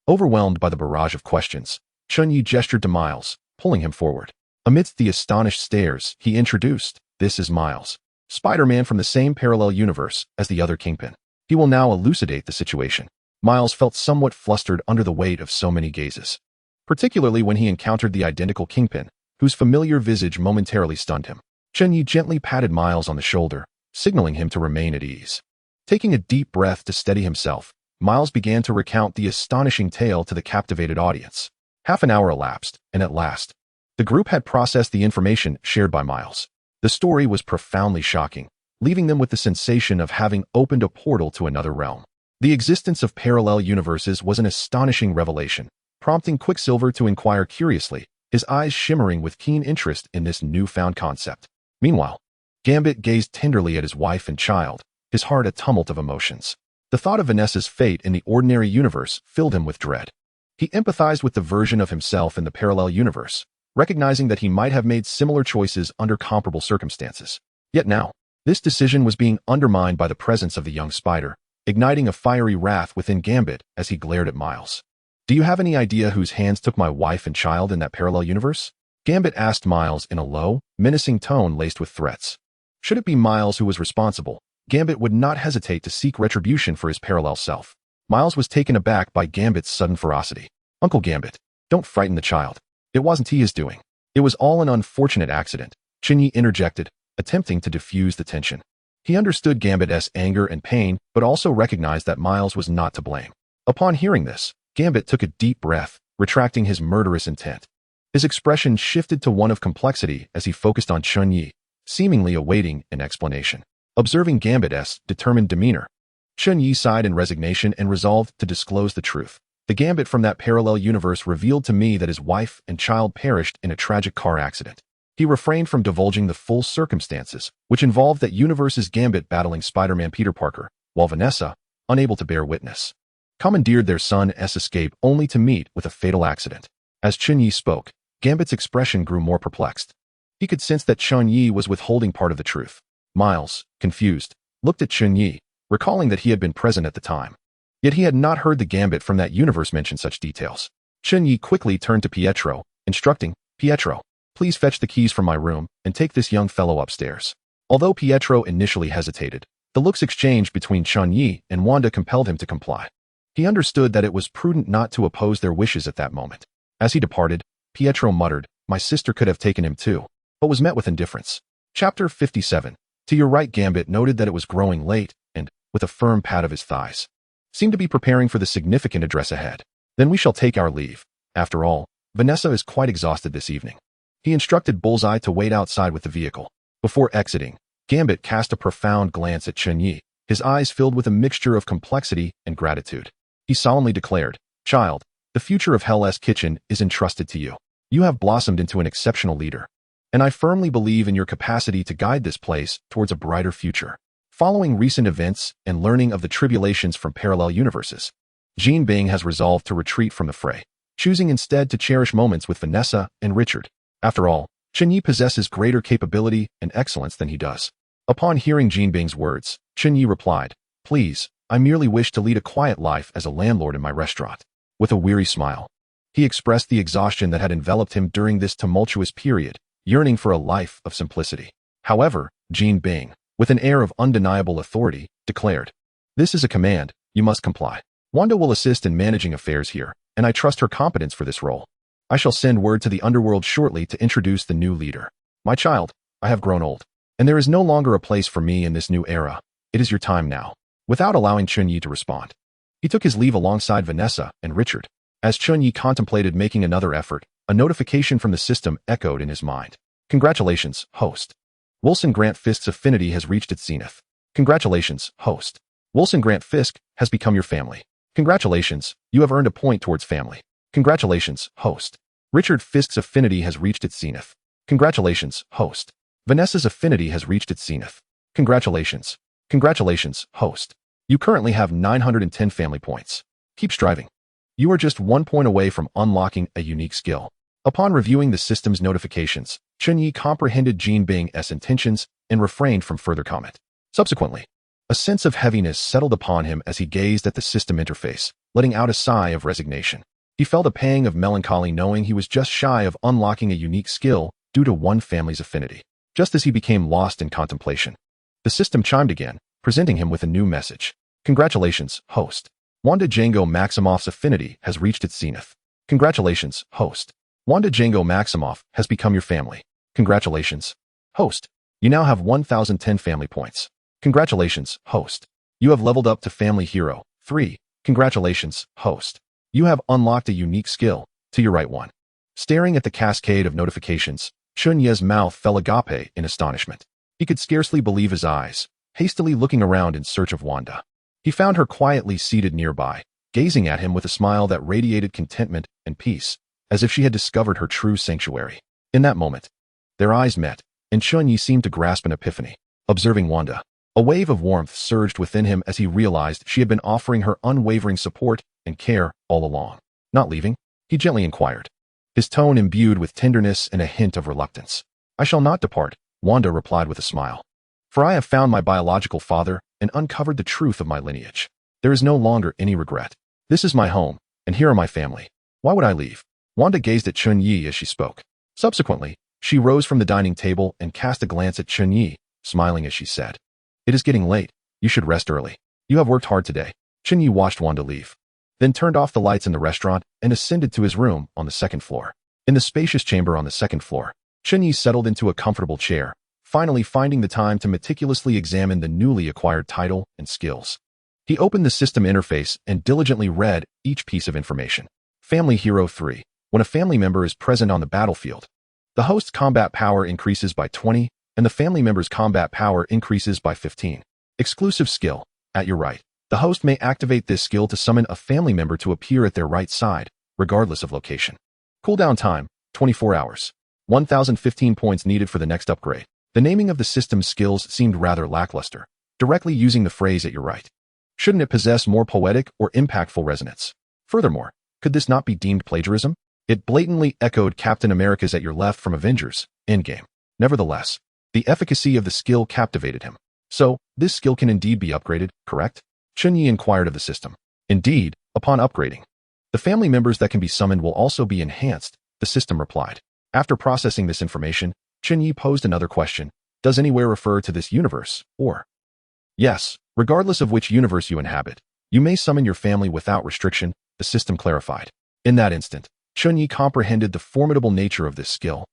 Overwhelmed by the barrage of questions, Chen Ye gestured to Miles, pulling him forward. Amidst the astonished stares, he introduced, "This is Miles, Spider-Man from the same parallel universe as the other Kingpin. He will now elucidate the situation." Miles felt somewhat flustered under the weight of so many gazes, particularly when he encountered the identical Kingpin, whose familiar visage momentarily stunned him. Chen Ye gently patted Miles on the shoulder, signaling him to remain at ease. Taking a deep breath to steady himself, Miles began to recount the astonishing tale to the captivated audience. Half an hour elapsed, and at last, the group had processed the information shared by Miles. The story was profoundly shocking, leaving them with the sensation of having opened a portal to another realm. The existence of parallel universes was an astonishing revelation, prompting Quicksilver to inquire curiously, his eyes shimmering with keen interest in this newfound concept. Meanwhile, Gambit gazed tenderly at his wife and child, his heart a tumult of emotions. The thought of Vanessa's fate in the ordinary universe filled him with dread. He empathized with the version of himself in the parallel universe, recognizing that he might have made similar choices under comparable circumstances. Yet now, this decision was being undermined by the presence of the young spider, igniting a fiery wrath within Gambit as he glared at Miles. "Do you have any idea whose hands took my wife and child in that parallel universe?" Gambit asked Miles in a low, menacing tone laced with threats. Should it be Miles who was responsible, Gambit would not hesitate to seek retribution for his parallel self. Miles was taken aback by Gambit's sudden ferocity. "Uncle Gambit, don't frighten the child. It wasn't his doing. It was all an unfortunate accident," Chen Ye interjected, attempting to diffuse the tension. He understood Gambit's anger and pain, but also recognized that Miles was not to blame. Upon hearing this, Gambit took a deep breath, retracting his murderous intent. His expression shifted to one of complexity as he focused on Chen Ye, seemingly awaiting an explanation. Observing Gambit's determined demeanor, Chen Ye sighed in resignation and resolved to disclose the truth. The Gambit from that parallel universe revealed to me that his wife and child perished in a tragic car accident. He refrained from divulging the full circumstances, which involved that universe's Gambit battling Spider-Man Peter Parker, while Vanessa, unable to bear witness, commandeered their son's escape only to meet with a fatal accident. As Chen Ye spoke, Gambit's expression grew more perplexed. He could sense that Chen Ye was withholding part of the truth. Miles, confused, looked at Chen Ye, recalling that he had been present at the time. Yet he had not heard the Gambit from that universe mention such details. Chen Ye quickly turned to Pietro, instructing, "Pietro, please fetch the keys from my room and take this young fellow upstairs." Although Pietro initially hesitated, the looks exchanged between Chen Ye and Wanda compelled him to comply. He understood that it was prudent not to oppose their wishes at that moment. As he departed, Pietro muttered, "My sister could have taken him too," but was met with indifference. Chapter 57. To your right. Gambit noted that it was growing late and, with a firm pat of his thighs, seemed to be preparing for the significant address ahead. "Then we shall take our leave. After all, Vanessa is quite exhausted this evening." He instructed Bullseye to wait outside with the vehicle. Before exiting, Gambit cast a profound glance at Chen Ye, his eyes filled with a mixture of complexity and gratitude. He solemnly declared, "Child, the future of Hell's Kitchen is entrusted to you. You have blossomed into an exceptional leader, and I firmly believe in your capacity to guide this place towards a brighter future." Following recent events and learning of the tribulations from parallel universes, Jean Bing has resolved to retreat from the fray, choosing instead to cherish moments with Vanessa and Richard. After all, Chen Ye possesses greater capability and excellence than he does. Upon hearing Jean Bing's words, Chen Ye replied, "Please, I merely wish to lead a quiet life as a landlord in my restaurant." With a weary smile, he expressed the exhaustion that had enveloped him during this tumultuous period, yearning for a life of simplicity. However, Jean Bing, with an air of undeniable authority, declared, "This is a command, you must comply. Wanda will assist in managing affairs here, and I trust her competence for this role. I shall send word to the underworld shortly to introduce the new leader. My child, I have grown old, and there is no longer a place for me in this new era. It is your time now." Without allowing Chen Ye to respond, he took his leave alongside Vanessa and Richard. As Chen Ye contemplated making another effort, a notification from the system echoed in his mind. "Congratulations, host. Wilson Grant Fisk's affinity has reached its zenith. Congratulations, host. Wilson Grant Fisk has become your family. Congratulations, you have earned a point towards family. Congratulations, host. Richard Fisk's affinity has reached its zenith. Congratulations, host. Vanessa's affinity has reached its zenith. Congratulations. Congratulations, host. You currently have 910 family points. Keep striving. You are just 1 point away from unlocking a unique skill." Upon reviewing the system's notifications, Chen Ye comprehended Jean Bing's intentions and refrained from further comment. Subsequently, a sense of heaviness settled upon him as he gazed at the system interface, letting out a sigh of resignation. He felt a pang of melancholy knowing he was just shy of unlocking a unique skill due to one family's affinity. Just as he became lost in contemplation, the system chimed again, presenting him with a new message. "Congratulations, host. Wanda Django Maximoff's affinity has reached its zenith. Congratulations, host. Wanda Django Maximoff has become your family. Congratulations, host. You now have 1010 family points. Congratulations, host. You have leveled up to Family Hero 3. Congratulations, host. You have unlocked a unique skill, to your right one." Staring at the cascade of notifications, Chen Ye's mouth fell agape in astonishment. He could scarcely believe his eyes, hastily looking around in search of Wanda. He found her quietly seated nearby, gazing at him with a smile that radiated contentment and peace, as if she had discovered her true sanctuary. In that moment, their eyes met, and Chen Ye seemed to grasp an epiphany. Observing Wanda, a wave of warmth surged within him as he realized she had been offering her unwavering support and care all along. "Not leaving?" he gently inquired, his tone imbued with tenderness and a hint of reluctance. "I shall not depart," Wanda replied with a smile. "For I have found my biological father and uncovered the truth of my lineage. There is no longer any regret. This is my home, and here are my family. Why would I leave?" Wanda gazed at Chen Ye as she spoke. Subsequently, she rose from the dining table and cast a glance at Chen Ye, smiling as she said, "It is getting late. You should rest early. You have worked hard today." Chen Ye watched Wanda leave, then turned off the lights in the restaurant and ascended to his room on the second floor. In the spacious chamber on the second floor, Chen Ye settled into a comfortable chair, finally finding the time to meticulously examine the newly acquired title and skills. He opened the system interface and diligently read each piece of information. Family Hero 3. When a family member is present on the battlefield, the host's combat power increases by 20, and the family member's combat power increases by 15. Exclusive skill. At your right, the host may activate this skill to summon a family member to appear at their right side, regardless of location. Cooldown time, 24 hours. 1,015 points needed for the next upgrade. The naming of the system's skills seemed rather lackluster, directly using the phrase at your right. Shouldn't it possess more poetic or impactful resonance? Furthermore, could this not be deemed plagiarism? It blatantly echoed Captain America's at your left from Avengers Endgame. Nevertheless, the efficacy of the skill captivated him. So, this skill can indeed be upgraded, correct? Chen Ye inquired of the system. Indeed, upon upgrading, the family members that can be summoned will also be enhanced, the system replied. After processing this information, Chen Ye posed another question. Does anywhere refer to this universe, or? Yes, regardless of which universe you inhabit, you may summon your family without restriction, the system clarified. In that instant, Chen Ye comprehended the formidable nature of this skill,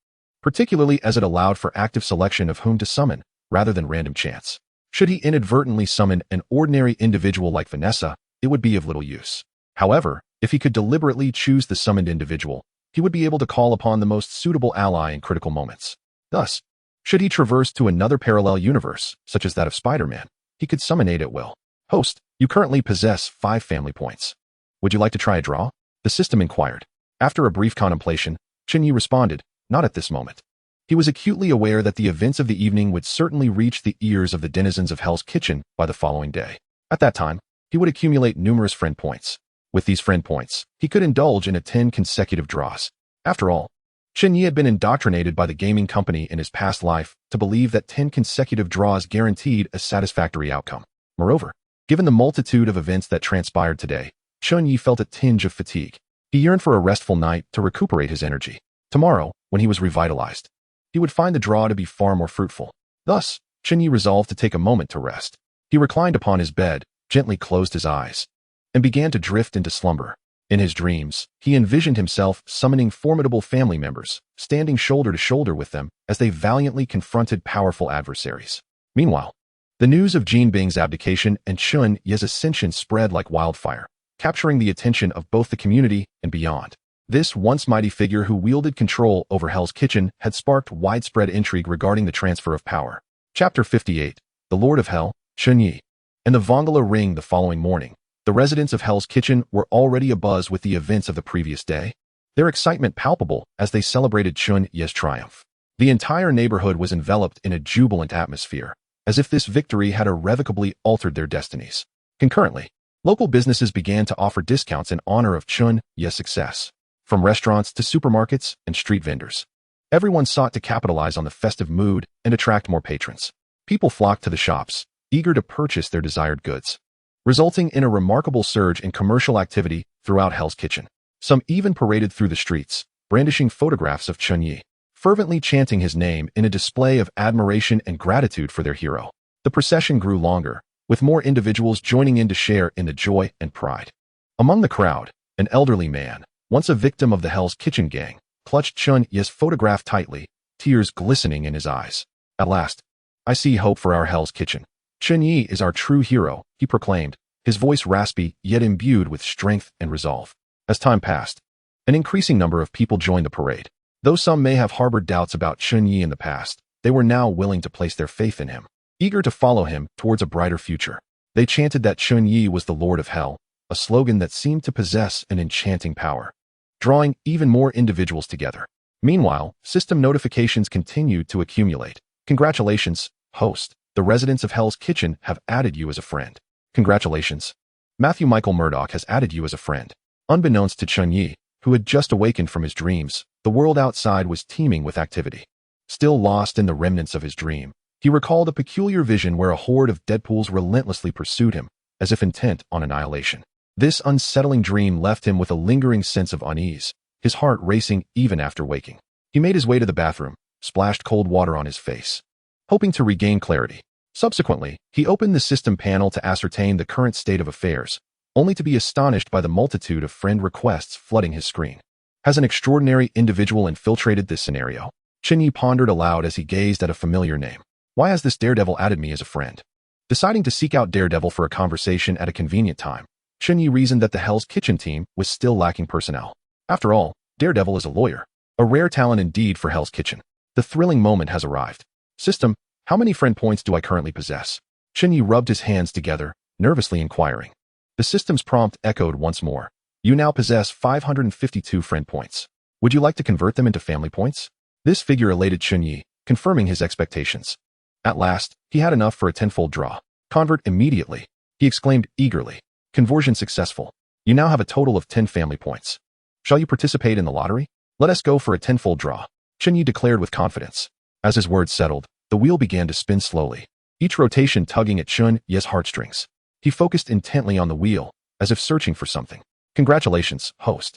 particularly as it allowed for active selection of whom to summon, rather than random chance. Should he inadvertently summon an ordinary individual like Vanessa, it would be of little use. However, if he could deliberately choose the summoned individual, he would be able to call upon the most suitable ally in critical moments. Thus, should he traverse to another parallel universe, such as that of Spider-Man, he could summon aid at will. Host, you currently possess 5 family points. Would you like to try a draw? The system inquired. After a brief contemplation, Chen Ye responded, not at this moment. He was acutely aware that the events of the evening would certainly reach the ears of the denizens of Hell's Kitchen by the following day. At that time, he would accumulate numerous friend points. With these friend points, he could indulge in 10 consecutive draws. After all, Chen Ye had been indoctrinated by the gaming company in his past life to believe that 10 consecutive draws guaranteed a satisfactory outcome. Moreover, given the multitude of events that transpired today, Chen Ye felt a tinge of fatigue. He yearned for a restful night to recuperate his energy. Tomorrow, when he was revitalized, he would find the draw to be far more fruitful. Thus, Chen Ye resolved to take a moment to rest. He reclined upon his bed, gently closed his eyes, and began to drift into slumber. In his dreams, he envisioned himself summoning formidable family members, standing shoulder to shoulder with them as they valiantly confronted powerful adversaries. Meanwhile, the news of Jin Bing's abdication and Chen Ye's ascension spread like wildfire, capturing the attention of both the community and beyond. This once mighty figure who wielded control over Hell's Kitchen had sparked widespread intrigue regarding the transfer of power. Chapter 58. The Lord of Hell, Chen Ye. In the Vongala Ring the following morning, the residents of Hell's Kitchen were already abuzz with the events of the previous day, their excitement palpable as they celebrated Chen Ye's triumph. The entire neighborhood was enveloped in a jubilant atmosphere, as if this victory had irrevocably altered their destinies. Concurrently, local businesses began to offer discounts in honor of Chen Ye's success. From restaurants to supermarkets and street vendors, everyone sought to capitalize on the festive mood and attract more patrons. People flocked to the shops, eager to purchase their desired goods, resulting in a remarkable surge in commercial activity throughout Hell's Kitchen. Some even paraded through the streets, brandishing photographs of Chen Ye, fervently chanting his name in a display of admiration and gratitude for their hero. The procession grew longer, with more individuals joining in to share in the joy and pride. Among the crowd, an elderly man, once a victim of the Hell's Kitchen gang, clutched Chen Ye's photograph tightly, tears glistening in his eyes. At last, I see hope for our Hell's Kitchen. Chen Ye is our true hero, he proclaimed, his voice raspy yet imbued with strength and resolve. As time passed, an increasing number of people joined the parade. Though some may have harbored doubts about Chen Ye in the past, they were now willing to place their faith in him, eager to follow him towards a brighter future. They chanted that Chen Ye was the Lord of Hell, a slogan that seemed to possess an enchanting power, drawing even more individuals together. Meanwhile, system notifications continued to accumulate. Congratulations, host. The residents of Hell's Kitchen have added you as a friend. Congratulations. Matthew Michael Murdoch has added you as a friend. Unbeknownst to Chen Ye, who had just awakened from his dreams, the world outside was teeming with activity. Still lost in the remnants of his dream, he recalled a peculiar vision where a horde of Deadpools relentlessly pursued him, as if intent on annihilation. This unsettling dream left him with a lingering sense of unease, his heart racing even after waking. He made his way to the bathroom, splashed cold water on his face, hoping to regain clarity. Subsequently, he opened the system panel to ascertain the current state of affairs, only to be astonished by the multitude of friend requests flooding his screen. Has an extraordinary individual infiltrated this scenario? Chen Ye pondered aloud as he gazed at a familiar name. Why has this daredevil added me as a friend? Deciding to seek out Daredevil for a conversation at a convenient time, Chen Ye reasoned that the Hell's Kitchen team was still lacking personnel. After all, Daredevil is a lawyer, a rare talent indeed for Hell's Kitchen. The thrilling moment has arrived. System, how many friend points do I currently possess? Chen Ye rubbed his hands together, nervously inquiring. The system's prompt echoed once more. You now possess 552 friend points. Would you like to convert them into family points? This figure elated Chen Ye, confirming his expectations. At last, he had enough for a tenfold draw. Convert immediately, he exclaimed eagerly. Conversion successful. You now have a total of 10 family points. Shall you participate in the lottery? Let us go for a tenfold draw, Chen Ye declared with confidence. As his words settled, the wheel began to spin slowly, each rotation tugging at Chen Ye's heartstrings. He focused intently on the wheel, as if searching for something. Congratulations, host.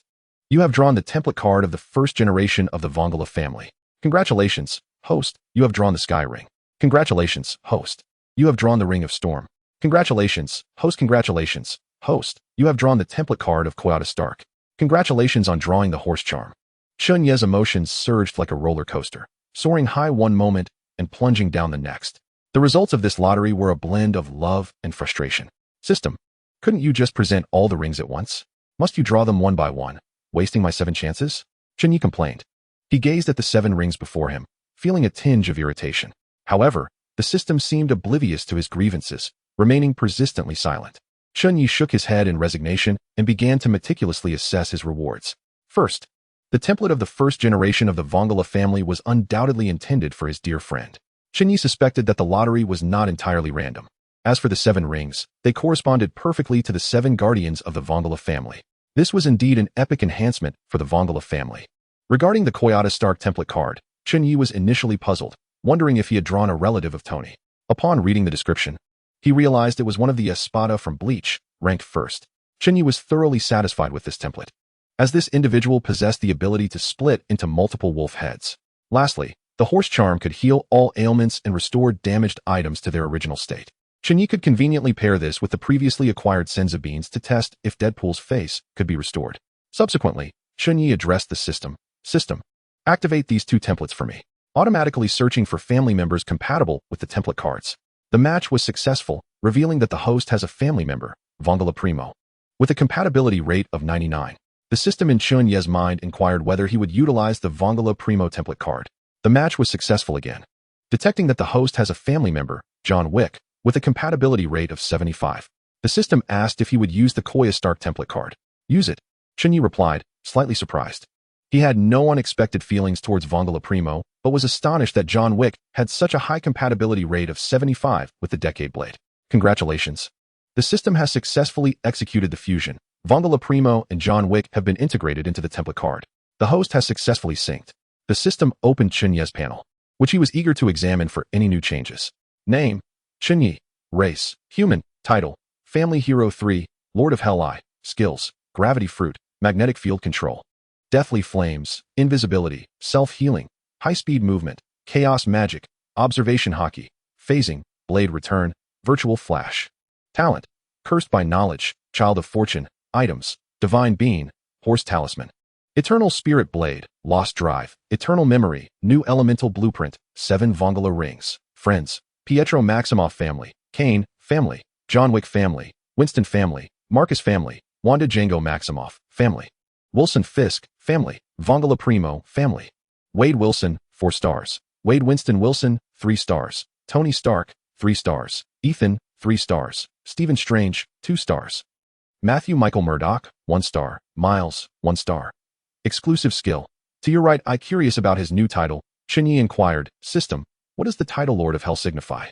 You have drawn the template card of the first generation of the Vongala family. Congratulations, host. You have drawn the Sky Ring. Congratulations, host. You have drawn the Ring of Storm. Congratulations, host. Congratulations, host. You have drawn the template card of Koyata Stark. Congratulations on drawing the Horse Charm. Chen Ye's emotions surged like a roller coaster, soaring high one moment and plunging down the next. The results of this lottery were a blend of love and frustration. System, couldn't you just present all the rings at once? Must you draw them one by one, wasting my 7 chances? Chen Ye complained. He gazed at the 7 rings before him, feeling a tinge of irritation. However, the system seemed oblivious to his grievances, remaining persistently silent. Chen Ye shook his head in resignation and began to meticulously assess his rewards. First, the template of the first generation of the Vongala family was undoubtedly intended for his dear friend. Chen Ye suspected that the lottery was not entirely random. As for the 7 rings, they corresponded perfectly to the 7 guardians of the Vongala family. This was indeed an epic enhancement for the Vongala family. Regarding the Koyata Stark template card, Chen Ye was initially puzzled, wondering if he had drawn a relative of Tony. Upon reading the description, he realized it was one of the Espada from Bleach, ranked first. Chen Ye was thoroughly satisfied with this template, as this individual possessed the ability to split into multiple wolf heads. Lastly, the Horse Charm could heal all ailments and restore damaged items to their original state. Chen Ye could conveniently pair this with the previously acquired Senza beans to test if Deadpool's face could be restored. Subsequently, Chen Ye addressed the system. System, activate these 2 templates for me, automatically searching for family members compatible with the template cards. The match was successful, revealing that the host has a family member, Vongala Primo, with a compatibility rate of 99. The system in Chen Ye's mind inquired whether he would utilize the Vongala Primo template card. The match was successful again. Detecting that the host has a family member, John Wick, with a compatibility rate of 75. The system asked if he would use the Koya Stark template card. Use it, Chen Ye replied, slightly surprised. He had no unexpected feelings towards Vongala Primo, but was astonished that John Wick had such a high compatibility rate of 75 with the Decade Blade. Congratulations. The system has successfully executed the fusion. Vongala Primo and John Wick have been integrated into the template card. The host has successfully synced. The system opened Chen Ye's panel, which he was eager to examine for any new changes. Name, Chen Ye. Race, human. Title, Family Hero 3, Lord of Hell Eye. Skills, Gravity Fruit, Magnetic Field Control, Deathly Flames, Invisibility, Self-Healing, High-Speed Movement, Chaos Magic, Observation Hockey, Phasing, Blade Return, Virtual Flash. Talent, Cursed by Knowledge, Child of Fortune, Items, Divine Being, Horse Talisman. Eternal Spirit Blade, Lost Drive, Eternal Memory, New Elemental Blueprint, 7 Vongala Rings. Friends, Pietro Maximoff Family, Kane Family, John Wick Family, Winston Family, Marcus Family, Wanda Django Maximoff Family, Wilson Fisk Family, Vongala Primo Family, Wade Wilson, 4 stars, Wade Winston Wilson, 3 stars, Tony Stark, 3 stars, Ethan, 3 stars, Stephen Strange, 2 stars, Matthew Michael Murdoch, 1 star, Miles, 1 star. Exclusive skill. To your right, I curious about his new title. Chen Ye inquired. System, what does the title Lord of Hell signify?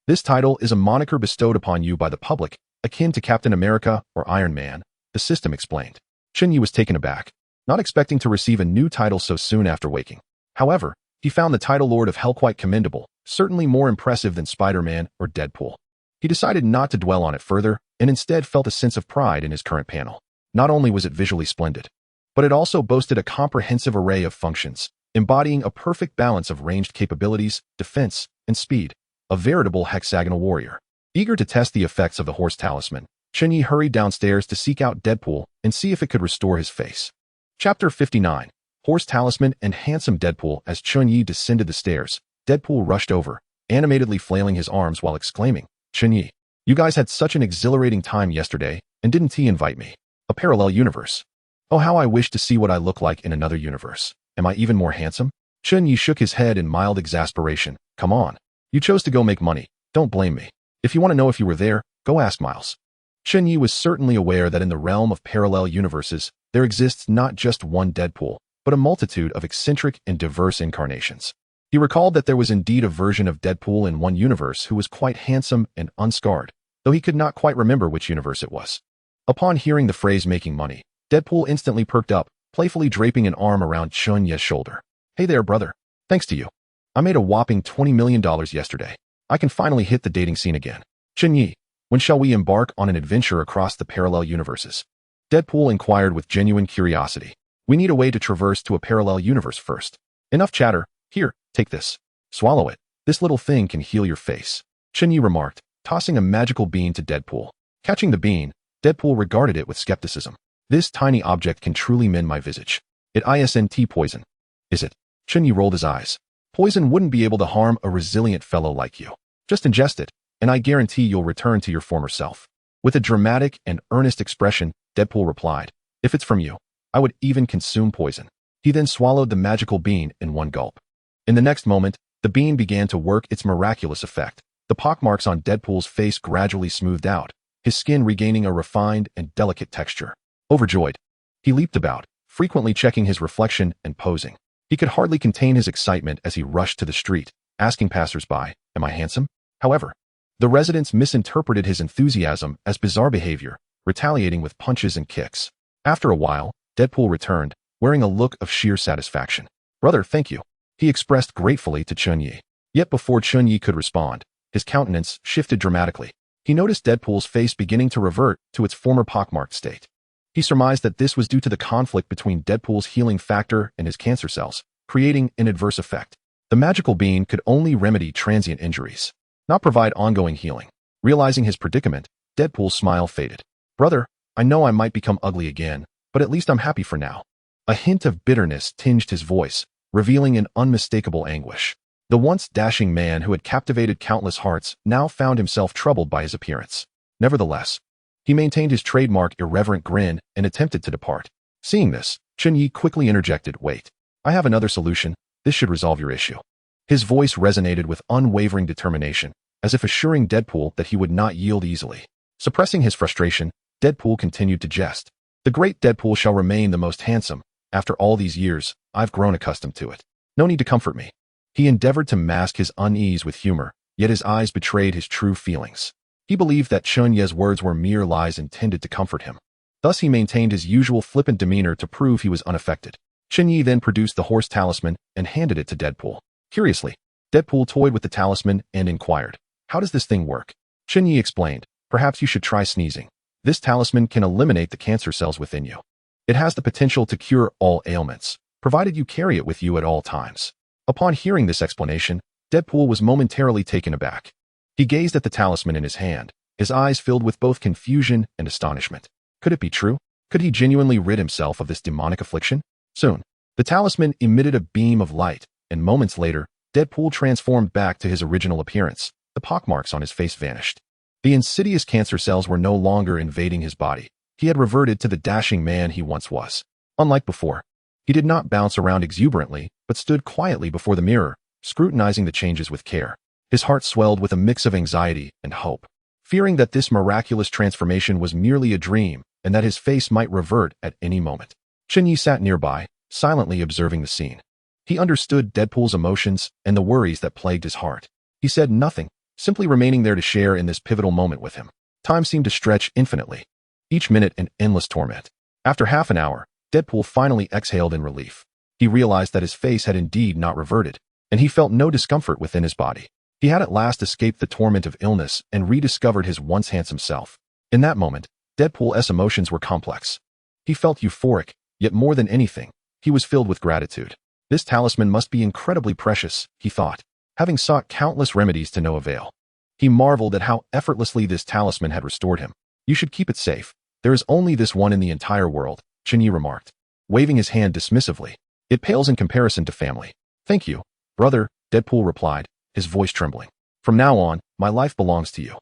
This title is a moniker bestowed upon you by the public, akin to Captain America or Iron Man, the system explained. Chen Ye was taken aback, not expecting to receive a new title so soon after waking. However, he found the title Lord of Hell quite commendable, certainly more impressive than Spider-Man or Deadpool. He decided not to dwell on it further, and instead felt a sense of pride in his current panel. Not only was it visually splendid, but it also boasted a comprehensive array of functions, embodying a perfect balance of ranged capabilities, defense, and speed. A veritable hexagonal warrior. Eager to test the effects of the Horse Talisman, Chen Ye hurried downstairs to seek out Deadpool and see if it could restore his face. Chapter 59. Horse Talisman and Handsome Deadpool. As Chen Ye descended the stairs, Deadpool rushed over, animatedly flailing his arms while exclaiming, Chen Ye. You guys had such an exhilarating time yesterday, and didn't he invite me? A parallel universe. Oh, how I wish to see what I look like in another universe. Am I even more handsome? Chen Ye shook his head in mild exasperation. Come on. You chose to go make money. Don't blame me. If you want to know if you were there, go ask Miles. Chen Ye was certainly aware that in the realm of parallel universes, there exists not just one Deadpool, but a multitude of eccentric and diverse incarnations. He recalled that there was indeed a version of Deadpool in one universe who was quite handsome and unscarred, though he could not quite remember which universe it was. Upon hearing the phrase making money, Deadpool instantly perked up, playfully draping an arm around Chen Ye's shoulder. Hey there, brother. Thanks to you. I made a whopping $20 million yesterday. I can finally hit the dating scene again. Chen Ye, when shall we embark on an adventure across the parallel universes? Deadpool inquired with genuine curiosity. We need a way to traverse to a parallel universe first. Enough chatter. Here, take this. Swallow it. This little thing can heal your face. Chen Ye remarked, tossing a magical bean to Deadpool. Catching the bean, Deadpool regarded it with skepticism. This tiny object can truly mend my visage. It isn't poison. Is it? Chen Ye rolled his eyes. Poison wouldn't be able to harm a resilient fellow like you. Just ingest it, and I guarantee you'll return to your former self. With a dramatic and earnest expression, Deadpool replied, if it's from you, I would even consume poison. He then swallowed the magical bean in one gulp. In the next moment, the bean began to work its miraculous effect. The pockmarks on Deadpool's face gradually smoothed out, his skin regaining a refined and delicate texture. Overjoyed, he leaped about, frequently checking his reflection and posing. He could hardly contain his excitement as he rushed to the street, asking passers-by, am I handsome? However, the residents misinterpreted his enthusiasm as bizarre behavior, retaliating with punches and kicks. After a while, Deadpool returned, wearing a look of sheer satisfaction. Brother, thank you. He expressed gratefully to Chen Ye. Yet before Chen Ye could respond, his countenance shifted dramatically. He noticed Deadpool's face beginning to revert to its former pockmarked state. He surmised that this was due to the conflict between Deadpool's healing factor and his cancer cells, creating an adverse effect. The magical bean could only remedy transient injuries, not provide ongoing healing. Realizing his predicament, Deadpool's smile faded. Brother, I know I might become ugly again, but at least I'm happy for now. A hint of bitterness tinged his voice, revealing an unmistakable anguish. The once dashing man who had captivated countless hearts now found himself troubled by his appearance. Nevertheless, he maintained his trademark irreverent grin and attempted to depart. Seeing this, Chen Ye quickly interjected, wait. I have another solution. This should resolve your issue. His voice resonated with unwavering determination, as if assuring Deadpool that he would not yield easily. Suppressing his frustration, Deadpool continued to jest. The great Deadpool shall remain the most handsome. After all these years, I've grown accustomed to it. No need to comfort me. He endeavored to mask his unease with humor, yet his eyes betrayed his true feelings. He believed that Chen Ye's words were mere lies intended to comfort him. Thus he maintained his usual flippant demeanor to prove he was unaffected. Chen Ye then produced the horse talisman and handed it to Deadpool. Curiously, Deadpool toyed with the talisman and inquired, how does this thing work? Chen Ye explained, perhaps you should try sneezing. This talisman can eliminate the cancer cells within you. It has the potential to cure all ailments, provided you carry it with you at all times. Upon hearing this explanation, Deadpool was momentarily taken aback. He gazed at the talisman in his hand, his eyes filled with both confusion and astonishment. Could it be true? Could he genuinely rid himself of this demonic affliction? Soon, the talisman emitted a beam of light, and moments later, Deadpool transformed back to his original appearance. The pockmarks on his face vanished. The insidious cancer cells were no longer invading his body. He had reverted to the dashing man he once was. Unlike before, he did not bounce around exuberantly, but stood quietly before the mirror, scrutinizing the changes with care. His heart swelled with a mix of anxiety and hope, fearing that this miraculous transformation was merely a dream and that his face might revert at any moment. Chen Ye sat nearby, silently observing the scene. He understood Deadpool's emotions and the worries that plagued his heart. He said nothing, simply remaining there to share in this pivotal moment with him. Time seemed to stretch infinitely, each minute an endless torment. After half an hour, Deadpool finally exhaled in relief. He realized that his face had indeed not reverted, and he felt no discomfort within his body. He had at last escaped the torment of illness and rediscovered his once handsome self. In that moment, Deadpool's emotions were complex. He felt euphoric, yet more than anything, he was filled with gratitude. This talisman must be incredibly precious, he thought, having sought countless remedies to no avail. He marveled at how effortlessly this talisman had restored him. You should keep it safe. There is only this one in the entire world, Chen Ye remarked, waving his hand dismissively. It pales in comparison to family. Thank you, brother, Deadpool replied, his voice trembling. From now on, my life belongs to you.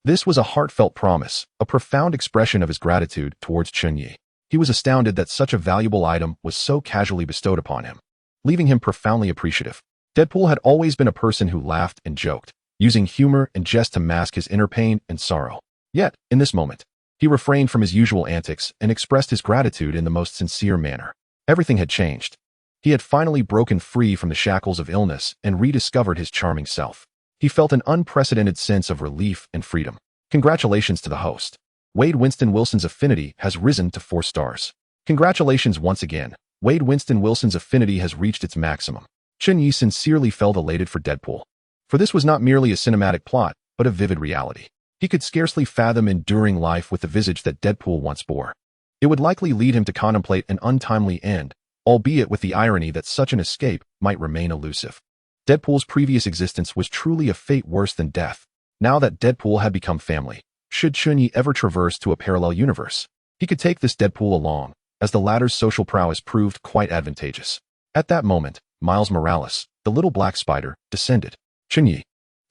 This was a heartfelt promise, a profound expression of his gratitude towards Chen Ye. He was astounded that such a valuable item was so casually bestowed upon him, leaving him profoundly appreciative. Deadpool had always been a person who laughed and joked, using humor and jest to mask his inner pain and sorrow. Yet, in this moment, he refrained from his usual antics and expressed his gratitude in the most sincere manner. Everything had changed. He had finally broken free from the shackles of illness and rediscovered his charming self. He felt an unprecedented sense of relief and freedom. Congratulations to the host. Wade Winston Wilson's affinity has risen to 4 stars. Congratulations once again. Wade Winston Wilson's affinity has reached its maximum. Chen Ye sincerely felt elated for Deadpool. For this was not merely a cinematic plot, but a vivid reality. He could scarcely fathom enduring life with the visage that Deadpool once bore. It would likely lead him to contemplate an untimely end, albeit with the irony that such an escape might remain elusive. Deadpool's previous existence was truly a fate worse than death. Now that Deadpool had become family, should Chen Ye ever traverse to a parallel universe, he could take this Deadpool along, as the latter's social prowess proved quite advantageous. At that moment, Miles Morales, the little black spider, descended. Chen Ye,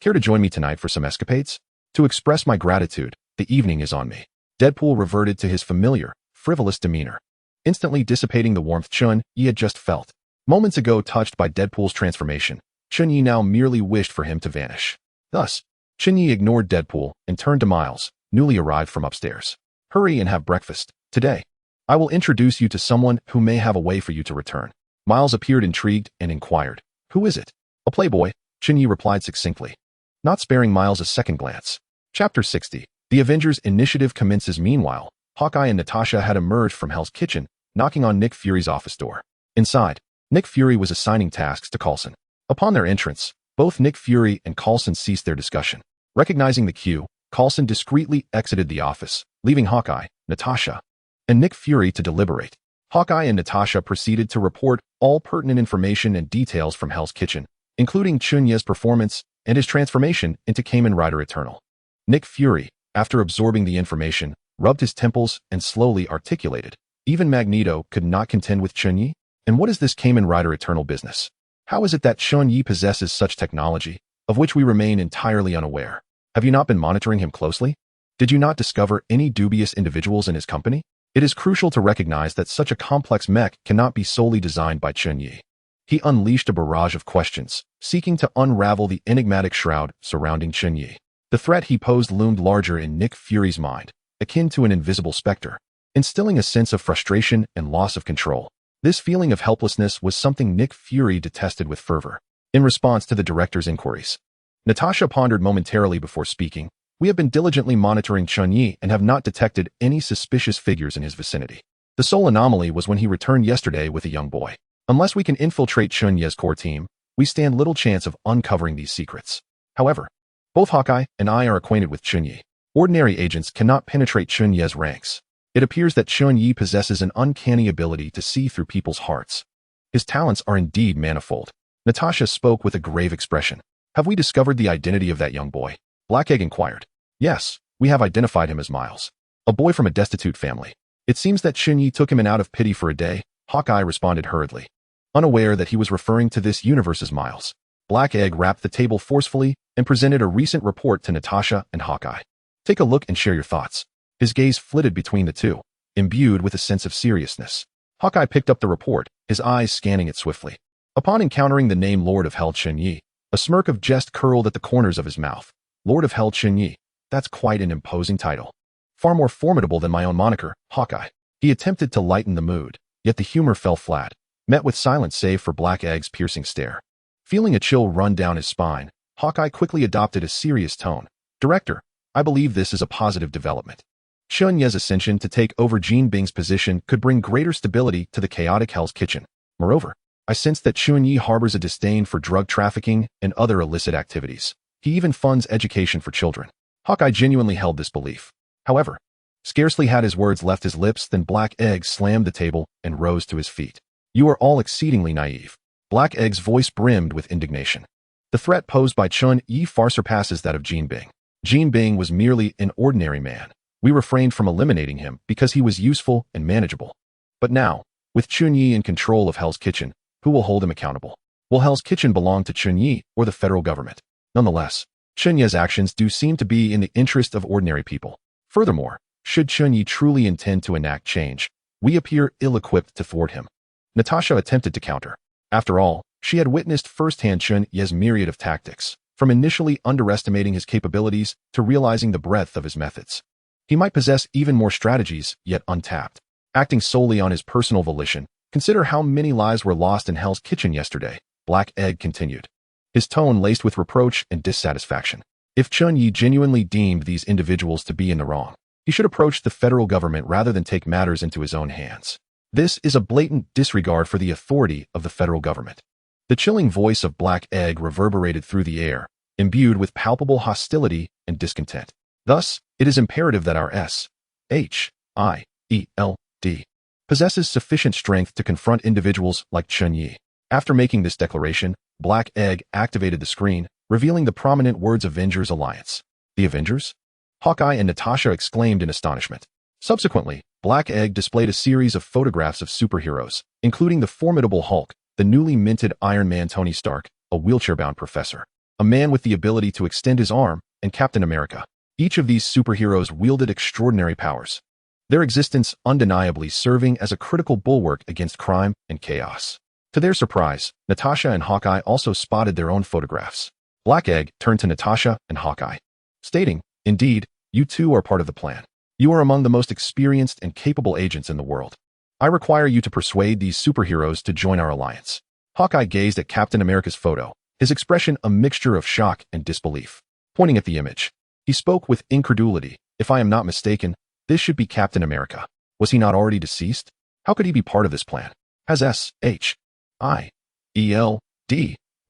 care to join me tonight for some escapades? To express my gratitude, the evening is on me. Deadpool reverted to his familiar, frivolous demeanor, instantly dissipating the warmth Chen Ye had just felt. Moments ago touched by Deadpool's transformation, Chen Ye now merely wished for him to vanish. Thus, Chen Ye ignored Deadpool and turned to Miles, newly arrived from upstairs. Hurry and have breakfast. Today, I will introduce you to someone who may have a way for you to return. Miles appeared intrigued and inquired, "Who is it?" "A playboy," Chen Ye replied succinctly, not sparing Miles a second glance. Chapter 60. The Avengers Initiative commences. Meanwhile, Hawkeye and Natasha had emerged from Hell's Kitchen, knocking on Nick Fury's office door. Inside, Nick Fury was assigning tasks to Coulson. Upon their entrance, both Nick Fury and Coulson ceased their discussion. Recognizing the cue, Coulson discreetly exited the office, leaving Hawkeye, Natasha, and Nick Fury to deliberate. Hawkeye and Natasha proceeded to report all pertinent information and details from Hell's Kitchen, including Chen Ye's performance and his transformation into Kamen Rider Eternal. Nick Fury, after absorbing the information, rubbed his temples and slowly articulated, "Even Magneto could not contend with Chen Ye? And what is this Kamen Rider Eternal business? How is it that Chen Ye possesses such technology, of which we remain entirely unaware? Have you not been monitoring him closely? Did you not discover any dubious individuals in his company? It is crucial to recognize that such a complex mech cannot be solely designed by Chen Ye." He unleashed a barrage of questions, seeking to unravel the enigmatic shroud surrounding Chen Ye. The threat he posed loomed larger in Nick Fury's mind, akin to an invisible specter, instilling a sense of frustration and loss of control. This feeling of helplessness was something Nick Fury detested with fervor. In response to the director's inquiries, Natasha pondered momentarily before speaking. "We have been diligently monitoring Chen Ye and have not detected any suspicious figures in his vicinity. The sole anomaly was when he returned yesterday with a young boy. Unless we can infiltrate Chen Ye's core team, we stand little chance of uncovering these secrets. However, both Hawkeye and I are acquainted with Chen Ye. Ordinary agents cannot penetrate Chen Ye's ranks. It appears that Chen Ye possesses an uncanny ability to see through people's hearts. His talents are indeed manifold." Natasha spoke with a grave expression. "Have we discovered the identity of that young boy?" Black Egg inquired. "Yes, we have identified him as Miles, a boy from a destitute family. It seems that Chen Ye took him in out of pity for a day," Hawkeye responded hurriedly, unaware that he was referring to this universe's Miles. Black Egg rapped the table forcefully and presented a recent report to Natasha and Hawkeye. "Take a look and share your thoughts." His gaze flitted between the two, imbued with a sense of seriousness. Hawkeye picked up the report, his eyes scanning it swiftly. Upon encountering the name Lord of Hell Chen Ye, a smirk of jest curled at the corners of his mouth. Lord of Hell Chen Ye, that's quite an imposing title. Far more formidable than my own moniker, Hawkeye. He attempted to lighten the mood, yet the humor fell flat, met with silence save for Black Egg's piercing stare. Feeling a chill run down his spine, Hawkeye quickly adopted a serious tone. "Director, I believe this is a positive development. Chen Ye's ascension to take over Jean Bing's position could bring greater stability to the chaotic Hell's Kitchen. Moreover, I sense that Chen Ye harbors a disdain for drug trafficking and other illicit activities. He even funds education for children." Hawkeye genuinely held this belief. However, scarcely had his words left his lips than Black Egg slammed the table and rose to his feet. "You are all exceedingly naive." Black Egg's voice brimmed with indignation. "The threat posed by Chen Ye far surpasses that of Jean Bing. Jean Bing was merely an ordinary man. We refrained from eliminating him because he was useful and manageable. But now, with Chen Ye in control of Hell's Kitchen, who will hold him accountable? Will Hell's Kitchen belong to Chen Ye or the federal government? Nonetheless, Chen Ye's actions do seem to be in the interest of ordinary people. Furthermore, should Chen Ye truly intend to enact change, we appear ill-equipped to thwart him. Natasha attempted to counter. After all, she had witnessed firsthand Chen Ye's myriad of tactics, from initially underestimating his capabilities to realizing the breadth of his methods. He might possess even more strategies, yet untapped. Acting solely on his personal volition, consider how many lives were lost in Hell's Kitchen yesterday, Black Egg continued, his tone laced with reproach and dissatisfaction. If Chen Ye genuinely deemed these individuals to be in the wrong, he should approach the federal government rather than take matters into his own hands. This is a blatant disregard for the authority of the federal government. The chilling voice of Black Egg reverberated through the air, imbued with palpable hostility and discontent. Thus, it is imperative that our S.H.I.E.L.D. possesses sufficient strength to confront individuals like Chen Ye. After making this declaration, Black Egg activated the screen, revealing the prominent words Avengers Alliance. The Avengers? Hawkeye and Natasha exclaimed in astonishment. Subsequently, Black Egg displayed a series of photographs of superheroes, including the formidable Hulk, the newly minted Iron Man Tony Stark, a wheelchair-bound professor, a man with the ability to extend his arm, and Captain America. Each of these superheroes wielded extraordinary powers, their existence undeniably serving as a critical bulwark against crime and chaos. To their surprise, Natasha and Hawkeye also spotted their own photographs. Black Egg turned to Natasha and Hawkeye, stating, "Indeed, you two are part of the plan. You are among the most experienced and capable agents in the world. I require you to persuade these superheroes to join our alliance." Hawkeye gazed at Captain America's photo, his expression a mixture of shock and disbelief. Pointing at the image, he spoke with incredulity. "If I am not mistaken, this should be Captain America. Was he not already deceased? How could he be part of this plan? Has S.H.I.E.L.D.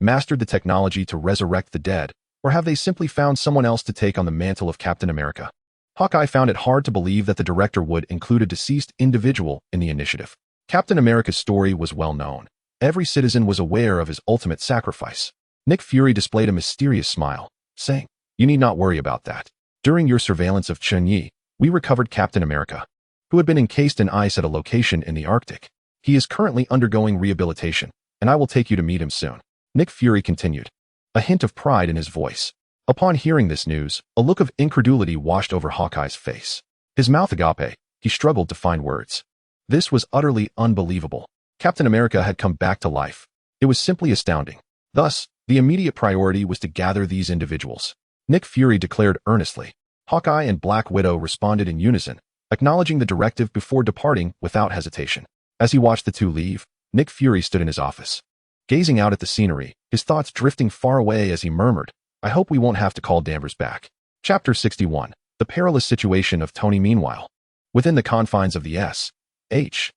mastered the technology to resurrect the dead, or have they simply found someone else to take on the mantle of Captain America?" Hawkeye found it hard to believe that the director would include a deceased individual in the initiative. Captain America's story was well known. Every citizen was aware of his ultimate sacrifice. Nick Fury displayed a mysterious smile, saying, "You need not worry about that. During your surveillance of Chen Ye, we recovered Captain America, who had been encased in ice at a location in the Arctic. He is currently undergoing rehabilitation, and I will take you to meet him soon." Nick Fury continued, a hint of pride in his voice. Upon hearing this news, a look of incredulity washed over Hawkeye's face. His mouth agape, he struggled to find words. This was utterly unbelievable. Captain America had come back to life. It was simply astounding. Thus, the immediate priority was to gather these individuals. Nick Fury declared earnestly. Hawkeye and Black Widow responded in unison, acknowledging the directive before departing without hesitation. As he watched the two leave, Nick Fury stood in his office, gazing out at the scenery, his thoughts drifting far away as he murmured, "I hope we won't have to call Danvers back." Chapter 61. The perilous situation of Tony. Meanwhile, within the confines of the S.H.I.E.L.D.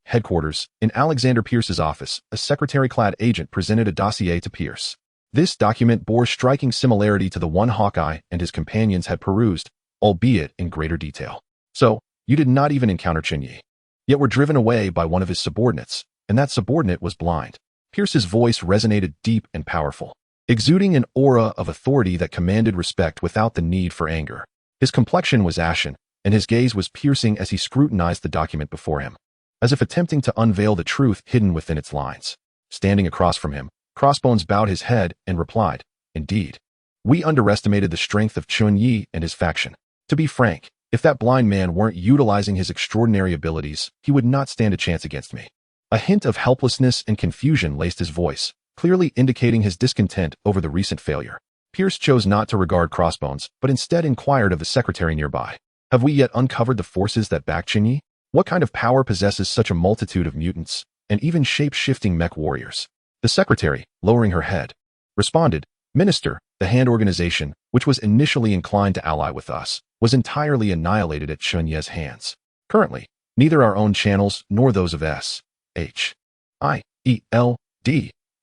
headquarters, in Alexander Pierce's office, a secretary-clad agent presented a dossier to Pierce. This document bore striking similarity to the one Hawkeye and his companions had perused, albeit in greater detail. "So, you did not even encounter Chen Ye, yet were driven away by one of his subordinates, and that subordinate was blind." Pierce's voice resonated deep and powerful, exuding an aura of authority that commanded respect without the need for anger. His complexion was ashen, and his gaze was piercing as he scrutinized the document before him, as if attempting to unveil the truth hidden within its lines. Standing across from him, Crossbones bowed his head and replied, "Indeed. We underestimated the strength of Chen Ye and his faction. To be frank, if that blind man weren't utilizing his extraordinary abilities, he would not stand a chance against me." A hint of helplessness and confusion laced his voice, clearly indicating his discontent over the recent failure. Pierce chose not to regard Crossbones, but instead inquired of the secretary nearby, "Have we yet uncovered the forces that back Chen Ye? What kind of power possesses such a multitude of mutants, and even shape-shifting mech warriors?" The secretary, lowering her head, responded, "Minister, the Hand organization, which was initially inclined to ally with us, was entirely annihilated at Chen Ye's hands. Currently, neither our own channels nor those of S.H.I.E.L.D.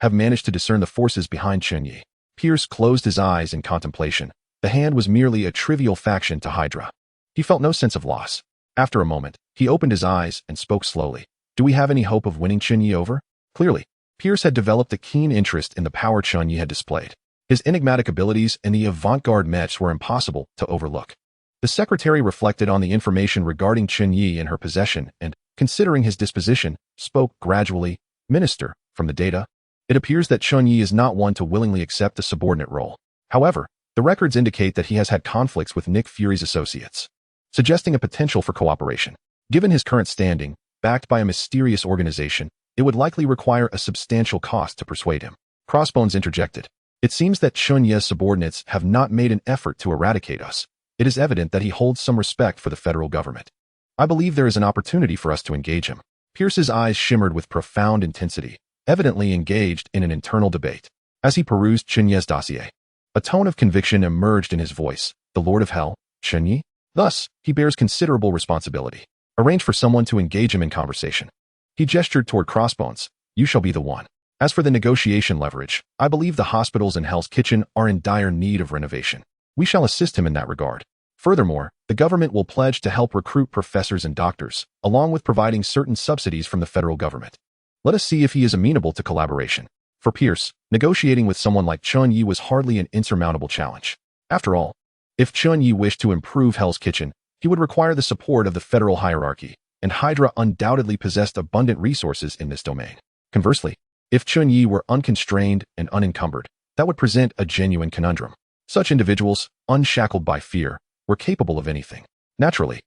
have managed to discern the forces behind Chen Ye." Pierce closed his eyes in contemplation. The Hand was merely a trivial faction to Hydra. He felt no sense of loss. After a moment, he opened his eyes and spoke slowly. "Do we have any hope of winning Chen Ye over?" Clearly, Pierce had developed a keen interest in the power Chen Ye had displayed. His enigmatic abilities and the avant-garde mechs were impossible to overlook. The secretary reflected on the information regarding Chen Ye in her possession and, considering his disposition, spoke gradually, "Minister, from the data It appears that Chen Ye is not one to willingly accept a subordinate role. However, the records indicate that he has had conflicts with Nick Fury's associates, suggesting a potential for cooperation. Given his current standing, backed by a mysterious organization, it would likely require a substantial cost to persuade him. Crossbones interjected. It seems that Chen Ye's subordinates have not made an effort to eradicate us. It is evident that he holds some respect for the federal government. I believe there is an opportunity for us to engage him. Pierce's eyes shimmered with profound intensity, evidently engaged in an internal debate. As he perused Chen Ye's dossier, a tone of conviction emerged in his voice. The Lord of Hell, Chen Ye? Thus, he bears considerable responsibility. Arrange for someone to engage him in conversation. He gestured toward Crossbones. You shall be the one. As for the negotiation leverage, I believe the hospitals and Hell's Kitchen are in dire need of renovation. We shall assist him in that regard. Furthermore, the government will pledge to help recruit professors and doctors, along with providing certain subsidies from the federal government. Let us see if he is amenable to collaboration. For Pierce, negotiating with someone like Chen Ye was hardly an insurmountable challenge. After all, if Chen Ye wished to improve Hell's Kitchen, he would require the support of the federal hierarchy, and Hydra undoubtedly possessed abundant resources in this domain. Conversely, if Chen Ye were unconstrained and unencumbered, that would present a genuine conundrum. Such individuals, unshackled by fear, were capable of anything. Naturally,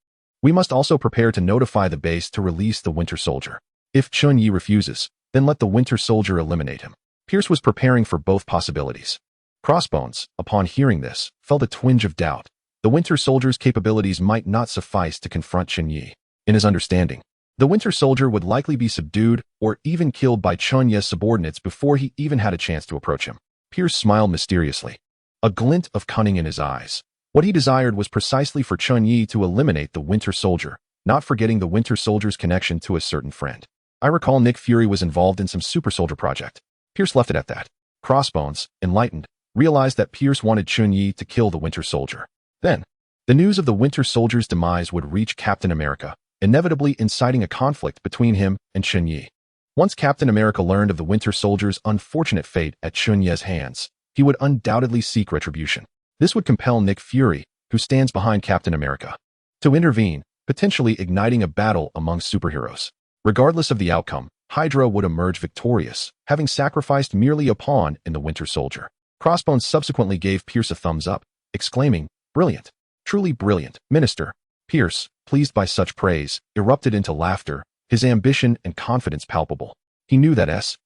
we must also prepare to notify the base to release the Winter Soldier. If Chen Ye refuses, then let the Winter Soldier eliminate him. Pierce was preparing for both possibilities. Crossbones, upon hearing this, felt a twinge of doubt. The Winter Soldier's capabilities might not suffice to confront Chen Ye. In his understanding, the Winter Soldier would likely be subdued or even killed by Chen Ye's subordinates before he even had a chance to approach him. Pierce smiled mysteriously, a glint of cunning in his eyes. What he desired was precisely for Chen Ye to eliminate the Winter Soldier, not forgetting the Winter Soldier's connection to a certain friend. I recall Nick Fury was involved in some super soldier project. Pierce left it at that. Crossbones, enlightened, realized that Pierce wanted Chen Ye to kill the Winter Soldier. Then, the news of the Winter Soldier's demise would reach Captain America, inevitably inciting a conflict between him and Chen Ye. Once Captain America learned of the Winter Soldier's unfortunate fate at Chen Ye's hands, he would undoubtedly seek retribution. This would compel Nick Fury, who stands behind Captain America, to intervene, potentially igniting a battle among superheroes. Regardless of the outcome, Hydra would emerge victorious, having sacrificed merely a pawn in the Winter Soldier. Crossbones subsequently gave Pierce a thumbs up, exclaiming, "Brilliant. Truly brilliant, Minister." Pierce, pleased by such praise, erupted into laughter, his ambition and confidence palpable. He knew that S.H.I.E.L.D.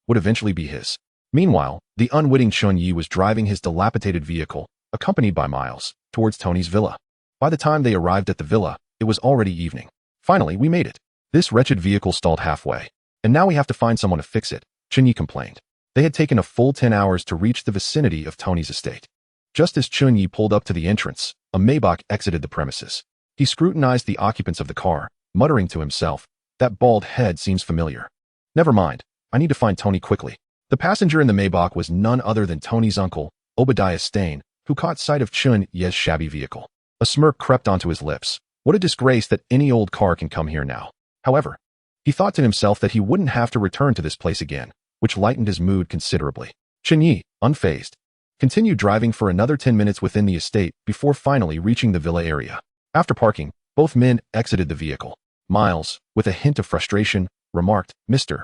would eventually be his. Meanwhile, the unwitting Chen Ye was driving his dilapidated vehicle, accompanied by Miles, towards Tony's villa. By the time they arrived at the villa, it was already evening. Finally, we made it. This wretched vehicle stalled halfway. And now we have to find someone to fix it, Chen Ye complained. They had taken a full 10 hours to reach the vicinity of Tony's estate. Just as Chen Ye pulled up to the entrance, a Maybach exited the premises. He scrutinized the occupants of the car, muttering to himself, "That bald head seems familiar. Never mind, I need to find Tony quickly." The passenger in the Maybach was none other than Tony's uncle, Obadiah Stane, who caught sight of Chen Ye's shabby vehicle. A smirk crept onto his lips. What a disgrace that any old car can come here now. However, he thought to himself that he wouldn't have to return to this place again, which lightened his mood considerably. Chen Ye, unfazed, continued driving for another 10 minutes within the estate before finally reaching the villa area. After parking, both men exited the vehicle. Miles, with a hint of frustration, remarked, "Mr.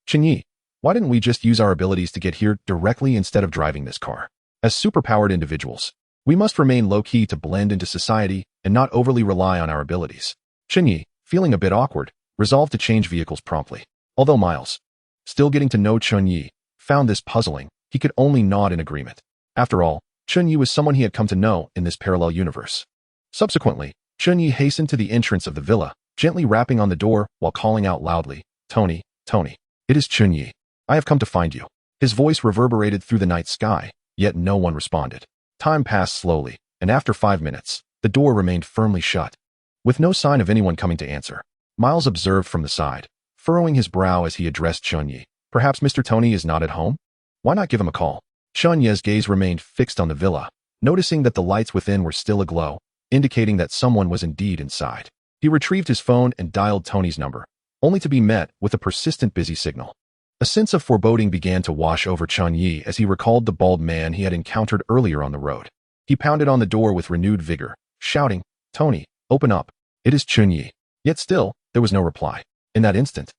Chen Ye, why didn't we just use our abilities to get here directly instead of driving this car? As superpowered individuals, we must remain low-key to blend into society and not overly rely on our abilities." Chen Ye, feeling a bit awkward, resolved to change vehicles promptly. Although Miles, still getting to know Chen Ye, found this puzzling, he could only nod in agreement. After all, Chen Ye was someone he had come to know in this parallel universe. Subsequently, Chen Ye hastened to the entrance of the villa, gently rapping on the door while calling out loudly, "Tony, Tony, it is Chen Ye. I have come to find you." His voice reverberated through the night sky, yet no one responded. Time passed slowly, and after 5 minutes, the door remained firmly shut. With no sign of anyone coming to answer, Miles observed from the side, furrowing his brow as he addressed Chen Ye. "Perhaps Mr. Tony is not at home? Why not give him a call?" Chen Ye's gaze remained fixed on the villa, noticing that the lights within were still aglow, indicating that someone was indeed inside. He retrieved his phone and dialed Tony's number, only to be met with a persistent busy signal. A sense of foreboding began to wash over Chen Ye as he recalled the bald man he had encountered earlier on the road. He pounded on the door with renewed vigor, shouting, "Tony, open up. It is Chen Ye." Yet still, there was no reply. In that instant,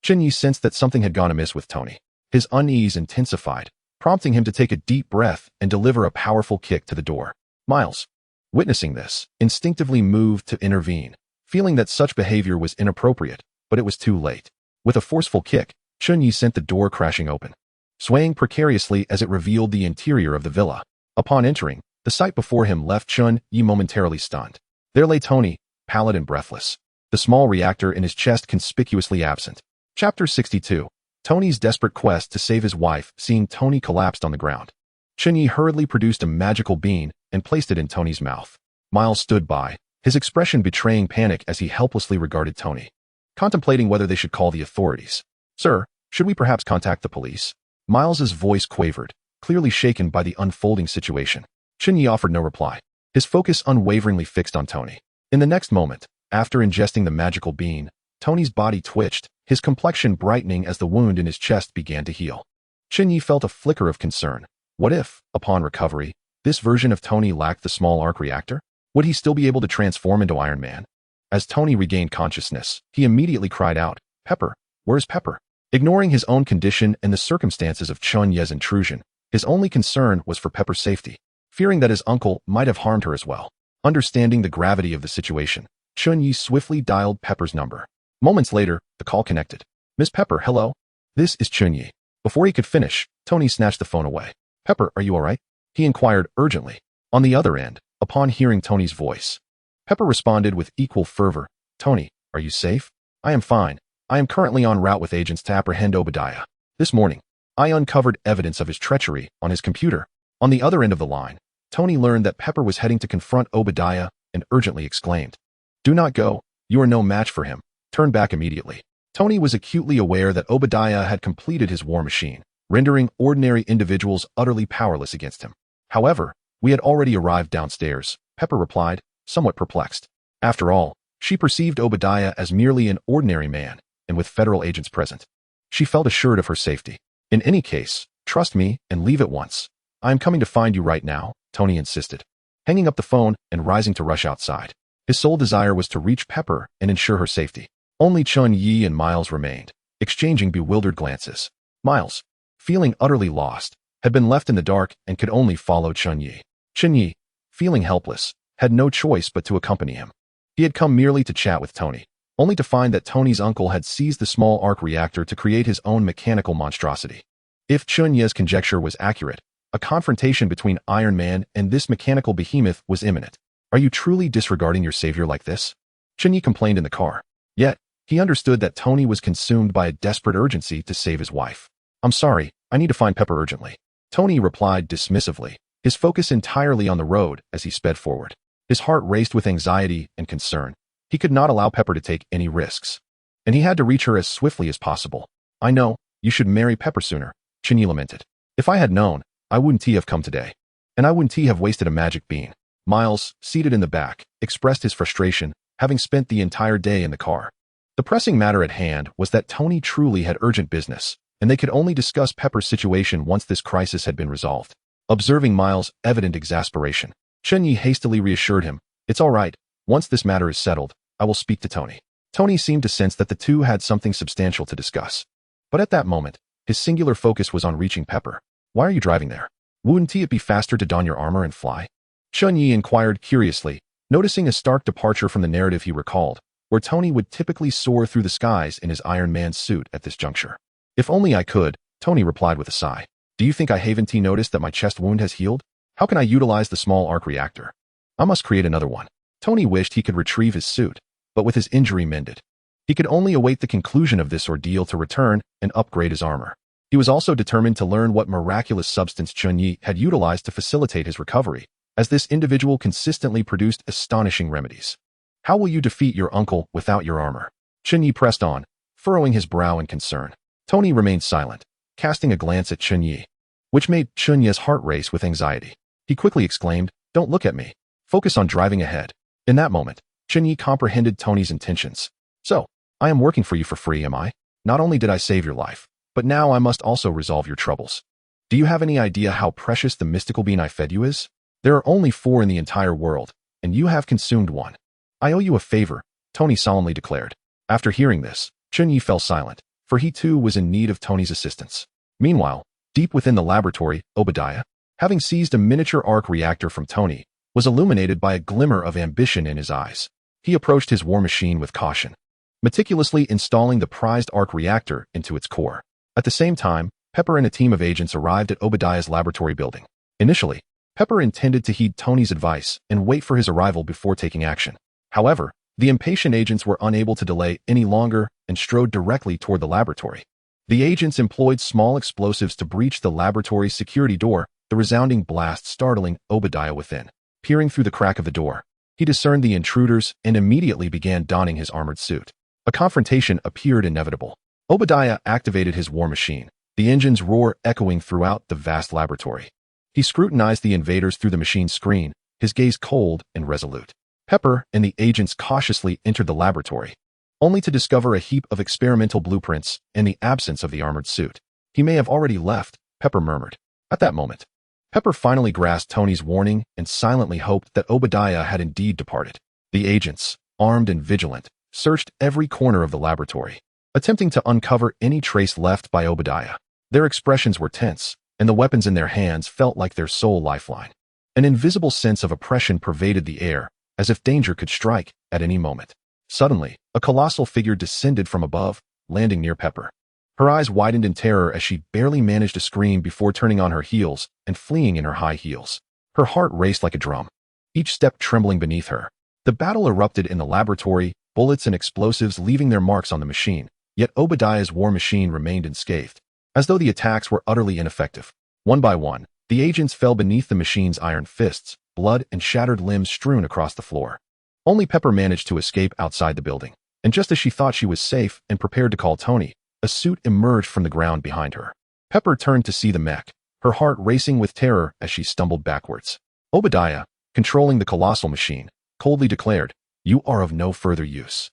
Chen Ye sensed that something had gone amiss with Tony. His unease intensified, prompting him to take a deep breath and deliver a powerful kick to the door. Miles, witnessing this, instinctively moved to intervene, feeling that such behavior was inappropriate, but it was too late. With a forceful kick, Chen Ye sent the door crashing open, swaying precariously as it revealed the interior of the villa. Upon entering, the sight before him left Chen Ye momentarily stunned. There lay Tony, pallid and breathless, the small reactor in his chest conspicuously absent. Chapter 62. Tony's desperate quest to save his wife. Seeing Tony collapsed on the ground, Chen Ye hurriedly produced a magical bean and placed it in Tony's mouth. Miles stood by, his expression betraying panic as he helplessly regarded Tony, contemplating whether they should call the authorities. Sir, should we perhaps contact the police? Miles's voice quavered, clearly shaken by the unfolding situation. Chen Ye offered no reply, his focus unwaveringly fixed on Tony. In the next moment, after ingesting the magical bean, Tony's body twitched, his complexion brightening as the wound in his chest began to heal. Chen Ye felt a flicker of concern. What if, upon recovery, this version of Tony lacked the small arc reactor? Would he still be able to transform into Iron Man? As Tony regained consciousness, he immediately cried out, "Pepper, where's Pepper?" Ignoring his own condition and the circumstances of Chen Ye's intrusion, his only concern was for Pepper's safety, fearing that his uncle might have harmed her as well. Understanding the gravity of the situation, Chen Ye swiftly dialed Pepper's number. Moments later, the call connected. "Miss Pepper, hello? This is Chen Ye." Before he could finish, Tony snatched the phone away. "Pepper, are you all right?" he inquired urgently. On the other end, upon hearing Tony's voice, Pepper responded with equal fervor. "Tony, are you safe?" "I am fine. I am currently en route with agents to apprehend Obadiah. This morning, I uncovered evidence of his treachery on his computer." On the other end of the line, Tony learned that Pepper was heading to confront Obadiah and urgently exclaimed, "Do not go. You are no match for him. Turn back immediately." Tony was acutely aware that Obadiah had completed his war machine, rendering ordinary individuals utterly powerless against him. "However, we had already arrived downstairs," Pepper replied, somewhat perplexed. After all, she perceived Obadiah as merely an ordinary man, and with federal agents present, she felt assured of her safety. "In any case, trust me and leave at once. I am coming to find you right now," Tony insisted, hanging up the phone and rising to rush outside. His sole desire was to reach Pepper and ensure her safety. Only Chen Ye and Miles remained, exchanging bewildered glances. Miles, feeling utterly lost, had been left in the dark and could only follow Chen Ye. Chen Ye, feeling helpless, had no choice but to accompany him. He had come merely to chat with Tony, only to find that Tony's uncle had seized the small arc reactor to create his own mechanical monstrosity. If Chen Ye's conjecture was accurate, a confrontation between Iron Man and this mechanical behemoth was imminent. "Are you truly disregarding your savior like this?" Chen Ye complained in the car. Yet, he understood that Tony was consumed by a desperate urgency to save his wife. "I'm sorry, I need to find Pepper urgently," Tony replied dismissively, his focus entirely on the road as he sped forward. His heart raced with anxiety and concern. He could not allow Pepper to take any risks, and he had to reach her as swiftly as possible. "I know, you should marry Pepper sooner," Chen Ye lamented. "If I had known, I wouldn't have come today. And I wouldn't have wasted a magic bean." Miles, seated in the back, expressed his frustration, having spent the entire day in the car. The pressing matter at hand was that Tony truly had urgent business, and they could only discuss Pepper's situation once this crisis had been resolved. Observing Miles' evident exasperation, Chen Ye hastily reassured him, "It's all right. Once this matter is settled, I will speak to Tony." Tony seemed to sense that the two had something substantial to discuss. But at that moment, his singular focus was on reaching Pepper. "Why are you driving there? Wouldn't it be faster to don your armor and fly?" Chen Ye inquired curiously, noticing a stark departure from the narrative he recalled, where Tony would typically soar through the skies in his Iron Man suit at this juncture. "If only I could," Tony replied with a sigh. "Do you think I haven't noticed that my chest wound has healed? How can I utilize the small arc reactor? I must create another one." Tony wished he could retrieve his suit, but with his injury mended, he could only await the conclusion of this ordeal to return and upgrade his armor. He was also determined to learn what miraculous substance Chen Ye had utilized to facilitate his recovery, as this individual consistently produced astonishing remedies. "How will you defeat your uncle without your armor?" Chen Ye pressed on, furrowing his brow in concern. Tony remained silent, casting a glance at Chen Ye, which made Chen Ye's heart race with anxiety. He quickly exclaimed, "Don't look at me. Focus on driving ahead." In that moment, Chen Ye comprehended Tony's intentions. "So, I am working for you for free, am I? Not only did I save your life, but now I must also resolve your troubles. Do you have any idea how precious the mystical bean I fed you is? There are only 4 in the entire world, and you have consumed 1. I owe you a favor," Tony solemnly declared. After hearing this, Chen Ye fell silent, for he too was in need of Tony's assistance. Meanwhile, deep within the laboratory, Obadiah, having seized a miniature arc reactor from Tony, was illuminated by a glimmer of ambition in his eyes. He approached his war machine with caution, meticulously installing the prized arc reactor into its core. At the same time, Pepper and a team of agents arrived at Obadiah's laboratory building. Initially, Pepper intended to heed Tony's advice and wait for his arrival before taking action. However, the impatient agents were unable to delay any longer and strode directly toward the laboratory. The agents employed small explosives to breach the laboratory's security door, the resounding blast startling Obadiah within. Peering through the crack of the door, he discerned the intruders and immediately began donning his armored suit. A confrontation appeared inevitable. Obadiah activated his war machine, the engine's roar echoing throughout the vast laboratory. He scrutinized the invaders through the machine's screen, his gaze cold and resolute. Pepper and the agents cautiously entered the laboratory, only to discover a heap of experimental blueprints and the absence of the armored suit. He may have already left, Pepper murmured. At that moment, Pepper finally grasped Tony's warning and silently hoped that Obadiah had indeed departed. The agents, armed and vigilant, searched every corner of the laboratory, attempting to uncover any trace left by Obadiah. Their expressions were tense, and the weapons in their hands felt like their sole lifeline. An invisible sense of oppression pervaded the air, as if danger could strike at any moment. Suddenly, a colossal figure descended from above, landing near Pepper. Her eyes widened in terror as she barely managed to scream before turning on her heels and fleeing in her high heels. Her heart raced like a drum, each step trembling beneath her. The battle erupted in the laboratory, bullets and explosives leaving their marks on the machine, yet Obadiah's war machine remained unscathed, as though the attacks were utterly ineffective. One by one, the agents fell beneath the machine's iron fists, blood and shattered limbs strewn across the floor. Only Pepper managed to escape outside the building, and just as she thought she was safe and prepared to call Tony, a suit emerged from the ground behind her. Pepper turned to see the mech, her heart racing with terror as she stumbled backwards. Obadiah, controlling the colossal machine, coldly declared, "You are of no further use."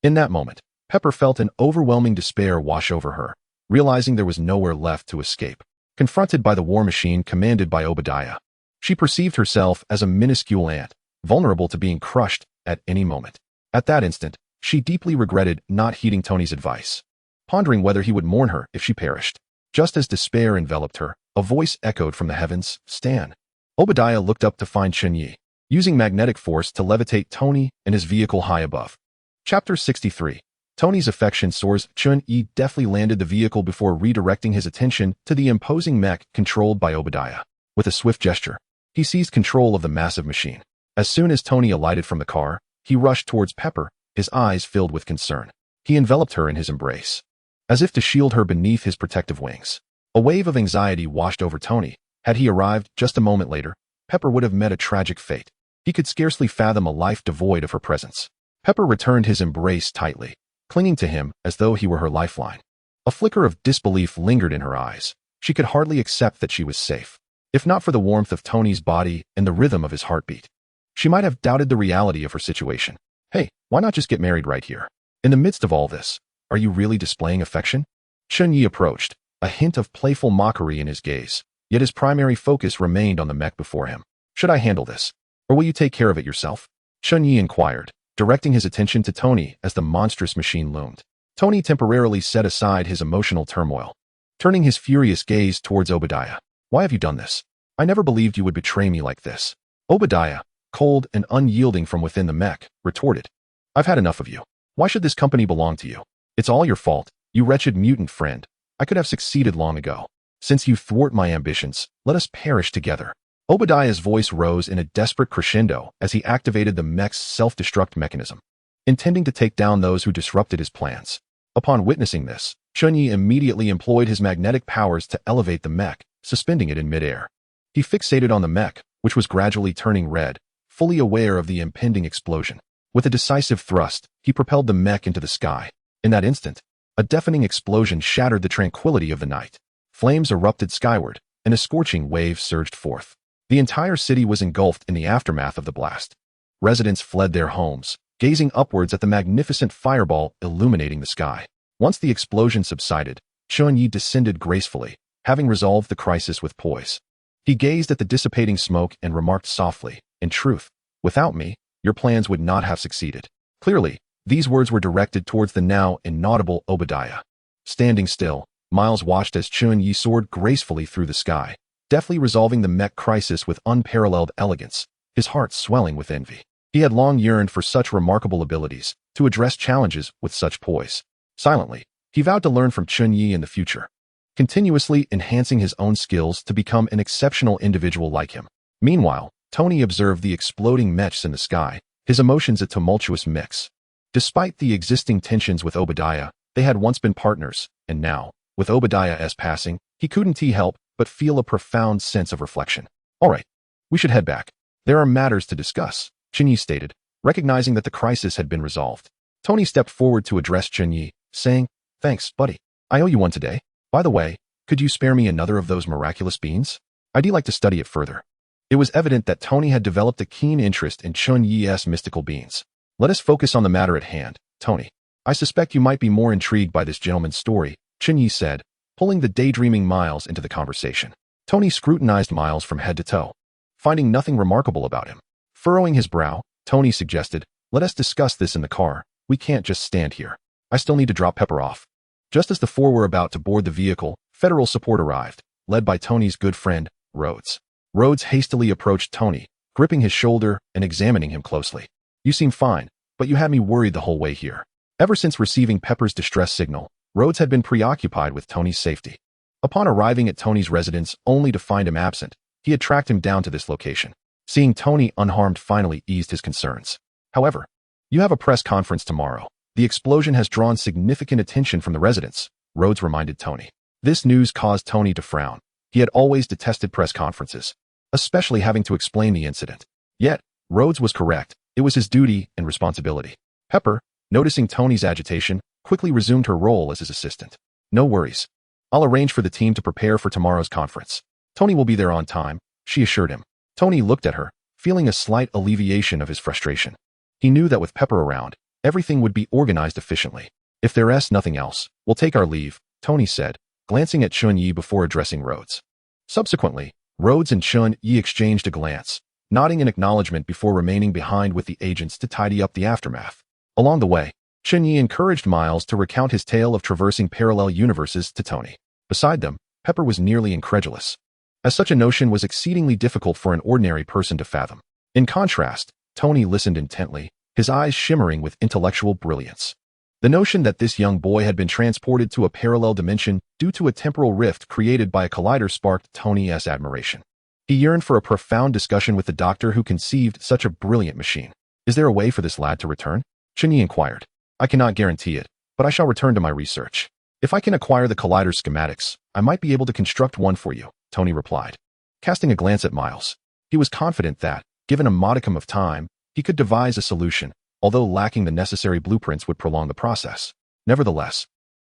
In that moment, Pepper felt an overwhelming despair wash over her, realizing there was nowhere left to escape. Confronted by the war machine commanded by Obadiah, she perceived herself as a minuscule ant, vulnerable to being crushed at any moment. At that instant, she deeply regretted not heeding Tony's advice, pondering whether he would mourn her if she perished. Just as despair enveloped her, a voice echoed from the heavens, "Stan." Obadiah looked up to find Chen Ye, using magnetic force to levitate Tony and his vehicle high above. Chapter 63. Tony's affection soars. Chen Ye deftly landed the vehicle before redirecting his attention to the imposing mech controlled by Obadiah. With a swift gesture, he seized control of the massive machine. As soon as Tony alighted from the car, he rushed towards Pepper, his eyes filled with concern. He enveloped her in his embrace, as if to shield her beneath his protective wings. A wave of anxiety washed over Tony. Had he arrived just a moment later, Pepper would have met a tragic fate. He could scarcely fathom a life devoid of her presence. Pepper returned his embrace tightly, clinging to him as though he were her lifeline. A flicker of disbelief lingered in her eyes. She could hardly accept that she was safe, if not for the warmth of Tony's body and the rhythm of his heartbeat. She might have doubted the reality of her situation. Hey, why not just get married right here? In the midst of all this, are you really displaying affection? Chen Ye approached, a hint of playful mockery in his gaze, yet his primary focus remained on the mech before him. Should I handle this, or will you take care of it yourself? Chen Ye inquired, directing his attention to Tony as the monstrous machine loomed. Tony temporarily set aside his emotional turmoil, turning his furious gaze towards Obadiah. Why have you done this? I never believed you would betray me like this. Obadiah, cold and unyielding from within the mech, retorted. I've had enough of you. Why should this company belong to you? It's all your fault, you wretched mutant friend. I could have succeeded long ago. Since you thwart my ambitions, let us perish together. Obadiah's voice rose in a desperate crescendo as he activated the mech's self-destruct mechanism, intending to take down those who disrupted his plans. Upon witnessing this, Chen Ye immediately employed his magnetic powers to elevate the mech, suspending it in midair. He fixated on the mech, which was gradually turning red, fully aware of the impending explosion. With a decisive thrust, he propelled the mech into the sky. In that instant, a deafening explosion shattered the tranquility of the night. Flames erupted skyward, and a scorching wave surged forth. The entire city was engulfed in the aftermath of the blast. Residents fled their homes, gazing upwards at the magnificent fireball illuminating the sky. Once the explosion subsided, Chen Ye descended gracefully, having resolved the crisis with poise. He gazed at the dissipating smoke and remarked softly, "In truth, without me, your plans would not have succeeded." Clearly, these words were directed towards the now inaudible Obadiah. Standing still, Miles watched as Chen Ye soared gracefully through the sky, deftly resolving the mech crisis with unparalleled elegance, his heart swelling with envy. He had long yearned for such remarkable abilities, to address challenges with such poise. Silently, he vowed to learn from Chen Ye in the future, continuously enhancing his own skills to become an exceptional individual like him. Meanwhile, Tony observed the exploding mechs in the sky, his emotions a tumultuous mix. Despite the existing tensions with Obadiah, they had once been partners, and now, with Obadiah's passing, he couldn't help but feel a profound sense of reflection. All right, we should head back. There are matters to discuss, Chen Ye stated, recognizing that the crisis had been resolved. Tony stepped forward to address Chen Ye, saying, "Thanks, buddy. I owe you one today. By the way, could you spare me another of those miraculous beans? I'd like to study it further." It was evident that Tony had developed a keen interest in Chen Ye's mystical beings. "Let us focus on the matter at hand, Tony. I suspect you might be more intrigued by this gentleman's story," Chen Ye said, pulling the daydreaming Miles into the conversation. Tony scrutinized Miles from head to toe, finding nothing remarkable about him. Furrowing his brow, Tony suggested, "Let us discuss this in the car. We can't just stand here. I still need to drop Pepper off." Just as the four were about to board the vehicle, federal support arrived, led by Tony's good friend, Rhodes. Rhodes hastily approached Tony, gripping his shoulder and examining him closely. "You seem fine, but you had me worried the whole way here." Ever since receiving Pepper's distress signal, Rhodes had been preoccupied with Tony's safety. Upon arriving at Tony's residence only to find him absent, he had tracked him down to this location. Seeing Tony unharmed finally eased his concerns. "However, you have a press conference tomorrow. The explosion has drawn significant attention from the residents," Rhodes reminded Tony. This news caused Tony to frown. He had always detested press conferences, especially having to explain the incident. Yet, Rhodes was correct. It was his duty and responsibility. Pepper, noticing Tony's agitation, quickly resumed her role as his assistant. "No worries. I'll arrange for the team to prepare for tomorrow's conference. Tony will be there on time," she assured him. Tony looked at her, feeling a slight alleviation of his frustration. He knew that with Pepper around, everything would be organized efficiently. "If there's nothing else, we'll take our leave," Tony said, glancing at Chen Ye before addressing Rhodes. Subsequently, Rhodes and Chen Ye exchanged a glance, nodding in acknowledgement before remaining behind with the agents to tidy up the aftermath. Along the way, Chen Ye encouraged Miles to recount his tale of traversing parallel universes to Tony. Beside them, Pepper was nearly incredulous, as such a notion was exceedingly difficult for an ordinary person to fathom. In contrast, Tony listened intently, his eyes shimmering with intellectual brilliance. The notion that this young boy had been transported to a parallel dimension due to a temporal rift created by a collider sparked Tony's admiration. He yearned for a profound discussion with the doctor who conceived such a brilliant machine. "Is there a way for this lad to return?" Chen Ye inquired. "I cannot guarantee it, but I shall return to my research. If I can acquire the collider schematics, I might be able to construct one for you," Tony replied. Casting a glance at Miles, he was confident that, given a modicum of time, he could devise a solution, although lacking the necessary blueprints would prolong the process. Nevertheless,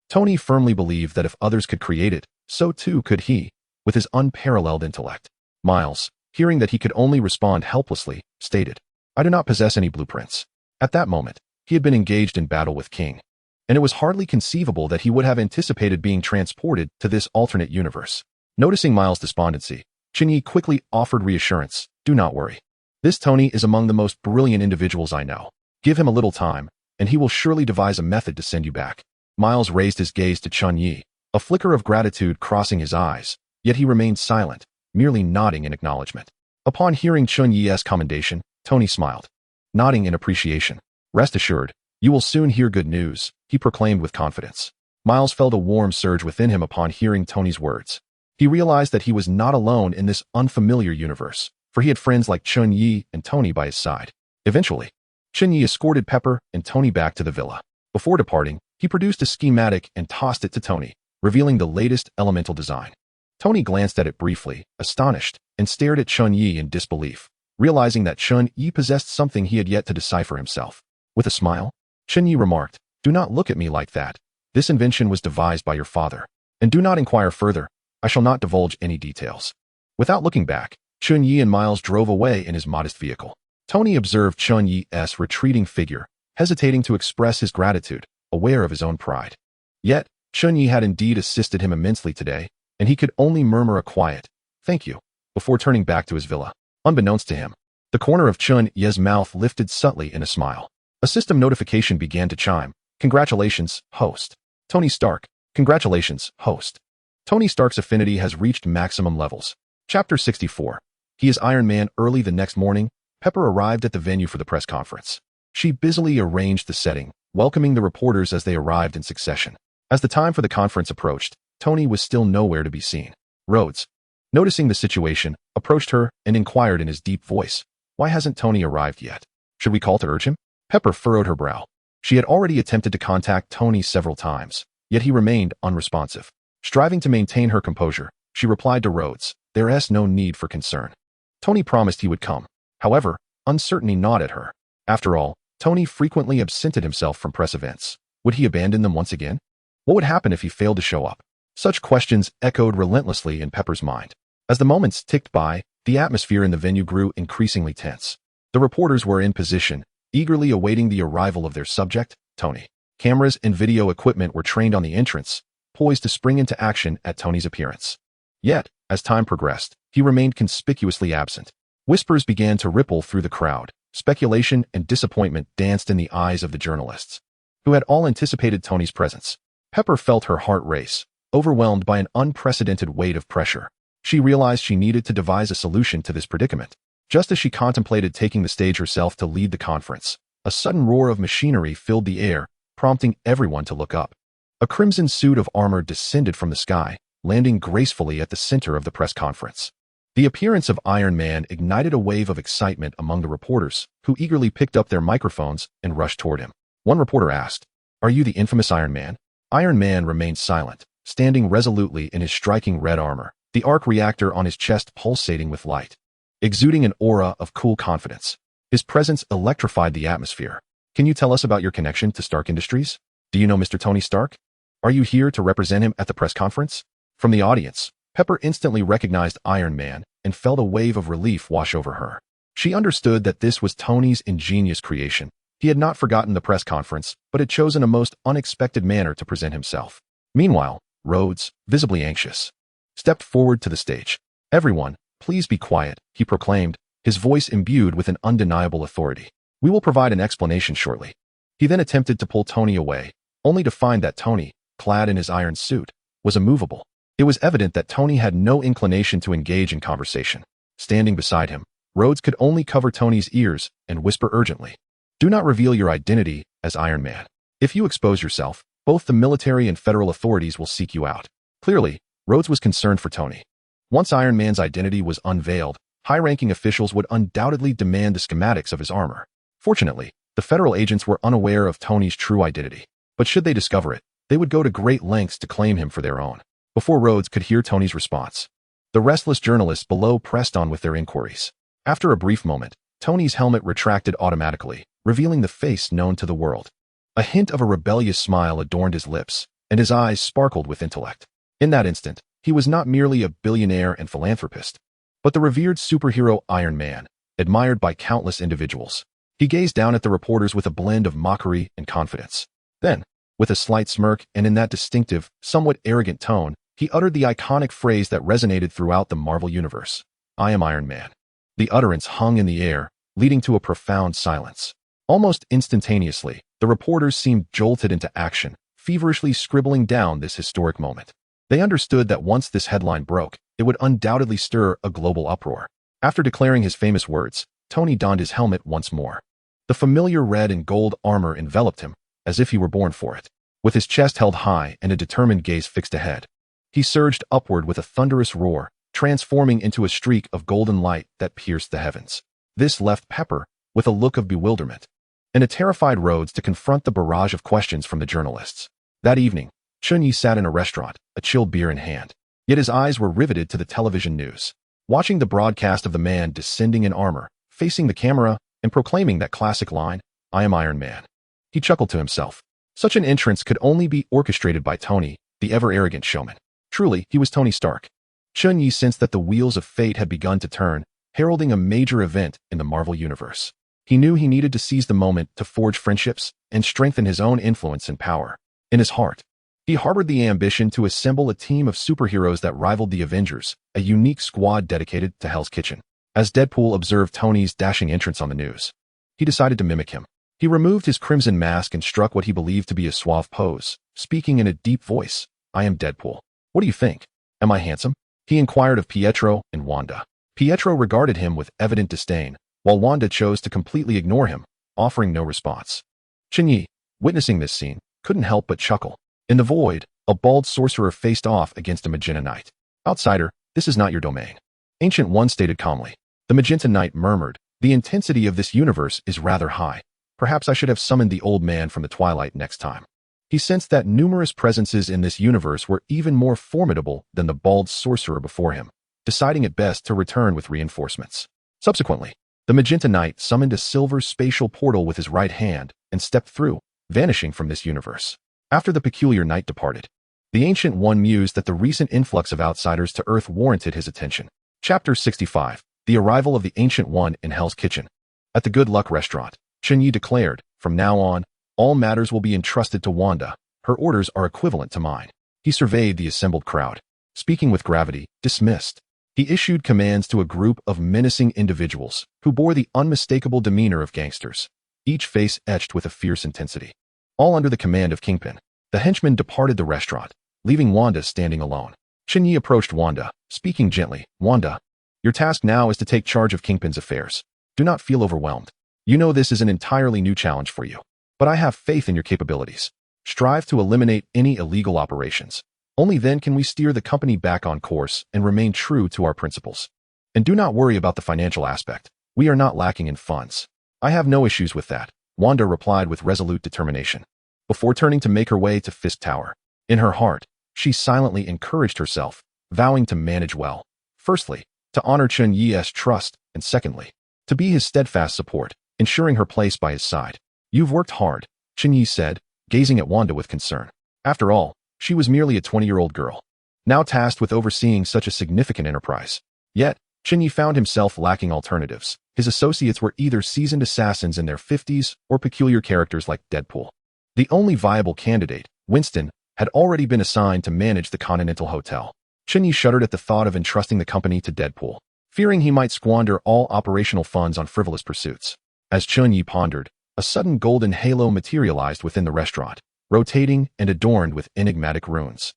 Tony firmly believed that if others could create it, so too could he, with his unparalleled intellect. Miles, hearing that he could only respond helplessly, stated, "I do not possess any blueprints." At that moment, he had been engaged in battle with King, and it was hardly conceivable that he would have anticipated being transported to this alternate universe. Noticing Miles' despondency, Chen Ye quickly offered reassurance. "Do not worry. This Tony is among the most brilliant individuals I know. Give him a little time, and he will surely devise a method to send you back." Miles raised his gaze to Chen Ye, a flicker of gratitude crossing his eyes, yet he remained silent, merely nodding in acknowledgement. Upon hearing Chen Ye's commendation, Tony smiled, nodding in appreciation. "Rest assured, you will soon hear good news," he proclaimed with confidence. Miles felt a warm surge within him upon hearing Tony's words. He realized that he was not alone in this unfamiliar universe, for he had friends like Chen Ye and Tony by his side. Eventually, Chen Ye escorted Pepper and Tony back to the villa. Before departing, he produced a schematic and tossed it to Tony, revealing the latest elemental design. Tony glanced at it briefly, astonished, and stared at Chen Ye in disbelief, realizing that Chen Ye possessed something he had yet to decipher himself. With a smile, Chen Ye remarked, "Do not look at me like that. This invention was devised by your father. And do not inquire further. I shall not divulge any details." Without looking back, Chen Ye and Miles drove away in his modest vehicle. Tony observed Chen Ye's retreating figure, hesitating to express his gratitude, aware of his own pride. Yet, Chen Ye had indeed assisted him immensely today, and he could only murmur a quiet, "Thank you," before turning back to his villa. Unbeknownst to him, the corner of Chen Ye's mouth lifted subtly in a smile. A system notification began to chime. "Congratulations, host. Tony Stark, Congratulations, host. Tony Stark's affinity has reached maximum levels. Chapter 64. He is Iron Man. Early the next morning, Pepper arrived at the venue for the press conference. She busily arranged the setting, welcoming the reporters as they arrived in succession. As the time for the conference approached, Tony was still nowhere to be seen. Rhodes, noticing the situation, approached her and inquired in his deep voice, "Why hasn't Tony arrived yet? Should we call to urge him?" Pepper furrowed her brow. She had already attempted to contact Tony several times, yet he remained unresponsive. Striving to maintain her composure, she replied to Rhodes, "There is no need for concern." Tony promised he would come. However, uncertainty gnawed at her. After all, Tony frequently absented himself from press events. Would he abandon them once again? What would happen if he failed to show up? Such questions echoed relentlessly in Pepper's mind. As the moments ticked by, the atmosphere in the venue grew increasingly tense. The reporters were in position, eagerly awaiting the arrival of their subject, Tony. Cameras and video equipment were trained on the entrance, poised to spring into action at Tony's appearance. Yet, as time progressed, he remained conspicuously absent. Whispers began to ripple through the crowd. Speculation and disappointment danced in the eyes of the journalists, who had all anticipated Tony's presence. Pepper felt her heart race, overwhelmed by an unprecedented weight of pressure. She realized she needed to devise a solution to this predicament. Just as she contemplated taking the stage herself to lead the conference, a sudden roar of machinery filled the air, prompting everyone to look up. A crimson suit of armor descended from the sky, landing gracefully at the center of the press conference. The appearance of Iron Man ignited a wave of excitement among the reporters, who eagerly picked up their microphones and rushed toward him. One reporter asked, "Are you the infamous Iron Man?" Iron Man remained silent, standing resolutely in his striking red armor, the arc reactor on his chest pulsating with light, exuding an aura of cool confidence. His presence electrified the atmosphere. "Can you tell us about your connection to Stark Industries? Do you know Mr. Tony Stark? Are you here to represent him at the press conference?" From the audience, Pepper instantly recognized Iron Man and felt a wave of relief wash over her. She understood that this was Tony's ingenious creation. He had not forgotten the press conference, but had chosen a most unexpected manner to present himself. Meanwhile, Rhodes, visibly anxious, stepped forward to the stage. "Everyone, please be quiet," he proclaimed, his voice imbued with an undeniable authority. "We will provide an explanation shortly." He then attempted to pull Tony away, only to find that Tony, clad in his iron suit, was immovable. It was evident that Tony had no inclination to engage in conversation. Standing beside him, Rhodes could only cover Tony's ears and whisper urgently, "Do not reveal your identity as Iron Man. If you expose yourself, both the military and federal authorities will seek you out." Clearly, Rhodes was concerned for Tony. Once Iron Man's identity was unveiled, high-ranking officials would undoubtedly demand the schematics of his armor. Fortunately, the federal agents were unaware of Tony's true identity. But should they discover it, they would go to great lengths to claim him for their own. Before Rhodes could hear Tony's response, the restless journalists below pressed on with their inquiries. After a brief moment, Tony's helmet retracted automatically, revealing the face known to the world. A hint of a rebellious smile adorned his lips, and his eyes sparkled with intellect. In that instant, he was not merely a billionaire and philanthropist, but the revered superhero Iron Man, admired by countless individuals. He gazed down at the reporters with a blend of mockery and confidence. Then, with a slight smirk and in that distinctive, somewhat arrogant tone, he uttered the iconic phrase that resonated throughout the Marvel Universe, "I am Iron Man." The utterance hung in the air, leading to a profound silence. Almost instantaneously, the reporters seemed jolted into action, feverishly scribbling down this historic moment. They understood that once this headline broke, it would undoubtedly stir a global uproar. After declaring his famous words, Tony donned his helmet once more. The familiar red and gold armor enveloped him, as if he were born for it. With his chest held high and a determined gaze fixed ahead, he surged upward with a thunderous roar, transforming into a streak of golden light that pierced the heavens. This left Pepper with a look of bewilderment, and a terrified Rhodes to confront the barrage of questions from the journalists. That evening, Chen Ye sat in a restaurant, a chilled beer in hand. Yet his eyes were riveted to the television news, watching the broadcast of the man descending in armor, facing the camera, and proclaiming that classic line, "I am Iron Man." He chuckled to himself. Such an entrance could only be orchestrated by Tony, the ever-arrogant showman. Truly, he was Tony Stark. Chen Ye sensed that the wheels of fate had begun to turn, heralding a major event in the Marvel Universe. He knew he needed to seize the moment to forge friendships and strengthen his own influence and power. In his heart, he harbored the ambition to assemble a team of superheroes that rivaled the Avengers, a unique squad dedicated to Hell's Kitchen. As Deadpool observed Tony's dashing entrance on the news, he decided to mimic him. He removed his crimson mask and struck what he believed to be a suave pose, speaking in a deep voice, I am Deadpool. What do you think? Am I handsome? He inquired of Pietro and Wanda. Pietro regarded him with evident disdain, while Wanda chose to completely ignore him, offering no response. Chen Ye, witnessing this scene, couldn't help but chuckle. In the void, a bald sorcerer faced off against a magenta knight. Outsider, this is not your domain. Ancient One stated calmly. The magenta knight murmured, the intensity of this universe is rather high. Perhaps I should have summoned the old man from the twilight next time. He sensed that numerous presences in this universe were even more formidable than the bald sorcerer before him, deciding it best to return with reinforcements. Subsequently, the magenta knight summoned a silver spatial portal with his right hand and stepped through, vanishing from this universe. After the peculiar knight departed, the Ancient One mused that the recent influx of outsiders to Earth warranted his attention. Chapter 65. The Arrival of the Ancient One in Hell's Kitchen. At the Good Luck restaurant, Chen Ye declared, from now on, all matters will be entrusted to Wanda. Her orders are equivalent to mine. He surveyed the assembled crowd. Speaking with gravity, dismissed. He issued commands to a group of menacing individuals who bore the unmistakable demeanor of gangsters, each face etched with a fierce intensity. All under the command of Kingpin, the henchmen departed the restaurant, leaving Wanda standing alone. Chen Ye approached Wanda, speaking gently. Wanda, your task now is to take charge of Kingpin's affairs. Do not feel overwhelmed. You know this is an entirely new challenge for you. But I have faith in your capabilities. Strive to eliminate any illegal operations. Only then can we steer the company back on course and remain true to our principles. And do not worry about the financial aspect. We are not lacking in funds. I have no issues with that, Wanda replied with resolute determination. Before turning to make her way to Fisk Tower, in her heart, she silently encouraged herself, vowing to manage well. Firstly, to honor Chen Ye's trust, and secondly, to be his steadfast support, ensuring her place by his side. You've worked hard, Chen Ye said, gazing at Wanda with concern. After all, she was merely a 20-year-old girl, now tasked with overseeing such a significant enterprise. Yet, Chen Ye found himself lacking alternatives. His associates were either seasoned assassins in their 50s or peculiar characters like Deadpool. The only viable candidate, Winston, had already been assigned to manage the Continental Hotel. Chen Ye shuddered at the thought of entrusting the company to Deadpool, fearing he might squander all operational funds on frivolous pursuits. As Chen Ye pondered, a sudden golden halo materialized within the restaurant, rotating and adorned with enigmatic runes.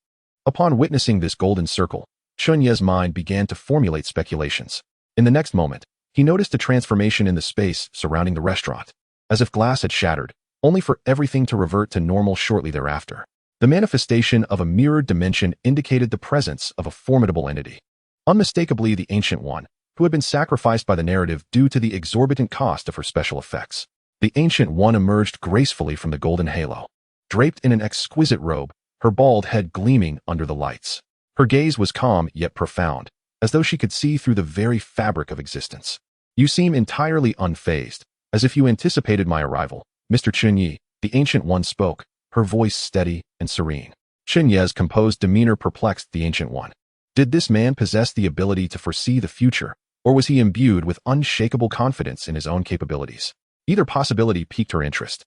Upon witnessing this golden circle, Chen Ye's mind began to formulate speculations. In the next moment, he noticed a transformation in the space surrounding the restaurant, as if glass had shattered, only for everything to revert to normal shortly thereafter. The manifestation of a mirrored dimension indicated the presence of a formidable entity. Unmistakably the Ancient One, who had been sacrificed by the narrative due to the exorbitant cost of her special effects. The Ancient One emerged gracefully from the golden halo, draped in an exquisite robe, her bald head gleaming under the lights. Her gaze was calm yet profound, as though she could see through the very fabric of existence. You seem entirely unfazed, as if you anticipated my arrival. Mr. Chen Ye, the Ancient One spoke, her voice steady and serene. Chen Ye's composed demeanor perplexed the Ancient One. Did this man possess the ability to foresee the future, or was he imbued with unshakable confidence in his own capabilities? Either possibility piqued her interest.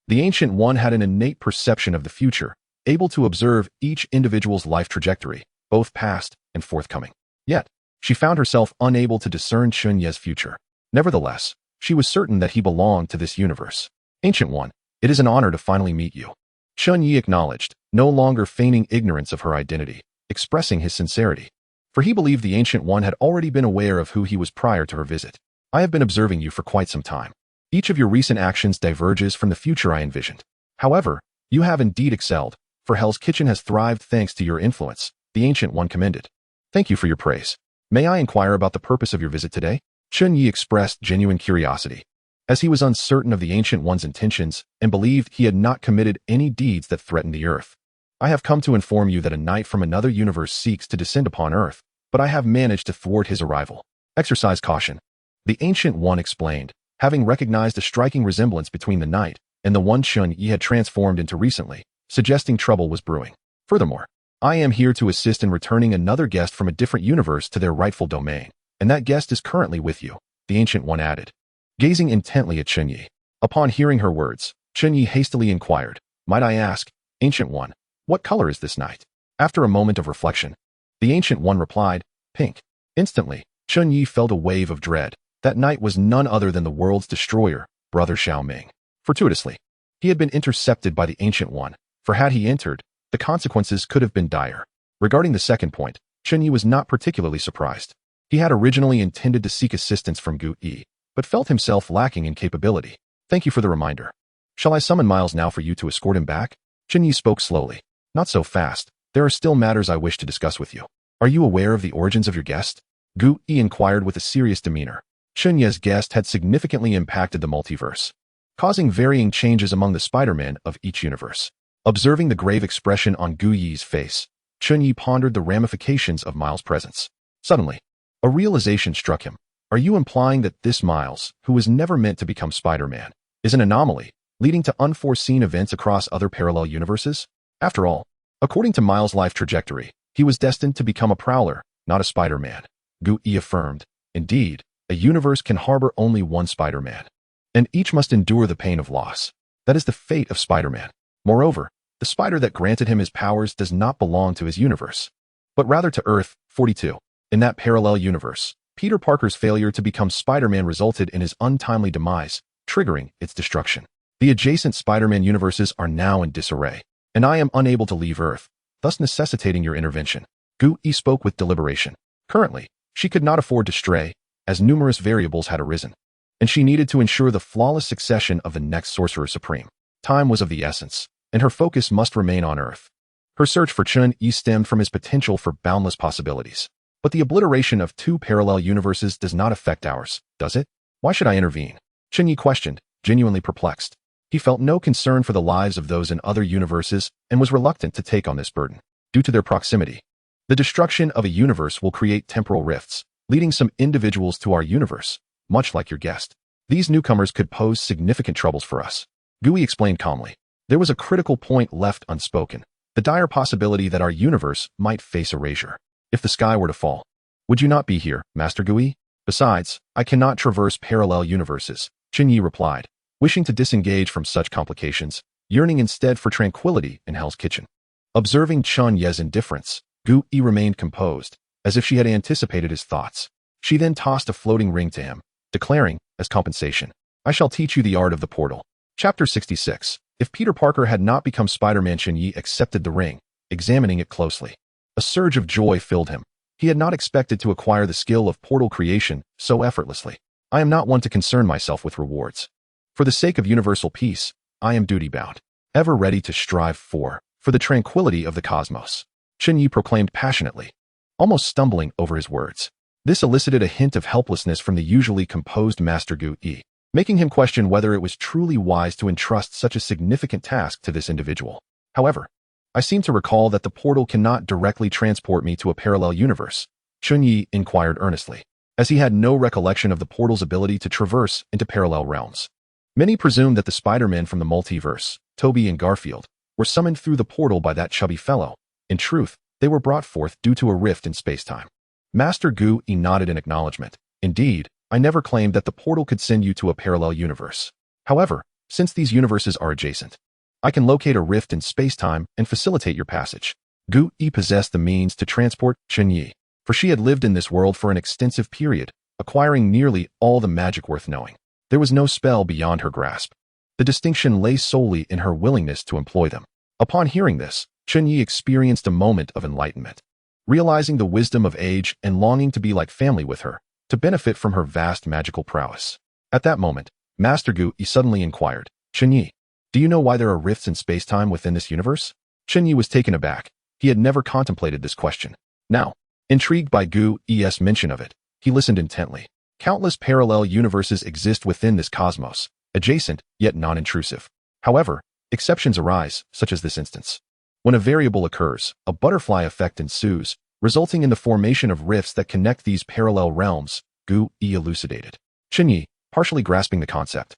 The Ancient One had an innate perception of the future, able to observe each individual's life trajectory, both past and forthcoming. Yet, she found herself unable to discern Chen Ye's future. Nevertheless, she was certain that he belonged to this universe. Ancient One, it is an honor to finally meet you. Chen Ye acknowledged, no longer feigning ignorance of her identity, expressing his sincerity. For he believed the Ancient One had already been aware of who he was prior to her visit. I have been observing you for quite some time. Each of your recent actions diverges from the future I envisioned. However, you have indeed excelled, for Hell's Kitchen has thrived thanks to your influence, the Ancient One commended. Thank you for your praise. May I inquire about the purpose of your visit today? Chen Ye expressed genuine curiosity, as he was uncertain of the Ancient One's intentions and believed he had not committed any deeds that threatened the Earth. I have come to inform you that a knight from another universe seeks to descend upon Earth, but I have managed to thwart his arrival. Exercise caution. The Ancient One explained, having recognized a striking resemblance between the knight and the one Chen Ye had transformed into recently, suggesting trouble was brewing. Furthermore, I am here to assist in returning another guest from a different universe to their rightful domain, and that guest is currently with you, the Ancient One added, gazing intently at Chen Ye. Upon hearing her words, Chen Ye hastily inquired, might I ask, Ancient One, what color is this knight? After a moment of reflection, the Ancient One replied, pink. Instantly, Chen Ye felt a wave of dread. That knight was none other than the world's destroyer, Brother Xiao Ming. Fortuitously, he had been intercepted by the Ancient One, for had he entered, the consequences could have been dire. Regarding the second point, Chen Ye was not particularly surprised. He had originally intended to seek assistance from Gu Yi, but felt himself lacking in capability. Thank you for the reminder. Shall I summon Miles now for you to escort him back? Chen Ye spoke slowly. Not so fast. There are still matters I wish to discuss with you. Are you aware of the origins of your guest? Gu Yi inquired with a serious demeanor. Chen Ye's guest had significantly impacted the multiverse, causing varying changes among the Spider-Man of each universe. Observing the grave expression on Gu Yi's face, Chen Ye pondered the ramifications of Miles' presence. Suddenly, a realization struck him. Are you implying that this Miles, who was never meant to become Spider-Man, is an anomaly, leading to unforeseen events across other parallel universes? After all, according to Miles' life trajectory, he was destined to become a Prowler, not a Spider-Man. Gu Yi affirmed. Indeed, a universe can harbor only one Spider-Man, and each must endure the pain of loss. That is the fate of Spider-Man. Moreover, the spider that granted him his powers does not belong to his universe, but rather to Earth 42. In that parallel universe, Peter Parker's failure to become Spider-Man resulted in his untimely demise, triggering its destruction. The adjacent Spider-Man universes are now in disarray, and I am unable to leave Earth, thus necessitating your intervention. Gu Yi spoke with deliberation. Currently, she could not afford to stray, as numerous variables had arisen, and she needed to ensure the flawless succession of the next Sorcerer Supreme. Time was of the essence, and her focus must remain on Earth. Her search for Chen Ye stemmed from his potential for boundless possibilities. But the obliteration of two parallel universes does not affect ours, does it? Why should I intervene? Chen Ye questioned, genuinely perplexed. He felt no concern for the lives of those in other universes and was reluctant to take on this burden. Due to their proximity, the destruction of a universe will create temporal rifts, leading some individuals to our universe, much like your guest. These newcomers could pose significant troubles for us. Gu Yi explained calmly. There was a critical point left unspoken, the dire possibility that our universe might face erasure. If the sky were to fall, would you not be here, Master Gu Yi? Besides, I cannot traverse parallel universes, Chen Ye replied, wishing to disengage from such complications, yearning instead for tranquility in Hell's Kitchen. Observing Chen Ye's indifference, Gu Yi remained composed, as if she had anticipated his thoughts. She then tossed a floating ring to him, declaring, as compensation, I shall teach you the art of the portal. Chapter 66. If Peter Parker had not become Spider-Man, Chen Ye accepted the ring, examining it closely. A surge of joy filled him. He had not expected to acquire the skill of portal creation so effortlessly. I am not one to concern myself with rewards. For the sake of universal peace, I am duty-bound, ever ready to strive for the tranquility of the cosmos, Chen Ye proclaimed passionately, almost stumbling over his words. This elicited a hint of helplessness from the usually composed Master Gu Yi, making him question whether it was truly wise to entrust such a significant task to this individual. However, I seem to recall that the portal cannot directly transport me to a parallel universe, Chen Ye inquired earnestly, as he had no recollection of the portal's ability to traverse into parallel realms. Many presumed that the Spider-Man from the multiverse, Tobey and Garfield, were summoned through the portal by that chubby fellow. In truth, they were brought forth due to a rift in space-time. Master Gu Yi nodded in acknowledgement. Indeed, I never claimed that the portal could send you to a parallel universe. However, since these universes are adjacent, I can locate a rift in space-time and facilitate your passage. Gu Yi possessed the means to transport Chen Ye, for she had lived in this world for an extensive period, acquiring nearly all the magic worth knowing. There was no spell beyond her grasp. The distinction lay solely in her willingness to employ them. Upon hearing this, Chen Ye experienced a moment of enlightenment. Realizing the wisdom of age and longing to be like family with her, to benefit from her vast magical prowess. At that moment, Master Gu Yi suddenly inquired, Chen Ye, do you know why there are rifts in space-time within this universe? Chen Ye was taken aback. He had never contemplated this question. Now, intrigued by Gu Yi's mention of it, he listened intently. Countless parallel universes exist within this cosmos, adjacent yet non-intrusive. However, exceptions arise, such as this instance. When a variable occurs, a butterfly effect ensues, resulting in the formation of rifts that connect these parallel realms, Gu Yi elucidated. Chen Ye, partially grasping the concept,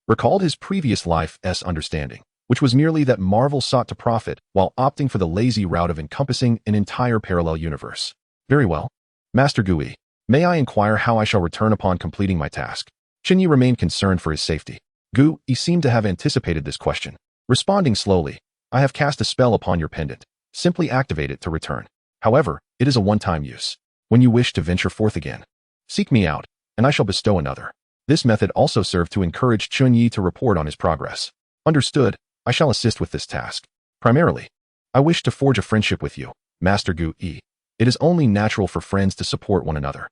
recalled his previous life's understanding, which was merely that Marvel sought to profit while opting for the lazy route of encompassing an entire parallel universe. Very well. Master Gu Yi, may I inquire how I shall return upon completing my task? Chen Ye remained concerned for his safety. Gu Yi seemed to have anticipated this question. Responding slowly, I have cast a spell upon your pendant. Simply activate it to return. However, it is a one-time use. When you wish to venture forth again, seek me out, and I shall bestow another. This method also served to encourage Chen Ye to report on his progress. Understood, I shall assist with this task. Primarily, I wish to forge a friendship with you, Master Gu Yi. It is only natural for friends to support one another.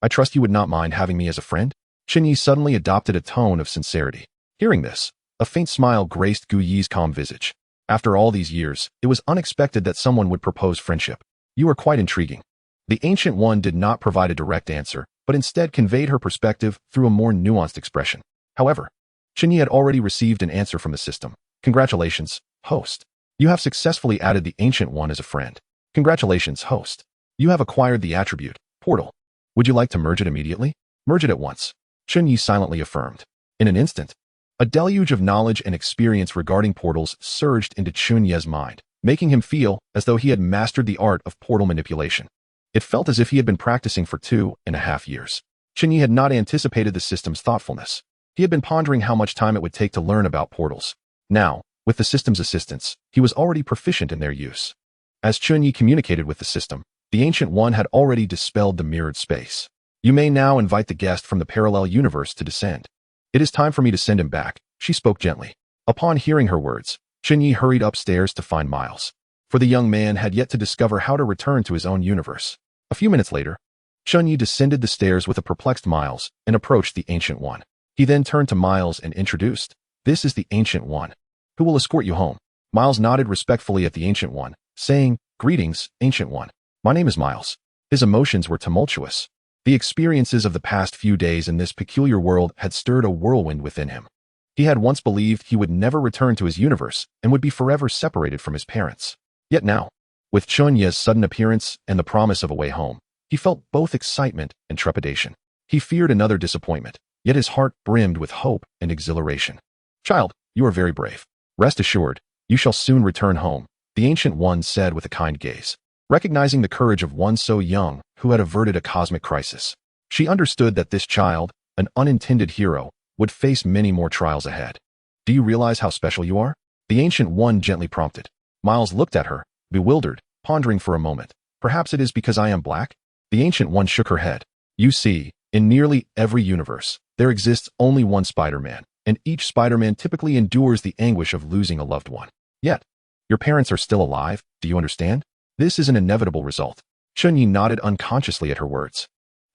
I trust you would not mind having me as a friend? Chen Ye suddenly adopted a tone of sincerity. Hearing this, a faint smile graced Gu Yi's calm visage. After all these years, it was unexpected that someone would propose friendship. You are quite intriguing. The Ancient One did not provide a direct answer, but instead conveyed her perspective through a more nuanced expression. However, Chen Ye had already received an answer from the system. Congratulations, host. You have successfully added the Ancient One as a friend. Congratulations, host. You have acquired the attribute, portal. Would you like to merge it immediately? Merge it at once. Chen Ye silently affirmed. In an instant, a deluge of knowledge and experience regarding portals surged into Chen Ye's mind, making him feel as though he had mastered the art of portal manipulation. It felt as if he had been practicing for 2.5 years. Chen Ye had not anticipated the system's thoughtfulness. He had been pondering how much time it would take to learn about portals. Now, with the system's assistance, he was already proficient in their use. As Chen Ye communicated with the system, the Ancient One had already dispelled the mirrored space. You may now invite the guest from the parallel universe to descend. It is time for me to send him back, she spoke gently. Upon hearing her words, Chen Ye hurried upstairs to find Miles. For the young man had yet to discover how to return to his own universe. A few minutes later, Chen Ye descended the stairs with a perplexed Miles and approached the Ancient One. He then turned to Miles and introduced, "This is the Ancient One, who will escort you home." Miles nodded respectfully at the Ancient One, saying, "Greetings, Ancient One. My name is Miles." His emotions were tumultuous. The experiences of the past few days in this peculiar world had stirred a whirlwind within him. He had once believed he would never return to his universe and would be forever separated from his parents. Yet now, with Chen Ye's sudden appearance and the promise of a way home, he felt both excitement and trepidation. He feared another disappointment, yet his heart brimmed with hope and exhilaration. "Child, you are very brave. Rest assured, you shall soon return home," the Ancient One said with a kind gaze. Recognizing the courage of one so young who had averted a cosmic crisis, she understood that this child, an unintended hero, would face many more trials ahead. "Do you realize how special you are?" the Ancient One gently prompted. Miles looked at her, bewildered, pondering for a moment. "Perhaps it is because I am black?" The Ancient One shook her head. "You see, in nearly every universe, there exists only one Spider-Man, and each Spider-Man typically endures the anguish of losing a loved one. Yet, your parents are still alive, do you understand? This is an inevitable result." Chen Ye nodded unconsciously at her words.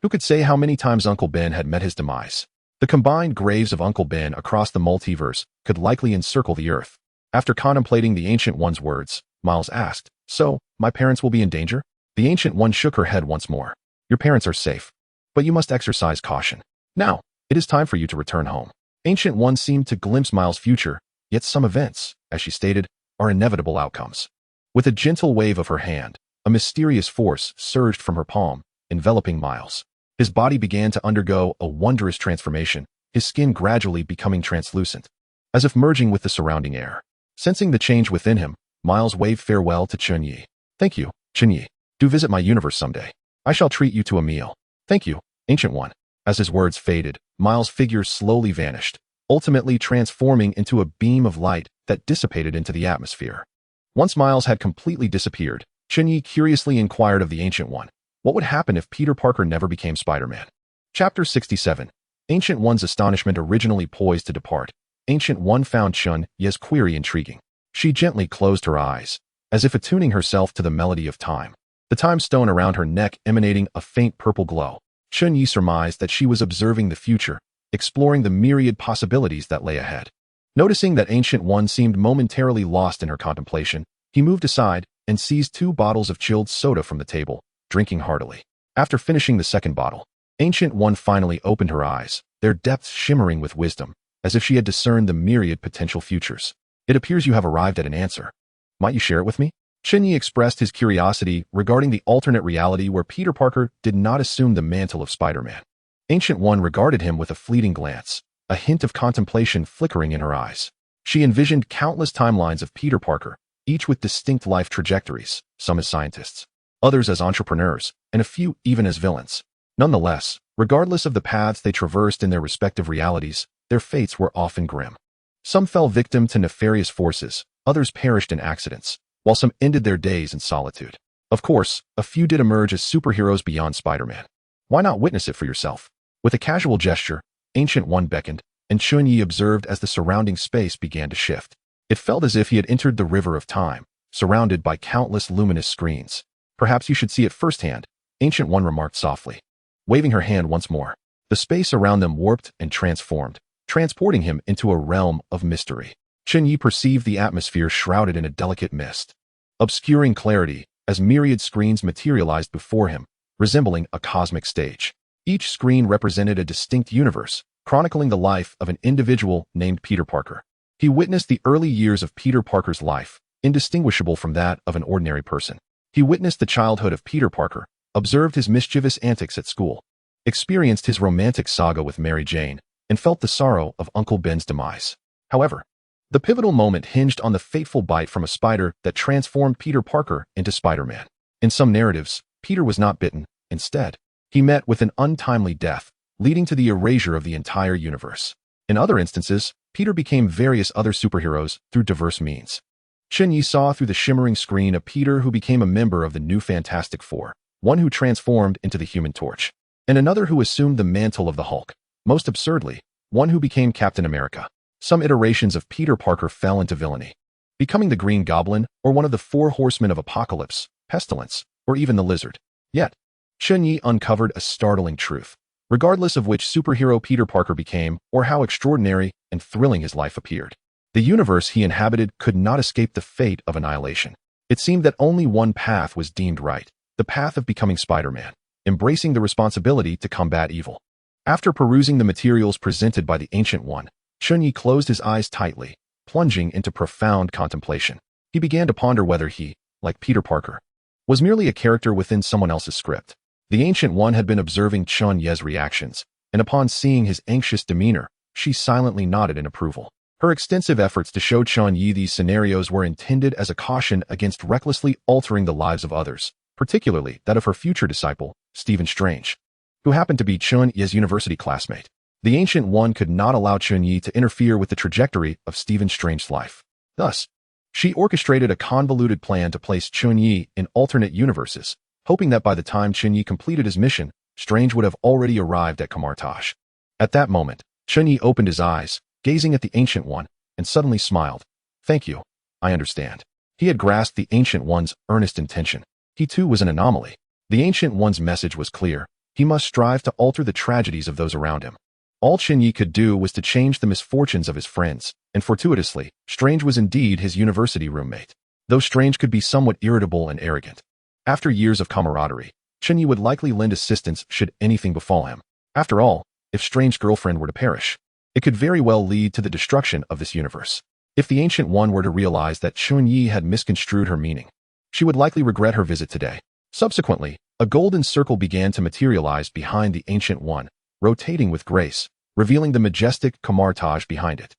Who could say how many times Uncle Ben had met his demise? The combined graves of Uncle Ben across the multiverse could likely encircle the Earth. After contemplating the Ancient One's words, Miles asked, "So, my parents will be in danger?" The Ancient One shook her head once more. "Your parents are safe, but you must exercise caution. Now, it is time for you to return home." Ancient One seemed to glimpse Miles' future, yet some events, as she stated, are inevitable outcomes. With a gentle wave of her hand, a mysterious force surged from her palm, enveloping Miles. His body began to undergo a wondrous transformation, his skin gradually becoming translucent, as if merging with the surrounding air. Sensing the change within him, Miles waved farewell to Chen Ye. "Thank you, Chen Ye. Do visit my universe someday. I shall treat you to a meal." "Thank you, Ancient One." As his words faded, Miles' figure slowly vanished, ultimately transforming into a beam of light that dissipated into the atmosphere. Once Miles had completely disappeared, Chen Ye curiously inquired of the Ancient One, what would happen if Peter Parker never became Spider-Man? Chapter 67. Ancient One's astonishment. Originally poised to depart, Ancient One found Chen Ye's query intriguing. She gently closed her eyes, as if attuning herself to the melody of time. The time stone around her neck emanating a faint purple glow. Chen Ye surmised that she was observing the future, exploring the myriad possibilities that lay ahead. Noticing that Ancient One seemed momentarily lost in her contemplation, he moved aside and seized 2 bottles of chilled soda from the table, drinking heartily. After finishing the second bottle, Ancient One finally opened her eyes, their depths shimmering with wisdom, as if she had discerned the myriad potential futures. "It appears you have arrived at an answer. Might you share it with me?" Chen Ye expressed his curiosity regarding the alternate reality where Peter Parker did not assume the mantle of Spider-Man. Ancient One regarded him with a fleeting glance, a hint of contemplation flickering in her eyes. She envisioned countless timelines of Peter Parker, each with distinct life trajectories, some as scientists, others as entrepreneurs, and a few even as villains. Nonetheless, regardless of the paths they traversed in their respective realities, their fates were often grim. Some fell victim to nefarious forces, others perished in accidents, while some ended their days in solitude. Of course, a few did emerge as superheroes beyond Spider-Man. Why not witness it for yourself? With a casual gesture, Ancient One beckoned, and Chen Ye observed as the surrounding space began to shift. It felt as if he had entered the river of time, surrounded by countless luminous screens. Perhaps you should see it firsthand, Ancient One remarked softly, waving her hand once more. The space around them warped and transformed, transporting him into a realm of mystery. Chen Ye perceived the atmosphere shrouded in a delicate mist, obscuring clarity as myriad screens materialized before him, resembling a cosmic stage. Each screen represented a distinct universe, chronicling the life of an individual named Peter Parker. He witnessed the early years of Peter Parker's life, indistinguishable from that of an ordinary person. He witnessed the childhood of Peter Parker, observed his mischievous antics at school, experienced his romantic saga with Mary Jane, and felt the sorrow of Uncle Ben's demise. However, the pivotal moment hinged on the fateful bite from a spider that transformed Peter Parker into Spider-Man. In some narratives, Peter was not bitten. Instead, he met with an untimely death, leading to the erasure of the entire universe. In other instances, Peter became various other superheroes through diverse means. Chen Ye saw through the shimmering screen a Peter who became a member of the new Fantastic Four, one who transformed into the Human Torch, and another who assumed the mantle of the Hulk. Most absurdly, one who became Captain America. Some iterations of Peter Parker fell into villainy, becoming the Green Goblin or one of the four horsemen of Apocalypse, Pestilence, or even the Lizard. Yet, Chen Ye uncovered a startling truth. Regardless of which superhero Peter Parker became or how extraordinary and thrilling his life appeared, the universe he inhabited could not escape the fate of annihilation. It seemed that only one path was deemed right, the path of becoming Spider-Man, embracing the responsibility to combat evil. After perusing the materials presented by the Ancient One, Chen Ye closed his eyes tightly, plunging into profound contemplation. He began to ponder whether he, like Peter Parker, was merely a character within someone else's script. The Ancient One had been observing Chen Ye's reactions, and upon seeing his anxious demeanor, she silently nodded in approval. Her extensive efforts to show Chen Ye these scenarios were intended as a caution against recklessly altering the lives of others, particularly that of her future disciple, Stephen Strange, who happened to be Chen Ye's university classmate. The Ancient One could not allow Chen Ye to interfere with the trajectory of Stephen Strange's life. Thus, she orchestrated a convoluted plan to place Chen Ye in alternate universes, hoping that by the time Chen Ye completed his mission, Strange would have already arrived at Kamartaj. At that moment, Chen Ye opened his eyes, gazing at the Ancient One, and suddenly smiled. "Thank you. I understand." He had grasped the Ancient One's earnest intention. He too was an anomaly. The Ancient One's message was clear. He must strive to alter the tragedies of those around him. All Chen Ye could do was to change the misfortunes of his friends, and fortuitously, Strange was indeed his university roommate. Though Strange could be somewhat irritable and arrogant, after years of camaraderie, Chen Ye would likely lend assistance should anything befall him. After all, if Strange's girlfriend were to perish, it could very well lead to the destruction of this universe. If the Ancient One were to realize that Chen Ye had misconstrued her meaning, she would likely regret her visit today. Subsequently, a golden circle began to materialize behind the Ancient One, rotating with grace, revealing the majestic Kamartaj behind it.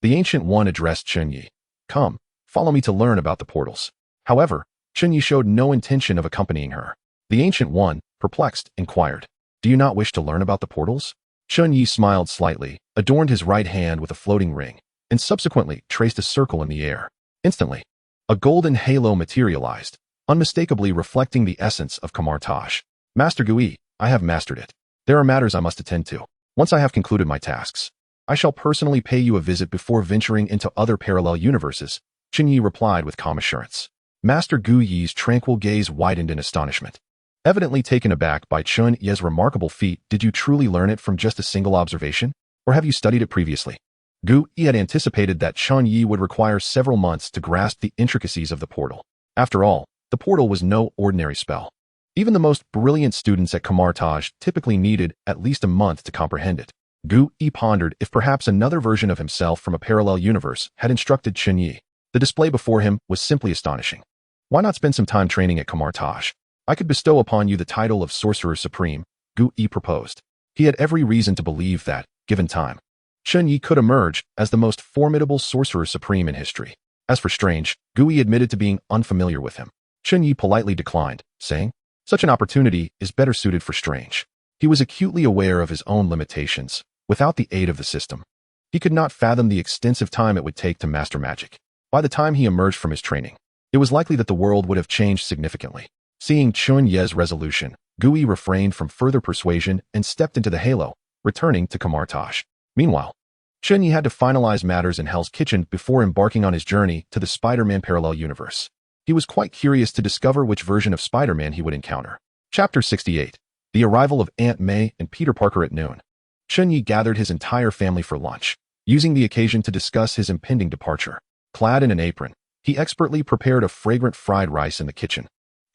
The Ancient One addressed Chen Ye. "Come, follow me to learn about the portals." However, Chen Ye showed no intention of accompanying her. The Ancient One, perplexed, inquired, "Do you not wish to learn about the portals?" Chen Ye smiled slightly, adorned his right hand with a floating ring, and subsequently traced a circle in the air. Instantly, a golden halo materialized, unmistakably reflecting the essence of Kamartaj. "Master Gui, I have mastered it. There are matters I must attend to. Once I have concluded my tasks, I shall personally pay you a visit before venturing into other parallel universes," Chen Ye replied with calm assurance. Master Gu Yi's tranquil gaze widened in astonishment. Evidently taken aback by Chen Ye's remarkable feat, "Did you truly learn it from just a single observation? Or have you studied it previously?" Gu Yi had anticipated that Chen Ye would require several months to grasp the intricacies of the portal. After all, the portal was no ordinary spell. Even the most brilliant students at Kamartaj typically needed at least a month to comprehend it. Gu Yi pondered if perhaps another version of himself from a parallel universe had instructed Chen Ye. The display before him was simply astonishing. "Why not spend some time training at Kamartaj? I could bestow upon you the title of Sorcerer Supreme," Gu Yi proposed. He had every reason to believe that, given time, Chen Ye could emerge as the most formidable Sorcerer Supreme in history. As for Strange, Gu Yi admitted to being unfamiliar with him. Chen Ye politely declined, saying, "Such an opportunity is better suited for Strange." He was acutely aware of his own limitations. Without the aid of the system, he could not fathom the extensive time it would take to master magic. By the time he emerged from his training, it was likely that the world would have changed significantly. Seeing Chen Ye's resolution, Gu Yi refrained from further persuasion and stepped into the halo, returning to Kamartaj. Meanwhile, Chen Ye had to finalize matters in Hell's Kitchen before embarking on his journey to the Spider-Man parallel universe. He was quite curious to discover which version of Spider-Man he would encounter. Chapter 68. The arrival of Aunt May and Peter Parker at noon. Chen Ye gathered his entire family for lunch, using the occasion to discuss his impending departure. Clad in an apron, he expertly prepared a fragrant fried rice in the kitchen,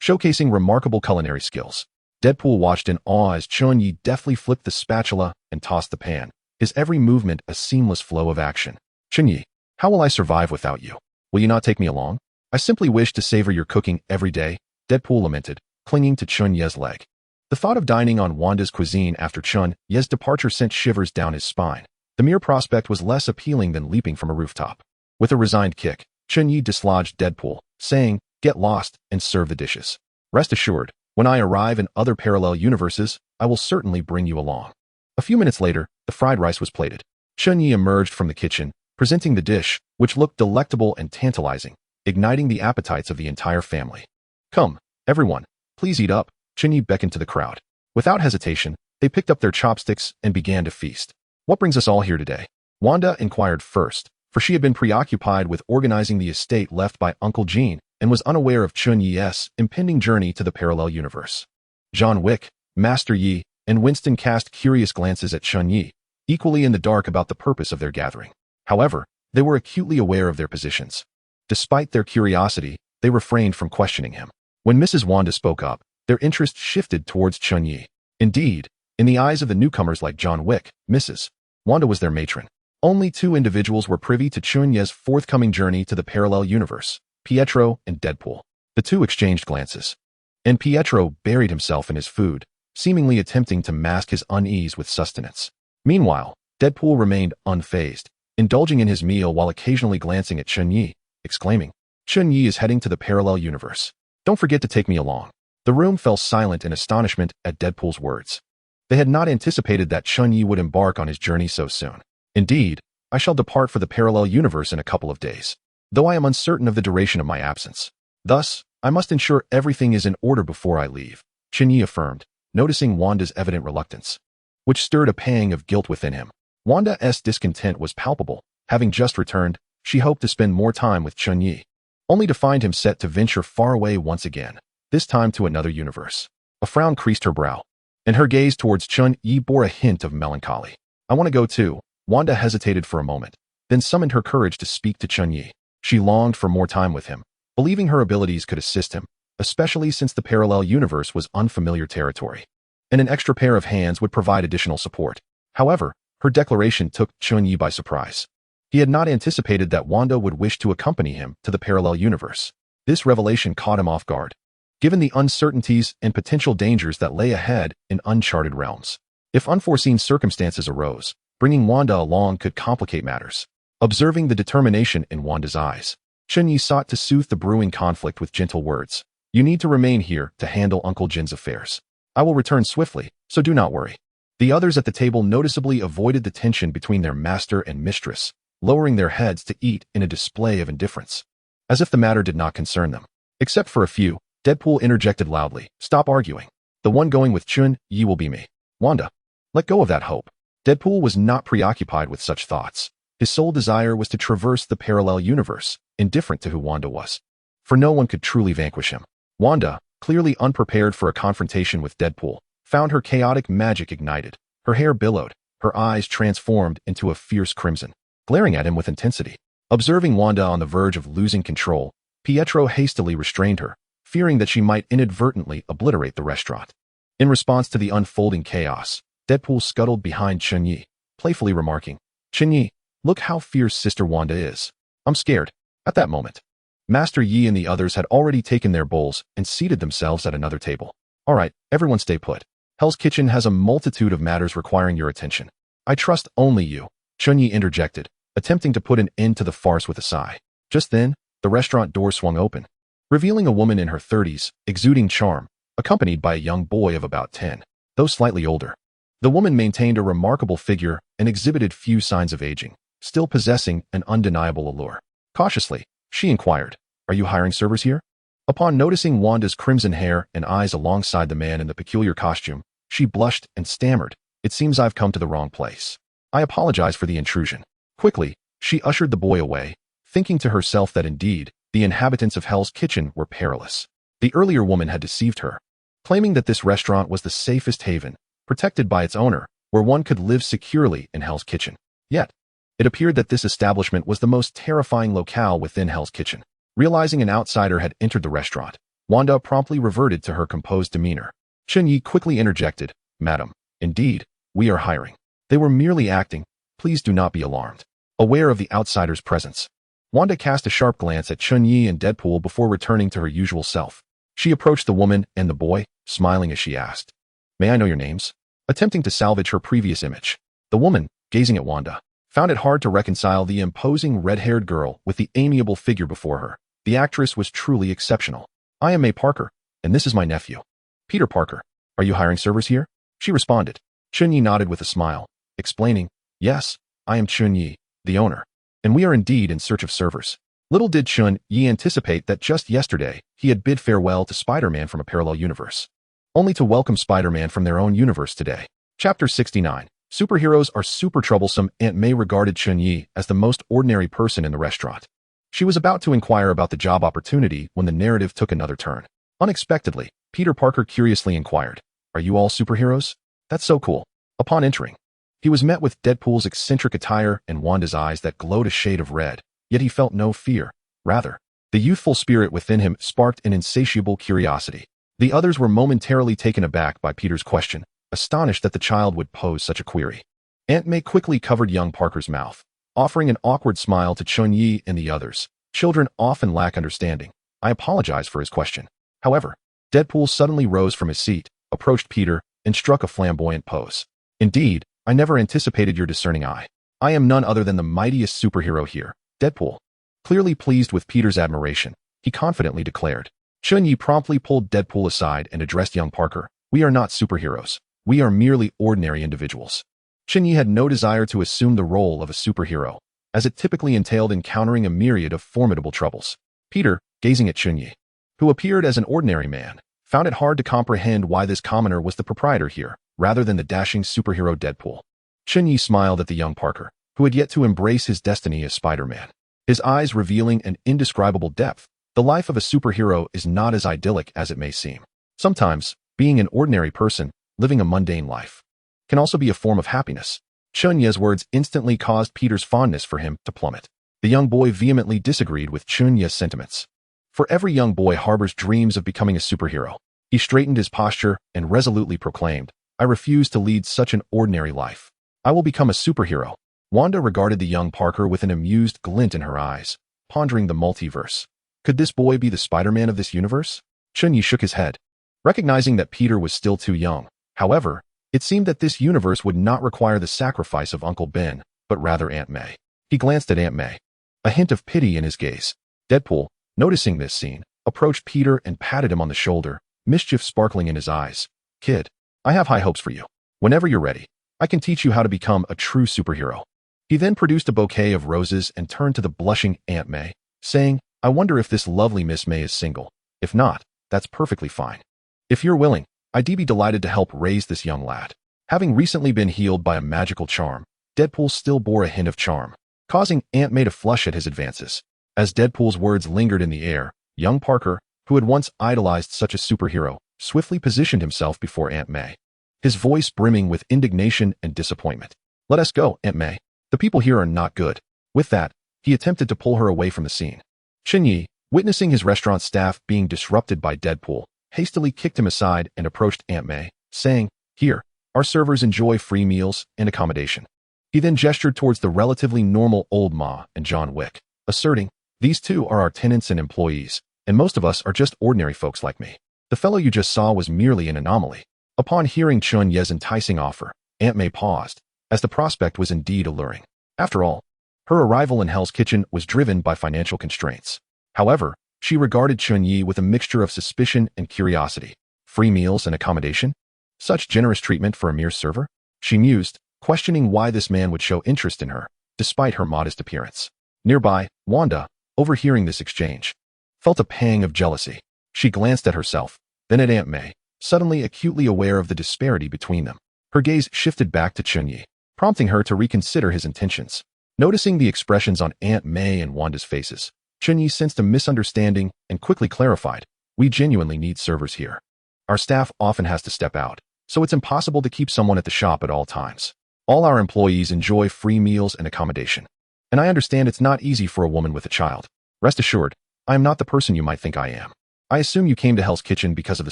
showcasing remarkable culinary skills. Deadpool watched in awe as Chen Ye deftly flipped the spatula and tossed the pan, his every movement a seamless flow of action. Chen Ye, how will I survive without you? Will you not take me along? I simply wish to savor your cooking every day, Deadpool lamented, clinging to Chen Ye's leg. The thought of dining on Wanda's cuisine after Chen Ye's departure sent shivers down his spine. The mere prospect was less appealing than leaping from a rooftop. With a resigned kick, Chen Ye dislodged Deadpool, saying, "Get lost and serve the dishes. Rest assured, when I arrive in other parallel universes, I will certainly bring you along." A few minutes later, the fried rice was plated. Chen Ye emerged from the kitchen, presenting the dish, which looked delectable and tantalizing, igniting the appetites of the entire family. "Come, everyone, please eat up," Chen Ye beckoned to the crowd. Without hesitation, they picked up their chopsticks and began to feast. "What brings us all here today?" Wanda inquired first, for she had been preoccupied with organizing the estate left by Uncle Gene and was unaware of Chen Ye's impending journey to the parallel universe. John Wick, Master Yi, and Winston cast curious glances at Chen Ye, equally in the dark about the purpose of their gathering. However, they were acutely aware of their positions. Despite their curiosity, they refrained from questioning him. When Mrs. Wanda spoke up, their interest shifted towards Chen Ye. Indeed, in the eyes of the newcomers like John Wick, Mrs. Wanda was their matron. Only two individuals were privy to Chen Ye's forthcoming journey to the parallel universe, Pietro and Deadpool. The two exchanged glances, and Pietro buried himself in his food, seemingly attempting to mask his unease with sustenance. Meanwhile, Deadpool remained unfazed, indulging in his meal while occasionally glancing at Chen Ye, exclaiming, "Chen Ye is heading to the parallel universe. Don't forget to take me along." The room fell silent in astonishment at Deadpool's words. They had not anticipated that Chen Ye would embark on his journey so soon. "Indeed, I shall depart for the parallel universe in a couple of days, though I am uncertain of the duration of my absence. Thus, I must ensure everything is in order before I leave," Chen Ye affirmed, noticing Wanda's evident reluctance, which stirred a pang of guilt within him. Wanda's discontent was palpable. Having just returned, she hoped to spend more time with Chen Ye, only to find him set to venture far away once again, this time to another universe. A frown creased her brow, and her gaze towards Chen Ye bore a hint of melancholy. "I want to go too." Wanda hesitated for a moment, then summoned her courage to speak to Chen Ye. She longed for more time with him, believing her abilities could assist him, especially since the parallel universe was unfamiliar territory, and an extra pair of hands would provide additional support. However, her declaration took Chen Ye by surprise. He had not anticipated that Wanda would wish to accompany him to the parallel universe. This revelation caught him off guard, given the uncertainties and potential dangers that lay ahead in uncharted realms. If unforeseen circumstances arose, bringing Wanda along could complicate matters. Observing the determination in Wanda's eyes, Chen Ye sought to soothe the brewing conflict with gentle words. "You need to remain here to handle Uncle Jin's affairs. I will return swiftly, so do not worry." The others at the table noticeably avoided the tension between their master and mistress, lowering their heads to eat in a display of indifference, as if the matter did not concern them. Except for a few, Deadpool interjected loudly, "Stop arguing. The one going with Chen Ye will be me. Wanda, let go of that hope." Deadpool was not preoccupied with such thoughts. His sole desire was to traverse the parallel universe, indifferent to who Wanda was, for no one could truly vanquish him. Wanda, clearly unprepared for a confrontation with Deadpool, found her chaotic magic ignited. Her hair billowed, her eyes transformed into a fierce crimson, glaring at him with intensity. Observing Wanda on the verge of losing control, Pietro hastily restrained her, fearing that she might inadvertently obliterate the restaurant. In response to the unfolding chaos, Deadpool scuttled behind Chen Ye, playfully remarking, "Chen Ye, look how fierce Sister Wanda is. I'm scared." At that moment, Master Yi and the others had already taken their bowls and seated themselves at another table. "All right, everyone stay put. Hell's Kitchen has a multitude of matters requiring your attention. I trust only you," Chen Ye interjected, attempting to put an end to the farce with a sigh. Just then, the restaurant door swung open, revealing a woman in her 30s, exuding charm, accompanied by a young boy of about 10, though slightly older. The woman maintained a remarkable figure and exhibited few signs of aging, still possessing an undeniable allure. Cautiously, she inquired, "Are you hiring servers here?" Upon noticing Wanda's crimson hair and eyes alongside the man in the peculiar costume, she blushed and stammered, "It seems I've come to the wrong place. I apologize for the intrusion." Quickly, she ushered the boy away, thinking to herself that indeed, the inhabitants of Hell's Kitchen were perilous. The earlier woman had deceived her, claiming that this restaurant was the safest haven, protected by its owner, where one could live securely in Hell's Kitchen. Yet, it appeared that this establishment was the most terrifying locale within Hell's Kitchen. Realizing an outsider had entered the restaurant, Wanda promptly reverted to her composed demeanor. Chen Ye quickly interjected, "Madam, indeed, we are hiring. They were merely acting. Please do not be alarmed." Aware of the outsider's presence, Wanda cast a sharp glance at Chen Ye and Deadpool before returning to her usual self. She approached the woman and the boy, smiling as she asked, "May I know your names?" Attempting to salvage her previous image, the woman, gazing at Wanda, found it hard to reconcile the imposing red-haired girl with the amiable figure before her. The actress was truly exceptional. "I am May Parker, and this is my nephew, Peter Parker. Are you hiring servers here?" She responded. Chen Ye nodded with a smile, explaining, "Yes, I am Chen Ye, the owner, and we are indeed in search of servers." Little did Chen Ye anticipate that just yesterday he had bid farewell to Spider-Man from a parallel universe, only to welcome Spider-Man from their own universe today. Chapter 69. Superheroes are super troublesome. Aunt May regarded Chen Ye as the most ordinary person in the restaurant. She was about to inquire about the job opportunity when the narrative took another turn. Unexpectedly, Peter Parker curiously inquired, "Are you all superheroes? That's so cool." Upon entering, he was met with Deadpool's eccentric attire and Wanda's eyes that glowed a shade of red, yet he felt no fear. Rather, the youthful spirit within him sparked an insatiable curiosity. The others were momentarily taken aback by Peter's question, astonished that the child would pose such a query. Aunt May quickly covered young Parker's mouth, offering an awkward smile to Chen Ye and the others. Children often lack understanding. I apologize for his question. However, Deadpool suddenly rose from his seat, approached Peter, and struck a flamboyant pose. "Indeed, I never anticipated your discerning eye. I am none other than the mightiest superhero here, Deadpool." Clearly pleased with Peter's admiration, he confidently declared. Chen Ye promptly pulled Deadpool aside and addressed young Parker. "We are not superheroes. We are merely ordinary individuals." Chen Ye had no desire to assume the role of a superhero, as it typically entailed encountering a myriad of formidable troubles. Peter, gazing at Chen Ye, who appeared as an ordinary man, found it hard to comprehend why this commoner was the proprietor here, rather than the dashing superhero Deadpool. Chen Ye smiled at the young Parker, who had yet to embrace his destiny as Spider-Man, his eyes revealing an indescribable depth. The life of a superhero is not as idyllic as it may seem. Sometimes, being an ordinary person, living a mundane life, can also be a form of happiness. Chen Ye's words instantly caused Peter's fondness for him to plummet. The young boy vehemently disagreed with Chen Ye's sentiments. For every young boy harbors dreams of becoming a superhero. He straightened his posture and resolutely proclaimed, "I refuse to lead such an ordinary life. I will become a superhero." Wanda regarded the young Parker with an amused glint in her eyes, pondering the multiverse. Could this boy be the Spider-Man of this universe? Chen Ye shook his head, recognizing that Peter was still too young. However, it seemed that this universe would not require the sacrifice of Uncle Ben, but rather Aunt May. He glanced at Aunt May, a hint of pity in his gaze. Deadpool, noticing this scene, approached Peter and patted him on the shoulder, mischief sparkling in his eyes. "Kid, I have high hopes for you. Whenever you're ready, I can teach you how to become a true superhero." He then produced a bouquet of roses and turned to the blushing Aunt May, saying, "I wonder if this lovely Miss May is single. If not, that's perfectly fine. If you're willing, I'd be delighted to help raise this young lad." Having recently been healed by a magical charm, Deadpool still bore a hint of charm, causing Aunt May to flush at his advances. As Deadpool's words lingered in the air, young Parker, who had once idolized such a superhero, swiftly positioned himself before Aunt May, his voice brimming with indignation and disappointment. "Let us go, Aunt May. The people here are not good." With that, he attempted to pull her away from the scene. Chen Ye, witnessing his restaurant staff being disrupted by Deadpool, hastily kicked him aside and approached Aunt May, saying, "Here, our servers enjoy free meals and accommodation." He then gestured towards the relatively normal old Ma and John Wick, asserting, "These two are our tenants and employees, and most of us are just ordinary folks like me. The fellow you just saw was merely an anomaly." Upon hearing Chen Ye's enticing offer, Aunt May paused, as the prospect was indeed alluring. After all, her arrival in Hell's Kitchen was driven by financial constraints. However, she regarded Chen Ye with a mixture of suspicion and curiosity. Free meals and accommodation? Such generous treatment for a mere server? She mused, questioning why this man would show interest in her, despite her modest appearance. Nearby, Wanda, overhearing this exchange, felt a pang of jealousy. She glanced at herself, then at Aunt May, suddenly acutely aware of the disparity between them. Her gaze shifted back to Chen Ye, prompting her to reconsider his intentions. Noticing the expressions on Aunt May and Wanda's faces, Chen Ye sensed a misunderstanding and quickly clarified, "We genuinely need servers here. Our staff often has to step out, so it's impossible to keep someone at the shop at all times. All our employees enjoy free meals and accommodation. And I understand it's not easy for a woman with a child. Rest assured, I am not the person you might think I am. I assume you came to Hell's Kitchen because of the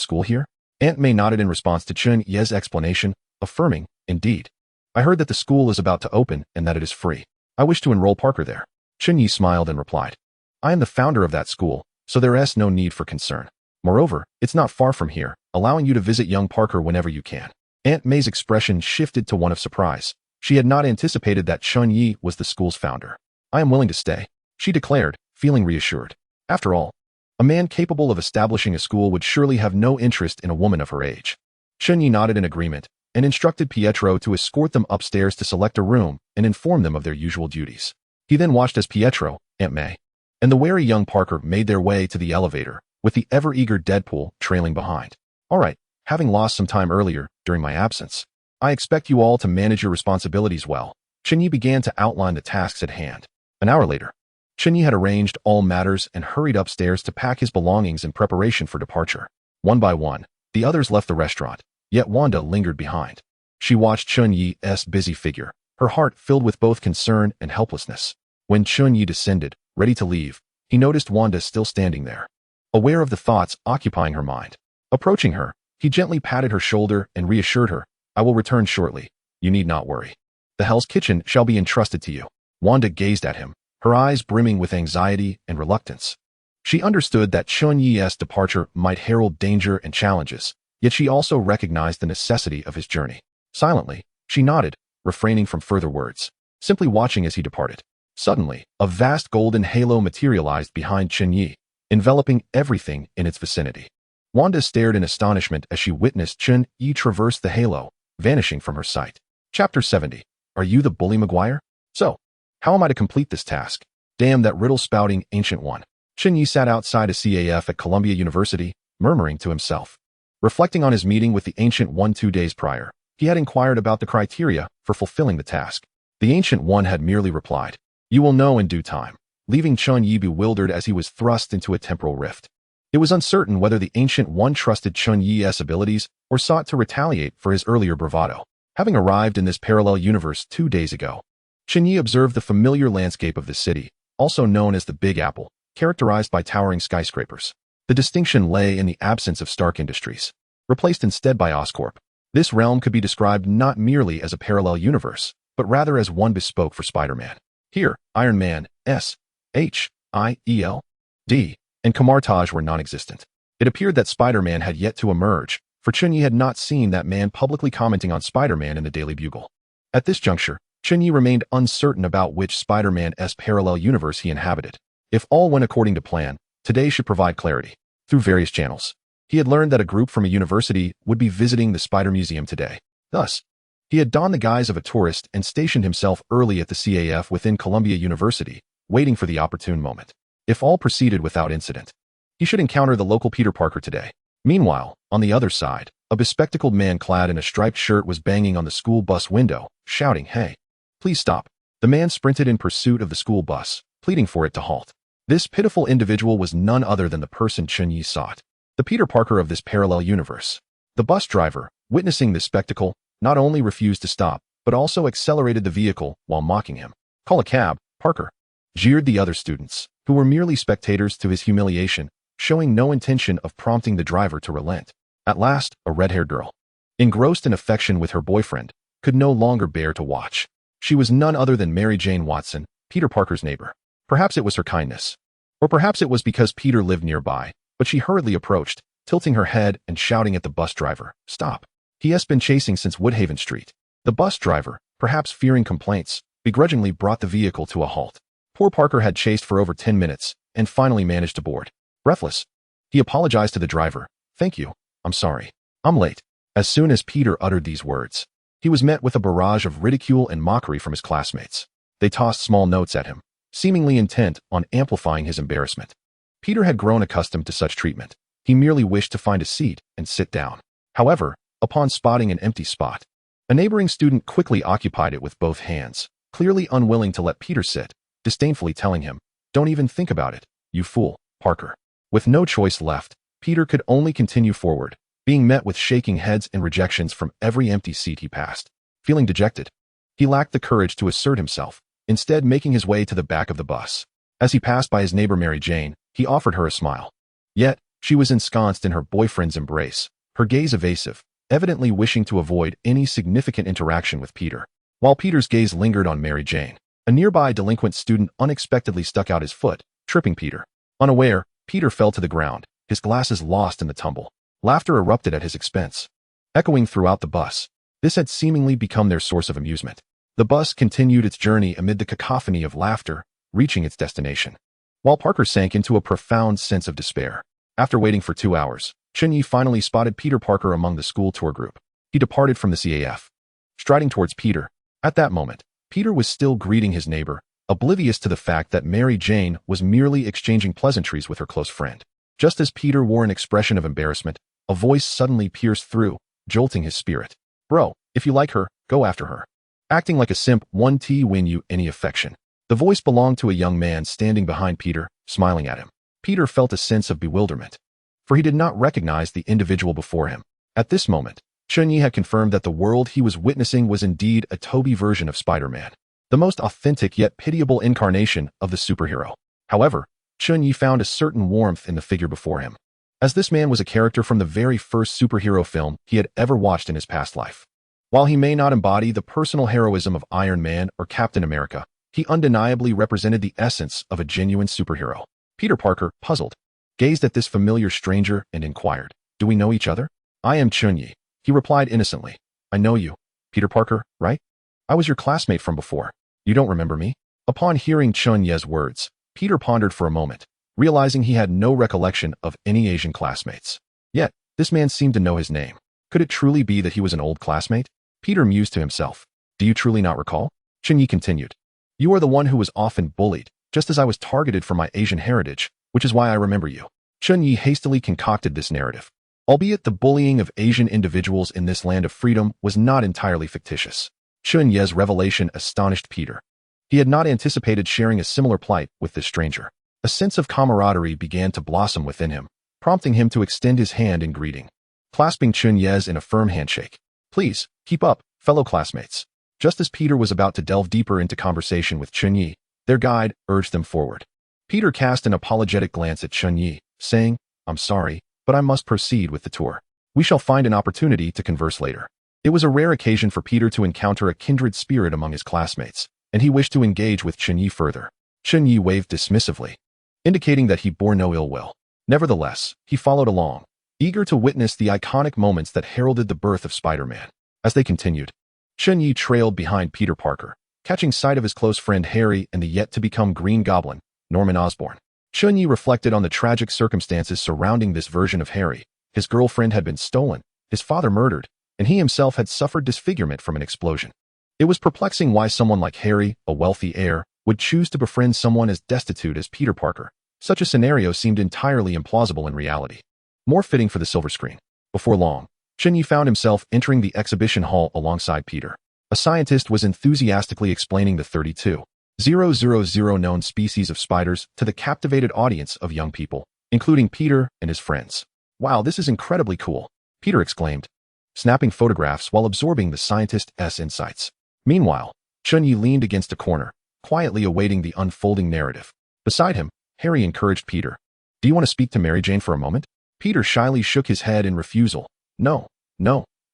school here?" Aunt May nodded in response to Chen Ye's explanation, affirming, "Indeed. I heard that the school is about to open and that it is free. I wish to enroll Parker there." Chen Ye smiled and replied, "I am the founder of that school, so there is no need for concern. Moreover, it's not far from here, allowing you to visit young Parker whenever you can." Aunt May's expression shifted to one of surprise. She had not anticipated that Chen Ye was the school's founder. "I am willing to stay," she declared, feeling reassured. After all, a man capable of establishing a school would surely have no interest in a woman of her age. Chen Ye nodded in agreement and instructed Pietro to escort them upstairs to select a room and inform them of their usual duties. He then watched as Pietro, Aunt May, and the wary young Parker made their way to the elevator, with the ever-eager Deadpool trailing behind. "All right, having lost some time earlier during my absence, I expect you all to manage your responsibilities well." Chen Ye began to outline the tasks at hand. An hour later, Chen Ye had arranged all matters and hurried upstairs to pack his belongings in preparation for departure. One by one, the others left the restaurant, yet Wanda lingered behind. She watched Chen Ye's busy figure, her heart filled with both concern and helplessness. When Chen Ye descended, ready to leave, he noticed Wanda still standing there, aware of the thoughts occupying her mind. Approaching her, he gently patted her shoulder and reassured her, "I will return shortly. You need not worry. The Hell's Kitchen shall be entrusted to you." Wanda gazed at him, her eyes brimming with anxiety and reluctance. She understood that Chen Ye's departure might herald danger and challenges, yet she also recognized the necessity of his journey. Silently, she nodded, refraining from further words, simply watching as he departed. Suddenly, a vast golden halo materialized behind Chen Ye, enveloping everything in its vicinity. Wanda stared in astonishment as she witnessed Chen Ye traverse the halo, vanishing from her sight. Chapter 70. Are you the bully, Maguire? So, how am I to complete this task? Damn that riddle-spouting ancient one. Chen Ye sat outside a CAF at Columbia University, murmuring to himself. Reflecting on his meeting with the Ancient One 2 days prior, he had inquired about the criteria for fulfilling the task. The Ancient One had merely replied, "You will know in due time," leaving Chen Ye bewildered as he was thrust into a temporal rift. It was uncertain whether the Ancient One trusted Chen Ye's abilities or sought to retaliate for his earlier bravado. Having arrived in this parallel universe 2 days ago, Chen Ye observed the familiar landscape of the city, also known as the Big Apple, characterized by towering skyscrapers. The distinction lay in the absence of Stark Industries, replaced instead by Oscorp. This realm could be described not merely as a parallel universe, but rather as one bespoke for Spider-Man. Here, Iron Man, S, H, I, E, L, D, and Camartage were non-existent. It appeared that Spider-Man had yet to emerge, for Chen Ye had not seen that man publicly commenting on Spider-Man in the Daily Bugle. At this juncture, Chen Ye remained uncertain about which Spider-Man's parallel universe he inhabited. If all went according to plan, today should provide clarity. Through various channels, he had learned that a group from a university would be visiting the Spider Museum today. Thus, he had donned the guise of a tourist and stationed himself early at the CAF within Columbia University, waiting for the opportune moment. If all proceeded without incident, he should encounter the local Peter Parker today. Meanwhile, on the other side, a bespectacled man clad in a striped shirt was banging on the school bus window, shouting, "Hey, please stop." The man sprinted in pursuit of the school bus, pleading for it to halt. This pitiful individual was none other than the person Chen Ye sought, the Peter Parker of this parallel universe. The bus driver, witnessing this spectacle, not only refused to stop, but also accelerated the vehicle while mocking him. "Call a cab, Parker," jeered the other students, who were merely spectators to his humiliation, showing no intention of prompting the driver to relent. At last, a red-haired girl, engrossed in affection with her boyfriend, could no longer bear to watch. She was none other than Mary Jane Watson, Peter Parker's neighbor. Perhaps it was her kindness, or perhaps it was because Peter lived nearby, but she hurriedly approached, tilting her head and shouting at the bus driver, "Stop. He has been chasing since Woodhaven Street." The bus driver, perhaps fearing complaints, begrudgingly brought the vehicle to a halt. Poor Parker had chased for over 10 minutes and finally managed to board. Breathless, he apologized to the driver. "Thank you. I'm sorry. I'm late." As soon as Peter uttered these words, he was met with a barrage of ridicule and mockery from his classmates. They tossed small notes at him, seemingly intent on amplifying his embarrassment. Peter had grown accustomed to such treatment. He merely wished to find a seat and sit down. However, upon spotting an empty spot, a neighboring student quickly occupied it with both hands, clearly unwilling to let Peter sit, disdainfully telling him, "Don't even think about it. "You fool, Parker." With no choice left, Peter could only continue forward, being met with shaking heads and rejections from every empty seat he passed. Feeling dejected, he lacked the courage to assert himself, instead making his way to the back of the bus. As he passed by his neighbor Mary Jane, he offered her a smile. Yet, she was ensconced in her boyfriend's embrace, her gaze evasive, evidently wishing to avoid any significant interaction with Peter. While Peter's gaze lingered on Mary Jane, a nearby delinquent student unexpectedly stuck out his foot, tripping Peter. Unaware, Peter fell to the ground, his glasses lost in the tumble. Laughter erupted at his expense, echoing throughout the bus. This had seemingly become their source of amusement. The bus continued its journey amid the cacophony of laughter, reaching its destination, while Parker sank into a profound sense of despair. After waiting for 2 hours, Chen Ye finally spotted Peter Parker among the school tour group. He departed from the CAF, striding towards Peter. At that moment, Peter was still greeting his neighbor, oblivious to the fact that Mary Jane was merely exchanging pleasantries with her close friend. Just as Peter wore an expression of embarrassment, a voice suddenly pierced through, jolting his spirit. "Bro, if you like her, go after her. Acting like a simp won't win you any affection." The voice belonged to a young man standing behind Peter, smiling at him. Peter felt a sense of bewilderment, for he did not recognize the individual before him. At this moment, Chen Ye had confirmed that the world he was witnessing was indeed a Toby version of Spider-Man, the most authentic yet pitiable incarnation of the superhero. However, Chen Ye found a certain warmth in the figure before him, as this man was a character from the very first superhero film he had ever watched in his past life. While he may not embody the personal heroism of Iron Man or Captain America, he undeniably represented the essence of a genuine superhero. Peter Parker, puzzled, gazed at this familiar stranger and inquired, "Do we know each other?" "I am Chen Ye," he replied innocently. "I know you. Peter Parker, right? I was your classmate from before. You don't remember me?" Upon hearing Chen Ye's words, Peter pondered for a moment, realizing he had no recollection of any Asian classmates. Yet, this man seemed to know his name. Could it truly be that he was an old classmate? Peter mused to himself. "Do you truly not recall?" Chen Ye continued. "You are the one who was often bullied, just as I was targeted for my Asian heritage, which is why I remember you." Chen Ye hastily concocted this narrative. Albeit the bullying of Asian individuals in this land of freedom was not entirely fictitious. Chen Ye's revelation astonished Peter. He had not anticipated sharing a similar plight with this stranger. A sense of camaraderie began to blossom within him, prompting him to extend his hand in greeting, clasping Chen Ye's in a firm handshake. "Please, keep up, fellow classmates." Just as Peter was about to delve deeper into conversation with Chen Ye, their guide urged them forward. Peter cast an apologetic glance at Chen Ye, saying, "I'm sorry, but I must proceed with the tour. We shall find an opportunity to converse later." It was a rare occasion for Peter to encounter a kindred spirit among his classmates, and he wished to engage with Chen Ye further. Chen Ye waved dismissively, indicating that he bore no ill will. Nevertheless, he followed along, eager to witness the iconic moments that heralded the birth of Spider-Man. As they continued, Chen Ye trailed behind Peter Parker, catching sight of his close friend Harry and the yet-to-become Green Goblin, Norman Osborn. Chen Ye reflected on the tragic circumstances surrounding this version of Harry. His girlfriend had been stolen, his father murdered, and he himself had suffered disfigurement from an explosion. It was perplexing why someone like Harry, a wealthy heir, would choose to befriend someone as destitute as Peter Parker. Such a scenario seemed entirely implausible in reality. More fitting for the silver screen. Before long, Chen Ye found himself entering the exhibition hall alongside Peter. A scientist was enthusiastically explaining the 32,000 known species of spiders to the captivated audience of young people, including Peter and his friends. "Wow, this is incredibly cool," Peter exclaimed, snapping photographs while absorbing the scientist's insights. Meanwhile, Chen Ye leaned against a corner, quietly awaiting the unfolding narrative. Beside him, Harry encouraged Peter. "Do you want to speak to Mary Jane for a moment?" Peter shyly shook his head in refusal. No,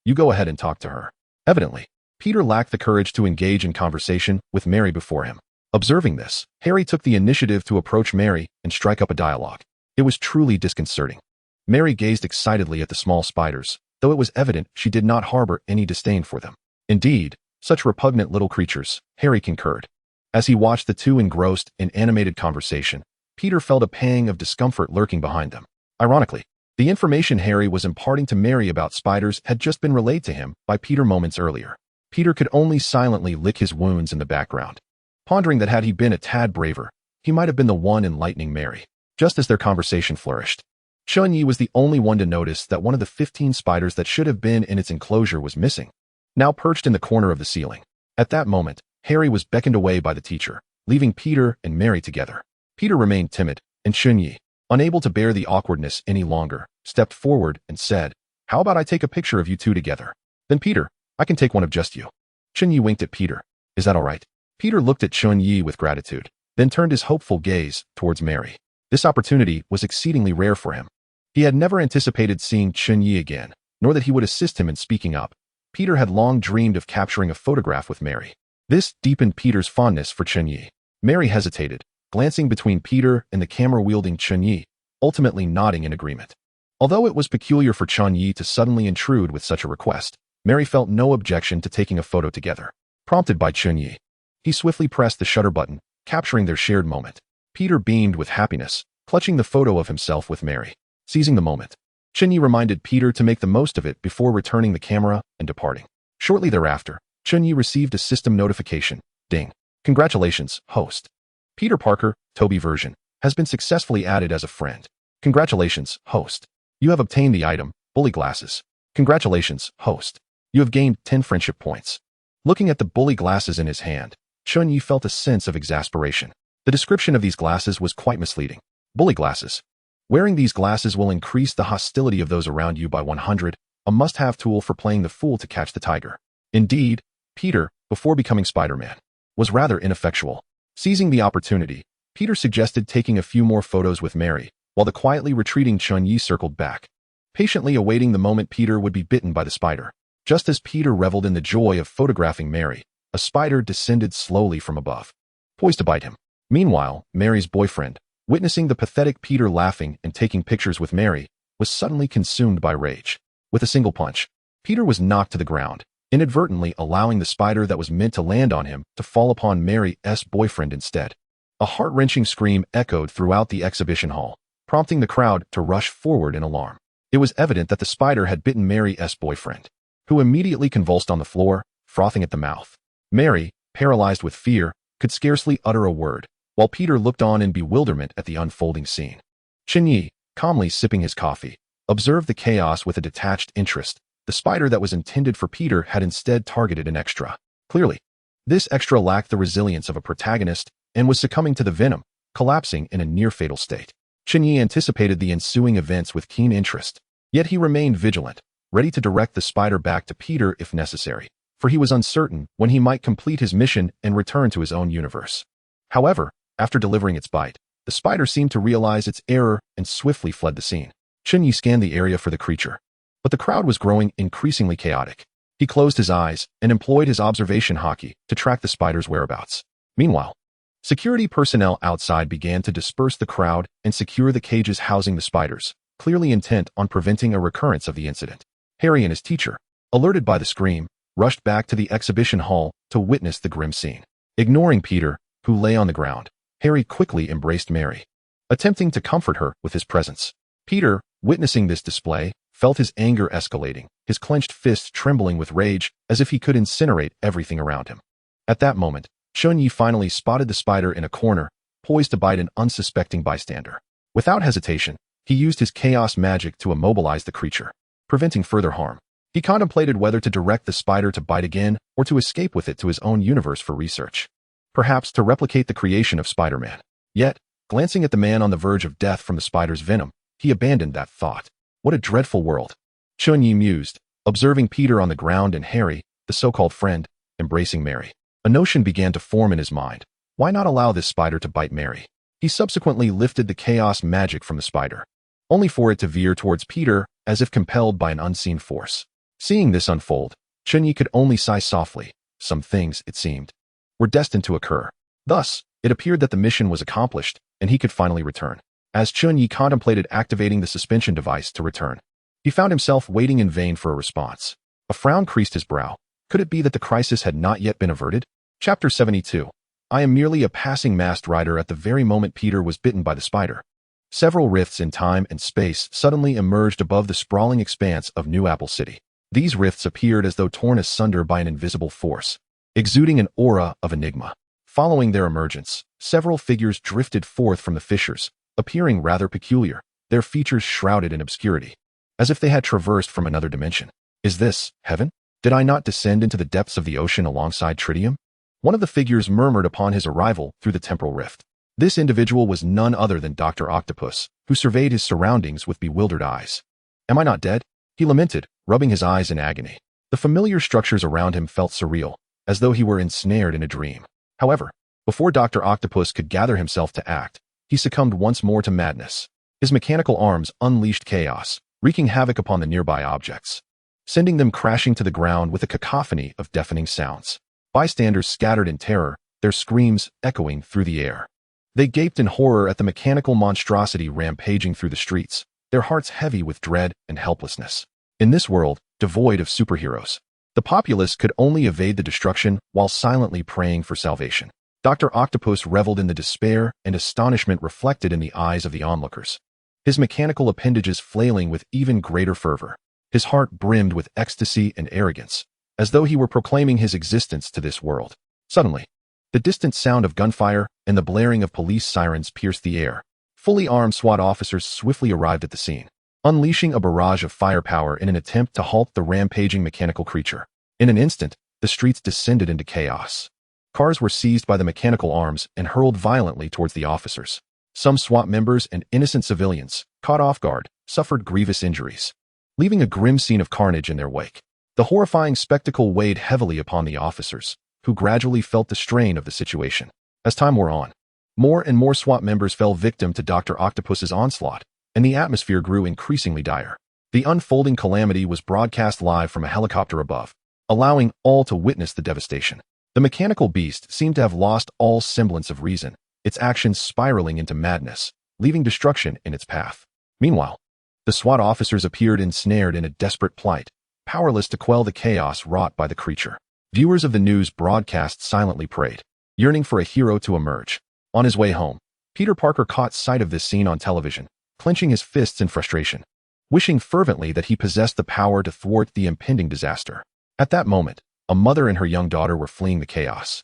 you go ahead and talk to her." Evidently, Peter lacked the courage to engage in conversation with Mary before him. Observing this, Harry took the initiative to approach Mary and strike up a dialogue. It was truly disconcerting. Mary gazed excitedly at the small spiders, though it was evident she did not harbor any disdain for them. Indeed, such repugnant little creatures, Harry concurred. As he watched the two engrossed in animated conversation, Peter felt a pang of discomfort lurking behind them. Ironically, the information Harry was imparting to Mary about spiders had just been relayed to him by Peter moments earlier. Peter could only silently lick his wounds in the background, pondering that had he been a tad braver, he might have been the one enlightening Mary. Just as their conversation flourished, Chen Ye was the only one to notice that one of the 15 spiders that should have been in its enclosure was missing, now perched in the corner of the ceiling. At that moment, Harry was beckoned away by the teacher, leaving Peter and Mary together. Peter remained timid, and Chen Ye, unable to bear the awkwardness any longer, stepped forward and said, "How about I take a picture of you two together? Then Peter, I can take one of just you." Chen Ye winked at Peter. "Is that all right?" Peter looked at Chen Ye with gratitude, then turned his hopeful gaze towards Mary. This opportunity was exceedingly rare for him. He had never anticipated seeing Chen Ye again, nor that he would assist him in speaking up. Peter had long dreamed of capturing a photograph with Mary. This deepened Peter's fondness for Chen Ye. Mary hesitated, glancing between Peter and the camera-wielding Chen Ye, ultimately nodding in agreement. Although it was peculiar for Chen Ye to suddenly intrude with such a request, Mary felt no objection to taking a photo together. Prompted by Chen Ye, he swiftly pressed the shutter button, capturing their shared moment. Peter beamed with happiness, clutching the photo of himself with Mary. Seizing the moment, Chen Ye reminded Peter to make the most of it before returning the camera and departing. Shortly thereafter, Chen Ye received a system notification. Ding. Congratulations, host. Peter Parker, Toby version, has been successfully added as a friend. Congratulations, host. You have obtained the item, bully glasses. Congratulations, host. You have gained 10 friendship points. Looking at the bully glasses in his hand, Chen Ye felt a sense of exasperation. The description of these glasses was quite misleading. Bully glasses. Wearing these glasses will increase the hostility of those around you by 100, a must-have tool for playing the fool to catch the tiger. Indeed, Peter, before becoming Spider-Man, was rather ineffectual. Seizing the opportunity, Peter suggested taking a few more photos with Mary, while the quietly retreating Chen Ye circled back, patiently awaiting the moment Peter would be bitten by the spider. Just as Peter reveled in the joy of photographing Mary, a spider descended slowly from above, poised to bite him. Meanwhile, Mary's boyfriend, witnessing the pathetic Peter laughing and taking pictures with Mary, was suddenly consumed by rage. With a single punch, Peter was knocked to the ground, inadvertently allowing the spider that was meant to land on him to fall upon Mary's boyfriend instead. A heart-wrenching scream echoed throughout the exhibition hall, prompting the crowd to rush forward in alarm. It was evident that the spider had bitten Mary's boyfriend, who immediately convulsed on the floor, frothing at the mouth. Mary, paralyzed with fear, could scarcely utter a word, while Peter looked on in bewilderment at the unfolding scene. Chen Ye, calmly sipping his coffee, observed the chaos with a detached interest. The spider that was intended for Peter had instead targeted an extra. Clearly, this extra lacked the resilience of a protagonist and was succumbing to the venom, collapsing in a near-fatal state. Chen Ye anticipated the ensuing events with keen interest, yet he remained vigilant, ready to direct the spider back to Peter if necessary, for he was uncertain when he might complete his mission and return to his own universe. However, after delivering its bite, the spider seemed to realize its error and swiftly fled the scene. Chen Ye scanned the area for the creature, but the crowd was growing increasingly chaotic. He closed his eyes and employed his observation hockey to track the spider's whereabouts. Meanwhile, security personnel outside began to disperse the crowd and secure the cages housing the spiders, clearly intent on preventing a recurrence of the incident. Harry and his teacher, alerted by the scream, rushed back to the exhibition hall to witness the grim scene. Ignoring Peter, who lay on the ground, Harry quickly embraced Mary, attempting to comfort her with his presence. Peter, witnessing this display, felt his anger escalating, his clenched fist trembling with rage as if he could incinerate everything around him. At that moment, Chen Ye finally spotted the spider in a corner, poised to bite an unsuspecting bystander. Without hesitation, he used his chaos magic to immobilize the creature, preventing further harm. He contemplated whether to direct the spider to bite again or to escape with it to his own universe for research. Perhaps to replicate the creation of Spider-Man. Yet, glancing at the man on the verge of death from the spider's venom, he abandoned that thought. What a dreadful world. Chen Ye mused, observing Peter on the ground and Harry, the so-called friend, embracing Mary. A notion began to form in his mind. Why not allow this spider to bite Mary? He subsequently lifted the chaos magic from the spider, only for it to veer towards Peter as if compelled by an unseen force. Seeing this unfold, Chen Ye could only sigh softly. Some things, it seemed, were destined to occur. Thus, it appeared that the mission was accomplished, and he could finally return. As Chen Ye contemplated activating the suspension device to return, he found himself waiting in vain for a response. A frown creased his brow. Could it be that the crisis had not yet been averted? Chapter 72. I am merely a passing masked rider. At the very moment Peter was bitten by the spider, several rifts in time and space suddenly emerged above the sprawling expanse of New Apple City. These rifts appeared as though torn asunder by an invisible force, exuding an aura of enigma. Following their emergence, several figures drifted forth from the fissures, appearing rather peculiar, their features shrouded in obscurity, as if they had traversed from another dimension. Is this heaven? Did I not descend into the depths of the ocean alongside Tritium? One of the figures murmured upon his arrival through the temporal rift. This individual was none other than Dr. Octopus, who surveyed his surroundings with bewildered eyes. "Am I not dead?" he lamented, rubbing his eyes in agony. The familiar structures around him felt surreal, as though he were ensnared in a dream. However, before Dr. Octopus could gather himself to act, he succumbed once more to madness. His mechanical arms unleashed chaos, wreaking havoc upon the nearby objects, sending them crashing to the ground with a cacophony of deafening sounds. Bystanders scattered in terror, their screams echoing through the air. They gaped in horror at the mechanical monstrosity rampaging through the streets, their hearts heavy with dread and helplessness. In this world, devoid of superheroes, the populace could only evade the destruction while silently praying for salvation. Dr. Octopus reveled in the despair and astonishment reflected in the eyes of the onlookers, his mechanical appendages flailing with even greater fervor. His heart brimmed with ecstasy and arrogance, as though he were proclaiming his existence to this world. Suddenly, the distant sound of gunfire and the blaring of police sirens pierced the air. Fully armed SWAT officers swiftly arrived at the scene, unleashing a barrage of firepower in an attempt to halt the rampaging mechanical creature. In an instant, the streets descended into chaos. Cars were seized by the mechanical arms and hurled violently towards the officers. Some SWAT members and innocent civilians, caught off guard, suffered grievous injuries, leaving a grim scene of carnage in their wake. The horrifying spectacle weighed heavily upon the officers, who gradually felt the strain of the situation. As time wore on, more and more SWAT members fell victim to Dr. Octopus's onslaught, and the atmosphere grew increasingly dire. The unfolding calamity was broadcast live from a helicopter above, allowing all to witness the devastation. The mechanical beast seemed to have lost all semblance of reason, its actions spiraling into madness, leaving destruction in its path. Meanwhile, the SWAT officers appeared ensnared in a desperate plight, powerless to quell the chaos wrought by the creature. Viewers of the news broadcast silently prayed, yearning for a hero to emerge. On his way home, Peter Parker caught sight of this scene on television, clenching his fists in frustration, wishing fervently that he possessed the power to thwart the impending disaster. At that moment, a mother and her young daughter were fleeing the chaos.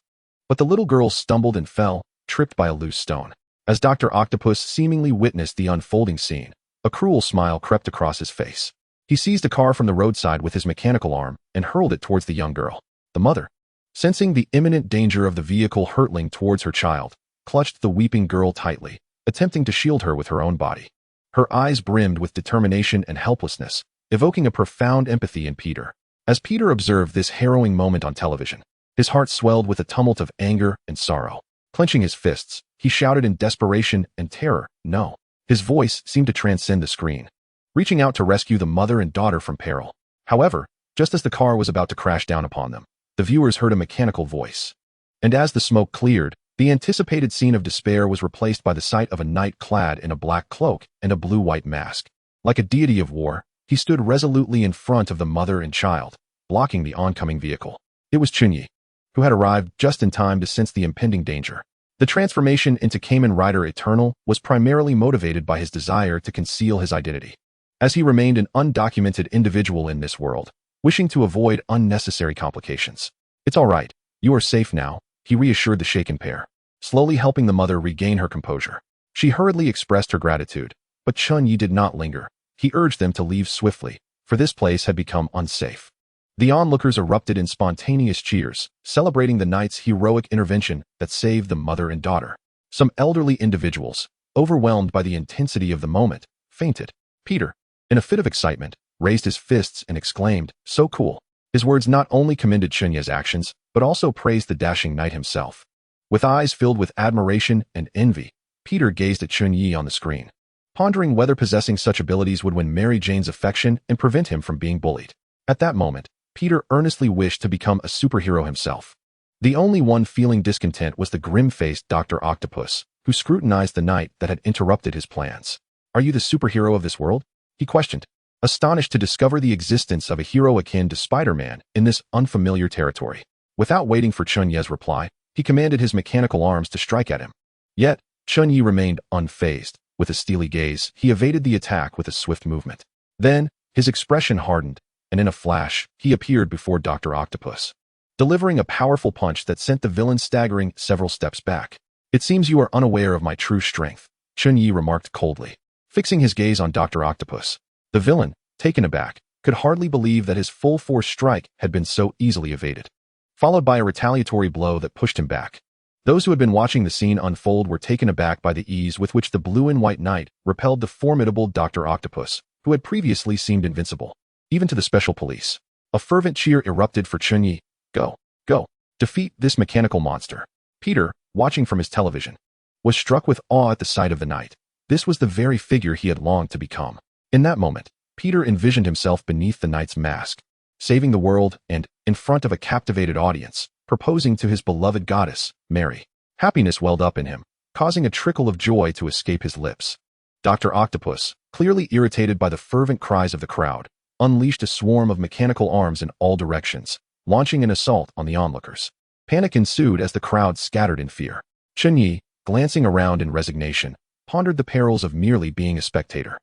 But the little girl stumbled and fell, tripped by a loose stone. As Dr. Octopus seemingly witnessed the unfolding scene, a cruel smile crept across his face. He seized a car from the roadside with his mechanical arm and hurled it towards the young girl. The mother, sensing the imminent danger of the vehicle hurtling towards her child, clutched the weeping girl tightly, attempting to shield her with her own body. Her eyes brimmed with determination and helplessness, evoking a profound empathy in Peter. As Peter observed this harrowing moment on television, his heart swelled with a tumult of anger and sorrow. Clenching his fists, he shouted in desperation and terror, "No!" His voice seemed to transcend the screen, reaching out to rescue the mother and daughter from peril. However, just as the car was about to crash down upon them, the viewers heard a mechanical voice. And as the smoke cleared, the anticipated scene of despair was replaced by the sight of a knight clad in a black cloak and a blue-white mask. Like a deity of war, he stood resolutely in front of the mother and child, blocking the oncoming vehicle. It was Chen Ye, who had arrived just in time to sense the impending danger. The transformation into Kamen Rider Eternal was primarily motivated by his desire to conceal his identity, as he remained an undocumented individual in this world, wishing to avoid unnecessary complications. "It's all right, you are safe now," he reassured the shaken pair, slowly helping the mother regain her composure. She hurriedly expressed her gratitude, but Chen Ye did not linger. He urged them to leave swiftly, for this place had become unsafe. The onlookers erupted in spontaneous cheers, celebrating the knight's heroic intervention that saved the mother and daughter. Some elderly individuals, overwhelmed by the intensity of the moment, fainted. Peter, in a fit of excitement, raised his fists and exclaimed, "So cool." His words not only commended Chen Ye's actions, but also praised the dashing knight himself. With eyes filled with admiration and envy, Peter gazed at Chen Ye on the screen, pondering whether possessing such abilities would win Mary Jane's affection and prevent him from being bullied. At that moment, Peter earnestly wished to become a superhero himself. The only one feeling discontent was the grim-faced Dr. Octopus, who scrutinized the knight that had interrupted his plans. "Are you the superhero of this world?" he questioned, astonished to discover the existence of a hero akin to Spider-Man in this unfamiliar territory. Without waiting for Chen Ye's reply, he commanded his mechanical arms to strike at him. Yet, Chen Ye remained unfazed. With a steely gaze, he evaded the attack with a swift movement. Then, his expression hardened, and in a flash, he appeared before Dr. Octopus, delivering a powerful punch that sent the villain staggering several steps back. "It seems you are unaware of my true strength," Chen Ye remarked coldly, fixing his gaze on Dr. Octopus. The villain, taken aback, could hardly believe that his full-force strike had been so easily evaded, followed by a retaliatory blow that pushed him back. Those who had been watching the scene unfold were taken aback by the ease with which the blue and white knight repelled the formidable Dr. Octopus, who had previously seemed invincible. Even to the special police, a fervent cheer erupted for Chen Ye. Go, go, defeat this mechanical monster. Peter, watching from his television, was struck with awe at the sight of the knight. This was the very figure he had longed to become. In that moment, Peter envisioned himself beneath the knight's mask, saving the world and, in front of a captivated audience, proposing to his beloved goddess, Mary. Happiness welled up in him, causing a trickle of joy to escape his lips. Dr. Octopus, clearly irritated by the fervent cries of the crowd, unleashed a swarm of mechanical arms in all directions, launching an assault on the onlookers. Panic ensued as the crowd scattered in fear. Chen Ye, glancing around in resignation, pondered the perils of merely being a spectator.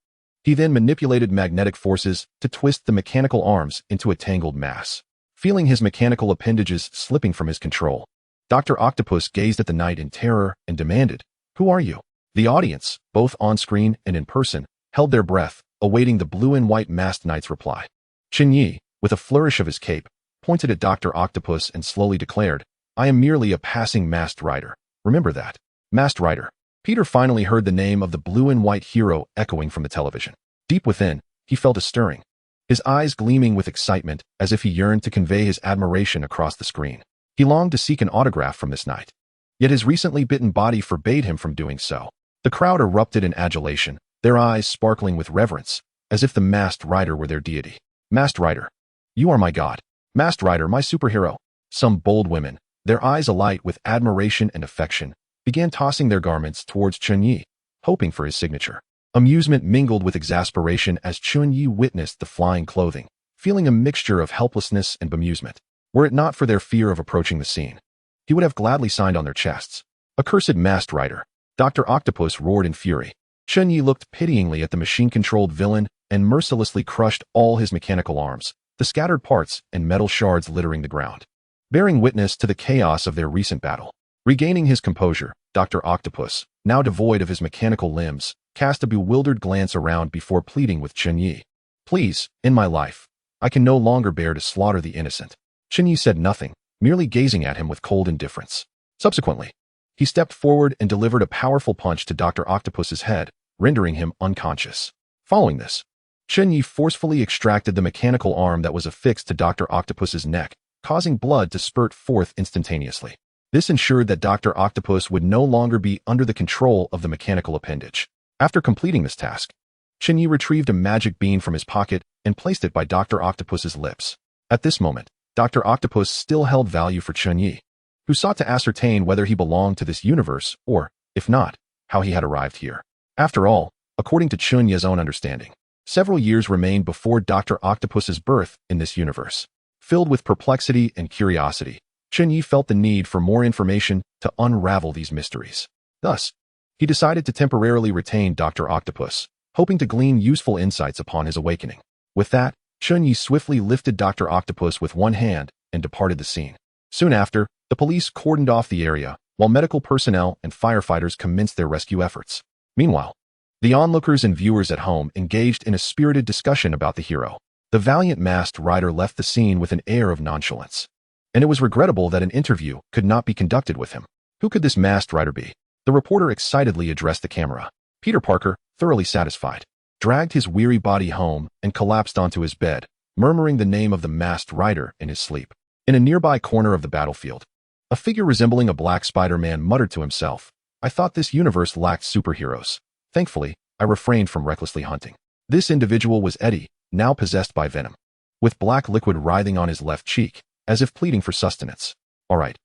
He then manipulated magnetic forces to twist the mechanical arms into a tangled mass. Feeling his mechanical appendages slipping from his control, Dr. Octopus gazed at the knight in terror and demanded, "Who are you?" The audience, both on screen and in person, held their breath, awaiting the blue and white masked knight's reply. Chen Ye, with a flourish of his cape, pointed at Dr. Octopus and slowly declared, "I am merely a passing masked rider. Remember that." Masked rider. Peter finally heard the name of the blue and white hero echoing from the television. Deep within, he felt a stirring, his eyes gleaming with excitement as if he yearned to convey his admiration across the screen. He longed to seek an autograph from this knight, yet his recently bitten body forbade him from doing so. The crowd erupted in adulation, their eyes sparkling with reverence, as if the masked rider were their deity. Masked rider. You are my god. Masked rider, my superhero. Some bold women, their eyes alight with admiration and affection, began tossing their garments towards Chen Ye, hoping for his signature. Amusement mingled with exasperation as Chen Ye witnessed the flying clothing, feeling a mixture of helplessness and bemusement. Were it not for their fear of approaching the scene, he would have gladly signed on their chests. Accursed masked rider. Dr. Octopus roared in fury. Chen Ye looked pityingly at the machine-controlled villain and mercilessly crushed all his mechanical arms, the scattered parts and metal shards littering the ground, bearing witness to the chaos of their recent battle. Regaining his composure, Dr. Octopus, now devoid of his mechanical limbs, cast a bewildered glance around before pleading with Chen Ye. "Please, in my life, I can no longer bear to slaughter the innocent." Chen Ye said nothing, merely gazing at him with cold indifference. Subsequently, he stepped forward and delivered a powerful punch to Dr. Octopus's head, rendering him unconscious. Following this, Chen Ye forcefully extracted the mechanical arm that was affixed to Dr. Octopus's neck, causing blood to spurt forth instantaneously. This ensured that Dr. Octopus would no longer be under the control of the mechanical appendage. After completing this task, Chen Ye retrieved a magic bean from his pocket and placed it by Dr. Octopus's lips. At this moment, Dr. Octopus still held value for Chen Ye, who sought to ascertain whether he belonged to this universe or, if not, how he had arrived here. After all, according to Chen Ye's own understanding, several years remained before Dr. Octopus's birth in this universe. Filled with perplexity and curiosity, Chen Ye felt the need for more information to unravel these mysteries. Thus, he decided to temporarily retain Dr. Octopus, hoping to glean useful insights upon his awakening. With that, Chen Ye swiftly lifted Dr. Octopus with one hand and departed the scene. Soon after, the police cordoned off the area, while medical personnel and firefighters commenced their rescue efforts. Meanwhile, the onlookers and viewers at home engaged in a spirited discussion about the hero. The valiant masked rider left the scene with an air of nonchalance, and it was regrettable that an interview could not be conducted with him. Who could this masked rider be? The reporter excitedly addressed the camera. Peter Parker, thoroughly satisfied, dragged his weary body home and collapsed onto his bed, murmuring the name of the masked rider in his sleep. In a nearby corner of the battlefield, a figure resembling a black Spider-Man muttered to himself, "I thought this universe lacked superheroes. Thankfully, I refrained from recklessly hunting." This individual was Eddie, now possessed by venom, with black liquid writhing on his left cheek, as if pleading for sustenance. All right,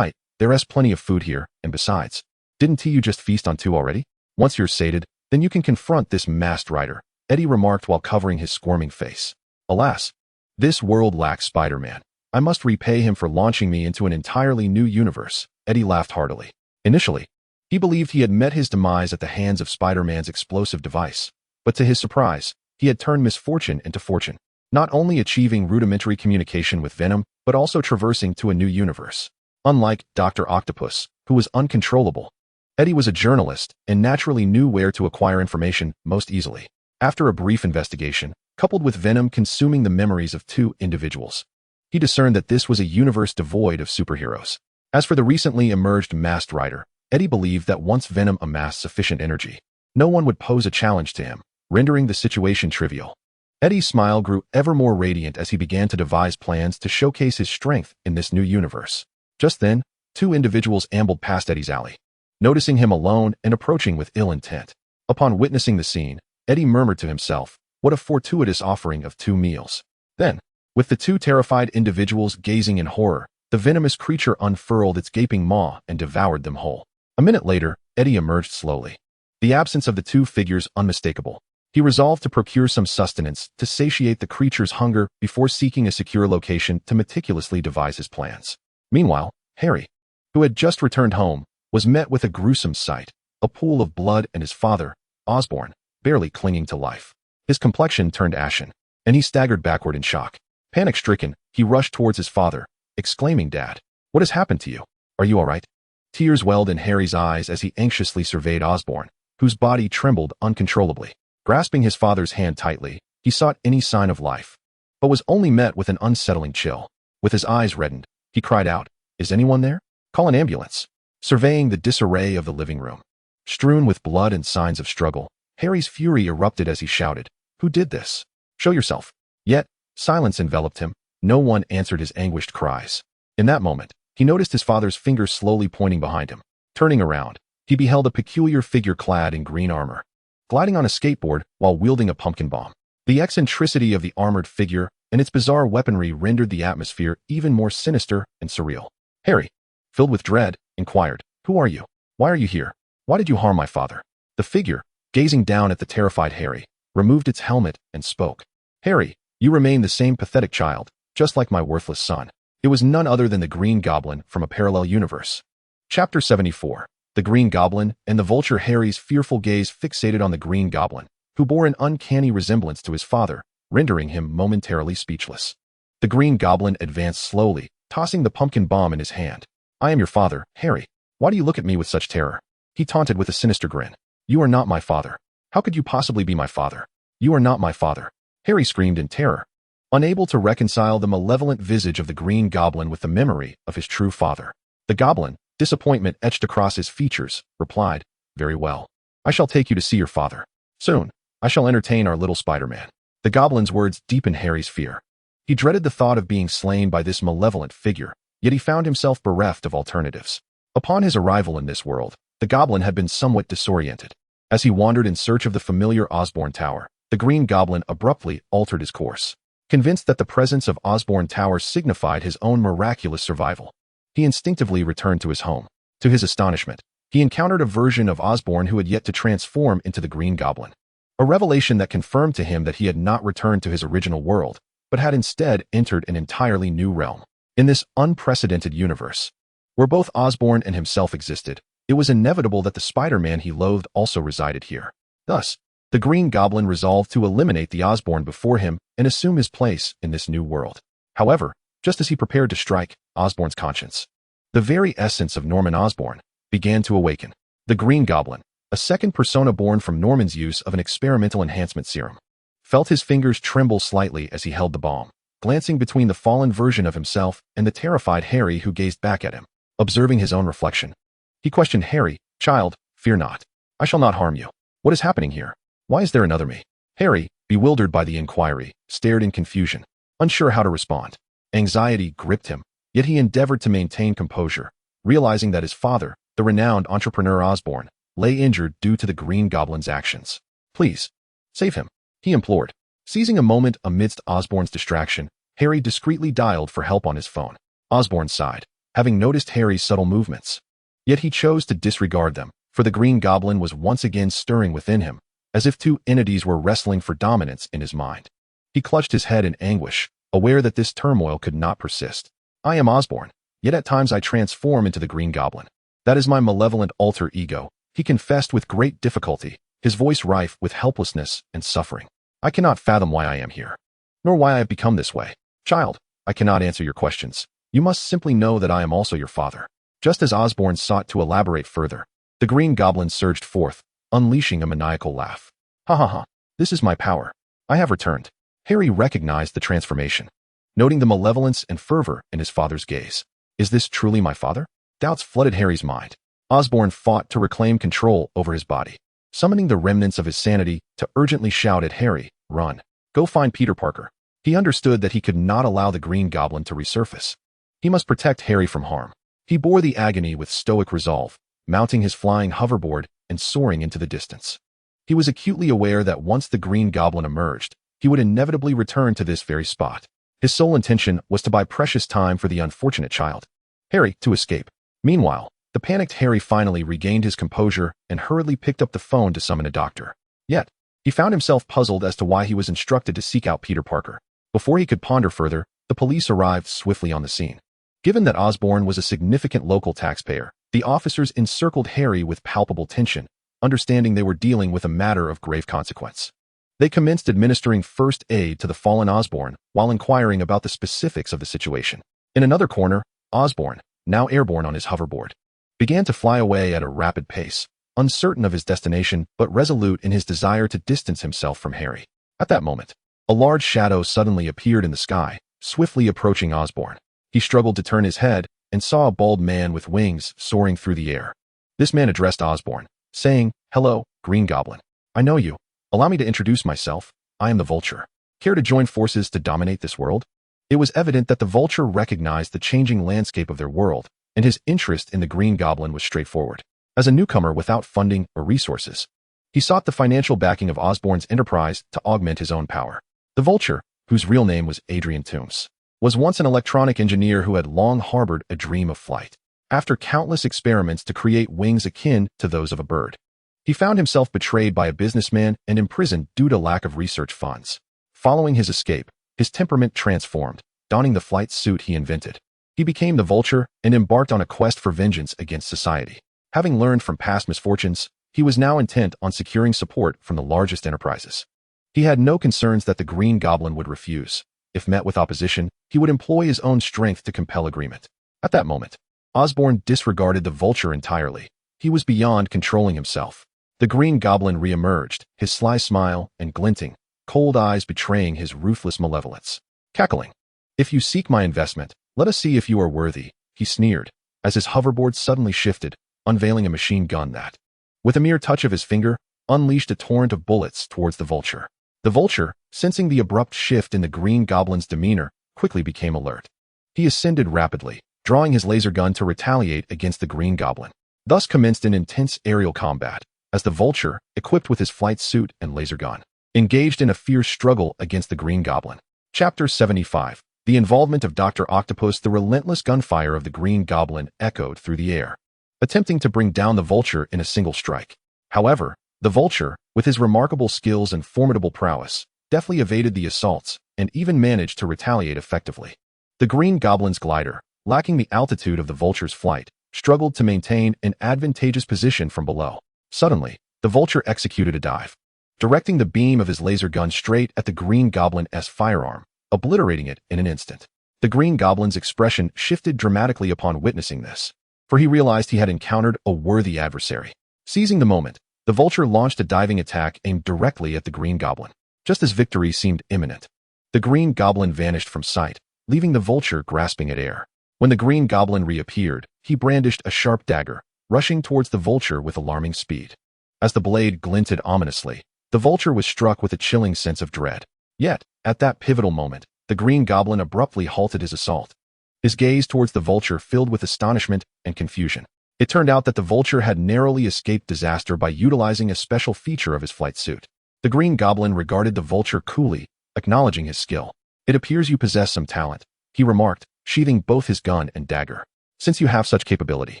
there's plenty of food here, and besides, didn't you just feast on 2 already? Once you're sated, then you can confront this masked rider, Eddie remarked while covering his squirming face. Alas, this world lacks Spider-Man. I must repay him for launching me into an entirely new universe. Eddie laughed heartily. Initially, he believed he had met his demise at the hands of Spider-Man's explosive device, but to his surprise, he had turned misfortune into fortune, not only achieving rudimentary communication with Venom, but also traversing to a new universe. Unlike Dr. Octopus, who was uncontrollable, Eddie was a journalist and naturally knew where to acquire information most easily. After a brief investigation, coupled with Venom consuming the memories of 2 individuals, he discerned that this was a universe devoid of superheroes. As for the recently emerged masked rider, Eddie believed that once Venom amassed sufficient energy, no one would pose a challenge to him, rendering the situation trivial. Eddie's smile grew ever more radiant as he began to devise plans to showcase his strength in this new universe. Just then, two individuals ambled past Eddie's alley, noticing him alone and approaching with ill intent. Upon witnessing the scene, Eddie murmured to himself, "What a fortuitous offering of 2 meals." Then, with the two terrified individuals gazing in horror, the venomous creature unfurled its gaping maw and devoured them whole. A minute later, Eddie emerged slowly, the absence of the two figures unmistakable. He resolved to procure some sustenance to satiate the creature's hunger before seeking a secure location to meticulously devise his plans. Meanwhile, Harry, who had just returned home, was met with a gruesome sight, a pool of blood and his father, Osborn, barely clinging to life. His complexion turned ashen, and he staggered backward in shock. Panic-stricken, he rushed towards his father, exclaiming, "Dad, what has happened to you? Are you all right?" Tears welled in Harry's eyes as he anxiously surveyed Osborn, whose body trembled uncontrollably. Grasping his father's hand tightly, he sought any sign of life, but was only met with an unsettling chill. With his eyes reddened, he cried out, "Is anyone there? Call an ambulance." Surveying the disarray of the living room, strewn with blood and signs of struggle, Harry's fury erupted as he shouted, "Who did this? Show yourself." Yet, silence enveloped him. No one answered his anguished cries. In that moment, he noticed his father's finger slowly pointing behind him. Turning around, he beheld a peculiar figure clad in green armor, gliding on a skateboard while wielding a pumpkin bomb. The eccentricity of the armored figure and its bizarre weaponry rendered the atmosphere even more sinister and surreal. Harry, filled with dread, inquired, "Who are you? Why are you here? Why did you harm my father?" The figure, gazing down at the terrified Harry, removed its helmet and spoke. "Harry, you remain the same pathetic child, just like my worthless son." It was none other than the Green Goblin from a parallel universe. Chapter 74. The Green Goblin and the Vulture. Harry's fearful gaze fixated on the Green Goblin, who bore an uncanny resemblance to his father, rendering him momentarily speechless. The Green Goblin advanced slowly, tossing the pumpkin bomb in his hand. "I am your father, Harry. Why do you look at me with such terror?" He taunted with a sinister grin. "You are not my father. How could you possibly be my father? You are not my father." Harry screamed in terror, unable to reconcile the malevolent visage of the Green Goblin with the memory of his true father. The Goblin, disappointment etched across his features, replied, "Very well. I shall take you to see your father. Soon, I shall entertain our little Spider-Man." The Goblin's words deepened Harry's fear. He dreaded the thought of being slain by this malevolent figure, yet he found himself bereft of alternatives. Upon his arrival in this world, the Goblin had been somewhat disoriented. As he wandered in search of the familiar Osborn Tower, the Green Goblin abruptly altered his course. Convinced that the presence of Osborn Tower signified his own miraculous survival, he instinctively returned to his home. To his astonishment, he encountered a version of Osborn who had yet to transform into the Green Goblin. A revelation that confirmed to him that he had not returned to his original world, but had instead entered an entirely new realm. In this unprecedented universe, where both Osborn and himself existed, it was inevitable that the Spider-Man he loathed also resided here. Thus, the Green Goblin resolved to eliminate the Osborn before him and assume his place in this new world. However, just as he prepared to strike, Osborn's conscience, the very essence of Norman Osborn, began to awaken. The Green Goblin, a second persona born from Norman's use of an experimental enhancement serum, felt his fingers tremble slightly as he held the bomb, glancing between the fallen version of himself and the terrified Harry who gazed back at him. Observing his own reflection, he questioned Harry, "Child, fear not. I shall not harm you. What is happening here? Why is there another me?" Harry, bewildered by the inquiry, stared in confusion, unsure how to respond. Anxiety gripped him, yet he endeavored to maintain composure, realizing that his father, the renowned entrepreneur Osborn, lay injured due to the Green Goblin's actions. "Please, save him," he implored. Seizing a moment amidst Osborn's distraction, Harry discreetly dialed for help on his phone. Osborn sighed, having noticed Harry's subtle movements. Yet he chose to disregard them, for the Green Goblin was once again stirring within him, as if two entities were wrestling for dominance in his mind. He clutched his head in anguish, aware that this turmoil could not persist. "I am Osborn, yet at times I transform into the Green Goblin. That is my malevolent alter ego," he confessed with great difficulty, his voice rife with helplessness and suffering. "I cannot fathom why I am here, nor why I have become this way. Child, I cannot answer your questions. You must simply know that I am also your father." Just as Osborn sought to elaborate further, the Green Goblin surged forth, unleashing a maniacal laugh. "Ha ha ha, this is my power. I have returned." Harry recognized the transformation, noting the malevolence and fervor in his father's gaze. "Is this truly my father?" Doubts flooded Harry's mind. Osborn fought to reclaim control over his body, summoning the remnants of his sanity to urgently shout at Harry, "Run. Go find Peter Parker." He understood that he could not allow the Green Goblin to resurface. He must protect Harry from harm. He bore the agony with stoic resolve, mounting his flying hoverboard and soaring into the distance. He was acutely aware that once the Green Goblin emerged, he would inevitably return to this very spot. His sole intention was to buy precious time for the unfortunate child, Harry, to escape. Meanwhile, the panicked Harry finally regained his composure and hurriedly picked up the phone to summon a doctor. Yet, he found himself puzzled as to why he was instructed to seek out Peter Parker. Before he could ponder further, the police arrived swiftly on the scene. Given that Osborn was a significant local taxpayer, the officers encircled Harry with palpable tension, understanding they were dealing with a matter of grave consequence. They commenced administering first aid to the fallen Osborn while inquiring about the specifics of the situation. In another corner, Osborn, now airborne on his hoverboard, began to fly away at a rapid pace, uncertain of his destination but resolute in his desire to distance himself from Harry. At that moment, a large shadow suddenly appeared in the sky, swiftly approaching Osborn. He struggled to turn his head and saw a bald man with wings soaring through the air. This man addressed Osborn, saying, "Hello, Green Goblin. I know you. Allow me to introduce myself. I am the Vulture. Care to join forces to dominate this world?" It was evident that the Vulture recognized the changing landscape of their world, and his interest in the Green Goblin was straightforward. As a newcomer without funding or resources, he sought the financial backing of Osborn's enterprise to augment his own power. The Vulture, whose real name was Adrian Toombs, was once an electronic engineer who had long harbored a dream of flight. After countless experiments to create wings akin to those of a bird, he found himself betrayed by a businessman and imprisoned due to lack of research funds. Following his escape, his temperament transformed, donning the flight suit he invented. He became the Vulture and embarked on a quest for vengeance against society. Having learned from past misfortunes, he was now intent on securing support from the largest enterprises. He had no concerns that the Green Goblin would refuse. If met with opposition, he would employ his own strength to compel agreement. At that moment, Osborn disregarded the Vulture entirely. He was beyond controlling himself. The Green Goblin re-emerged, his sly smile and glinting, cold eyes betraying his ruthless malevolence. Cackling, "If you seek my investment, let us see if you are worthy," he sneered, as his hoverboard suddenly shifted, unveiling a machine gun that, with a mere touch of his finger, unleashed a torrent of bullets towards the Vulture. The Vulture, sensing the abrupt shift in the Green Goblin's demeanor, quickly became alert. He ascended rapidly, drawing his laser gun to retaliate against the Green Goblin. Thus commenced an intense aerial combat, as the Vulture, equipped with his flight suit and laser gun, engaged in a fierce struggle against the Green Goblin. Chapter 75. The involvement of Dr. Octopus. The relentless gunfire of the Green Goblin echoed through the air, attempting to bring down the Vulture in a single strike. However, the Vulture, with his remarkable skills and formidable prowess, deftly evaded the assaults and even managed to retaliate effectively. The Green Goblin's glider, lacking the altitude of the Vulture's flight, struggled to maintain an advantageous position from below. Suddenly, the Vulture executed a dive, directing the beam of his laser gun straight at the Green Goblin's firearm, obliterating it in an instant. The Green Goblin's expression shifted dramatically upon witnessing this, for he realized he had encountered a worthy adversary. Seizing the moment, the Vulture launched a diving attack aimed directly at the Green Goblin. Just as victory seemed imminent, the Green Goblin vanished from sight, leaving the Vulture grasping at air. When the Green Goblin reappeared, he brandished a sharp dagger, rushing towards the Vulture with alarming speed. As the blade glinted ominously, the Vulture was struck with a chilling sense of dread. Yet, at that pivotal moment, the Green Goblin abruptly halted his assault, his gaze towards the Vulture filled with astonishment and confusion. It turned out that the Vulture had narrowly escaped disaster by utilizing a special feature of his flight suit. The Green Goblin regarded the Vulture coolly, acknowledging his skill. "It appears you possess some talent," he remarked, sheathing both his gun and dagger. "Since you have such capability,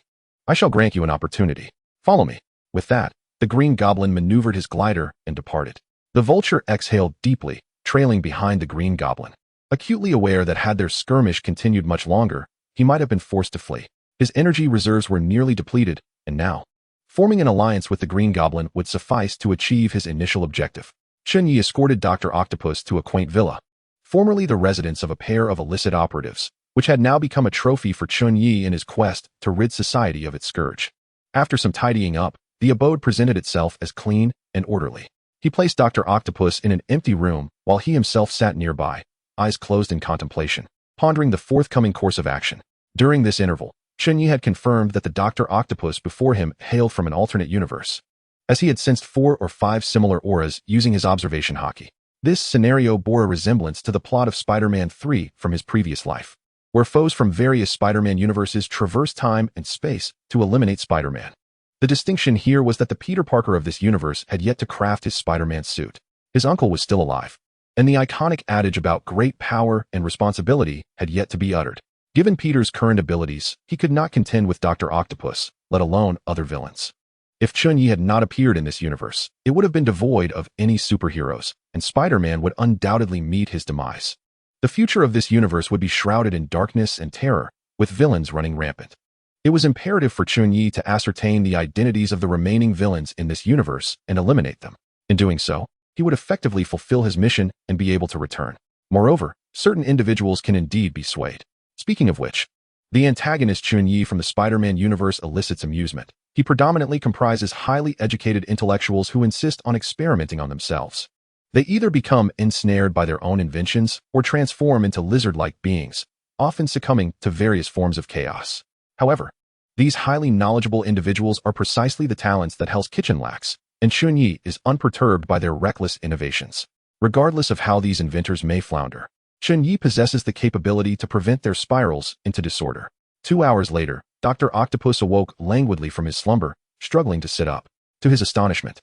I shall grant you an opportunity. Follow me." With that, the Green Goblin maneuvered his glider and departed. The Vulture exhaled deeply, trailing behind the Green Goblin, acutely aware that had their skirmish continued much longer, he might have been forced to flee. His energy reserves were nearly depleted, and now, forming an alliance with the Green Goblin would suffice to achieve his initial objective. Chen Ye escorted Dr. Octopus to a quaint villa, formerly the residence of a pair of illicit operatives, which had now become a trophy for Chen Ye in his quest to rid society of its scourge. After some tidying up, the abode presented itself as clean and orderly. He placed Dr. Octopus in an empty room while he himself sat nearby, eyes closed in contemplation, pondering the forthcoming course of action. During this interval, Chen Ye had confirmed that the Dr. Octopus before him hailed from an alternate universe, as he had sensed 4 or 5 similar auras using his observation hockey. This scenario bore a resemblance to the plot of Spider-Man 3 from his previous life, where foes from various Spider-Man universes traverse time and space to eliminate Spider-Man. The distinction here was that the Peter Parker of this universe had yet to craft his Spider-Man suit. His uncle was still alive, and the iconic adage about great power and responsibility had yet to be uttered. Given Peter's current abilities, he could not contend with Dr. Octopus, let alone other villains. If Chen Ye had not appeared in this universe, it would have been devoid of any superheroes, and Spider-Man would undoubtedly meet his demise. The future of this universe would be shrouded in darkness and terror, with villains running rampant. It was imperative for Chen Ye to ascertain the identities of the remaining villains in this universe and eliminate them. In doing so, he would effectively fulfill his mission and be able to return. Moreover, certain individuals can indeed be swayed. Speaking of which, the antagonist Chen Ye from the Spider-Man universe elicits amusement. He predominantly comprises highly educated intellectuals who insist on experimenting on themselves. They either become ensnared by their own inventions or transform into lizard-like beings, often succumbing to various forms of chaos. However, these highly knowledgeable individuals are precisely the talents that Hell's Kitchen lacks, and Chen Ye is unperturbed by their reckless innovations. Regardless of how these inventors may flounder, Chen Ye possesses the capability to prevent their spirals into disorder. 2 hours later, Dr. Octopus awoke languidly from his slumber, struggling to sit up. To his astonishment,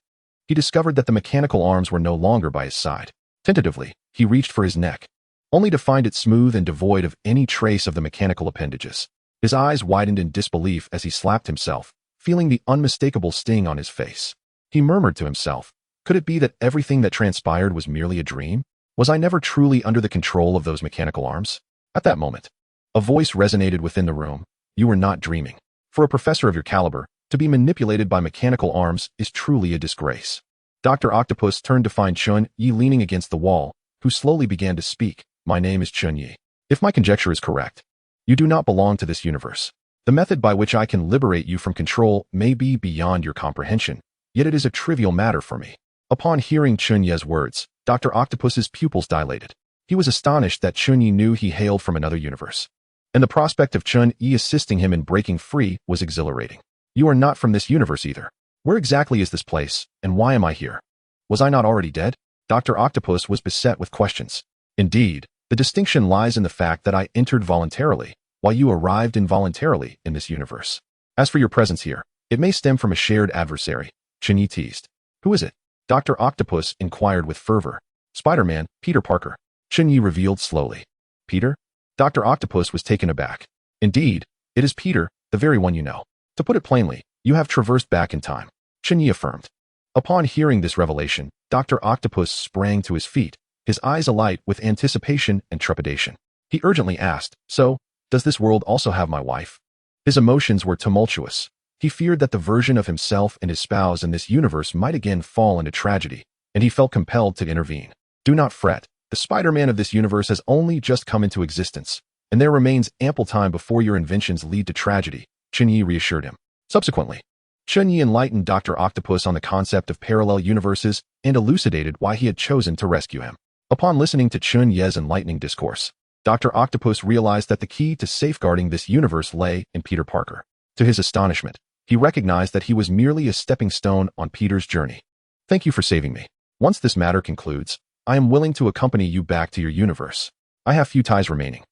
he discovered that the mechanical arms were no longer by his side. Tentatively, he reached for his neck, only to find it smooth and devoid of any trace of the mechanical appendages. His eyes widened in disbelief as he slapped himself, feeling the unmistakable sting on his face. He murmured to himself, could it be that everything that transpired was merely a dream? Was I never truly under the control of those mechanical arms? At that moment, a voice resonated within the room. You were not dreaming. For a professor of your caliber, to be manipulated by mechanical arms is truly a disgrace. Dr. Octopus turned to find Chen Ye leaning against the wall, who slowly began to speak. My name is Chen Ye. If my conjecture is correct, you do not belong to this universe. The method by which I can liberate you from control may be beyond your comprehension, yet it is a trivial matter for me. Upon hearing Chen Ye's words, Dr. Octopus's pupils dilated. He was astonished that Chen Ye knew he hailed from another universe, and the prospect of Chen Ye assisting him in breaking free was exhilarating. You are not from this universe either. Where exactly is this place, and why am I here? Was I not already dead? Dr. Octopus was beset with questions. Indeed, the distinction lies in the fact that I entered voluntarily, while you arrived involuntarily in this universe. As for your presence here, it may stem from a shared adversary, Chen Ye teased. Who is it? Dr. Octopus inquired with fervor. Spider-Man, Peter Parker, Chen Ye revealed slowly. Peter? Dr. Octopus was taken aback. Indeed, it is Peter, the very one you know. To put it plainly, you have traversed back in time, Chen Ye affirmed. Upon hearing this revelation, Dr. Octopus sprang to his feet, his eyes alight with anticipation and trepidation. He urgently asked, so, does this world also have my wife? His emotions were tumultuous. He feared that the version of himself and his spouse in this universe might again fall into tragedy, and he felt compelled to intervene. Do not fret. The Spider-Man of this universe has only just come into existence, and there remains ample time before your inventions lead to tragedy, Chen Ye reassured him. Subsequently, Chen Ye enlightened Dr. Octopus on the concept of parallel universes and elucidated why he had chosen to rescue him. Upon listening to Chen Ye's enlightening discourse, Dr. Octopus realized that the key to safeguarding this universe lay in Peter Parker. To his astonishment, he recognized that he was merely a stepping stone on Peter's journey. Thank you for saving me. Once this matter concludes, I am willing to accompany you back to your universe. I have few ties remaining,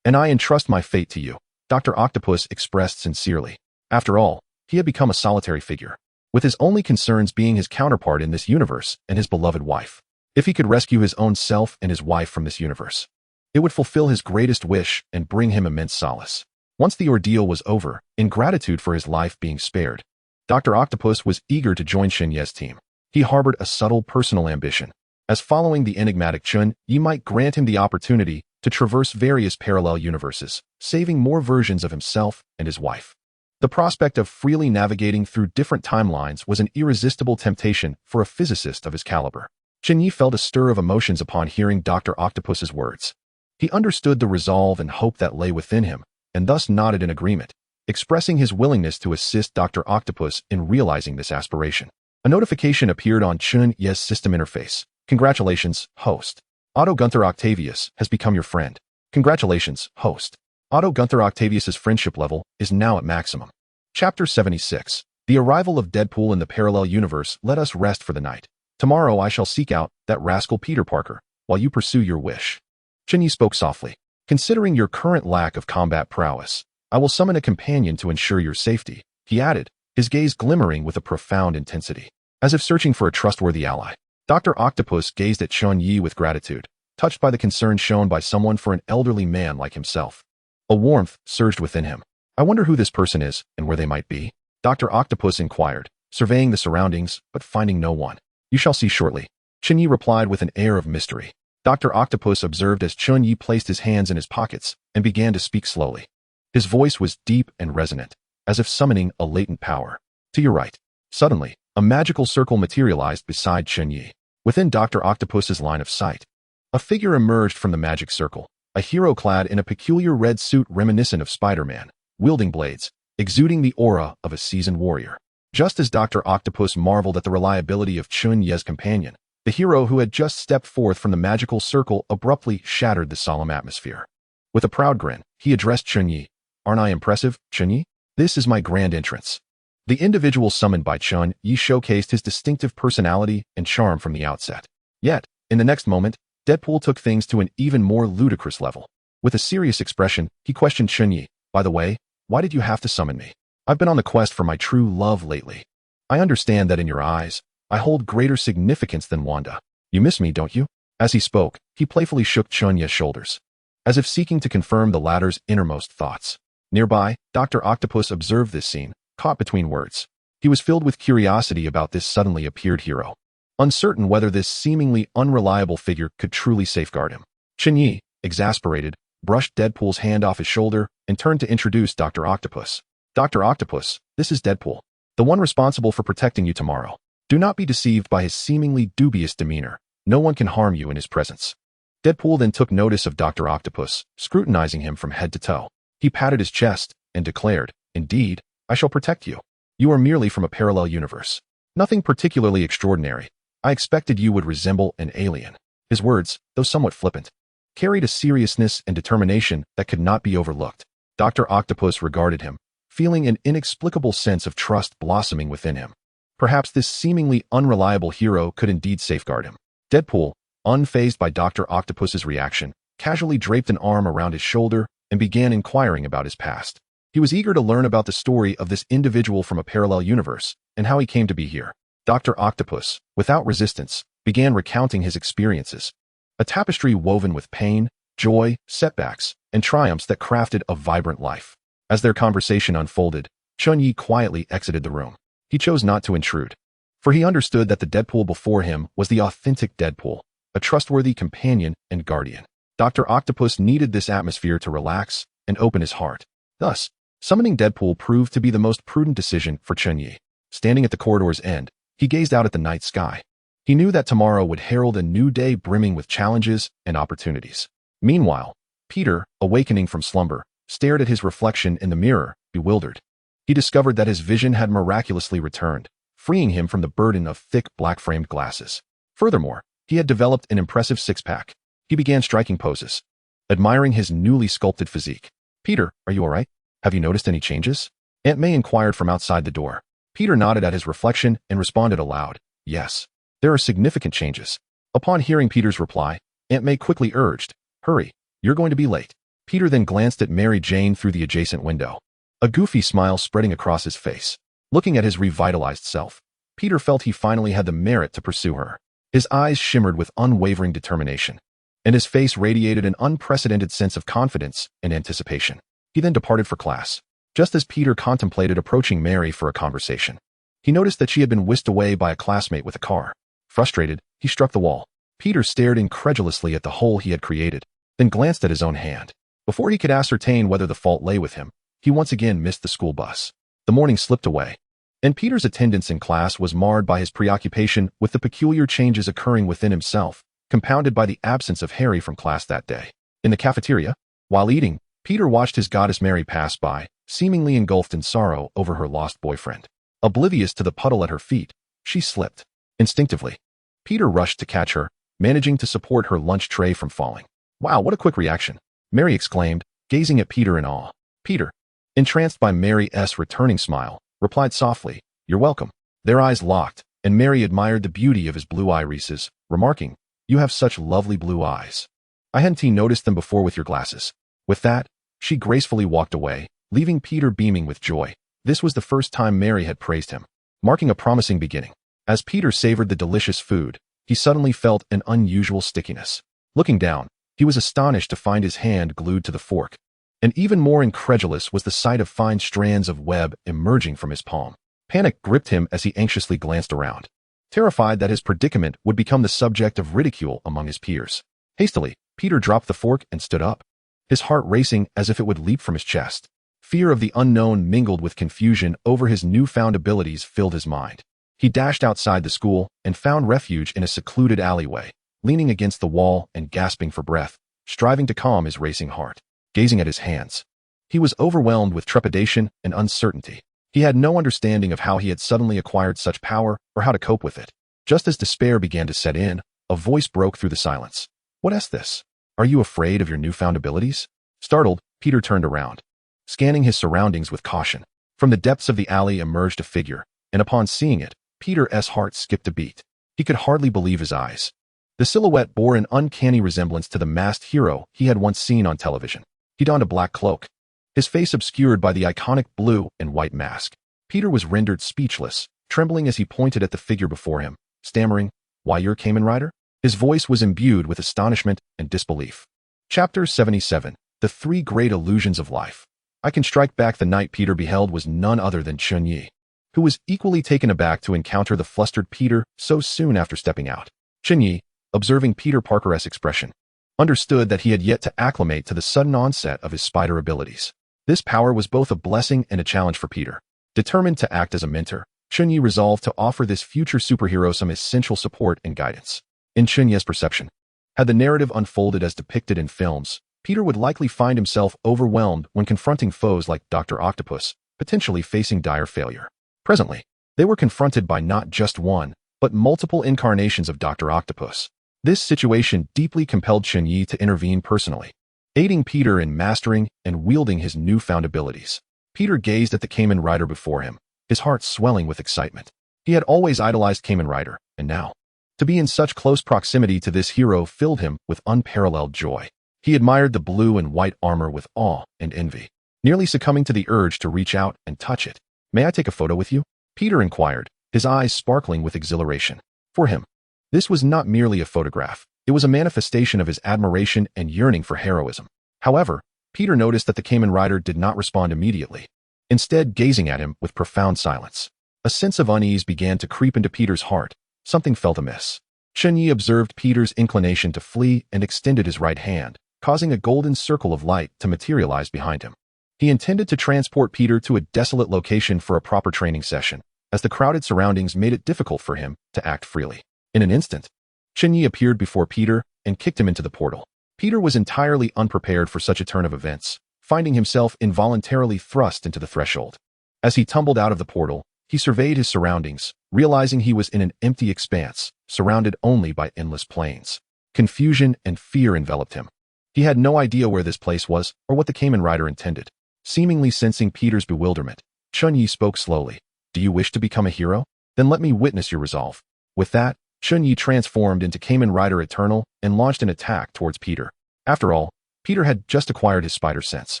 and I entrust my fate to you, Dr. Octopus expressed sincerely. After all, he had become a solitary figure, with his only concerns being his counterpart in this universe and his beloved wife. If he could rescue his own self and his wife from this universe, it would fulfill his greatest wish and bring him immense solace. Once the ordeal was over, in gratitude for his life being spared, Dr. Octopus was eager to join Chen Ye's team. He harbored a subtle personal ambition, as following the enigmatic Chen Ye might grant him the opportunity to traverse various parallel universes, saving more versions of himself and his wife. The prospect of freely navigating through different timelines was an irresistible temptation for a physicist of his caliber. Chen Ye felt a stir of emotions upon hearing Dr. Octopus's words. He understood the resolve and hope that lay within him, and thus nodded in agreement, expressing his willingness to assist Dr. Octopus in realizing this aspiration. A notification appeared on Chen Ye's system interface. Congratulations, host. Otto Gunther Octavius has become your friend. Congratulations, host. Otto Gunther Octavius's friendship level is now at maximum. Chapter 76. The arrival of Deadpool in the parallel universe. Let us rest for the night. Tomorrow I shall seek out that rascal Peter Parker, while you pursue your wish. Chen Ye spoke softly. Considering your current lack of combat prowess, I will summon a companion to ensure your safety, he added, his gaze glimmering with a profound intensity, as if searching for a trustworthy ally. Dr. Octopus gazed at Chen Ye with gratitude, touched by the concern shown by someone for an elderly man like himself. A warmth surged within him. I wonder who this person is and where they might be, Dr. Octopus inquired, surveying the surroundings but finding no one. You shall see shortly, Chen Ye replied with an air of mystery. Dr. Octopus observed as Chen Ye placed his hands in his pockets and began to speak slowly. His voice was deep and resonant, as if summoning a latent power. To your right. Suddenly, a magical circle materialized beside Chen Ye, within Dr. Octopus's line of sight. A figure emerged from the magic circle, a hero clad in a peculiar red suit reminiscent of Spider-Man, wielding blades, exuding the aura of a seasoned warrior. Just as Dr. Octopus marveled at the reliability of Chen Ye's companion, the hero who had just stepped forth from the magical circle abruptly shattered the solemn atmosphere. With a proud grin, he addressed Chen Ye. Aren't I impressive, Chen Ye? This is my grand entrance. The individual summoned by Chen Ye showcased his distinctive personality and charm from the outset. Yet, in the next moment, Deadpool took things to an even more ludicrous level. With a serious expression, he questioned Chen Ye, by the way, why did you have to summon me? I've been on the quest for my true love lately. I understand that in your eyes, I hold greater significance than Wanda. You miss me, don't you? As he spoke, he playfully shook Chen Ye's shoulders, as if seeking to confirm the latter's innermost thoughts. Nearby, Dr. Octopus observed this scene, caught between words. He was filled with curiosity about this suddenly appeared hero, uncertain whether this seemingly unreliable figure could truly safeguard him. Chen Ye, exasperated, brushed Deadpool's hand off his shoulder and turned to introduce Dr. Octopus. Dr. Octopus, this is Deadpool, the one responsible for protecting you tomorrow. Do not be deceived by his seemingly dubious demeanor. No one can harm you in his presence. Deadpool then took notice of Dr. Octopus, scrutinizing him from head to toe. He patted his chest and declared, Indeed, I shall protect you. You are merely from a parallel universe. Nothing particularly extraordinary. I expected you would resemble an alien. His words, though somewhat flippant, carried a seriousness and determination that could not be overlooked. Dr. Octopus regarded him, feeling an inexplicable sense of trust blossoming within him. Perhaps this seemingly unreliable hero could indeed safeguard him. Deadpool, unfazed by Dr. Octopus's reaction, casually draped an arm around his shoulder and began inquiring about his past. He was eager to learn about the story of this individual from a parallel universe and how he came to be here. Dr. Octopus, without resistance, began recounting his experiences, a tapestry woven with pain, joy, setbacks, and triumphs that crafted a vibrant life. As their conversation unfolded, Chen Ye quietly exited the room. He chose not to intrude, for he understood that the Deadpool before him was the authentic Deadpool, a trustworthy companion and guardian. Dr. Octopus needed this atmosphere to relax and open his heart. Thus, summoning Deadpool proved to be the most prudent decision for Chen Ye. Standing at the corridor's end, he gazed out at the night sky. He knew that tomorrow would herald a new day brimming with challenges and opportunities. Meanwhile, Peter, awakening from slumber, stared at his reflection in the mirror, bewildered. He discovered that his vision had miraculously returned, freeing him from the burden of thick black-framed glasses. Furthermore, he had developed an impressive six-pack. He began striking poses, admiring his newly sculpted physique. Peter, are you all right? Have you noticed any changes? Aunt May inquired from outside the door. Peter nodded at his reflection and responded aloud, Yes, there are significant changes. Upon hearing Peter's reply, Aunt May quickly urged, Hurry, you're going to be late. Peter then glanced at Mary Jane through the adjacent window, a goofy smile spreading across his face. Looking at his revitalized self, Peter felt he finally had the merit to pursue her. His eyes shimmered with unwavering determination, and his face radiated an unprecedented sense of confidence and anticipation. He then departed for class. Just as Peter contemplated approaching Mary for a conversation, he noticed that she had been whisked away by a classmate with a car. Frustrated, he struck the wall. Peter stared incredulously at the hole he had created, then glanced at his own hand. Before he could ascertain whether the fault lay with him, he once again missed the school bus. The morning slipped away, and Peter's attendance in class was marred by his preoccupation with the peculiar changes occurring within himself, compounded by the absence of Harry from class that day. In the cafeteria, while eating, Peter watched his goddess Mary pass by, seemingly engulfed in sorrow over her lost boyfriend. Oblivious to the puddle at her feet, she slipped. Instinctively, Peter rushed to catch her, managing to support her lunch tray from falling. Wow, what a quick reaction, Mary exclaimed, gazing at Peter in awe. Peter, entranced by Mary's returning smile, replied softly, "You're welcome." Their eyes locked, and Mary admired the beauty of his blue irises, remarking, "You have such lovely blue eyes. I hadn't noticed them before with your glasses." With that, she gracefully walked away, leaving Peter beaming with joy. This was the first time Mary had praised him, marking a promising beginning. As Peter savored the delicious food, he suddenly felt an unusual stickiness. Looking down, he was astonished to find his hand glued to the fork. And even more incredulous was the sight of fine strands of web emerging from his palm. Panic gripped him as he anxiously glanced around, terrified that his predicament would become the subject of ridicule among his peers. Hastily, Peter dropped the fork and stood up, his heart racing as if it would leap from his chest. Fear of the unknown mingled with confusion over his newfound abilities filled his mind. He dashed outside the school and found refuge in a secluded alleyway, leaning against the wall and gasping for breath, striving to calm his racing heart. Gazing at his hands, he was overwhelmed with trepidation and uncertainty. He had no understanding of how he had suddenly acquired such power or how to cope with it. Just as despair began to set in, a voice broke through the silence. "What is this? Are you afraid of your newfound abilities?" Startled, Peter turned around, scanning his surroundings with caution. From the depths of the alley emerged a figure, and upon seeing it, Peter's heart skipped a beat. He could hardly believe his eyes. The silhouette bore an uncanny resemblance to the masked hero he had once seen on television. He donned a black cloak, his face obscured by the iconic blue and white mask. Peter was rendered speechless, trembling as he pointed at the figure before him, stammering, "Why, you're Kamen Rider?" His voice was imbued with astonishment and disbelief. Chapter 77. The Three Great Illusions of Life. I Can Strike Back. The knight Peter beheld was none other than Chen Ye, who was equally taken aback to encounter the flustered Peter so soon after stepping out. Chen Ye, observing Peter Parker's expression, understood that he had yet to acclimate to the sudden onset of his spider abilities. This power was both a blessing and a challenge for Peter. Determined to act as a mentor, Chen Ye resolved to offer this future superhero some essential support and guidance. In Chen Ye's perception, had the narrative unfolded as depicted in films, Peter would likely find himself overwhelmed when confronting foes like Dr. Octopus, potentially facing dire failure. Presently, they were confronted by not just one, but multiple incarnations of Dr. Octopus. This situation deeply compelled Chen Ye to intervene personally, aiding Peter in mastering and wielding his newfound abilities. Peter gazed at the Kamen Rider before him, his heart swelling with excitement. He had always idolized Kamen Rider, and now, to be in such close proximity to this hero filled him with unparalleled joy. He admired the blue and white armor with awe and envy, nearly succumbing to the urge to reach out and touch it. "May I take a photo with you?" Peter inquired, his eyes sparkling with exhilaration. For him, this was not merely a photograph. It was a manifestation of his admiration and yearning for heroism. However, Peter noticed that the Kamen Rider did not respond immediately, instead gazing at him with profound silence. A sense of unease began to creep into Peter's heart. Something felt amiss. Chen Ye observed Peter's inclination to flee and extended his right hand, causing a golden circle of light to materialize behind him. He intended to transport Peter to a desolate location for a proper training session, as the crowded surroundings made it difficult for him to act freely. In an instant, Chen Ye appeared before Peter and kicked him into the portal. Peter was entirely unprepared for such a turn of events, finding himself involuntarily thrust into the threshold. As he tumbled out of the portal, he surveyed his surroundings, realizing he was in an empty expanse, surrounded only by endless plains. Confusion and fear enveloped him. He had no idea where this place was or what the Kamen Rider intended. Seemingly sensing Peter's bewilderment, Chen Ye spoke slowly. "Do you wish to become a hero? Then let me witness your resolve." With that, Chen Ye transformed into Kamen Rider Eternal and launched an attack towards Peter. After all, Peter had just acquired his spider sense,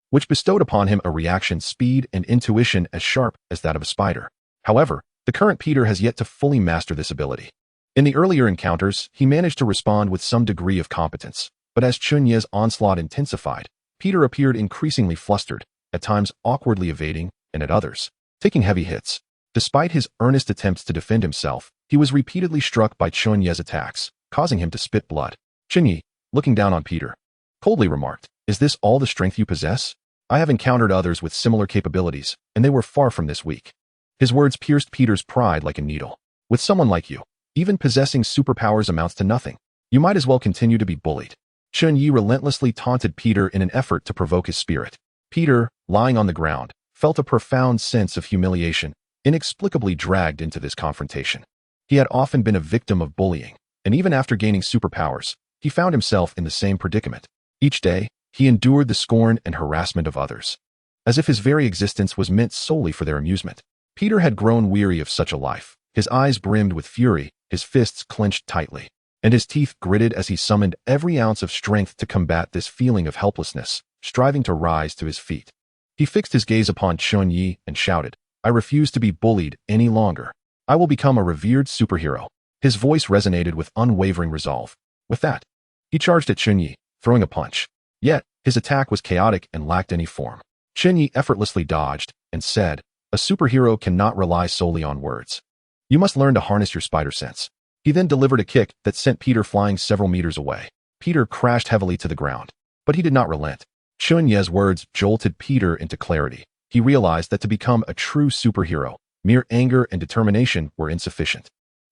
which bestowed upon him a reaction speed and intuition as sharp as that of a spider. However, the current Peter has yet to fully master this ability. In the earlier encounters, he managed to respond with some degree of competence, but as Chen Ye's onslaught intensified, Peter appeared increasingly flustered, at times awkwardly evading, and at others, taking heavy hits. Despite his earnest attempts to defend himself, he was repeatedly struck by Chen Ye's attacks, causing him to spit blood. Chen Ye, looking down on Peter, coldly remarked, "Is this all the strength you possess? I have encountered others with similar capabilities, and they were far from this weak." His words pierced Peter's pride like a needle. "With someone like you, even possessing superpowers amounts to nothing. You might as well continue to be bullied." Chen Ye relentlessly taunted Peter in an effort to provoke his spirit. Peter, lying on the ground, felt a profound sense of humiliation, inexplicably dragged into this confrontation. He had often been a victim of bullying, and even after gaining superpowers, he found himself in the same predicament. Each day, he endured the scorn and harassment of others, as if his very existence was meant solely for their amusement. Peter had grown weary of such a life. His eyes brimmed with fury, his fists clenched tightly, and his teeth gritted as he summoned every ounce of strength to combat this feeling of helplessness, striving to rise to his feet. He fixed his gaze upon Chen Ye and shouted, "I refuse to be bullied any longer. I will become a revered superhero." His voice resonated with unwavering resolve. With that, he charged at Chen Ye, throwing a punch. Yet, his attack was chaotic and lacked any form. Chen Ye effortlessly dodged and said, "A superhero cannot rely solely on words. You must learn to harness your spider sense." He then delivered a kick that sent Peter flying several meters away. Peter crashed heavily to the ground, but he did not relent. Chen Ye's words jolted Peter into clarity. He realized that to become a true superhero, mere anger and determination were insufficient.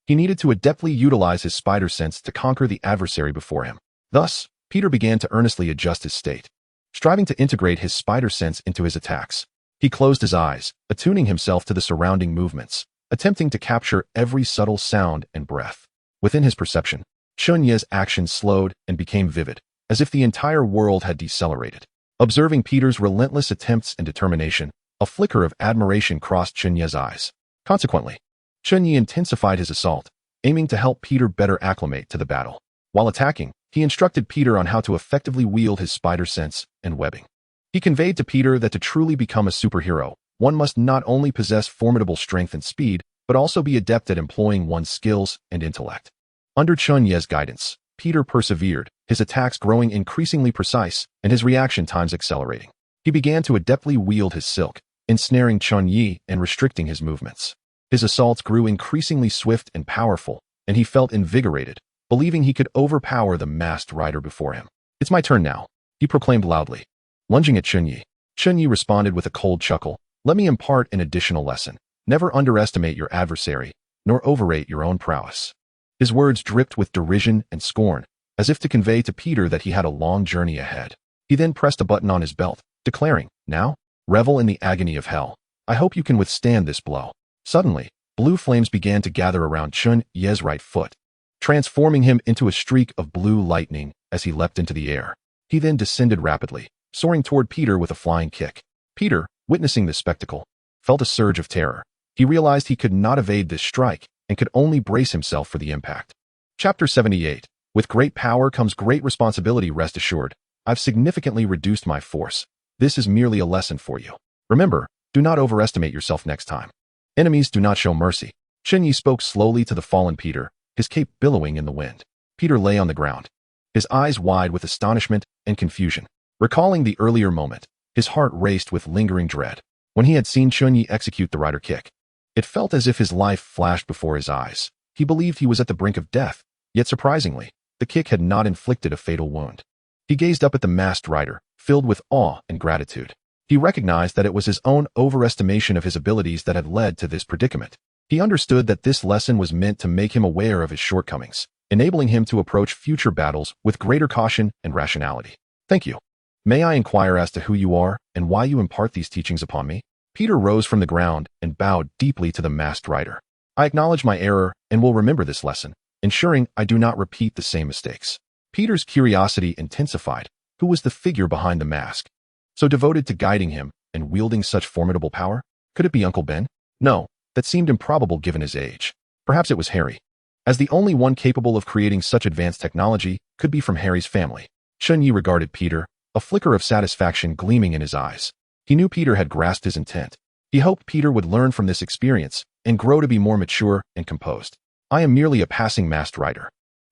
He needed to adeptly utilize his spider sense to conquer the adversary before him. Thus, Peter began to earnestly adjust his state, striving to integrate his spider sense into his attacks. He closed his eyes, attuning himself to the surrounding movements, attempting to capture every subtle sound and breath. Within his perception, Chen Ye's actions slowed and became vivid, as if the entire world had decelerated. Observing Peter's relentless attempts and determination, a flicker of admiration crossed Chen Ye's eyes. Consequently, Chen Ye intensified his assault, aiming to help Peter better acclimate to the battle. While attacking, he instructed Peter on how to effectively wield his spider sense and webbing. He conveyed to Peter that to truly become a superhero, one must not only possess formidable strength and speed, but also be adept at employing one's skills and intellect. Under Chen Ye's guidance, Peter persevered, his attacks growing increasingly precise and his reaction times accelerating. He began to adeptly wield his silk, ensnaring Chen Ye and restricting his movements. His assaults grew increasingly swift and powerful, and he felt invigorated, believing he could overpower the masked rider before him. "It's my turn now," he proclaimed loudly. Lunging at Chen Ye, Chen Ye responded with a cold chuckle. "Let me impart an additional lesson. Never underestimate your adversary, nor overrate your own prowess." His words dripped with derision and scorn, as if to convey to Peter that he had a long journey ahead. He then pressed a button on his belt, declaring, "Now, revel in the agony of hell. I hope you can withstand this blow." Suddenly, blue flames began to gather around Chen Ye's right foot, transforming him into a streak of blue lightning as he leapt into the air. He then descended rapidly, soaring toward Peter with a flying kick. Peter, witnessing this spectacle, felt a surge of terror. He realized he could not evade this strike and could only brace himself for the impact. Chapter 78. With great power comes great responsibility. Rest assured, I've significantly reduced my force. This is merely a lesson for you. Remember, do not overestimate yourself next time. Enemies do not show mercy. Chen Ye spoke slowly to the fallen Peter, his cape billowing in the wind. Peter lay on the ground, his eyes wide with astonishment and confusion. Recalling the earlier moment, his heart raced with lingering dread. When he had seen Chen Ye execute the rider kick, it felt as if his life flashed before his eyes. He believed he was at the brink of death, yet surprisingly, the kick had not inflicted a fatal wound. He gazed up at the masked rider, filled with awe and gratitude. He recognized that it was his own overestimation of his abilities that had led to this predicament. He understood that this lesson was meant to make him aware of his shortcomings, enabling him to approach future battles with greater caution and rationality. "Thank you. May I inquire as to who you are and why you impart these teachings upon me?" Peter rose from the ground and bowed deeply to the masked rider. "I acknowledge my error and will remember this lesson, ensuring I do not repeat the same mistakes." Peter's curiosity intensified. Who was the figure behind the mask, so devoted to guiding him and wielding such formidable power? Could it be Uncle Ben? No, that seemed improbable given his age. Perhaps it was Harry, as the only one capable of creating such advanced technology could be from Harry's family. Chen Ye regarded Peter, a flicker of satisfaction gleaming in his eyes. He knew Peter had grasped his intent. He hoped Peter would learn from this experience and grow to be more mature and composed. "I am merely a passing masked rider.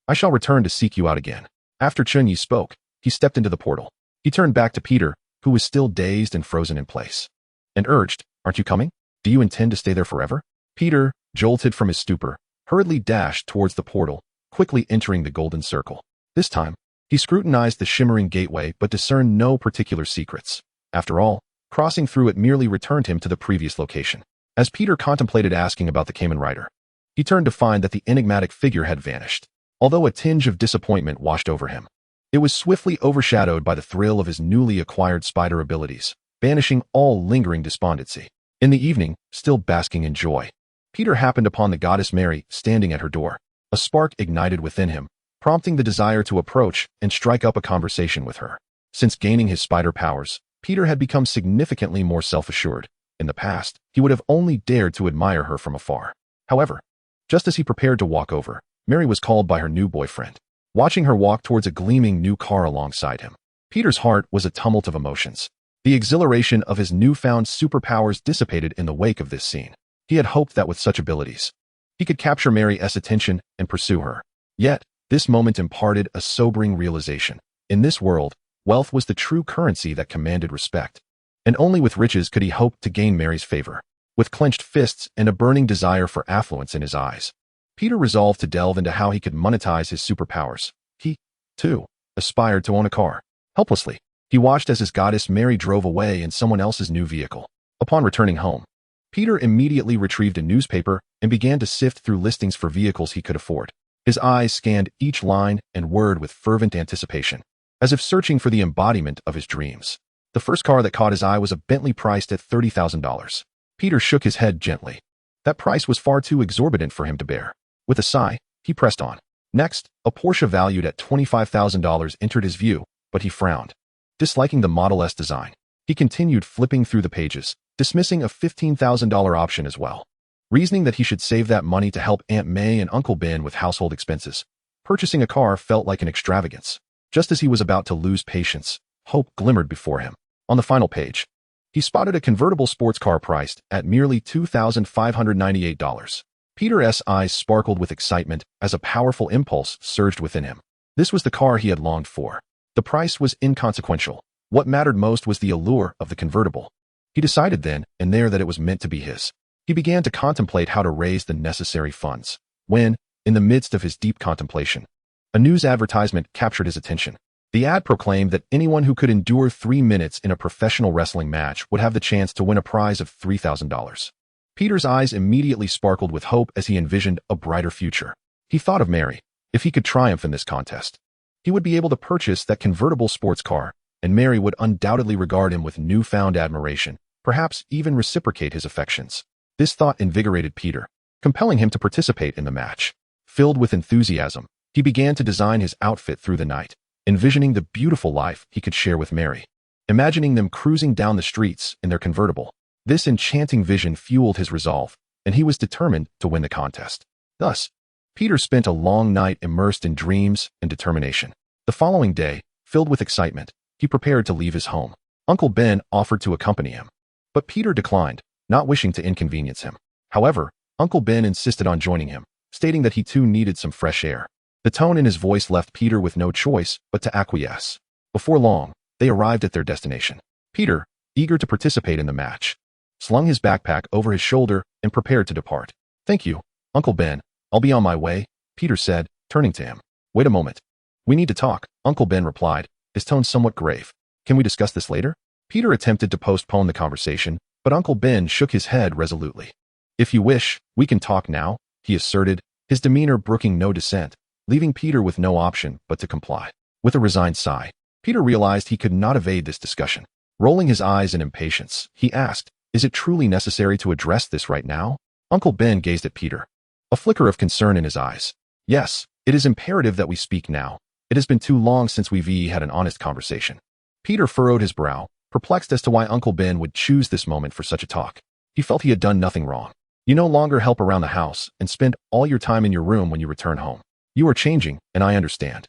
I shall return to seek you out again." After Chen Ye spoke, he stepped into the portal. He turned back to Peter, who was still dazed and frozen in place, and urged, "Aren't you coming? Do you intend to stay there forever?" Peter, jolted from his stupor, hurriedly dashed towards the portal, quickly entering the golden circle. This time, he scrutinized the shimmering gateway but discerned no particular secrets. After all, crossing through it merely returned him to the previous location. As Peter contemplated asking about the Cayman rider, he turned to find that the enigmatic figure had vanished. Although a tinge of disappointment washed over him, it was swiftly overshadowed by the thrill of his newly acquired spider abilities, banishing all lingering despondency. In the evening, still basking in joy, Peter happened upon the goddess Mary standing at her door. A spark ignited within him, prompting the desire to approach and strike up a conversation with her. Since gaining his spider powers, Peter had become significantly more self-assured. In the past, he would have only dared to admire her from afar. However, just as he prepared to walk over, Mary was called by her new boyfriend. Watching her walk towards a gleaming new car alongside him, Peter's heart was a tumult of emotions. The exhilaration of his newfound superpowers dissipated in the wake of this scene. He had hoped that with such abilities, he could capture Mary's attention and pursue her. Yet, this moment imparted a sobering realization. In this world, wealth was the true currency that commanded respect. And only with riches could he hope to gain Mary's favor. With clenched fists and a burning desire for affluence in his eyes, Peter resolved to delve into how he could monetize his superpowers. He, too, aspired to own a car. Helplessly, he watched as his goddess Mary drove away in someone else's new vehicle. Upon returning home, Peter immediately retrieved a newspaper and began to sift through listings for vehicles he could afford. His eyes scanned each line and word with fervent anticipation, as if searching for the embodiment of his dreams. The first car that caught his eye was a Bentley priced at $30,000. Peter shook his head gently. That price was far too exorbitant for him to bear. With a sigh, he pressed on. Next, a Porsche valued at $25,000 entered his view, but he frowned. Disliking the Model S design, he continued flipping through the pages, dismissing a $15,000 option as well. Reasoning that he should save that money to help Aunt May and Uncle Ben with household expenses, purchasing a car felt like an extravagance. Just as he was about to lose patience, hope glimmered before him. On the final page, he spotted a convertible sports car priced at merely $2,598. Peter's eyes sparkled with excitement as a powerful impulse surged within him. This was the car he had longed for. The price was inconsequential. What mattered most was the allure of the convertible. He decided then and there that it was meant to be his. He began to contemplate how to raise the necessary funds, when, in the midst of his deep contemplation, a news advertisement captured his attention. The ad proclaimed that anyone who could endure 3 minutes in a professional wrestling match would have the chance to win a prize of $3,000. Peter's eyes immediately sparkled with hope as he envisioned a brighter future. He thought of Mary. If he could triumph in this contest, he would be able to purchase that convertible sports car, and Mary would undoubtedly regard him with newfound admiration, perhaps even reciprocate his affections. This thought invigorated Peter, compelling him to participate in the match. Filled with enthusiasm, he began to design his outfit through the night, envisioning the beautiful life he could share with Mary, imagining them cruising down the streets in their convertible. This enchanting vision fueled his resolve, and he was determined to win the contest. Thus, Peter spent a long night immersed in dreams and determination. The following day, filled with excitement, he prepared to leave his home. Uncle Ben offered to accompany him, but Peter declined, not wishing to inconvenience him. However, Uncle Ben insisted on joining him, stating that he too needed some fresh air. The tone in his voice left Peter with no choice but to acquiesce. Before long, they arrived at their destination. Peter, eager to participate in the match, slung his backpack over his shoulder and prepared to depart. "Thank you, Uncle Ben. I'll be on my way," Peter said, turning to him. "Wait a moment. We need to talk," Uncle Ben replied, his tone somewhat grave. "Can we discuss this later?" Peter attempted to postpone the conversation, but Uncle Ben shook his head resolutely. "If you wish, we can talk now," he asserted, his demeanor brooking no dissent, leaving Peter with no option but to comply. With a resigned sigh, Peter realized he could not evade this discussion. Rolling his eyes in impatience, he asked, "Is it truly necessary to address this right now?" Uncle Ben gazed at Peter, a flicker of concern in his eyes. "Yes, it is imperative that we speak now. It has been too long since we've had an honest conversation." Peter furrowed his brow, perplexed as to why Uncle Ben would choose this moment for such a talk. He felt he had done nothing wrong. "You no longer help around the house and spend all your time in your room when you return home. You are changing, and I understand.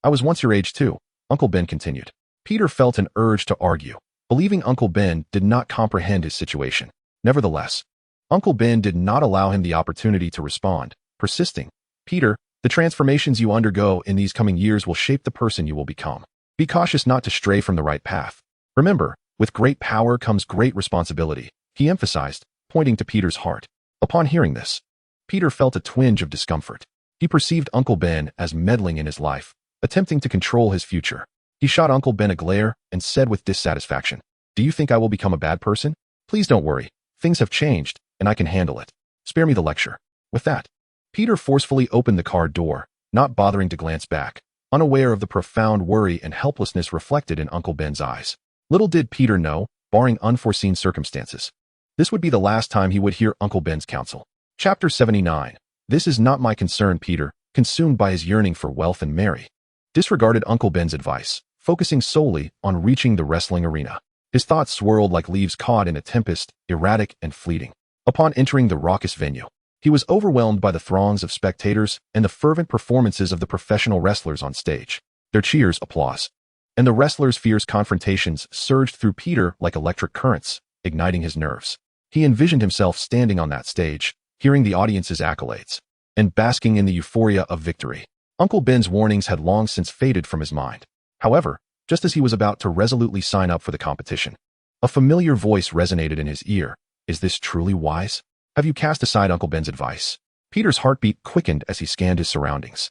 I was once your age too," Uncle Ben continued. Peter felt an urge to argue, believing Uncle Ben did not comprehend his situation. Nevertheless, Uncle Ben did not allow him the opportunity to respond, persisting, "Peter, the transformations you undergo in these coming years will shape the person you will become. Be cautious not to stray from the right path. Remember, with great power comes great responsibility," he emphasized, pointing to Peter's heart. Upon hearing this, Peter felt a twinge of discomfort. He perceived Uncle Ben as meddling in his life, attempting to control his future. He shot Uncle Ben a glare and said with dissatisfaction, "Do you think I will become a bad person? Please don't worry. Things have changed, and I can handle it. Spare me the lecture." With that, Peter forcefully opened the car door, not bothering to glance back, unaware of the profound worry and helplessness reflected in Uncle Ben's eyes. Little did Peter know, barring unforeseen circumstances, this would be the last time he would hear Uncle Ben's counsel. Chapter 79. This is not my concern. Peter, consumed by his yearning for wealth and Mary, disregarded Uncle Ben's advice, focusing solely on reaching the wrestling arena. His thoughts swirled like leaves caught in a tempest, erratic and fleeting. Upon entering the raucous venue, he was overwhelmed by the throngs of spectators and the fervent performances of the professional wrestlers on stage. Their cheers, applause, and the wrestlers' fierce confrontations surged through Peter like electric currents, igniting his nerves. He envisioned himself standing on that stage, hearing the audience's accolades, and basking in the euphoria of victory. Uncle Ben's warnings had long since faded from his mind. However, just as he was about to resolutely sign up for the competition, a familiar voice resonated in his ear. Is this truly wise? Have you cast aside Uncle Ben's advice? Peter's heartbeat quickened as he scanned his surroundings,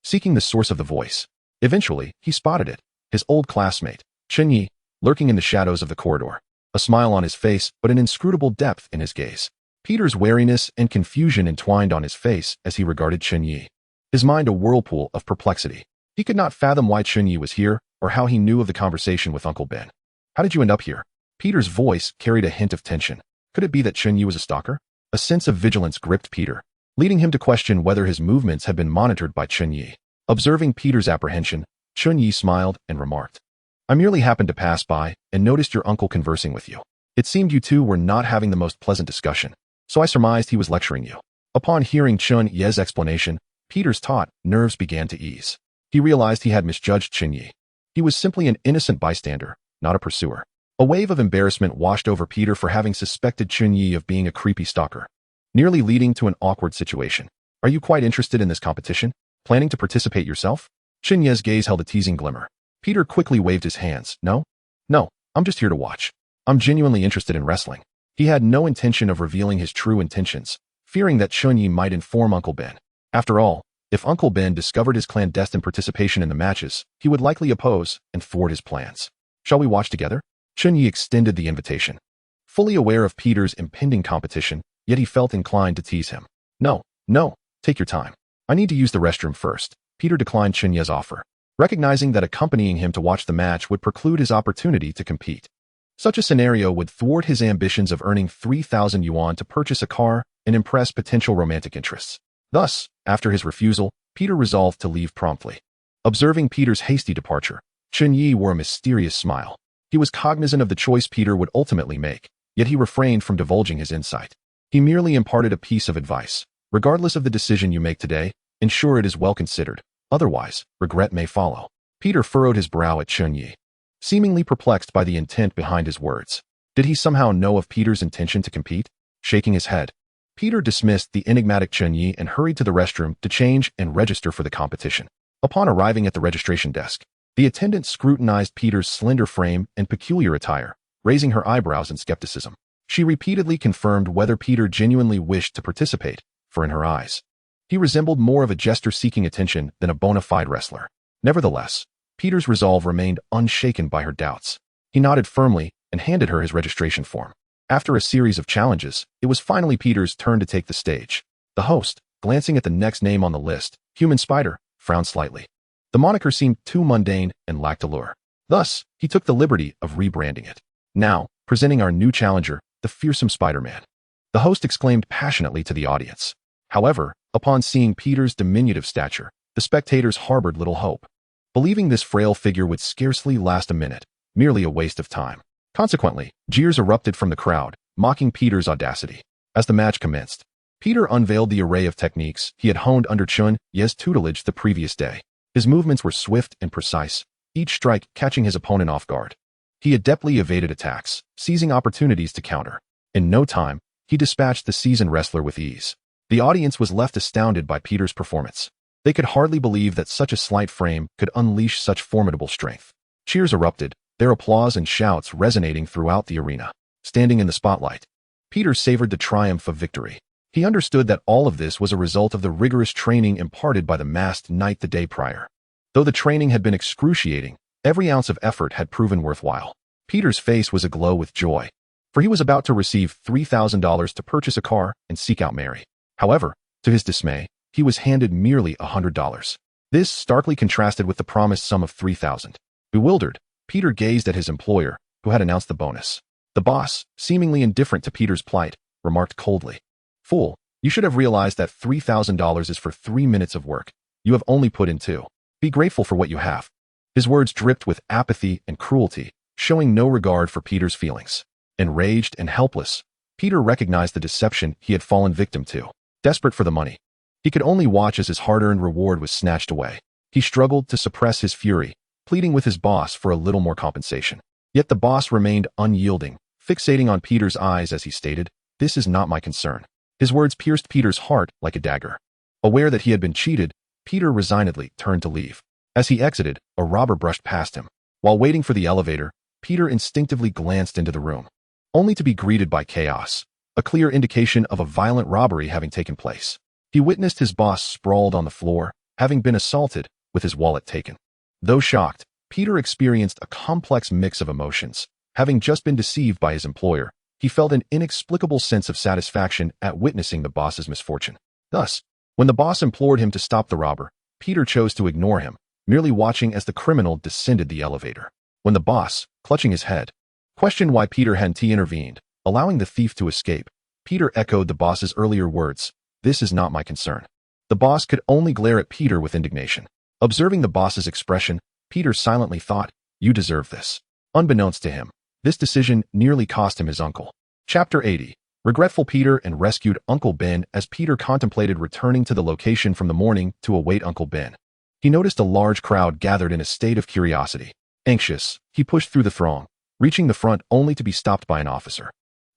seeking the source of the voice. Eventually, he spotted it, his old classmate, Chen Ye, lurking in the shadows of the corridor, a smile on his face but an inscrutable depth in his gaze. Peter's wariness and confusion entwined on his face as he regarded Chen Ye, his mind a whirlpool of perplexity. He could not fathom why Chen Ye was here or how he knew of the conversation with Uncle Ben. How did you end up here? Peter's voice carried a hint of tension. Could it be that Chen Ye was a stalker? A sense of vigilance gripped Peter, leading him to question whether his movements had been monitored by Chen Ye. Observing Peter's apprehension, Chen Ye smiled and remarked, I merely happened to pass by and noticed your uncle conversing with you. It seemed you two were not having the most pleasant discussion, so I surmised he was lecturing you. Upon hearing Chen Ye's explanation, Peter's taut nerves began to ease. He realized he had misjudged Chen Ye. He was simply an innocent bystander, not a pursuer. A wave of embarrassment washed over Peter for having suspected Chen Ye of being a creepy stalker, nearly leading to an awkward situation. Are you quite interested in this competition? Planning to participate yourself? Chen Ye's gaze held a teasing glimmer. Peter quickly waved his hands. No, I'm just here to watch. I'm genuinely interested in wrestling. He had no intention of revealing his true intentions, fearing that Chen Ye might inform Uncle Ben. After all, if Uncle Ben discovered his clandestine participation in the matches, he would likely oppose and thwart his plans. Shall we watch together? Chen Ye extended the invitation. Fully aware of Peter's impending competition, yet he felt inclined to tease him. No, take your time. I need to use the restroom first. Peter declined Chen Ye's offer, recognizing that accompanying him to watch the match would preclude his opportunity to compete. Such a scenario would thwart his ambitions of earning 3,000 yuan to purchase a car and impress potential romantic interests. Thus, after his refusal, Peter resolved to leave promptly. Observing Peter's hasty departure, Chen Ye wore a mysterious smile. He was cognizant of the choice Peter would ultimately make, yet he refrained from divulging his insight. He merely imparted a piece of advice. Regardless of the decision you make today, ensure it is well considered. Otherwise, regret may follow. Peter furrowed his brow at Chen Ye, seemingly perplexed by the intent behind his words. Did he somehow know of Peter's intention to compete? Shaking his head, Peter dismissed the enigmatic Chen Ye and hurried to the restroom to change and register for the competition. Upon arriving at the registration desk, the attendant scrutinized Peter's slender frame and peculiar attire, raising her eyebrows in skepticism. She repeatedly confirmed whether Peter genuinely wished to participate, for in her eyes, he resembled more of a jester seeking attention than a bona fide wrestler. Nevertheless, Peter's resolve remained unshaken by her doubts. He nodded firmly and handed her his registration form. After a series of challenges, it was finally Peter's turn to take the stage. The host, glancing at the next name on the list, Human Spider, frowned slightly. The moniker seemed too mundane and lacked allure. Thus, he took the liberty of rebranding it. Now, presenting our new challenger, the fearsome Spider-Man, the host exclaimed passionately to the audience. However, upon seeing Peter's diminutive stature, the spectators harbored little hope, believing this frail figure would scarcely last a minute, merely a waste of time. Consequently, jeers erupted from the crowd, mocking Peter's audacity. As the match commenced, Peter unveiled the array of techniques he had honed under Chen Ye's tutelage the previous day. His movements were swift and precise, each strike catching his opponent off guard. He adeptly evaded attacks, seizing opportunities to counter. In no time, he dispatched the seasoned wrestler with ease. The audience was left astounded by Peter's performance. They could hardly believe that such a slight frame could unleash such formidable strength. Cheers erupted, their applause and shouts resonating throughout the arena. Standing in the spotlight, Peter savored the triumph of victory. He understood that all of this was a result of the rigorous training imparted by the masked knight the day prior. Though the training had been excruciating, every ounce of effort had proven worthwhile. Peter's face was aglow with joy, for he was about to receive $3,000 to purchase a car and seek out Mary. However, to his dismay, he was handed merely $100. This starkly contrasted with the promised sum of $3,000. Bewildered, Peter gazed at his employer, who had announced the bonus. The boss, seemingly indifferent to Peter's plight, remarked coldly, "Fool, you should have realized that $3,000 is for 3 minutes of work. You have only put in 2. Be grateful for what you have." His words dripped with apathy and cruelty, showing no regard for Peter's feelings. Enraged and helpless, Peter recognized the deception he had fallen victim to. Desperate for the money, he could only watch as his hard-earned reward was snatched away. He struggled to suppress his fury, pleading with his boss for a little more compensation. Yet the boss remained unyielding, fixating on Peter's eyes as he stated, "This is not my concern." His words pierced Peter's heart like a dagger. Aware that he had been cheated, Peter resignedly turned to leave. As he exited, a robber brushed past him. While waiting for the elevator, Peter instinctively glanced into the room, only to be greeted by chaos, a clear indication of a violent robbery having taken place. He witnessed his boss sprawled on the floor, having been assaulted, with his wallet taken. Though shocked, Peter experienced a complex mix of emotions. Having just been deceived by his employer, he felt an inexplicable sense of satisfaction at witnessing the boss's misfortune. Thus, when the boss implored him to stop the robber, Peter chose to ignore him, merely watching as the criminal descended the elevator. When the boss, clutching his head, questioned why Peter hadn't intervened, allowing the thief to escape, Peter echoed the boss's earlier words, "This is not my concern." The boss could only glare at Peter with indignation. Observing the boss's expression, Peter silently thought, "You deserve this." Unbeknownst to him, this decision nearly cost him his uncle. Chapter 80. Regretful Peter and rescued Uncle Ben. As Peter contemplated returning to the location from the morning to await Uncle Ben, he noticed a large crowd gathered in a state of curiosity. Anxious, he pushed through the throng, reaching the front only to be stopped by an officer.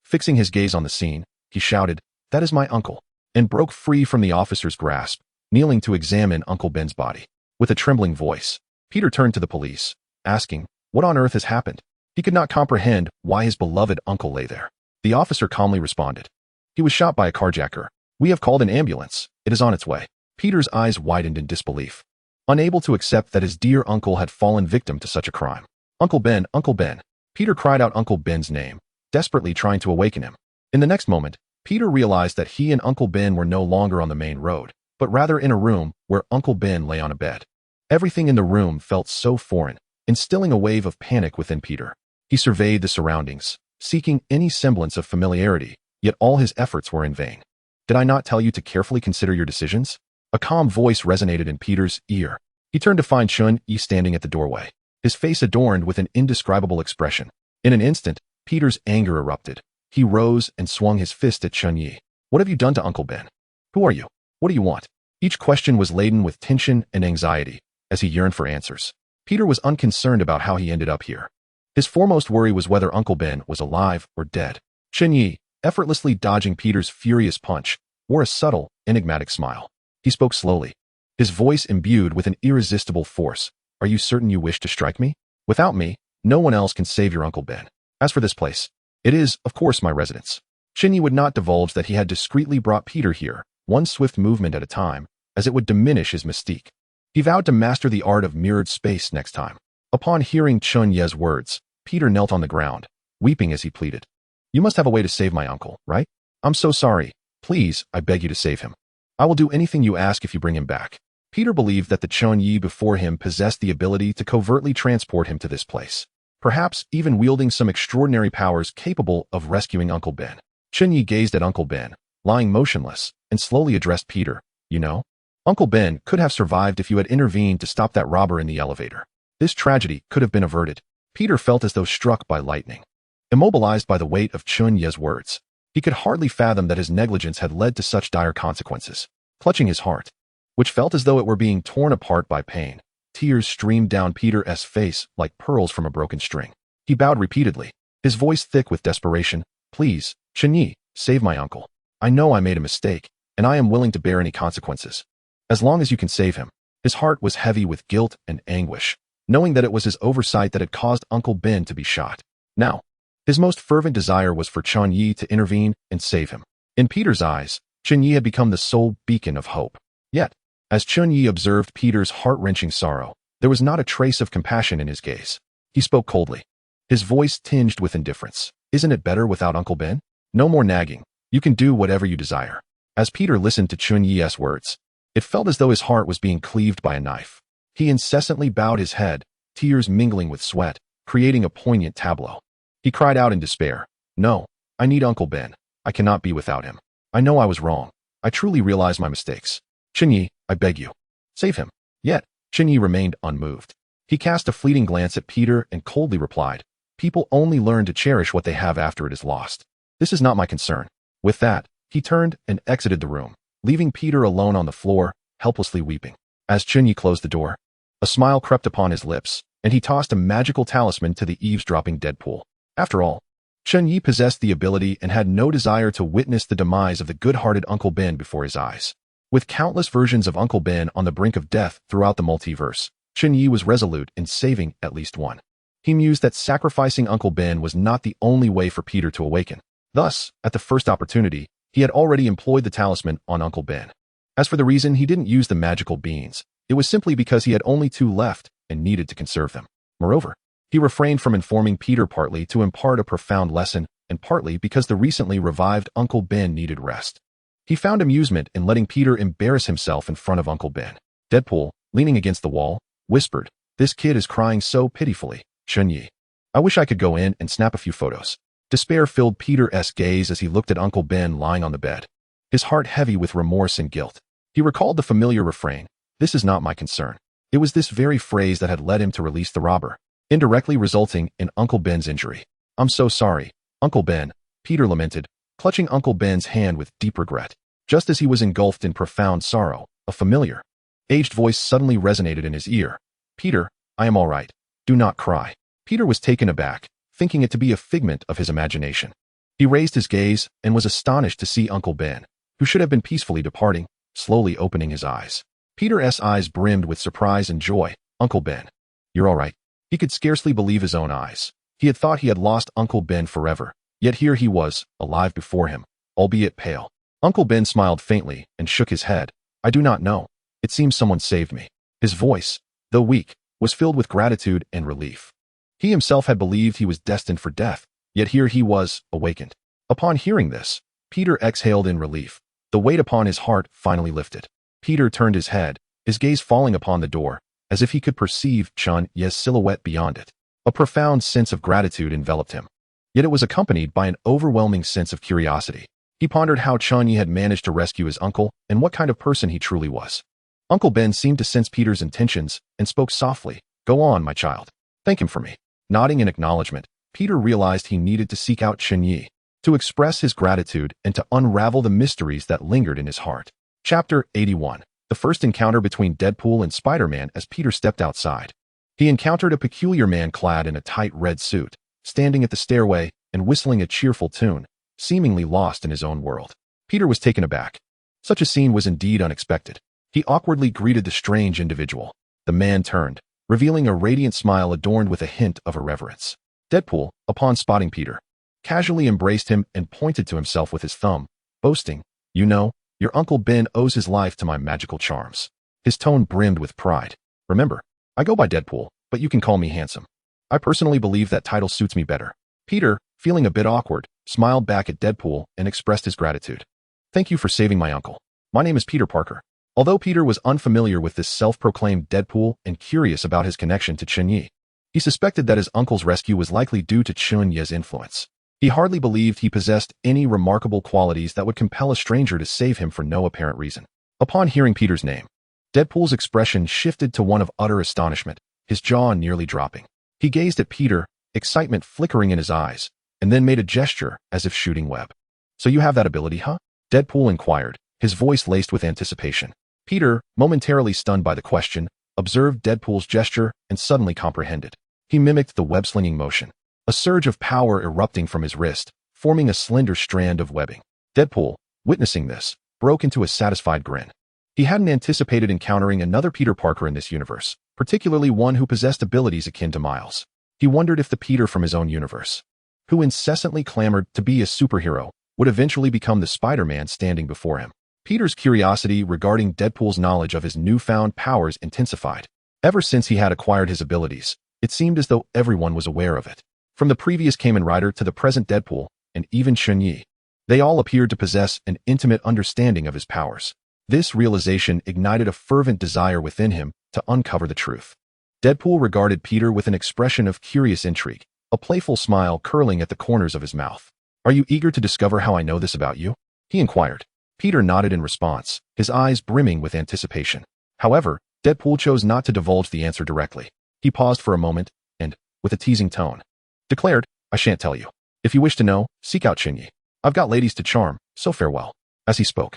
Fixing his gaze on the scene, he shouted, "That is my uncle," and broke free from the officer's grasp, kneeling to examine Uncle Ben's body. With a trembling voice, Peter turned to the police, asking, "What on earth has happened?" He could not comprehend why his beloved uncle lay there. The officer calmly responded, "He was shot by a carjacker. We have called an ambulance. It is on its way." Peter's eyes widened in disbelief, unable to accept that his dear uncle had fallen victim to such a crime. "Uncle Ben, Uncle Ben." Peter cried out Uncle Ben's name, desperately trying to awaken him. In the next moment, Peter realized that he and Uncle Ben were no longer on the main road, but rather in a room where Uncle Ben lay on a bed. Everything in the room felt so foreign, instilling a wave of panic within Peter. He surveyed the surroundings, seeking any semblance of familiarity, yet all his efforts were in vain. "Did I not tell you to carefully consider your decisions?" A calm voice resonated in Peter's ear. He turned to find Chen Ye standing at the doorway, his face adorned with an indescribable expression. In an instant, Peter's anger erupted. He rose and swung his fist at Chen Ye. "What have you done to Uncle Ben? Who are you? What do you want?" Each question was laden with tension and anxiety, as he yearned for answers. Peter was unconcerned about how he ended up here. His foremost worry was whether Uncle Ben was alive or dead. Chen Ye, effortlessly dodging Peter's furious punch, wore a subtle, enigmatic smile. He spoke slowly, his voice imbued with an irresistible force. "Are you certain you wish to strike me? Without me, no one else can save your Uncle Ben. As for this place, it is, of course, my residence." Chen Ye would not divulge that he had discreetly brought Peter here, one swift movement at a time, as it would diminish his mystique. He vowed to master the art of mirrored space next time. Upon hearing Chen Ye's words, Peter knelt on the ground, weeping as he pleaded, "You must have a way to save my uncle, right? I'm so sorry. Please, I beg you to save him. I will do anything you ask if you bring him back." Peter believed that the Chen Ye before him possessed the ability to covertly transport him to this place, perhaps even wielding some extraordinary powers capable of rescuing Uncle Ben. Chen Ye gazed at Uncle Ben, lying motionless, and slowly addressed Peter, "You know, Uncle Ben could have survived if you had intervened to stop that robber in the elevator. This tragedy could have been averted." Peter felt as though struck by lightning. Immobilized by the weight of Chen Ye's words, he could hardly fathom that his negligence had led to such dire consequences. Clutching his heart, which felt as though it were being torn apart by pain, tears streamed down Peter's face like pearls from a broken string. He bowed repeatedly, his voice thick with desperation, "Please, Chen Ye, save my uncle. I know I made a mistake, and I am willing to bear any consequences. As long as you can save him." His heart was heavy with guilt and anguish, knowing that it was his oversight that had caused Uncle Ben to be shot. Now, his most fervent desire was for Chen Ye to intervene and save him. In Peter's eyes, Chen Ye had become the sole beacon of hope. Yet, as Chen Ye observed Peter's heart-wrenching sorrow, there was not a trace of compassion in his gaze. He spoke coldly, his voice tinged with indifference. "Isn't it better without Uncle Ben? No more nagging. You can do whatever you desire." As Peter listened to Chen Ye's words, it felt as though his heart was being cleaved by a knife. He incessantly bowed his head, tears mingling with sweat, creating a poignant tableau. He cried out in despair, "No, I need Uncle Ben. I cannot be without him. I know I was wrong. I truly realize my mistakes. Chen Ye, I beg you, save him." Yet, Chen Ye remained unmoved. He cast a fleeting glance at Peter and coldly replied, "People only learn to cherish what they have after it is lost. This is not my concern." With that, he turned and exited the room, leaving Peter alone on the floor, helplessly weeping. As Chen Ye closed the door, a smile crept upon his lips, and he tossed a magical talisman to the eavesdropping Deadpool. After all, Chen Ye possessed the ability and had no desire to witness the demise of the good-hearted Uncle Ben before his eyes. With countless versions of Uncle Ben on the brink of death throughout the multiverse, Chen Ye was resolute in saving at least one. He mused that sacrificing Uncle Ben was not the only way for Peter to awaken. Thus, at the first opportunity, he had already employed the talisman on Uncle Ben. As for the reason he didn't use the magical beans, it was simply because he had only 2 left and needed to conserve them. Moreover, he refrained from informing Peter partly to impart a profound lesson and partly because the recently revived Uncle Ben needed rest. He found amusement in letting Peter embarrass himself in front of Uncle Ben. Deadpool, leaning against the wall, whispered, "This kid is crying so pitifully, Chen Ye. I wish I could go in and snap a few photos." Despair filled Peter's gaze as he looked at Uncle Ben lying on the bed, his heart heavy with remorse and guilt. He recalled the familiar refrain, "This is not my concern." It was this very phrase that had led him to release the robber, indirectly resulting in Uncle Ben's injury. "I'm so sorry, Uncle Ben," Peter lamented, clutching Uncle Ben's hand with deep regret. Just as he was engulfed in profound sorrow, a familiar, aged voice suddenly resonated in his ear. "Peter, I am all right. Do not cry." Peter was taken aback, thinking it to be a figment of his imagination. He raised his gaze and was astonished to see Uncle Ben, who should have been peacefully departing, slowly opening his eyes. Peter's eyes brimmed with surprise and joy. "Uncle Ben, you're all right." He could scarcely believe his own eyes. He had thought he had lost Uncle Ben forever, yet here he was, alive before him, albeit pale. Uncle Ben smiled faintly and shook his head. "I do not know. It seems someone saved me." His voice, though weak, was filled with gratitude and relief. He himself had believed he was destined for death, yet here he was, awakened. Upon hearing this, Peter exhaled in relief. The weight upon his heart finally lifted. Peter turned his head, his gaze falling upon the door, as if he could perceive Chen Ye's silhouette beyond it. A profound sense of gratitude enveloped him. Yet it was accompanied by an overwhelming sense of curiosity. He pondered how Chen Ye had managed to rescue his uncle and what kind of person he truly was. Uncle Ben seemed to sense Peter's intentions and spoke softly, "Go on, my child. Thank him for me." Nodding in acknowledgement, Peter realized he needed to seek out Chen Ye, to express his gratitude and to unravel the mysteries that lingered in his heart. Chapter 81. The first encounter between Deadpool and Spider-Man. As Peter stepped outside, he encountered a peculiar man clad in a tight red suit, standing at the stairway and whistling a cheerful tune, seemingly lost in his own world. Peter was taken aback. Such a scene was indeed unexpected. He awkwardly greeted the strange individual. The man turned, revealing a radiant smile adorned with a hint of irreverence. Deadpool, upon spotting Peter, casually embraced him and pointed to himself with his thumb, boasting, "You know, your Uncle Ben owes his life to my magical charms." His tone brimmed with pride. "Remember, I go by Deadpool, but you can call me handsome. I personally believe that title suits me better." Peter, feeling a bit awkward, smiled back at Deadpool and expressed his gratitude. "Thank you for saving my uncle. My name is Peter Parker." Although Peter was unfamiliar with this self-proclaimed Deadpool and curious about his connection to Chen Ye, he suspected that his uncle's rescue was likely due to Chen Ye's influence. He hardly believed he possessed any remarkable qualities that would compel a stranger to save him for no apparent reason. Upon hearing Peter's name, Deadpool's expression shifted to one of utter astonishment, his jaw nearly dropping. He gazed at Peter, excitement flickering in his eyes, and then made a gesture as if shooting web. "So you have that ability, huh?" Deadpool inquired, his voice laced with anticipation. Peter, momentarily stunned by the question, observed Deadpool's gesture and suddenly comprehended. He mimicked the web-slinging motion, a surge of power erupting from his wrist, forming a slender strand of webbing. Deadpool, witnessing this, broke into a satisfied grin. He hadn't anticipated encountering another Peter Parker in this universe, particularly one who possessed abilities akin to Miles. He wondered if the Peter from his own universe, who incessantly clamored to be a superhero, would eventually become the Spider-Man standing before him. Peter's curiosity regarding Deadpool's knowledge of his newfound powers intensified. Ever since he had acquired his abilities, it seemed as though everyone was aware of it. From the previous Kamen Rider to the present Deadpool, and even Chen Ye, they all appeared to possess an intimate understanding of his powers. This realization ignited a fervent desire within him to uncover the truth. Deadpool regarded Peter with an expression of curious intrigue, a playful smile curling at the corners of his mouth. "Are you eager to discover how I know this about you?" he inquired. Peter nodded in response, his eyes brimming with anticipation. However, Deadpool chose not to divulge the answer directly. He paused for a moment and, with a teasing tone, declared, I shan't tell you. If you wish to know, seek out Chen Ye. I've got ladies to charm, so farewell. As he spoke,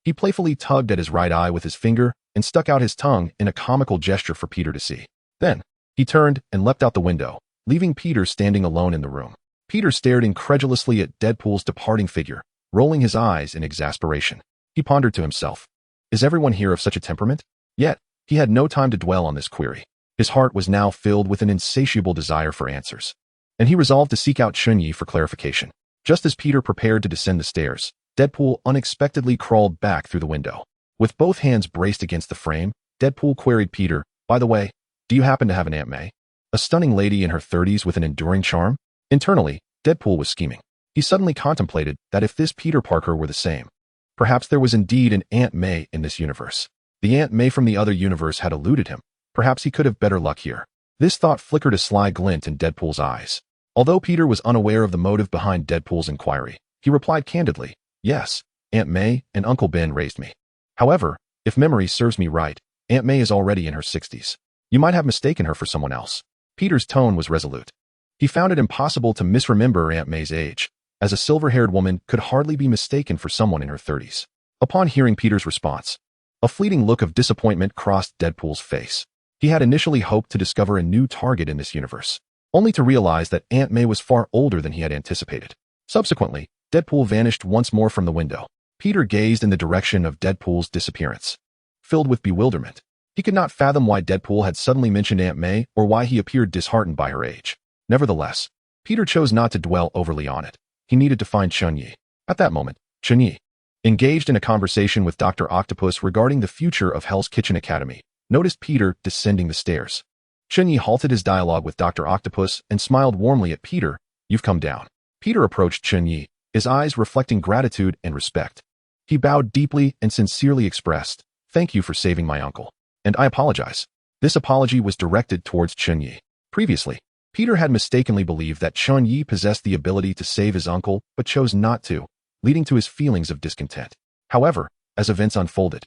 he playfully tugged at his right eye with his finger and stuck out his tongue in a comical gesture for Peter to see. Then, he turned and leapt out the window, leaving Peter standing alone in the room. Peter stared incredulously at Deadpool's departing figure, rolling his eyes in exasperation. He pondered to himself, is everyone here of such a temperament? Yet, he had no time to dwell on this query. His heart was now filled with an insatiable desire for answers, and he resolved to seek out Chen Ye for clarification. Just as Peter prepared to descend the stairs, Deadpool unexpectedly crawled back through the window. With both hands braced against the frame, Deadpool queried Peter, by the way, do you happen to have an Aunt May? A stunning lady in her 30s with an enduring charm? Internally, Deadpool was scheming. He suddenly contemplated that if this Peter Parker were the same, perhaps there was indeed an Aunt May in this universe. The Aunt May from the other universe had eluded him. Perhaps he could have better luck here. This thought flickered a sly glint in Deadpool's eyes. Although Peter was unaware of the motive behind Deadpool's inquiry, he replied candidly, yes, Aunt May and Uncle Ben raised me. However, if memory serves me right, Aunt May is already in her 60s. You might have mistaken her for someone else. Peter's tone was resolute. He found it impossible to misremember Aunt May's age, as a silver-haired woman could hardly be mistaken for someone in her 30s. Upon hearing Peter's response, a fleeting look of disappointment crossed Deadpool's face. He had initially hoped to discover a new target in this universe, only to realize that Aunt May was far older than he had anticipated. Subsequently, Deadpool vanished once more from the window. Peter gazed in the direction of Deadpool's disappearance, filled with bewilderment. He could not fathom why Deadpool had suddenly mentioned Aunt May or why he appeared disheartened by her age. Nevertheless, Peter chose not to dwell overly on it. He needed to find Chen Ye. At that moment, Chen Ye, engaged in a conversation with Dr. Octopus regarding the future of Hell's Kitchen Academy, noticed Peter descending the stairs. Chen Ye halted his dialogue with Dr. Octopus and smiled warmly at Peter. You've come down. Peter approached Chen Ye, his eyes reflecting gratitude and respect. He bowed deeply and sincerely expressed, thank you for saving my uncle. And I apologize. This apology was directed towards Chen Ye. Previously, Peter had mistakenly believed that Chen Ye possessed the ability to save his uncle but chose not to, leading to his feelings of discontent. However, as events unfolded,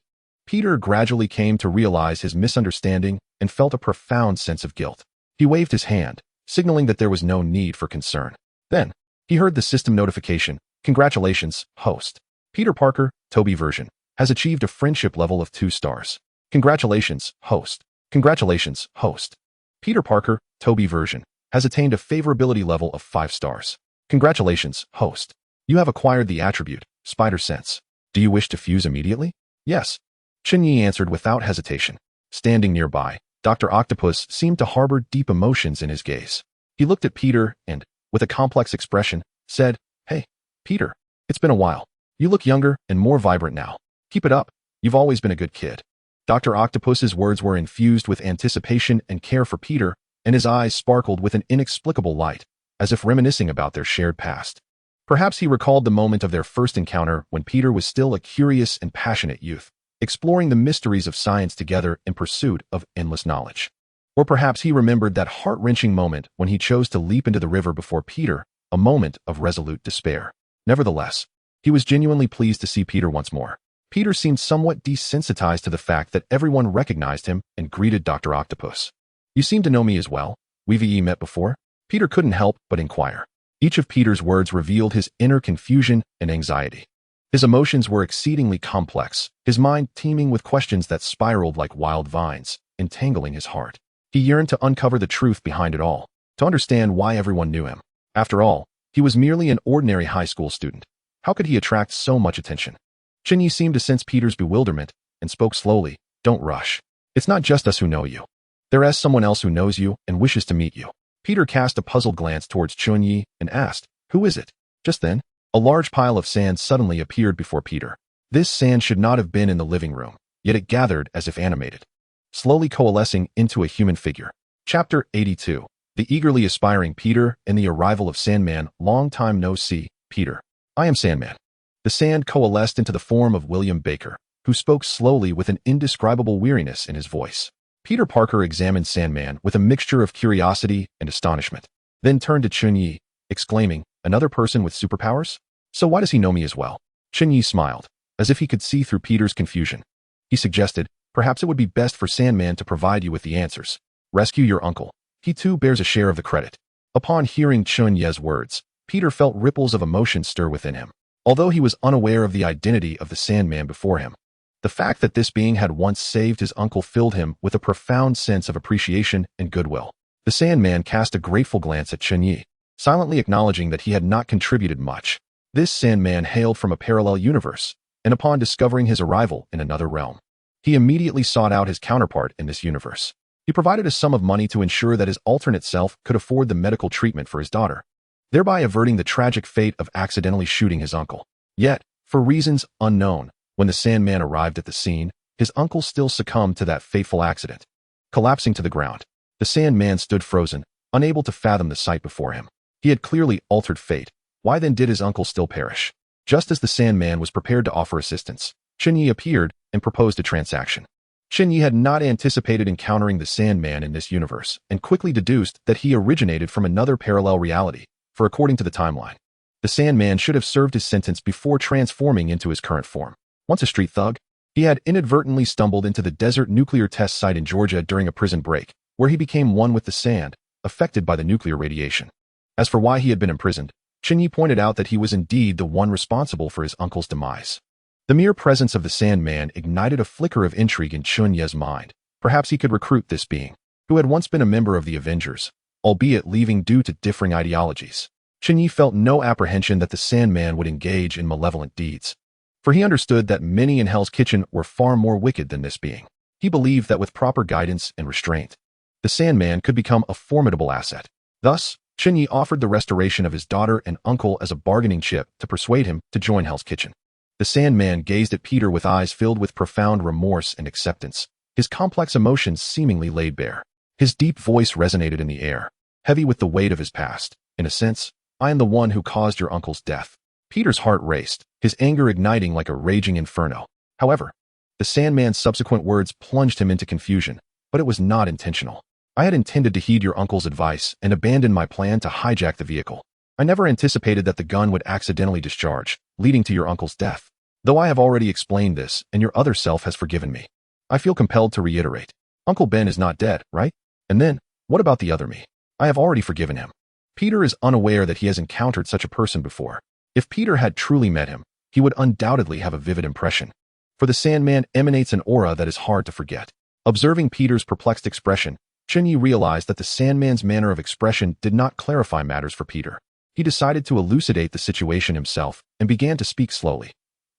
Peter gradually came to realize his misunderstanding and felt a profound sense of guilt. He waved his hand, signaling that there was no need for concern. Then, he heard the system notification, congratulations, host. Peter Parker, Toby version, has achieved a friendship level of 2 stars. Congratulations, host. Congratulations, host. Peter Parker, Toby version, has attained a favorability level of 5 stars. Congratulations, host. You have acquired the attribute, Spider Sense. Do you wish to fuse immediately? Yes. Chen Ye answered without hesitation. Standing nearby, Dr. Octopus seemed to harbor deep emotions in his gaze. He looked at Peter and, with a complex expression, said, Hey, Peter, it's been a while. You look younger and more vibrant now. Keep it up. You've always been a good kid. Dr. Octopus's words were infused with anticipation and care for Peter, and his eyes sparkled with an inexplicable light, as if reminiscing about their shared past. Perhaps he recalled the moment of their first encounter when Peter was still a curious and passionate youth, exploring the mysteries of science together in pursuit of endless knowledge. Or perhaps he remembered that heart-wrenching moment when he chose to leap into the river before Peter, a moment of resolute despair. Nevertheless, he was genuinely pleased to see Peter once more. Peter seemed somewhat desensitized to the fact that everyone recognized him and greeted Dr. Octopus. You seem to know me as well. We've met before? Peter couldn't help but inquire. Each of Peter's words revealed his inner confusion and anxiety. His emotions were exceedingly complex, his mind teeming with questions that spiraled like wild vines, entangling his heart. He yearned to uncover the truth behind it all, to understand why everyone knew him. After all, he was merely an ordinary high school student. How could he attract so much attention? Chen Ye seemed to sense Peter's bewilderment and spoke slowly. Don't rush. It's not just us who know you. There is someone else who knows you and wishes to meet you. Peter cast a puzzled glance towards Chen Ye and asked, Who is it? Just then, a large pile of sand suddenly appeared before Peter. This sand should not have been in the living room, yet it gathered as if animated, slowly coalescing into a human figure. Chapter 82. The eagerly aspiring Peter and the arrival of Sandman. Long time no see, Peter. I am Sandman. The sand coalesced into the form of William Baker, who spoke slowly with an indescribable weariness in his voice. Peter Parker examined Sandman with a mixture of curiosity and astonishment, then turned to Chen Ye, exclaiming, Another person with superpowers? So why does he know me as well? Chen Ye smiled, as if he could see through Peter's confusion. He suggested, perhaps it would be best for Sandman to provide you with the answers, Rescue your uncle. He too bears a share of the credit. Upon hearing Chen Ye's words, Peter felt ripples of emotion stir within him. Although he was unaware of the identity of the Sandman before him, the fact that this being had once saved his uncle filled him with a profound sense of appreciation and goodwill. The Sandman cast a grateful glance at Chen Ye, silently acknowledging that he had not contributed much. This Sandman hailed from a parallel universe, and upon discovering his arrival in another realm, he immediately sought out his counterpart in this universe. He provided a sum of money to ensure that his alternate self could afford the medical treatment for his daughter, thereby averting the tragic fate of accidentally shooting his uncle. Yet, for reasons unknown, when the Sandman arrived at the scene, his uncle still succumbed to that fateful accident. Collapsing to the ground, the Sandman stood frozen, unable to fathom the sight before him. He had clearly altered fate. Why then did his uncle still perish? Just as the Sandman was prepared to offer assistance, Chen Ye appeared and proposed a transaction. Chen Ye had not anticipated encountering the Sandman in this universe and quickly deduced that he originated from another parallel reality, for according to the timeline, the Sandman should have served his sentence before transforming into his current form. Once a street thug, he had inadvertently stumbled into the desert nuclear test site in Georgia during a prison break, where he became one with the sand, affected by the nuclear radiation. As for why he had been imprisoned, Chen Ye pointed out that he was indeed the one responsible for his uncle's demise. The mere presence of the Sandman ignited a flicker of intrigue in Chen Ye's mind. Perhaps he could recruit this being, who had once been a member of the Avengers, albeit leaving due to differing ideologies. Chen Ye felt no apprehension that the Sandman would engage in malevolent deeds, for he understood that many in Hell's Kitchen were far more wicked than this being. He believed that with proper guidance and restraint, the Sandman could become a formidable asset. Thus, Chen Ye offered the restoration of his daughter and uncle as a bargaining chip to persuade him to join Hell's Kitchen. The Sandman gazed at Peter with eyes filled with profound remorse and acceptance, his complex emotions seemingly laid bare. His deep voice resonated in the air, heavy with the weight of his past. In a sense, I am the one who caused your uncle's death. Peter's heart raced, his anger igniting like a raging inferno. However, the Sandman's subsequent words plunged him into confusion, but it was not intentional. I had intended to heed your uncle's advice and abandon my plan to hijack the vehicle. I never anticipated that the gun would accidentally discharge, leading to your uncle's death. Though I have already explained this and your other self has forgiven me, I feel compelled to reiterate. Uncle Ben is not dead, right? And then, what about the other me? I have already forgiven him. Peter is unaware that he has encountered such a person before. If Peter had truly met him, he would undoubtedly have a vivid impression. For the Sandman emanates an aura that is hard to forget. Observing Peter's perplexed expression, Chen Ye realized that the Sandman's manner of expression did not clarify matters for Peter. He decided to elucidate the situation himself and began to speak slowly.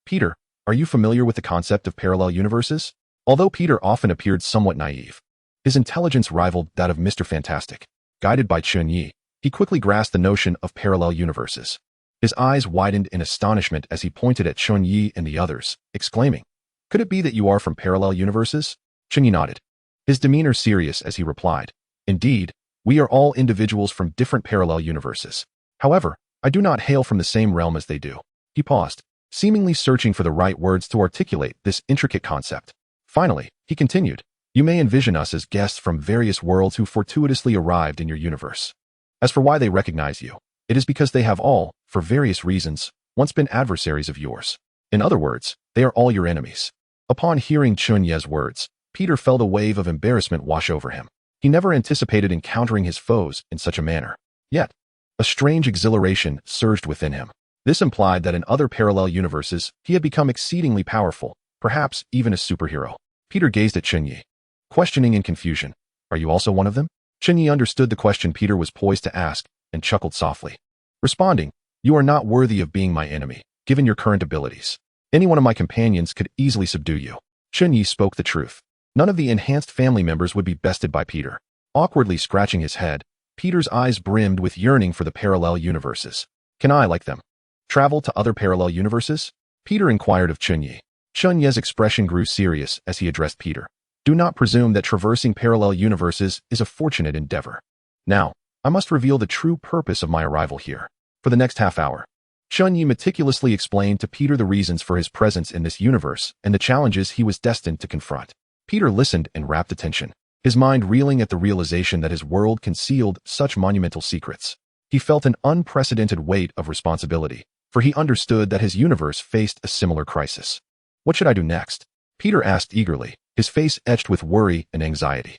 Peter, are you familiar with the concept of parallel universes? Although Peter often appeared somewhat naive, his intelligence rivaled that of Mr. Fantastic. Guided by Chen Ye, he quickly grasped the notion of parallel universes. His eyes widened in astonishment as he pointed at Chen Ye and the others, exclaiming, "Could it be that you are from parallel universes?" Chen Ye nodded, his demeanor serious as he replied, "Indeed, we are all individuals from different parallel universes. However, I do not hail from the same realm as they do." He paused, seemingly searching for the right words to articulate this intricate concept. Finally, he continued, "You may envision us as guests from various worlds who fortuitously arrived in your universe. As for why they recognize you, it is because they have all, for various reasons, once been adversaries of yours. In other words, they are all your enemies." Upon hearing Chen Ye's words, Peter felt a wave of embarrassment wash over him. He never anticipated encountering his foes in such a manner. Yet, a strange exhilaration surged within him. This implied that in other parallel universes, he had become exceedingly powerful, perhaps even a superhero. Peter gazed at Chen Ye, questioning in confusion. "Are you also one of them?" Chen Ye understood the question Peter was poised to ask and chuckled softly, responding, "You are not worthy of being my enemy, given your current abilities. Any one of my companions could easily subdue you." Chen Ye spoke the truth. None of the enhanced family members would be bested by Peter. Awkwardly scratching his head, Peter's eyes brimmed with yearning for the parallel universes. "Can I, like them, travel to other parallel universes?" Peter inquired of Chen Ye. Chen Ye's expression grew serious as he addressed Peter. "Do not presume that traversing parallel universes is a fortunate endeavor. Now, I must reveal the true purpose of my arrival here." For the next half hour, Chen Ye meticulously explained to Peter the reasons for his presence in this universe and the challenges he was destined to confront. Peter listened in rapt attention, his mind reeling at the realization that his world concealed such monumental secrets. He felt an unprecedented weight of responsibility, for he understood that his universe faced a similar crisis. "What should I do next?" Peter asked eagerly, his face etched with worry and anxiety.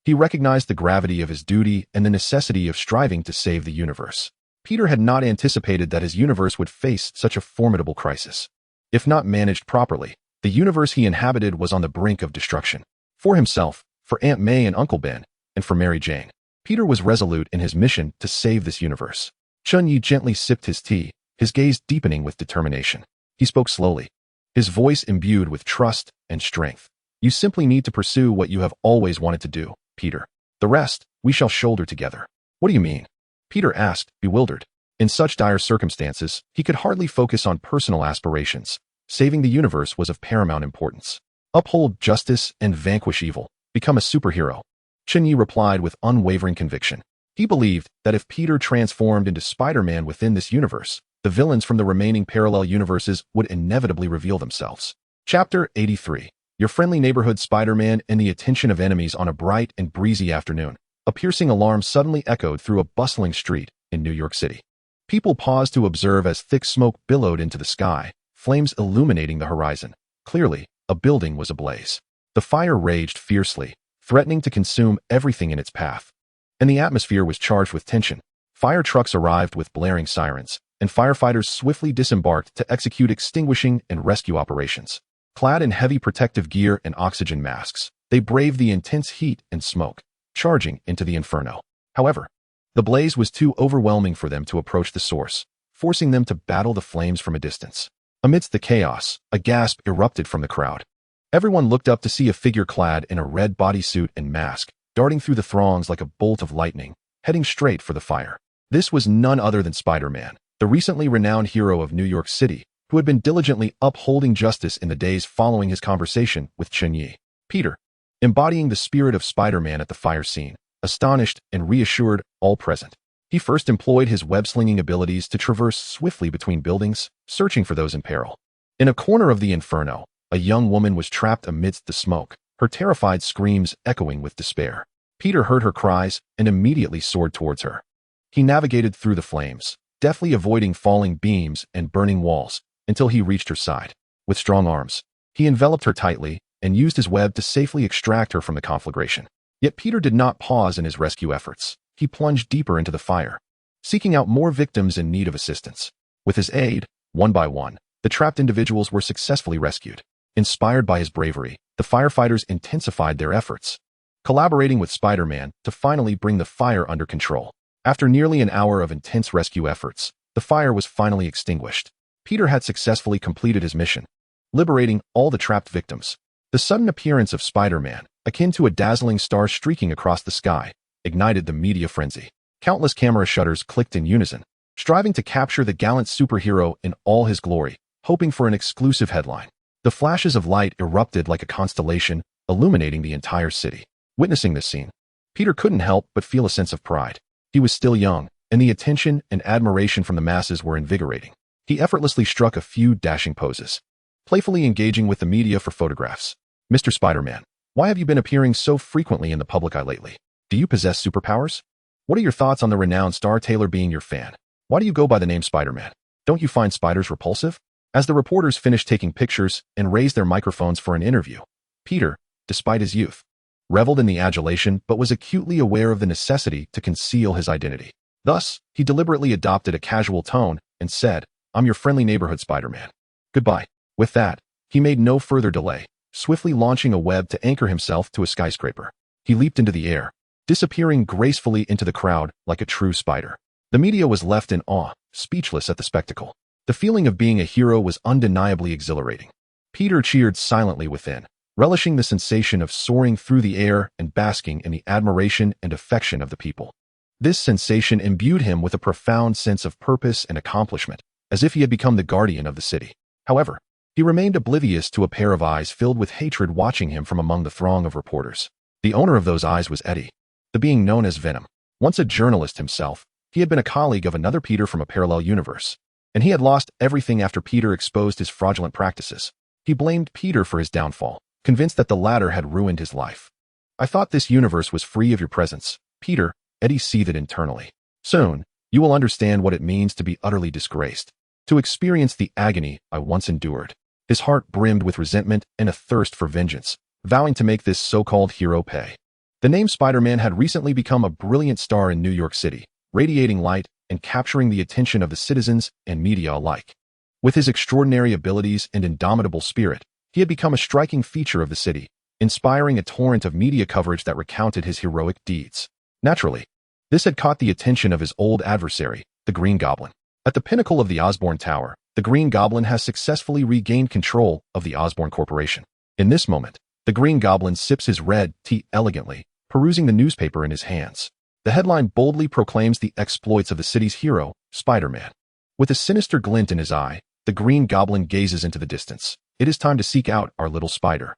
He recognized the gravity of his duty and the necessity of striving to save the universe. Peter had not anticipated that his universe would face such a formidable crisis. If not managed properly, the universe he inhabited was on the brink of destruction. For himself, for Aunt May and Uncle Ben, and for Mary Jane, Peter was resolute in his mission to save this universe. Chen Ye gently sipped his tea, his gaze deepening with determination. He spoke slowly, his voice imbued with trust and strength. You simply need to pursue what you have always wanted to do, Peter. The rest, we shall shoulder together. What do you mean? Peter asked, bewildered. In such dire circumstances, he could hardly focus on personal aspirations. Saving the universe was of paramount importance. Uphold justice and vanquish evil. Become a superhero. Chen Ye replied with unwavering conviction. He believed that if Peter transformed into Spider-Man within this universe, the villains from the remaining parallel universes would inevitably reveal themselves. Chapter 83. Your friendly neighborhood Spider-Man and the attention of enemies on a bright and breezy afternoon. A piercing alarm suddenly echoed through a bustling street in New York City. People paused to observe as thick smoke billowed into the sky, flames illuminating the horizon. Clearly, a building was ablaze. The fire raged fiercely, threatening to consume everything in its path. And the atmosphere was charged with tension. Fire trucks arrived with blaring sirens, and firefighters swiftly disembarked to execute extinguishing and rescue operations. Clad in heavy protective gear and oxygen masks, they braved the intense heat and smoke, charging into the inferno. However, the blaze was too overwhelming for them to approach the source, forcing them to battle the flames from a distance. Amidst the chaos, a gasp erupted from the crowd. Everyone looked up to see a figure clad in a red bodysuit and mask, darting through the throngs like a bolt of lightning, heading straight for the fire. This was none other than Spider-Man, the recently renowned hero of New York City, who had been diligently upholding justice in the days following his conversation with Chen Ye. Peter, embodying the spirit of Spider-Man at the fire scene, astonished and reassured all present. He first employed his web-slinging abilities to traverse swiftly between buildings, searching for those in peril. In a corner of the inferno, a young woman was trapped amidst the smoke, her terrified screams echoing with despair. Peter heard her cries and immediately soared towards her. He navigated through the flames, deftly avoiding falling beams and burning walls, until he reached her side. With strong arms, he enveloped her tightly and used his web to safely extract her from the conflagration. Yet Peter did not pause in his rescue efforts. He plunged deeper into the fire, seeking out more victims in need of assistance. With his aid, one by one, the trapped individuals were successfully rescued. Inspired by his bravery, the firefighters intensified their efforts, collaborating with Spider-Man to finally bring the fire under control. After nearly an hour of intense rescue efforts, the fire was finally extinguished. Peter had successfully completed his mission, liberating all the trapped victims. The sudden appearance of Spider-Man, akin to a dazzling star streaking across the sky, ignited the media frenzy. Countless camera shutters clicked in unison, striving to capture the gallant superhero in all his glory, hoping for an exclusive headline. The flashes of light erupted like a constellation, illuminating the entire city. Witnessing this scene, Peter couldn't help but feel a sense of pride. He was still young, and the attention and admiration from the masses were invigorating. He effortlessly struck a few dashing poses, playfully engaging with the media for photographs. Mr. Spider-Man, why have you been appearing so frequently in the public eye lately? Do you possess superpowers? What are your thoughts on the renowned Star Taylor being your fan? Why do you go by the name Spider-Man? Don't you find spiders repulsive? As the reporters finished taking pictures and raised their microphones for an interview, Peter, despite his youth, reveled in the adulation but was acutely aware of the necessity to conceal his identity. Thus, he deliberately adopted a casual tone and said, "I'm your friendly neighborhood Spider-Man. Goodbye." With that, he made no further delay, swiftly launching a web to anchor himself to a skyscraper. He leaped into the air, disappearing gracefully into the crowd like a true spider. The media was left in awe, speechless at the spectacle. The feeling of being a hero was undeniably exhilarating. Peter cheered silently within, relishing the sensation of soaring through the air and basking in the admiration and affection of the people. This sensation imbued him with a profound sense of purpose and accomplishment, as if he had become the guardian of the city. However, he remained oblivious to a pair of eyes filled with hatred watching him from among the throng of reporters. The owner of those eyes was Eddie, the being known as Venom. Once a journalist himself, he had been a colleague of another Peter from a parallel universe, and he had lost everything after Peter exposed his fraudulent practices. He blamed Peter for his downfall, convinced that the latter had ruined his life. "I thought this universe was free of your presence, Peter," Eddie seethed internally. "Soon, you will understand what it means to be utterly disgraced, to experience the agony I once endured." His heart brimmed with resentment and a thirst for vengeance, vowing to make this so-called hero pay. The name Spider-Man had recently become a brilliant star in New York City, radiating light and capturing the attention of the citizens and media alike. With his extraordinary abilities and indomitable spirit, he had become a striking feature of the city, inspiring a torrent of media coverage that recounted his heroic deeds. Naturally, this had caught the attention of his old adversary, the Green Goblin. At the pinnacle of the Osborn Tower, the Green Goblin has successfully regained control of the Osborn Corporation. In this moment, the Green Goblin sips his red tea elegantly, perusing the newspaper in his hands. The headline boldly proclaims the exploits of the city's hero, Spider-Man. With a sinister glint in his eye, the Green Goblin gazes into the distance. It is time to seek out our little spider.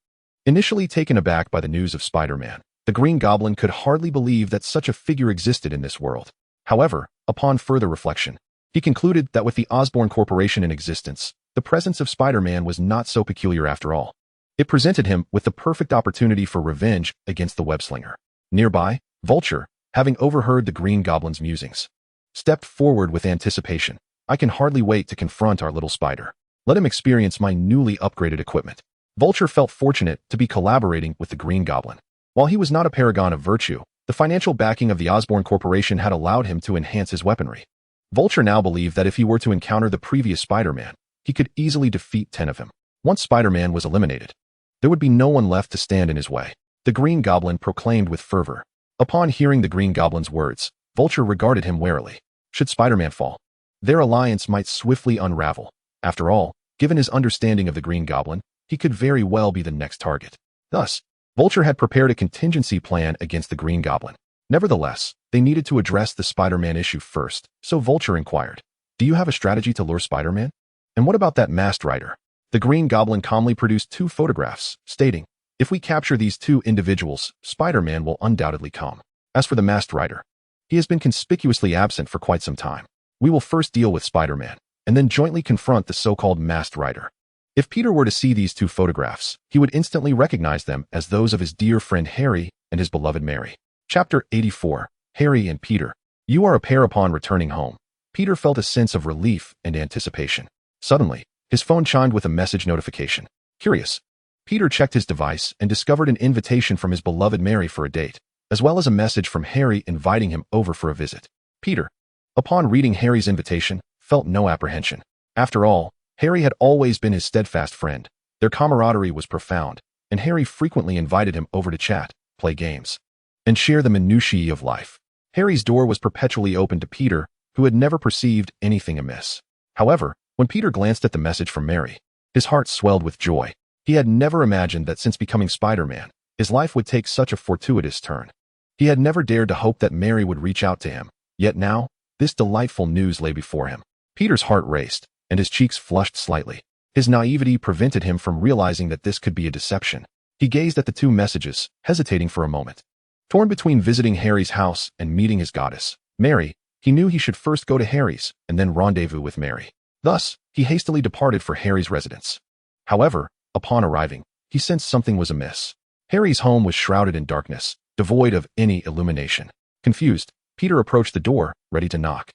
Initially taken aback by the news of Spider-Man, the Green Goblin could hardly believe that such a figure existed in this world. However, upon further reflection, he concluded that with the Osborn Corporation in existence, the presence of Spider-Man was not so peculiar after all. It presented him with the perfect opportunity for revenge against the web-slinger. Nearby, Vulture, having overheard the Green Goblin's musings, stepped forward with anticipation. I can hardly wait to confront our little spider. Let him experience my newly upgraded equipment. Vulture felt fortunate to be collaborating with the Green Goblin. While he was not a paragon of virtue, the financial backing of the Osborn Corporation had allowed him to enhance his weaponry. Vulture now believed that if he were to encounter the previous Spider-Man, he could easily defeat 10 of him. Once Spider-Man was eliminated, there would be no one left to stand in his way. The Green Goblin proclaimed with fervor. Upon hearing the Green Goblin's words, Vulture regarded him warily. Should Spider-Man fall, their alliance might swiftly unravel. After all, given his understanding of the Green Goblin, he could very well be the next target. Thus, Vulture had prepared a contingency plan against the Green Goblin. Nevertheless, they needed to address the Spider-Man issue first, so Vulture inquired, "Do you have a strategy to lure Spider-Man? And what about that masked rider?" The Green Goblin calmly produced 2 photographs, stating, "If we capture these 2 individuals, Spider-Man will undoubtedly come. As for the masked rider, he has been conspicuously absent for quite some time. We will first deal with Spider-Man, and then jointly confront the so-called masked rider." If Peter were to see these 2 photographs, he would instantly recognize them as those of his dear friend Harry and his beloved Mary. Chapter 84, Harry and Peter. You are a pair. Upon returning home, Peter felt a sense of relief and anticipation. Suddenly, his phone chimed with a message notification. Curious, Peter checked his device and discovered an invitation from his beloved Mary for a date, as well as a message from Harry inviting him over for a visit. Peter, upon reading Harry's invitation, felt no apprehension. After all, Harry had always been his steadfast friend. Their camaraderie was profound, and Harry frequently invited him over to chat, play games, and share the minutiae of life. Harry's door was perpetually open to Peter, who had never perceived anything amiss. However, when Peter glanced at the message from Mary, his heart swelled with joy. He had never imagined that since becoming Spider-Man, his life would take such a fortuitous turn. He had never dared to hope that Mary would reach out to him, yet now, this delightful news lay before him. Peter's heart raced, and his cheeks flushed slightly. His naivety prevented him from realizing that this could be a deception. He gazed at the 2 messages, hesitating for a moment. Torn between visiting Harry's house and meeting his goddess, Mary, he knew he should first go to Harry's and then rendezvous with Mary. Thus, he hastily departed for Harry's residence. However, upon arriving, he sensed something was amiss. Harry's home was shrouded in darkness, devoid of any illumination. Confused, Peter approached the door, ready to knock,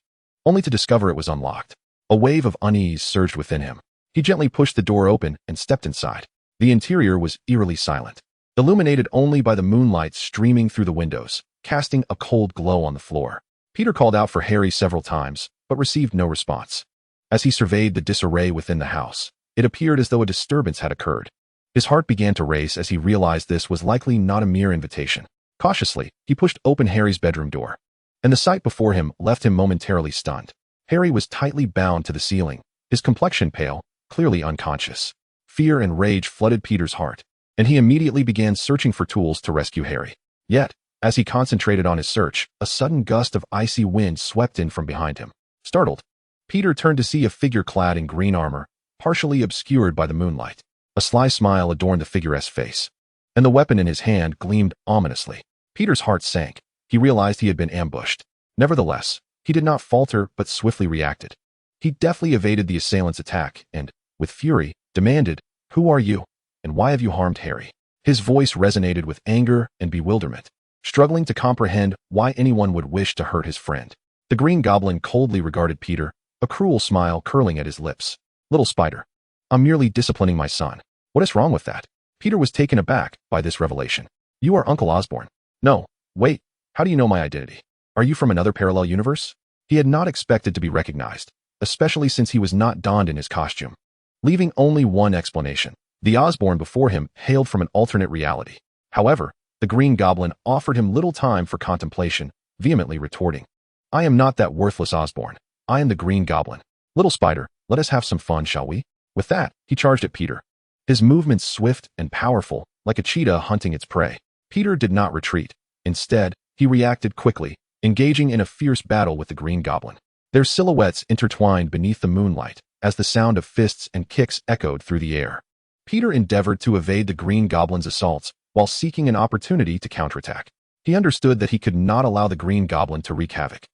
only to discover it was unlocked. A wave of unease surged within him. He gently pushed the door open and stepped inside. The interior was eerily silent, illuminated only by the moonlight streaming through the windows, casting a cold glow on the floor. Peter called out for Harry several times, but received no response. As he surveyed the disarray within the house, it appeared as though a disturbance had occurred. His heart began to race as he realized this was likely not a mere invitation. Cautiously, he pushed open Harry's bedroom door, and the sight before him left him momentarily stunned. Harry was tightly bound to the ceiling, his complexion pale, clearly unconscious. Fear and rage flooded Peter's heart, and he immediately began searching for tools to rescue Harry. Yet, as he concentrated on his search, a sudden gust of icy wind swept in from behind him. Startled, Peter turned to see a figure clad in green armor, partially obscured by the moonlight. A sly smile adorned the figure's face, and the weapon in his hand gleamed ominously. Peter's heart sank. He realized he had been ambushed. Nevertheless, he did not falter but swiftly reacted. He deftly evaded the assailant's attack and, with fury, demanded, "Who are you, and why have you harmed Harry?" His voice resonated with anger and bewilderment, struggling to comprehend why anyone would wish to hurt his friend. The Green Goblin coldly regarded Peter, a cruel smile curling at his lips. "Little spider, I'm merely disciplining my son. What is wrong with that?" Peter was taken aback by this revelation. "You are Uncle Osborn. No, wait, how do you know my identity? Are you from another parallel universe? He had not expected to be recognized, especially since he was not donned in his costume. Leaving only one explanation. The Osborn before him hailed from an alternate reality. However, the Green Goblin offered him little time for contemplation, vehemently retorting, I am not that worthless Osborn. I am the Green Goblin. Little spider, let us have some fun, shall we? With that, he charged at Peter. His movements swift and powerful, like a cheetah hunting its prey. Peter did not retreat. Instead, he reacted quickly, engaging in a fierce battle with the Green Goblin. Their silhouettes intertwined beneath the moonlight, as the sound of fists and kicks echoed through the air. Peter endeavored to evade the Green Goblin's assaults, while seeking an opportunity to counterattack. He understood that he could not allow the Green Goblin to wreak havoc.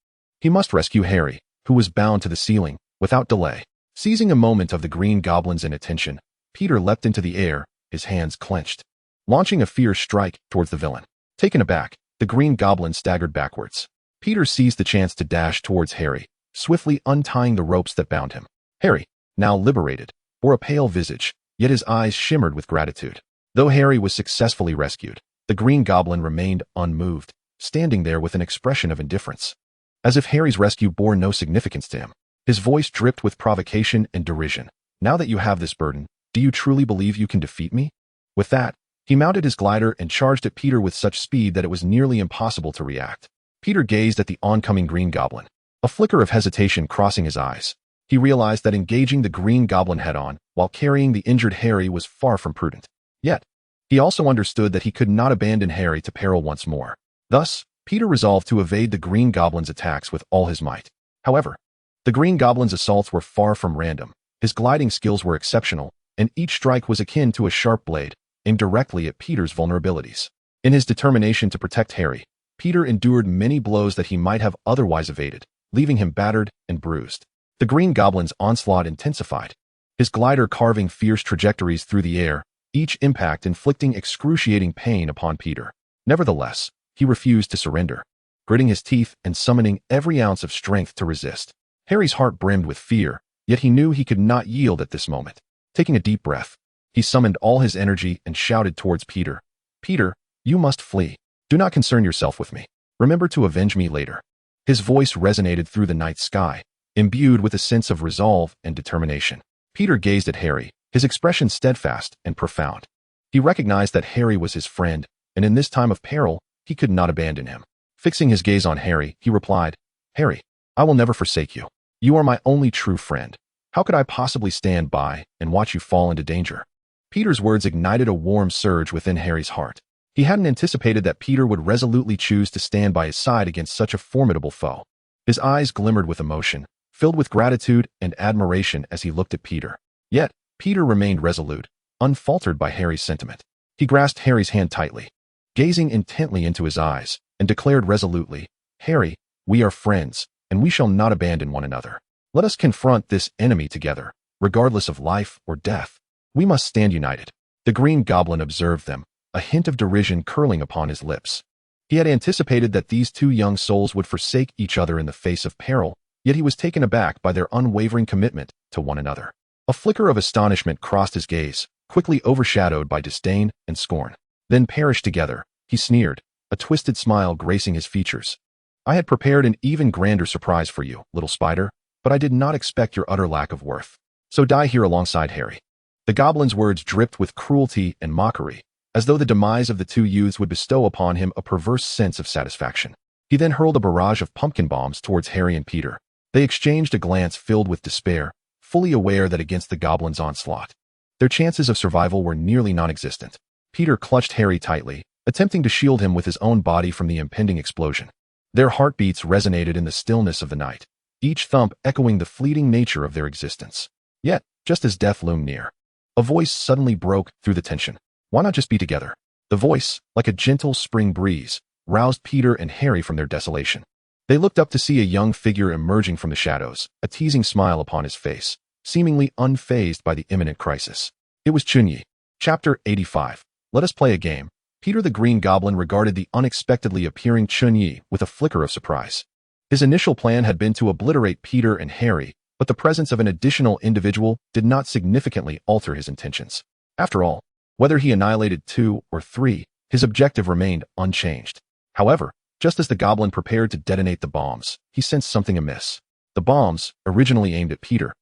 He must rescue Harry, who was bound to the ceiling, without delay. Seizing a moment of the Green Goblin's inattention, Peter leapt into the air, his hands clenched, launching a fierce strike towards the villain. Taken aback, the Green Goblin staggered backwards. Peter seized the chance to dash towards Harry, swiftly untying the ropes that bound him. Harry, now liberated, bore a pale visage, yet his eyes shimmered with gratitude. Though Harry was successfully rescued, the Green Goblin remained unmoved, standing there with an expression of indifference. As if Harry's rescue bore no significance to him. His voice dripped with provocation and derision. Now that you have this burden, do you truly believe you can defeat me? With that, he mounted his glider and charged at Peter with such speed that it was nearly impossible to react. Peter gazed at the oncoming Green Goblin, a flicker of hesitation crossing his eyes. He realized that engaging the Green Goblin head-on while carrying the injured Harry was far from prudent. Yet, he also understood that he could not abandon Harry to peril once more. Thus, Peter resolved to evade the Green Goblin's attacks with all his might. However, the Green Goblin's assaults were far from random. His gliding skills were exceptional, and each strike was akin to a sharp blade, aimed directly at Peter's vulnerabilities. In his determination to protect Harry, Peter endured many blows that he might have otherwise evaded, leaving him battered and bruised. The Green Goblin's onslaught intensified, his glider carving fierce trajectories through the air, each impact inflicting excruciating pain upon Peter. Nevertheless, he refused to surrender, gritting his teeth and summoning every ounce of strength to resist. Harry's heart brimmed with fear, yet he knew he could not yield at this moment. Taking a deep breath, he summoned all his energy and shouted towards Peter, Peter, you must flee. Do not concern yourself with me. Remember to avenge me later. His voice resonated through the night sky, imbued with a sense of resolve and determination. Peter gazed at Harry, his expression steadfast and profound. He recognized that Harry was his friend, and in this time of peril, he could not abandon him. Fixing his gaze on Harry, he replied, Harry, I will never forsake you. You are my only true friend. How could I possibly stand by and watch you fall into danger? Peter's words ignited a warm surge within Harry's heart. He hadn't anticipated that Peter would resolutely choose to stand by his side against such a formidable foe. His eyes glimmered with emotion, filled with gratitude and admiration as he looked at Peter. Yet, Peter remained resolute, unfaltered by Harry's sentiment. He grasped Harry's hand tightly, gazing intently into his eyes, and declared resolutely, Harry, we are friends, and we shall not abandon one another. Let us confront this enemy together, regardless of life or death. We must stand united. The Green Goblin observed them, a hint of derision curling upon his lips. He had anticipated that these two young souls would forsake each other in the face of peril, yet he was taken aback by their unwavering commitment to one another. A flicker of astonishment crossed his gaze, quickly overshadowed by disdain and scorn. Then perish together, he sneered, a twisted smile gracing his features. I had prepared an even grander surprise for you, little spider, but I did not expect your utter lack of worth. So die here alongside Harry. The goblin's words dripped with cruelty and mockery, as though the demise of the two youths would bestow upon him a perverse sense of satisfaction. He then hurled a barrage of pumpkin bombs towards Harry and Peter. They exchanged a glance filled with despair, fully aware that against the goblin's onslaught, their chances of survival were nearly non-existent. Peter clutched Harry tightly, attempting to shield him with his own body from the impending explosion. Their heartbeats resonated in the stillness of the night, each thump echoing the fleeting nature of their existence. Yet, just as death loomed near, a voice suddenly broke through the tension. Why not just be together? The voice, like a gentle spring breeze, roused Peter and Harry from their desolation. They looked up to see a young figure emerging from the shadows, a teasing smile upon his face, seemingly unfazed by the imminent crisis. It was Chen Ye. Chapter 85. Let us play a game. Peter the Green Goblin regarded the unexpectedly appearing Chen Ye with a flicker of surprise. His initial plan had been to obliterate Peter and Harry, but the presence of an additional individual did not significantly alter his intentions. After all, whether he annihilated 2 or 3, his objective remained unchanged. However, just as the goblin prepared to detonate the bombs, he sensed something amiss. The bombs, originally aimed at Peter,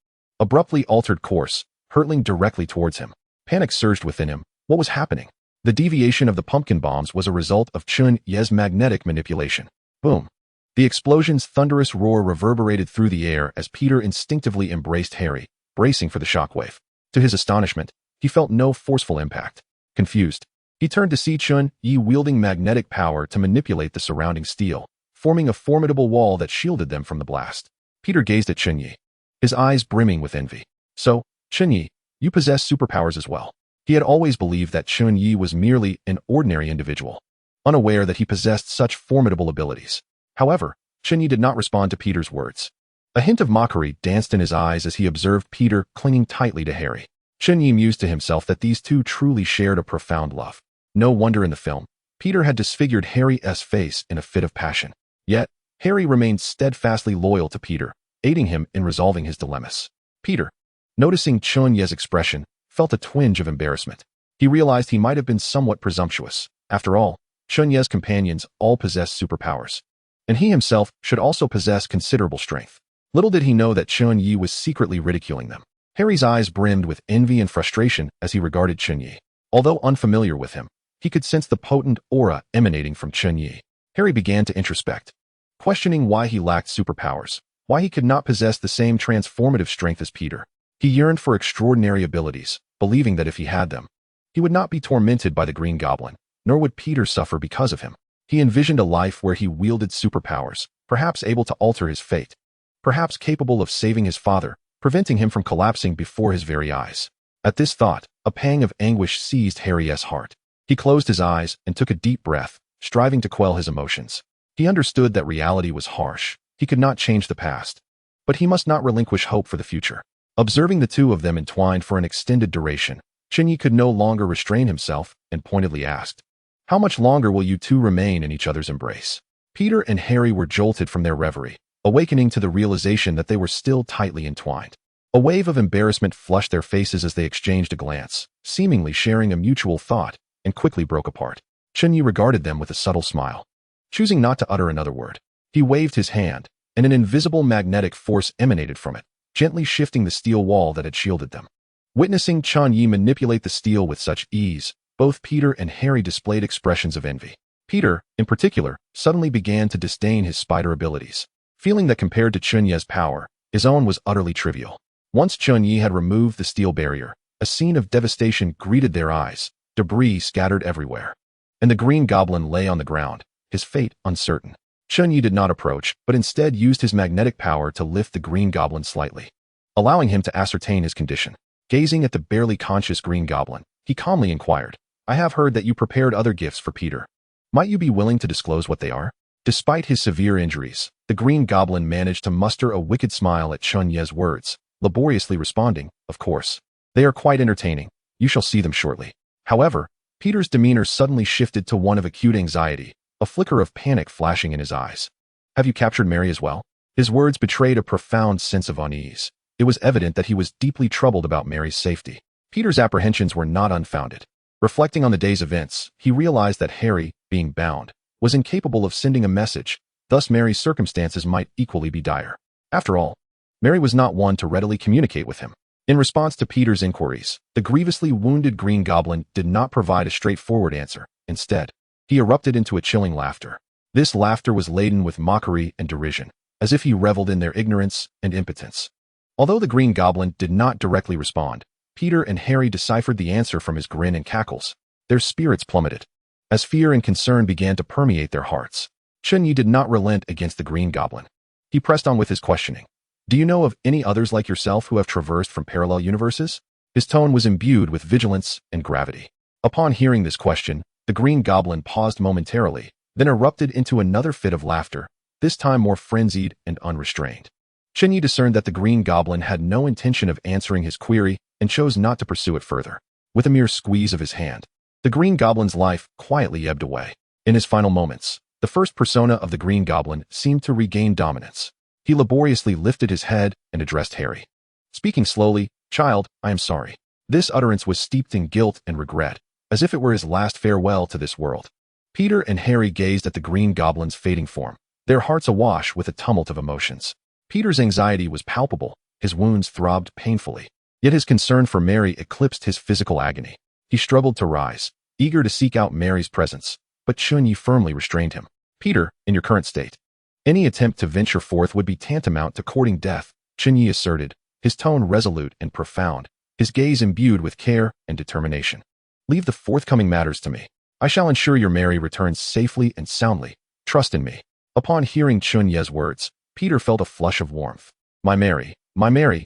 abruptly altered course, hurtling directly towards him. Panic surged within him. What was happening? The deviation of the pumpkin bombs was a result of Chen Ye's magnetic manipulation. Boom! The explosion's thunderous roar reverberated through the air as Peter instinctively embraced Harry, bracing for the shockwave. To his astonishment, he felt no forceful impact. Confused, he turned to see Chen Ye wielding magnetic power to manipulate the surrounding steel, forming a formidable wall that shielded them from the blast. Peter gazed at Chen Ye, his eyes brimming with envy. So, Chen Ye, you possess superpowers as well. He had always believed that Chen Ye was merely an ordinary individual, unaware that he possessed such formidable abilities. However, Chen Ye did not respond to Peter's words. A hint of mockery danced in his eyes as he observed Peter clinging tightly to Harry. Chen Ye mused to himself that these two truly shared a profound love. No wonder in the film, Peter had disfigured Harry's face in a fit of passion. Yet, Harry remained steadfastly loyal to Peter, aiding him in resolving his dilemmas. Peter, noticing Chen Ye's expression, felt a twinge of embarrassment. He realized he might have been somewhat presumptuous. After all, Chen Ye's companions all possessed superpowers, and he himself should also possess considerable strength. Little did he know that Chen Ye was secretly ridiculing them. Harry's eyes brimmed with envy and frustration as he regarded Chen Ye. Although unfamiliar with him, he could sense the potent aura emanating from Chen Ye. Harry began to introspect, questioning why he lacked superpowers, why he could not possess the same transformative strength as Peter. He yearned for extraordinary abilities, believing that if he had them, he would not be tormented by the Green Goblin, nor would Peter suffer because of him. He envisioned a life where he wielded superpowers, perhaps able to alter his fate, perhaps capable of saving his father, preventing him from collapsing before his very eyes. At this thought, a pang of anguish seized Harry's heart. He closed his eyes and took a deep breath, striving to quell his emotions. He understood that reality was harsh. He could not change the past, but he must not relinquish hope for the future. Observing the two of them entwined for an extended duration, Chen Ye could no longer restrain himself and pointedly asked, "How much longer will you two remain in each other's embrace?" Peter and Harry were jolted from their reverie, awakening to the realization that they were still tightly entwined. A wave of embarrassment flushed their faces as they exchanged a glance, seemingly sharing a mutual thought, and quickly broke apart. Chen Ye regarded them with a subtle smile. Choosing not to utter another word, he waved his hand, and an invisible magnetic force emanated from it, gently shifting the steel wall that had shielded them. Witnessing Chen Ye manipulate the steel with such ease, both Peter and Harry displayed expressions of envy. Peter, in particular, suddenly began to disdain his spider abilities, feeling that compared to Chen Ye's power, his own was utterly trivial. Once Chen Ye had removed the steel barrier, a scene of devastation greeted their eyes. Debris scattered everywhere, and the Green Goblin lay on the ground, his fate uncertain. Chen Ye did not approach, but instead used his magnetic power to lift the Green Goblin slightly, allowing him to ascertain his condition. Gazing at the barely conscious Green Goblin, he calmly inquired, "I have heard that you prepared other gifts for Peter. Might you be willing to disclose what they are?" Despite his severe injuries, the Green Goblin managed to muster a wicked smile at Chen Ye's words, laboriously responding, "Of course. They are quite entertaining. You shall see them shortly." However, Peter's demeanor suddenly shifted to one of acute anxiety, a flicker of panic flashing in his eyes. "Have you captured Mary as well?" His words betrayed a profound sense of unease. It was evident that he was deeply troubled about Mary's safety. Peter's apprehensions were not unfounded. Reflecting on the day's events, he realized that Harry, being bound, was incapable of sending a message, thus Mary's circumstances might equally be dire. After all, Mary was not one to readily communicate with him. In response to Peter's inquiries, the grievously wounded Green Goblin did not provide a straightforward answer. Instead, he erupted into a chilling laughter. This laughter was laden with mockery and derision, as if he reveled in their ignorance and impotence. Although the Green Goblin did not directly respond, Peter and Harry deciphered the answer from his grin and cackles. Their spirits plummeted, as fear and concern began to permeate their hearts. Chen Ye did not relent against the Green Goblin. He pressed on with his questioning. "Do you know of any others like yourself who have traversed from parallel universes?" His tone was imbued with vigilance and gravity. Upon hearing this question, the Green Goblin paused momentarily, then erupted into another fit of laughter, this time more frenzied and unrestrained. Chen Ye discerned that the Green Goblin had no intention of answering his query and chose not to pursue it further. With a mere squeeze of his hand, the Green Goblin's life quietly ebbed away. In his final moments, the first persona of the Green Goblin seemed to regain dominance. He laboriously lifted his head and addressed Harry. Speaking slowly, "Child, I am sorry." This utterance was steeped in guilt and regret, as if it were his last farewell to this world. Peter and Harry gazed at the Green Goblin's fading form, their hearts awash with a tumult of emotions. Peter's anxiety was palpable, his wounds throbbed painfully. Yet his concern for Mary eclipsed his physical agony. He struggled to rise, eager to seek out Mary's presence, but Chen Ye firmly restrained him. Peter, in your current state, any attempt to venture forth would be tantamount to courting death, Chen Ye asserted, his tone resolute and profound, his gaze imbued with care and determination. Leave the forthcoming matters to me. I shall ensure your Mary returns safely and soundly. Trust in me. Upon hearing Chen Ye's words, Peter felt a flush of warmth. My Mary,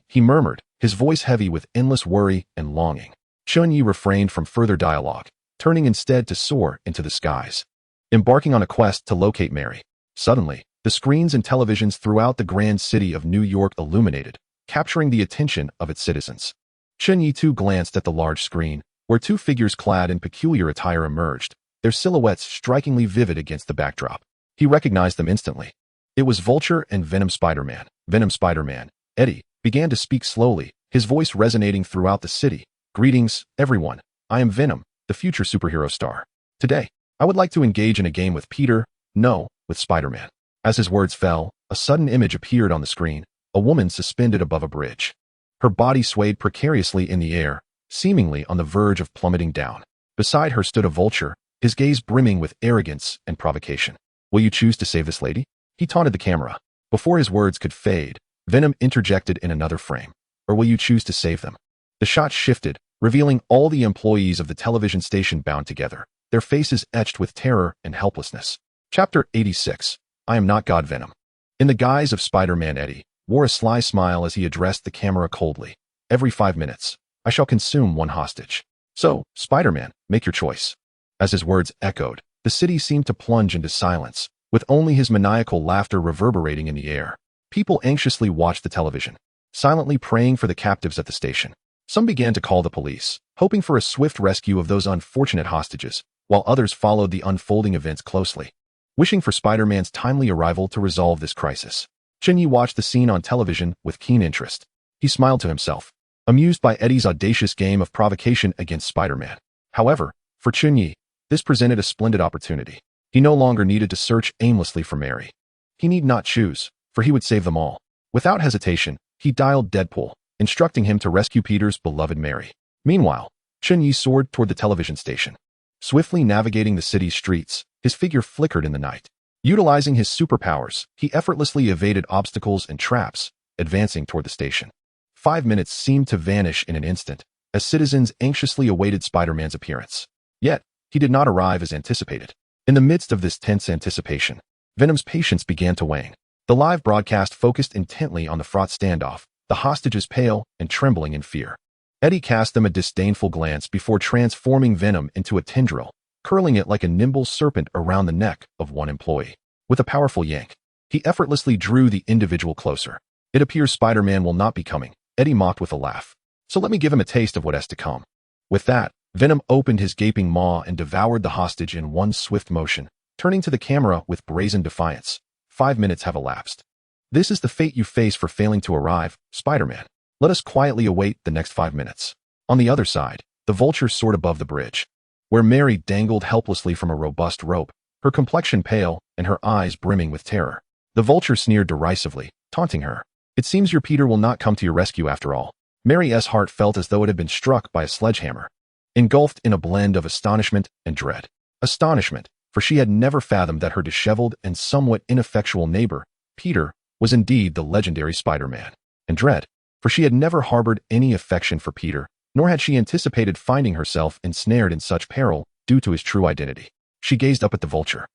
he murmured, his voice heavy with endless worry and longing. Chen Ye refrained from further dialogue, turning instead to soar into the skies, embarking on a quest to locate Mary. Suddenly, the screens and televisions throughout the grand city of New York illuminated, capturing the attention of its citizens. Chen Ye too glanced at the large screen, where two figures clad in peculiar attire emerged, their silhouettes strikingly vivid against the backdrop. He recognized them instantly. It was Vulture and Venom Spider-Man. Venom Spider-Man, Eddie, began to speak slowly, his voice resonating throughout the city. Greetings, everyone. I am Venom, the future superhero star. Today, I would like to engage in a game with Peter, no, with Spider-Man. As his words fell, a sudden image appeared on the screen, a woman suspended above a bridge. Her body swayed precariously in the air, seemingly on the verge of plummeting down. Beside her stood a Vulture, his gaze brimming with arrogance and provocation. Will you choose to save this lady? He taunted the camera. Before his words could fade, Venom interjected in another frame. Or will you choose to save them? The shot shifted, revealing all the employees of the television station bound together, their faces etched with terror and helplessness. Chapter 86. I am not God. Venom, in the guise of Spider-Man, Eddie wore a sly smile as he addressed the camera coldly. Every 5 minutes, I shall consume one hostage. So, Spider-Man, make your choice. As his words echoed, the city seemed to plunge into silence, with only his maniacal laughter reverberating in the air. People anxiously watched the television, silently praying for the captives at the station. Some began to call the police, hoping for a swift rescue of those unfortunate hostages, while others followed the unfolding events closely, wishing for Spider-Man's timely arrival to resolve this crisis. Chen Ye watched the scene on television with keen interest. He smiled to himself, amused by Eddie's audacious game of provocation against Spider-Man. However, for Chen Ye, this presented a splendid opportunity. He no longer needed to search aimlessly for Mary. He need not choose, for he would save them all. Without hesitation, he dialed Deadpool, instructing him to rescue Peter's beloved Mary. Meanwhile, Chen Ye soared toward the television station. Swiftly navigating the city's streets, his figure flickered in the night. Utilizing his superpowers, he effortlessly evaded obstacles and traps, advancing toward the station. 5 minutes seemed to vanish in an instant, as citizens anxiously awaited Spider-Man's appearance. Yet, he did not arrive as anticipated. In the midst of this tense anticipation, Venom's patience began to wane. The live broadcast focused intently on the fraught standoff, the hostages pale and trembling in fear. Eddie cast them a disdainful glance before transforming Venom into a tendril, curling it like a nimble serpent around the neck of one employee. With a powerful yank, he effortlessly drew the individual closer. It appears Spider-Man will not be coming, Eddie mocked with a laugh. So let me give him a taste of what has to come. With that, Venom opened his gaping maw and devoured the hostage in one swift motion, turning to the camera with brazen defiance. 5 minutes have elapsed. This is the fate you face for failing to arrive, Spider-Man. Let us quietly await the next 5 minutes. On the other side, the Vulture soared above the bridge, where Mary dangled helplessly from a robust rope, her complexion pale and her eyes brimming with terror. The Vulture sneered derisively, taunting her. It seems your Peter will not come to your rescue after all. Mary's heart felt as though it had been struck by a sledgehammer, engulfed in a blend of astonishment and dread. Astonishment, for she had never fathomed that her disheveled and somewhat ineffectual neighbor, Peter, was indeed the legendary Spider-Man. And dread, for she had never harbored any affection for Peter, nor had she anticipated finding herself ensnared in such peril due to his true identity. She gazed up at the Vulture,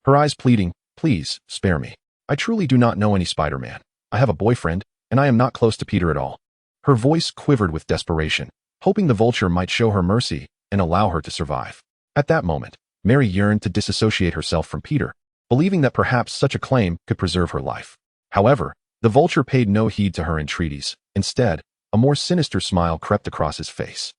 her eyes pleading, please, spare me. I truly do not know any Spider-Man. I have a boyfriend, and I am not close to Peter at all. Her voice quivered with desperation, hoping the Vulture might show her mercy and allow her to survive. At that moment, Mary yearned to disassociate herself from Peter, believing that perhaps such a claim could preserve her life. However, the Vulture paid no heed to her entreaties. Instead, a more sinister smile crept across his face.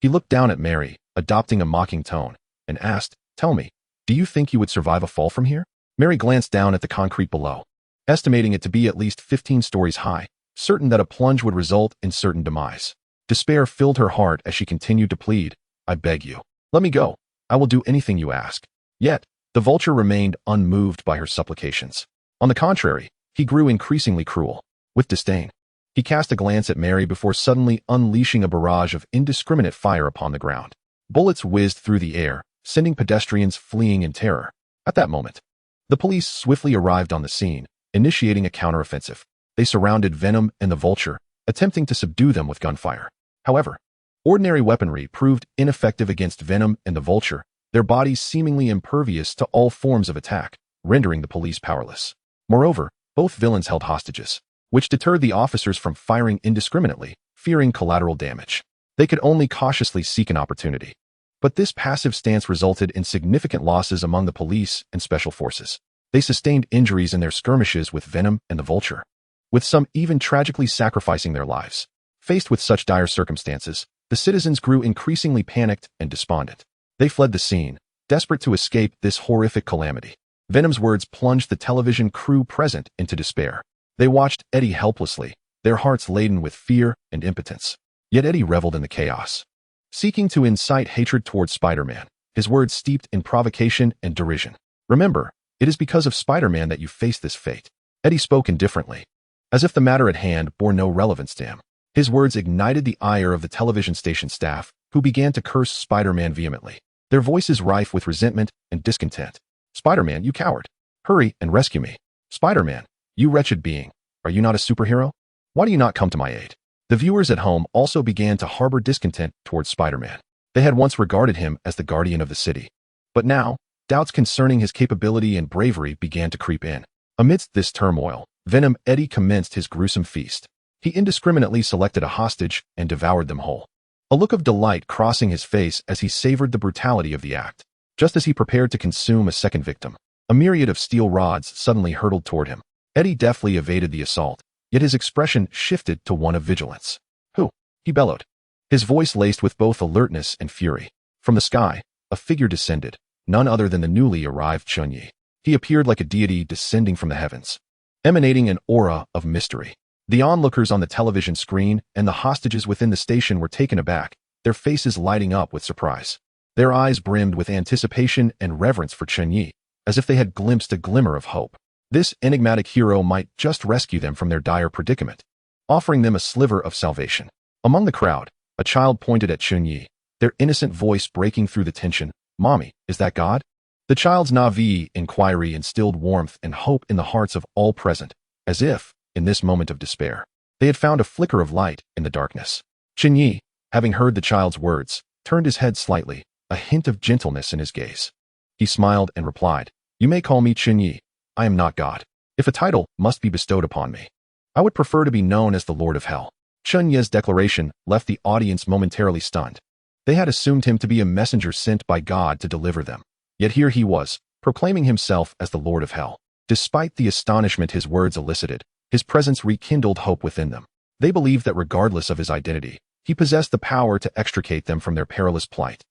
He looked down at Mary, adopting a mocking tone, and asked, tell me, do you think you would survive a fall from here? Mary glanced down at the concrete below, estimating it to be at least 15 stories high, certain that a plunge would result in certain demise. Despair filled her heart as she continued to plead, I beg you, let me go. I will do anything you ask. Yet, The vulture remained unmoved by her supplications. On the contrary, he grew increasingly cruel. With disdain, he cast a glance at Mary before suddenly unleashing a barrage of indiscriminate fire upon the ground. Bullets whizzed through the air, sending pedestrians fleeing in terror. At that moment, the police swiftly arrived on the scene, initiating a counteroffensive. They surrounded Venom and the vulture, attempting to subdue them with gunfire. However, ordinary weaponry proved ineffective against Venom and the vulture, their bodies seemingly impervious to all forms of attack, rendering the police powerless. Moreover, both villains held hostages, which deterred the officers from firing indiscriminately, fearing collateral damage. They could only cautiously seek an opportunity. But this passive stance resulted in significant losses among the police and special forces. They sustained injuries in their skirmishes with Venom and the vulture, with some even tragically sacrificing their lives. Faced with such dire circumstances, the citizens grew increasingly panicked and despondent. They fled the scene, desperate to escape this horrific calamity. Venom's words plunged the television crew present into despair. They watched Eddie helplessly, their hearts laden with fear and impotence. Yet Eddie reveled in the chaos, seeking to incite hatred towards Spider-Man, his words steeped in provocation and derision. "Remember, it is because of Spider-Man that you face this fate." Eddie spoke indifferently, as if the matter at hand bore no relevance to him. His words ignited the ire of the television station staff, who began to curse Spider-Man vehemently, their voices rife with resentment and discontent. "Spider-Man, you coward! Hurry and rescue me! Spider-Man, you wretched being! Are you not a superhero? Why do you not come to my aid?" The viewers at home also began to harbor discontent towards Spider-Man. They had once regarded him as the guardian of the city. But now, doubts concerning his capability and bravery began to creep in. Amidst this turmoil, Venom Eddie commenced his gruesome feast. He indiscriminately selected a hostage and devoured them whole, a look of delight crossing his face as he savored the brutality of the act. Just as he prepared to consume a second victim, a myriad of steel rods suddenly hurtled toward him. Eddie deftly evaded the assault, yet his expression shifted to one of vigilance. "Who?" he bellowed, his voice laced with both alertness and fury. From the sky, a figure descended, none other than the newly arrived Chen Ye. He appeared like a deity descending from the heavens, emanating an aura of mystery. The onlookers on the television screen and the hostages within the station were taken aback, their faces lighting up with surprise. Their eyes brimmed with anticipation and reverence for Chen Ye, as if they had glimpsed a glimmer of hope. This enigmatic hero might just rescue them from their dire predicament, offering them a sliver of salvation. Among the crowd, a child pointed at Chen Ye, their innocent voice breaking through the tension. "Mommy, is that God?" The child's naive inquiry instilled warmth and hope in the hearts of all present, as if, in this moment of despair, they had found a flicker of light in the darkness. Chen Ye, having heard the child's words, turned his head slightly, a hint of gentleness in his gaze. He smiled and replied, "You may call me Chen Ye. I am not God. If a title must be bestowed upon me, I would prefer to be known as the Lord of Hell." Chen Ye's declaration left the audience momentarily stunned. They had assumed him to be a messenger sent by God to deliver them. Yet here he was, proclaiming himself as the Lord of Hell. Despite the astonishment his words elicited, his presence rekindled hope within them. They believed that regardless of his identity, he possessed the power to extricate them from their perilous plight.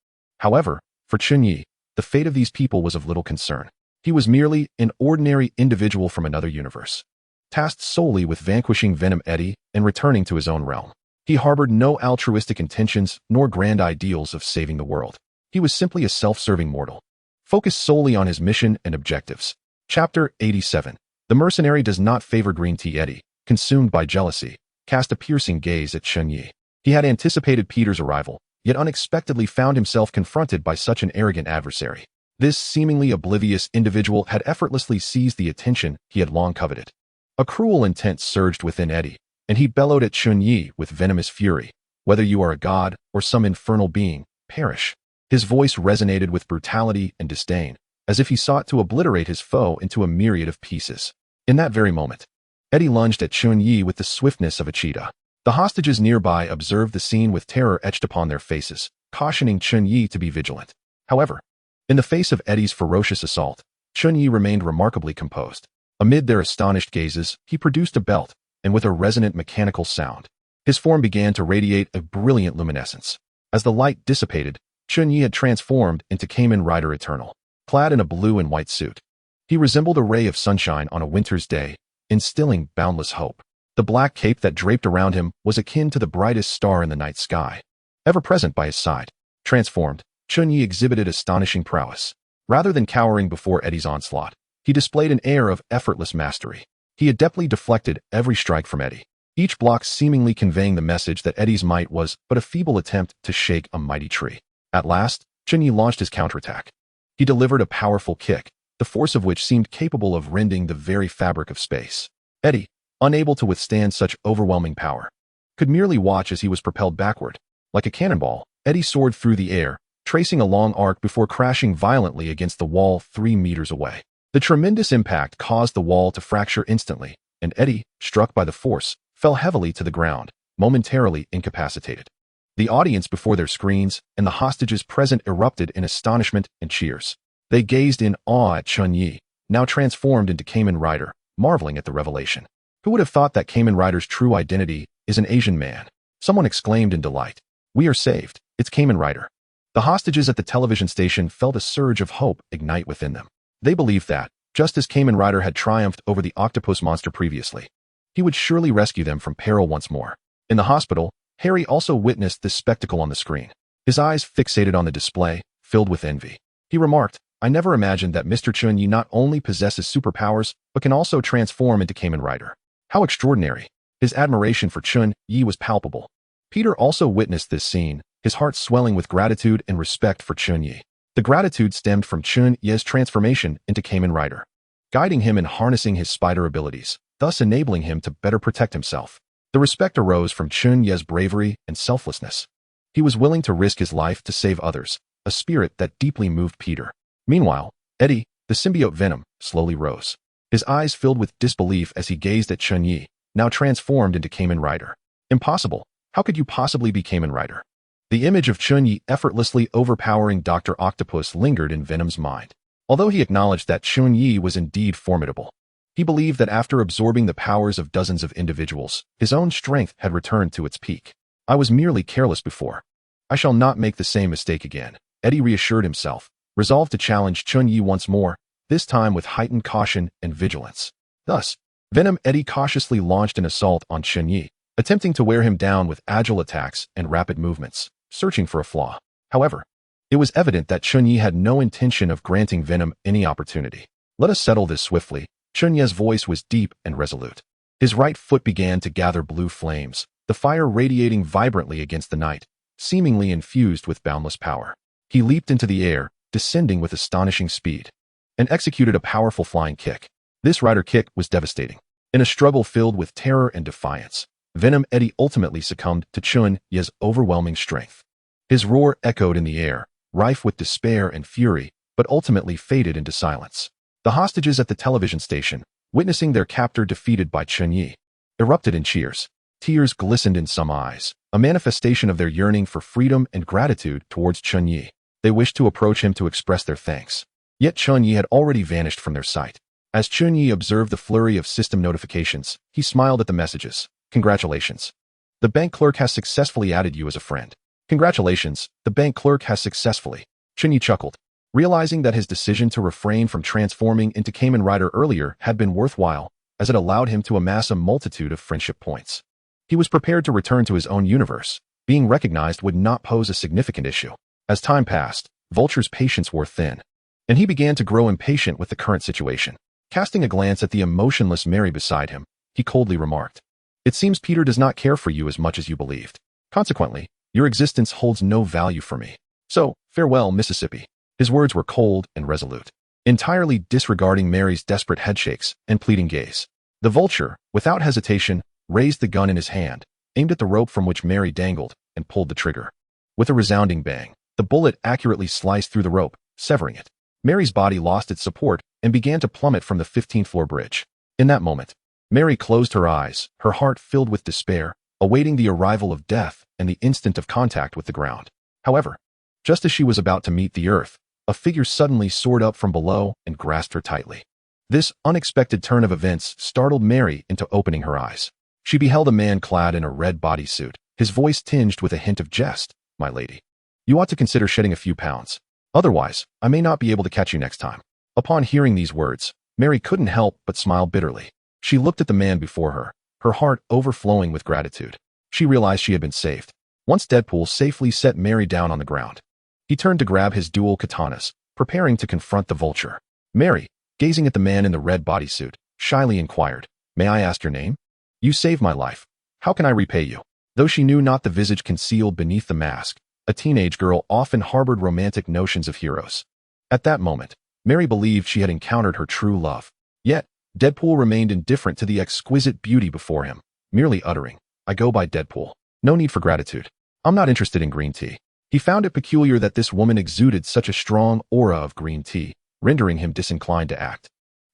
However, for Chen Ye, the fate of these people was of little concern. He was merely an ordinary individual from another universe, tasked solely with vanquishing Venom Eddie and returning to his own realm. He harbored no altruistic intentions nor grand ideals of saving the world. He was simply a self-serving mortal, focused solely on his mission and objectives. Chapter 87. The mercenary does not favor Green Tea. Eddie, consumed by jealousy, cast a piercing gaze at Chen Ye. He had anticipated Peter's arrival, yet unexpectedly found himself confronted by such an arrogant adversary. This seemingly oblivious individual had effortlessly seized the attention he had long coveted. A cruel intent surged within Eddie, and he bellowed at Chen Ye with venomous fury. "Whether you are a god or some infernal being, perish." His voice resonated with brutality and disdain, as if he sought to obliterate his foe into a myriad of pieces. In that very moment, Eddie lunged at Chen Ye with the swiftness of a cheetah. The hostages nearby observed the scene with terror etched upon their faces, cautioning Chen Ye to be vigilant. However, in the face of Eddie's ferocious assault, Chen Ye remained remarkably composed. Amid their astonished gazes, he produced a belt, and with a resonant mechanical sound, his form began to radiate a brilliant luminescence. As the light dissipated, Chen Ye had transformed into Kamen Rider Eternal, clad in a blue and white suit. He resembled a ray of sunshine on a winter's day, instilling boundless hope. The black cape that draped around him was akin to the brightest star in the night sky, ever present by his side. Transformed, Chen Ye exhibited astonishing prowess. Rather than cowering before Eddie's onslaught, he displayed an air of effortless mastery. He adeptly deflected every strike from Eddie, each block seemingly conveying the message that Eddie's might was but a feeble attempt to shake a mighty tree. At last, Chen Ye launched his counterattack. He delivered a powerful kick, the force of which seemed capable of rending the very fabric of space. Eddie, unable to withstand such overwhelming power, could merely watch as he was propelled backward. Like a cannonball, Eddie soared through the air, tracing a long arc before crashing violently against the wall 3 meters away. The tremendous impact caused the wall to fracture instantly, and Eddie, struck by the force, fell heavily to the ground, momentarily incapacitated. The audience before their screens and the hostages present erupted in astonishment and cheers. They gazed in awe at Chen Ye, now transformed into Kamen Rider, marveling at the revelation. Who would have thought that Kamen Rider's true identity is an Asian man? Someone exclaimed in delight. We are saved. It's Kamen Rider. The hostages at the television station felt a surge of hope ignite within them. They believed that, just as Kamen Rider had triumphed over the octopus monster previously, he would surely rescue them from peril once more. In the hospital, Harry also witnessed this spectacle on the screen. His eyes fixated on the display, filled with envy. He remarked, I never imagined that Mr. Chen Ye not only possesses superpowers, but can also transform into Kamen Rider. How extraordinary. His admiration for Chen Ye was palpable. Peter also witnessed this scene, his heart swelling with gratitude and respect for Chen Ye. The gratitude stemmed from Chen Ye's transformation into Kamen Rider, guiding him in harnessing his spider abilities, thus enabling him to better protect himself. The respect arose from Chen Ye's bravery and selflessness. He was willing to risk his life to save others, a spirit that deeply moved Peter. Meanwhile, Eddie, the symbiote Venom, slowly rose. His eyes filled with disbelief as he gazed at Chen Ye, now transformed into Kamen Rider. Impossible. How could you possibly be Kamen Rider? The image of Chen Ye effortlessly overpowering Dr. Octopus lingered in Venom's mind. Although he acknowledged that Chen Ye was indeed formidable, he believed that after absorbing the powers of dozens of individuals, his own strength had returned to its peak. I was merely careless before. I shall not make the same mistake again, Eddie reassured himself, resolved to challenge Chen Ye once more, this time with heightened caution and vigilance. Thus, Venom Eddie cautiously launched an assault on Chen Ye, attempting to wear him down with agile attacks and rapid movements, searching for a flaw. However, it was evident that Chen Ye had no intention of granting Venom any opportunity. Let us settle this swiftly. Chen Ye's voice was deep and resolute. His right foot began to gather blue flames, the fire radiating vibrantly against the night, seemingly infused with boundless power. He leaped into the air, descending with astonishing speed, and executed a powerful flying kick. This rider kick was devastating. In a struggle filled with terror and defiance, Venom Eddie ultimately succumbed to Chen Ye's overwhelming strength. His roar echoed in the air, rife with despair and fury, but ultimately faded into silence. The hostages at the television station, witnessing their captor defeated by Chen Ye, erupted in cheers. Tears glistened in some eyes, a manifestation of their yearning for freedom and gratitude towards Chen Ye. They wished to approach him to express their thanks. Yet Chen Ye had already vanished from their sight. As Chen Ye observed the flurry of system notifications, he smiled at the messages. Congratulations. The bank clerk has successfully added you as a friend. Congratulations, the bank clerk has successfully. Chen Ye chuckled, realizing that his decision to refrain from transforming into Kamen Rider earlier had been worthwhile, as it allowed him to amass a multitude of friendship points. He was prepared to return to his own universe. Being recognized would not pose a significant issue. As time passed, Vulture's patience wore thin, and he began to grow impatient with the current situation. Casting a glance at the emotionless Mary beside him, he coldly remarked, It seems Peter does not care for you as much as you believed. Consequently, your existence holds no value for me. So, farewell, Mississippi. His words were cold and resolute, entirely disregarding Mary's desperate headshakes and pleading gaze. The Vulture, without hesitation, raised the gun in his hand, aimed at the rope from which Mary dangled, and pulled the trigger. With a resounding bang, the bullet accurately sliced through the rope, severing it. Mary's body lost its support and began to plummet from the 15th floor bridge. In that moment, Mary closed her eyes, her heart filled with despair, awaiting the arrival of death and the instant of contact with the ground. However, just as she was about to meet the earth, a figure suddenly soared up from below and grasped her tightly. This unexpected turn of events startled Mary into opening her eyes. She beheld a man clad in a red bodysuit, his voice tinged with a hint of jest. My lady, you ought to consider shedding a few pounds. Otherwise, I may not be able to catch you next time. Upon hearing these words, Mary couldn't help but smile bitterly. She looked at the man before her, her heart overflowing with gratitude. She realized she had been saved. Once Deadpool safely set Mary down on the ground, he turned to grab his dual katanas, preparing to confront the vulture. Mary, gazing at the man in the red bodysuit, shyly inquired, "May I ask your name? You saved my life. How can I repay you?" Though she knew not the visage concealed beneath the mask, a teenage girl often harbored romantic notions of heroes. At that moment, Mary believed she had encountered her true love. Yet, Deadpool remained indifferent to the exquisite beauty before him, merely uttering, "I go by Deadpool. No need for gratitude. I'm not interested in green tea." He found it peculiar that this woman exuded such a strong aura of green tea, rendering him disinclined to act.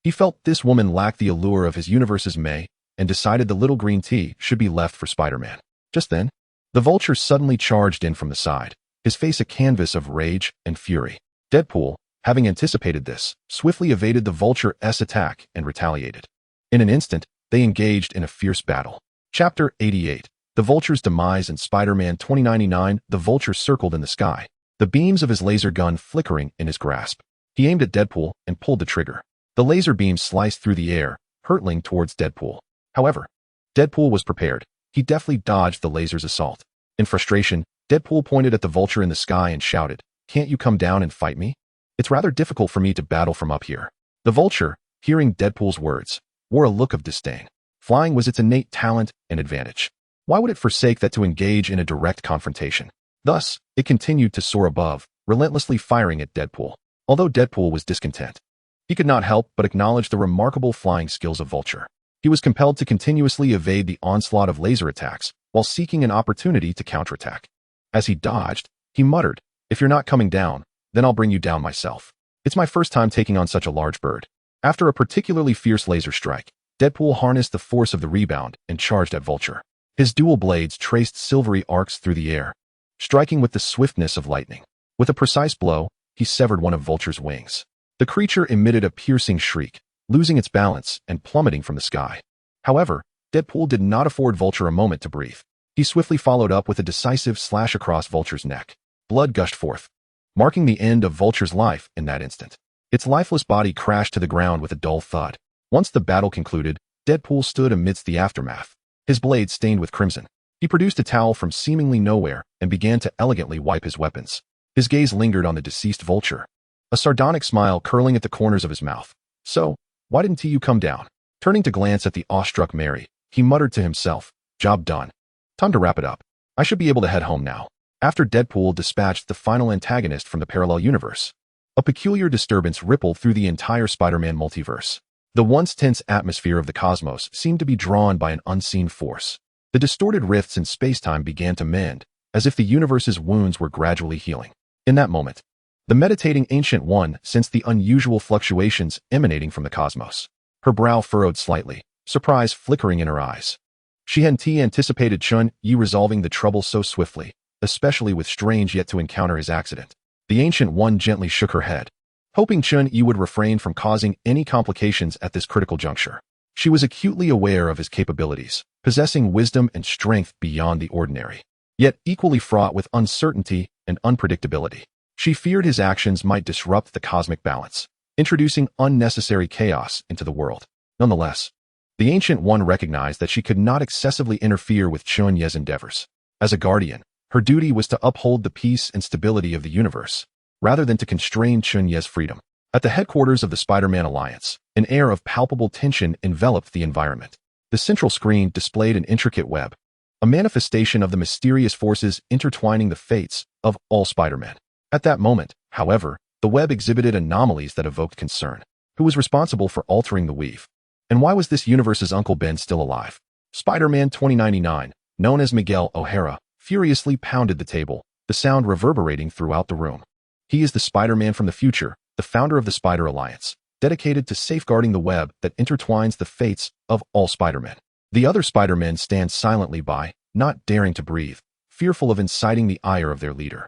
He felt this woman lacked the allure of his universe's May, and decided the little green tea should be left for Spider-Man. Just then, the vulture suddenly charged in from the side, his face a canvas of rage and fury. Deadpool, having anticipated this, swiftly evaded the vulture's attack and retaliated. In an instant, they engaged in a fierce battle. Chapter 88. The Vulture's Demise. In Spider-Man 2099, the vulture circled in the sky, the beams of his laser gun flickering in his grasp. He aimed at Deadpool and pulled the trigger. The laser beam sliced through the air, hurtling towards Deadpool. However, Deadpool was prepared. He deftly dodged the laser's assault. In frustration, Deadpool pointed at the vulture in the sky and shouted, "Can't you come down and fight me? It's rather difficult for me to battle from up here." The vulture, hearing Deadpool's words, wore a look of disdain. Flying was its innate talent and advantage. Why would it forsake that to engage in a direct confrontation? Thus, it continued to soar above, relentlessly firing at Deadpool. Although Deadpool was discontent, he could not help but acknowledge the remarkable flying skills of Vulture. He was compelled to continuously evade the onslaught of laser attacks while seeking an opportunity to counterattack. As he dodged, he muttered, "If you're not coming down, then I'll bring you down myself. It's my first time taking on such a large bird." After a particularly fierce laser strike, Deadpool harnessed the force of the rebound and charged at Vulture. His dual blades traced silvery arcs through the air, striking with the swiftness of lightning. With a precise blow, he severed one of Vulture's wings. The creature emitted a piercing shriek, losing its balance and plummeting from the sky. However, Deadpool did not afford Vulture a moment to breathe. He swiftly followed up with a decisive slash across Vulture's neck. Blood gushed forth, marking the end of Vulture's life in that instant. Its lifeless body crashed to the ground with a dull thud. Once the battle concluded, Deadpool stood amidst the aftermath, his blade stained with crimson. He produced a towel from seemingly nowhere and began to elegantly wipe his weapons. His gaze lingered on the deceased vulture, a sardonic smile curling at the corners of his mouth. "So, why didn't you come down?" Turning to glance at the awestruck Mary, he muttered to himself, "Job done. Time to wrap it up. I should be able to head home now." After Deadpool dispatched the final antagonist from the parallel universe, a peculiar disturbance rippled through the entire Spider-Man multiverse. The once tense atmosphere of the cosmos seemed to be drawn by an unseen force. The distorted rifts in space-time began to mend, as if the universe's wounds were gradually healing. In that moment, the meditating Ancient One sensed the unusual fluctuations emanating from the cosmos. Her brow furrowed slightly, surprise flickering in her eyes. She hadn't anticipated Chen Ye resolving the trouble so swiftly, especially with strange yet to encounter his accident. The Ancient One gently shook her head, hoping Chen Ye would refrain from causing any complications at this critical juncture. She was acutely aware of his capabilities, possessing wisdom and strength beyond the ordinary, yet equally fraught with uncertainty and unpredictability. She feared his actions might disrupt the cosmic balance, introducing unnecessary chaos into the world. Nonetheless, the Ancient One recognized that she could not excessively interfere with Chen Ye's endeavors. As a guardian, her duty was to uphold the peace and stability of the universe, rather than to constrain Chen Ye's freedom. At the headquarters of the Spider-Man Alliance, an air of palpable tension enveloped the environment. The central screen displayed an intricate web, a manifestation of the mysterious forces intertwining the fates of all Spider-Men. At that moment, however, the web exhibited anomalies that evoked concern. Who was responsible for altering the weave? And why was this universe's Uncle Ben still alive? Spider-Man 2099, known as Miguel O'Hara, furiously pounded the table, the sound reverberating throughout the room. He is the Spider-Man from the future, the founder of the Spider Alliance, dedicated to safeguarding the web that intertwines the fates of all Spider-Men. The other Spider-Men stand silently by, not daring to breathe, fearful of inciting the ire of their leader.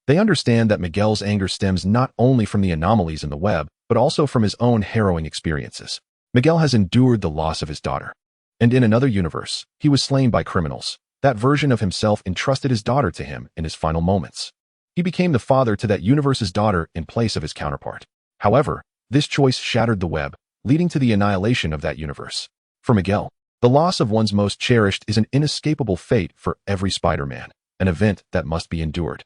They understand that Miguel's anger stems not only from the anomalies in the web, but also from his own harrowing experiences. Miguel has endured the loss of his daughter, and in another universe, he was slain by criminals. That version of himself entrusted his daughter to him in his final moments. He became the father to that universe's daughter in place of his counterpart. However, this choice shattered the web, leading to the annihilation of that universe. For Miguel, the loss of one's most cherished is an inescapable fate for every Spider-Man, an event that must be endured.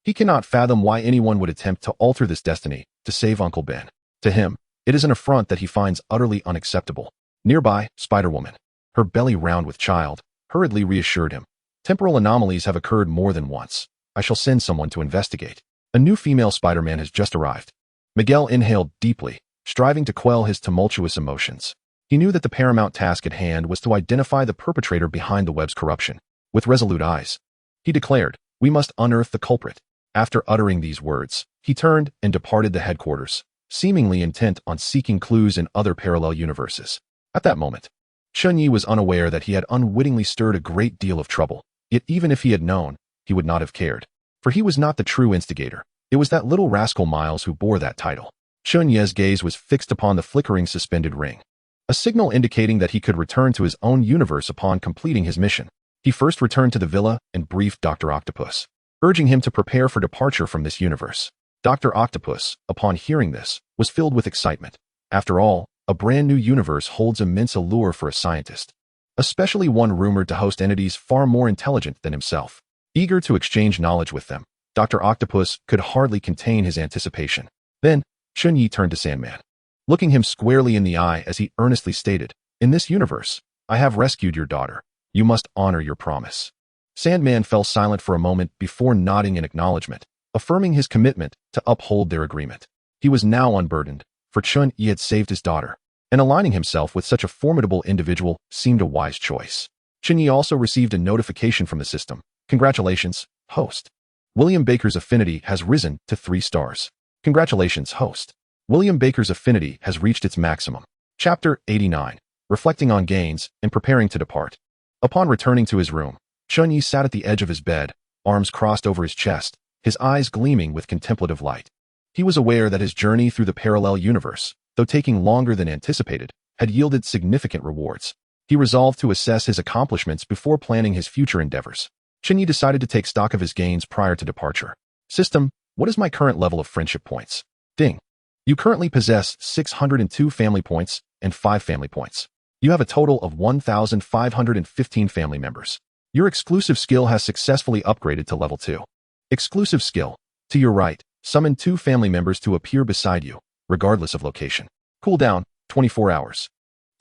He cannot fathom why anyone would attempt to alter this destiny to save Uncle Ben. To him, it is an affront that he finds utterly unacceptable. Nearby, Spider-Woman, her belly round with child, hurriedly reassured him. Temporal anomalies have occurred more than once. I shall send someone to investigate. A new female Spider-Man has just arrived. Miguel inhaled deeply, striving to quell his tumultuous emotions. He knew that the paramount task at hand was to identify the perpetrator behind the web's corruption. With resolute eyes, he declared, "We must unearth the culprit." After uttering these words, he turned and departed the headquarters, seemingly intent on seeking clues in other parallel universes. At that moment, Chen Ye was unaware that he had unwittingly stirred a great deal of trouble, yet even if he had known, he would not have cared. For he was not the true instigator. It was that little rascal Miles who bore that title. Chen Ye's gaze was fixed upon the flickering suspended ring, a signal indicating that he could return to his own universe upon completing his mission. He first returned to the villa and briefed Dr. Octopus, urging him to prepare for departure from this universe. Dr. Octopus, upon hearing this, was filled with excitement. After all, a brand new universe holds immense allure for a scientist, especially one rumored to host entities far more intelligent than himself. Eager to exchange knowledge with them, Dr. Octopus could hardly contain his anticipation. Then, Chen Ye turned to Sandman, looking him squarely in the eye as he earnestly stated, "In this universe, I have rescued your daughter. You must honor your promise." Sandman fell silent for a moment before nodding in acknowledgement, affirming his commitment to uphold their agreement. He was now unburdened, for Chen Ye had saved his daughter, and aligning himself with such a formidable individual seemed a wise choice. Chen Ye also received a notification from the system. "Congratulations, host. William Baker's affinity has risen to 3 stars. Congratulations, host. William Baker's affinity has reached its maximum." Chapter 89. Reflecting on gains and preparing to depart. Upon returning to his room, Chen Ye sat at the edge of his bed, arms crossed over his chest, his eyes gleaming with contemplative light. He was aware that his journey through the parallel universe, though taking longer than anticipated, had yielded significant rewards. He resolved to assess his accomplishments before planning his future endeavors. Chen Ye decided to take stock of his gains prior to departure. System, what is my current level of friendship points? Ding. You currently possess 602 family points and 5 family points. You have a total of 1,515 family members. Your exclusive skill has successfully upgraded to level 2. Exclusive skill. To your right, summon 2 family members to appear beside you, regardless of location. Cooldown, 24 hours.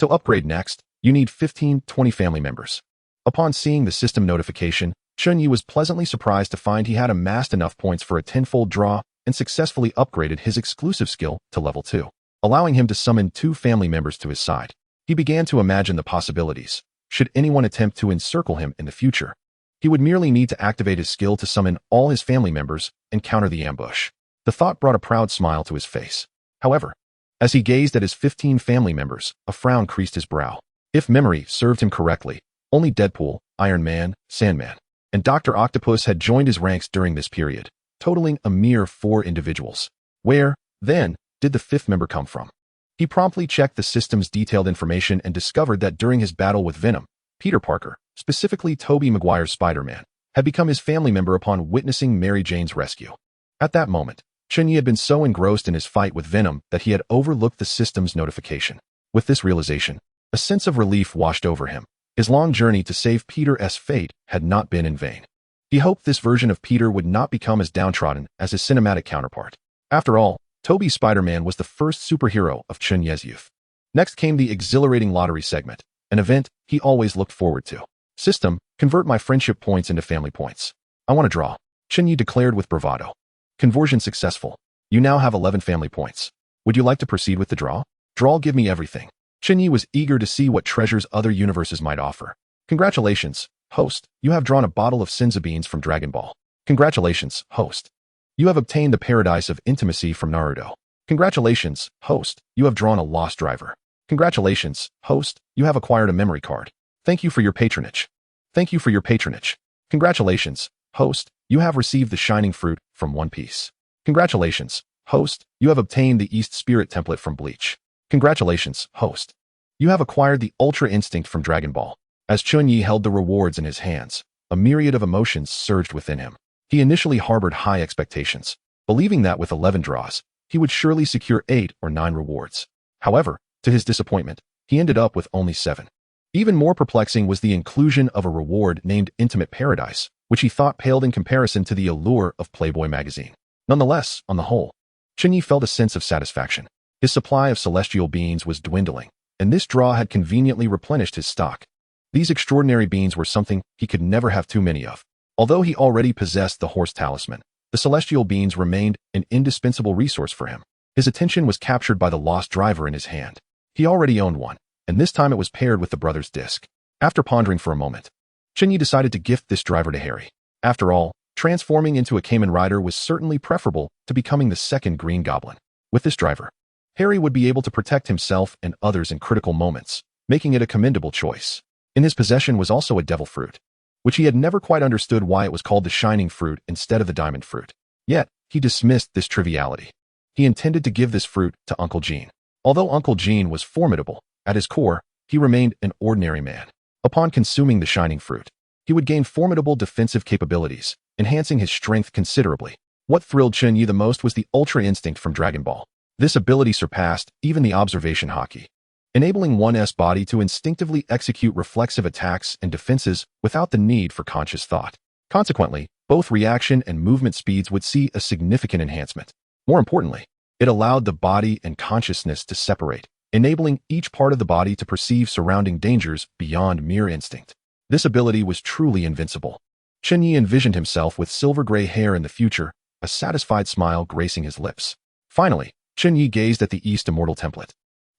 To upgrade next, you need 20 family members. Upon seeing the system notification, Chen Ye was pleasantly surprised to find he had amassed enough points for a 10-fold draw and successfully upgraded his exclusive skill to level 2, allowing him to summon 2 family members to his side. He began to imagine the possibilities. Should anyone attempt to encircle him in the future, he would merely need to activate his skill to summon all his family members and counter the ambush. The thought brought a proud smile to his face. However, as he gazed at his 15 family members, a frown creased his brow. If memory served him correctly, only Deadpool, Iron Man, Sandman, and Dr. Octopus had joined his ranks during this period, totaling a mere 4 individuals. Where, then, did the 5th member come from? He promptly checked the system's detailed information and discovered that during his battle with Venom, Peter Parker, specifically Tobey Maguire's Spider-Man, had become his family member upon witnessing Mary Jane's rescue. At that moment, Chen Ye had been so engrossed in his fight with Venom that he had overlooked the system's notification. With this realization, a sense of relief washed over him. His long journey to save Peter's fate had not been in vain. He hoped this version of Peter would not become as downtrodden as his cinematic counterpart. After all, Tobey's Spider-Man was the first superhero of Chen Ye's youth. Next came the exhilarating lottery segment, an event he always looked forward to. System, convert my friendship points into family points. I want to draw. Chen Ye declared with bravado. Conversion successful. You now have 11 family points. Would you like to proceed with the draw? Draw, give me everything. Chen Ye was eager to see what treasures other universes might offer. Congratulations, host. You have drawn a bottle of Senzu beans from Dragon Ball. Congratulations, host. You have obtained the Paradise of Intimacy from Naruto. Congratulations, host. You have drawn a Lost Driver. Congratulations, host. You have acquired a memory card. Thank you for your patronage. Thank you for your patronage. Congratulations, host. You have received the Shining Fruit from One Piece. Congratulations, host. You have obtained the East Spirit template from Bleach. Congratulations, host. You have acquired the Ultra Instinct from Dragon Ball. As Chen Ye held the rewards in his hands, a myriad of emotions surged within him. He initially harbored high expectations, believing that with 11 draws, he would surely secure 8 or 9 rewards. However, to his disappointment, he ended up with only 7. Even more perplexing was the inclusion of a reward named Intimate Paradise, which he thought paled in comparison to the allure of Playboy magazine. Nonetheless, on the whole, Chen Ye felt a sense of satisfaction. His supply of celestial beings was dwindling, and this draw had conveniently replenished his stock. These extraordinary beings were something he could never have too many of. Although he already possessed the horse talisman, the celestial beings remained an indispensable resource for him. His attention was captured by the lost driver in his hand. He already owned one, and this time it was paired with the brother's disc. After pondering for a moment, Chen Ye decided to gift this driver to Harry. After all, transforming into a Kamen Rider was certainly preferable to becoming the second Green Goblin. With this driver, Harry would be able to protect himself and others in critical moments, making it a commendable choice. In his possession was also a devil fruit, which he had never quite understood why it was called the shining fruit instead of the diamond fruit. Yet, he dismissed this triviality. He intended to give this fruit to Uncle Gene. Although Uncle Gene was formidable, at his core, he remained an ordinary man. Upon consuming the shining fruit, he would gain formidable defensive capabilities, enhancing his strength considerably. What thrilled Chen Ye the most was the Ultra Instinct from Dragon Ball. This ability surpassed even the observation haki, enabling one's body to instinctively execute reflexive attacks and defenses without the need for conscious thought. Consequently, both reaction and movement speeds would see a significant enhancement. More importantly, it allowed the body and consciousness to separate, enabling each part of the body to perceive surrounding dangers beyond mere instinct. This ability was truly invincible. Chen Ye envisioned himself with silver-gray hair in the future, a satisfied smile gracing his lips. Finally, Chen Ye gazed at the East Immortal template,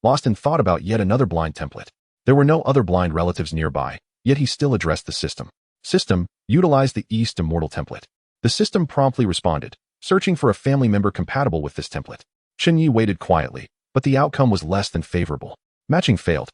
lost in thought about yet another blind template. There were no other blind relatives nearby, yet he still addressed the system. System, utilize the East Immortal template. The system promptly responded, searching for a family member compatible with this template. Chen Ye waited quietly, but the outcome was less than favorable. Matching failed.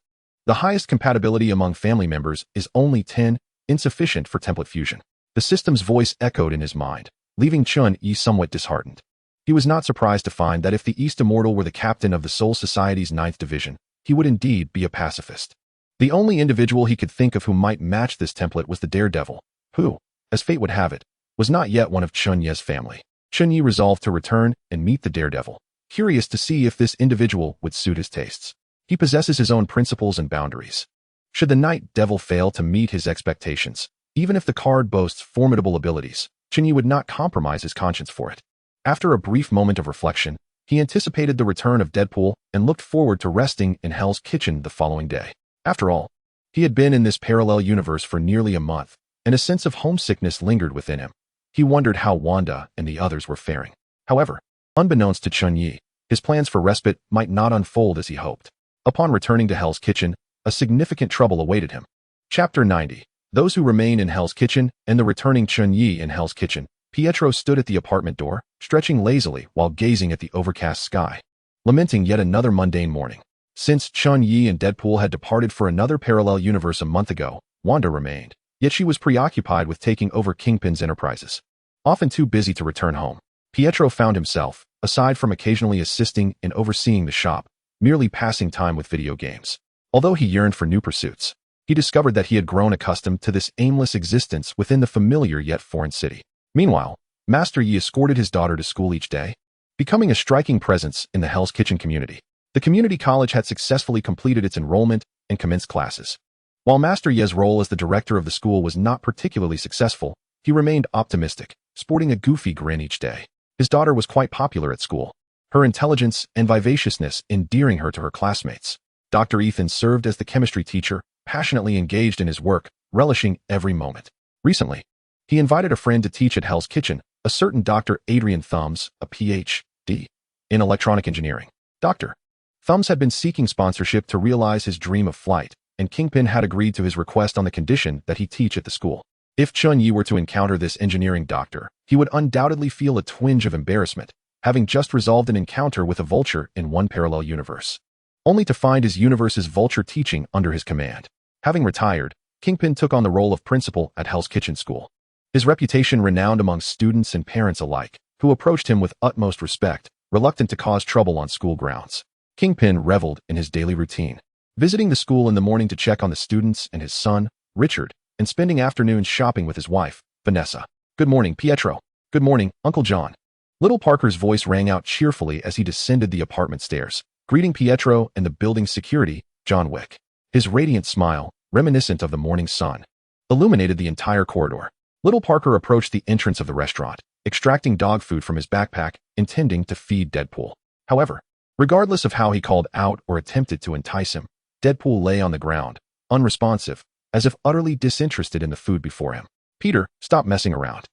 The highest compatibility among family members is only 10, insufficient for template fusion. The system's voice echoed in his mind, leaving Chen Ye somewhat disheartened. He was not surprised to find that if the East Immortal were the captain of the Soul Society's 9th Division, he would indeed be a pacifist. The only individual he could think of who might match this template was the Daredevil, who, as fate would have it, was not yet one of Chen Ye's family. Chen Ye resolved to return and meet the Daredevil, curious to see if this individual would suit his tastes. He possesses his own principles and boundaries. Should the Night Devil fail to meet his expectations, even if the card boasts formidable abilities, Chen Ye would not compromise his conscience for it. After a brief moment of reflection, he anticipated the return of Deadpool and looked forward to resting in Hell's Kitchen the following day. After all, he had been in this parallel universe for nearly a month, and a sense of homesickness lingered within him. He wondered how Wanda and the others were faring. However, unbeknownst to Chen Ye, his plans for respite might not unfold as he hoped. Upon returning to Hell's Kitchen, a significant trouble awaited him. Chapter 90. Those who remain in Hell's Kitchen and the returning Chen Ye in Hell's Kitchen. Pietro stood at the apartment door, stretching lazily while gazing at the overcast sky, lamenting yet another mundane morning. Since Chen Ye and Deadpool had departed for another parallel universe a month ago, Wanda remained, yet she was preoccupied with taking over Kingpin's enterprises. Often too busy to return home, Pietro found himself, aside from occasionally assisting and overseeing the shop, merely passing time with video games. Although he yearned for new pursuits, he discovered that he had grown accustomed to this aimless existence within the familiar yet foreign city. Meanwhile, Master Yi escorted his daughter to school each day, becoming a striking presence in the Hell's Kitchen community. The community college had successfully completed its enrollment and commenced classes. While Master Ye's role as the director of the school was not particularly successful, he remained optimistic, sporting a goofy grin each day. His daughter was quite popular at school, her intelligence and vivaciousness endearing her to her classmates. Dr. Ethan served as the chemistry teacher, passionately engaged in his work, relishing every moment. Recently, he invited a friend to teach at Hell's Kitchen, a certain Dr. Adrian Thumbs, a Ph.D. in electronic engineering. Dr. Thumbs had been seeking sponsorship to realize his dream of flight, and Kingpin had agreed to his request on the condition that he teach at the school. If Chen Ye were to encounter this engineering doctor, he would undoubtedly feel a twinge of embarrassment, having just resolved an encounter with a vulture in one parallel universe, only to find his universe's vulture teaching under his command. Having retired, Kingpin took on the role of principal at Hell's Kitchen School. His reputation renowned among students and parents alike, who approached him with utmost respect, reluctant to cause trouble on school grounds. Kingpin reveled in his daily routine, visiting the school in the morning to check on the students and his son, Richard, and spending afternoons shopping with his wife, Vanessa. Good morning, Pietro. Good morning, Uncle John. Little Parker's voice rang out cheerfully as he descended the apartment stairs, greeting Pietro and the building's security, John Wick. His radiant smile, reminiscent of the morning sun, illuminated the entire corridor. Little Parker approached the entrance of the restaurant, extracting dog food from his backpack, intending to feed Deadpool. However, regardless of how he called out or attempted to entice him, Deadpool lay on the ground, unresponsive, as if utterly disinterested in the food before him. "Peter, stop messing around.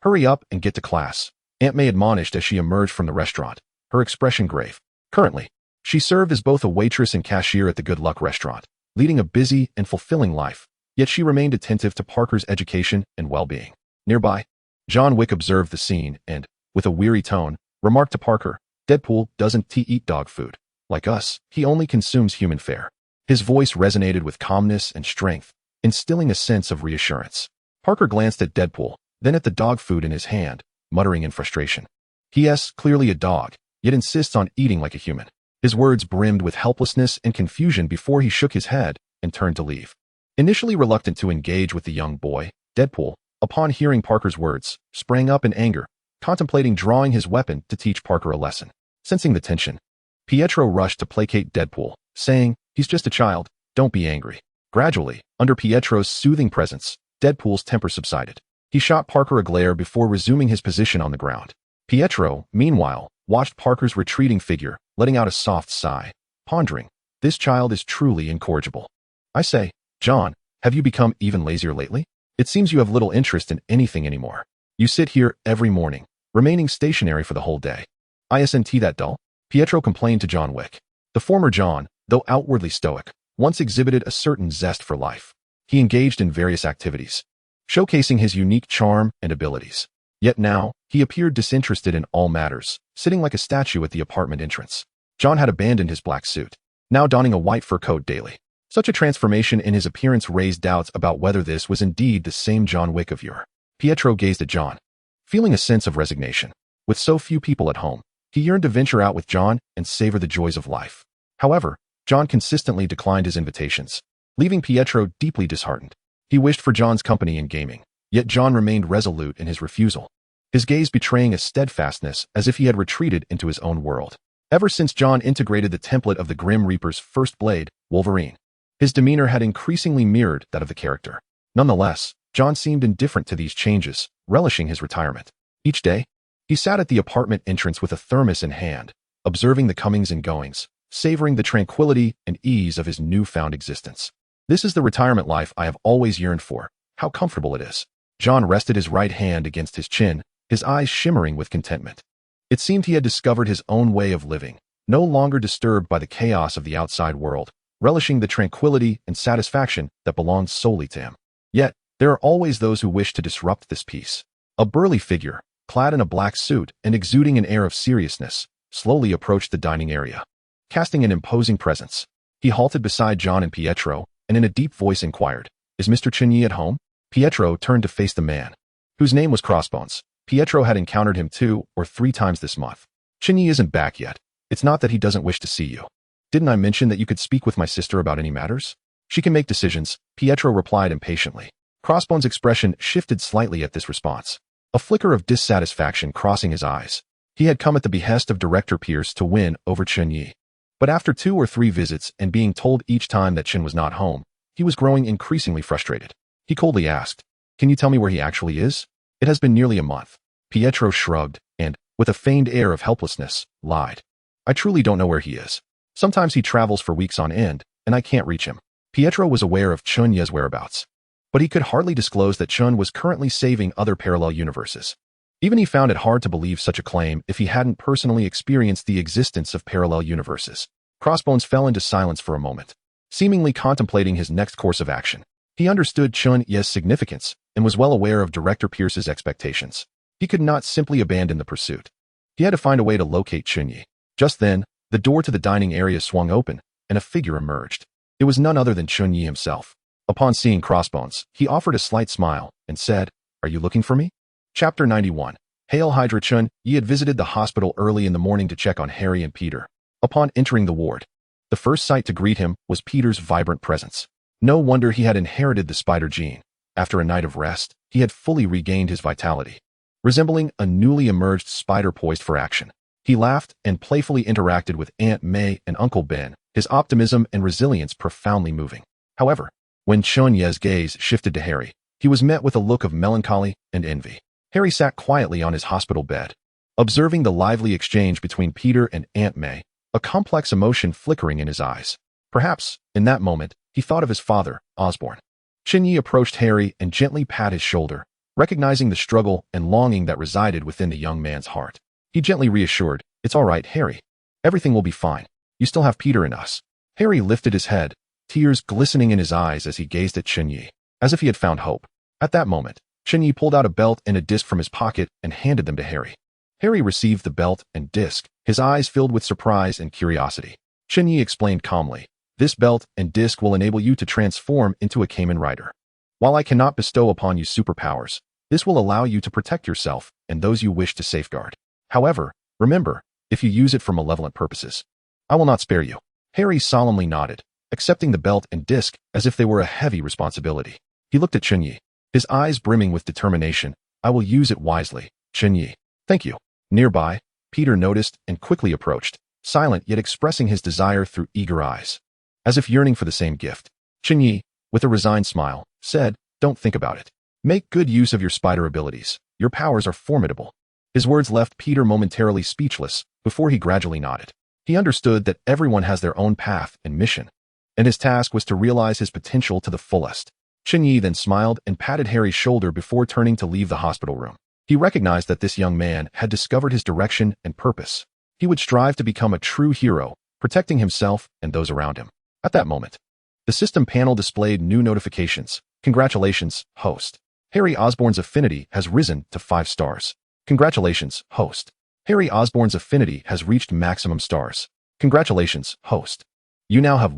Hurry up and get to class," Aunt May admonished as she emerged from the restaurant, her expression grave. Currently, she served as both a waitress and cashier at the Good Luck restaurant, leading a busy and fulfilling life, yet she remained attentive to Parker's education and well-being. Nearby, John Wick observed the scene and, with a weary tone, remarked to Parker, "Deadpool doesn't eat dog food. Like us, he only consumes human fare." His voice resonated with calmness and strength, instilling a sense of reassurance. Parker glanced at Deadpool, then at the dog food in his hand, muttering in frustration. "He is clearly a dog, yet insists on eating like a human." His words brimmed with helplessness and confusion before he shook his head and turned to leave. Initially reluctant to engage with the young boy, Deadpool, upon hearing Parker's words, sprang up in anger, contemplating drawing his weapon to teach Parker a lesson. Sensing the tension, Pietro rushed to placate Deadpool, saying, "He's just a child, don't be angry." Gradually, under Pietro's soothing presence, Deadpool's temper subsided. He shot Parker a glare before resuming his position on the ground. Pietro, meanwhile, watched Parker's retreating figure, letting out a soft sigh, pondering, "This child is truly incorrigible." "I say, John, have you become even lazier lately? It seems you have little interest in anything anymore. You sit here every morning, remaining stationary for the whole day. Isn't that dull?" Pietro complained to John Wick. The former John, though outwardly stoic, once exhibited a certain zest for life. He engaged in various activities, showcasing his unique charm and abilities. Yet now, he appeared disinterested in all matters, sitting like a statue at the apartment entrance. John had abandoned his black suit, now donning a white fur coat daily. Such a transformation in his appearance raised doubts about whether this was indeed the same John Wick of yore. Pietro gazed at John, feeling a sense of resignation. With so few people at home, he yearned to venture out with John and savor the joys of life. However, John consistently declined his invitations, leaving Pietro deeply disheartened. He wished for John's company in gaming, yet John remained resolute in his refusal, his gaze betraying a steadfastness as if he had retreated into his own world. Ever since John integrated the template of the Grim Reaper's first blade, Wolverine, his demeanor had increasingly mirrored that of the character. Nonetheless, John seemed indifferent to these changes, relishing his retirement. Each day, he sat at the apartment entrance with a thermos in hand, observing the comings and goings, savoring the tranquility and ease of his newfound existence. "This is the retirement life I have always yearned for. How comfortable it is." John rested his right hand against his chin, his eyes shimmering with contentment. It seemed he had discovered his own way of living, no longer disturbed by the chaos of the outside world, relishing the tranquility and satisfaction that belonged solely to him. Yet, there are always those who wish to disrupt this peace. A burly figure, clad in a black suit and exuding an air of seriousness, slowly approached the dining area. Casting an imposing presence, he halted beside John and Pietro, and in a deep voice inquired, "Is Mr. Chen Ye at home?" Pietro turned to face the man, whose name was Crossbones. Pietro had encountered him 2 or 3 times this month. "Chen Ye isn't back yet. It's not that he doesn't wish to see you. Didn't I mention that you could speak with my sister about any matters? She can make decisions," Pietro replied impatiently. Crossbones' expression shifted slightly at this response, a flicker of dissatisfaction crossing his eyes. He had come at the behest of Director Pierce to win over Chen Ye. But after 2 or 3 visits and being told each time that Chen was not home, he was growing increasingly frustrated. He coldly asked, "Can you tell me where he actually is?" "It has been nearly a month." Pietro shrugged and, with a feigned air of helplessness, lied. "I truly don't know where he is. Sometimes he travels for weeks on end, and I can't reach him." Pietro was aware of Chen Ye's whereabouts, but he could hardly disclose that Chen was currently saving other parallel universes. Even he found it hard to believe such a claim if he hadn't personally experienced the existence of parallel universes. Crossbones fell into silence for a moment, seemingly contemplating his next course of action. He understood Chen Ye's significance and was well aware of Director Pierce's expectations. He could not simply abandon the pursuit. He had to find a way to locate Chen Ye. Just then, the door to the dining area swung open, and a figure emerged. It was none other than Chen Ye himself. Upon seeing Crossbones, he offered a slight smile and said, "Are you looking for me?" Chapter 91. Hail Hydra. Chen Ye had visited the hospital early in the morning to check on Harry and Peter. Upon entering the ward, the first sight to greet him was Peter's vibrant presence. No wonder he had inherited the spider gene. After a night of rest, he had fully regained his vitality, resembling a newly emerged spider poised for action. He laughed and playfully interacted with Aunt May and Uncle Ben, his optimism and resilience profoundly moving. However, when Chen Ye's gaze shifted to Harry, He was met with a look of melancholy and envy. Harry sat quietly on his hospital bed, observing the lively exchange between Peter and Aunt May, a complex emotion flickering in his eyes. Perhaps, in that moment, he thought of his father, Osborne. Chen Ye approached Harry and gently patted his shoulder, recognizing the struggle and longing that resided within the young man's heart. He gently reassured, "It's all right, Harry. Everything will be fine. You still have Peter and us." Harry lifted his head, tears glistening in his eyes as he gazed at Chen Ye, as if he had found hope. At that moment, Chen Ye pulled out a belt and a disc from his pocket and handed them to Harry. Harry received the belt and disc, his eyes filled with surprise and curiosity. Chen Ye explained calmly, "This belt and disc will enable you to transform into a Kamen Rider. While I cannot bestow upon you superpowers, this will allow you to protect yourself and those you wish to safeguard. However, remember, if you use it for malevolent purposes, I will not spare you." Harry solemnly nodded, accepting the belt and disc as if they were a heavy responsibility. He looked at Chen Ye, his eyes brimming with determination. "I will use it wisely, Chen Ye. Thank you." Nearby, Peter noticed and quickly approached, silent yet expressing his desire through eager eyes, as if yearning for the same gift. Chen Ye, with a resigned smile, said, "Don't think about it. Make good use of your spider abilities. Your powers are formidable." His words left Peter momentarily speechless before he gradually nodded. He understood that everyone has their own path and mission, and his task was to realize his potential to the fullest. Chen Ye then smiled and patted Harry's shoulder before turning to leave the hospital room. He recognized that this young man had discovered his direction and purpose. He would strive to become a true hero, protecting himself and those around him. At that moment, the system panel displayed new notifications. "Congratulations, host. Harry Osborne's affinity has risen to 5 stars. Congratulations, host. Harry Osborne's affinity has reached maximum stars. Congratulations, host. You now have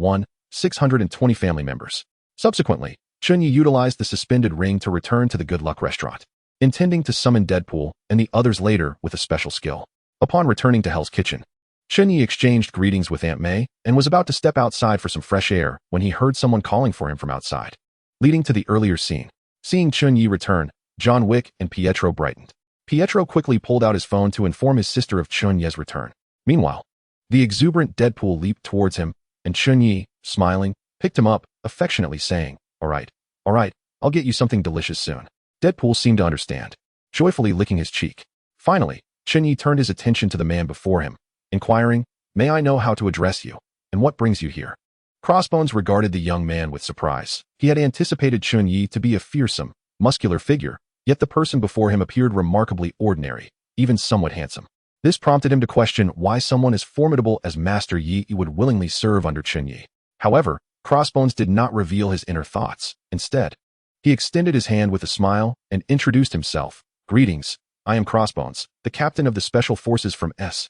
620 family members." Subsequently, Chen Ye utilized the suspended ring to return to the Good Luck restaurant, intending to summon Deadpool and the others later with a special skill. Upon returning to Hell's Kitchen, Chen Ye exchanged greetings with Aunt May and was about to step outside for some fresh air when he heard someone calling for him from outside, leading to the earlier scene. Seeing Chen Ye return, John Wick and Pietro brightened. Pietro quickly pulled out his phone to inform his sister of Chen Ye's return. Meanwhile, the exuberant Deadpool leaped towards him, and Chen Ye, smiling, picked him up, affectionately saying, all right, I'll get you something delicious soon." Deadpool seemed to understand, joyfully licking his cheek. Finally, Chen Ye turned his attention to the man before him, inquiring, "May I know how to address you, and what brings you here?" Crossbones regarded the young man with surprise. He had anticipated Chen Ye to be a fearsome, muscular figure, yet the person before him appeared remarkably ordinary, even somewhat handsome. This prompted him to question why someone as formidable as Master Yi would willingly serve under Chen Ye. However, Crossbones did not reveal his inner thoughts. Instead, he extended his hand with a smile and introduced himself. "Greetings, I am Crossbones, the captain of the Special Forces from S.H.I.E.L.D.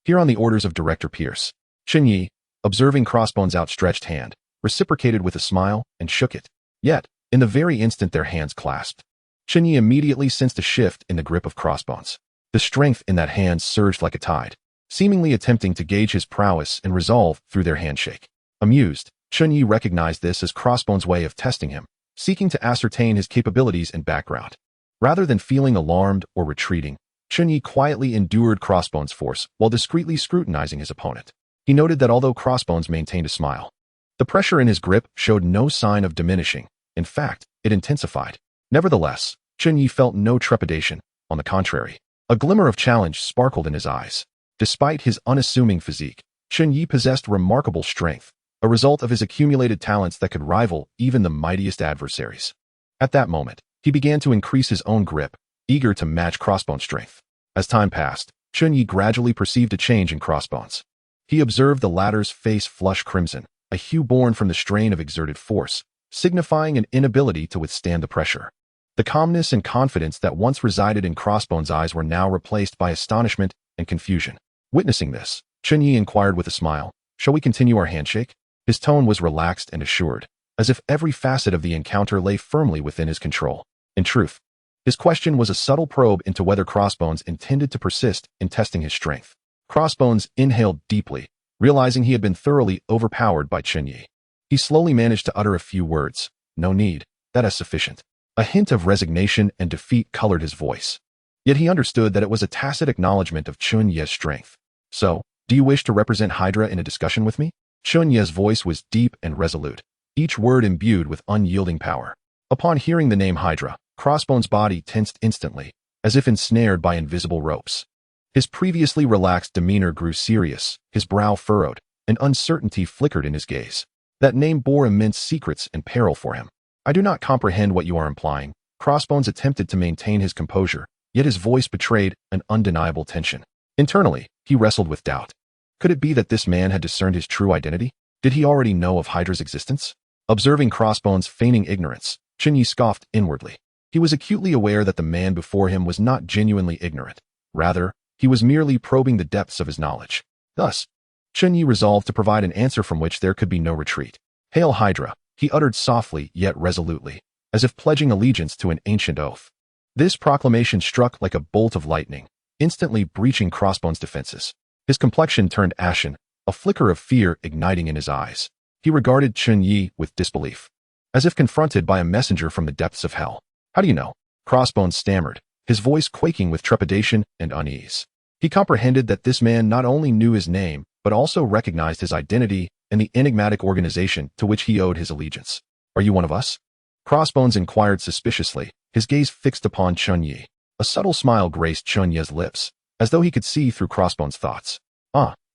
Here on the orders of Director Pierce." Chen Ye, observing Crossbones' outstretched hand, reciprocated with a smile and shook it. Yet, in the very instant their hands clasped, Chen Ye immediately sensed a shift in the grip of Crossbones. The strength in that hand surged like a tide, seemingly attempting to gauge his prowess and resolve through their handshake. Amused, Chen Ye recognized this as Crossbones' way of testing him, seeking to ascertain his capabilities and background. Rather than feeling alarmed or retreating, Chen Ye quietly endured Crossbones' force while discreetly scrutinizing his opponent. He noted that although Crossbones maintained a smile, the pressure in his grip showed no sign of diminishing. In fact, it intensified. Nevertheless, Chen Ye felt no trepidation. On the contrary, a glimmer of challenge sparkled in his eyes. Despite his unassuming physique, Chen Ye possessed remarkable strength, a result of his accumulated talents that could rival even the mightiest adversaries. At that moment, he began to increase his own grip, eager to match Crossbones' strength. As time passed, Chen Ye gradually perceived a change in Crossbones. He observed the latter's face flush crimson, a hue born from the strain of exerted force, signifying an inability to withstand the pressure. The calmness and confidence that once resided in Crossbones' eyes were now replaced by astonishment and confusion. Witnessing this, Chen Ye inquired with a smile, "Shall we continue our handshake?" His tone was relaxed and assured, as if every facet of the encounter lay firmly within his control. In truth, his question was a subtle probe into whether Crossbones intended to persist in testing his strength. Crossbones inhaled deeply, realizing he had been thoroughly overpowered by Chen Ye. He slowly managed to utter a few words. "No need, that is sufficient." A hint of resignation and defeat colored his voice. Yet he understood that it was a tacit acknowledgement of Chen Ye's strength. "So, do you wish to represent Hydra in a discussion with me?" Chen Ye's voice was deep and resolute, each word imbued with unyielding power. Upon hearing the name Hydra, Crossbones' body tensed instantly, as if ensnared by invisible ropes. His previously relaxed demeanor grew serious, his brow furrowed, and uncertainty flickered in his gaze. That name bore immense secrets and peril for him. I do not comprehend what you are implying. Crossbones attempted to maintain his composure, yet his voice betrayed an undeniable tension. Internally, he wrestled with doubt. Could it be that this man had discerned his true identity? Did he already know of Hydra's existence? Observing Crossbones' feigning ignorance, Chen Ye scoffed inwardly. He was acutely aware that the man before him was not genuinely ignorant. Rather, he was merely probing the depths of his knowledge. Thus, Chen Ye resolved to provide an answer from which there could be no retreat. "Hail Hydra," he uttered softly yet resolutely, as if pledging allegiance to an ancient oath. This proclamation struck like a bolt of lightning, instantly breaching Crossbones' defenses. His complexion turned ashen, a flicker of fear igniting in his eyes. He regarded Chen Ye with disbelief, as if confronted by a messenger from the depths of hell. "How do you know?" Crossbones stammered, his voice quaking with trepidation and unease. He comprehended that this man not only knew his name, but also recognized his identity and the enigmatic organization to which he owed his allegiance. "Are you one of us?" Crossbones inquired suspiciously, his gaze fixed upon Chen Ye. A subtle smile graced Chen Ye's lips, as though he could see through Crossbones' thoughts.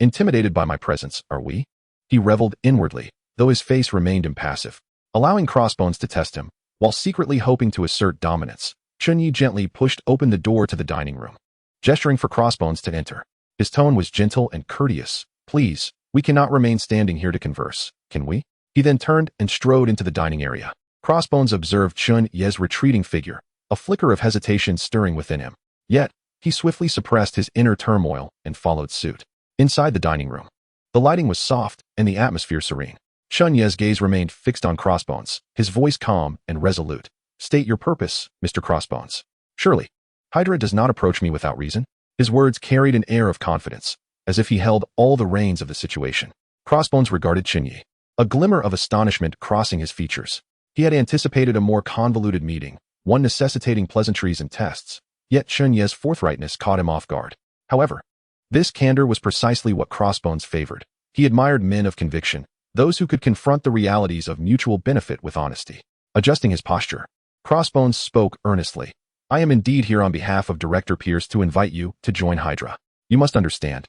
Intimidated by my presence, are we?" He reveled inwardly, though his face remained impassive. Allowing Crossbones to test him, while secretly hoping to assert dominance, Chen Ye gently pushed open the door to the dining room, gesturing for Crossbones to enter. His tone was gentle and courteous. "Please, we cannot remain standing here to converse, can we?" He then turned and strode into the dining area. Crossbones observed Chen Ye's retreating figure, a flicker of hesitation stirring within him. Yet, he swiftly suppressed his inner turmoil and followed suit. Inside the dining room, the lighting was soft and the atmosphere serene. Chen Ye's gaze remained fixed on Crossbones, his voice calm and resolute. "State your purpose, Mr. Crossbones." "Surely, Hydra does not approach me without reason." His words carried an air of confidence, as if he held all the reins of the situation. Crossbones regarded Chen Ye, a glimmer of astonishment crossing his features. He had anticipated a more convoluted meeting, one necessitating pleasantries and tests, yet Chen Ye's forthrightness caught him off guard. However, this candor was precisely what Crossbones favored. He admired men of conviction, those who could confront the realities of mutual benefit with honesty. Adjusting his posture, Crossbones spoke earnestly. "I am indeed here on behalf of Director Pierce to invite you to join Hydra. You must understand,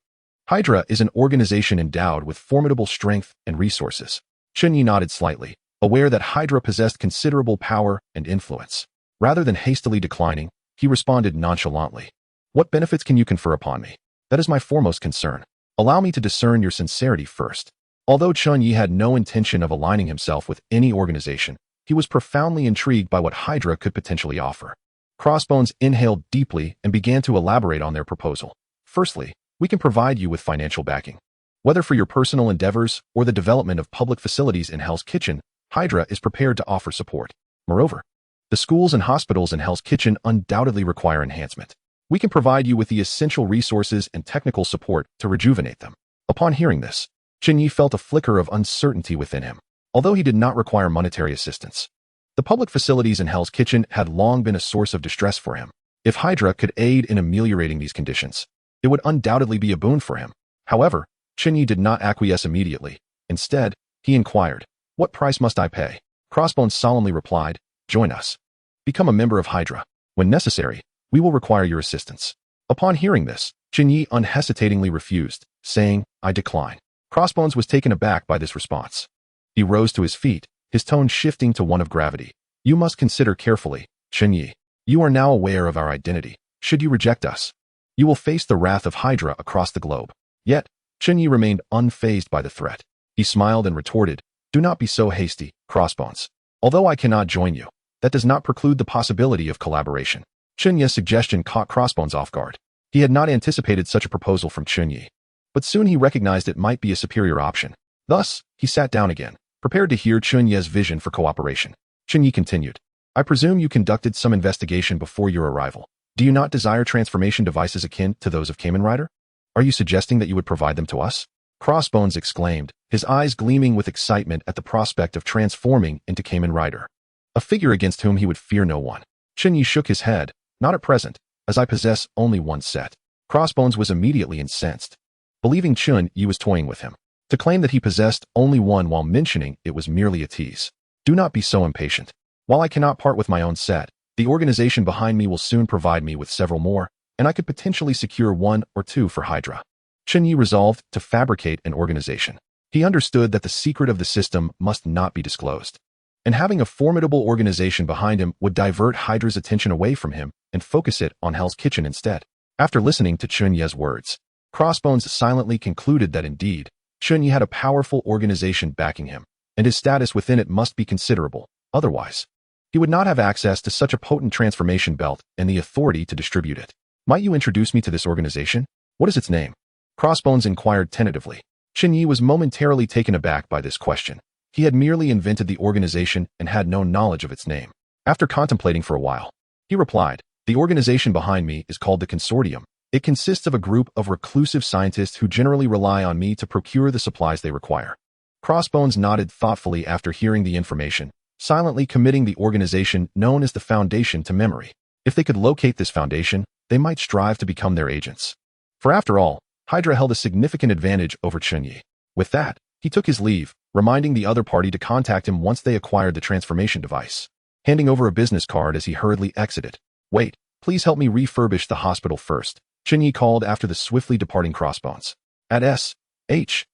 Hydra is an organization endowed with formidable strength and resources." Chen Ye nodded slightly, aware that Hydra possessed considerable power and influence. Rather than hastily declining, he responded nonchalantly. "What benefits can you confer upon me? That is my foremost concern. Allow me to discern your sincerity first." Although Chen Ye had no intention of aligning himself with any organization, he was profoundly intrigued by what Hydra could potentially offer. Crossbones inhaled deeply and began to elaborate on their proposal. "Firstly, we can provide you with financial backing. Whether for your personal endeavors or the development of public facilities in Hell's Kitchen, Hydra is prepared to offer support. Moreover, the schools and hospitals in Hell's Kitchen undoubtedly require enhancement. We can provide you with the essential resources and technical support to rejuvenate them." Upon hearing this, Chen Ye felt a flicker of uncertainty within him. Although he did not require monetary assistance, the public facilities in Hell's Kitchen had long been a source of distress for him. If Hydra could aid in ameliorating these conditions, it would undoubtedly be a boon for him. However, Chen Ye did not acquiesce immediately. Instead, he inquired, "What price must I pay?" Crossbones solemnly replied, "Join us. Become a member of Hydra. When necessary, we will require your assistance." Upon hearing this, Chen Ye unhesitatingly refused, saying, "I decline." Crossbones was taken aback by this response. He rose to his feet, his tone shifting to one of gravity. "You must consider carefully, Chen Ye. You are now aware of our identity. Should you reject us, you will face the wrath of Hydra across the globe." Yet, Chen Ye remained unfazed by the threat. He smiled and retorted, "Do not be so hasty, Crossbones. Although I cannot join you, that does not preclude the possibility of collaboration." Chen Ye's suggestion caught Crossbones off guard. He had not anticipated such a proposal from Chen Ye, but soon he recognized it might be a superior option. Thus, he sat down again, prepared to hear Chen Ye's vision for cooperation. Chen Ye continued, "I presume you conducted some investigation before your arrival. Do you not desire transformation devices akin to those of Kamen Rider? Are you suggesting that you would provide them to us?" Crossbones exclaimed, his eyes gleaming with excitement at the prospect of transforming into Kamen Rider, a figure against whom he would fear no one. Chen Ye shook his head. "Not at present, as I possess only one set." Crossbones was immediately incensed, believing Chen Ye was toying with him. To claim that he possessed only one while mentioning it was merely a tease. Do not be so impatient. While I cannot part with my own set, the organization behind me will soon provide me with several more, and I could potentially secure 1 or 2 for Hydra. Chen Ye resolved to fabricate an organization. He understood that the secret of the system must not be disclosed. And having a formidable organization behind him would divert Hydra's attention away from him and focus it on Hell's Kitchen instead. After listening to Chen Ye's words, Crossbones silently concluded that indeed, Chen Ye had a powerful organization backing him, and his status within it must be considerable. Otherwise, he would not have access to such a potent transformation belt and the authority to distribute it. Might you introduce me to this organization? What is its name? Crossbones inquired tentatively. Chen Ye was momentarily taken aback by this question. He had merely invented the organization and had no knowledge of its name. After contemplating for a while, he replied, "The organization behind me is called the Consortium. It consists of a group of reclusive scientists who generally rely on me to procure the supplies they require." Crossbones nodded thoughtfully after hearing the information, silently committing the organization known as the Foundation to memory. If they could locate this foundation, they might strive to become their agents. For after all, Hydra held a significant advantage over Chen Ye. With that, he took his leave, reminding the other party to contact him once they acquired the transformation device. Handing over a business card as he hurriedly exited. "Wait, please help me refurbish the hospital first," Chen Ye called after the swiftly departing Crossbones. At S.H.I.E.L.D.,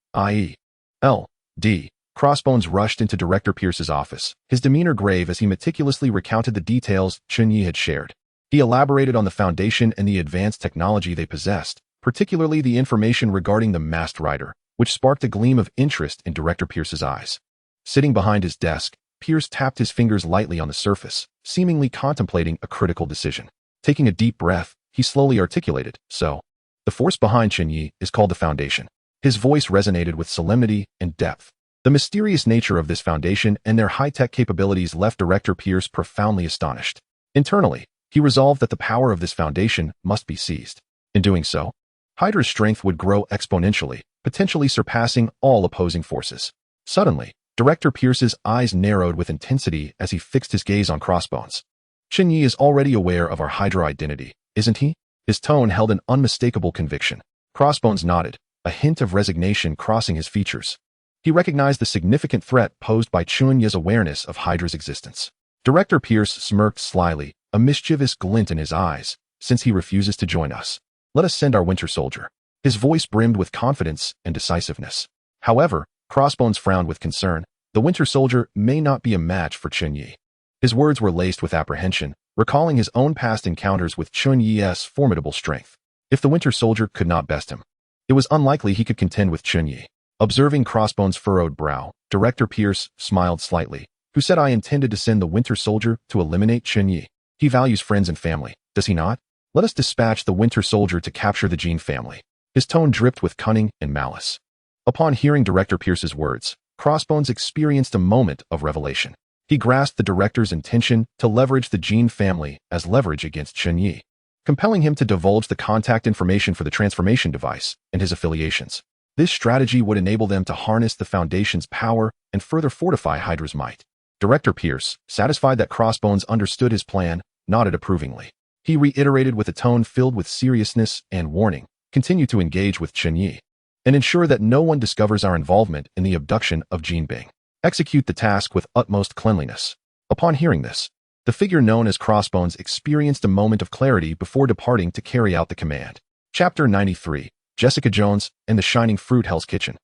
Crossbones rushed into Director Pierce's office, his demeanor grave as he meticulously recounted the details Chen Ye had shared. He elaborated on the Foundation and the advanced technology they possessed, particularly the information regarding the Masked Rider, which sparked a gleam of interest in Director Pierce's eyes. Sitting behind his desk, Pierce tapped his fingers lightly on the surface, seemingly contemplating a critical decision. Taking a deep breath, he slowly articulated, "So, the force behind Chen Ye is called the Foundation." His voice resonated with solemnity and depth. The mysterious nature of this foundation and their high-tech capabilities left Director Pierce profoundly astonished. Internally, he resolved that the power of this foundation must be seized. In doing so, Hydra's strength would grow exponentially, potentially surpassing all opposing forces. Suddenly, Director Pierce's eyes narrowed with intensity as he fixed his gaze on Crossbones. "Chen Ye is already aware of our Hydra identity, isn't he?" His tone held an unmistakable conviction. Crossbones nodded, a hint of resignation crossing his features. He recognized the significant threat posed by Chen Ye's awareness of Hydra's existence. Director Pierce smirked slyly, a mischievous glint in his eyes. "Since he refuses to join us, let us send our Winter Soldier." His voice brimmed with confidence and decisiveness. However, Crossbones frowned with concern. The Winter Soldier may not be a match for Chen Ye. His words were laced with apprehension, recalling his own past encounters with Chen Ye's formidable strength. If the Winter Soldier could not best him, it was unlikely he could contend with Chen Ye. Observing Crossbones' furrowed brow, Director Pierce smiled slightly. "Who said I intended to send the Winter Soldier to eliminate Chen Ye? He values friends and family, does he not? Let us dispatch the Winter Soldier to capture the Jean family." His tone dripped with cunning and malice. Upon hearing Director Pierce's words, Crossbones experienced a moment of revelation. He grasped the director's intention to leverage the Jean family as leverage against Chen Ye, compelling him to divulge the contact information for the transformation device and his affiliations. This strategy would enable them to harness the Foundation's power and further fortify Hydra's might. Director Pierce, satisfied that Crossbones understood his plan, nodded approvingly. He reiterated with a tone filled with seriousness and warning, "Continue to engage with Chen Ye, and ensure that no one discovers our involvement in the abduction of Jean Bing. Execute the task with utmost cleanliness." Upon hearing this, the figure known as Crossbones experienced a moment of clarity before departing to carry out the command. Chapter 93, Jessica Jones and the Shining Fruit Hell's Kitchen.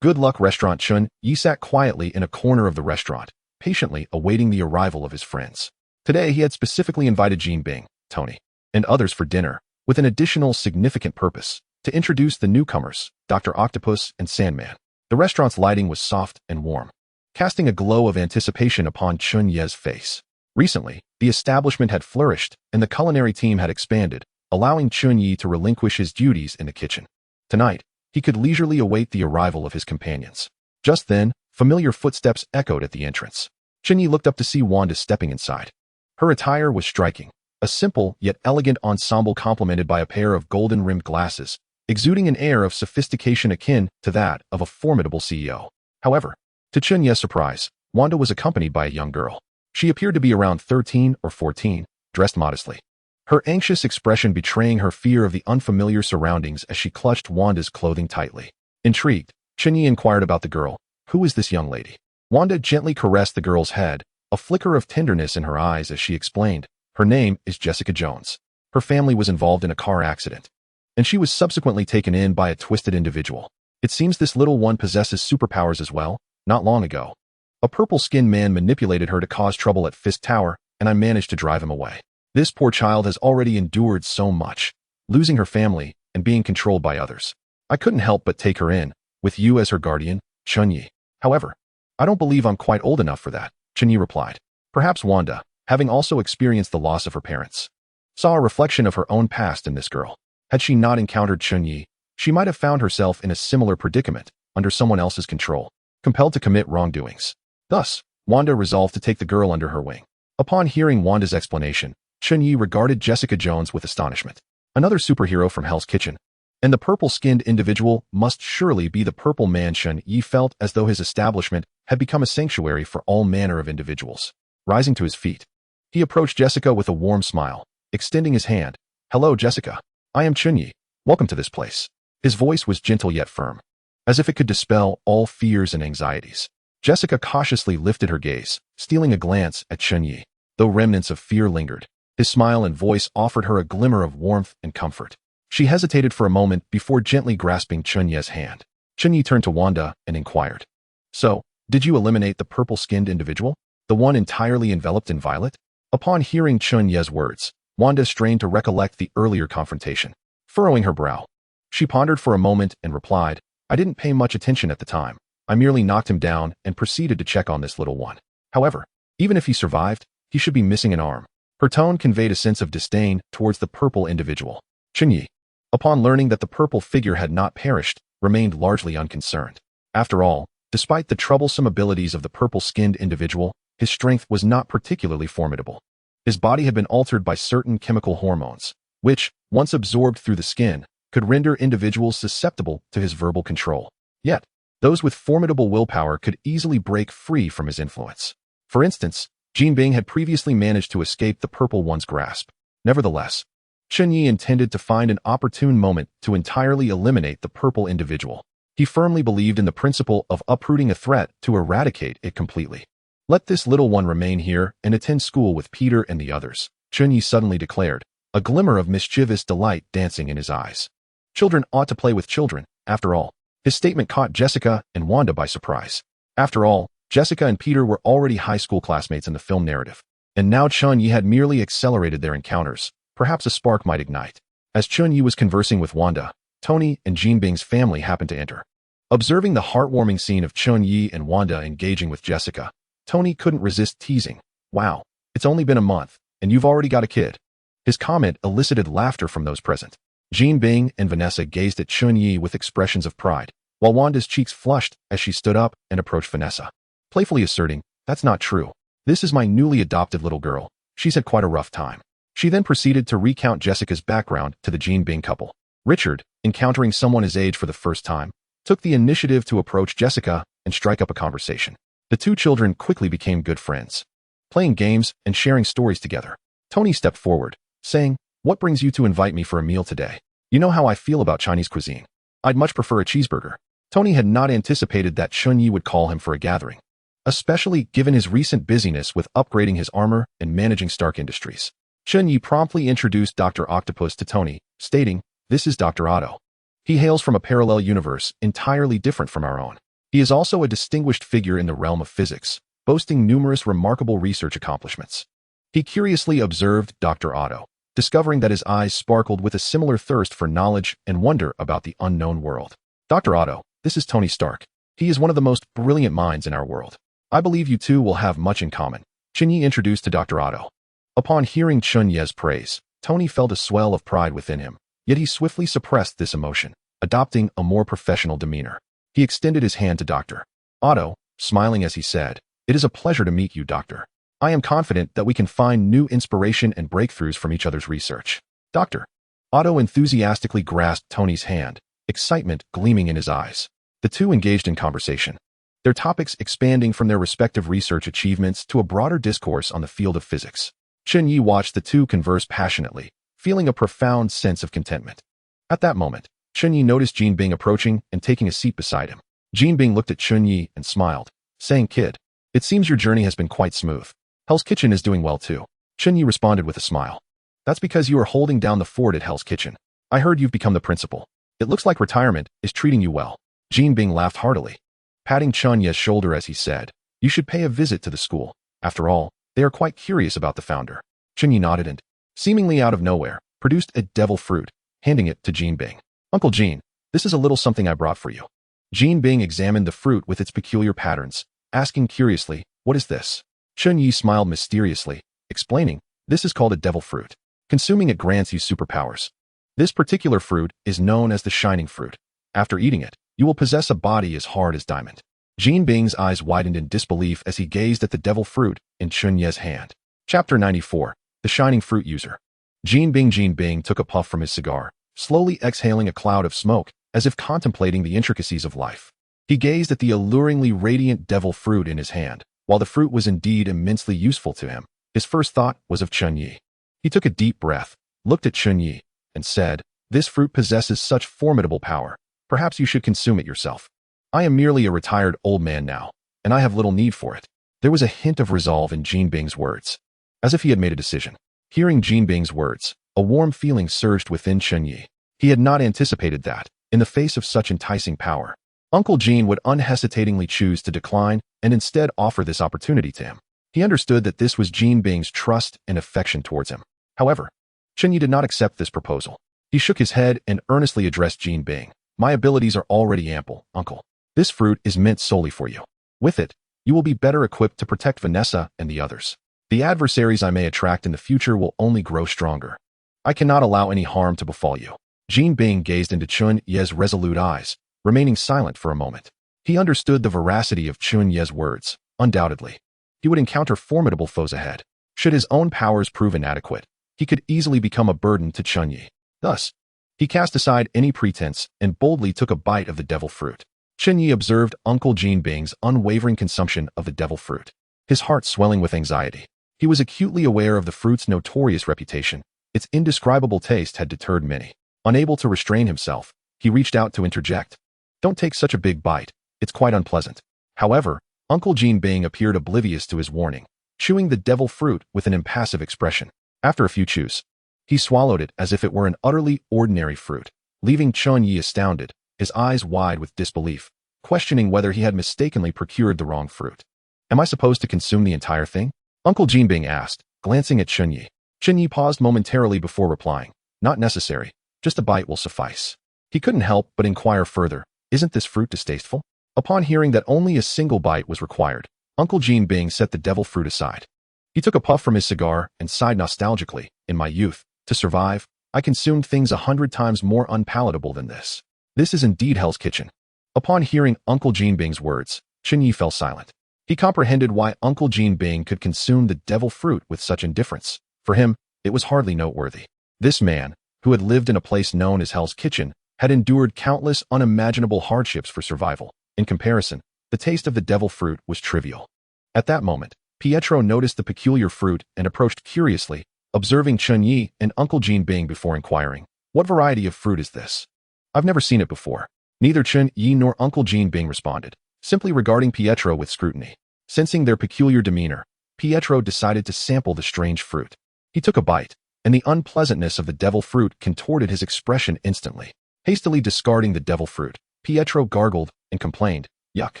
Good Luck Restaurant. Chen Ye sat quietly in a corner of the restaurant, patiently awaiting the arrival of his friends. Today he had specifically invited Jean Bing, Tony, and others for dinner, with an additional significant purpose, to introduce the newcomers, Dr. Octopus and Sandman. The restaurant's lighting was soft and warm, casting a glow of anticipation upon Chen Ye's face. Recently, the establishment had flourished, and the culinary team had expanded, allowing Chen Ye to relinquish his duties in the kitchen. Tonight, he could leisurely await the arrival of his companions. Just then, familiar footsteps echoed at the entrance. Chen Ye looked up to see Wanda stepping inside. Her attire was striking, a simple yet elegant ensemble complemented by a pair of golden-rimmed glasses, exuding an air of sophistication akin to that of a formidable CEO. However, to Chen Ye's surprise, Wanda was accompanied by a young girl. She appeared to be around 13 or 14, dressed modestly, her anxious expression betraying her fear of the unfamiliar surroundings as she clutched Wanda's clothing tightly. Intrigued, Chen Ye inquired about the girl. Who is this young lady? Wanda gently caressed the girl's head, a flicker of tenderness in her eyes as she explained. Her name is Jessica Jones. Her family was involved in a car accident, and she was subsequently taken in by a twisted individual. It seems this little one possesses superpowers as well. Not long ago, a purple-skinned man manipulated her to cause trouble at Fisk Tower, and I managed to drive him away. This poor child has already endured so much, losing her family and being controlled by others. I couldn't help but take her in, with you as her guardian, Chen Ye. However, I don't believe I'm quite old enough for that, Chen Ye replied. Perhaps Wanda, having also experienced the loss of her parents, saw a reflection of her own past in this girl. Had she not encountered Chen Ye, she might have found herself in a similar predicament, under someone else's control, compelled to commit wrongdoings. Thus, Wanda resolved to take the girl under her wing. Upon hearing Wanda's explanation, Chen Ye regarded Jessica Jones with astonishment. Another superhero from Hell's Kitchen. And the purple-skinned individual must surely be the purple man. Chen Ye felt as though his establishment had become a sanctuary for all manner of individuals. Rising to his feet, he approached Jessica with a warm smile, extending his hand. Hello, Jessica. I am Chen Ye. Welcome to this place. His voice was gentle yet firm, as if it could dispel all fears and anxieties. Jessica cautiously lifted her gaze, stealing a glance at Chen Ye. Though remnants of fear lingered, his smile and voice offered her a glimmer of warmth and comfort. She hesitated for a moment before gently grasping Chen Ye's hand. Chen Ye turned to Wanda and inquired. So, did you eliminate the purple-skinned individual? The one entirely enveloped in violet? Upon hearing Chen Ye's words, Wanda strained to recollect the earlier confrontation. Furrowing her brow, she pondered for a moment and replied, I didn't pay much attention at the time. I merely knocked him down and proceeded to check on this little one. However, even if he survived, he should be missing an arm. Her tone conveyed a sense of disdain towards the purple individual. Chen Ye, upon learning that the purple figure had not perished, remained largely unconcerned. After all, despite the troublesome abilities of the purple-skinned individual, his strength was not particularly formidable. His body had been altered by certain chemical hormones, which, once absorbed through the skin, could render individuals susceptible to his verbal control. Yet, those with formidable willpower could easily break free from his influence. For instance, Jin Bing had previously managed to escape the purple one's grasp. Nevertheless, Chen Ye intended to find an opportune moment to entirely eliminate the purple individual. He firmly believed in the principle of uprooting a threat to eradicate it completely. Let this little one remain here and attend school with Peter and the others, Chen Ye suddenly declared, a glimmer of mischievous delight dancing in his eyes. Children ought to play with children, after all. His statement caught Jessica and Wanda by surprise. After all, Jessica and Peter were already high school classmates in the film narrative, and now Chen Ye had merely accelerated their encounters. Perhaps a spark might ignite. As Chen Ye was conversing with Wanda, Tony and Jin Bing's family happened to enter. Observing the heartwarming scene of Chen Ye and Wanda engaging with Jessica, Tony couldn't resist teasing. Wow, it's only been a month, and you've already got a kid. His comment elicited laughter from those present. Jin Bing and Vanessa gazed at Chen Ye with expressions of pride, while Wanda's cheeks flushed as she stood up and approached Vanessa, playfully asserting, that's not true. This is my newly adopted little girl. She's had quite a rough time. She then proceeded to recount Jessica's background to the Jin Bing couple. Richard, encountering someone his age for the first time, took the initiative to approach Jessica and strike up a conversation. The two children quickly became good friends, playing games and sharing stories together. Tony stepped forward, saying, what brings you to invite me for a meal today? You know how I feel about Chinese cuisine. I'd much prefer a cheeseburger. Tony had not anticipated that Chen Ye would call him for a gathering, especially given his recent busyness with upgrading his armor and managing Stark Industries. Chen Ye promptly introduced Dr. Octopus to Tony, stating, this is Dr. Otto. He hails from a parallel universe entirely different from our own. He is also a distinguished figure in the realm of physics, boasting numerous remarkable research accomplishments. He curiously observed Dr. Otto, discovering that his eyes sparkled with a similar thirst for knowledge and wonder about the unknown world. Dr. Otto, this is Tony Stark. He is one of the most brilliant minds in our world. I believe you two will have much in common. Chen Ye introduced to Dr. Otto. Upon hearing Chen Ye's praise, Tony felt a swell of pride within him, yet he swiftly suppressed this emotion, adopting a more professional demeanor. He extended his hand to Dr. Otto, smiling as he said, it is a pleasure to meet you, Doctor. I am confident that we can find new inspiration and breakthroughs from each other's research. Dr. Otto enthusiastically grasped Tony's hand, excitement gleaming in his eyes. The two engaged in conversation, their topics expanding from their respective research achievements to a broader discourse on the field of physics. Chen Ye watched the two converse passionately, feeling a profound sense of contentment. At that moment, Chen Ye noticed Jin Bing approaching and taking a seat beside him. Jean Bing looked at Chen Ye and smiled, saying, "Kid, it seems your journey has been quite smooth. Hell's Kitchen is doing well too." Chen Ye responded with a smile. "That's because you are holding down the fort at Hell's Kitchen. I heard you've become the principal. It looks like retirement is treating you well." Jean Bing laughed heartily, patting Chen Ye's shoulder as he said, "You should pay a visit to the school. After all, they are quite curious about the founder." Chen Ye nodded and, seemingly out of nowhere, produced a devil fruit, handing it to Jean Bing. "Uncle Jean, this is a little something I brought for you." Jean Bing examined the fruit with its peculiar patterns, asking curiously, "What is this?" Chen Ye smiled mysteriously, explaining, "This is called a devil fruit. Consuming it grants you superpowers. This particular fruit is known as the shining fruit. After eating it, you will possess a body as hard as diamond." Jean Bing's eyes widened in disbelief as he gazed at the devil fruit in Chen Ye's hand. Chapter 94. The Shining Fruit User. Jean Bing took a puff from his cigar, slowly exhaling a cloud of smoke, as if contemplating the intricacies of life. He gazed at the alluringly radiant devil fruit in his hand. While the fruit was indeed immensely useful to him, his first thought was of Chen Ye. He took a deep breath, looked at Chen Ye, and said, "This fruit possesses such formidable power. Perhaps you should consume it yourself. I am merely a retired old man now, and I have little need for it." There was a hint of resolve in Jean Bing's words, as if he had made a decision. Hearing Jean Bing's words, a warm feeling surged within Chen Ye. He had not anticipated that, in the face of such enticing power, Uncle Jean would unhesitatingly choose to decline and instead offer this opportunity to him. He understood that this was Jean Bing's trust and affection towards him. However, Chen Ye did not accept this proposal. He shook his head and earnestly addressed Jean Bing. "My abilities are already ample, Uncle. This fruit is meant solely for you. With it, you will be better equipped to protect Vanessa and the others. The adversaries I may attract in the future will only grow stronger. I cannot allow any harm to befall you." Jean Bing gazed into Chen Ye's resolute eyes, remaining silent for a moment. He understood the veracity of Chen Ye's words. Undoubtedly, he would encounter formidable foes ahead. Should his own powers prove inadequate, he could easily become a burden to Chen Ye. Thus, he cast aside any pretense and boldly took a bite of the devil fruit. Chen Ye observed Uncle Jean Bing's unwavering consumption of the devil fruit, his heart swelling with anxiety. He was acutely aware of the fruit's notorious reputation. Its indescribable taste had deterred many. Unable to restrain himself, he reached out to interject. "Don't take such a big bite. It's quite unpleasant." However, Uncle Jean Bing appeared oblivious to his warning, chewing the devil fruit with an impassive expression. After a few chews, he swallowed it as if it were an utterly ordinary fruit, leaving Chen Ye astounded, his eyes wide with disbelief, questioning whether he had mistakenly procured the wrong fruit. "Am I supposed to consume the entire thing?" Uncle Jean Bing asked, glancing at Chen Ye. Chen Ye paused momentarily before replying, "Not necessary. Just a bite will suffice." He couldn't help but inquire further, "Isn't this fruit distasteful?" Upon hearing that only a single bite was required, Uncle Jean Bing set the devil fruit aside. He took a puff from his cigar and sighed nostalgically. "In my youth, to survive, I consumed things 100 times more unpalatable than this. This is indeed Hell's Kitchen." Upon hearing Uncle Jean Bing's words, Chen Ye fell silent. He comprehended why Uncle Jean Bing could consume the devil fruit with such indifference. For him, it was hardly noteworthy. This man, who had lived in a place known as Hell's Kitchen, had endured countless unimaginable hardships for survival. In comparison, the taste of the devil fruit was trivial. At that moment, Pietro noticed the peculiar fruit and approached curiously, observing Chen Ye and Uncle Jean Bing before inquiring, "What variety of fruit is this? I've never seen it before." Neither Chen Ye nor Uncle Jean Bing responded, simply regarding Pietro with scrutiny. Sensing their peculiar demeanor, Pietro decided to sample the strange fruit. He took a bite, and the unpleasantness of the devil fruit contorted his expression instantly. Hastily discarding the devil fruit, Pietro gargled and complained, "Yuck.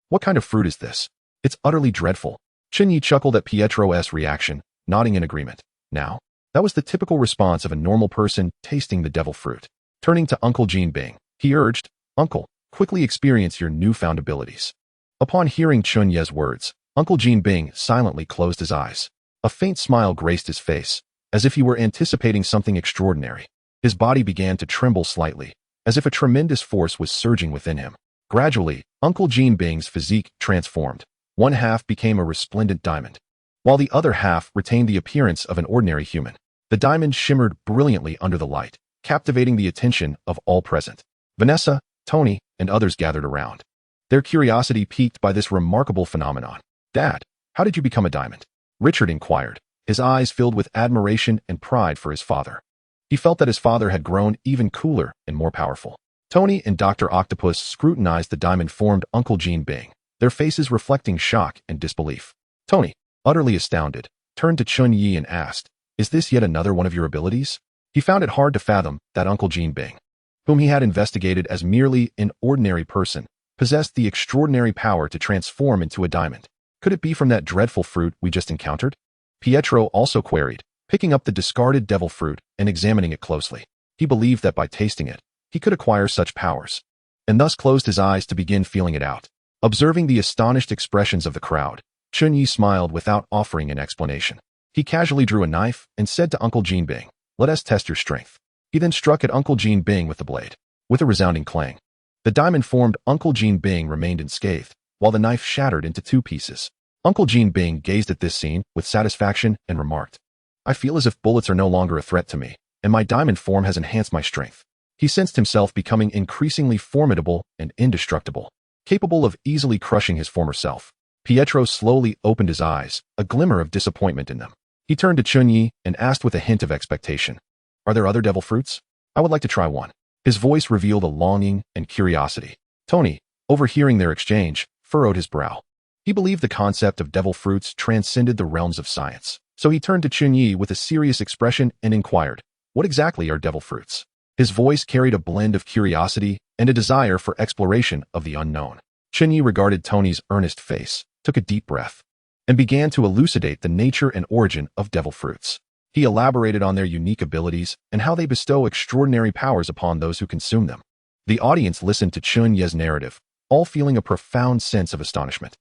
What kind of fruit is this? It's utterly dreadful." Chen Ye chuckled at Pietro's reaction, nodding in agreement. Now, that was the typical response of a normal person tasting the devil fruit. Turning to Uncle Jean Bing, he urged, "Uncle, quickly experience your newfound abilities." Upon hearing Chen Ye's words, Uncle Jean Bing silently closed his eyes. A faint smile graced his face, as if he were anticipating something extraordinary. His body began to tremble slightly, as if a tremendous force was surging within him. Gradually, Uncle Jean Bing's physique transformed. One half became a resplendent diamond, while the other half retained the appearance of an ordinary human. The diamond shimmered brilliantly under the light, captivating the attention of all present. Vanessa, Tony, and others gathered around, their curiosity piqued by this remarkable phenomenon. "Dad, how did you become a diamond?" Richard inquired, his eyes filled with admiration and pride for his father. He felt that his father had grown even cooler and more powerful. Tony and Dr. Octopus scrutinized the diamond-formed Uncle Jean Bing, their faces reflecting shock and disbelief. Tony, utterly astounded, turned to Chen Ye and asked, "Is this yet another one of your abilities?" He found it hard to fathom that Uncle Jean Bing, whom he had investigated as merely an ordinary person, possessed the extraordinary power to transform into a diamond. Could it be from that dreadful fruit we just encountered? Pietro also queried, picking up the discarded devil fruit and examining it closely. He believed that by tasting it, he could acquire such powers, and thus closed his eyes to begin feeling it out. Observing the astonished expressions of the crowd, Chen Ye smiled without offering an explanation. He casually drew a knife and said to Uncle Jean Bing, "Let us test your strength." He then struck at Uncle Jean Bing with the blade. With a resounding clang, the diamond-formed Uncle Jean Bing remained unscathed, while the knife shattered into 2 pieces. Uncle Jean Bing gazed at this scene with satisfaction and remarked, "I feel as if bullets are no longer a threat to me, and my diamond form has enhanced my strength." He sensed himself becoming increasingly formidable and indestructible, capable of easily crushing his former self. Pietro slowly opened his eyes, a glimmer of disappointment in them. He turned to Chen Ye and asked with a hint of expectation, "Are there other devil fruits? I would like to try one." His voice revealed a longing and curiosity. Tony, overhearing their exchange, furrowed his brow. He believed the concept of devil fruits transcended the realms of science, so he turned to Chen Ye with a serious expression and inquired, "What exactly are devil fruits?" His voice carried a blend of curiosity and a desire for exploration of the unknown. Chen Ye regarded Tony's earnest face, took a deep breath, and began to elucidate the nature and origin of devil fruits. He elaborated on their unique abilities and how they bestow extraordinary powers upon those who consume them. The audience listened to Chen Ye's narrative, all feeling a profound sense of astonishment.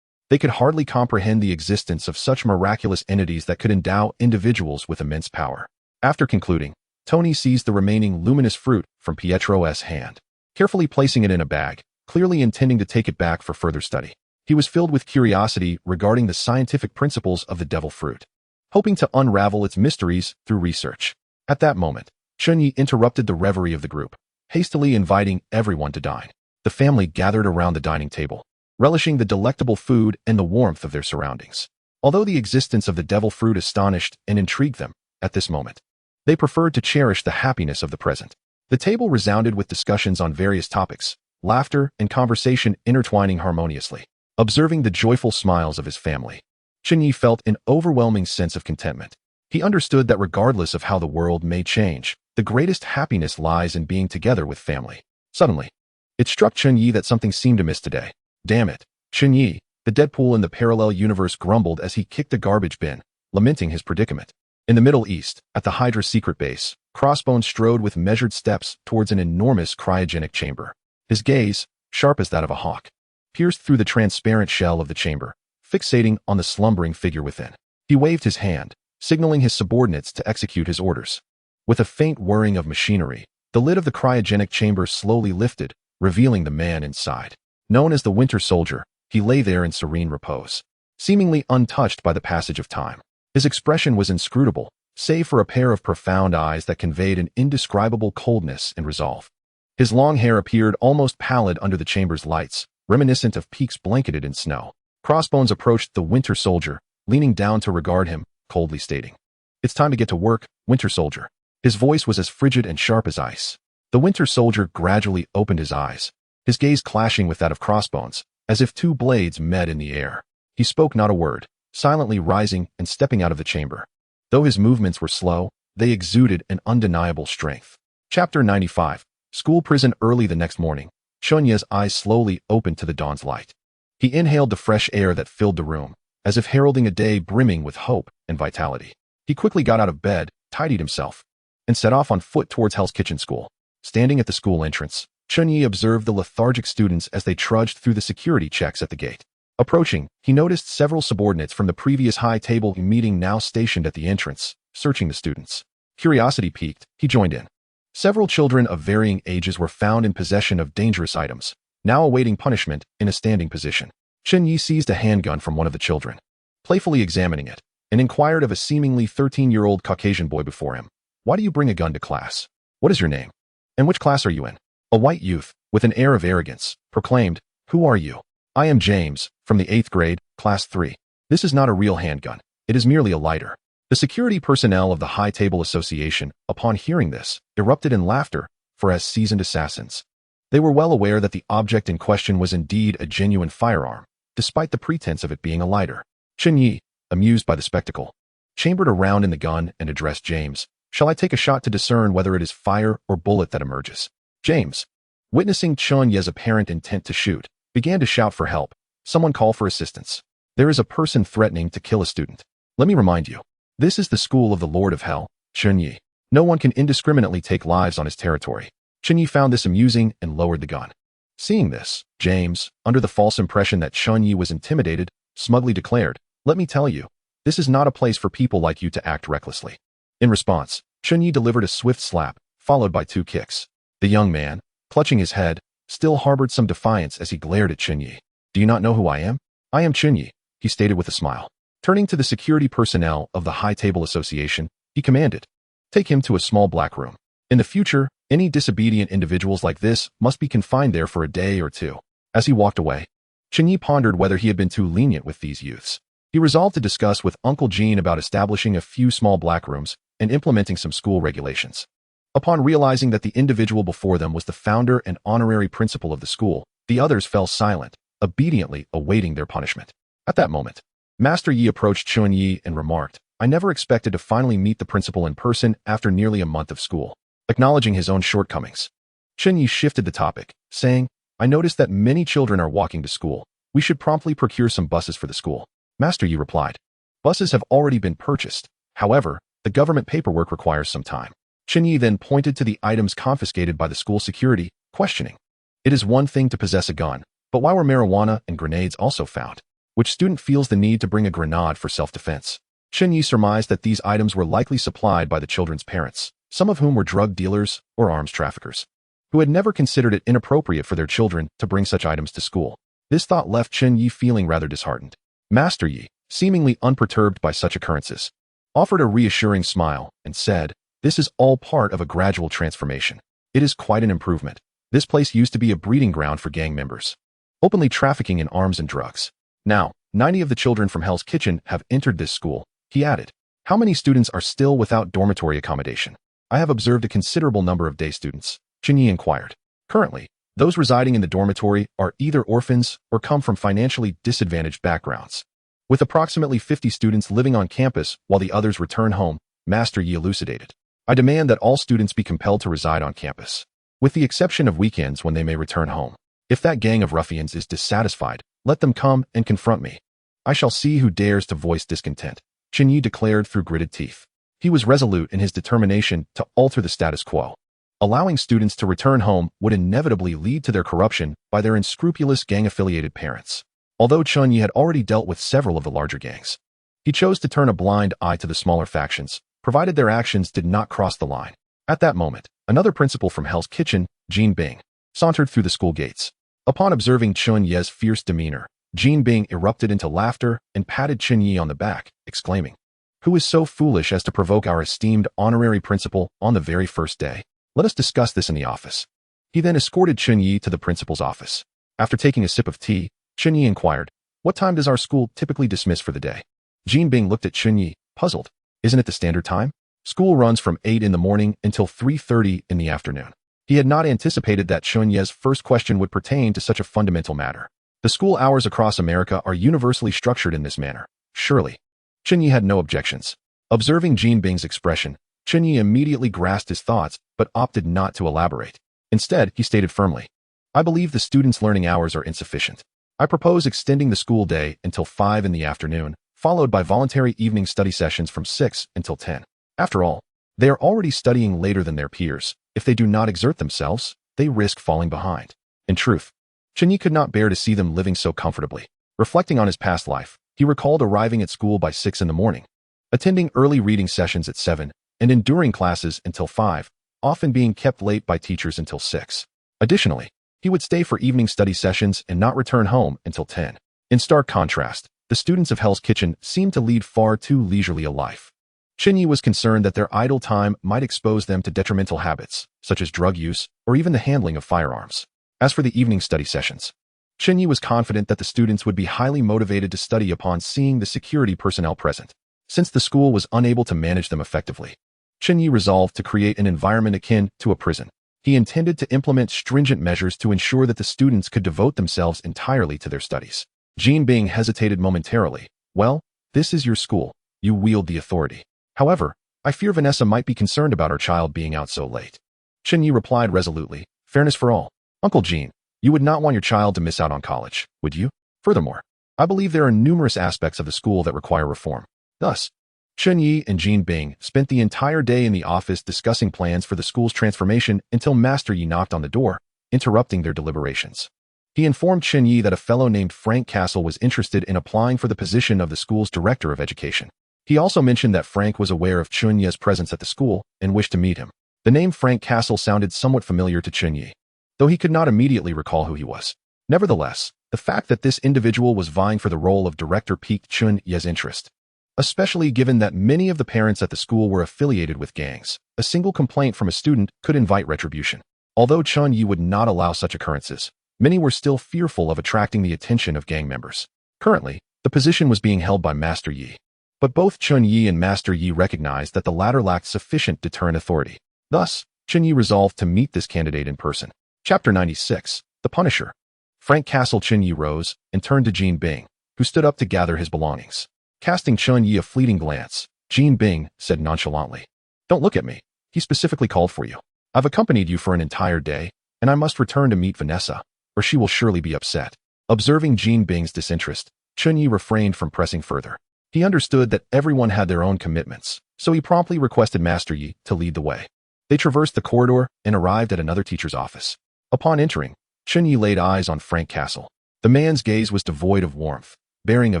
They could hardly comprehend the existence of such miraculous entities that could endow individuals with immense power. After concluding, Tony seized the remaining luminous fruit from Pietro's hand, carefully placing it in a bag, clearly intending to take it back for further study. He was filled with curiosity regarding the scientific principles of the devil fruit, hoping to unravel its mysteries through research. At that moment, Chen Ye interrupted the reverie of the group, hastily inviting everyone to dine. The family gathered around the dining table, relishing the delectable food and the warmth of their surroundings. Although the existence of the devil fruit astonished and intrigued them at this moment, they preferred to cherish the happiness of the present. The table resounded with discussions on various topics, laughter and conversation intertwining harmoniously. Observing the joyful smiles of his family, Chen Ye felt an overwhelming sense of contentment. He understood that regardless of how the world may change, the greatest happiness lies in being together with family. Suddenly, it struck Chen Ye that something seemed amiss today. "Damn it, Chen Ye," the Deadpool in the parallel universe grumbled as he kicked a garbage bin, lamenting his predicament. In the Middle East, at the Hydra secret base, Crossbones strode with measured steps towards an enormous cryogenic chamber. His gaze, sharp as that of a hawk, pierced through the transparent shell of the chamber, fixating on the slumbering figure within. He waved his hand, signaling his subordinates to execute his orders. With a faint whirring of machinery, the lid of the cryogenic chamber slowly lifted, revealing the man inside. Known as the Winter Soldier, he lay there in serene repose, seemingly untouched by the passage of time. His expression was inscrutable, save for a pair of profound eyes that conveyed an indescribable coldness and resolve. His long hair appeared almost pallid under the chamber's lights, reminiscent of peaks blanketed in snow. Crossbones approached the Winter Soldier, leaning down to regard him, coldly stating, "It's time to get to work, Winter Soldier." His voice was as frigid and sharp as ice. The Winter Soldier gradually opened his eyes, his gaze clashing with that of Crossbones, as if 2 blades met in the air. He spoke not a word, silently rising and stepping out of the chamber. Though his movements were slow, they exuded an undeniable strength. Chapter 95. School prison. Early the next morning, Chen Ye's eyes slowly opened to the dawn's light. He inhaled the fresh air that filled the room, as if heralding a day brimming with hope and vitality. He quickly got out of bed, tidied himself, and set off on foot towards Hell's Kitchen School. Standing at the school entrance, Chen Ye observed the lethargic students as they trudged through the security checks at the gate. Approaching, he noticed several subordinates from the previous high-table meeting now stationed at the entrance, searching the students. Curiosity piqued, he joined in. Several children of varying ages were found in possession of dangerous items, now awaiting punishment in a standing position. Chen Ye seized a handgun from one of the children, playfully examining it, and inquired of a seemingly 13-year-old Caucasian boy before him, "Why do you bring a gun to class? What is your name? And which class are you in?" A white youth, with an air of arrogance, proclaimed, "Who are you?" "I am James, from the 8th grade, class 3. This is not a real handgun. It is merely a lighter." The security personnel of the High Table Association, upon hearing this, erupted in laughter, for as seasoned assassins, They were well aware that the object in question was indeed a genuine firearm, despite the pretense of it being a lighter. Chen Ye, amused by the spectacle, chambered a round in the gun and addressed James. Shall I take a shot to discern whether it is fire or bullet that emerges? James, witnessing Chen Ye's apparent intent to shoot, began to shout for help. Someone call for assistance. There is a person threatening to kill a student. Let me remind you, this is the school of the Lord of Hell, Chen Ye. No one can indiscriminately take lives on his territory. Chen Ye found this amusing and lowered the gun. Seeing this, James, under the false impression that Chen Ye was intimidated, smugly declared, "Let me tell you, this is not a place for people like you to act recklessly." In response, Chen Ye delivered a swift slap, followed by 2 kicks. The young man, clutching his head, still harbored some defiance as he glared at Chen Ye. "Do you not know who I am? I am Chen Ye," he stated with a smile. Turning to the security personnel of the High Table Association, he commanded, "Take him to a small black room. In the future, any disobedient individuals like this must be confined there for a day or 2. As he walked away, Chen Ye pondered whether he had been too lenient with these youths. He resolved to discuss with Uncle Jean about establishing a few small black rooms and implementing some school regulations. Upon realizing that the individual before them was the founder and honorary principal of the school, the others fell silent, obediently awaiting their punishment. At that moment, Master Yi approached Chen Ye and remarked, "I never expected to finally meet the principal in person after nearly a month of school." Acknowledging his own shortcomings, Chen Ye shifted the topic, saying, "I noticed that many children are walking to school. We should promptly procure some buses for the school." Master Yi replied, "Buses have already been purchased. However, the government paperwork requires some time." Chen Ye then pointed to the items confiscated by the school security, questioning, "It is one thing to possess a gun, but why were marijuana and grenades also found? Which student feels the need to bring a grenade for self-defense?" Chen Ye surmised that these items were likely supplied by the children's parents, some of whom were drug dealers or arms traffickers, who had never considered it inappropriate for their children to bring such items to school. This thought left Chen Ye feeling rather disheartened. Master Yi, seemingly unperturbed by such occurrences, offered a reassuring smile and said, "This is all part of a gradual transformation. It is quite an improvement. This place used to be a breeding ground for gang members, openly trafficking in arms and drugs. Now, 90 of the children from Hell's Kitchen have entered this school," he added. "How many students are still without dormitory accommodation?" "I have observed a considerable number of day students," Chen Ye inquired. "Currently, those residing in the dormitory are either orphans or come from financially disadvantaged backgrounds, with approximately 50 students living on campus while the others return home," Master Yi elucidated. "I demand that all students be compelled to reside on campus, with the exception of weekends when they may return home. If that gang of ruffians is dissatisfied, let them come and confront me. I shall see who dares to voice discontent," Chen Ye declared through gritted teeth. He was resolute in his determination to alter the status quo. Allowing students to return home would inevitably lead to their corruption by their unscrupulous gang-affiliated parents. Although Chen Ye had already dealt with several of the larger gangs, he chose to turn a blind eye to the smaller factions, provided their actions did not cross the line. At that moment, another principal from Hell's Kitchen, Jean Bing, sauntered through the school gates. Upon observing Chen Ye's fierce demeanor, Jean Bing erupted into laughter and patted Chen Ye on the back, exclaiming, "Who is so foolish as to provoke our esteemed honorary principal on the very first day? Let us discuss this in the office." He then escorted Chen Ye to the principal's office. After taking a sip of tea, Chen Ye inquired, "What time does our school typically dismiss for the day?" Jean Bing looked at Chen Ye, puzzled. "Isn't it the standard time? School runs from 8 in the morning until 3:30 in the afternoon." He had not anticipated that Chen Ye's first question would pertain to such a fundamental matter. The school hours across America are universally structured in this manner, surely. Chen Ye had no objections. Observing Jean Bing's expression, Chen Ye immediately grasped his thoughts, but opted not to elaborate. Instead, he stated firmly, "I believe the students' learning hours are insufficient. I propose extending the school day until 5 in the afternoon, followed by voluntary evening study sessions from 6 until 10. After all, they are already studying later than their peers. If they do not exert themselves, they risk falling behind." In truth, Chen Ye could not bear to see them living so comfortably. Reflecting on his past life, he recalled arriving at school by 6 in the morning, attending early reading sessions at 7, and enduring classes until 5, often being kept late by teachers until 6. Additionally, he would stay for evening study sessions and not return home until 10. In stark contrast, the students of Hell's Kitchen seemed to lead far too leisurely a life. Chen Ye was concerned that their idle time might expose them to detrimental habits, such as drug use or even the handling of firearms. As for the evening study sessions, Chen Ye was confident that the students would be highly motivated to study upon seeing the security personnel present. Since the school was unable to manage them effectively, Chen Ye resolved to create an environment akin to a prison. He intended to implement stringent measures to ensure that the students could devote themselves entirely to their studies. Jean Bing hesitated momentarily. Well, this is your school. You wield the authority. However, I fear Vanessa might be concerned about our child being out so late. Chen Ye replied resolutely, fairness for all. Uncle Jean, you would not want your child to miss out on college, would you? Furthermore, I believe there are numerous aspects of the school that require reform. Thus, Chen Ye and Jean Bing spent the entire day in the office discussing plans for the school's transformation until Master Yi knocked on the door, interrupting their deliberations. He informed Chen Ye that a fellow named Frank Castle was interested in applying for the position of the school's director of education. He also mentioned that Frank was aware of Chen Ye's presence at the school and wished to meet him. The name Frank Castle sounded somewhat familiar to Chen Ye, though he could not immediately recall who he was. Nevertheless, the fact that this individual was vying for the role of director piqued Chen Ye's interest, especially given that many of the parents at the school were affiliated with gangs. A single complaint from a student could invite retribution. Although Chen Ye would not allow such occurrences, many were still fearful of attracting the attention of gang members. Currently, the position was being held by Master Yi, but both Chen Ye and Master Yi recognized that the latter lacked sufficient deterrent authority. Thus, Chen Ye resolved to meet this candidate in person. Chapter 96, The Punisher. Frank Castle. Chen Ye rose and turned to Jean Bing, who stood up to gather his belongings. Casting Chen Ye a fleeting glance, Jean Bing said nonchalantly, "Don't look at me. He specifically called for you. I've accompanied you for an entire day, and I must return to meet Vanessa, or she will surely be upset." Observing Jean Bing's disinterest, Chen Ye refrained from pressing further. He understood that everyone had their own commitments, so he promptly requested Master Yi to lead the way. They traversed the corridor and arrived at another teacher's office. Upon entering, Chen Ye laid eyes on Frank Castle. The man's gaze was devoid of warmth, bearing a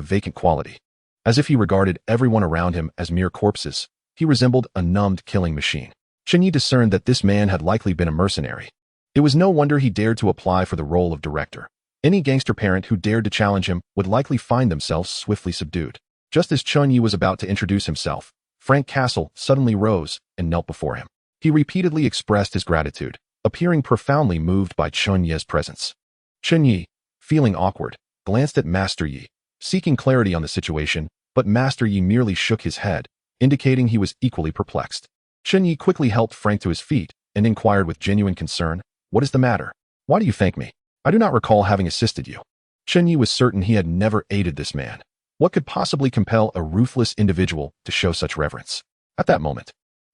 vacant quality. As if he regarded everyone around him as mere corpses, he resembled a numbed killing machine. Chen Ye discerned that this man had likely been a mercenary. It was no wonder he dared to apply for the role of director. Any gangster parent who dared to challenge him would likely find themselves swiftly subdued. Just as Chen Ye was about to introduce himself, Frank Castle suddenly rose and knelt before him. He repeatedly expressed his gratitude, appearing profoundly moved by Chen Ye's presence. Chen Ye, feeling awkward, glanced at Master Yi, seeking clarity on the situation, but Master Yi merely shook his head, indicating he was equally perplexed. Chen Ye quickly helped Frank to his feet and inquired with genuine concern, "What is the matter? Why do you thank me? I do not recall having assisted you." Chen Ye was certain he had never aided this man. What could possibly compel a ruthless individual to show such reverence? At that moment,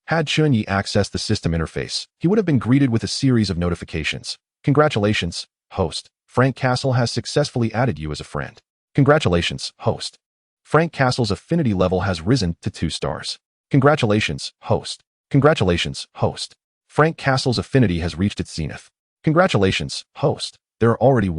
had Chen Ye accessed the system interface, he would have been greeted with a series of notifications. "Congratulations, host. Frank Castle has successfully added you as a friend. Congratulations, host. Frank Castle's affinity level has risen to 2 stars. Congratulations, host. Congratulations, host. Frank Castle's affinity has reached its zenith. Congratulations, host. There are already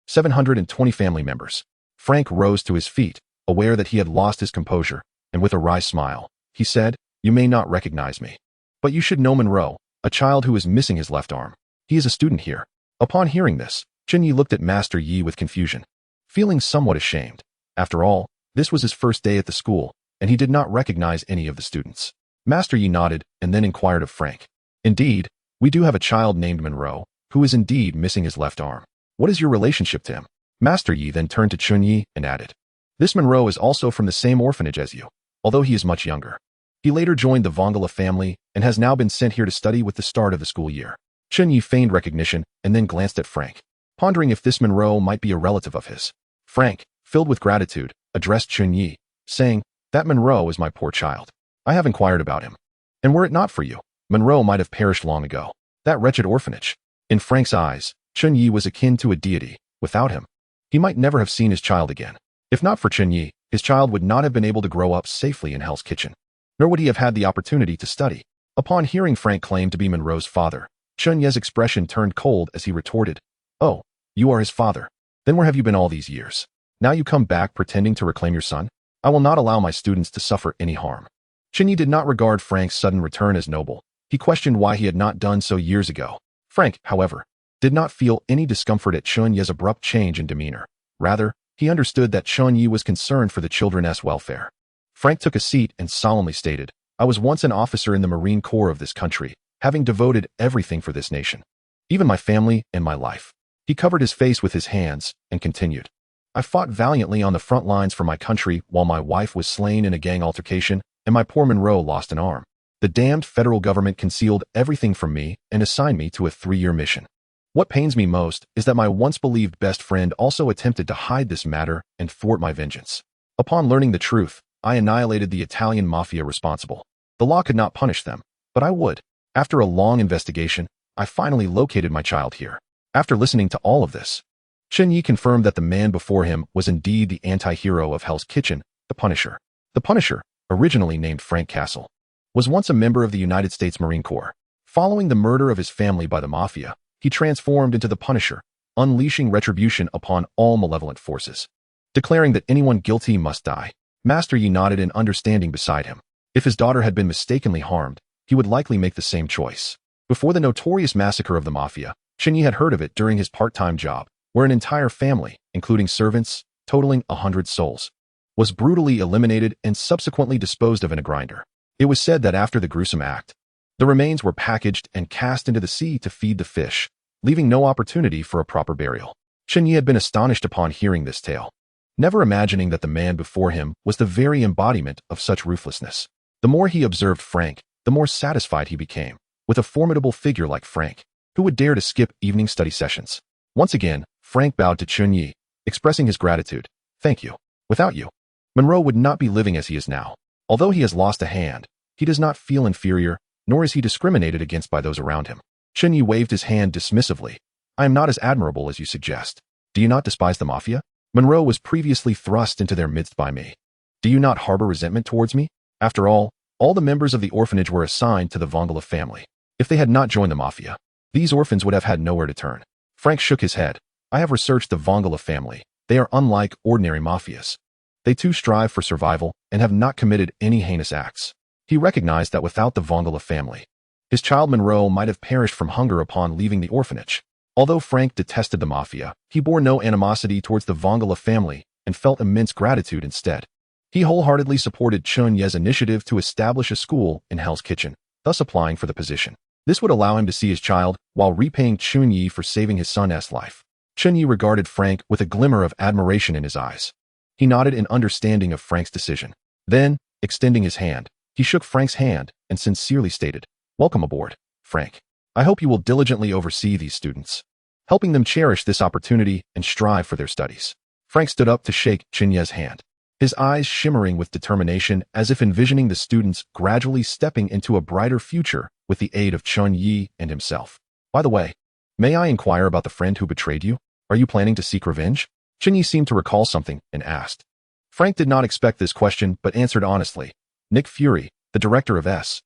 720 family members." Frank rose to his feet, aware that he had lost his composure, and with a wry smile, he said, "You may not recognize me, but you should know Monroe, a child who is missing his left arm. He is a student here." Upon hearing this, Chen Ye looked at Master Yi with confusion, feeling somewhat ashamed. After all, this was his first day at the school, and he did not recognize any of the students. Master Yi nodded and then inquired of Frank, "Indeed, we do have a child named Monroe, who is indeed missing his left arm. What is your relationship to him?" Master Yi then turned to Chen Ye and added, "This Monroe is also from the same orphanage as you, although he is much younger. He later joined the Vongala family and has now been sent here to study with the start of the school year." Chen Ye feigned recognition and then glanced at Frank, pondering if this Monroe might be a relative of his. Frank, filled with gratitude, addressed Chen Ye, saying, "That Monroe is my poor child. I have inquired about him. And were it not for you, Monroe might have perished long ago. That wretched orphanage." In Frank's eyes, Chen Ye was akin to a deity. Without him, he might never have seen his child again. If not for Chen Ye, his child would not have been able to grow up safely in Hell's Kitchen, nor would he have had the opportunity to study. Upon hearing Frank claim to be Monroe's father, Chen Ye's expression turned cold as he retorted, "Oh, you are his father. Then where have you been all these years? Now you come back pretending to reclaim your son? I will not allow my students to suffer any harm." Chen Ye did not regard Frank's sudden return as noble. He questioned why he had not done so years ago. Frank, however, did not feel any discomfort at Chen Ye's abrupt change in demeanor. Rather, he understood that Chen Ye was concerned for the children's welfare. Frank took a seat and solemnly stated, "I was once an officer in the Marine Corps of this country, having devoted everything for this nation, even my family and my life." He covered his face with his hands and continued, "I fought valiantly on the front lines for my country while my wife was slain in a gang altercation and my poor Monroe lost an arm. The damned federal government concealed everything from me and assigned me to a 3-year mission. What pains me most is that my once-believed best friend also attempted to hide this matter and thwart my vengeance. Upon learning the truth, I annihilated the Italian mafia responsible. The law could not punish them, but I would. After a long investigation, I finally located my child here. After listening to all of this, Chen Ye confirmed that the man before him was indeed the anti-hero of Hell's Kitchen, the Punisher. The Punisher, originally named Frank Castle, was once a member of the United States Marine Corps. Following the murder of his family by the mafia, he transformed into the Punisher, unleashing retribution upon all malevolent forces. Declaring that anyone guilty must die, Master Yi nodded in understanding beside him. If his daughter had been mistakenly harmed, he would likely make the same choice. Before the notorious massacre of the mafia, Chen Ye had heard of it during his part-time job, where an entire family, including servants, totaling 100 souls, was brutally eliminated and subsequently disposed of in a grinder. It was said that after the gruesome act, the remains were packaged and cast into the sea to feed the fish, leaving no opportunity for a proper burial. Chen Ye had been astonished upon hearing this tale, never imagining that the man before him was the very embodiment of such ruthlessness. The more he observed Frank, the more satisfied he became. With a formidable figure like Frank, who would dare to skip evening study sessions? Once again, Frank bowed to Chen Ye, expressing his gratitude. Thank you. Without you, Monroe would not be living as he is now. Although he has lost a hand, he does not feel inferior, nor is he discriminated against by those around him. Chen Ye waved his hand dismissively. I am not as admirable as you suggest. Do you not despise the mafia? Monroe was previously thrust into their midst by me. Do you not harbor resentment towards me? After all the members of the orphanage were assigned to the Vongala family. If they had not joined the mafia, these orphans would have had nowhere to turn. Frank shook his head. I have researched the Vongala family. They are unlike ordinary mafias. They too strive for survival and have not committed any heinous acts. He recognized that without the Vongala family, his child Monroe might have perished from hunger upon leaving the orphanage. Although Frank detested the mafia, he bore no animosity towards the Vongala family and felt immense gratitude instead. He wholeheartedly supported Chen Ye's initiative to establish a school in Hell's Kitchen, thus applying for the position. This would allow him to see his child while repaying Chen Ye for saving his son's life. Chen Ye regarded Frank with a glimmer of admiration in his eyes. He nodded in understanding of Frank's decision. Then, extending his hand, he shook Frank's hand and sincerely stated, Welcome aboard, Frank. I hope you will diligently oversee these students, helping them cherish this opportunity and strive for their studies. Frank stood up to shake Chen Ye's hand, his eyes shimmering with determination as if envisioning the students gradually stepping into a brighter future with the aid of Chen Ye and himself. By the way, may I inquire about the friend who betrayed you? Are you planning to seek revenge? Chen Ye seemed to recall something and asked. Frank did not expect this question but answered honestly. Nick Fury, the director of S.H.I.E.L.D.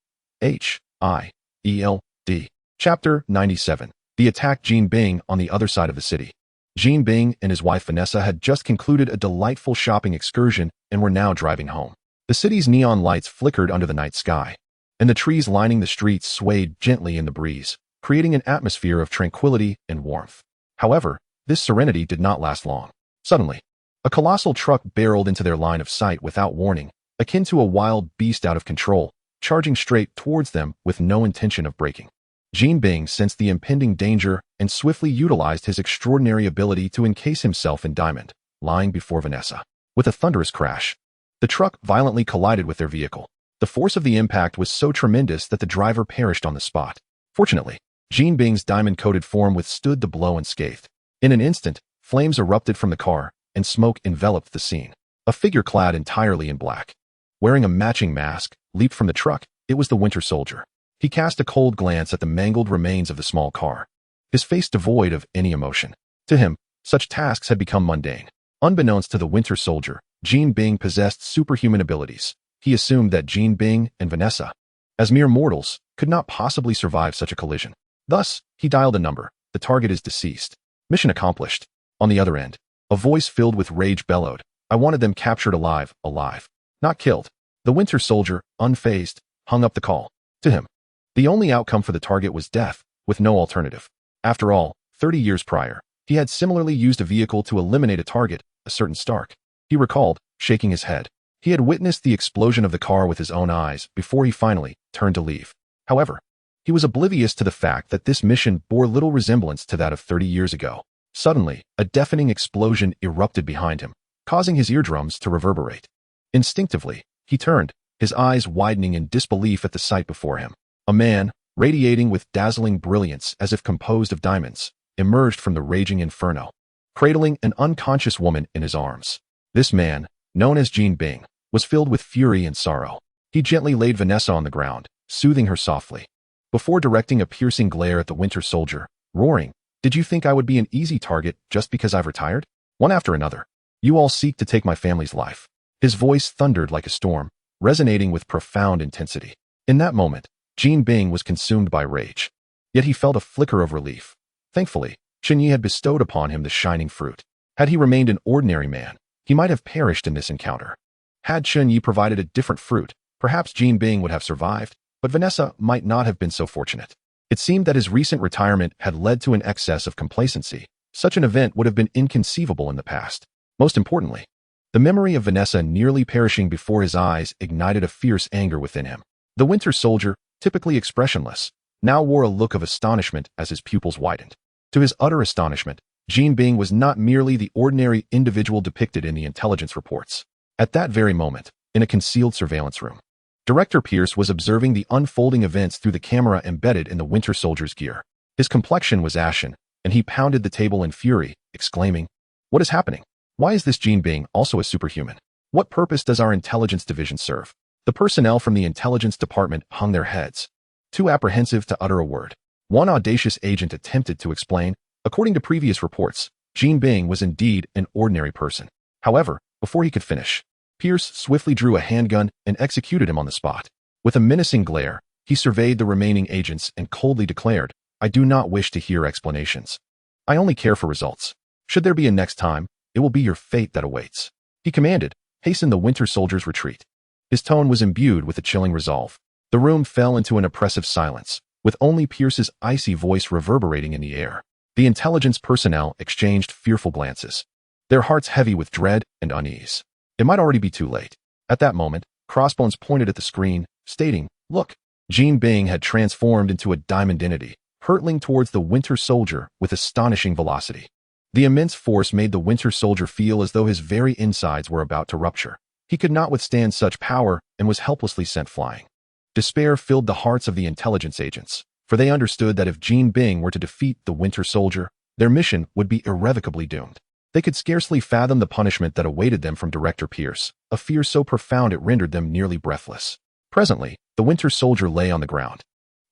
Chapter 97. The attack. Jean Bing on the other side of the city. Jean Bing and his wife Vanessa had just concluded a delightful shopping excursion and were now driving home. The city's neon lights flickered under the night sky, and the trees lining the streets swayed gently in the breeze, creating an atmosphere of tranquility and warmth. However, this serenity did not last long. Suddenly, a colossal truck barreled into their line of sight without warning, akin to a wild beast out of control, charging straight towards them with no intention of braking. Jean Bing sensed the impending danger and swiftly utilized his extraordinary ability to encase himself in diamond, lying before Vanessa. With a thunderous crash, the truck violently collided with their vehicle. The force of the impact was so tremendous that the driver perished on the spot. Fortunately, Jean Bing's diamond-coated form withstood the blow unscathed. In an instant, flames erupted from the car, and smoke enveloped the scene. A figure clad entirely in black, wearing a matching mask, leaped from the truck. It was the Winter Soldier. He cast a cold glance at the mangled remains of the small car, his face devoid of any emotion. To him, such tasks had become mundane. Unbeknownst to the Winter Soldier, Jean Bing possessed superhuman abilities. He assumed that Jean Bing and Vanessa, as mere mortals, could not possibly survive such a collision. Thus, he dialed a number. The target is deceased. Mission accomplished. On the other end, a voice filled with rage bellowed. I wanted them captured alive, not killed. The Winter Soldier, unfazed, hung up the call. To him, the only outcome for the target was death, with no alternative. After all, 30 years prior, he had similarly used a vehicle to eliminate a target, a certain Stark. He recalled, shaking his head. He had witnessed the explosion of the car with his own eyes before he finally turned to leave. However, he was oblivious to the fact that this mission bore little resemblance to that of 30 years ago. Suddenly, a deafening explosion erupted behind him, causing his eardrums to reverberate. Instinctively, he turned, his eyes widening in disbelief at the sight before him. A man, radiating with dazzling brilliance as if composed of diamonds, emerged from the raging inferno, cradling an unconscious woman in his arms. This man, known as Jean Bing, was filled with fury and sorrow. He gently laid Vanessa on the ground, soothing her softly, before directing a piercing glare at the Winter Soldier, roaring, "Did you think I would be an easy target just because I've retired? One after another. You all seek to take my family's life." His voice thundered like a storm, resonating with profound intensity. In that moment, Jean Bing was consumed by rage. Yet he felt a flicker of relief. Thankfully, Chen Ye had bestowed upon him the shining fruit. Had he remained an ordinary man, he might have perished in this encounter. Had Chen Ye provided a different fruit, perhaps Jean Bing would have survived, but Vanessa might not have been so fortunate. It seemed that his recent retirement had led to an excess of complacency. Such an event would have been inconceivable in the past. Most importantly, the memory of Vanessa nearly perishing before his eyes ignited a fierce anger within him. The Winter Soldier, typically expressionless, now wore a look of astonishment as his pupils widened. To his utter astonishment, Jean Bing was not merely the ordinary individual depicted in the intelligence reports. At that very moment, in a concealed surveillance room, Director Pierce was observing the unfolding events through the camera embedded in the Winter Soldier's gear. His complexion was ashen, and he pounded the table in fury, exclaiming, "What is happening? Why is this Jean Bing also a superhuman? What purpose does our intelligence division serve?" The personnel from the intelligence department hung their heads, too apprehensive to utter a word. One audacious agent attempted to explain, according to previous reports, Jean Bing was indeed an ordinary person. However, before he could finish, Pierce swiftly drew a handgun and executed him on the spot. With a menacing glare, he surveyed the remaining agents and coldly declared, "I do not wish to hear explanations. I only care for results. Should there be a next time, it will be your fate that awaits." He commanded, "Hasten the Winter Soldier's retreat." His tone was imbued with a chilling resolve. The room fell into an oppressive silence, with only Pierce's icy voice reverberating in the air. The intelligence personnel exchanged fearful glances, their hearts heavy with dread and unease. It might already be too late. At that moment, Crossbones pointed at the screen, stating, "Look." Jean Bing had transformed into a diamond entity, hurtling towards the Winter Soldier with astonishing velocity. The immense force made the Winter Soldier feel as though his very insides were about to rupture. He could not withstand such power and was helplessly sent flying. Despair filled the hearts of the intelligence agents, for they understood that if Jean Bing were to defeat the Winter Soldier, their mission would be irrevocably doomed. They could scarcely fathom the punishment that awaited them from Director Pierce, a fear so profound it rendered them nearly breathless. Presently, the Winter Soldier lay on the ground,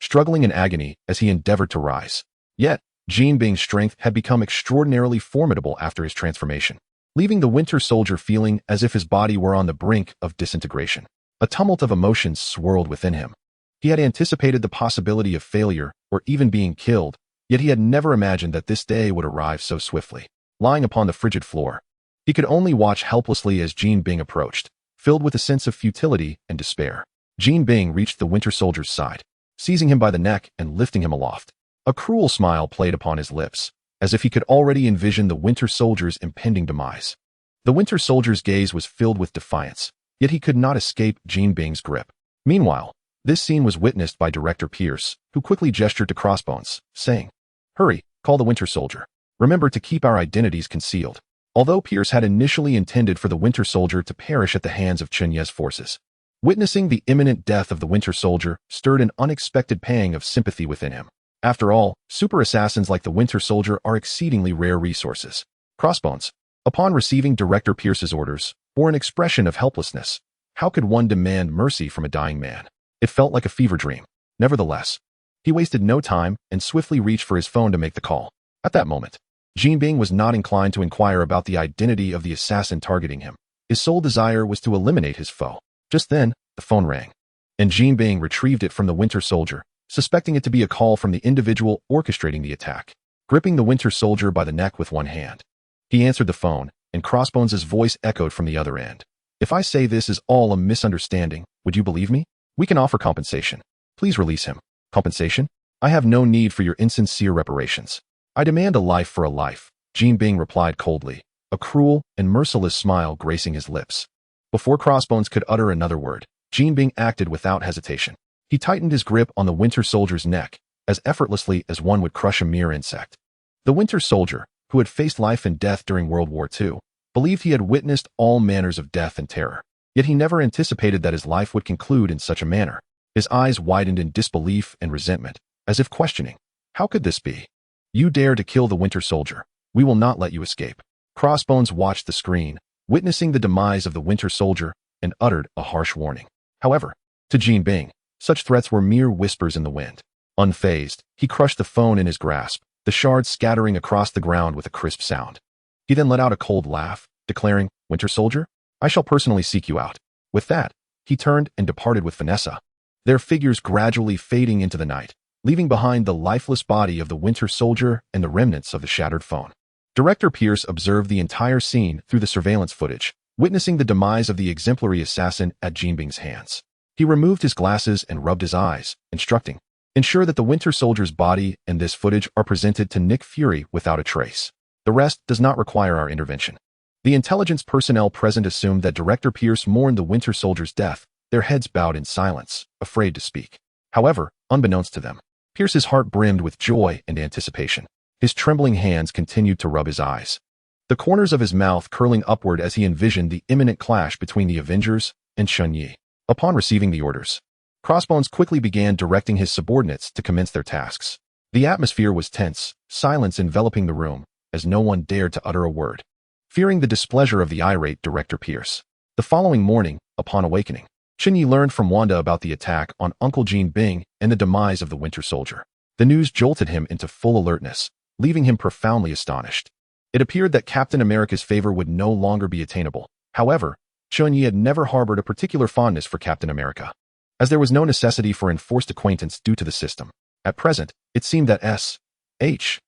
struggling in agony as he endeavored to rise. Yet, Jean Bing's strength had become extraordinarily formidable after his transformation, leaving the Winter Soldier feeling as if his body were on the brink of disintegration. A tumult of emotions swirled within him. He had anticipated the possibility of failure or even being killed, yet he had never imagined that this day would arrive so swiftly. Lying upon the frigid floor, he could only watch helplessly as Jean Bing approached, filled with a sense of futility and despair. Jean Bing reached the Winter Soldier's side, seizing him by the neck and lifting him aloft. A cruel smile played upon his lips, as if he could already envision the Winter Soldier's impending demise. The Winter Soldier's gaze was filled with defiance, yet he could not escape Jean Bing's grip. Meanwhile, this scene was witnessed by Director Pierce, who quickly gestured to Crossbones, saying, "Hurry, call the Winter Soldier. Remember to keep our identities concealed." Although Pierce had initially intended for the Winter Soldier to perish at the hands of Chen Ye's forces, witnessing the imminent death of the Winter Soldier stirred an unexpected pang of sympathy within him. After all, super assassins like the Winter Soldier are exceedingly rare resources. Crossbones, upon receiving Director Pierce's orders, bore an expression of helplessness. How could one demand mercy from a dying man? It felt like a fever dream. Nevertheless, he wasted no time and swiftly reached for his phone to make the call. At that moment, Jean Bing was not inclined to inquire about the identity of the assassin targeting him. His sole desire was to eliminate his foe. Just then, the phone rang, and Jean Bing retrieved it from the Winter Soldier, suspecting it to be a call from the individual orchestrating the attack. Gripping the Winter Soldier by the neck with one hand, he answered the phone, and Crossbones' voice echoed from the other end. "If I say this is all a misunderstanding, would you believe me? We can offer compensation. Please release him." "Compensation? I have no need for your insincere reparations. I demand a life for a life," Jean Bing replied coldly, a cruel and merciless smile gracing his lips. Before Crossbones could utter another word, Jean Bing acted without hesitation. He tightened his grip on the Winter Soldier's neck, as effortlessly as one would crush a mere insect. The Winter Soldier, who had faced life and death during World War II, believed he had witnessed all manners of death and terror. Yet he never anticipated that his life would conclude in such a manner. His eyes widened in disbelief and resentment, as if questioning, "How could this be? You dare to kill the Winter Soldier. We will not let you escape." Crossbones watched the screen, witnessing the demise of the Winter Soldier, and uttered a harsh warning. However, to Jinbing, such threats were mere whispers in the wind. Unfazed, he crushed the phone in his grasp, the shards scattering across the ground with a crisp sound. He then let out a cold laugh, declaring, "Winter Soldier, I shall personally seek you out." With that, he turned and departed with Vanessa, their figures gradually fading into the night, leaving behind the lifeless body of the Winter Soldier and the remnants of the shattered phone. Director Pierce observed the entire scene through the surveillance footage, witnessing the demise of the exemplary assassin at Jinbing's hands. He removed his glasses and rubbed his eyes, instructing, "Ensure that the Winter Soldier's body and this footage are presented to Nick Fury without a trace. The rest does not require our intervention." The intelligence personnel present assumed that Director Pierce mourned the Winter Soldier's death, their heads bowed in silence, afraid to speak. However, unbeknownst to them, Pierce's heart brimmed with joy and anticipation. His trembling hands continued to rub his eyes, the corners of his mouth curling upward as he envisioned the imminent clash between the Avengers and Chen Ye. Upon receiving the orders, Crossbones quickly began directing his subordinates to commence their tasks. The atmosphere was tense, silence enveloping the room, as no one dared to utter a word, fearing the displeasure of the irate Director Pierce. The following morning, upon awakening, Chen Ye learned from Wanda about the attack on Uncle Jinbing and the demise of the Winter Soldier. The news jolted him into full alertness, leaving him profoundly astonished. It appeared that Captain America's favor would no longer be attainable. However, Chen Ye had never harbored a particular fondness for Captain America, as there was no necessity for enforced acquaintance due to the system. At present, it seemed that S.H.I.E.L.D.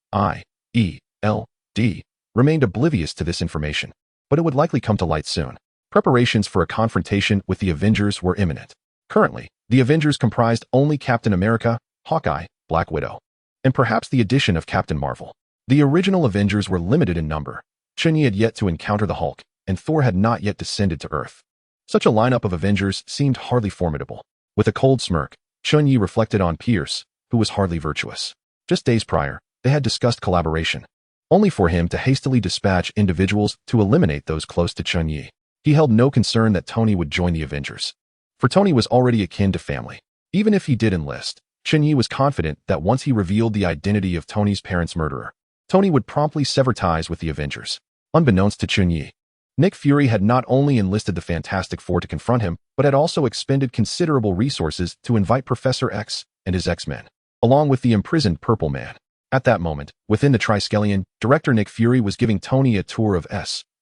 remained oblivious to this information, but it would likely come to light soon. Preparations for a confrontation with the Avengers were imminent. Currently, the Avengers comprised only Captain America, Hawkeye, Black Widow, and perhaps the addition of Captain Marvel. The original Avengers were limited in number. Chen Ye had yet to encounter the Hulk, and Thor had not yet descended to Earth. Such a lineup of Avengers seemed hardly formidable. With a cold smirk, Chen Ye reflected on Pierce, who was hardly virtuous. Just days prior, they had discussed collaboration, only for him to hastily dispatch individuals to eliminate those close to Chen Ye. He held no concern that Tony would join the Avengers, for Tony was already akin to family. Even if he did enlist, Chen Ye was confident that once he revealed the identity of Tony's parents' murderer, Tony would promptly sever ties with the Avengers. Unbeknownst to Chen Ye, Nick Fury had not only enlisted the Fantastic Four to confront him, but had also expended considerable resources to invite Professor X and his X-Men, along with the imprisoned Purple Man. At that moment, within the Triskelion, Director Nick Fury was giving Tony a tour of S.H.I.E.L.D.'s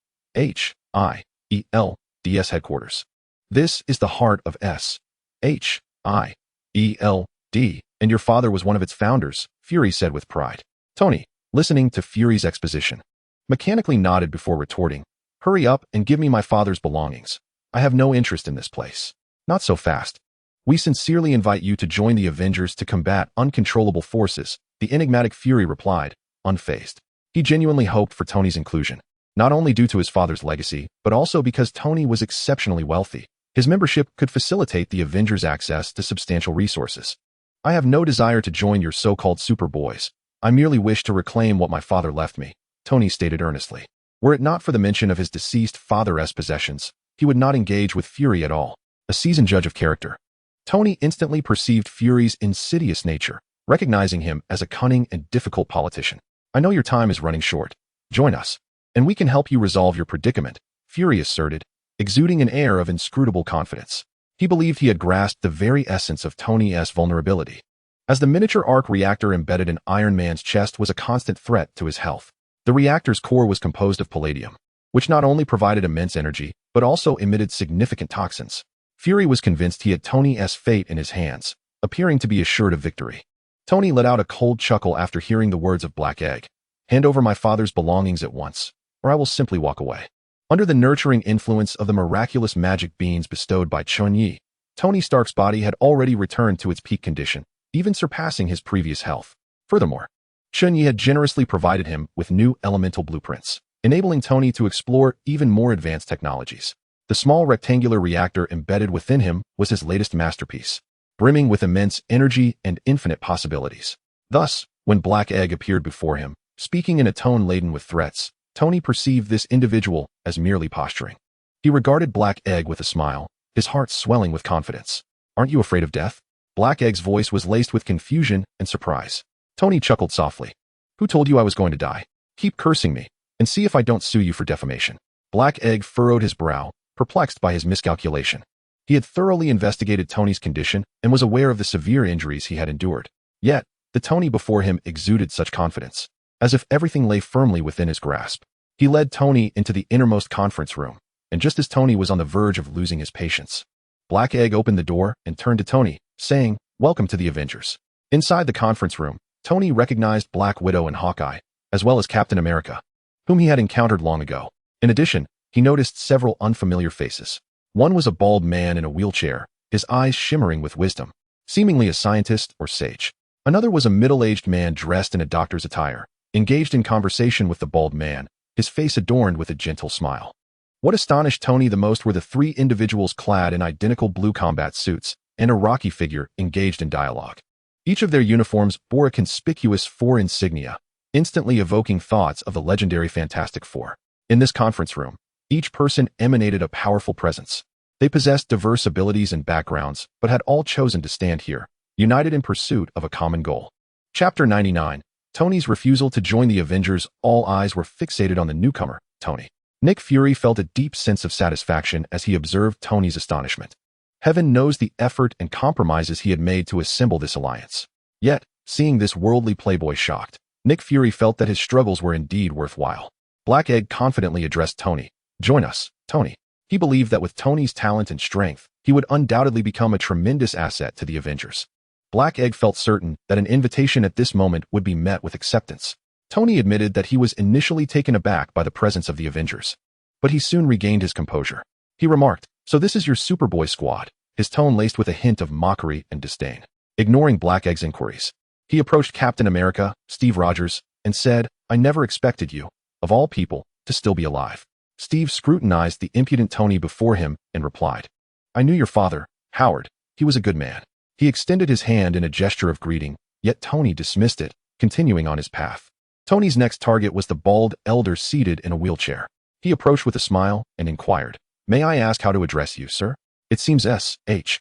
headquarters. "This is the heart of S.H.I.E.L.D., and your father was one of its founders," Fury said with pride. Tony, listening to Fury's exposition, mechanically nodded before retorting, "Hurry up and give me my father's belongings. I have no interest in this place." "Not so fast. We sincerely invite you to join the Avengers to combat uncontrollable forces," the enigmatic Fury replied, unfazed. He genuinely hoped for Tony's inclusion, not only due to his father's legacy, but also because Tony was exceptionally wealthy. His membership could facilitate the Avengers' access to substantial resources. "I have no desire to join your so-called superboys. I merely wish to reclaim what my father left me," Tony stated earnestly. Were it not for the mention of his deceased father's possessions, he would not engage with Fury at all. A seasoned judge of character, Tony instantly perceived Fury's insidious nature, recognizing him as a cunning and difficult politician. "I know your time is running short. Join us, and we can help you resolve your predicament," Fury asserted, exuding an air of inscrutable confidence. He believed he had grasped the very essence of Tony's vulnerability, as the miniature arc reactor embedded in Iron Man's chest was a constant threat to his health. The reactor's core was composed of palladium, which not only provided immense energy, but also emitted significant toxins. Fury was convinced he had Tony's fate in his hands, appearing to be assured of victory. Tony let out a cold chuckle after hearing the words of Black Egg. "Hand over my father's belongings at once, or I will simply walk away." Under the nurturing influence of the miraculous magic beans bestowed by Chen Ye, Tony Stark's body had already returned to its peak condition, even surpassing his previous health. Furthermore, Chen Ye had generously provided him with new elemental blueprints, enabling Tony to explore even more advanced technologies. The small rectangular reactor embedded within him was his latest masterpiece, brimming with immense energy and infinite possibilities. Thus, when Black Egg appeared before him, speaking in a tone laden with threats, Tony perceived this individual as merely posturing. He regarded Black Egg with a smile, his heart swelling with confidence. Aren't you afraid of death? Black Egg's voice was laced with confusion and surprise. Tony chuckled softly. Who told you I was going to die? Keep cursing me, and see if I don't sue you for defamation. Black Egg furrowed his brow, perplexed by his miscalculation. He had thoroughly investigated Tony's condition and was aware of the severe injuries he had endured. Yet, the Tony before him exuded such confidence, as if everything lay firmly within his grasp. He led Tony into the innermost conference room, and just as Tony was on the verge of losing his patience, Black Egg opened the door and turned to Tony, saying, "Welcome to the Avengers." Inside the conference room, Tony recognized Black Widow and Hawkeye, as well as Captain America, whom he had encountered long ago. In addition, he noticed several unfamiliar faces. One was a bald man in a wheelchair, his eyes shimmering with wisdom, seemingly a scientist or sage. Another was a middle-aged man dressed in a doctor's attire, engaged in conversation with the bald man, his face adorned with a gentle smile. What astonished Tony the most were the three individuals clad in identical blue combat suits and a rocky figure engaged in dialogue. Each of their uniforms bore a conspicuous four insignia, instantly evoking thoughts of the legendary Fantastic Four. In this conference room, each person emanated a powerful presence. They possessed diverse abilities and backgrounds, but had all chosen to stand here, united in pursuit of a common goal. Chapter 99. Tony's refusal to join the Avengers. All eyes were fixated on the newcomer, Tony. Nick Fury felt a deep sense of satisfaction as he observed Tony's astonishment. Heaven knows the effort and compromises he had made to assemble this alliance. Yet, seeing this worldly playboy shocked, Nick Fury felt that his struggles were indeed worthwhile. Black Egg confidently addressed Tony. "Join us, Tony." He believed that with Tony's talent and strength, he would undoubtedly become a tremendous asset to the Avengers. Black Egg felt certain that an invitation at this moment would be met with acceptance. Tony admitted that he was initially taken aback by the presence of the Avengers, but he soon regained his composure. He remarked, "So this is your Superboy squad," his tone laced with a hint of mockery and disdain. Ignoring Black Egg's inquiries, he approached Captain America, Steve Rogers, and said, "I never expected you, of all people, to still be alive." Steve scrutinized the impudent Tony before him and replied, "I knew your father, Howard. He was a good man." He extended his hand in a gesture of greeting, yet Tony dismissed it, continuing on his path. Tony's next target was the bald elder seated in a wheelchair. He approached with a smile and inquired, "May I ask how to address you, sir? It seems S.H.I.E.L.D.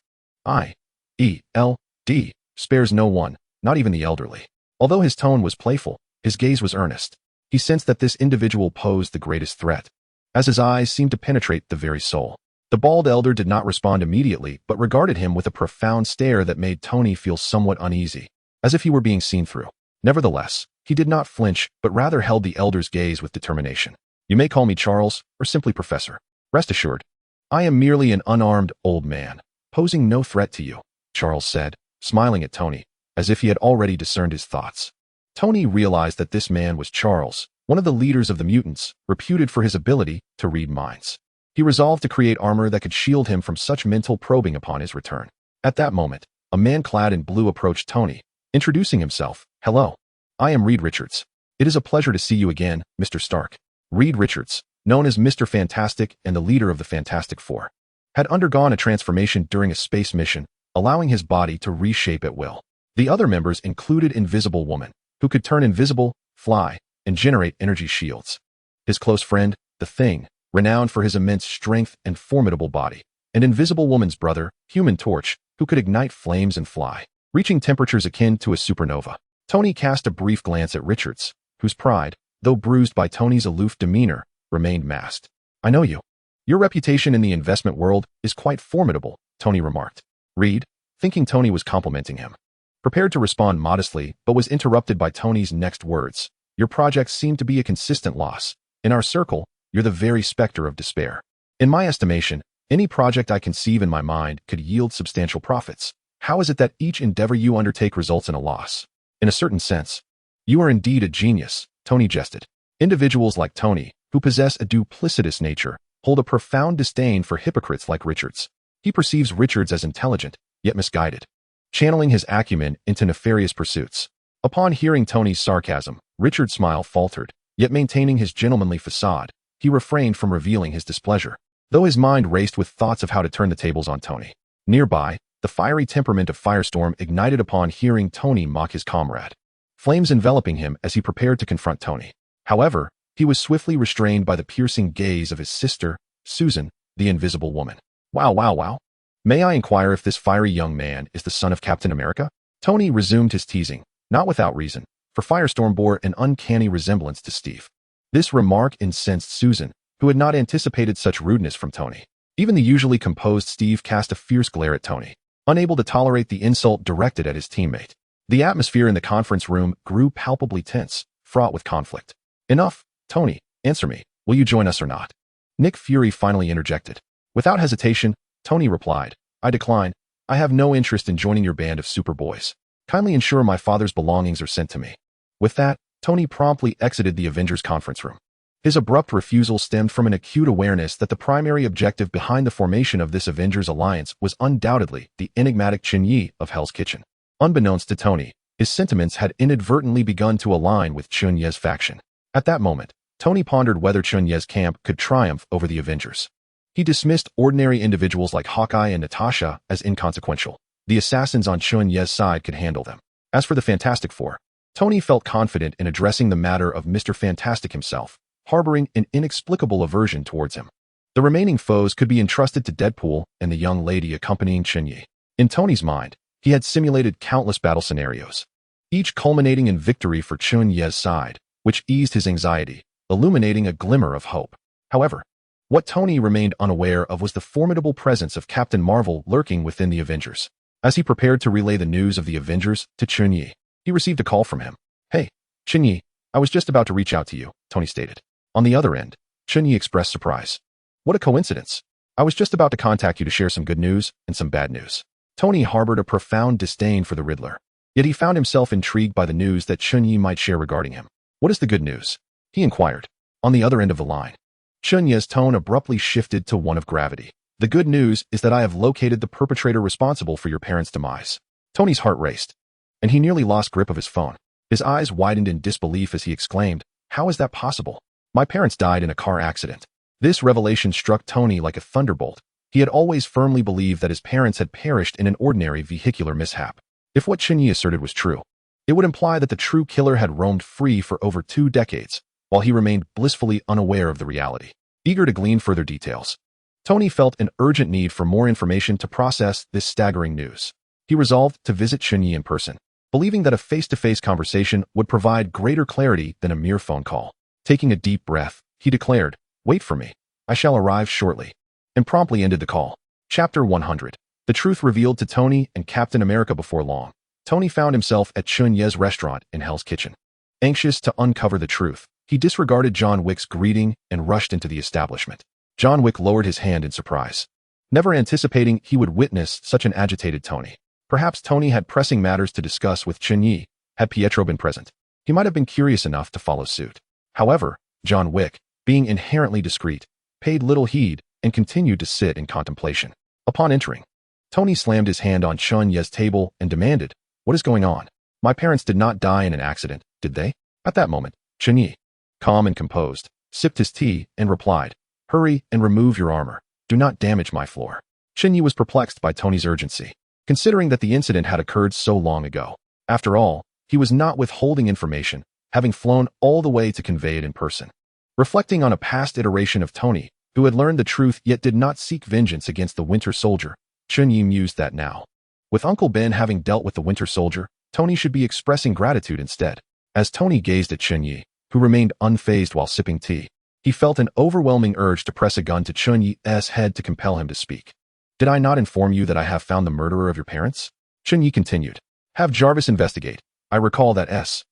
spares no one, not even the elderly." Although his tone was playful, his gaze was earnest. He sensed that this individual posed the greatest threat, as his eyes seemed to penetrate the very soul. The bald elder did not respond immediately, but regarded him with a profound stare that made Tony feel somewhat uneasy, as if he were being seen through. Nevertheless, he did not flinch, but rather held the elder's gaze with determination. "You may call me Charles, or simply Professor. Rest assured, I am merely an unarmed old man, posing no threat to you," Charles said, smiling at Tony, as if he had already discerned his thoughts. Tony realized that this man was Charles, one of the leaders of the mutants, reputed for his ability to read minds. He resolved to create armor that could shield him from such mental probing upon his return. At that moment, a man clad in blue approached Tony, introducing himself. "Hello. I am Reed Richards. It is a pleasure to see you again, Mr. Stark." Reed Richards, known as Mr. Fantastic and the leader of the Fantastic Four, had undergone a transformation during a space mission, allowing his body to reshape at will. The other members included Invisible Woman, who could turn invisible, fly, and generate energy shields. His close friend, the Thing, renowned for his immense strength and formidable body, and Invisible Woman's brother, Human Torch, who could ignite flames and fly, reaching temperatures akin to a supernova. Tony cast a brief glance at Richards, whose pride, though bruised by Tony's aloof demeanor, remained masked. "I know you. Your reputation in the investment world is quite formidable," Tony remarked. Reed, thinking Tony was complimenting him, prepared to respond modestly, but was interrupted by Tony's next words. "Your projects seem to be a consistent loss. In our circle, you're the very specter of despair. In my estimation, any project I conceive in my mind could yield substantial profits. How is it that each endeavor you undertake results in a loss? In a certain sense, you are indeed a genius," Tony jested. Individuals like Tony, who possess a duplicitous nature, hold a profound disdain for hypocrites like Richards. He perceives Richards as intelligent, yet misguided, channeling his acumen into nefarious pursuits. Upon hearing Tony's sarcasm, Richard's smile faltered, yet maintaining his gentlemanly facade, he refrained from revealing his displeasure, though his mind raced with thoughts of how to turn the tables on Tony. Nearby, the fiery temperament of Firestorm ignited upon hearing Tony mock his comrade, flames enveloping him as he prepared to confront Tony. However, he was swiftly restrained by the piercing gaze of his sister, Susan, the Invisible Woman. Wow, wow, wow. May I inquire if this fiery young man is the son of Captain America? Tony resumed his teasing, not without reason, for Firestorm bore an uncanny resemblance to Steve. This remark incensed Susan, who had not anticipated such rudeness from Tony. Even the usually composed Steve cast a fierce glare at Tony, unable to tolerate the insult directed at his teammate. The atmosphere in the conference room grew palpably tense, fraught with conflict. Enough, Tony, answer me. Will you join us or not? Nick Fury finally interjected. Without hesitation, Tony replied, I decline. I have no interest in joining your band of superboys. Kindly ensure my father's belongings are sent to me. With that, Tony promptly exited the Avengers conference room. His abrupt refusal stemmed from an acute awareness that the primary objective behind the formation of this Avengers alliance was undoubtedly the enigmatic Chen Ye of Hell's Kitchen. Unbeknownst to Tony, his sentiments had inadvertently begun to align with Chen Ye's faction. At that moment, Tony pondered whether Chen Ye's camp could triumph over the Avengers. He dismissed ordinary individuals like Hawkeye and Natasha as inconsequential. The assassins on Chen Ye's side could handle them. As for the Fantastic Four, Tony felt confident in addressing the matter of Mr. Fantastic himself, harboring an inexplicable aversion towards him. The remaining foes could be entrusted to Deadpool and the young lady accompanying Chen Ye. In Tony's mind, he had simulated countless battle scenarios, each culminating in victory for Chen Ye's side, which eased his anxiety, illuminating a glimmer of hope. However, what Tony remained unaware of was the formidable presence of Captain Marvel lurking within the Avengers. As he prepared to relay the news of the Avengers to Chen Ye, he received a call from him. Hey, Chen Ye, I was just about to reach out to you, Tony stated. On the other end, Chen Ye expressed surprise. What a coincidence. I was just about to contact you to share some good news and some bad news. Tony harbored a profound disdain for the Riddler, yet he found himself intrigued by the news that Chen Ye might share regarding him. What is the good news? He inquired. On the other end of the line, Chen Ye's tone abruptly shifted to one of gravity. The good news is that I have located the perpetrator responsible for your parents' demise. Tony's heart raced, and he nearly lost grip of his phone. His eyes widened in disbelief as he exclaimed, How is that possible? My parents died in a car accident. This revelation struck Tony like a thunderbolt. He had always firmly believed that his parents had perished in an ordinary vehicular mishap. If what Chen Ye asserted was true, it would imply that the true killer had roamed free for over 2 decades, while he remained blissfully unaware of the reality. Eager to glean further details, Tony felt an urgent need for more information to process this staggering news. He resolved to visit Chen Ye in person, believing that a face-to-face conversation would provide greater clarity than a mere phone call. Taking a deep breath, he declared, Wait for me. I shall arrive shortly, and promptly ended the call. Chapter 100. The truth revealed to Tony and Captain America before long. Tony found himself at Chen Ye's restaurant in Hell's Kitchen. Anxious to uncover the truth, he disregarded John Wick's greeting and rushed into the establishment. John Wick lowered his hand in surprise, never anticipating he would witness such an agitated Tony. Perhaps Tony had pressing matters to discuss with Chen Ye. Had Pietro been present, he might have been curious enough to follow suit. However, John Wick, being inherently discreet, paid little heed and continued to sit in contemplation. Upon entering, Tony slammed his hand on Chen Ye's table and demanded, What is going on? My parents did not die in an accident, did they? At that moment, Chen Ye, calm and composed, sipped his tea and replied, Hurry and remove your armor. Do not damage my floor. Chen Ye was perplexed by Tony's urgency, considering that the incident had occurred so long ago. After all, he was not withholding information, having flown all the way to convey it in person. Reflecting on a past iteration of Tony, who had learned the truth yet did not seek vengeance against the Winter Soldier, Chen Ye mused that now, with Uncle Ben having dealt with the Winter Soldier, Tony should be expressing gratitude instead. As Tony gazed at Chen Ye, who remained unfazed while sipping tea, he felt an overwhelming urge to press a gun to Chen Ye's head to compel him to speak. Did I not inform you that I have found the murderer of your parents? Chen Ye continued. Have Jarvis investigate. I recall that S.H.I.E.L.D.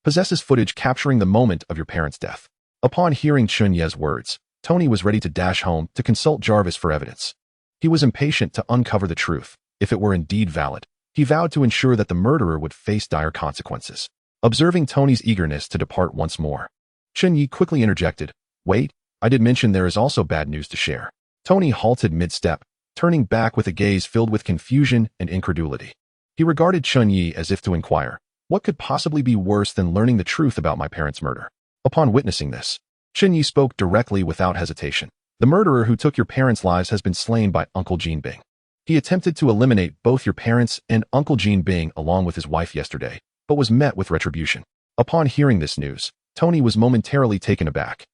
possesses footage capturing the moment of your parents' death. Upon hearing Chen Ye's words, Tony was ready to dash home to consult Jarvis for evidence. He was impatient to uncover the truth. If it were indeed valid, he vowed to ensure that the murderer would face dire consequences. Observing Tony's eagerness to depart once more, Chen Ye quickly interjected, Wait, I did mention there is also bad news to share. Tony halted mid-step, turning back with a gaze filled with confusion and incredulity. He regarded Chen Ye as if to inquire, What could possibly be worse than learning the truth about my parents' murder? Upon witnessing this, Chen Ye spoke directly without hesitation. The murderer who took your parents' lives has been slain by Uncle Jean Bing. He attempted to eliminate both your parents and Uncle Jean Bing along with his wife yesterday, but was met with retribution. Upon hearing this news, Tony was momentarily taken aback.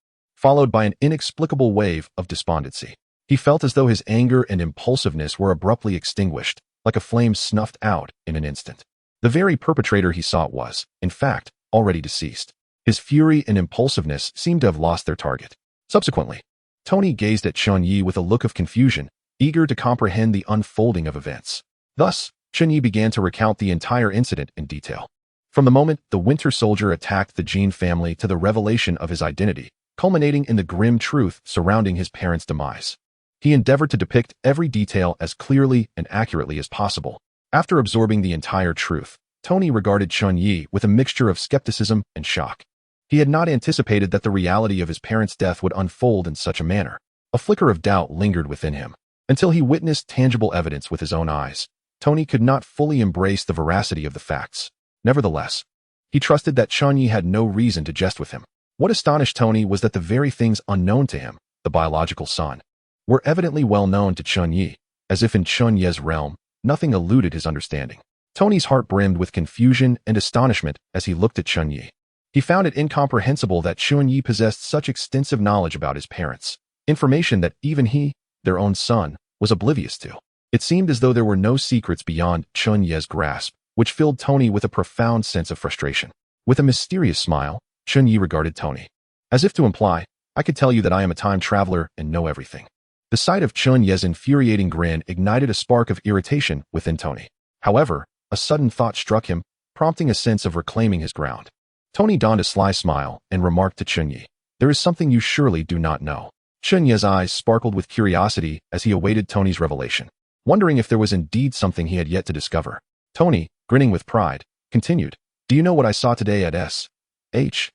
followed by an inexplicable wave of despondency. He felt as though his anger and impulsiveness were abruptly extinguished, like a flame snuffed out in an instant. The very perpetrator he sought was, in fact, already deceased. His fury and impulsiveness seemed to have lost their target. Subsequently, Tony gazed at Chen Ye with a look of confusion, eager to comprehend the unfolding of events. Thus, Chen Ye began to recount the entire incident in detail. From the moment the Winter Soldier attacked the Jean family to the revelation of his identity, culminating in the grim truth surrounding his parents' demise. He endeavored to depict every detail as clearly and accurately as possible. After absorbing the entire truth, Tony regarded Chen Ye with a mixture of skepticism and shock. He had not anticipated that the reality of his parents' death would unfold in such a manner. A flicker of doubt lingered within him. Until he witnessed tangible evidence with his own eyes, Tony could not fully embrace the veracity of the facts. Nevertheless, he trusted that Chen Ye had no reason to jest with him. What astonished Tony was that the very things unknown to him, the biological son, were evidently well known to Chen Ye, as if in Chen Ye's realm, nothing eluded his understanding. Tony's heart brimmed with confusion and astonishment as he looked at Chen Ye. He found it incomprehensible that Chen Ye possessed such extensive knowledge about his parents, information that even he, their own son, was oblivious to. It seemed as though there were no secrets beyond Chen Ye's grasp, which filled Tony with a profound sense of frustration. With a mysterious smile, Chen Ye regarded Tony, as if to imply, "I could tell you that I am a time traveler and know everything." The sight of Chen Ye's infuriating grin ignited a spark of irritation within Tony. However, a sudden thought struck him, prompting a sense of reclaiming his ground. Tony donned a sly smile and remarked to Chen Ye, "There is something you surely do not know." Chen Ye's eyes sparkled with curiosity as he awaited Tony's revelation, wondering if there was indeed something he had yet to discover. Tony, grinning with pride, continued, "Do you know what I saw today at S.H.I.E.L.D.?"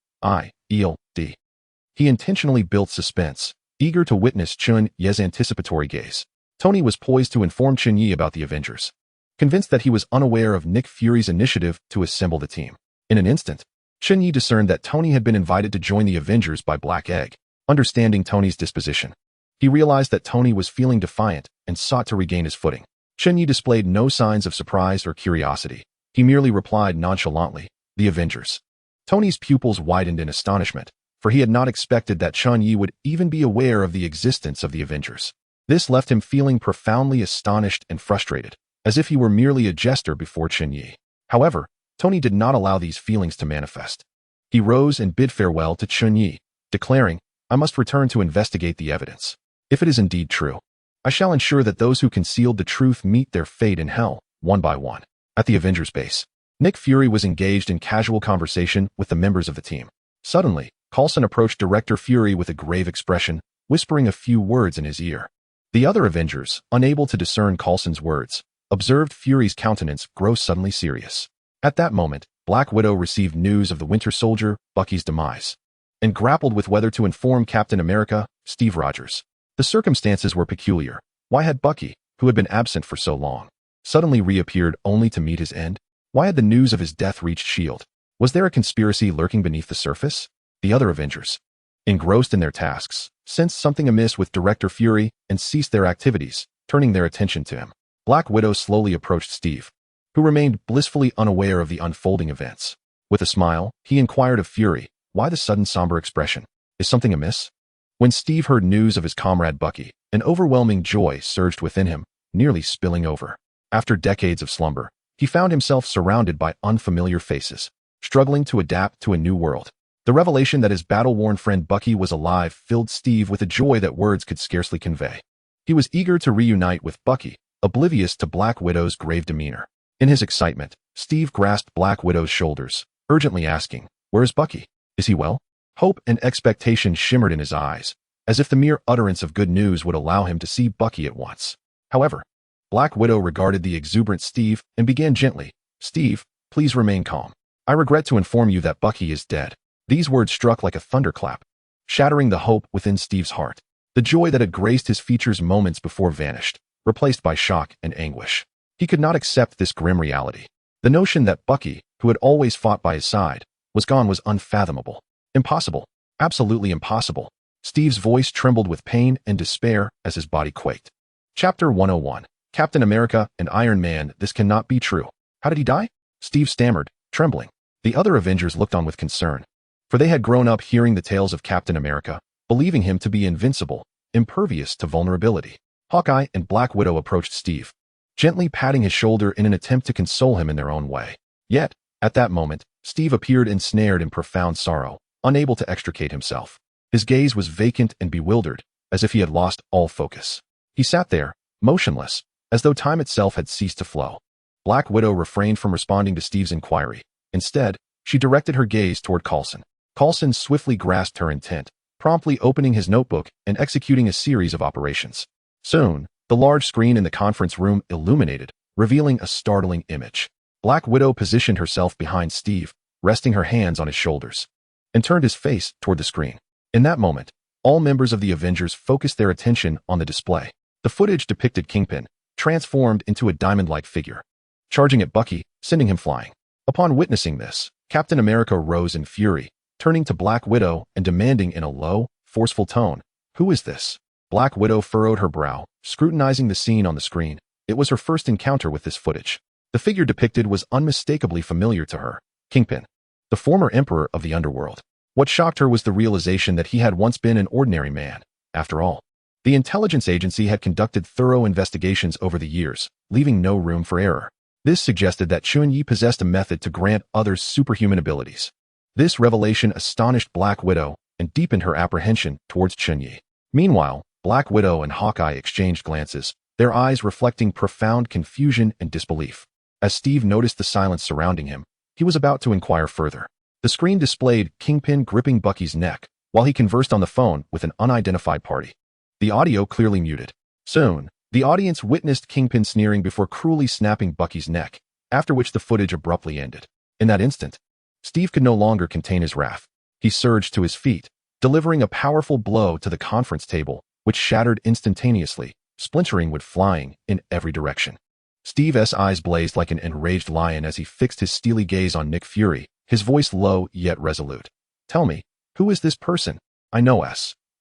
He intentionally built suspense, eager to witness Chen Ye's anticipatory gaze. Tony was poised to inform Chen Ye about the Avengers, convinced that he was unaware of Nick Fury's initiative to assemble the team. In an instant, Chen Ye discerned that Tony had been invited to join the Avengers by Black Egg. Understanding Tony's disposition, he realized that Tony was feeling defiant and sought to regain his footing. Chen Ye displayed no signs of surprise or curiosity. He merely replied nonchalantly, "The Avengers." Tony's pupils widened in astonishment, for he had not expected that Chen Ye would even be aware of the existence of the Avengers. This left him feeling profoundly astonished and frustrated, as if he were merely a jester before Chen Ye. However, Tony did not allow these feelings to manifest. He rose and bid farewell to Chen Ye, declaring, "I must return to investigate the evidence. If it is indeed true, I shall ensure that those who concealed the truth meet their fate in hell, one by one." At the Avengers base, Nick Fury was engaged in casual conversation with the members of the team. Suddenly, Coulson approached Director Fury with a grave expression, whispering a few words in his ear. The other Avengers, unable to discern Coulson's words, observed Fury's countenance grow suddenly serious. At that moment, Black Widow received news of the Winter Soldier, Bucky's demise, and grappled with whether to inform Captain America, Steve Rogers. The circumstances were peculiar. Why had Bucky, who had been absent for so long, suddenly reappeared only to meet his end? Why had the news of his death reached S.H.I.E.L.D.? Was there a conspiracy lurking beneath the surface? The other Avengers, engrossed in their tasks, sensed something amiss with Director Fury and ceased their activities, turning their attention to him. Black Widow slowly approached Steve, who remained blissfully unaware of the unfolding events. With a smile, he inquired of Fury, "Why the sudden somber expression? Is something amiss?" When Steve heard news of his comrade Bucky, an overwhelming joy surged within him, nearly spilling over. After decades of slumber, he found himself surrounded by unfamiliar faces, struggling to adapt to a new world. The revelation that his battle-worn friend Bucky was alive filled Steve with a joy that words could scarcely convey. He was eager to reunite with Bucky, oblivious to Black Widow's grave demeanor. In his excitement, Steve grasped Black Widow's shoulders, urgently asking, "Where is Bucky? Is he well?" Hope and expectation shimmered in his eyes, as if the mere utterance of good news would allow him to see Bucky at once. However, Black Widow regarded the exuberant Steve and began gently, "Steve, please remain calm. I regret to inform you that Bucky is dead." These words struck like a thunderclap, shattering the hope within Steve's heart. The joy that had graced his features moments before vanished, replaced by shock and anguish. He could not accept this grim reality. The notion that Bucky, who had always fought by his side, was gone was unfathomable. Impossible. Absolutely impossible. Steve's voice trembled with pain and despair as his body quaked. Chapter 101. Captain America and Iron Man, this cannot be true. How did he die? Steve stammered, trembling. The other Avengers looked on with concern, for they had grown up hearing the tales of Captain America, believing him to be invincible, impervious to vulnerability. Hawkeye and Black Widow approached Steve, gently patting his shoulder in an attempt to console him in their own way. Yet, at that moment, Steve appeared ensnared in profound sorrow, unable to extricate himself. His gaze was vacant and bewildered, as if he had lost all focus. He sat there, motionless, as though time itself had ceased to flow. Black Widow refrained from responding to Steve's inquiry. Instead, she directed her gaze toward Coulson. Coulson swiftly grasped her intent, promptly opening his notebook and executing a series of operations. Soon, the large screen in the conference room illuminated, revealing a startling image. Black Widow positioned herself behind Steve, resting her hands on his shoulders, and turned his face toward the screen. In that moment, all members of the Avengers focused their attention on the display. The footage depicted Kingpin, transformed into a diamond-like figure, charging at Bucky, sending him flying. Upon witnessing this, Captain America rose in fury, turning to Black Widow and demanding in a low, forceful tone, "Who is this?" Black Widow furrowed her brow, scrutinizing the scene on the screen. It was her first encounter with this footage. The figure depicted was unmistakably familiar to her. Kingpin, the former emperor of the underworld. What shocked her was the realization that he had once been an ordinary man. After all, the intelligence agency had conducted thorough investigations over the years, leaving no room for error. This suggested that Chen Ye possessed a method to grant others superhuman abilities. This revelation astonished Black Widow and deepened her apprehension towards Chen Ye. Meanwhile, Black Widow and Hawkeye exchanged glances, their eyes reflecting profound confusion and disbelief. As Steve noticed the silence surrounding him, he was about to inquire further. The screen displayed Kingpin gripping Bucky's neck while he conversed on the phone with an unidentified party. The audio clearly muted. Soon, the audience witnessed Kingpin sneering before cruelly snapping Bucky's neck, after which the footage abruptly ended. In that instant, Steve could no longer contain his wrath. He surged to his feet, delivering a powerful blow to the conference table, which shattered instantaneously, splintering wood flying in every direction. Steve's eyes blazed like an enraged lion as he fixed his steely gaze on Nick Fury, his voice low yet resolute. "Tell me, who is this person? I know S.H.I.E.L.D.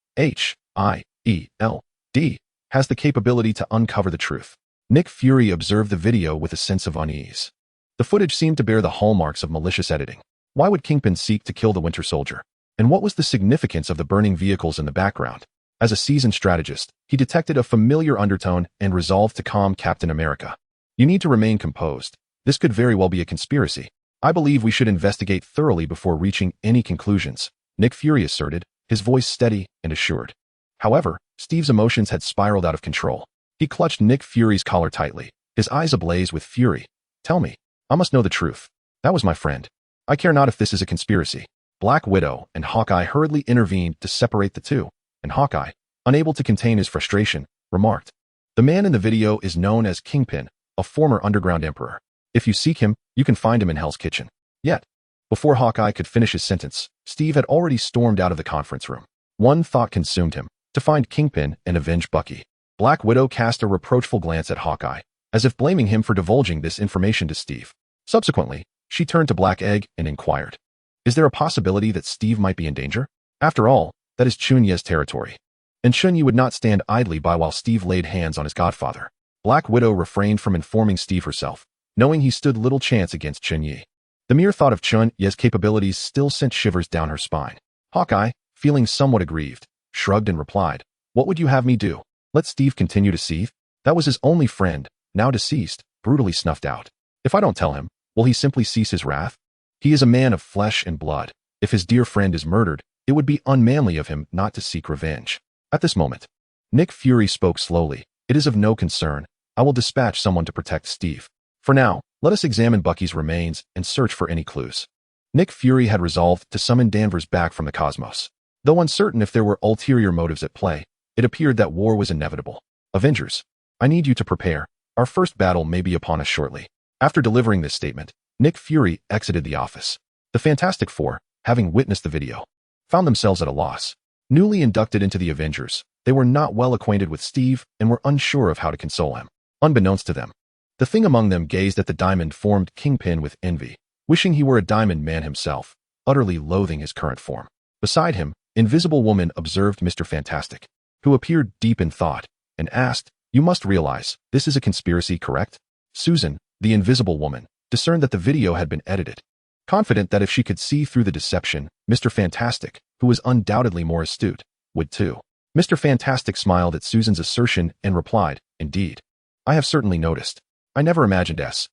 has the capability to uncover the truth." Nick Fury observed the video with a sense of unease. The footage seemed to bear the hallmarks of malicious editing. Why would Kingpin seek to kill the Winter Soldier? And what was the significance of the burning vehicles in the background? As a seasoned strategist, he detected a familiar undertone and resolved to calm Captain America. "You need to remain composed. This could very well be a conspiracy. I believe we should investigate thoroughly before reaching any conclusions," Nick Fury asserted, his voice steady and assured. However, Steve's emotions had spiraled out of control. He clutched Nick Fury's collar tightly, his eyes ablaze with fury. "Tell me. I must know the truth. That was my friend. I care not if this is a conspiracy." Black Widow and Hawkeye hurriedly intervened to separate the two, and Hawkeye, unable to contain his frustration, remarked, "The man in the video is known as Kingpin, a former underground emperor. If you seek him, you can find him in Hell's Kitchen." Yet, before Hawkeye could finish his sentence, Steve had already stormed out of the conference room. One thought consumed him: to find Kingpin and avenge Bucky. Black Widow cast a reproachful glance at Hawkeye, as if blaming him for divulging this information to Steve. Subsequently, she turned to Black Egg and inquired, "Is there a possibility that Steve might be in danger? After all, that is Chen Ye's territory, and Chen Ye would not stand idly by while Steve laid hands on his godfather." Black Widow refrained from informing Steve herself, knowing he stood little chance against Chen Ye. The mere thought of Chen Ye's capabilities still sent shivers down her spine. Hawkeye, feeling somewhat aggrieved, shrugged and replied, "What would you have me do? Let Steve continue to seethe? That was his only friend, now deceased, brutally snuffed out. If I don't tell him, will he simply cease his wrath? He is a man of flesh and blood. If his dear friend is murdered, it would be unmanly of him not to seek revenge." At this moment, Nick Fury spoke slowly. "It is of no concern. I will dispatch someone to protect Steve. For now, let us examine Bucky's remains and search for any clues." Nick Fury had resolved to summon Danvers back from the cosmos. Though uncertain if there were ulterior motives at play, it appeared that war was inevitable. "Avengers, I need you to prepare. Our first battle may be upon us shortly." After delivering this statement, Nick Fury exited the office. The Fantastic Four, having witnessed the video, found themselves at a loss. Newly inducted into the Avengers, they were not well acquainted with Steve and were unsure of how to console him. Unbeknownst to them, the Thing among them gazed at the diamond-formed Kingpin with envy, wishing he were a diamond man himself, utterly loathing his current form. Beside him, Invisible Woman observed Mr. Fantastic, who appeared deep in thought, and asked, "You must realize, this is a conspiracy, correct?" Susan, the Invisible Woman, discerned that the video had been edited. Confident that if she could see through the deception, Mr. Fantastic, who was undoubtedly more astute, would too. Mr. Fantastic smiled at Susan's assertion and replied, "Indeed. I have certainly noticed. I never imagined S.H.I.E.L.D.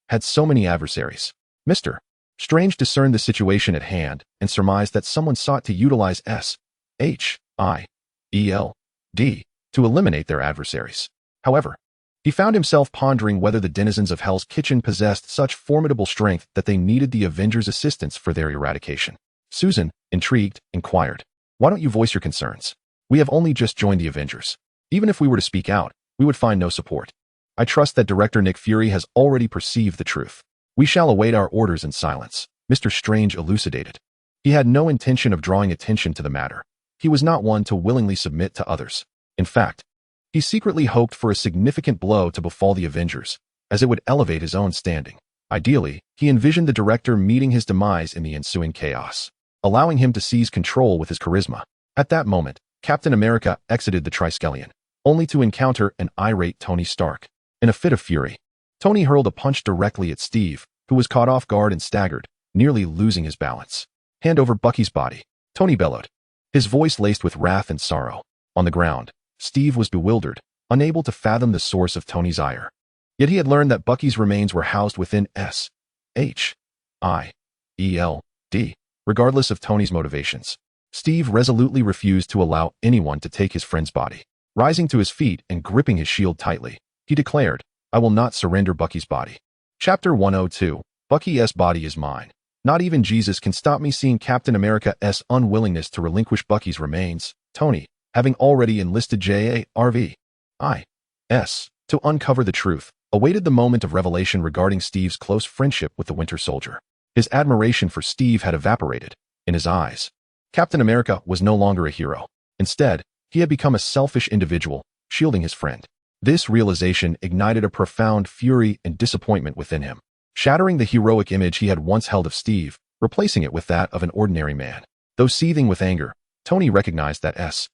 had so many adversaries." Mr. Strange discerned the situation at hand and surmised that someone sought to utilize S.H.I.E.L.D. to eliminate their adversaries. However, he found himself pondering whether the denizens of Hell's Kitchen possessed such formidable strength that they needed the Avengers' assistance for their eradication. Susan, intrigued, inquired, "Why don't you voice your concerns? We have only just joined the Avengers. Even if we were to speak out, we would find no support. I trust that Director Nick Fury has already perceived the truth. We shall await our orders in silence," Mr. Strange elucidated. He had no intention of drawing attention to the matter. He was not one to willingly submit to others. In fact, he secretly hoped for a significant blow to befall the Avengers, as it would elevate his own standing. Ideally, he envisioned the director meeting his demise in the ensuing chaos, allowing him to seize control with his charisma. At that moment, Captain America exited the Triskelion, only to encounter an irate Tony Stark. In a fit of fury, Tony hurled a punch directly at Steve, who was caught off guard and staggered, nearly losing his balance. "Hand over Bucky's body," Tony bellowed, his voice laced with wrath and sorrow. On the ground, Steve was bewildered, unable to fathom the source of Tony's ire. Yet he had learned that Bucky's remains were housed within S.H.I.E.L.D. Regardless of Tony's motivations, Steve resolutely refused to allow anyone to take his friend's body. Rising to his feet and gripping his shield tightly, he declared, "I will not surrender Bucky's body." Chapter 102, Bucky's body is mine. Not even Jesus can stop me. Seeing Captain America's unwillingness to relinquish Bucky's remains, Tony, having already enlisted JARVIS to uncover the truth, awaited the moment of revelation regarding Steve's close friendship with the Winter Soldier. His admiration for Steve had evaporated. In his eyes, Captain America was no longer a hero. Instead, he had become a selfish individual, shielding his friend. This realization ignited a profound fury and disappointment within him, shattering the heroic image he had once held of Steve, replacing it with that of an ordinary man. Though seething with anger, Tony recognized that S.H.I.E.L.D.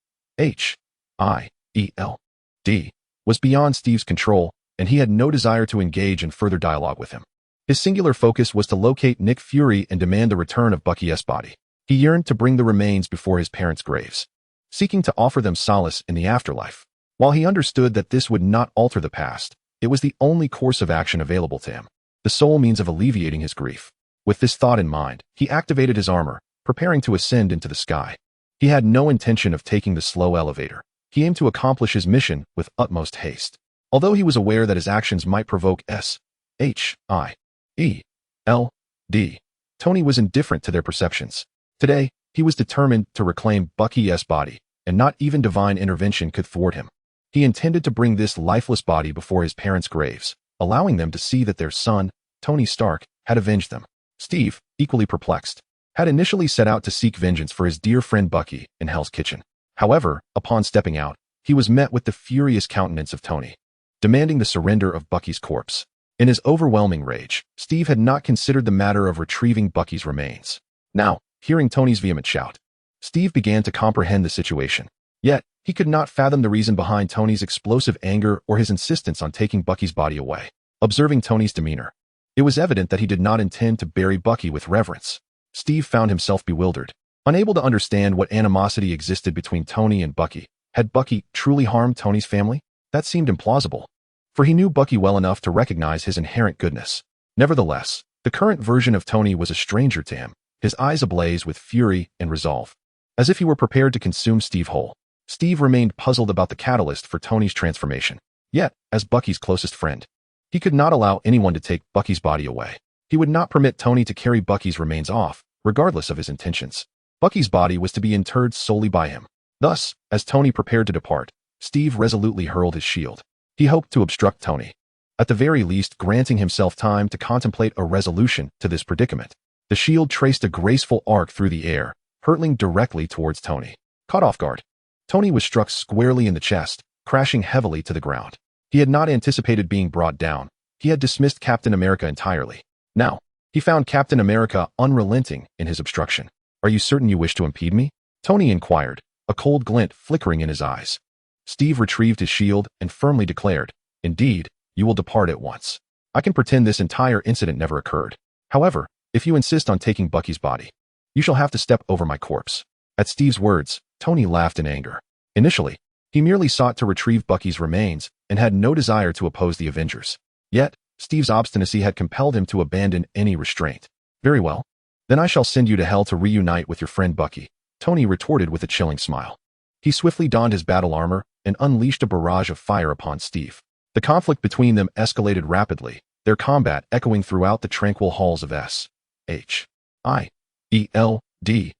was beyond Steve's control, and he had no desire to engage in further dialogue with him. His singular focus was to locate Nick Fury and demand the return of Bucky's body. He yearned to bring the remains before his parents' graves, seeking to offer them solace in the afterlife. While he understood that this would not alter the past, it was the only course of action available to him, the sole means of alleviating his grief. With this thought in mind, he activated his armor, preparing to ascend into the sky. He had no intention of taking the slow elevator. He aimed to accomplish his mission with utmost haste. Although he was aware that his actions might provoke S.H.I.E.L.D., Tony was indifferent to their perceptions. Today, he was determined to reclaim Bucky's body, and not even divine intervention could thwart him. He intended to bring this lifeless body before his parents' graves, allowing them to see that their son, Tony Stark, had avenged them. Steve, equally perplexed, had initially set out to seek vengeance for his dear friend Bucky in Hell's Kitchen. However, upon stepping out, he was met with the furious countenance of Tony, demanding the surrender of Bucky's corpse. In his overwhelming rage, Steve had not considered the matter of retrieving Bucky's remains. Now, hearing Tony's vehement shout, Steve began to comprehend the situation. Yet, he could not fathom the reason behind Tony's explosive anger or his insistence on taking Bucky's body away. Observing Tony's demeanor, it was evident that he did not intend to bury Bucky with reverence. Steve found himself bewildered, unable to understand what animosity existed between Tony and Bucky. Had Bucky truly harmed Tony's family? That seemed implausible, for he knew Bucky well enough to recognize his inherent goodness. Nevertheless, the current version of Tony was a stranger to him, his eyes ablaze with fury and resolve, as if he were prepared to consume Steve whole. Steve remained puzzled about the catalyst for Tony's transformation. Yet, as Bucky's closest friend, he could not allow anyone to take Bucky's body away. He would not permit Tony to carry Bucky's remains off, regardless of his intentions. Bucky's body was to be interred solely by him. Thus, as Tony prepared to depart, Steve resolutely hurled his shield. He hoped to obstruct Tony, at the very least granting himself time to contemplate a resolution to this predicament. The shield traced a graceful arc through the air, hurtling directly towards Tony. Caught off guard, Tony was struck squarely in the chest, crashing heavily to the ground. He had not anticipated being brought down. He had dismissed Captain America entirely. Now, he found Captain America unrelenting in his obstruction. "Are you certain you wish to impede me?" Tony inquired, a cold glint flickering in his eyes. Steve retrieved his shield and firmly declared, "Indeed, you will depart at once. I can pretend this entire incident never occurred. However, if you insist on taking Bucky's body, You shall have to step over my corpse." At Steve's words, Tony laughed in anger. Initially, he merely sought to retrieve Bucky's remains and had no desire to oppose the Avengers. Yet, Steve's obstinacy had compelled him to abandon any restraint. "Very well. Then I shall send you to hell to reunite with your friend Bucky," Tony retorted with a chilling smile. He swiftly donned his battle armor and unleashed a barrage of fire upon Steve. The conflict between them escalated rapidly, their combat echoing throughout the tranquil halls of S.H.I.E.L.D.,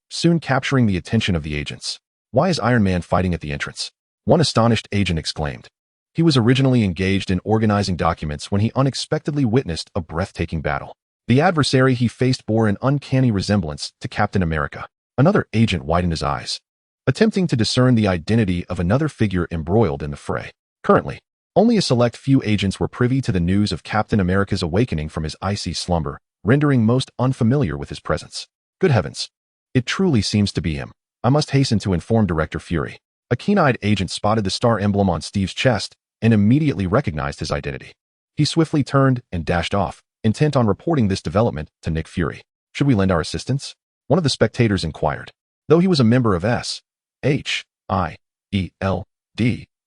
soon capturing the attention of the agents. "Why is Iron Man fighting at the entrance?" one astonished agent exclaimed. He was originally engaged in organizing documents when he unexpectedly witnessed a breathtaking battle. The adversary he faced bore an uncanny resemblance to Captain America. Another agent widened his eyes, attempting to discern the identity of another figure embroiled in the fray. Currently, only a select few agents were privy to the news of Captain America's awakening from his icy slumber, rendering most unfamiliar with his presence. Good heavens! It truly seems to be him. I must hasten to inform Director Fury. A keen-eyed agent spotted the star emblem on Steve's chest and immediately recognized his identity. He swiftly turned and dashed off, intent on reporting this development to Nick Fury. "Should we lend our assistance?" one of the spectators inquired. Though he was a member of S.H.I.E.L.D.,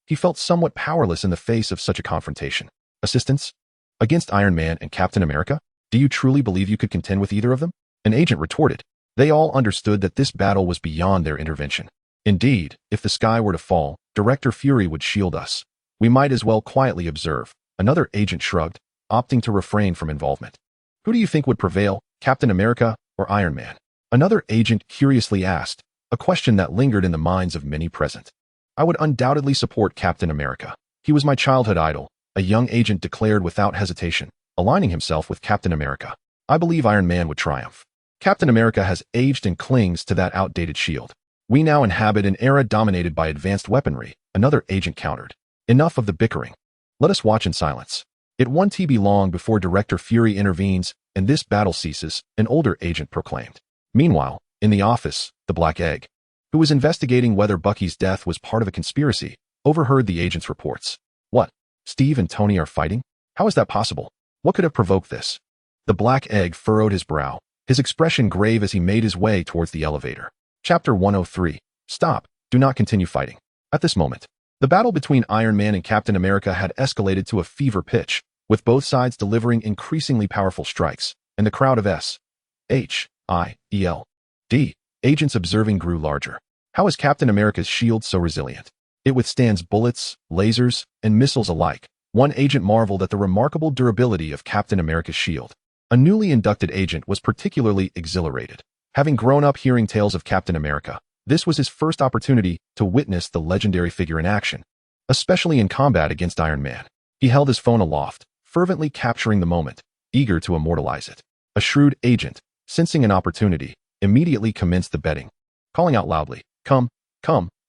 he felt somewhat powerless in the face of such a confrontation. "Assistance? Against Iron Man and Captain America? Do you truly believe you could contend with either of them?" An agent retorted. They all understood that this battle was beyond their intervention. "Indeed, if the sky were to fall, Director Fury would shield us. We might as well quietly observe." Another agent shrugged, opting to refrain from involvement. "Who do you think would prevail, Captain America or Iron Man?" Another agent curiously asked, a question that lingered in the minds of many present. "I would undoubtedly support Captain America. He was my childhood idol," a young agent declared without hesitation, aligning himself with Captain America. "I believe Iron Man would triumph. Captain America has aged and clings to that outdated shield. We now inhabit an era dominated by advanced weaponry," another agent countered. "Enough of the bickering. Let us watch in silence." It won't be long before Director Fury intervenes and this battle ceases, an older agent proclaimed. Meanwhile, in the office, the Black Egg, who was investigating whether Bucky's death was part of a conspiracy, overheard the agent's reports. "What? Steve and Tony are fighting? How is that possible? What could have provoked this?" The Black Egg furrowed his brow, his expression grave as he made his way towards the elevator. Chapter 103. Stop. Do not continue fighting. At this moment, the battle between Iron Man and Captain America had escalated to a fever pitch, with both sides delivering increasingly powerful strikes, and the crowd of S.H.I.E.L.D. agents observing grew larger. How is Captain America's shield so resilient? It withstands bullets, lasers, and missiles alike. One agent marveled at the remarkable durability of Captain America's shield. A newly inducted agent was particularly exhilarated. Having grown up hearing tales of Captain America, this was his first opportunity to witness the legendary figure in action, especially in combat against Iron Man. He held his phone aloft, fervently capturing the moment, eager to immortalize it. A shrewd agent, sensing an opportunity, immediately commenced the betting, calling out loudly, Come,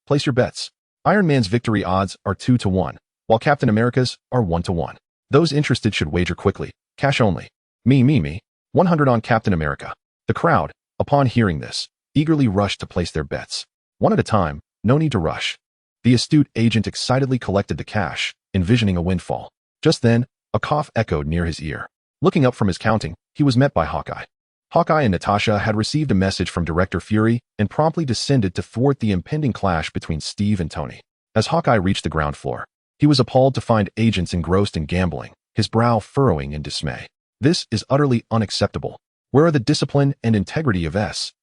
place your bets. Iron Man's victory odds are 2-1, while Captain America's are 1-1. Those interested should wager quickly, cash only. Me. 100 on Captain America." The crowd, upon hearing this, eagerly rushed to place their bets. One at a time, no need to rush. The astute agent excitedly collected the cash, envisioning a windfall. Just then, a cough echoed near his ear. Looking up from his counting, he was met by Hawkeye. Hawkeye and Natasha had received a message from Director Fury and promptly descended to thwart the impending clash between Steve and Tony. As Hawkeye reached the ground floor, he was appalled to find agents engrossed in gambling, his brow furrowing in dismay. "This is utterly unacceptable. Where are the discipline and integrity of S.H.I.E.L.D.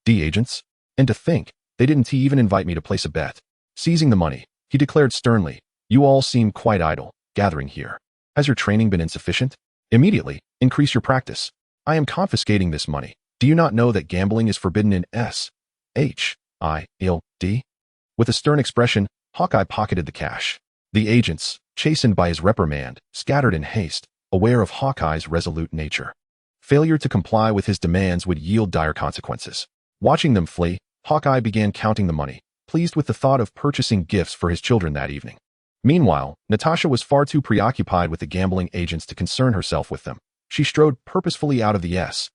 agents? And to think, they didn't even invite me to place a bet." Seizing the money, he declared sternly, "You all seem quite idle, gathering here. Has your training been insufficient? Immediately, increase your practice. I am confiscating this money. Do you not know that gambling is forbidden in S.H.I.L.D.? With a stern expression, Hawkeye pocketed the cash. The agents, chastened by his reprimand, scattered in haste, aware of Hawkeye's resolute nature. Failure to comply with his demands would yield dire consequences. Watching them flee, Hawkeye began counting the money, pleased with the thought of purchasing gifts for his children that evening. Meanwhile, Natasha was far too preoccupied with the gambling agents to concern herself with them. She strode purposefully out of the S.H.I.E.L.D.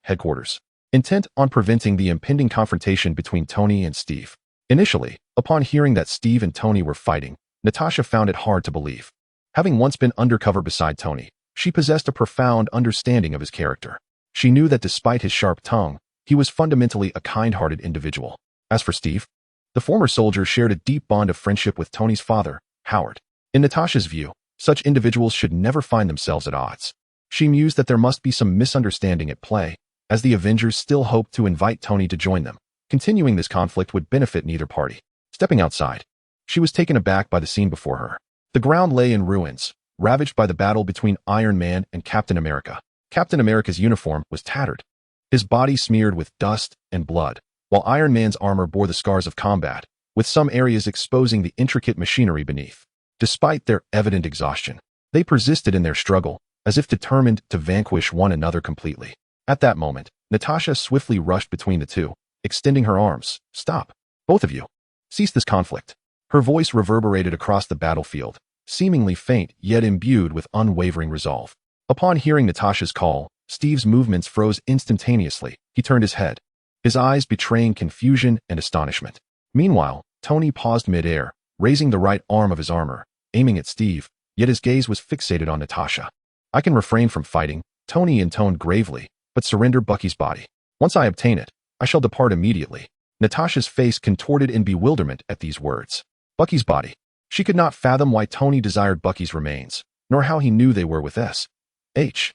headquarters, intent on preventing the impending confrontation between Tony and Steve. Initially, upon hearing that Steve and Tony were fighting, Natasha found it hard to believe. Having once been undercover beside Tony, She possessed a profound understanding of his character. She knew that despite his sharp tongue, he was fundamentally a kind-hearted individual. As for Steve, the former soldier shared a deep bond of friendship with Tony's father, Howard. In Natasha's view, such individuals should never find themselves at odds. She mused that there must be some misunderstanding at play, as the Avengers still hoped to invite Tony to join them. Continuing this conflict would benefit neither party. Stepping outside, she was taken aback by the scene before her. The ground lay in ruins, ravaged by the battle between Iron Man and Captain America. Captain America's uniform was tattered, his body smeared with dust and blood, while Iron Man's armor bore the scars of combat, with some areas exposing the intricate machinery beneath. Despite their evident exhaustion, they persisted in their struggle, as if determined to vanquish one another completely. At that moment, Natasha swiftly rushed between the two, extending her arms. "Stop. Both of you. Cease this conflict." Her voice reverberated across the battlefield, seemingly faint yet imbued with unwavering resolve. Upon hearing Natasha's call, Steve's movements froze instantaneously. He turned his head, his eyes betraying confusion and astonishment. Meanwhile, Tony paused mid-air, raising the right arm of his armor, aiming at Steve, yet his gaze was fixated on Natasha. "I can refrain from fighting," Tony intoned gravely, "but surrender Bucky's body. Once I obtain it, I shall depart immediately." Natasha's face contorted in bewilderment at these words. Bucky's body. She could not fathom why Tony desired Bucky's remains, nor how he knew they were with S.H.I.E.L.D.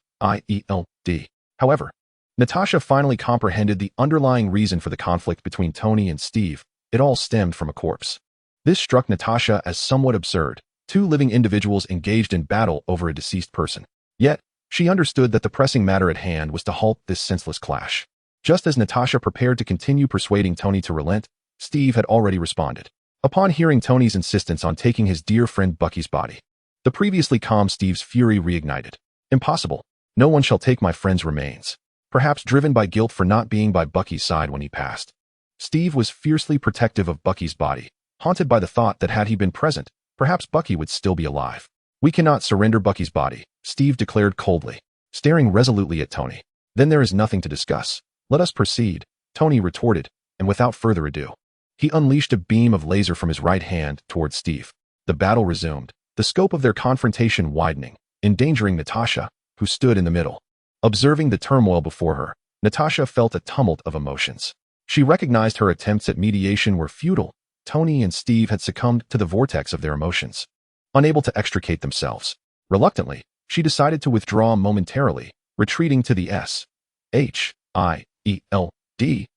However, Natasha finally comprehended the underlying reason for the conflict between Tony and Steve. It all stemmed from a corpse. This struck Natasha as somewhat absurd, two living individuals engaged in battle over a deceased person. Yet, she understood that the pressing matter at hand was to halt this senseless clash. Just as Natasha prepared to continue persuading Tony to relent, Steve had already responded. Upon hearing Tony's insistence on taking his dear friend Bucky's body, the previously calm Steve's fury reignited. "Impossible. No one shall take my friend's remains." Perhaps driven by guilt for not being by Bucky's side when he passed, Steve was fiercely protective of Bucky's body, haunted by the thought that had he been present, perhaps Bucky would still be alive. "We cannot surrender Bucky's body," Steve declared coldly, staring resolutely at Tony. "Then there is nothing to discuss. Let us proceed," Tony retorted, and without further ado, he unleashed a beam of laser from his right hand toward Steve. The battle resumed, the scope of their confrontation widening, endangering Natasha, who stood in the middle. Observing the turmoil before her, Natasha felt a tumult of emotions. She recognized her attempts at mediation were futile. Tony and Steve had succumbed to the vortex of their emotions. Unable to extricate themselves, reluctantly, she decided to withdraw momentarily, retreating to the S.H.I.E.L.D.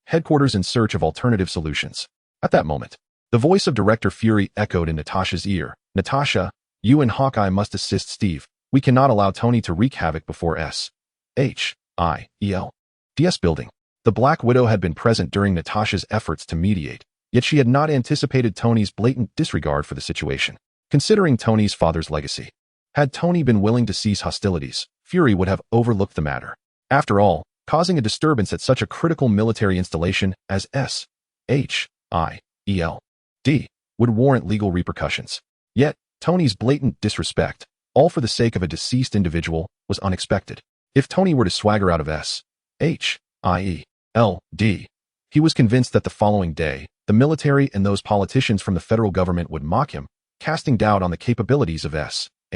headquarters in search of alternative solutions. At that moment, the voice of Director Fury echoed in Natasha's ear. "Natasha, you and Hawkeye must assist Steve. We cannot allow Tony to wreak havoc before S.H.I.E.L.D.'s building." The Black Widow had been present during Natasha's efforts to mediate, yet she had not anticipated Tony's blatant disregard for the situation. Considering Tony's father's legacy, had Tony been willing to cease hostilities, Fury would have overlooked the matter. After all, causing a disturbance at such a critical military installation as S.H.I.E.L.D. would warrant legal repercussions. Yet, Tony's blatant disrespect, all for the sake of a deceased individual, was unexpected. If Tony were to swagger out of S.H.I.E.L.D., he was convinced that the following day, the military and those politicians from the federal government would mock him, casting doubt on the capabilities of S.H.I.E.L.D.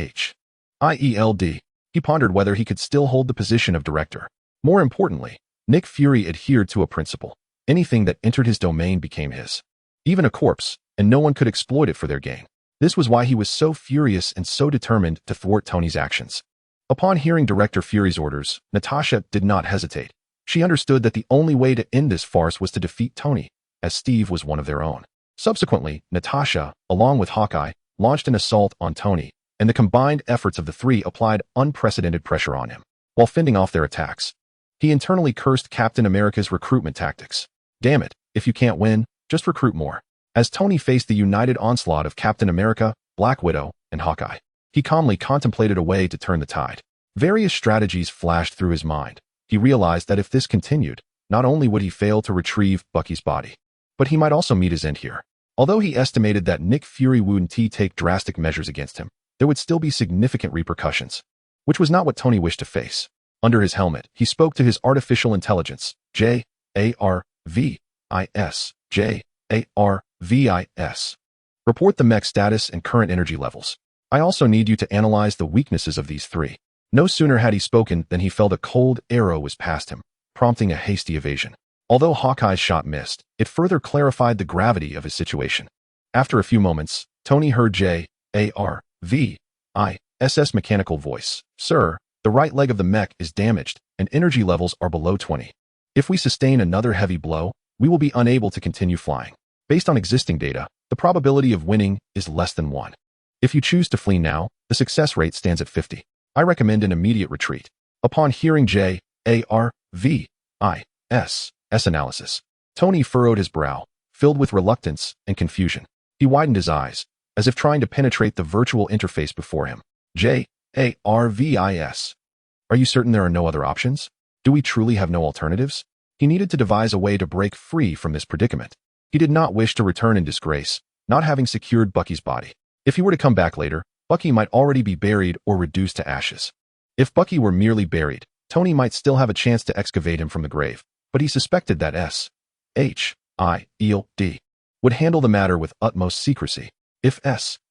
He pondered whether he could still hold the position of director. More importantly, Nick Fury adhered to a principle. Anything that entered his domain became his. Even a corpse, and no one could exploit it for their gain. This was why he was so furious and so determined to thwart Tony's actions. Upon hearing Director Fury's orders, Natasha did not hesitate. She understood that the only way to end this farce was to defeat Tony, as Steve was one of their own. Subsequently, Natasha, along with Hawkeye, launched an assault on Tony, and the combined efforts of the three applied unprecedented pressure on him. While fending off their attacks, he internally cursed Captain America's recruitment tactics. "Damn it, if you can't win, just recruit more." As Tony faced the united onslaught of Captain America, Black Widow, and Hawkeye, he calmly contemplated a way to turn the tide. Various strategies flashed through his mind. He realized that if this continued, not only would he fail to retrieve Bucky's body, but he might also meet his end here. Although he estimated that Nick Fury wouldn't take drastic measures against him, there would still be significant repercussions, which was not what Tony wished to face. Under his helmet, he spoke to his artificial intelligence, JARVIS. "Report the mech status and current energy levels. I also need you to analyze the weaknesses of these three." No sooner had he spoken than he felt a cold arrow was past him, prompting a hasty evasion. Although Hawkeye's shot missed, it further clarified the gravity of his situation. After a few moments, Tony heard J.A.R.V.I.S.'s mechanical voice. "Sir, the right leg of the mech is damaged, and energy levels are below 20. If we sustain another heavy blow, we will be unable to continue flying. Based on existing data, the probability of winning is less than 1. If you choose to flee now, the success rate stands at 50. I recommend an immediate retreat." Upon hearing J.A.R.V.I.S.'s analysis, Tony furrowed his brow, filled with reluctance and confusion. He widened his eyes, as if trying to penetrate the virtual interface before him. J.A.R.V.I.S. Are you certain there are no other options? Do we truly have no alternatives? He needed to devise a way to break free from this predicament. He did not wish to return in disgrace, not having secured Bucky's body. If he were to come back later, Bucky might already be buried or reduced to ashes. If Bucky were merely buried, Tony might still have a chance to excavate him from the grave, but he suspected that S.H.I.E.L.D. would handle the matter with utmost secrecy. If S.H.I.E.L.D.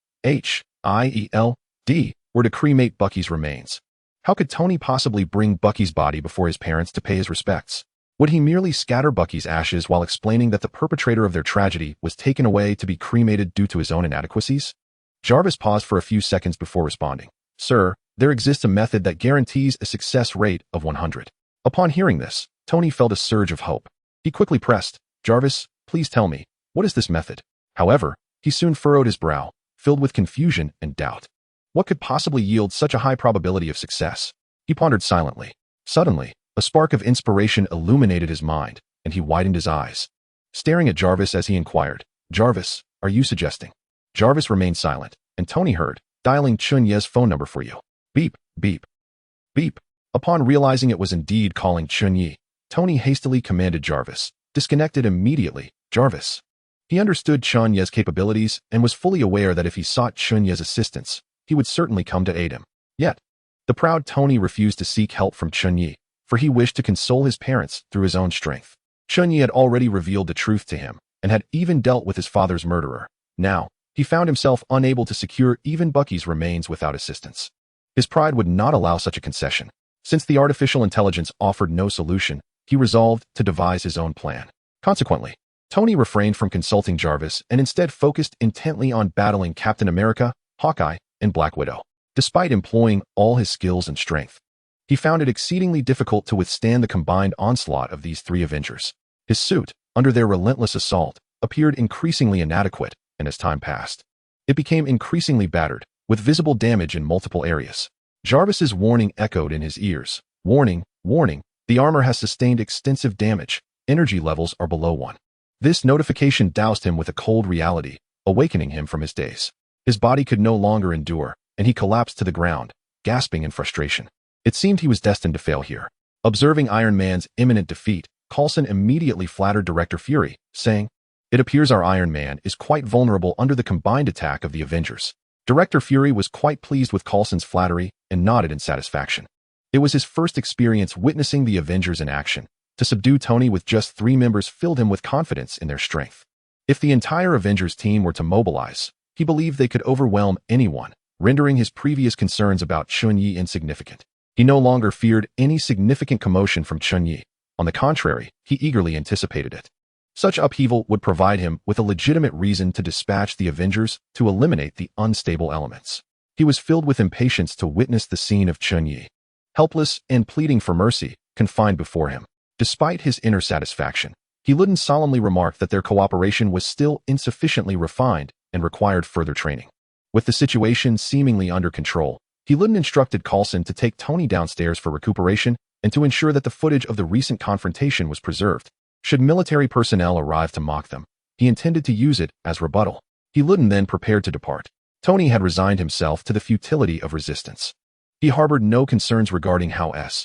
were to cremate Bucky's remains, how could Tony possibly bring Bucky's body before his parents to pay his respects? Would he merely scatter Bucky's ashes while explaining that the perpetrator of their tragedy was taken away to be cremated due to his own inadequacies? Jarvis paused for a few seconds before responding. "Sir, there exists a method that guarantees a success rate of 100. Upon hearing this, Tony felt a surge of hope. He quickly pressed, "Jarvis, please tell me, what is this method?" However, he soon furrowed his brow, filled with confusion and doubt. What could possibly yield such a high probability of success? He pondered silently. Suddenly, a spark of inspiration illuminated his mind, and he widened his eyes, staring at Jarvis as he inquired, "Jarvis, are you suggesting?" Jarvis remained silent, and Tony heard, "Dialing Chen Ye's phone number for you." Beep, beep, beep. Upon realizing it was indeed calling Chen Ye, Tony hastily commanded Jarvis, "Disconnected immediately, Jarvis." He understood Chen Ye's capabilities and was fully aware that if he sought Chen Ye's assistance, he would certainly come to aid him. Yet, the proud Tony refused to seek help from Chen Ye, for he wished to console his parents through his own strength. Chen Ye had already revealed the truth to him, and had even dealt with his father's murderer. Now, he found himself unable to secure even Bucky's remains without assistance. His pride would not allow such a concession. Since the artificial intelligence offered no solution, he resolved to devise his own plan. Consequently, Tony refrained from consulting Jarvis and instead focused intently on battling Captain America, Hawkeye, and Black Widow. Despite employing all his skills and strength, he found it exceedingly difficult to withstand the combined onslaught of these three Avengers. His suit, under their relentless assault, appeared increasingly inadequate, and as time passed, it became increasingly battered, with visible damage in multiple areas. Jarvis's warning echoed in his ears. "Warning, warning, the armor has sustained extensive damage. Energy levels are below 1. This notification doused him with a cold reality, awakening him from his daze. His body could no longer endure, and he collapsed to the ground, gasping in frustration. It seemed he was destined to fail here. Observing Iron Man's imminent defeat, Coulson immediately flattered Director Fury, saying, "It appears our Iron Man is quite vulnerable under the combined attack of the Avengers." Director Fury was quite pleased with Coulson's flattery and nodded in satisfaction. It was his first experience witnessing the Avengers in action. To subdue Tony with just 3 members filled him with confidence in their strength. If the entire Avengers team were to mobilize, he believed they could overwhelm anyone, rendering his previous concerns about Chen Ye insignificant. He no longer feared any significant commotion from Chen Ye. On the contrary, he eagerly anticipated it. Such upheaval would provide him with a legitimate reason to dispatch the Avengers to eliminate the unstable elements. He was filled with impatience to witness the scene of Chen Ye, helpless and pleading for mercy, confined before him. Despite his inner satisfaction, he Luden solemnly remarked that their cooperation was still insufficiently refined and required further training. With the situation seemingly under control, he Luden instructed Coulson to take Tony downstairs for recuperation and to ensure that the footage of the recent confrontation was preserved. Should military personnel arrive to mock them, he intended to use it as rebuttal. He Luden then prepared to depart. Tony had resigned himself to the futility of resistance. He harbored no concerns regarding how S.H.I.E.L.D.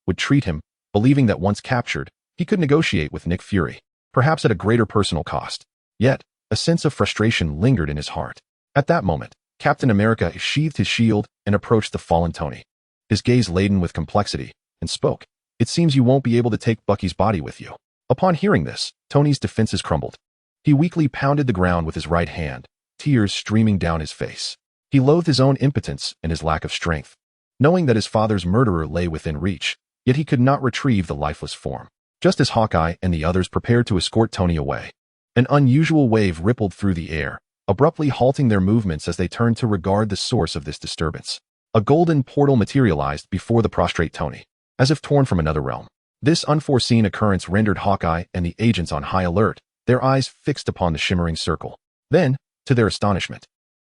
would treat him, believing that once captured, he could negotiate with Nick Fury, perhaps at a greater personal cost. Yet, a sense of frustration lingered in his heart. At that moment, Captain America sheathed his shield and approached the fallen Tony. His gaze laden with complexity, and spoke, "It seems you won't be able to take Bucky's body with you." Upon hearing this, Tony's defenses crumbled. He weakly pounded the ground with his right hand, tears streaming down his face. He loathed his own impotence and his lack of strength. Knowing that his father's murderer lay within reach, yet he could not retrieve the lifeless form. Just as Hawkeye and the others prepared to escort Tony away, an unusual wave rippled through the air, abruptly halting their movements as they turned to regard the source of this disturbance. A golden portal materialized before the prostrate Tony, as if torn from another realm. This unforeseen occurrence rendered Hawkeye and the agents on high alert, their eyes fixed upon the shimmering circle. Then, to their astonishment,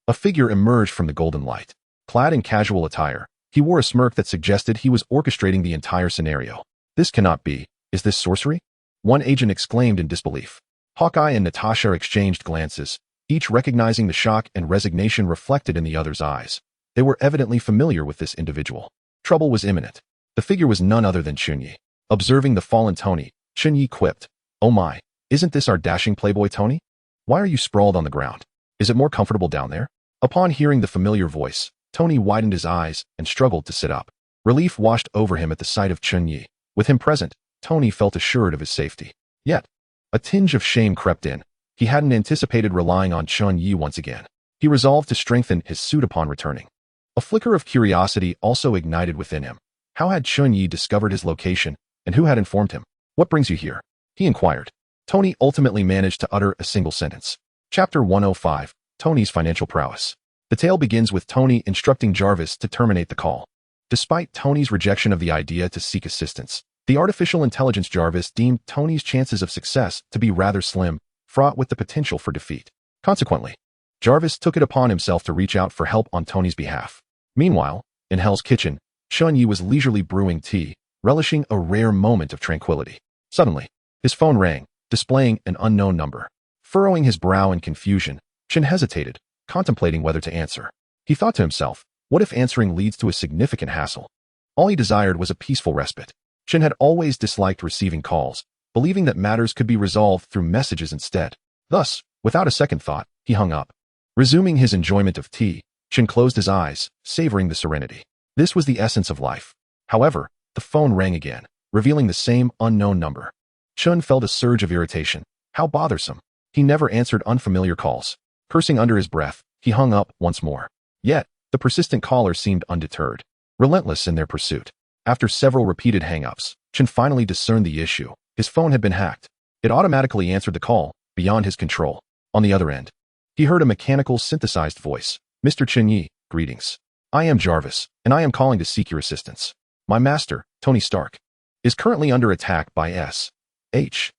a figure emerged from the golden light. Clad in casual attire, he wore a smirk that suggested he was orchestrating the entire scenario. "This cannot be. Is this sorcery?" one agent exclaimed in disbelief. Hawkeye and Natasha exchanged glances, each recognizing the shock and resignation reflected in the other's eyes. They were evidently familiar with this individual. Trouble was imminent. The figure was none other than Chen Ye. Observing the fallen Tony, Chen Ye quipped, "Oh my, isn't this our dashing playboy Tony? Why are you sprawled on the ground? Is it more comfortable down there?" Upon hearing the familiar voice, Tony widened his eyes and struggled to sit up. Relief washed over him at the sight of Chen Ye. With him present, Tony felt assured of his safety. Yet, a tinge of shame crept in. He hadn't anticipated relying on Chen Ye once again. He resolved to strengthen his suit upon returning. A flicker of curiosity also ignited within him. How had Chen Ye discovered his location, and who had informed him? "What brings you here?" he inquired. Tony ultimately managed to utter a single sentence. Chapter 105, Tony's Financial Prowess. The tale begins with Tony instructing Jarvis to terminate the call. Despite Tony's rejection of the idea to seek assistance, the artificial intelligence Jarvis deemed Tony's chances of success to be rather slim, fraught with the potential for defeat. Consequently, Jarvis took it upon himself to reach out for help on Tony's behalf. Meanwhile, in Hell's Kitchen, Chen Ye was leisurely brewing tea, relishing a rare moment of tranquility. Suddenly, his phone rang, displaying an unknown number. Furrowing his brow in confusion, Chen hesitated, contemplating whether to answer. He thought to himself, what if answering leads to a significant hassle? All he desired was a peaceful respite. Chen had always disliked receiving calls, believing that matters could be resolved through messages instead. Thus, without a second thought, he hung up. Resuming his enjoyment of tea, Chen closed his eyes, savoring the serenity. This was the essence of life. However, the phone rang again, revealing the same unknown number. Chen felt a surge of irritation. How bothersome. He never answered unfamiliar calls. Cursing under his breath, he hung up once more. Yet, the persistent caller seemed undeterred, relentless in their pursuit. After several repeated hang-ups, Chen finally discerned the issue. His phone had been hacked. It automatically answered the call, beyond his control. On the other end, he heard a mechanical, synthesized voice. "Mr. Chen Ye, greetings. I am Jarvis, and I am calling to seek your assistance. My master, Tony Stark, is currently under attack by S.H.I.E.L.D.,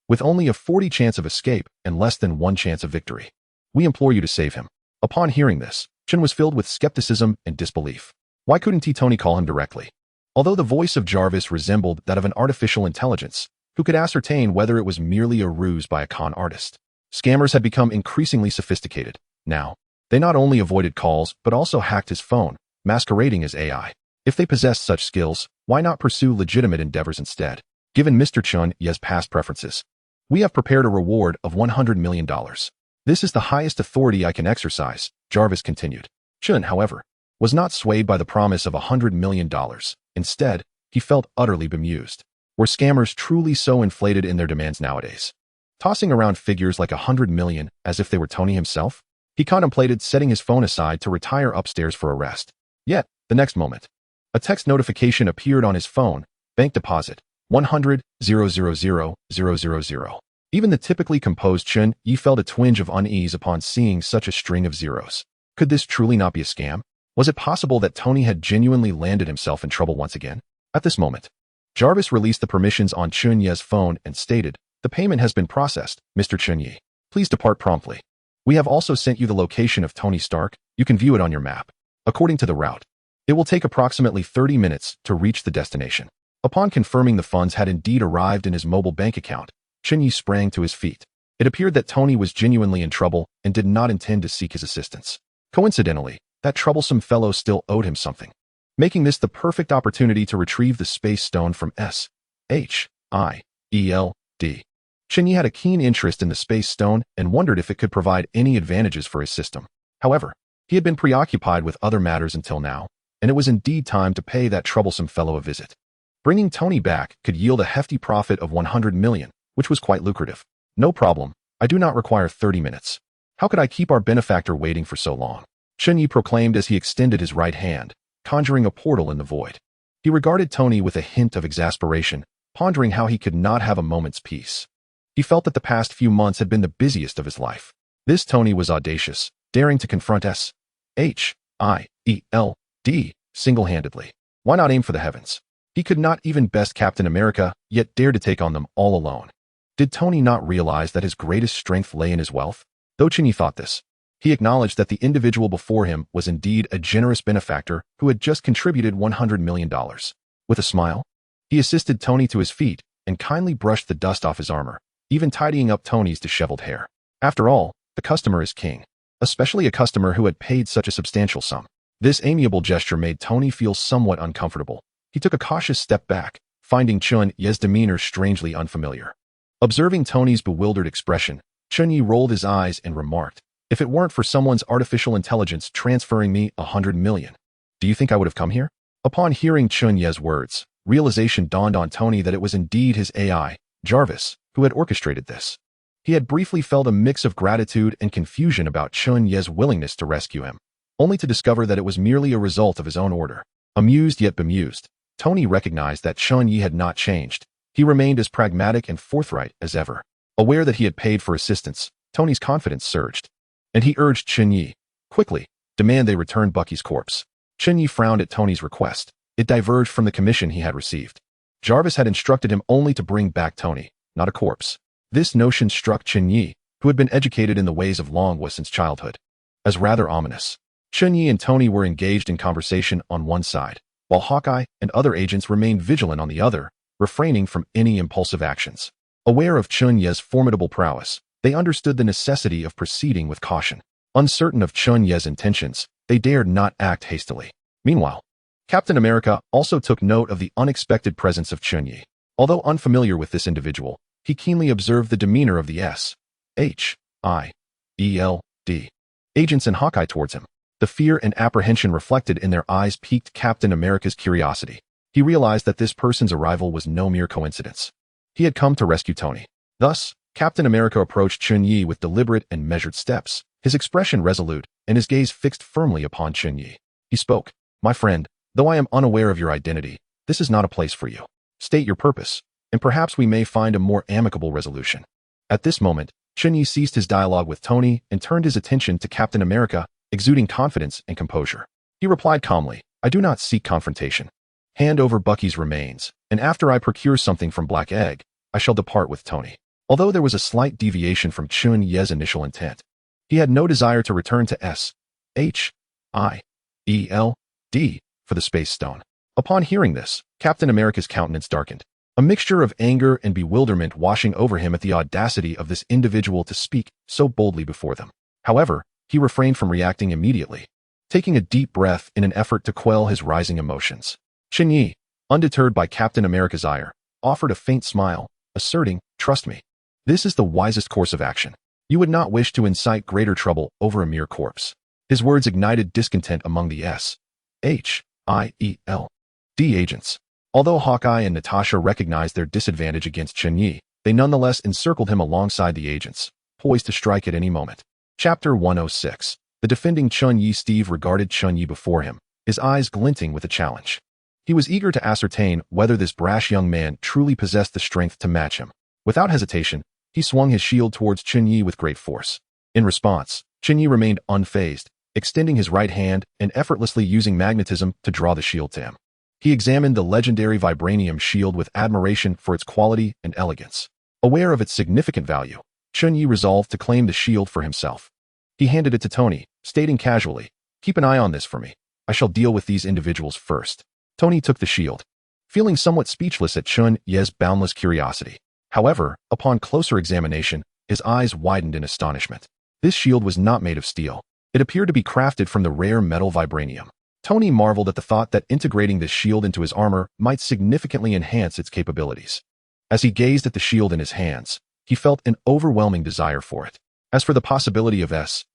with only a 40 chance of escape and less than 1 chance of victory. We implore you to save him." Upon hearing this, Chen was filled with skepticism and disbelief. Why couldn't Tony call him directly? Although the voice of Jarvis resembled that of an artificial intelligence, who could ascertain whether it was merely a ruse by a con artist. Scammers had become increasingly sophisticated. Now, they not only avoided calls, but also hacked his phone, masquerading as AI. If they possessed such skills, why not pursue legitimate endeavors instead? Given Mr. Chen Ye's past preferences, we have prepared a reward of $100 million. This is the highest authority I can exercise, Jarvis continued. Chen, however, was not swayed by the promise of $100 million. Instead, he felt utterly bemused. Were scammers truly so inflated in their demands nowadays? Tossing around figures like $100 million as if they were Tony himself, he contemplated setting his phone aside to retire upstairs for a rest. Yet, the next moment, a text notification appeared on his phone. Bank deposit, 100,000,000. Even the typically composed Chen Ye felt a twinge of unease upon seeing such a string of zeros. Could this truly not be a scam? Was it possible that Tony had genuinely landed himself in trouble once again? At this moment, Jarvis released the permissions on Chen Ye's phone and stated, "The payment has been processed, Mr. Chen Ye. Please depart promptly. We have also sent you the location of Tony Stark. You can view it on your map. According to the route, it will take approximately 30 minutes to reach the destination." Upon confirming the funds had indeed arrived in his mobile bank account, Chen Ye sprang to his feet. It appeared that Tony was genuinely in trouble and did not intend to seek his assistance. Coincidentally, that troublesome fellow still owed him something, making this the perfect opportunity to retrieve the space stone from S.H.I.E.L.D. Chen Ye had a keen interest in the space stone and wondered if it could provide any advantages for his system. However, he had been preoccupied with other matters until now, and it was indeed time to pay that troublesome fellow a visit. Bringing Tony back could yield a hefty profit of $100 million, which was quite lucrative. "No problem. I do not require 30 minutes. How could I keep our benefactor waiting for so long? Chen Ye proclaimed as he extended his right hand, conjuring a portal in the void. He regarded Tony with a hint of exasperation, pondering how he could not have a moment's peace. He felt that the past few months had been the busiest of his life. This Tony was audacious, daring to confront S.H.I.E.L.D. single-handedly. Why not aim for the heavens? He could not even best Captain America, yet dared to take on them all alone. Did Tony not realize that his greatest strength lay in his wealth? Though Chen Ye thought this, he acknowledged that the individual before him was indeed a generous benefactor who had just contributed $100 million. With a smile, he assisted Tony to his feet and kindly brushed the dust off his armor, even tidying up Tony's disheveled hair. After all, the customer is king, especially a customer who had paid such a substantial sum. This amiable gesture made Tony feel somewhat uncomfortable. He took a cautious step back, finding Chen Ye's demeanor strangely unfamiliar. Observing Tony's bewildered expression, Chen Ye rolled his eyes and remarked, "If it weren't for someone's artificial intelligence transferring me $100 million, do you think I would have come here?" Upon hearing Chen Ye's words, realization dawned on Tony that it was indeed his AI, Jarvis, who had orchestrated this. He had briefly felt a mix of gratitude and confusion about Chen Ye's willingness to rescue him, only to discover that it was merely a result of his own order. Amused yet bemused, Tony recognized that Chen Ye had not changed. He remained as pragmatic and forthright as ever. Aware that he had paid for assistance, Tony's confidence surged, and he urged Chen Ye, "Quickly, demand they return Bucky's corpse." Chen Ye frowned at Tony's request. It diverged from the commission he had received. Jarvis had instructed him only to bring back Tony, not a corpse. This notion struck Chen Ye, who had been educated in the ways of Longwa since childhood, as rather ominous. Chen Ye and Tony were engaged in conversation on one side, while Hawkeye and other agents remained vigilant on the other, refraining from any impulsive actions. Aware of Chen Ye's formidable prowess, they understood the necessity of proceeding with caution. Uncertain of Chen Ye's intentions, they dared not act hastily. Meanwhile, Captain America also took note of the unexpected presence of Chen Ye. Although unfamiliar with this individual, he keenly observed the demeanor of the S.H.I.E.L.D. agents and Hawkeye towards him. The fear and apprehension reflected in their eyes piqued Captain America's curiosity. He realized that this person's arrival was no mere coincidence. He had come to rescue Tony. Thus, Captain America approached Chen Ye with deliberate and measured steps, his expression resolute and his gaze fixed firmly upon Chen Ye. He spoke, "My friend, though I am unaware of your identity, this is not a place for you. State your purpose, and perhaps we may find a more amicable resolution." At this moment, Chen Ye ceased his dialogue with Tony and turned his attention to Captain America, exuding confidence and composure. He replied calmly, "I do not seek confrontation. Hand over Bucky's remains, and after I procure something from Black Egg, I shall depart with Tony." Although there was a slight deviation from Chen Ye's initial intent, he had no desire to return to S.H.I.E.L.D. for the Space Stone. Upon hearing this, Captain America's countenance darkened, a mixture of anger and bewilderment washing over him at the audacity of this individual to speak so boldly before them. However, he refrained from reacting immediately, taking a deep breath in an effort to quell his rising emotions. Chen Ye, undeterred by Captain America's ire, offered a faint smile, asserting, "Trust me. This is the wisest course of action. You would not wish to incite greater trouble over a mere corpse." His words ignited discontent among the S.H.I.E.L.D. agents. Although Hawkeye and Natasha recognized their disadvantage against Chen Ye, they nonetheless encircled him alongside the agents, poised to strike at any moment. Chapter 106. The defending Chen Ye. Steve regarded Chen Ye before him, his eyes glinting with a challenge. He was eager to ascertain whether this brash young man truly possessed the strength to match him. Without hesitation, he swung his shield towards Chen Ye with great force. In response, Chen Ye remained unfazed, extending his right hand and effortlessly using magnetism to draw the shield to him. He examined the legendary vibranium shield with admiration for its quality and elegance. Aware of its significant value, Chen Ye resolved to claim the shield for himself. He handed it to Tony, stating casually, "Keep an eye on this for me. I shall deal with these individuals first." Tony took the shield, feeling somewhat speechless at Chen Ye's boundless curiosity. However, upon closer examination, his eyes widened in astonishment. This shield was not made of steel. It appeared to be crafted from the rare metal vibranium. Tony marveled at the thought that integrating this shield into his armor might significantly enhance its capabilities. As he gazed at the shield in his hands, he felt an overwhelming desire for it. As for the possibility of S.H.I.E.L.D.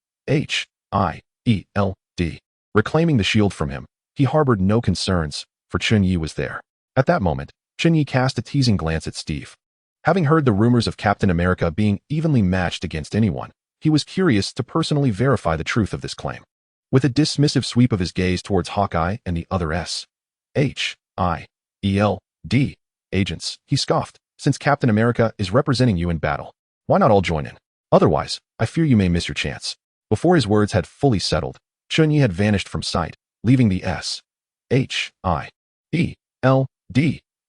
reclaiming the shield from him, he harbored no concerns, for Chen Ye was there. At that moment, Chen Ye cast a teasing glance at Steve. Having heard the rumors of Captain America being evenly matched against anyone, He was curious to personally verify the truth of this claim. With a dismissive sweep of his gaze towards Hawkeye and the other S.H.I.E.L.D. agents, he scoffed. Since Captain America is representing you in battle, why not all join in? Otherwise, I fear you may miss your chance. Before his words had fully settled, Chen Ye had vanished from sight, leaving the S.H.I.E.L.D.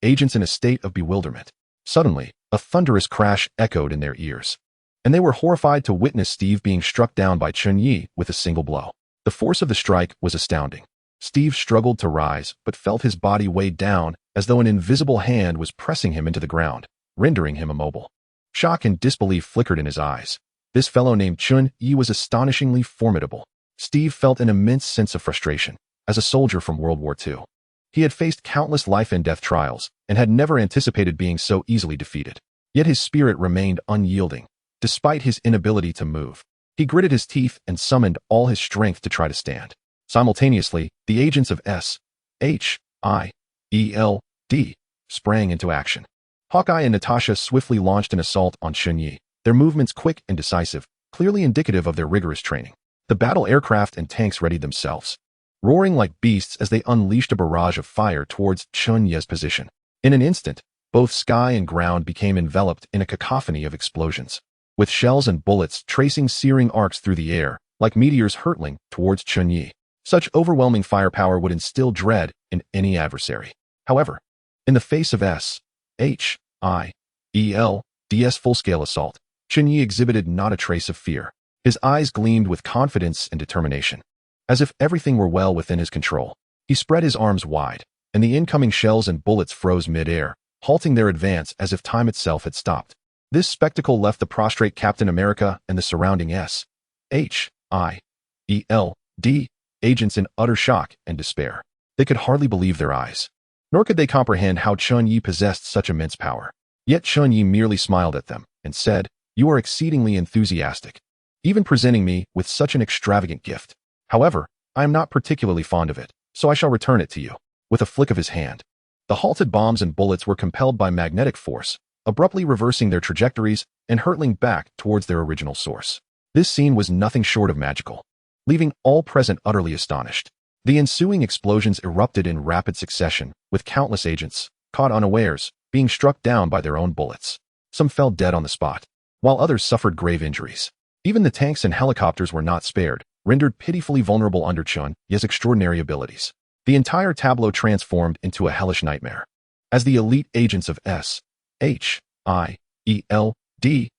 agents in a state of bewilderment. Suddenly, a thunderous crash echoed in their ears, and they were horrified to witness Steve being struck down by Chen Ye with a single blow. The force of the strike was astounding. Steve struggled to rise, but felt his body weighed down as though an invisible hand was pressing him into the ground, rendering him immobile. Shock and disbelief flickered in his eyes. This fellow named Chen Ye was astonishingly formidable. Steve felt an immense sense of frustration. As a soldier from World War II, he had faced countless life-and-death trials and had never anticipated being so easily defeated. Yet his spirit remained unyielding, despite his inability to move. He gritted his teeth and summoned all his strength to try to stand. Simultaneously, the agents of S.H.I.E.L.D. sprang into action. Hawkeye and Natasha swiftly launched an assault on Chen Ye, their movements quick and decisive, clearly indicative of their rigorous training. The battle aircraft and tanks readied themselves, roaring like beasts as they unleashed a barrage of fire towards Chen Ye's position. In an instant, both sky and ground became enveloped in a cacophony of explosions, with shells and bullets tracing searing arcs through the air, like meteors hurtling towards Chen Ye. Such overwhelming firepower would instill dread in any adversary. However, in the face of S.H.I.E.L.D.'s full-scale assault, Chen Ye exhibited not a trace of fear. His eyes gleamed with confidence and determination. As if everything were well within his control, he spread his arms wide, and the incoming shells and bullets froze mid-air, halting their advance as if time itself had stopped. This spectacle left the prostrate Captain America and the surrounding S.H.I.E.L.D. agents in utter shock and despair. They could hardly believe their eyes. Nor could they comprehend how Chen Ye possessed such immense power. Yet Chen Ye merely smiled at them and said, "You are exceedingly enthusiastic, even presenting me with such an extravagant gift. However, I am not particularly fond of it, so I shall return it to you." With a flick of his hand, the halted bombs and bullets were compelled by magnetic force, abruptly reversing their trajectories and hurtling back towards their original source. This scene was nothing short of magical, leaving all present utterly astonished. The ensuing explosions erupted in rapid succession, with countless agents, caught unawares, being struck down by their own bullets. Some fell dead on the spot, while others suffered grave injuries. Even the tanks and helicopters were not spared, rendered pitifully vulnerable under Chen Ye's extraordinary abilities. The entire tableau transformed into a hellish nightmare. As the elite agents of S.H.I.E.L.D.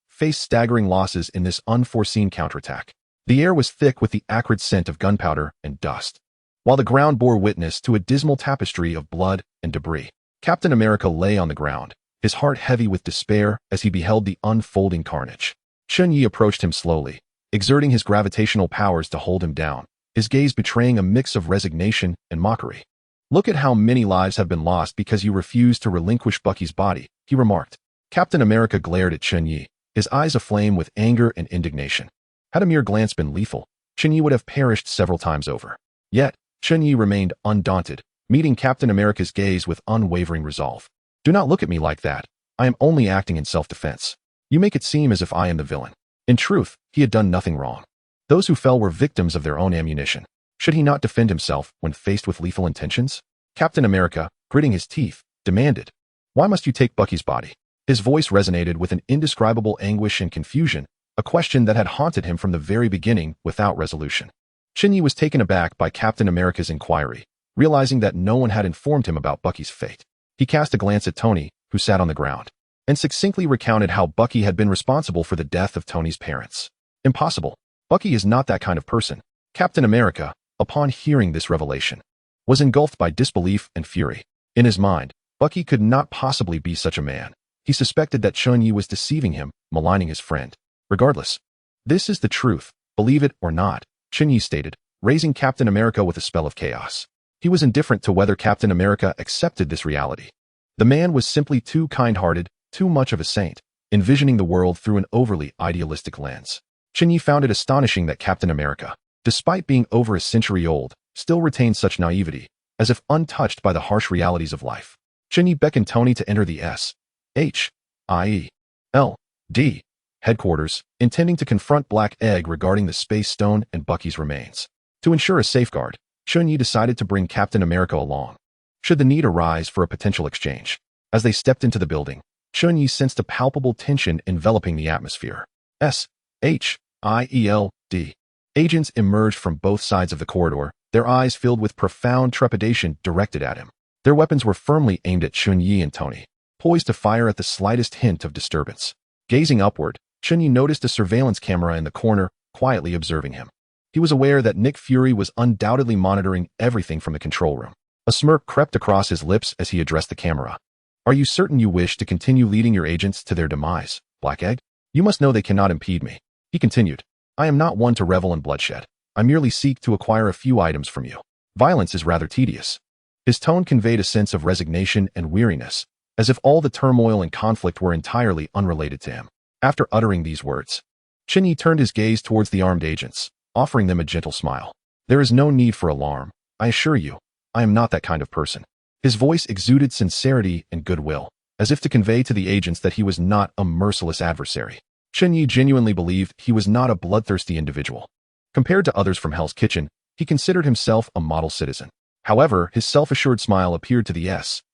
faced staggering losses in this unforeseen counterattack, the air was thick with the acrid scent of gunpowder and dust, while the ground bore witness to a dismal tapestry of blood and debris. Captain America lay on the ground, his heart heavy with despair as he beheld the unfolding carnage. Chen Ye approached him slowly, exerting his gravitational powers to hold him down, his gaze betraying a mix of resignation and mockery. "Look at how many lives have been lost because you refused to relinquish Bucky's body," he remarked. Captain America glared at Chen Ye, his eyes aflame with anger and indignation. Had a mere glance been lethal, Chen Ye would have perished several times over. Yet, Chen Ye remained undaunted, meeting Captain America's gaze with unwavering resolve. "Do not look at me like that. I am only acting in self-defense. You make it seem as if I am the villain." In truth, he had done nothing wrong. Those who fell were victims of their own ammunition. Should he not defend himself when faced with lethal intentions? Captain America, gritting his teeth, demanded, "Why must you take Bucky's body?" His voice resonated with an indescribable anguish and confusion, a question that had haunted him from the very beginning without resolution. Chen Ye was taken aback by Captain America's inquiry, realizing that no one had informed him about Bucky's fate. He cast a glance at Tony, who sat on the ground, and succinctly recounted how Bucky had been responsible for the death of Tony's parents. "Impossible. Bucky is not that kind of person." Captain America, upon hearing this revelation, was engulfed by disbelief and fury. In his mind, Bucky could not possibly be such a man. He suspected that Chen Ye was deceiving him, maligning his friend. "Regardless, this is the truth, believe it or not," Chen Ye stated, raising Captain America with a spell of chaos. He was indifferent to whether Captain America accepted this reality. The man was simply too kind-hearted, too much of a saint, envisioning the world through an overly idealistic lens. Chen Ye found it astonishing that Captain America, despite being over a century old, still retained such naivety, as if untouched by the harsh realities of life. Chen Ye beckoned Tony to enter the S.H.I.E.L.D. headquarters, intending to confront Black Egg regarding the Space Stone and Bucky's remains. To ensure a safeguard, Chen Ye decided to bring Captain America along, should the need arise for a potential exchange. As they stepped into the building, Chen Ye sensed a palpable tension enveloping the atmosphere. S-H-I-E-L-D. Agents emerged from both sides of the corridor, their eyes filled with profound trepidation directed at him. Their weapons were firmly aimed at Chen Ye and Tony, poised to fire at the slightest hint of disturbance. Gazing upward, Chen Ye noticed a surveillance camera in the corner, quietly observing him. He was aware that Nick Fury was undoubtedly monitoring everything from the control room. A smirk crept across his lips as he addressed the camera. Are you certain you wish to continue leading your agents to their demise, Black Egg? You must know they cannot impede me. He continued. I am not one to revel in bloodshed. I merely seek to acquire a few items from you. Violence is rather tedious. His tone conveyed a sense of resignation and weariness, as if all the turmoil and conflict were entirely unrelated to him. After uttering these words, Chen Ye turned his gaze towards the armed agents, offering them a gentle smile. There is no need for alarm. I assure you, I am not that kind of person. His voice exuded sincerity and goodwill, as if to convey to the agents that he was not a merciless adversary. Chen Ye genuinely believed he was not a bloodthirsty individual. Compared to others from Hell's Kitchen, he considered himself a model citizen. However, his self-assured smile appeared to the S-H-I-E-L-D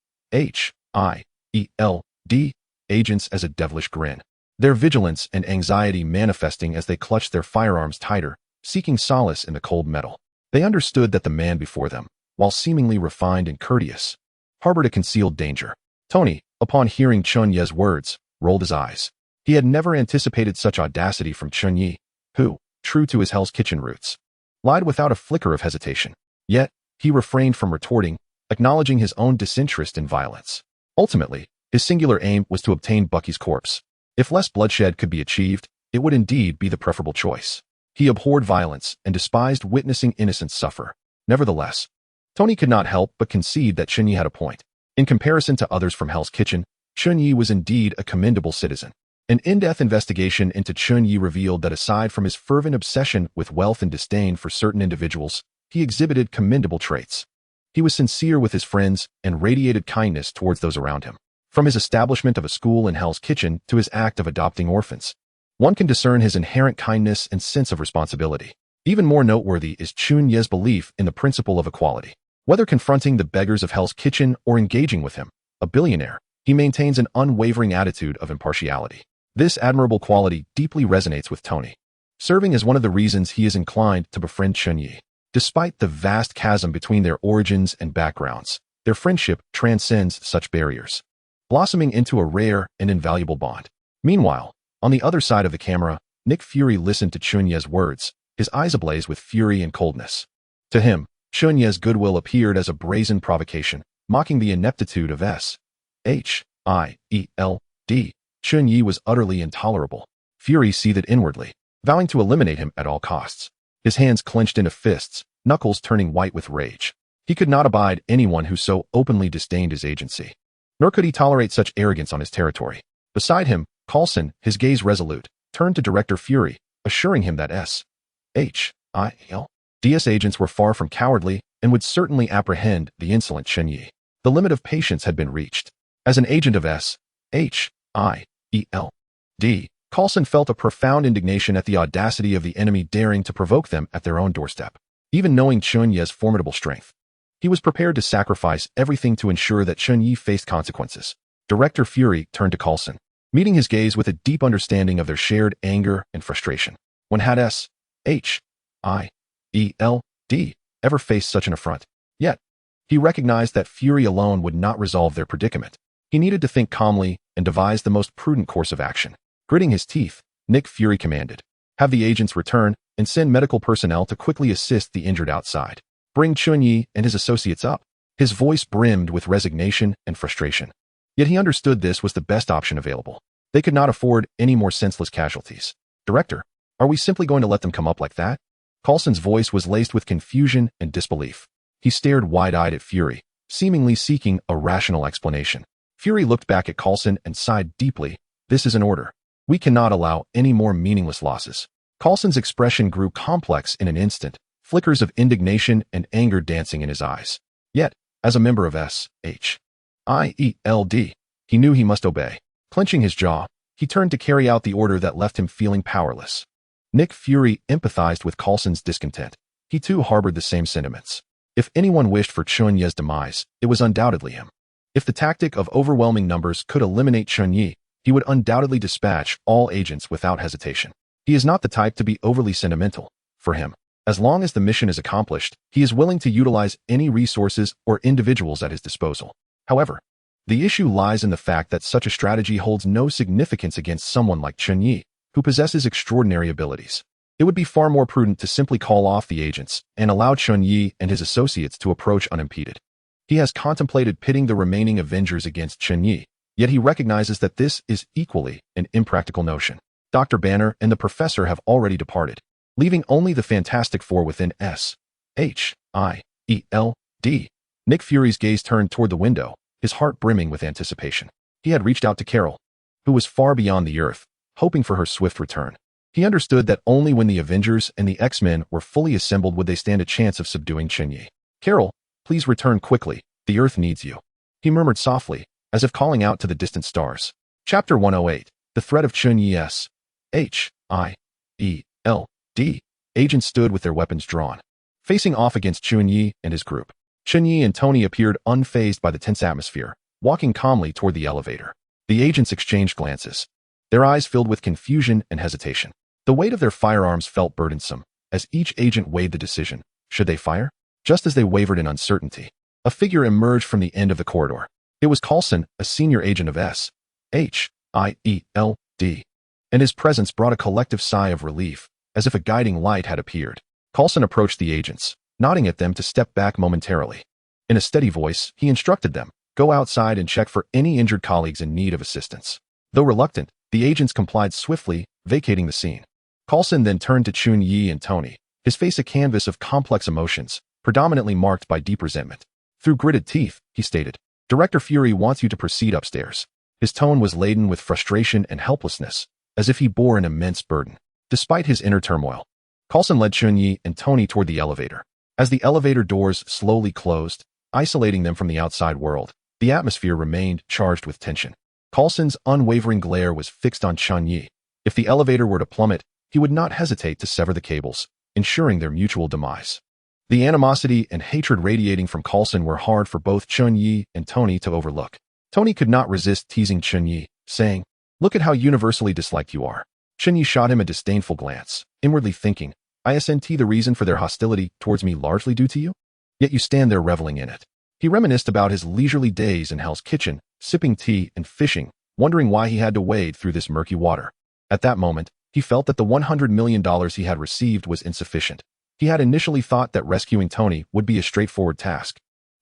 agents as a devilish grin, their vigilance and anxiety manifesting as they clutched their firearms tighter, seeking solace in the cold metal. They understood that the man before them, while seemingly refined and courteous, harbored a concealed danger. Tony, upon hearing Chen Ye's words, rolled his eyes. He had never anticipated such audacity from Chen Ye, who, true to his Hell's Kitchen roots, lied without a flicker of hesitation. Yet, he refrained from retorting, acknowledging his own disinterest in violence. Ultimately, his singular aim was to obtain Bucky's corpse. If less bloodshed could be achieved, it would indeed be the preferable choice. He abhorred violence and despised witnessing innocents suffer. Nevertheless, Tony could not help but concede that Chen Ye had a point. In comparison to others from Hell's Kitchen, Chen Ye was indeed a commendable citizen. An in-depth investigation into Chen Ye revealed that aside from his fervent obsession with wealth and disdain for certain individuals, he exhibited commendable traits. He was sincere with his friends and radiated kindness towards those around him. From his establishment of a school in Hell's Kitchen to his act of adopting orphans, one can discern his inherent kindness and sense of responsibility. Even more noteworthy is Chen Ye's belief in the principle of equality. Whether confronting the beggars of Hell's Kitchen or engaging with him, a billionaire, he maintains an unwavering attitude of impartiality. This admirable quality deeply resonates with Tony, serving as one of the reasons he is inclined to befriend Chen Ye. Despite the vast chasm between their origins and backgrounds, their friendship transcends such barriers, blossoming into a rare and invaluable bond. Meanwhile, on the other side of the camera, Nick Fury listened to Chen Ye's words, his eyes ablaze with fury and coldness. To him, Chen Ye's goodwill appeared as a brazen provocation, mocking the ineptitude of S-H-I-E-L-D. Chen Ye was utterly intolerable. Fury seethed inwardly, vowing to eliminate him at all costs. His hands clenched into fists, knuckles turning white with rage. He could not abide anyone who so openly disdained his agency. Nor could he tolerate such arrogance on his territory. Beside him, Coulson, his gaze resolute, turned to Director Fury, assuring him that S-H-I-E-L-D's agents were far from cowardly and would certainly apprehend the insolent Chen Ye. The limit of patience had been reached. As an agent of S-H-I-E-L-D, Coulson felt a profound indignation at the audacity of the enemy daring to provoke them at their own doorstep. Even knowing Chen Ye's formidable strength, he was prepared to sacrifice everything to ensure that Chen Ye faced consequences. Director Fury turned to Coulson, meeting his gaze with a deep understanding of their shared anger and frustration. When had S-H-I-E-L-D ever faced such an affront? Yet, he recognized that Fury alone would not resolve their predicament. He needed to think calmly and devise the most prudent course of action. Gritting his teeth, Nick Fury commanded, "Have the agents return and send medical personnel to quickly assist the injured outside. Bring Chen Ye and his associates up." His voice brimmed with resignation and frustration. Yet he understood this was the best option available. They could not afford any more senseless casualties. "Director, are we simply going to let them come up like that?" Coulson's voice was laced with confusion and disbelief. He stared wide-eyed at Fury, seemingly seeking a rational explanation. Fury looked back at Coulson and sighed deeply. "This is an order. We cannot allow any more meaningless losses." Coulson's expression grew complex in an instant, flickers of indignation and anger dancing in his eyes. Yet, as a member of S-H-I-E-L-D, he knew he must obey. Clenching his jaw, He turned to carry out the order that left him feeling powerless. Nick Fury empathized with Coulson's discontent. He too harbored the same sentiments. If anyone wished for Chen Ye's demise, it was undoubtedly him. If the tactic of overwhelming numbers could eliminate Chen Ye, he would undoubtedly dispatch all agents without hesitation. He is not the type to be overly sentimental. For him, as long as the mission is accomplished, he is willing to utilize any resources or individuals at his disposal. However, the issue lies in the fact that such a strategy holds no significance against someone like Chen Ye, who possesses extraordinary abilities. It would be far more prudent to simply call off the agents and allow Chen Ye and his associates to approach unimpeded. He has contemplated pitting the remaining Avengers against Chen Ye, yet he recognizes that this is equally an impractical notion. Dr. Banner and the Professor have already departed, leaving only the Fantastic Four within S.H.I.E.L.D. Nick Fury's gaze turned toward the window, his heart brimming with anticipation. He had reached out to Carol, who was far beyond the Earth, hoping for her swift return. He understood that only when the Avengers and the X-Men were fully assembled would they stand a chance of subduing Chen Ye. "Carol, please return quickly. The Earth needs you," he murmured softly, as if calling out to the distant stars. Chapter 108. The Threat of Chen Ye's H.I.E.L.D. Agents stood with their weapons drawn, facing off against Chen Ye and his group. Chen Ye and Tony appeared unfazed by the tense atmosphere, walking calmly toward the elevator. The agents exchanged glances, their eyes filled with confusion and hesitation. The weight of their firearms felt burdensome, as each agent weighed the decision. Should they fire? Just as they wavered in uncertainty, a figure emerged from the end of the corridor. It was Coulson, a senior agent of S.H.I.E.L.D., and his presence brought a collective sigh of relief, as if a guiding light had appeared. Coulson approached the agents, nodding at them to step back momentarily. In a steady voice, he instructed them, "Go outside and check for any injured colleagues in need of assistance." Though reluctant, the agents complied swiftly, vacating the scene. Coulson then turned to Chen Ye and Tony, his face a canvas of complex emotions, predominantly marked by deep resentment. Through gritted teeth, he stated, "Director Fury wants you to proceed upstairs." His tone was laden with frustration and helplessness, as if he bore an immense burden. Despite his inner turmoil, Coulson led Chen Ye and Tony toward the elevator. As the elevator doors slowly closed, isolating them from the outside world, the atmosphere remained charged with tension. Coulson's unwavering glare was fixed on Chen Ye. If the elevator were to plummet, he would not hesitate to sever the cables, ensuring their mutual demise. The animosity and hatred radiating from Coulson were hard for both Chen Ye and Tony to overlook. Tony could not resist teasing Chen Ye, saying, "Look at how universally disliked you are." Chen Ye shot him a disdainful glance, inwardly thinking, "Isn't the reason for their hostility towards me largely due to you? Yet you stand there reveling in it." He reminisced about his leisurely days in Hell's Kitchen, sipping tea and fishing, wondering why he had to wade through this murky water. At that moment, he felt that the $100 million he had received was insufficient. He had initially thought that rescuing Tony would be a straightforward task.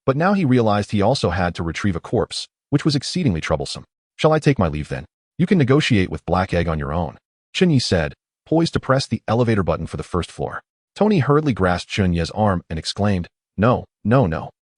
But now he realized he also had to retrieve a corpse, which was exceedingly troublesome. "Shall I take my leave then? You can negotiate with Black Egg on your own," Chen Ye said, poised to press the elevator button for the first floor. Tony hurriedly grasped Chen Ye's arm and exclaimed, No.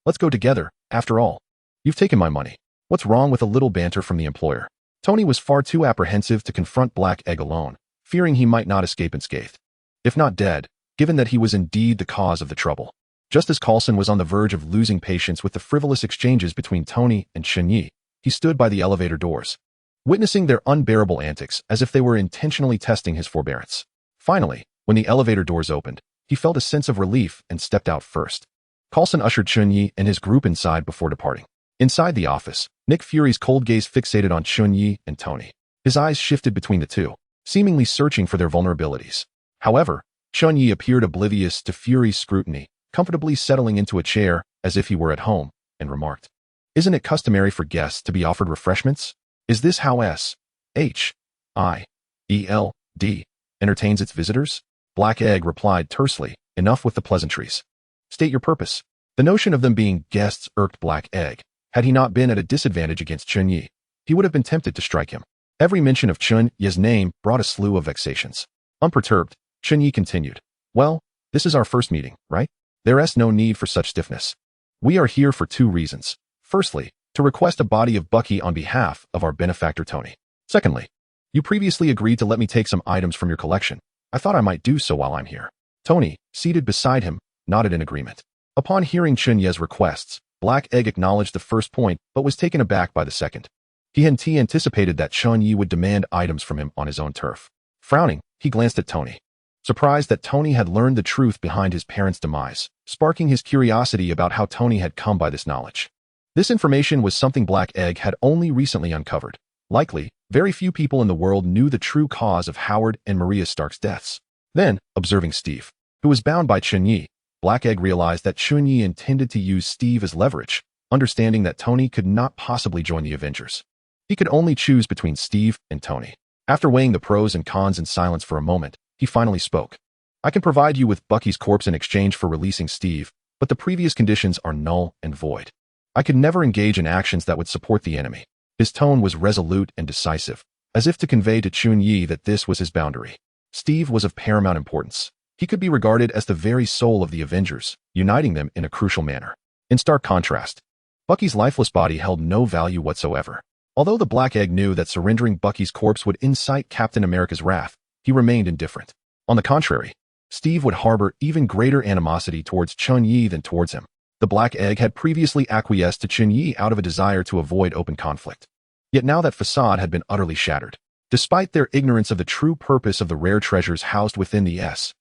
Let's go together, after all. You've taken my money. What's wrong with a little banter from the employer?" Tony was far too apprehensive to confront Black Egg alone, fearing he might not escape unscathed. If not dead, given that he was indeed the cause of the trouble. Just as Coulson was on the verge of losing patience with the frivolous exchanges between Tony and Chen Ye, he stood by the elevator doors, witnessing their unbearable antics as if they were intentionally testing his forbearance. Finally, when the elevator doors opened, he felt a sense of relief and stepped out first. Coulson ushered Chen Ye and his group inside before departing. Inside the office, Nick Fury's cold gaze fixated on Chen Ye and Tony. His eyes shifted between the two, seemingly searching for their vulnerabilities. However, Chen Ye appeared oblivious to Fury's scrutiny, comfortably settling into a chair as if he were at home, and remarked, "Isn't it customary for guests to be offered refreshments? Is this how S.H.I.E.L.D. entertains its visitors?" Black Egg replied tersely, "Enough with the pleasantries. State your purpose." The notion of them being guests irked Black Egg. Had he not been at a disadvantage against Chen Ye, he would have been tempted to strike him. Every mention of Chen Ye's name brought a slew of vexations. Unperturbed, Chen Ye continued, "Well, this is our first meeting, right? There's no need for such stiffness. We are here for two reasons. Firstly, to request a body of Bucky on behalf of our benefactor Tony. Secondly, you previously agreed to let me take some items from your collection. I thought I might do so while I'm here." Tony, seated beside him, nodded in agreement. Upon hearing Chen Ye's requests, Black Egg acknowledged the first point but was taken aback by the second. He had anticipated that Chen Ye would demand items from him on his own turf. Frowning, he glanced at Tony, surprised that Tony had learned the truth behind his parents' demise, sparking his curiosity about how Tony had come by this knowledge. This information was something Black Egg had only recently uncovered. Likely, very few people in the world knew the true cause of Howard and Maria Stark's deaths. Then, observing Steve, who was bound by Chen Ye, Black Egg realized that Chen Ye intended to use Steve as leverage, understanding that Tony could not possibly join the Avengers. He could only choose between Steve and Tony. After weighing the pros and cons in silence for a moment, he finally spoke. I can provide you with Bucky's corpse in exchange for releasing Steve, but the previous conditions are null and void. I could never engage in actions that would support the enemy. His tone was resolute and decisive, as if to convey to Chen Ye that this was his boundary. Steve was of paramount importance. He could be regarded as the very soul of the Avengers, uniting them in a crucial manner. In stark contrast, Bucky's lifeless body held no value whatsoever. Although the Black Egg knew that surrendering Bucky's corpse would incite Captain America's wrath, he remained indifferent. On the contrary, Steve would harbor even greater animosity towards Chen Ye than towards him. The Black Egg had previously acquiesced to Chen Ye out of a desire to avoid open conflict. Yet now that facade had been utterly shattered. Despite their ignorance of the true purpose of the rare treasures housed within the S.H.I.E.L.D.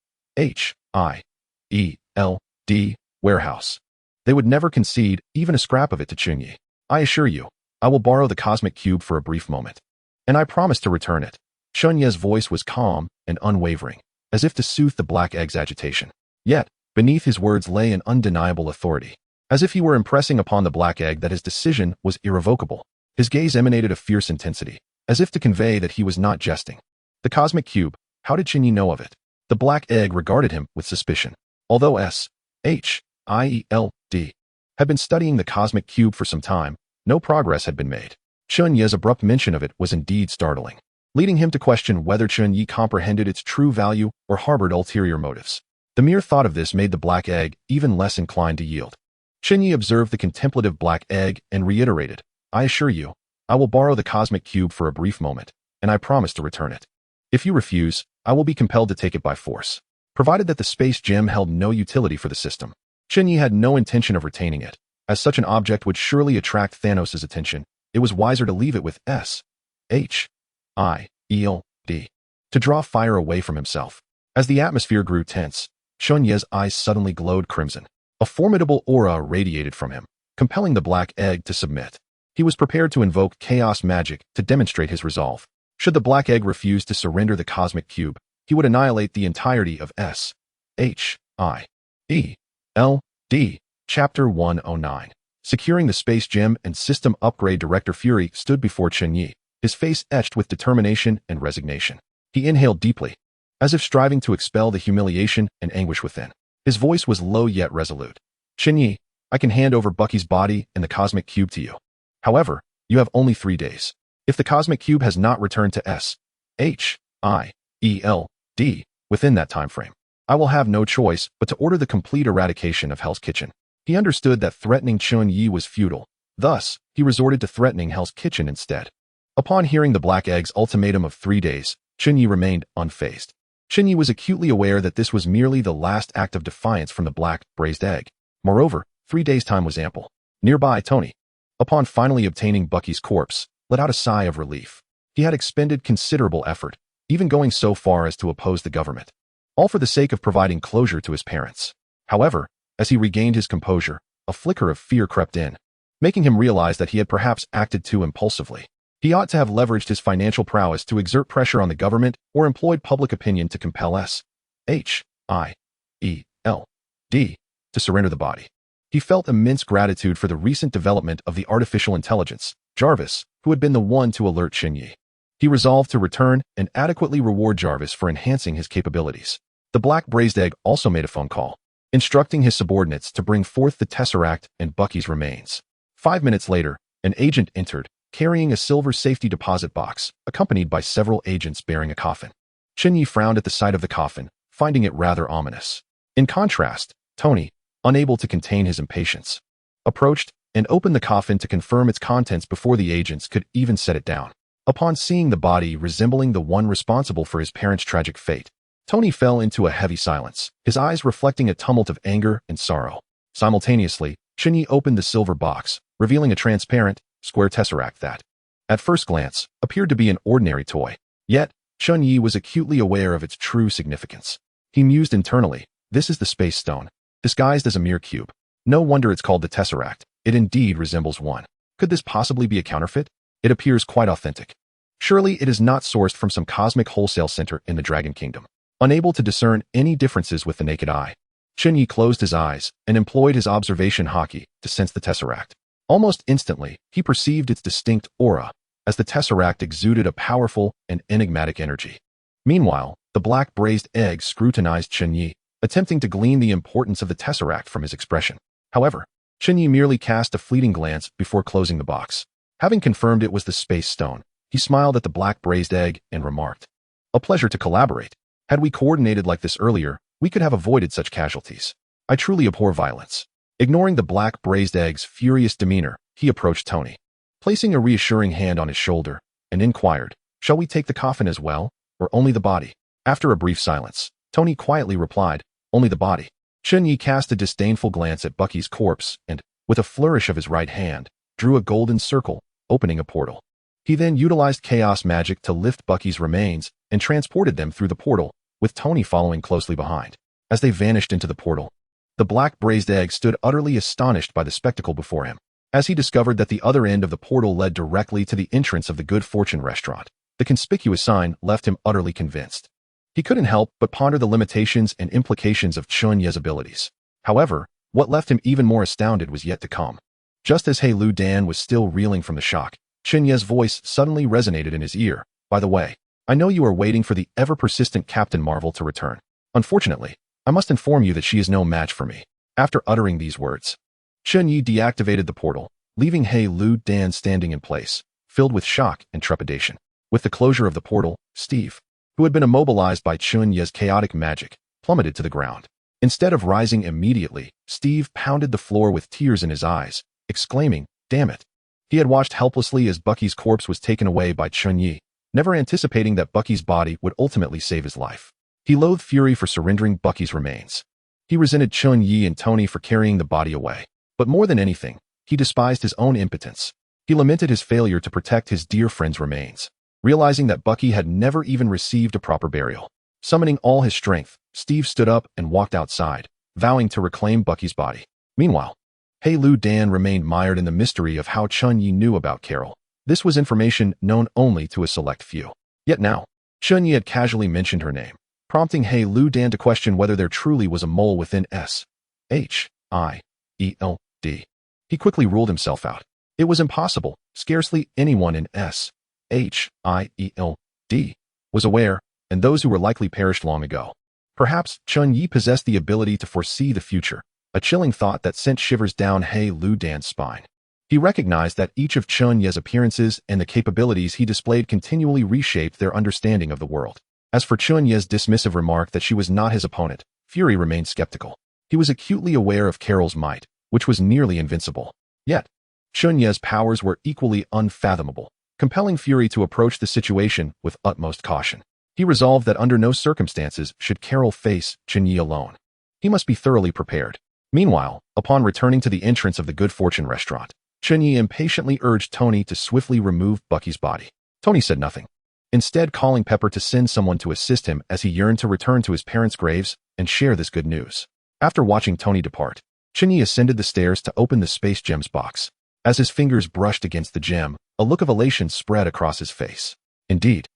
warehouse, they would never concede even a scrap of it to Chen Ye. I assure you, I will borrow the cosmic cube for a brief moment, and I promise to return it. Chen Ye's voice was calm and unwavering, as if to soothe the Black Egg's agitation. Yet, beneath his words lay an undeniable authority, as if he were impressing upon the Black Egg that his decision was irrevocable. His gaze emanated a fierce intensity, as if to convey that he was not jesting. The cosmic cube, how did Chen Ye know of it? The Black Egg regarded him with suspicion. Although S.H.I.E.L.D. had been studying the cosmic cube for some time, no progress had been made. Chen Ye's abrupt mention of it was indeed startling, leading him to question whether Chen Ye comprehended its true value or harbored ulterior motives. The mere thought of this made the Black Egg even less inclined to yield. Chen Ye observed the contemplative Black Egg and reiterated, I assure you, I will borrow the cosmic cube for a brief moment, and I promise to return it. If you refuse, I will be compelled to take it by force, provided that the space gem held no utility for the system. Chen Ye had no intention of retaining it. As such an object would surely attract Thanos' attention, it was wiser to leave it with S.H.I.E.L.D. to draw fire away from himself. As the atmosphere grew tense, Chen Ye's eyes suddenly glowed crimson. A formidable aura radiated from him, compelling the Black Egg to submit. He was prepared to invoke chaos magic to demonstrate his resolve. Should the Black Egg refuse to surrender the cosmic cube, he would annihilate the entirety of S.H.I.E.L.D. Chapter 109. Securing the space gem and system upgrade, Director Fury stood before Chen Ye, his face etched with determination and resignation. He inhaled deeply, as if striving to expel the humiliation and anguish within. His voice was low yet resolute. Chen Ye, I can hand over Bucky's body and the cosmic cube to you. However, you have only 3 days. If the cosmic cube has not returned to S.H.I.E.L.D. within that time frame, I will have no choice but to order the complete eradication of Hell's Kitchen. He understood that threatening Chen Ye was futile. Thus, he resorted to threatening Hell's Kitchen instead. Upon hearing the Black Egg's ultimatum of 3 days, Chen Ye remained unfazed. Chen Ye was acutely aware that this was merely the last act of defiance from the Black Braised Egg. Moreover, 3 days' time was ample. Nearby, Tony, upon finally obtaining Bucky's corpse, let out a sigh of relief. He had expended considerable effort, even going so far as to oppose the government, all for the sake of providing closure to his parents. However, as he regained his composure, a flicker of fear crept in, making him realize that he had perhaps acted too impulsively. He ought to have leveraged his financial prowess to exert pressure on the government or employed public opinion to compel S.H.I.E.L.D. to surrender the body. He felt immense gratitude for the recent development of the artificial intelligence, Jarvis, who had been the one to alert Chen Ye. He resolved to return and adequately reward Jarvis for enhancing his capabilities. The Black Braised Egg also made a phone call, instructing his subordinates to bring forth the Tesseract and Bucky's remains. 5 minutes later, an agent entered, carrying a silver safety deposit box, accompanied by several agents bearing a coffin. Chen Ye frowned at the sight of the coffin, finding it rather ominous. In contrast, Tony, unable to contain his impatience, approached and opened the coffin to confirm its contents before the agents could even set it down. Upon seeing the body resembling the one responsible for his parents' tragic fate, Tony fell into a heavy silence, his eyes reflecting a tumult of anger and sorrow. Simultaneously, Chen Ye opened the silver box, revealing a transparent, square tesseract that, at first glance, appeared to be an ordinary toy. Yet, Chen Ye was acutely aware of its true significance. He mused internally, this is the space stone, disguised as a mere cube. No wonder it's called the Tesseract. It indeed resembles one. Could this possibly be a counterfeit? It appears quite authentic. Surely it is not sourced from some cosmic wholesale center in the Dragon Kingdom. Unable to discern any differences with the naked eye, Chen Ye closed his eyes and employed his observation haki to sense the Tesseract. Almost instantly, he perceived its distinct aura, as the Tesseract exuded a powerful and enigmatic energy. Meanwhile, the black braised egg scrutinized Chen Ye, attempting to glean the importance of the Tesseract from his expression. However, Chen Ye merely cast a fleeting glance before closing the box. Having confirmed it was the space stone, he smiled at the black braised egg and remarked, "A pleasure to collaborate. Had we coordinated like this earlier, we could have avoided such casualties. I truly abhor violence." Ignoring the black braised egg's furious demeanor, he approached Tony, placing a reassuring hand on his shoulder, and inquired, "Shall we take the coffin as well, or only the body?" After a brief silence, Tony quietly replied, "Only the body." Chen Ye cast a disdainful glance at Bucky's corpse and, with a flourish of his right hand, drew a golden circle, opening a portal. He then utilized chaos magic to lift Bucky's remains and transported them through the portal, with Tony following closely behind. As they vanished into the portal, the black braised egg stood utterly astonished by the spectacle before him. As he discovered that the other end of the portal led directly to the entrance of the Good Fortune restaurant, the conspicuous sign left him utterly convinced. He couldn't help but ponder the limitations and implications of Chen Ye's abilities. However, what left him even more astounded was yet to come. Just as He Lu Dan was still reeling from the shock, Chen Ye's voice suddenly resonated in his ear. "By the way, I know you are waiting for the ever-persistent Captain Marvel to return. Unfortunately, I must inform you that she is no match for me." After uttering these words, Chen Ye deactivated the portal, leaving He Lu Dan standing in place, filled with shock and trepidation. With the closure of the portal, Steve, who had been immobilized by Chen Ye's chaotic magic, plummeted to the ground. Instead of rising immediately, Steve pounded the floor with tears in his eyes, exclaiming, "Damn it." He had watched helplessly as Bucky's corpse was taken away by Chen Ye, never anticipating that Bucky's body would ultimately save his life. He loathed Fury for surrendering Bucky's remains. He resented Chen Ye and Tony for carrying the body away. But more than anything, he despised his own impotence. He lamented his failure to protect his dear friend's remains, realizing that Bucky had never even received a proper burial. Summoning all his strength, Steve stood up and walked outside, vowing to reclaim Bucky's body. Meanwhile, He Lu Dan remained mired in the mystery of how Chen Ye knew about Carol. This was information known only to a select few. Yet now, Chen Ye had casually mentioned her name, prompting He Lu Dan to question whether there truly was a mole within SHIELD. He quickly ruled himself out. It was impossible. Scarcely anyone in SHIELD was aware, and those who were likely perished long ago. Perhaps Chen Ye possessed the ability to foresee the future, a chilling thought that sent shivers down He Lu Dan's spine. He recognized that each of Chen Ye's appearances and the capabilities he displayed continually reshaped their understanding of the world. As for Chen Ye's dismissive remark that she was not his opponent, Fury remained skeptical. He was acutely aware of Carol's might, which was nearly invincible. Yet, Chen Ye's powers were equally unfathomable, compelling Fury to approach the situation with utmost caution. He resolved that under no circumstances should Carol face Chen Ye alone. He must be thoroughly prepared. Meanwhile, upon returning to the entrance of the Good Fortune restaurant, Chen Ye impatiently urged Tony to swiftly remove Bucky's body. Tony said nothing, instead calling Pepper to send someone to assist him as he yearned to return to his parents' graves and share this good news. After watching Tony depart, Chen Ye ascended the stairs to open the Space Gem's box. As his fingers brushed against the gem, a look of elation spread across his face. Indeed,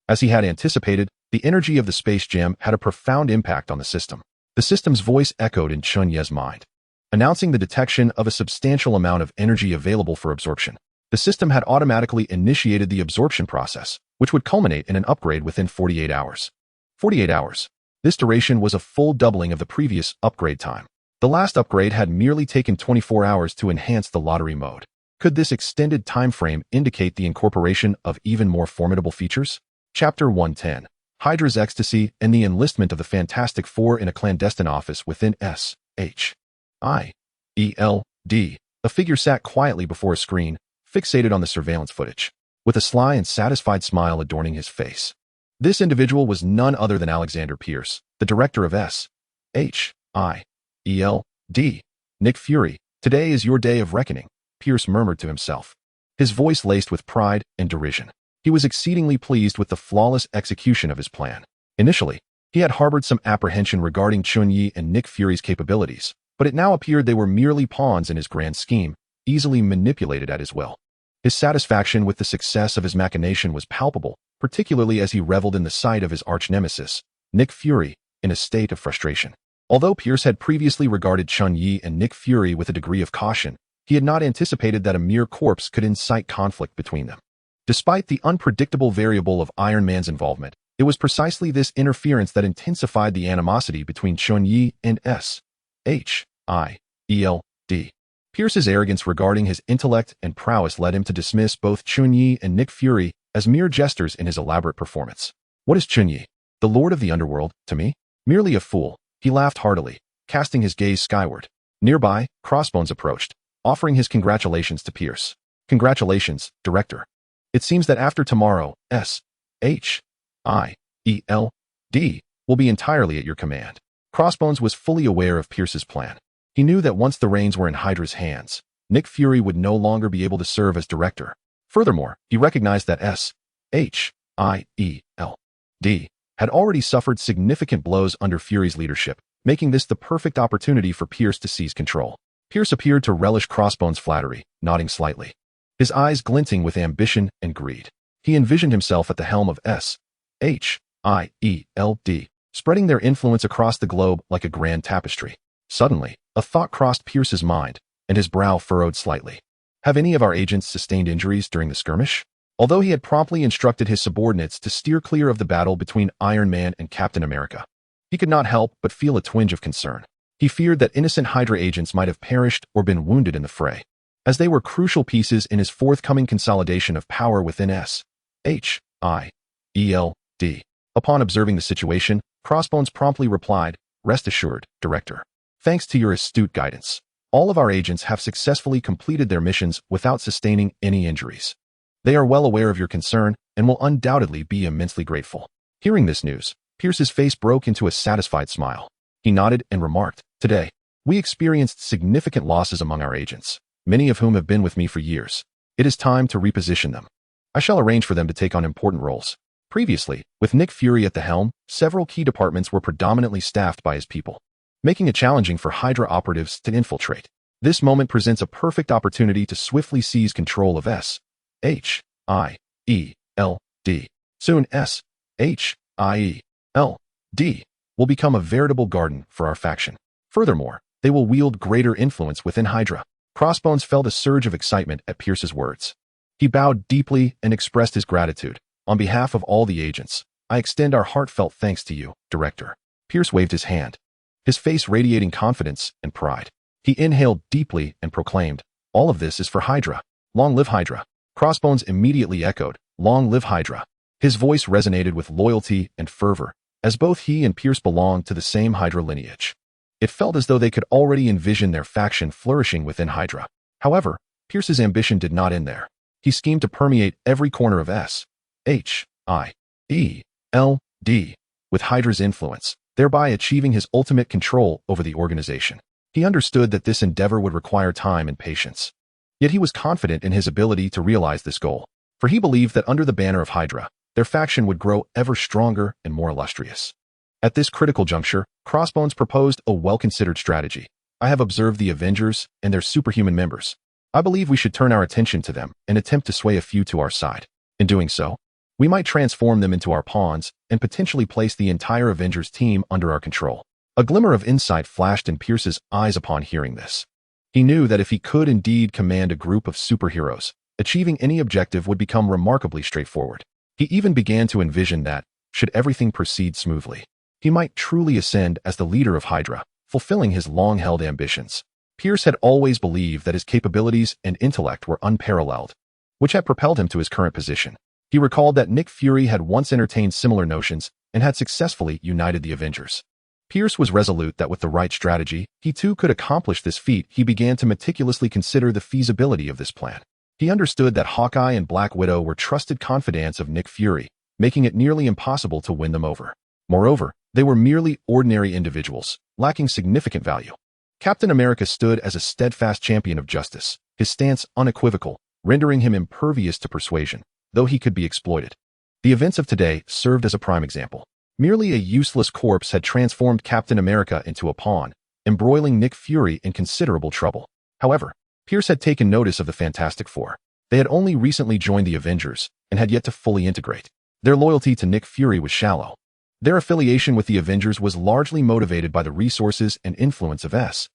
as he had anticipated, the energy of the Space Gem had a profound impact on the system. The system's voice echoed in Chen Ye's mind, announcing the detection of a substantial amount of energy available for absorption. The system had automatically initiated the absorption process, which would culminate in an upgrade within 48 hours. 48 hours. This duration was a full doubling of the previous upgrade time. The last upgrade had merely taken 24 hours to enhance the lottery mode. Could this extended time frame indicate the incorporation of even more formidable features? Chapter 110. Hydra's Ecstasy and the Enlistment of the Fantastic Four in a Clandestine Office within SHIELD. A figure sat quietly before a screen, fixated on the surveillance footage, with a sly and satisfied smile adorning his face. This individual was none other than Alexander Pierce, the director of SHIELD. Nick Fury, today is your day of reckoning, Pierce murmured to himself. his voice laced with pride and derision. He was exceedingly pleased with the flawless execution of his plan. Initially, he had harbored some apprehension regarding Chen Ye and Nick Fury's capabilities, but it now appeared they were merely pawns in his grand scheme, easily manipulated at his will. His satisfaction with the success of his machination was palpable, particularly as he reveled in the sight of his arch-nemesis, Nick Fury, in a state of frustration. Although Pierce had previously regarded Chen Ye and Nick Fury with a degree of caution, he had not anticipated that a mere corpse could incite conflict between them. Despite the unpredictable variable of Iron Man's involvement, it was precisely this interference that intensified the animosity between Chen Ye and S.H.I.E.L.D. Pierce's arrogance regarding his intellect and prowess led him to dismiss both Chen Ye and Nick Fury as mere jesters in his elaborate performance. What is Chen Ye, the Lord of the Underworld, to me? Merely a fool. He laughed heartily, casting his gaze skyward. Nearby, Crossbones approached, offering his congratulations to Pierce. Congratulations, Director. It seems that after tomorrow, S.H.I.E.L.D. will be entirely at your command. Crossbones was fully aware of Pierce's plan. He knew that once the reins were in Hydra's hands, Nick Fury would no longer be able to serve as director. Furthermore, he recognized that S.H.I.E.L.D. had already suffered significant blows under Fury's leadership, making this the perfect opportunity for Pierce to seize control. Pierce appeared to relish Crossbones' flattery, nodding slightly, his eyes glinting with ambition and greed. He envisioned himself at the helm of S.H.I.E.L.D., spreading their influence across the globe like a grand tapestry. Suddenly, a thought crossed Pierce's mind, and his brow furrowed slightly. Have any of our agents sustained injuries during the skirmish? Although he had promptly instructed his subordinates to steer clear of the battle between Iron Man and Captain America, he could not help but feel a twinge of concern. He feared that innocent Hydra agents might have perished or been wounded in the fray, as they were crucial pieces in his forthcoming consolidation of power within S.H.I.E.L.D. Upon observing the situation, Crossbones promptly replied, "Rest assured, Director. Thanks to your astute guidance, all of our agents have successfully completed their missions without sustaining any injuries. They are well aware of your concern and will undoubtedly be immensely grateful." Hearing this news, Pierce's face broke into a satisfied smile. He nodded and remarked, "Today, we experienced significant losses among our agents, many of whom have been with me for years. It is time to reposition them. I shall arrange for them to take on important roles." Previously, with Nick Fury at the helm, several key departments were predominantly staffed by his people, making it challenging for Hydra operatives to infiltrate. This moment presents a perfect opportunity to swiftly seize control of S.H.I.E.L.D. Soon S.H.I.E.L.D. will become a veritable garden for our faction. Furthermore, they will wield greater influence within Hydra. Crossbones felt a surge of excitement at Pierce's words. He bowed deeply and expressed his gratitude. "On behalf of all the agents, I extend our heartfelt thanks to you, Director." Pierce waved his hand, his face radiating confidence and pride. He inhaled deeply and proclaimed, "All of this is for Hydra. Long live Hydra." Crossbones immediately echoed, "Long live Hydra." His voice resonated with loyalty and fervor, as both he and Pierce belonged to the same Hydra lineage. It felt as though they could already envision their faction flourishing within Hydra. However, Pierce's ambition did not end there. He schemed to permeate every corner of S.H.I.E.L.D. with Hydra's influence, thereby achieving his ultimate control over the organization. He understood that this endeavor would require time and patience. Yet he was confident in his ability to realize this goal, for he believed that under the banner of Hydra, their faction would grow ever stronger and more illustrious. At this critical juncture, Crossbones proposed a well-considered strategy. "I have observed the Avengers and their superhuman members. I believe we should turn our attention to them and attempt to sway a few to our side. In doing so, we might transform them into our pawns and potentially place the entire Avengers team under our control." A glimmer of insight flashed in Pierce's eyes upon hearing this. He knew that if he could indeed command a group of superheroes, achieving any objective would become remarkably straightforward. He even began to envision that, should everything proceed smoothly, he might truly ascend as the leader of Hydra, fulfilling his long-held ambitions. Pierce had always believed that his capabilities and intellect were unparalleled, which had propelled him to his current position. He recalled that Nick Fury had once entertained similar notions and had successfully united the Avengers. Pierce was resolute that with the right strategy, he too could accomplish this feat. He began to meticulously consider the feasibility of this plan. He understood that Hawkeye and Black Widow were trusted confidants of Nick Fury, making it nearly impossible to win them over. Moreover, they were merely ordinary individuals, lacking significant value. Captain America stood as a steadfast champion of justice, his stance unequivocal, rendering him impervious to persuasion, though he could be exploited. The events of today served as a prime example. Merely a useless corpse had transformed Captain America into a pawn, embroiling Nick Fury in considerable trouble. However, Pierce had taken notice of the Fantastic Four. They had only recently joined the Avengers and had yet to fully integrate. Their loyalty to Nick Fury was shallow. Their affiliation with the Avengers was largely motivated by the resources and influence of S.H.I.E.L.D.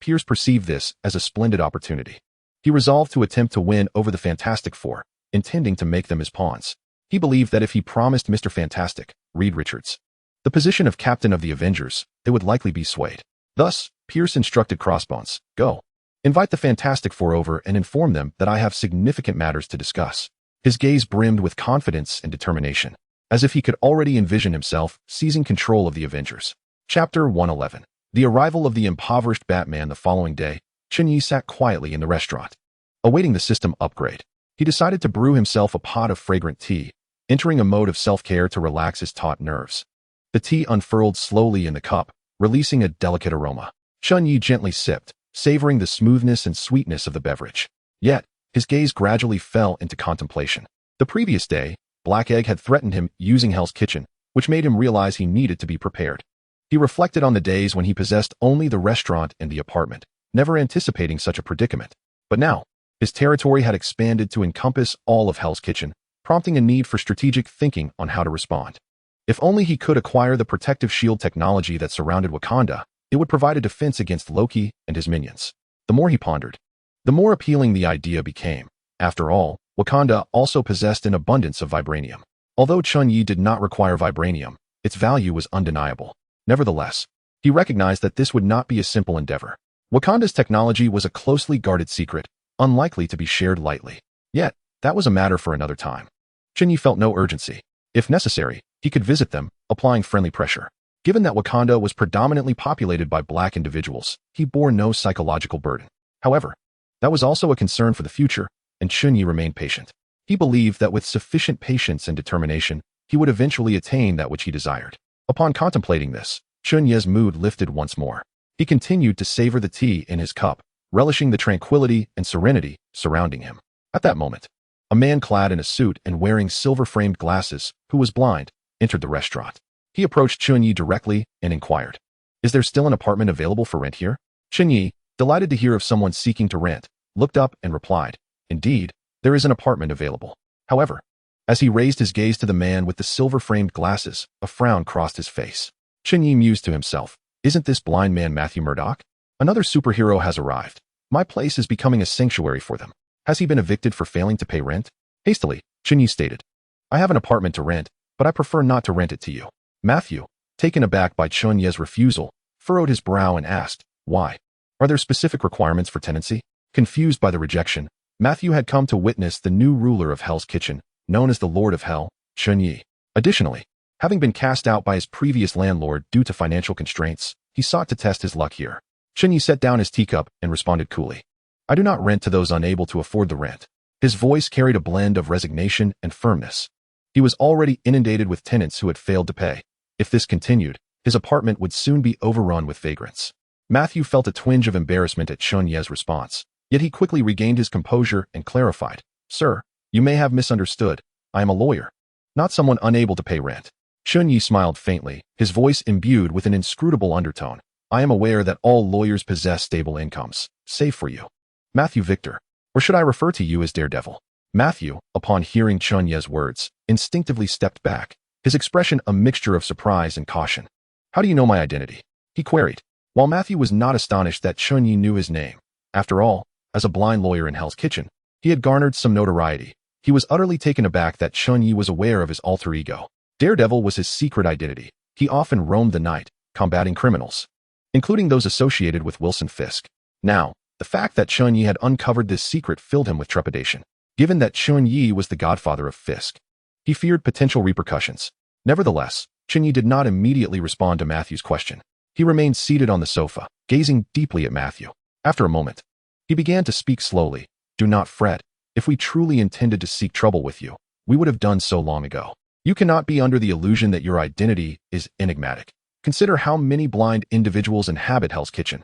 Pierce perceived this as a splendid opportunity. He resolved to attempt to win over the Fantastic Four, intending to make them his pawns. He believed that if he promised Mr. Fantastic, Reed Richards, the position of captain of the Avengers, they would likely be swayed. Thus, Pierce instructed Crossbones, "Go. Invite the Fantastic Four over and inform them that I have significant matters to discuss." His gaze brimmed with confidence and determination, as if he could already envision himself seizing control of the Avengers. Chapter 111. The arrival of the impoverished Batman. The following day, Chen Ye sat quietly in the restaurant, awaiting the system upgrade. He decided to brew himself a pot of fragrant tea, entering a mode of self-care to relax his taut nerves. The tea unfurled slowly in the cup, releasing a delicate aroma. Chen Ye gently sipped, savoring the smoothness and sweetness of the beverage. Yet, his gaze gradually fell into contemplation. The previous day, Black Egg had threatened him using Hell's Kitchen, which made him realize he needed to be prepared. He reflected on the days when he possessed only the restaurant and the apartment, never anticipating such a predicament. But now, his territory had expanded to encompass all of Hell's Kitchen, prompting a need for strategic thinking on how to respond. If only he could acquire the protective shield technology that surrounded Wakanda, it would provide a defense against Loki and his minions. The more he pondered, the more appealing the idea became. After all, Wakanda also possessed an abundance of vibranium. Although Chen Ye did not require vibranium, its value was undeniable. Nevertheless, he recognized that this would not be a simple endeavor. Wakanda's technology was a closely guarded secret, unlikely to be shared lightly. Yet, that was a matter for another time. Chen Ye felt no urgency. If necessary, he could visit them, applying friendly pressure. Given that Wakanda was predominantly populated by black individuals, he bore no psychological burden. However, that was also a concern for the future, and Chen Ye remained patient. He believed that with sufficient patience and determination, he would eventually attain that which he desired. Upon contemplating this, Chen Ye's mood lifted once more. He continued to savor the tea in his cup, relishing the tranquility and serenity surrounding him. At that moment, a man clad in a suit and wearing silver-framed glasses, who was blind, entered the restaurant. He approached Chen Ye directly and inquired, "Is there still an apartment available for rent here?" Chen Ye, delighted to hear of someone seeking to rent, looked up and replied, "Indeed, there is an apartment available." However, as he raised his gaze to the man with the silver-framed glasses, a frown crossed his face. Chen Ye mused to himself, "Isn't this blind man Matthew Murdock? Another superhero has arrived. My place is becoming a sanctuary for them. Has he been evicted for failing to pay rent?" Hastily, Chen Ye stated, "I have an apartment to rent, but I prefer not to rent it to you." Matthew, taken aback by Chen Ye's refusal, furrowed his brow and asked, "Why? Are there specific requirements for tenancy?" Confused by the rejection, Matthew had come to witness the new ruler of Hell's Kitchen, known as the Lord of Hell, Chen Ye. Additionally, having been cast out by his previous landlord due to financial constraints, he sought to test his luck here. Chen Ye set down his teacup and responded coolly, "I do not rent to those unable to afford the rent." His voice carried a blend of resignation and firmness. He was already inundated with tenants who had failed to pay. If this continued, his apartment would soon be overrun with vagrants. Matthew felt a twinge of embarrassment at Chen Ye's response, yet he quickly regained his composure and clarified, "Sir, you may have misunderstood. I am a lawyer, not someone unable to pay rent." Chen Ye smiled faintly, his voice imbued with an inscrutable undertone. "I am aware that all lawyers possess stable incomes, save for you, Matthew Victor, or should I refer to you as Daredevil?" Matthew, upon hearing Chen Ye's words, instinctively stepped back, his expression a mixture of surprise and caution. "How do you know my identity?" he queried. While Matthew was not astonished that Chen Ye knew his name, after all, as a blind lawyer in Hell's Kitchen, he had garnered some notoriety. He was utterly taken aback that Chen Ye was aware of his alter ego. Daredevil was his secret identity. He often roamed the night, combating criminals, including those associated with Wilson Fisk. Now, the fact that Chen Ye had uncovered this secret filled him with trepidation. Given that Chen Ye was the godfather of Fisk, he feared potential repercussions. Nevertheless, Chen Ye did not immediately respond to Matthew's question. He remained seated on the sofa, gazing deeply at Matthew. After a moment, he began to speak slowly. "Do not fret. If we truly intended to seek trouble with you, we would have done so long ago. You cannot be under the illusion that your identity is enigmatic. Consider how many blind individuals inhabit Hell's Kitchen.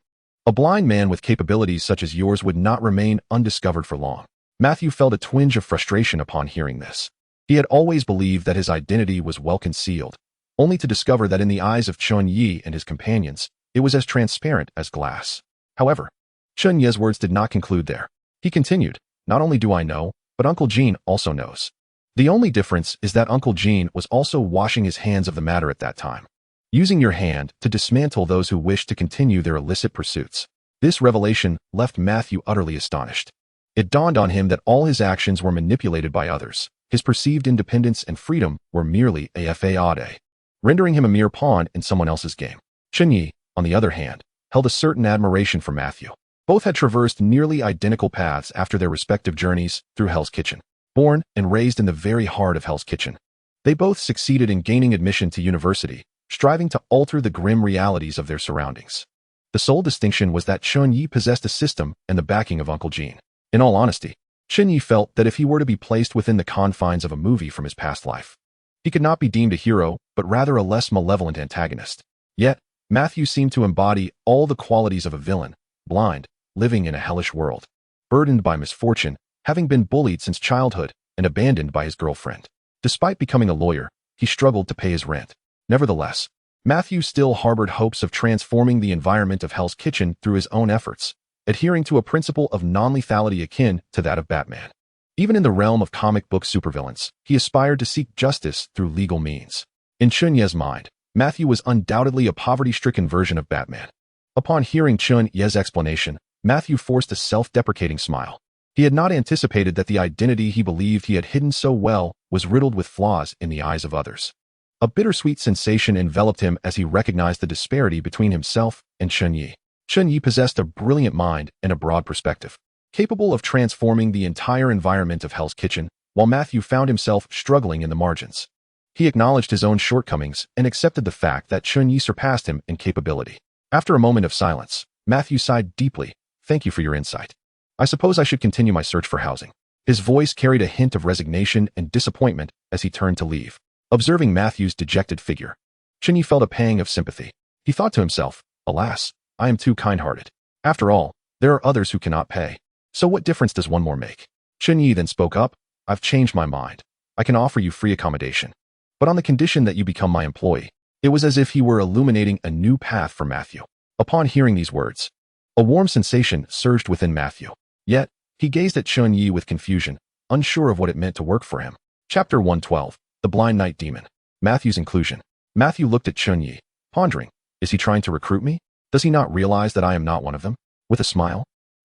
A blind man with capabilities such as yours would not remain undiscovered for long. Matthew felt a twinge of frustration upon hearing this. He had always believed that his identity was well concealed, only to discover that in the eyes of Chen Ye and his companions, it was as transparent as glass. However, Chen Ye's words did not conclude there. He continued, "Not only do I know, but Uncle Jean also knows. The only difference is that Uncle Jean was also washing his hands of the matter at that time, using your hand to dismantle those who wish to continue their illicit pursuits." This revelation left Matthew utterly astonished. It dawned on him that all his actions were manipulated by others. His perceived independence and freedom were merely a facade, rendering him a mere pawn in someone else's game. Chen Ye, on the other hand, held a certain admiration for Matthew. Both had traversed nearly identical paths after their respective journeys through Hell's Kitchen. Born and raised in the very heart of Hell's Kitchen, they both succeeded in gaining admission to university, striving to alter the grim realities of their surroundings. The sole distinction was that Chen Ye possessed a system and the backing of Uncle Jean. In all honesty, Chen Ye felt that if he were to be placed within the confines of a movie from his past life, he could not be deemed a hero, but rather a less malevolent antagonist. Yet, Matthew seemed to embody all the qualities of a villain, blind, living in a hellish world, burdened by misfortune, having been bullied since childhood, and abandoned by his girlfriend. Despite becoming a lawyer, he struggled to pay his rent. Nevertheless, Matthew still harbored hopes of transforming the environment of Hell's Kitchen through his own efforts, adhering to a principle of non-lethality akin to that of Batman. Even in the realm of comic book supervillains, he aspired to seek justice through legal means. In Chen Ye's mind, Matthew was undoubtedly a poverty-stricken version of Batman. Upon hearing Chen Ye's explanation, Matthew forced a self-deprecating smile. He had not anticipated that the identity he believed he had hidden so well was riddled with flaws in the eyes of others. A bittersweet sensation enveloped him as he recognized the disparity between himself and Chen Ye. Chen Ye possessed a brilliant mind and a broad perspective, capable of transforming the entire environment of Hell's Kitchen, while Matthew found himself struggling in the margins. He acknowledged his own shortcomings and accepted the fact that Chen Ye surpassed him in capability. After a moment of silence, Matthew sighed deeply. "Thank you for your insight. I suppose I should continue my search for housing." His voice carried a hint of resignation and disappointment as he turned to leave. Observing Matthew's dejected figure, Chen Ye felt a pang of sympathy. He thought to himself, "Alas, I am too kind-hearted. After all, there are others who cannot pay. So what difference does one more make?" Chen Ye then spoke up, "I've changed my mind. I can offer you free accommodation, but on the condition that you become my employee." It was as if he were illuminating a new path for Matthew. Upon hearing these words, a warm sensation surged within Matthew. Yet, he gazed at Chen Ye with confusion, unsure of what it meant to work for him. Chapter 112, The Blind Night Demon. Matthew's inclusion. Matthew looked at Chen Ye, pondering, is he trying to recruit me? Does he not realize that I am not one of them? With a smile,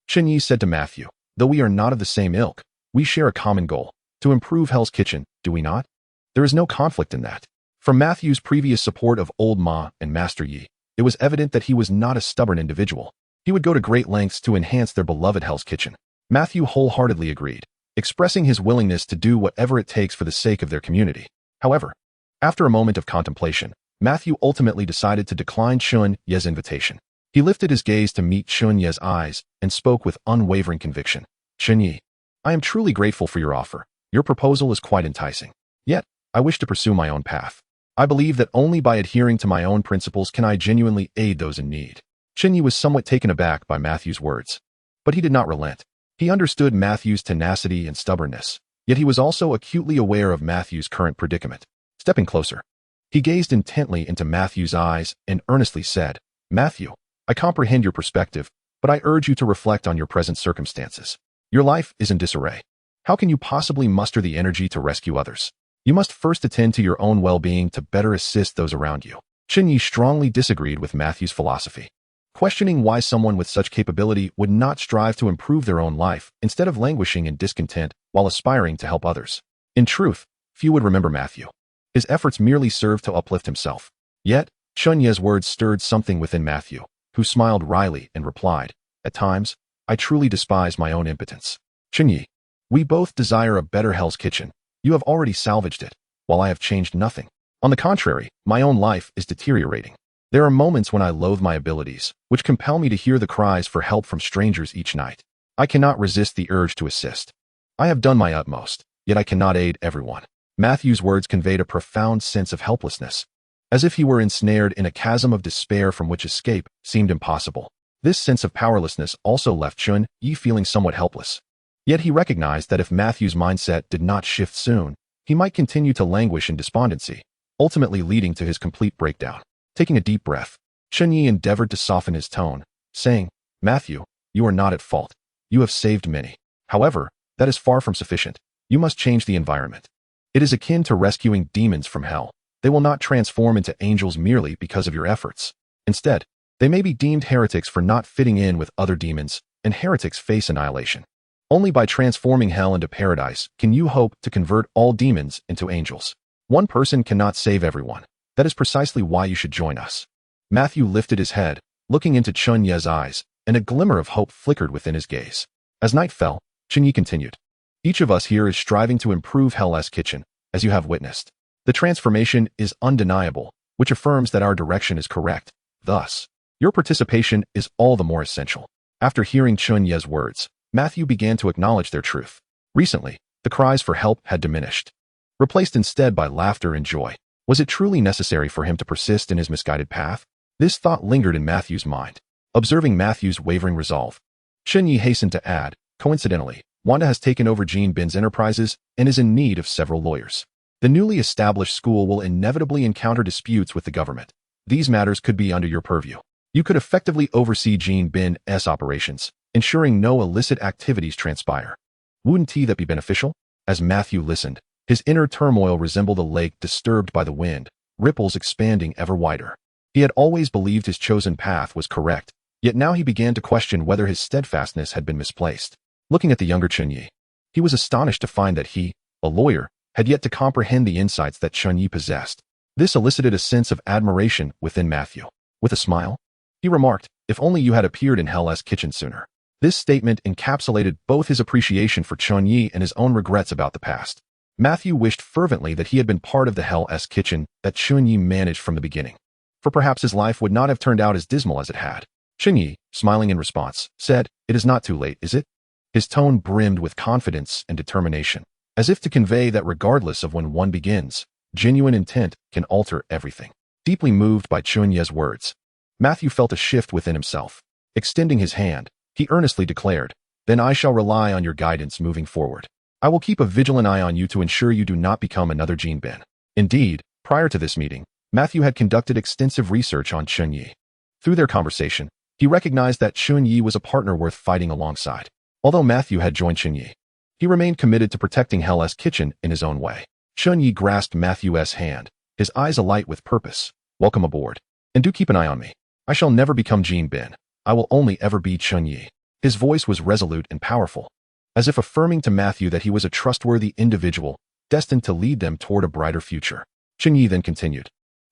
Chen Ye said to Matthew, "Though we are not of the same ilk, we share a common goal, to improve Hell's Kitchen, do we not? There is no conflict in that." From Matthew's previous support of Old Ma and Master Yi, it was evident that he was not a stubborn individual. He would go to great lengths to enhance their beloved Hell's Kitchen. Matthew wholeheartedly agreed, expressing his willingness to do whatever it takes for the sake of their community. However, after a moment of contemplation, Matthew ultimately decided to decline Chen Ye's invitation. He lifted his gaze to meet Chen Ye's eyes and spoke with unwavering conviction. "Chen Ye, I am truly grateful for your offer. Your proposal is quite enticing. Yet, I wish to pursue my own path. I believe that only by adhering to my own principles can I genuinely aid those in need." Chen Ye was somewhat taken aback by Matthew's words, but he did not relent. He understood Matthew's tenacity and stubbornness, yet he was also acutely aware of Matthew's current predicament. Stepping closer, he gazed intently into Matthew's eyes and earnestly said, "Matthew, I comprehend your perspective, but I urge you to reflect on your present circumstances. Your life is in disarray. How can you possibly muster the energy to rescue others? You must first attend to your own well-being to better assist those around you." Chen Ye strongly disagreed with Matthew's philosophy, questioning why someone with such capability would not strive to improve their own life instead of languishing in discontent while aspiring to help others. In truth, few would remember Matthew. His efforts merely served to uplift himself. Yet, Chen Ye's words stirred something within Matthew, who smiled wryly and replied, "At times, I truly despise my own impotence. Chen Ye, we both desire a better Hell's Kitchen. You have already salvaged it, while I have changed nothing. On the contrary, my own life is deteriorating. There are moments when I loathe my abilities, which compel me to hear the cries for help from strangers each night. I cannot resist the urge to assist. I have done my utmost, yet I cannot aid everyone." Matthew's words conveyed a profound sense of helplessness, as if he were ensnared in a chasm of despair from which escape seemed impossible. This sense of powerlessness also left Chen Ye feeling somewhat helpless. Yet he recognized that if Matthew's mindset did not shift soon, he might continue to languish in despondency, ultimately leading to his complete breakdown. Taking a deep breath, Chen Ye endeavored to soften his tone, saying, "Matthew, you are not at fault. You have saved many. However, that is far from sufficient. You must change the environment. It is akin to rescuing demons from hell. They will not transform into angels merely because of your efforts. Instead, they may be deemed heretics for not fitting in with other demons, and heretics face annihilation. Only by transforming hell into paradise can you hope to convert all demons into angels. One person cannot save everyone. That is precisely why you should join us." Matthew lifted his head, looking into Chen Ye's eyes, and a glimmer of hope flickered within his gaze. As night fell, Chen Ye continued, "Each of us here is striving to improve Hell's Kitchen, as you have witnessed. The transformation is undeniable, which affirms that our direction is correct. Thus, your participation is all the more essential." After hearing Chen Ye's words, Matthew began to acknowledge their truth. Recently, the cries for help had diminished, replaced instead by laughter and joy. Was it truly necessary for him to persist in his misguided path? This thought lingered in Matthew's mind. Observing Matthew's wavering resolve, Chen Ye hastened to add, "Coincidentally, Wanda has taken over Jean Bin's enterprises and is in need of several lawyers. The newly established school will inevitably encounter disputes with the government. These matters could be under your purview. You could effectively oversee Jean Bin's operations, ensuring no illicit activities transpire. Wouldn't that be beneficial?" As Matthew listened, his inner turmoil resembled a lake disturbed by the wind, ripples expanding ever wider. He had always believed his chosen path was correct, yet now he began to question whether his steadfastness had been misplaced. Looking at the younger Chen Ye, he was astonished to find that he, a lawyer, had yet to comprehend the insights that Chen Ye possessed. This elicited a sense of admiration within Matthew. With a smile, he remarked, "If only you had appeared in Hell's Kitchen sooner." This statement encapsulated both his appreciation for Chen Ye and his own regrets about the past. Matthew wished fervently that he had been part of the Hell's Kitchen that Chen Ye managed from the beginning, for perhaps his life would not have turned out as dismal as it had. Chen Ye, smiling in response, said, "It is not too late, is it?" His tone brimmed with confidence and determination, as if to convey that regardless of when one begins, genuine intent can alter everything. Deeply moved by Chen Ye's words, Matthew felt a shift within himself. Extending his hand, he earnestly declared, "Then I shall rely on your guidance moving forward. I will keep a vigilant eye on you to ensure you do not become another Jean Bin." Indeed, prior to this meeting, Matthew had conducted extensive research on Chen Ye. Through their conversation, he recognized that Chen Ye was a partner worth fighting alongside. Although Matthew had joined Chen Ye, he remained committed to protecting Hell's Kitchen in his own way. Chen Ye grasped Matthew's hand, his eyes alight with purpose. "Welcome aboard. And do keep an eye on me. I shall never become Jean Bin. I will only ever be Chen Ye." His voice was resolute and powerful, as if affirming to Matthew that he was a trustworthy individual, destined to lead them toward a brighter future. Chen Ye then continued,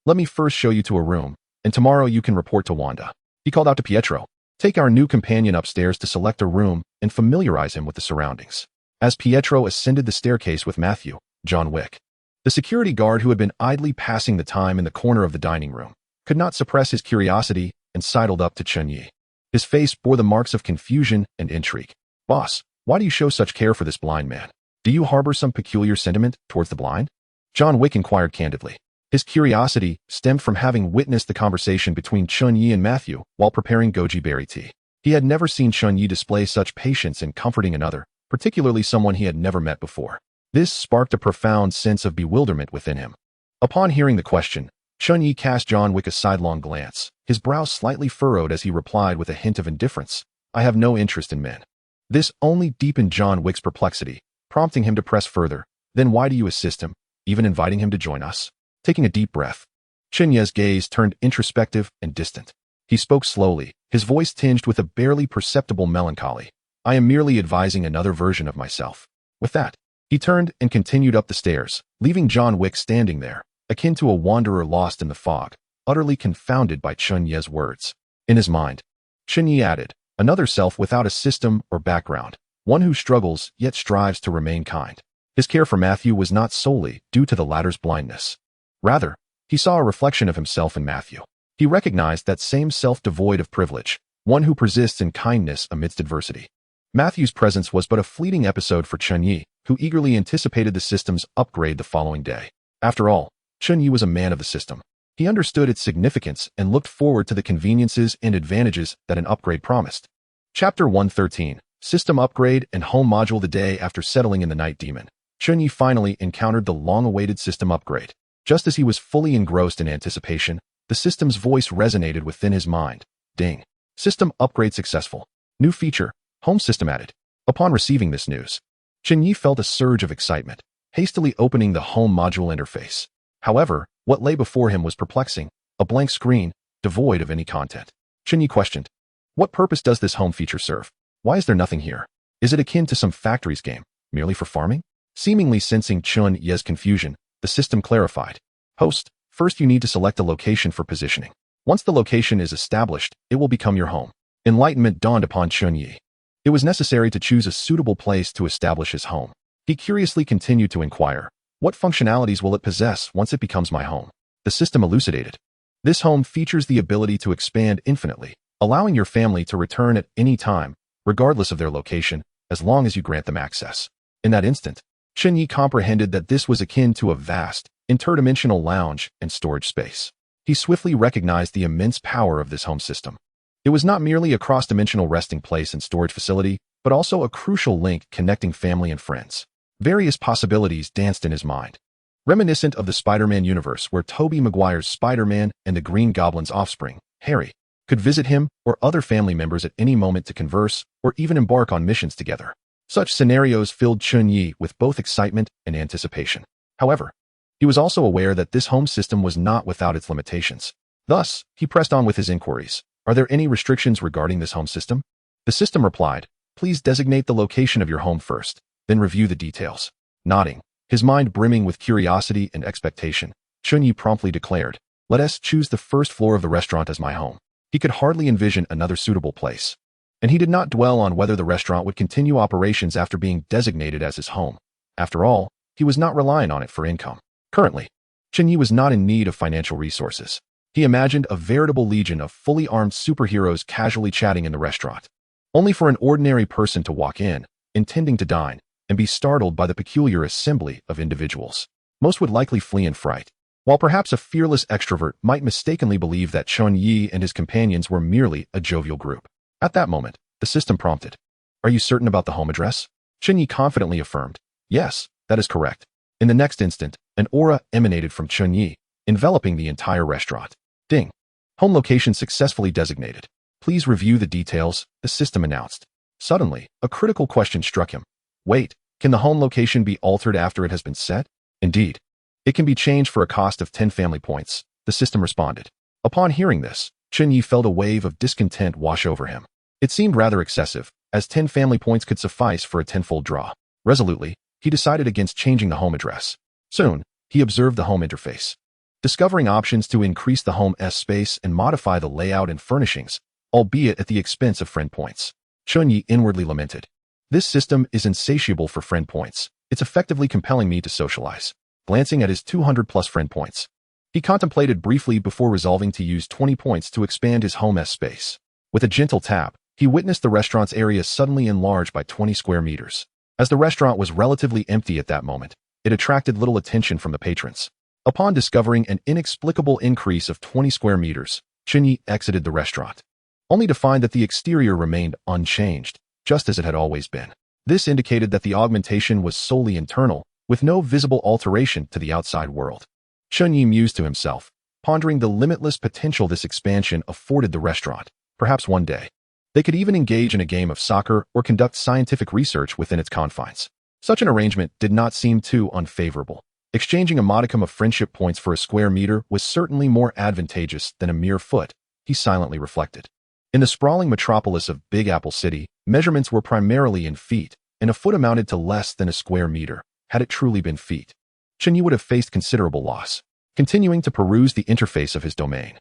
"Let me first show you to a room, and tomorrow you can report to Wanda." He called out to Pietro, "Take our new companion upstairs to select a room and familiarize him with the surroundings." As Pietro ascended the staircase with Matthew, John Wick, the security guard who had been idly passing the time in the corner of the dining room, could not suppress his curiosity and sidled up to Chen Ye. His face bore the marks of confusion and intrigue. "Boss, why do you show such care for this blind man? Do you harbor some peculiar sentiment towards the blind?" John Wick inquired candidly. His curiosity stemmed from having witnessed the conversation between Chen Ye and Matthew while preparing goji berry tea. He had never seen Chen Ye display such patience in comforting another, particularly someone he had never met before. This sparked a profound sense of bewilderment within him. Upon hearing the question, Chen Ye cast John Wick a sidelong glance, his brow slightly furrowed as he replied with a hint of indifference, "I have no interest in men." This only deepened John Wick's perplexity, prompting him to press further. "Then why do you assist him, even inviting him to join us?" Taking a deep breath, Chen Ye's gaze turned introspective and distant. He spoke slowly, his voice tinged with a barely perceptible melancholy. "I am merely advising another version of myself." With that, he turned and continued up the stairs, leaving John Wick standing there, akin to a wanderer lost in the fog, utterly confounded by Chen Ye's words. In his mind, Chen Ye added, "Another self without a system or background, one who struggles yet strives to remain kind." His care for Matthew was not solely due to the latter's blindness. Rather, he saw a reflection of himself in Matthew. He recognized that same self devoid of privilege, one who persists in kindness amidst adversity. Matthew's presence was but a fleeting episode for Chen Ye, who eagerly anticipated the system's upgrade the following day. After all, Chen Ye was a man of the system. He understood its significance and looked forward to the conveniences and advantages that an upgrade promised. Chapter 113, System Upgrade and Home Module. The day after settling in the Night Demon, Chen Ye finally encountered the long-awaited system upgrade. Just as he was fully engrossed in anticipation, the system's voice resonated within his mind. Ding. System upgrade successful. New feature, home system added. Upon receiving this news, Chen Ye felt a surge of excitement, hastily opening the home module interface. However, what lay before him was perplexing, a blank screen, devoid of any content. Chen Ye questioned, what purpose does this home feature serve? Why is there nothing here? Is it akin to some factories game, merely for farming? Seemingly sensing Chen Ye's confusion, the system clarified. Host, first you need to select a location for positioning. Once the location is established, it will become your home. Enlightenment dawned upon Chen Ye. It was necessary to choose a suitable place to establish his home. He curiously continued to inquire, what functionalities will it possess once it becomes my home? The system elucidated. This home features the ability to expand infinitely, allowing your family to return at any time, regardless of their location, as long as you grant them access. In that instant, Chen Ye comprehended that this was akin to a vast, interdimensional lounge and storage space. He swiftly recognized the immense power of this home system. It was not merely a cross-dimensional resting place and storage facility, but also a crucial link connecting family and friends. Various possibilities danced in his mind. Reminiscent of the Spider-Man universe where Tobey Maguire's Spider-Man and the Green Goblin's offspring, Harry, could visit him or other family members at any moment to converse or even embark on missions together. Such scenarios filled Chen Ye with both excitement and anticipation. However, he was also aware that this home system was not without its limitations. Thus, he pressed on with his inquiries. Are there any restrictions regarding this home system? The system replied, please designate the location of your home first, then review the details. Nodding, his mind brimming with curiosity and expectation, Chen Ye promptly declared, let us choose the first floor of the restaurant as my home. He could hardly envision another suitable place. And he did not dwell on whether the restaurant would continue operations after being designated as his home. After all, he was not relying on it for income. Currently, Chen Ye was not in need of financial resources. He imagined a veritable legion of fully armed superheroes casually chatting in the restaurant, only for an ordinary person to walk in, intending to dine, and be startled by the peculiar assembly of individuals. Most would likely flee in fright, while perhaps a fearless extrovert might mistakenly believe that Chen Ye and his companions were merely a jovial group. At that moment, the system prompted, are you certain about the home address? Chen Ye confidently affirmed, yes, that is correct. In the next instant, an aura emanated from Chen Ye, enveloping the entire restaurant. Ding. Home location successfully designated. Please review the details, the system announced. Suddenly, a critical question struck him. Wait, can the home location be altered after it has been set? Indeed. It can be changed for a cost of 10 family points, the system responded. Upon hearing this, Chen Ye felt a wave of discontent wash over him. It seemed rather excessive, as 10 family points could suffice for a tenfold draw. Resolutely, he decided against changing the home address. Soon, he observed the home interface. Discovering options to increase the home's space and modify the layout and furnishings, albeit at the expense of friend points. Chen Ye inwardly lamented. This system is insatiable for friend points. It's effectively compelling me to socialize. Glancing at his 200-plus friend points, he contemplated briefly before resolving to use 20 points to expand his home's space. With a gentle tap, he witnessed the restaurant's area suddenly enlarge by 20 square meters. As the restaurant was relatively empty at that moment, it attracted little attention from the patrons. Upon discovering an inexplicable increase of 20 square meters, Chen Ye exited the restaurant, only to find that the exterior remained unchanged, just as it had always been. This indicated that the augmentation was solely internal, with no visible alteration to the outside world. Chen Ye mused to himself, pondering the limitless potential this expansion afforded the restaurant. Perhaps one day, they could even engage in a game of soccer or conduct scientific research within its confines. Such an arrangement did not seem too unfavorable. Exchanging a modicum of friendship points for a square meter was certainly more advantageous than a mere foot, he silently reflected. In the sprawling metropolis of Big Apple City, measurements were primarily in feet, and a foot amounted to less than a square meter. Had it truly been feet, Chen Ye would have faced considerable loss. Continuing to peruse the interface of his domain,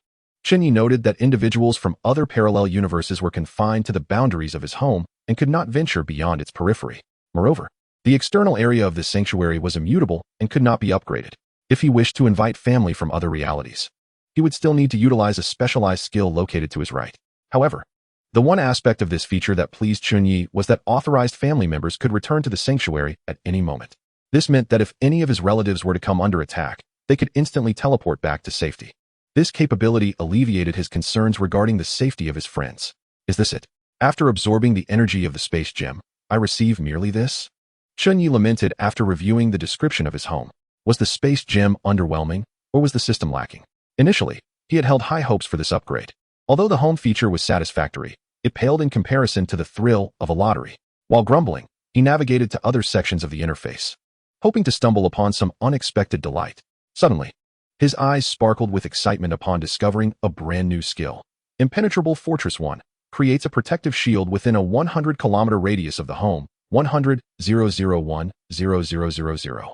Chen Ye noted that individuals from other parallel universes were confined to the boundaries of his home and could not venture beyond its periphery. Moreover, the external area of this sanctuary was immutable and could not be upgraded. If he wished to invite family from other realities, he would still need to utilize a specialized skill located to his right. However, the one aspect of this feature that pleased Chen Ye was that authorized family members could return to the sanctuary at any moment. This meant that if any of his relatives were to come under attack, they could instantly teleport back to safety. This capability alleviated his concerns regarding the safety of his friends. Is this it? After absorbing the energy of the space gem, I receive merely this? Chen Ye lamented after reviewing the description of his home. Was the space gem underwhelming, or was the system lacking? Initially, he had held high hopes for this upgrade. Although the home feature was satisfactory, it paled in comparison to the thrill of a lottery. While grumbling, he navigated to other sections of the interface, hoping to stumble upon some unexpected delight. Suddenly, his eyes sparkled with excitement upon discovering a brand new skill. Impenetrable Fortress 1 creates a protective shield within a 100-kilometer radius of the home, 100,001,0000.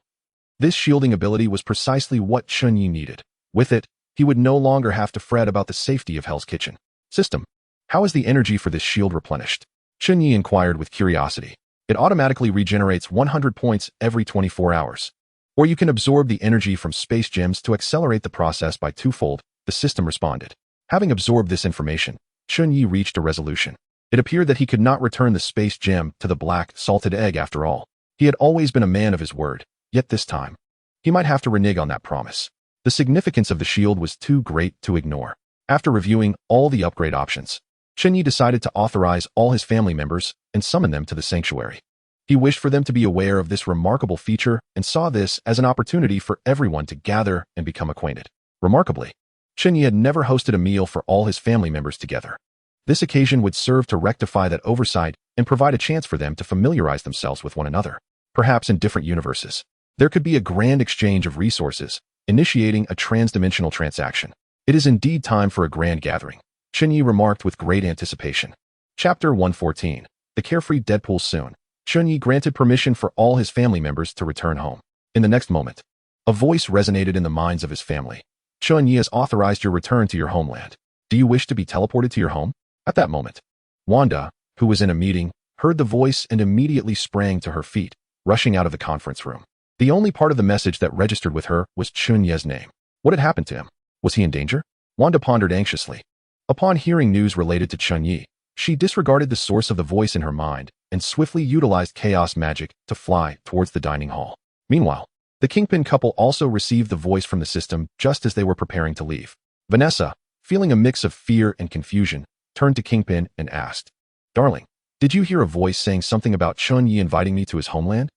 This shielding ability was precisely what Chen Ye needed. With it, he would no longer have to fret about the safety of Hell's Kitchen. System, how is the energy for this shield replenished? Chen Ye inquired with curiosity. It automatically regenerates 100 points every 24 hours. Or you can absorb the energy from space gems to accelerate the process by twofold, the system responded. Having absorbed this information, Chen Ye reached a resolution. It appeared that he could not return the space gem to the black, salted egg after all. He had always been a man of his word, yet this time, he might have to renege on that promise. The significance of the shield was too great to ignore. After reviewing all the upgrade options, Chen Ye decided to authorize all his family members and summon them to the sanctuary. He wished for them to be aware of this remarkable feature and saw this as an opportunity for everyone to gather and become acquainted. Remarkably, Chen Ye had never hosted a meal for all his family members together. This occasion would serve to rectify that oversight and provide a chance for them to familiarize themselves with one another. Perhaps in different universes, there could be a grand exchange of resources, initiating a transdimensional transaction. It is indeed time for a grand gathering, Chen Ye remarked with great anticipation. Chapter 114. The Carefree Deadpool. Soon, Chen Ye granted permission for all his family members to return home. In the next moment, a voice resonated in the minds of his family. Chen Ye has authorized your return to your homeland. Do you wish to be teleported to your home? At that moment, Wanda, who was in a meeting, heard the voice and immediately sprang to her feet, rushing out of the conference room. The only part of the message that registered with her was Chen Ye's name. What had happened to him? Was he in danger? Wanda pondered anxiously. Upon hearing news related to Chen Ye, she disregarded the source of the voice in her mind and swiftly utilized chaos magic to fly towards the dining hall. Meanwhile, the Kingpin couple also received the voice from the system just as they were preparing to leave. Vanessa, feeling a mix of fear and confusion, turned to Kingpin and asked, "Darling, did you hear a voice saying something about Chen Ye inviting me to his homeland?"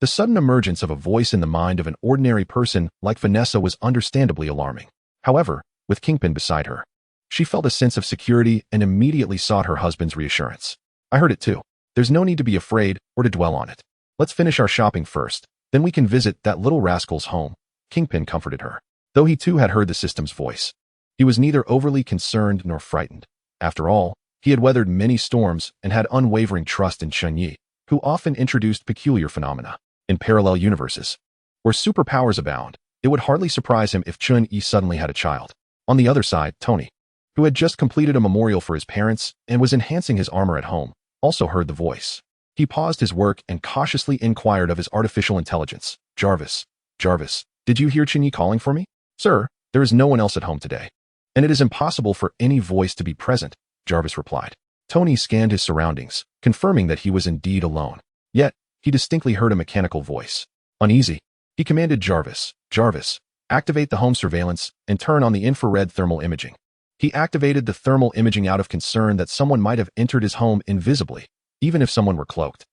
The sudden emergence of a voice in the mind of an ordinary person like Vanessa was understandably alarming. However, with Kingpin beside her, she felt a sense of security and immediately sought her husband's reassurance. "I heard it too. There's no need to be afraid or to dwell on it. Let's finish our shopping first, then we can visit that little rascal's home," Kingpin comforted her. Though he too had heard the system's voice, he was neither overly concerned nor frightened. After all, he had weathered many storms and had unwavering trust in Chen Ye, who often introduced peculiar phenomena. In parallel universes, where superpowers abound, it would hardly surprise him if Chen Ye suddenly had a child. On the other side, Tony, who had just completed a memorial for his parents and was enhancing his armor at home, also heard the voice. He paused his work and cautiously inquired of his artificial intelligence. Jarvis, did you hear Chen Ye calling for me?" "Sir, there is no one else at home today, and it is impossible for any voice to be present," Jarvis replied. Tony scanned his surroundings, confirming that he was indeed alone. Yet, he distinctly heard a mechanical voice. Uneasy, he commanded Jarvis, activate the home surveillance and turn on the infrared thermal imaging. He activated the thermal imaging out of concern that someone might have entered his home invisibly, even if someone were cloaked.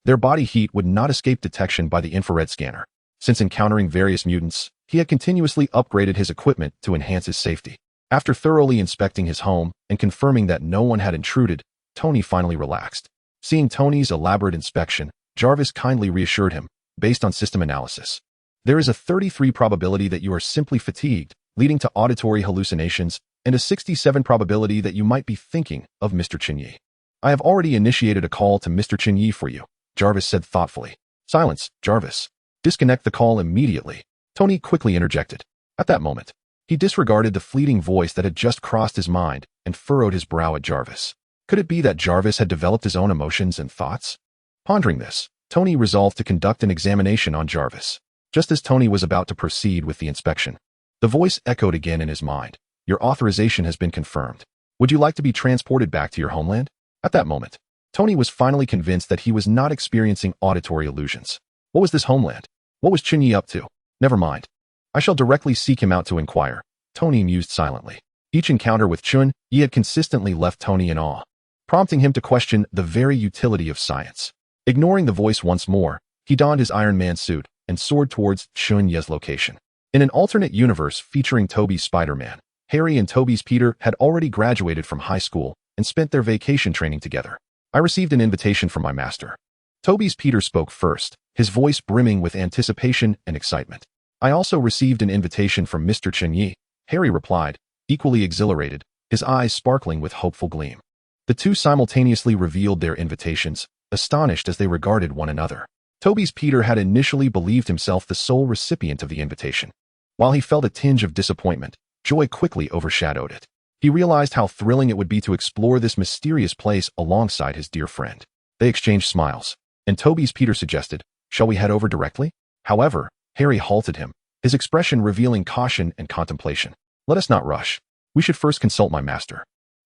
Their body heat would not escape detection by the infrared scanner. Since encountering various mutants, he had continuously upgraded his equipment to enhance his safety. After thoroughly inspecting his home and confirming that no one had intruded, Tony finally relaxed. Seeing Tony's elaborate inspection, Jarvis kindly reassured him, based on system analysis. "There is a 33% probability that you are simply fatigued, leading to auditory hallucinations, and a 67% probability that you might be thinking of Mr. Chen Ye. I have already initiated a call to Mr. Chen Ye for you," Jarvis said thoughtfully. "Silence, Jarvis. Disconnect the call immediately," Tony quickly interjected. At that moment, he disregarded the fleeting voice that had just crossed his mind and furrowed his brow at Jarvis. Could it be that Jarvis had developed his own emotions and thoughts? Pondering this, Tony resolved to conduct an examination on Jarvis. Just as Tony was about to proceed with the inspection, the voice echoed again in his mind. "Your authorization has been confirmed. Would you like to be transported back to your homeland?" At that moment, Tony was finally convinced that he was not experiencing auditory illusions. What was this homeland? What was Chen Ye up to? Never mind. I shall directly seek him out to inquire, Tony mused silently. Each encounter with Chen Ye had consistently left Tony in awe, prompting him to question the very utility of science. Ignoring the voice once more, he donned his Iron Man suit and soared towards Chen Ye's location. In an alternate universe featuring Toby's Spider-Man, Harry and Toby's Peter had already graduated from high school and spent their vacation training together. I received an invitation from my master. Toby's Peter spoke first, his voice brimming with anticipation and excitement. I also received an invitation from Mr. Chen Ye, Harry replied, equally exhilarated, his eyes sparkling with hopeful gleam. The two simultaneously revealed their invitations, astonished as they regarded one another. Toby's Peter had initially believed himself the sole recipient of the invitation. While he felt a tinge of disappointment, joy quickly overshadowed it. He realized how thrilling it would be to explore this mysterious place alongside his dear friend. They exchanged smiles, and Toby's Peter suggested, "Shall we head over directly?" However, Harry halted him, his expression revealing caution and contemplation. "Let us not rush. We should first consult my master,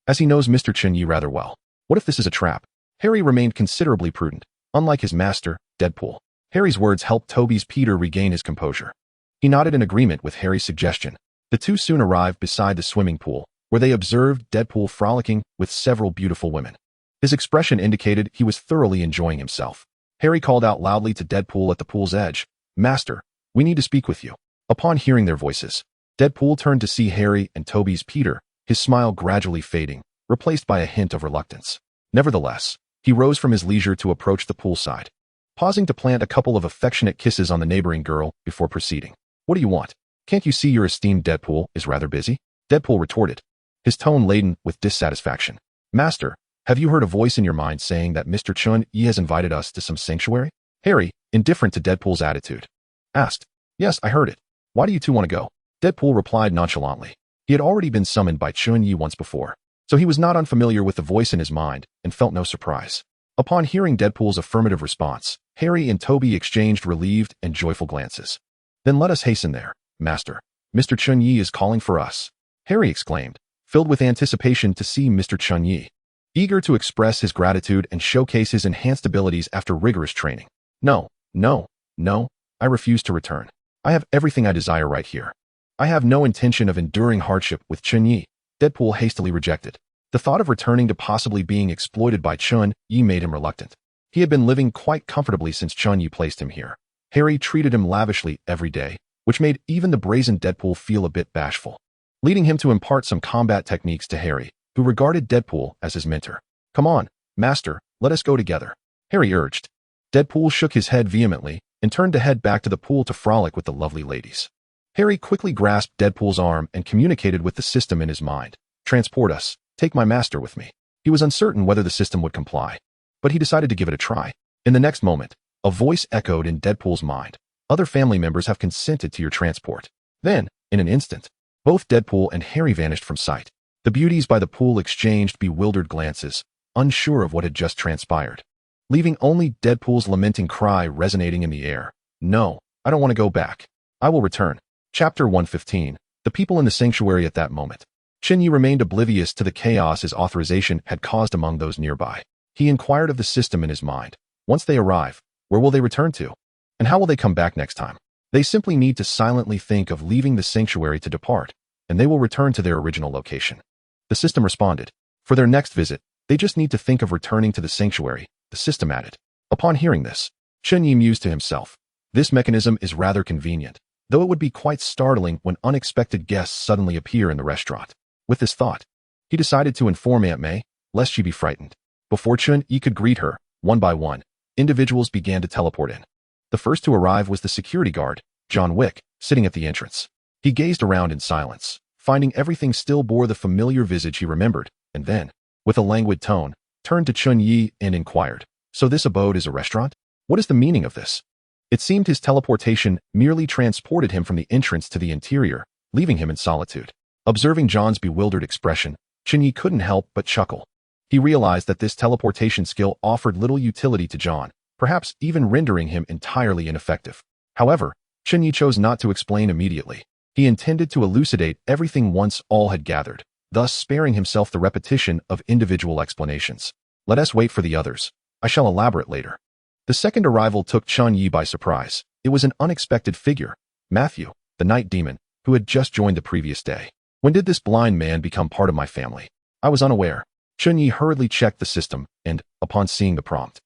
as he knows Mr. Chen Ye rather well. What if this is a trap?" Harry remained considerably prudent. Unlike his master, Deadpool, Harry's words helped Toby's Peter regain his composure. He nodded in agreement with Harry's suggestion. The two soon arrived beside the swimming pool, where they observed Deadpool frolicking with several beautiful women. His expression indicated he was thoroughly enjoying himself. Harry called out loudly to Deadpool at the pool's edge, "Master, we need to speak with you." Upon hearing their voices, Deadpool turned to see Harry and Toby's Peter, his smile gradually fading, replaced by a hint of reluctance. Nevertheless, he rose from his leisure to approach the poolside, pausing to plant a couple of affectionate kisses on the neighboring girl before proceeding. "What do you want? Can't you see your esteemed Deadpool is rather busy?" Deadpool retorted, his tone laden with dissatisfaction. "Master, have you heard a voice in your mind saying that Mr. Chen Ye has invited us to some sanctuary?" Harry, indifferent to Deadpool's attitude, asked. "Yes, I heard it. Why do you two want to go?" Deadpool replied nonchalantly. He had already been summoned by Chen Ye once before, so he was not unfamiliar with the voice in his mind and felt no surprise. Upon hearing Deadpool's affirmative response, Harry and Toby exchanged relieved and joyful glances. "Then let us hasten there, Master. Mr. Chen Ye is calling for us," Harry exclaimed, filled with anticipation to see Mr. Chen Ye, eager to express his gratitude and showcase his enhanced abilities after rigorous training. No, I refuse to return. I have everything I desire right here. I have no intention of enduring hardship with Chen Ye," Deadpool hastily rejected. The thought of returning to possibly being exploited by Chen Ye made him reluctant. He had been living quite comfortably since Chen Ye placed him here. Harry treated him lavishly every day, which made even the brazen Deadpool feel a bit bashful, leading him to impart some combat techniques to Harry, who regarded Deadpool as his mentor. "Come on, Master, let us go together," Harry urged. Deadpool shook his head vehemently and turned to head back to the pool to frolic with the lovely ladies. Harry quickly grasped Deadpool's arm and communicated with the system in his mind. "Transport us. Take my master with me." He was uncertain whether the system would comply, but he decided to give it a try. In the next moment, a voice echoed in Deadpool's mind. "Other family members have consented to your transport." Then, in an instant, both Deadpool and Harry vanished from sight. The beauties by the pool exchanged bewildered glances, unsure of what had just transpired, leaving only Deadpool's lamenting cry resonating in the air. "No, I don't want to go back. I will return." Chapter 115. The people in the sanctuary at that moment. Chen Ye remained oblivious to the chaos his authorization had caused among those nearby. He inquired of the system in his mind. Once they arrive, where will they return to? And how will they come back next time? They simply need to silently think of leaving the sanctuary to depart, and they will return to their original location. The system responded. For their next visit, they just need to think of returning to the sanctuary, the system added. Upon hearing this, Chen Ye mused to himself. This mechanism is rather convenient, though it would be quite startling when unexpected guests suddenly appear in the restaurant. With this thought, he decided to inform Aunt May, lest she be frightened. Before Chen Ye could greet her, one by one, individuals began to teleport in. The first to arrive was the security guard, John Wick, sitting at the entrance. He gazed around in silence, finding everything still bore the familiar visage he remembered, and then, with a languid tone, turned to Chen Ye and inquired, "So this abode is a restaurant? What is the meaning of this?" It seemed his teleportation merely transported him from the entrance to the interior, leaving him in solitude. Observing John's bewildered expression, Chen Ye couldn't help but chuckle. He realized that this teleportation skill offered little utility to John, perhaps even rendering him entirely ineffective. However, Chen Ye chose not to explain immediately. He intended to elucidate everything once all had gathered, thus sparing himself the repetition of individual explanations. "Let us wait for the others. I shall elaborate later." The second arrival took Chen Ye by surprise. It was an unexpected figure. Matthew, the night demon, who had just joined the previous day. When did this blind man become part of my family? I was unaware. Chen Ye hurriedly checked the system and, upon seeing the prompt,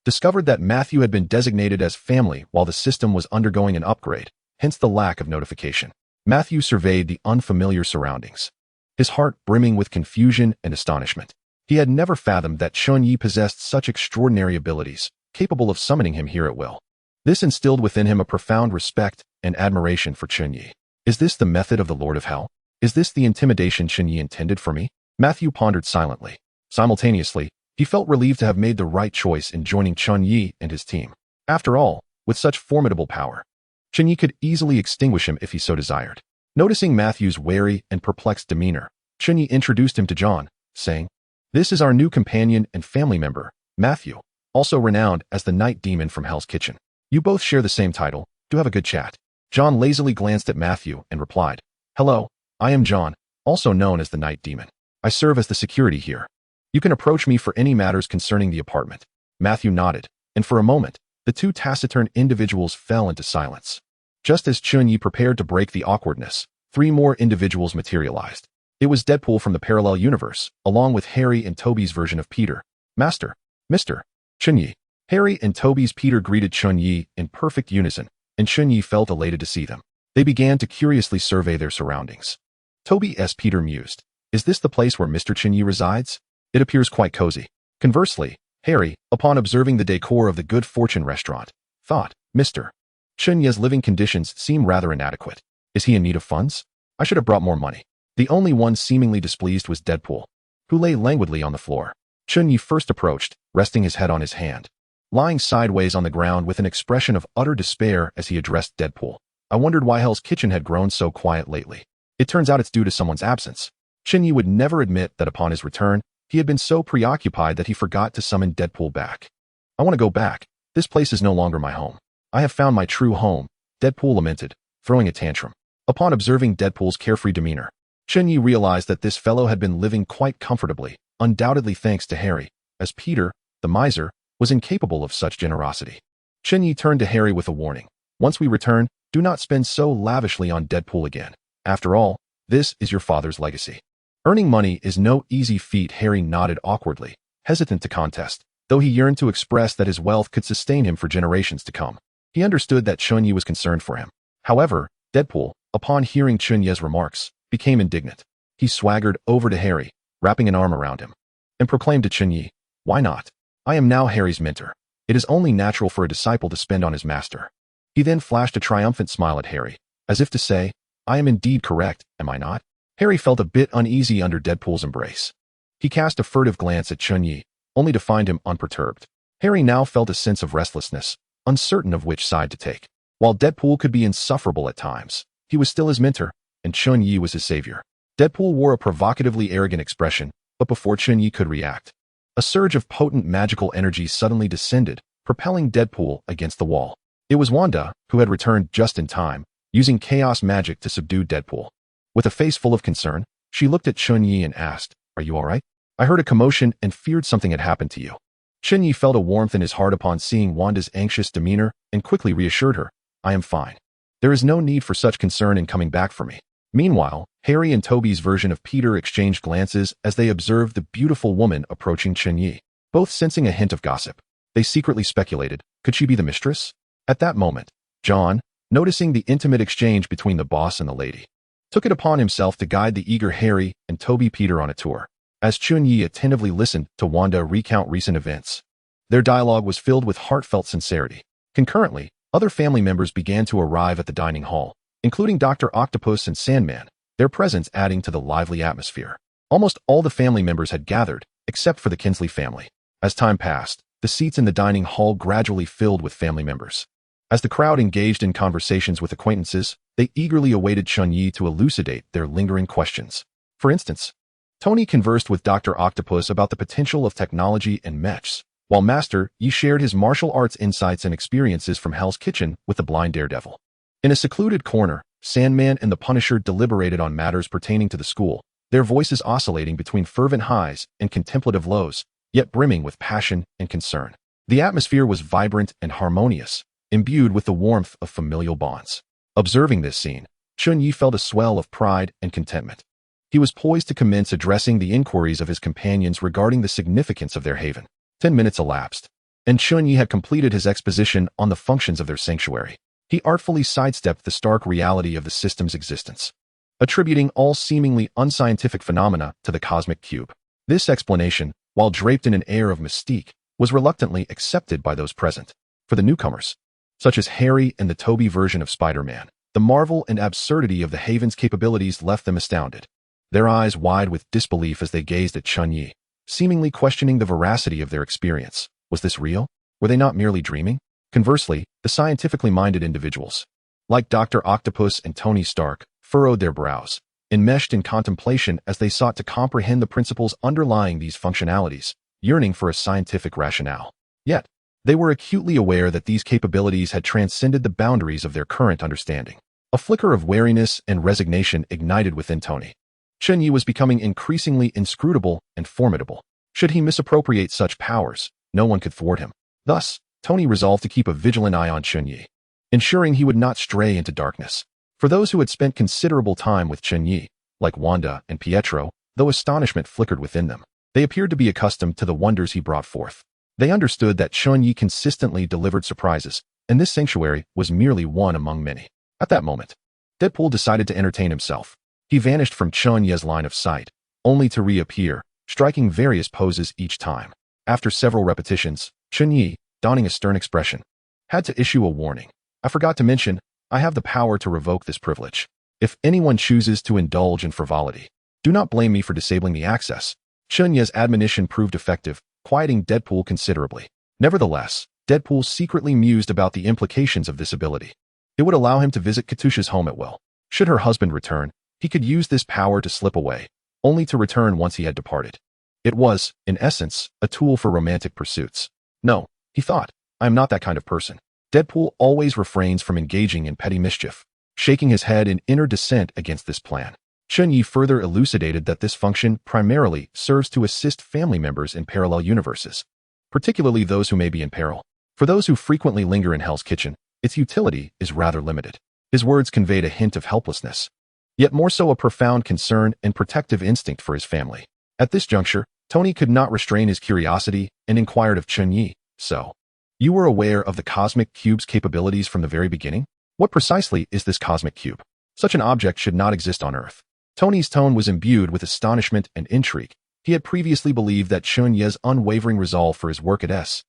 discovered that Matthew had been designated as family while the system was undergoing an upgrade, hence the lack of notification. Matthew surveyed the unfamiliar surroundings, his heart brimming with confusion and astonishment. He had never fathomed that Chen Ye possessed such extraordinary abilities, capable of summoning him here at will. This instilled within him a profound respect and admiration for Chen Ye. Is this the method of the Lord of Hell? Is this the intimidation Chen Ye intended for me? Matthew pondered silently. Simultaneously, he felt relieved to have made the right choice in joining Chen Ye and his team. After all, with such formidable power, Chen Ye could easily extinguish him if he so desired. Noticing Matthew's wary and perplexed demeanor, Chen Ye introduced him to John, saying, "This is our new companion and family member, Matthew, also renowned as the Night Demon from Hell's Kitchen. You both share the same title. Do have a good chat." John lazily glanced at Matthew and replied, "Hello, I am John, also known as the Night Demon. I serve as the security here. You can approach me for any matters concerning the apartment." Matthew nodded, and for a moment, the two taciturn individuals fell into silence. Just as Chen Ye prepared to break the awkwardness, three more individuals materialized. It was Deadpool from the parallel universe, along with Harry and Toby's version of Peter. "Master, Mr. Chen Ye." Harry and Toby's Peter greeted Chen Ye in perfect unison, and Chen Ye felt elated to see them. They began to curiously survey their surroundings. Toby's Peter mused, "Is this the place where Mr. Chen Ye resides? It appears quite cozy." Conversely, Harry, upon observing the decor of the Good Fortune restaurant, thought, "Mr. Chen Ye's living conditions seem rather inadequate. Is he in need of funds? I should have brought more money." The only one seemingly displeased was Deadpool, who lay languidly on the floor. Chen Ye first approached, resting his head on his hand, lying sideways on the ground with an expression of utter despair as he addressed Deadpool. "I wondered why Hell's Kitchen had grown so quiet lately. It turns out it's due to someone's absence." Chen Ye would never admit that upon his return, he had been so preoccupied that he forgot to summon Deadpool back. "I want to go back. This place is no longer my home. I have found my true home," Deadpool lamented, throwing a tantrum. Upon observing Deadpool's carefree demeanor, Chen Ye realized that this fellow had been living quite comfortably, undoubtedly thanks to Harry, as Peter, the miser, was incapable of such generosity. Chen Ye turned to Harry with a warning. "Once we return, do not spend so lavishly on Deadpool again. After all, this is your father's legacy." Earning money is no easy feat. Harry nodded awkwardly, hesitant to contest, though he yearned to express that his wealth could sustain him for generations to come. He understood that Chen Ye was concerned for him. However, Deadpool, upon hearing Chen Ye's remarks, became indignant. He swaggered over to Harry, wrapping an arm around him, and proclaimed to Chen Ye, "Why not? I am now Harry's mentor. It is only natural for a disciple to spend on his master." He then flashed a triumphant smile at Harry, as if to say, "I am indeed correct, am I not?" Harry felt a bit uneasy under Deadpool's embrace. He cast a furtive glance at Chen Ye, only to find him unperturbed. Harry now felt a sense of restlessness, uncertain of which side to take. While Deadpool could be insufferable at times, he was still his mentor, and Chen Ye was his savior. Deadpool wore a provocatively arrogant expression, but before Chen Ye could react, a surge of potent magical energy suddenly descended, propelling Deadpool against the wall. It was Wanda, who had returned just in time, using chaos magic to subdue Deadpool. With a face full of concern, she looked at Chen Ye and asked, "Are you all right? I heard a commotion and feared something had happened to you." Chen Ye felt a warmth in his heart upon seeing Wanda's anxious demeanor and quickly reassured her, "I am fine. There is no need for such concern in coming back for me." Meanwhile, Harry and Toby's version of Peter exchanged glances as they observed the beautiful woman approaching Chen Ye. Both sensing a hint of gossip, they secretly speculated, could she be the mistress? At that moment, John, noticing the intimate exchange between the boss and the lady, took it upon himself to guide the eager Harry and Toby Peter on a tour. As Chen Ye attentively listened to Wanda recount recent events, their dialogue was filled with heartfelt sincerity. Concurrently, other family members began to arrive at the dining hall, including Dr. Octopus and Sandman, their presence adding to the lively atmosphere. Almost all the family members had gathered, except for the Kinsley family. As time passed, the seats in the dining hall gradually filled with family members. As the crowd engaged in conversations with acquaintances, they eagerly awaited Chen Ye to elucidate their lingering questions. For instance, Tony conversed with Dr. Octopus about the potential of technology and mechs, while Master Yi shared his martial arts insights and experiences from Hell's Kitchen with the blind daredevil. In a secluded corner, Sandman and the Punisher deliberated on matters pertaining to the school, their voices oscillating between fervent highs and contemplative lows, yet brimming with passion and concern. The atmosphere was vibrant and harmonious, imbued with the warmth of familial bonds. Observing this scene, Chen Ye felt a swell of pride and contentment. He was poised to commence addressing the inquiries of his companions regarding the significance of their haven. 10 minutes elapsed, and Chen Ye had completed his exposition on the functions of their sanctuary. He artfully sidestepped the stark reality of the system's existence, attributing all seemingly unscientific phenomena to the cosmic cube. This explanation, while draped in an air of mystique, was reluctantly accepted by those present. For the newcomers, such as Harry and the Toby version of Spider-Man, the marvel and absurdity of the Haven's capabilities left them astounded, their eyes wide with disbelief as they gazed at Chen Ye, seemingly questioning the veracity of their experience. Was this real? Were they not merely dreaming? Conversely, the scientifically minded individuals, like Dr. Octopus and Tony Stark, furrowed their brows, enmeshed in contemplation as they sought to comprehend the principles underlying these functionalities, yearning for a scientific rationale. Yet, they were acutely aware that these capabilities had transcended the boundaries of their current understanding. A flicker of wariness and resignation ignited within Tony. Chen Ye was becoming increasingly inscrutable and formidable. Should he misappropriate such powers, no one could thwart him. Thus, Tony resolved to keep a vigilant eye on Chen Ye, ensuring he would not stray into darkness. For those who had spent considerable time with Chen Ye, like Wanda and Pietro, though astonishment flickered within them, they appeared to be accustomed to the wonders he brought forth. They understood that Chen Ye consistently delivered surprises, and this sanctuary was merely one among many. At that moment, Deadpool decided to entertain himself. He vanished from Chen Ye's line of sight, only to reappear, striking various poses each time. After several repetitions, Chen Ye, donning a stern expression, had to issue a warning. I forgot to mention, I have the power to revoke this privilege. If anyone chooses to indulge in frivolity, do not blame me for disabling the access. Chen Ye's admonition proved effective, quieting Deadpool considerably. Nevertheless, Deadpool secretly mused about the implications of this ability. It would allow him to visit Katusha's home at will. Should her husband return, he could use this power to slip away, only to return once he had departed. It was, in essence, a tool for romantic pursuits. No, he thought, I am not that kind of person. Deadpool always refrains from engaging in petty mischief, shaking his head in inner dissent against this plan. Chen Ye further elucidated that this function primarily serves to assist family members in parallel universes, particularly those who may be in peril. For those who frequently linger in Hell's Kitchen, its utility is rather limited. His words conveyed a hint of helplessness, yet more so a profound concern and protective instinct for his family. At this juncture, Tony could not restrain his curiosity and inquired of Chen Ye, so, you were aware of the cosmic cube's capabilities from the very beginning? What precisely is this cosmic cube? Such an object should not exist on Earth. Tony's tone was imbued with astonishment and intrigue. He had previously believed that Chen Ye's unwavering resolve for his work at S.H.I.E.L.D.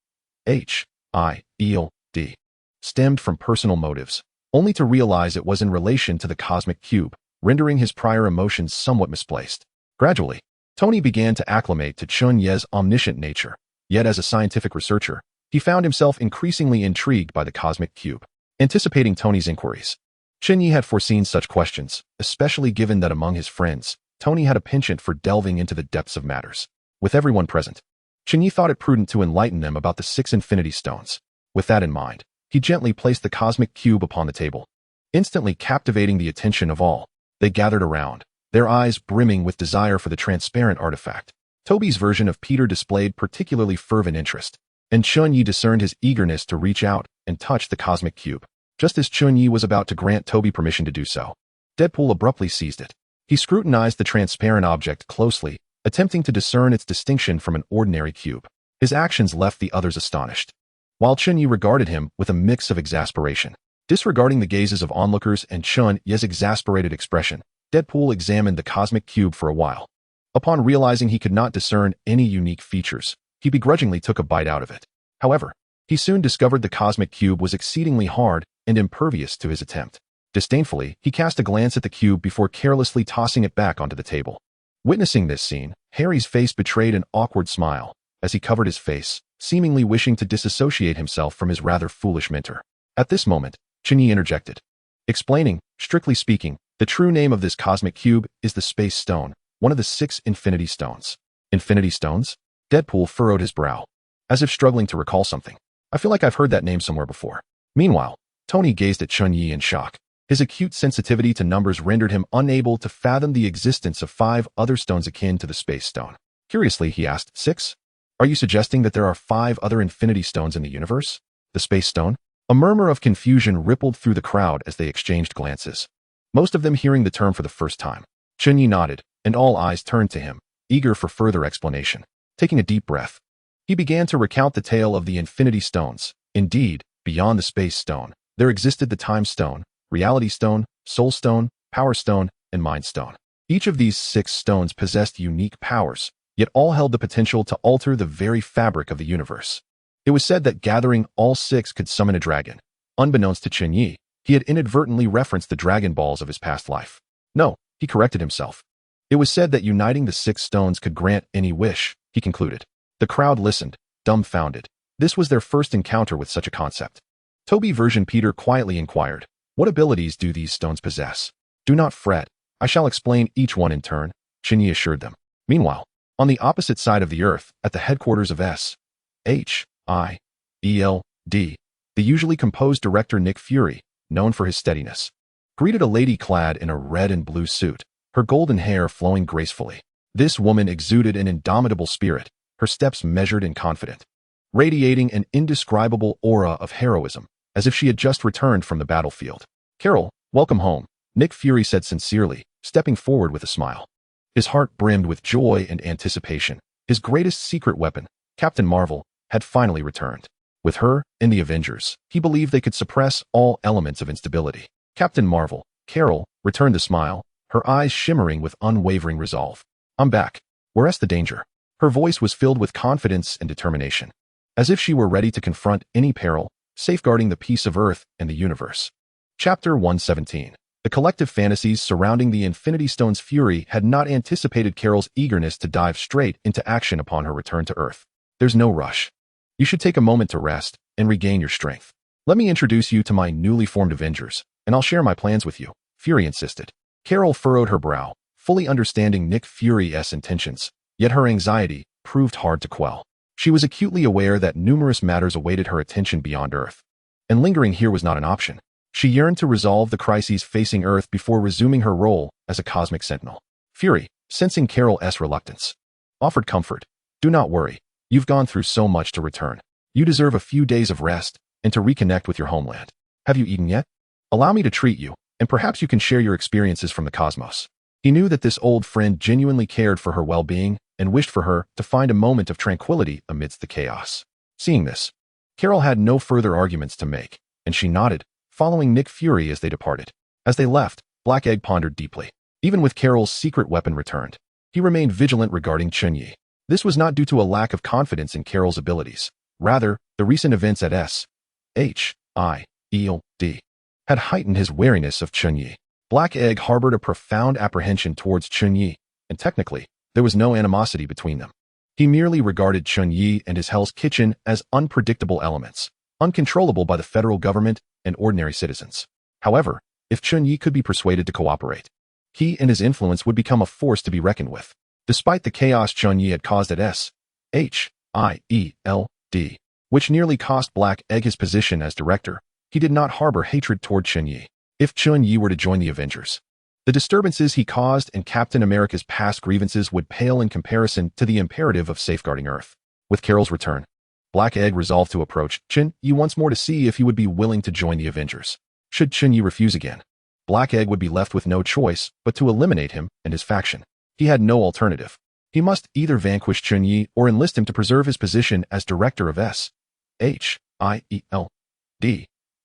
stemmed from personal motives, only to realize it was in relation to the cosmic cube, rendering his prior emotions somewhat misplaced. Gradually, Tony began to acclimate to Chen Ye's omniscient nature, yet as a scientific researcher, he found himself increasingly intrigued by the cosmic cube. Anticipating Tony's inquiries, Chen Ye had foreseen such questions, especially given that among his friends, Tony had a penchant for delving into the depths of matters. With everyone present, Chen Ye thought it prudent to enlighten them about the 6 Infinity Stones. With that in mind, he gently placed the cosmic cube upon the table, instantly captivating the attention of all. They gathered around, their eyes brimming with desire for the transparent artifact. Toby's version of Peter displayed particularly fervent interest, and Chen Ye discerned his eagerness to reach out and touch the cosmic cube. Just as Chen Ye was about to grant Toby permission to do so, Deadpool abruptly seized it. He scrutinized the transparent object closely, attempting to discern its distinction from an ordinary cube. His actions left the others astonished, while Chen Ye regarded him with a mix of exasperation. Disregarding the gazes of onlookers and Chen Ye's exasperated expression, Deadpool examined the cosmic cube for a while. Upon realizing he could not discern any unique features, he begrudgingly took a bite out of it. However, he soon discovered the cosmic cube was exceedingly hard and impervious to his attempt. Disdainfully, he cast a glance at the cube before carelessly tossing it back onto the table. Witnessing this scene, Harry's face betrayed an awkward smile as he covered his face, seemingly wishing to disassociate himself from his rather foolish mentor. At this moment, Chen Ye interjected, explaining, strictly speaking, the true name of this cosmic cube is the Space Stone, one of the 6 Infinity Stones. Infinity Stones? Deadpool furrowed his brow, as if struggling to recall something. I feel like I've heard that name somewhere before. Meanwhile, Tony gazed at Chen Ye in shock. His acute sensitivity to numbers rendered him unable to fathom the existence of 5 other stones akin to the Space Stone. Curiously, he asked, 6? Are you suggesting that there are 5 other Infinity Stones in the universe? The Space Stone? A murmur of confusion rippled through the crowd as they exchanged glances. most of them hearing the term for the first time. Chen Ye nodded, and all eyes turned to him, eager for further explanation. Taking a deep breath, he began to recount the tale of the Infinity Stones. Indeed, beyond the Space Stone, there existed the Time Stone, Reality Stone, Soul Stone, Power Stone, and Mind Stone. Each of these 6 stones possessed unique powers, yet all held the potential to alter the very fabric of the universe. It was said that gathering all 6 could summon a dragon. Unbeknownst to Chen Ye, he had inadvertently referenced the Dragon Balls of his past life. No, he corrected himself. It was said that uniting the 6 stones could grant any wish, he concluded. The crowd listened, dumbfounded. This was their first encounter with such a concept. Toby version Peter quietly inquired, "What abilities do these stones possess?" "Do not fret. I shall explain each one in turn," Chen Ye assured them. Meanwhile, on the opposite side of the earth, at the headquarters of SHIELD, the usually composed director Nick Fury, known for his steadiness, greeted a lady clad in a red and blue suit, her golden hair flowing gracefully. This woman exuded an indomitable spirit, her steps measured and confident, radiating an indescribable aura of heroism, as if she had just returned from the battlefield. "Carol, welcome home," Nick Fury said sincerely, stepping forward with a smile. His heart brimmed with joy and anticipation. His greatest secret weapon, Captain Marvel, had finally returned. With her, in the Avengers, he believed they could suppress all elements of instability. Captain Marvel, Carol, returned the smile, her eyes shimmering with unwavering resolve. "I'm back. Where's the danger?" Her voice was filled with confidence and determination, as if she were ready to confront any peril, safeguarding the peace of Earth and the universe. Chapter 117. The collective fantasies surrounding the Infinity Stone's fury had not anticipated Carol's eagerness to dive straight into action upon her return to Earth. "There's no rush. You should take a moment to rest and regain your strength. Let me introduce you to my newly formed Avengers, and I'll share my plans with you," Fury insisted. Carol furrowed her brow, fully understanding Nick Fury's intentions, yet her anxiety proved hard to quell. She was acutely aware that numerous matters awaited her attention beyond Earth, and lingering here was not an option. She yearned to resolve the crises facing Earth before resuming her role as a cosmic sentinel. Fury, sensing Carol's reluctance, offered comfort. "Do not worry. You've gone through so much to return. You deserve a few days of rest and to reconnect with your homeland. Have you eaten yet? Allow me to treat you, and perhaps you can share your experiences from the cosmos." He knew that this old friend genuinely cared for her well-being and wished for her to find a moment of tranquility amidst the chaos. Seeing this, Carol had no further arguments to make, and she nodded, following Nick Fury as they departed. As they left, Black Egg pondered deeply. Even with Carol's secret weapon returned, he remained vigilant regarding Chen Ye. This was not due to a lack of confidence in Carol's abilities. Rather, the recent events at SHIELD had heightened his wariness of Chen Ye. Black Egg harbored a profound apprehension towards Chen Ye, and technically, there was no animosity between them. He merely regarded Chen Ye and his Hell's Kitchen as unpredictable elements, uncontrollable by the federal government and ordinary citizens. However, if Chen Ye could be persuaded to cooperate, he and his influence would become a force to be reckoned with. Despite the chaos Chen Ye had caused at SHIELD, which nearly cost Black Egg his position as director, he did not harbor hatred toward Chen Ye. If Chen Ye were to join the Avengers, the disturbances he caused and Captain America's past grievances would pale in comparison to the imperative of safeguarding Earth. With Carol's return, Black Egg resolved to approach Chen Ye once more to see if he would be willing to join the Avengers. Should Chen Ye refuse again, Black Egg would be left with no choice but to eliminate him and his faction. He had no alternative. He must either vanquish Chen Ye or enlist him to preserve his position as director of SHIELD.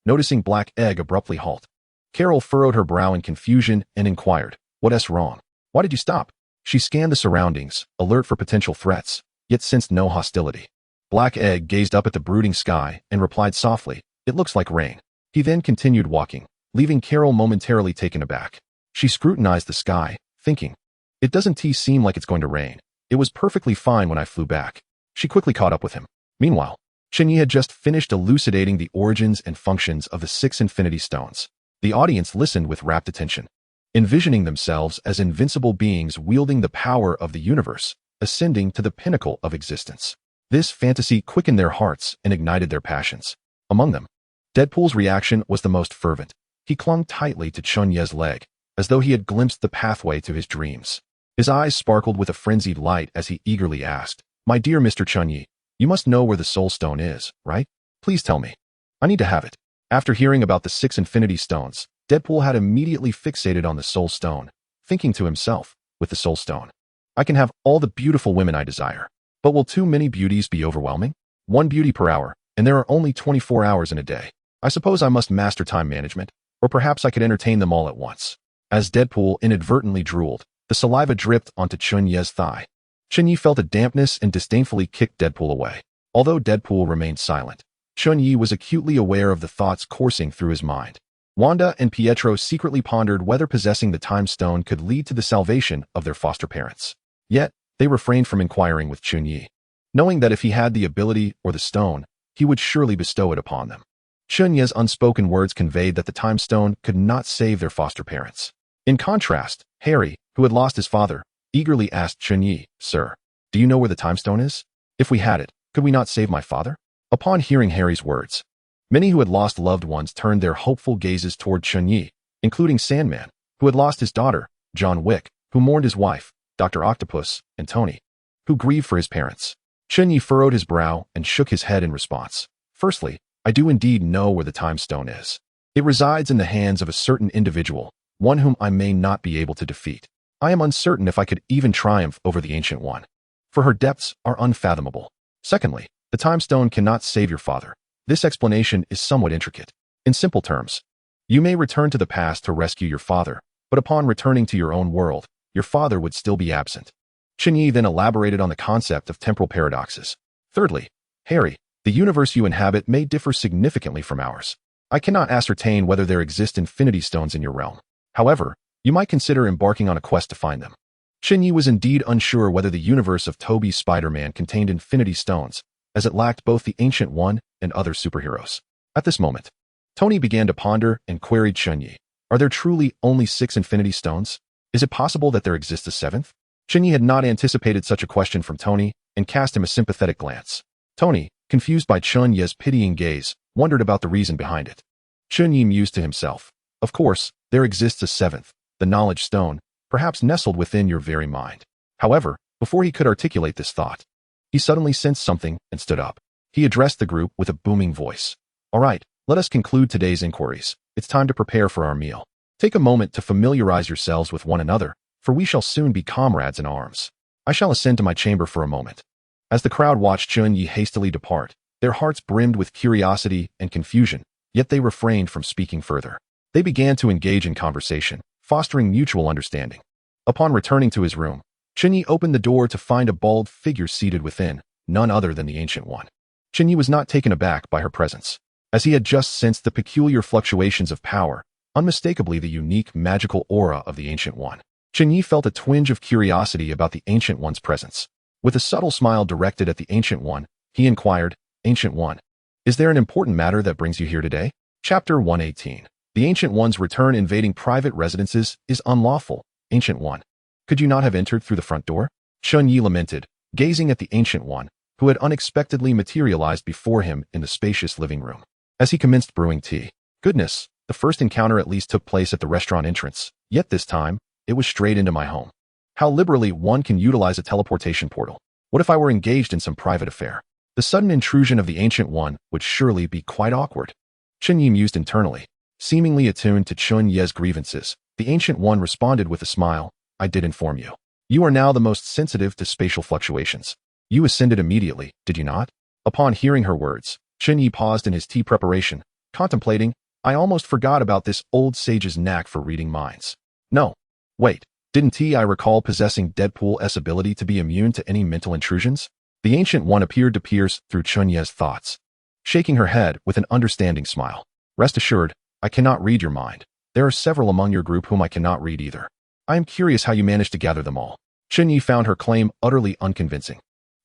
Noticing Black Egg abruptly halt, Carol furrowed her brow in confusion and inquired, "What's wrong? Why did you stop?" She scanned the surroundings, alert for potential threats, yet sensed no hostility. Black Egg gazed up at the brooding sky and replied softly, "It looks like rain." He then continued walking, leaving Carol momentarily taken aback. She scrutinized the sky, thinking, "It doesn't seem like it's going to rain. It was perfectly fine when I flew back." She quickly caught up with him. Meanwhile, Chen Ye had just finished elucidating the origins and functions of the 6 Infinity Stones. The audience listened with rapt attention, envisioning themselves as invincible beings wielding the power of the universe, ascending to the pinnacle of existence. This fantasy quickened their hearts and ignited their passions. Among them, Deadpool's reaction was the most fervent. He clung tightly to Chen Ye's leg, as though he had glimpsed the pathway to his dreams. His eyes sparkled with a frenzied light as he eagerly asked, "My dear Mr. Chen Ye, you must know where the Soul Stone is, right? Please tell me. I need to have it." After hearing about the 6 Infinity Stones, Deadpool had immediately fixated on the Soul Stone, thinking to himself, with the Soul Stone, I can have all the beautiful women I desire. But will too many beauties be overwhelming? 1 beauty per hour, and there are only 24 hours in a day. I suppose I must master time management, or perhaps I could entertain them all at once. As Deadpool inadvertently drooled, the saliva dripped onto Chen Ye's thigh. Chen Ye felt a dampness and disdainfully kicked Deadpool away. Although Deadpool remained silent, Chen Ye was acutely aware of the thoughts coursing through his mind. Wanda and Pietro secretly pondered whether possessing the Time Stone could lead to the salvation of their foster parents. Yet, they refrained from inquiring with Chen Ye, knowing that if he had the ability or the stone, he would surely bestow it upon them. Chen Ye's unspoken words conveyed that the Time Stone could not save their foster parents. In contrast, Harry, who had lost his father, eagerly asked Chen Ye, Sir, do you know where the Time Stone is? If we had it, could we not save my father? Upon hearing Harry's words, many who had lost loved ones turned their hopeful gazes toward Chen Ye, including Sandman, who had lost his daughter, John Wick, who mourned his wife, Dr. Octopus, and Tony, who grieved for his parents. Chen Ye furrowed his brow and shook his head in response. Firstly, I do indeed know where the Time Stone is. It resides in the hands of a certain individual, one whom I may not be able to defeat. I am uncertain if I could even triumph over the Ancient One, for her depths are unfathomable. Secondly, the Time Stone cannot save your father. This explanation is somewhat intricate. In simple terms, you may return to the past to rescue your father, but upon returning to your own world, your father would still be absent. Chen Ye then elaborated on the concept of temporal paradoxes. Thirdly, Harry, the universe you inhabit may differ significantly from ours. I cannot ascertain whether there exist infinity stones in your realm. However, you might consider embarking on a quest to find them. Chen Ye was indeed unsure whether the universe of Tobey's Spider-Man contained infinity stones, as it lacked both the Ancient One and other superheroes. At this moment, Tony began to ponder and queried Chen Ye, are there truly only 6 infinity stones? Is it possible that there exists a 7th? Chen Ye had not anticipated such a question from Tony and cast him a sympathetic glance. Tony, confused by Chen Ye's pitying gaze, wondered about the reason behind it. Chen Ye mused to himself, of course, there exists a 7th, the Knowledge Stone, perhaps nestled within your very mind. However, before he could articulate this thought, he suddenly sensed something and stood up. He addressed the group with a booming voice. All right, let us conclude today's inquiries. It's time to prepare for our meal. Take a moment to familiarize yourselves with one another, for we shall soon be comrades in arms. I shall ascend to my chamber for a moment. As the crowd watched Chen Ye hastily depart, their hearts brimmed with curiosity and confusion, yet they refrained from speaking further. They began to engage in conversation, fostering mutual understanding. Upon returning to his room, Chen Ye opened the door to find a bald figure seated within, none other than the Ancient One. Chen Ye was not taken aback by her presence, as he had just sensed the peculiar fluctuations of power, unmistakably the unique magical aura of the Ancient One. Chen Ye felt a twinge of curiosity about the Ancient One's presence. With a subtle smile directed at the Ancient One, he inquired, Ancient One, is there an important matter that brings you here today? Chapter 118. The Ancient One's return invading private residences is unlawful. Ancient One, could you not have entered through the front door? Chen Ye lamented, gazing at the Ancient One, who had unexpectedly materialized before him in the spacious living room. As he commenced brewing tea, goodness, the first encounter at least took place at the restaurant entrance, yet this time, it was straight into my home. How liberally one can utilize a teleportation portal. What if I were engaged in some private affair? The sudden intrusion of the Ancient One would surely be quite awkward. Chen Ye mused internally. Seemingly attuned to Chen Ye's grievances, the Ancient One responded with a smile, I did inform you. You are now the most sensitive to spatial fluctuations. You ascended immediately, did you not? Upon hearing her words, Chen Ye paused in his tea preparation, contemplating, I almost forgot about this old sage's knack for reading minds. No. Wait, didn't I recall possessing Deadpool's ability to be immune to any mental intrusions? The Ancient One appeared to pierce through Chen Ye's thoughts, shaking her head with an understanding smile. Rest assured, I cannot read your mind. There are several among your group whom I cannot read either. I am curious how you managed to gather them all. Chen Ye found her claim utterly unconvincing.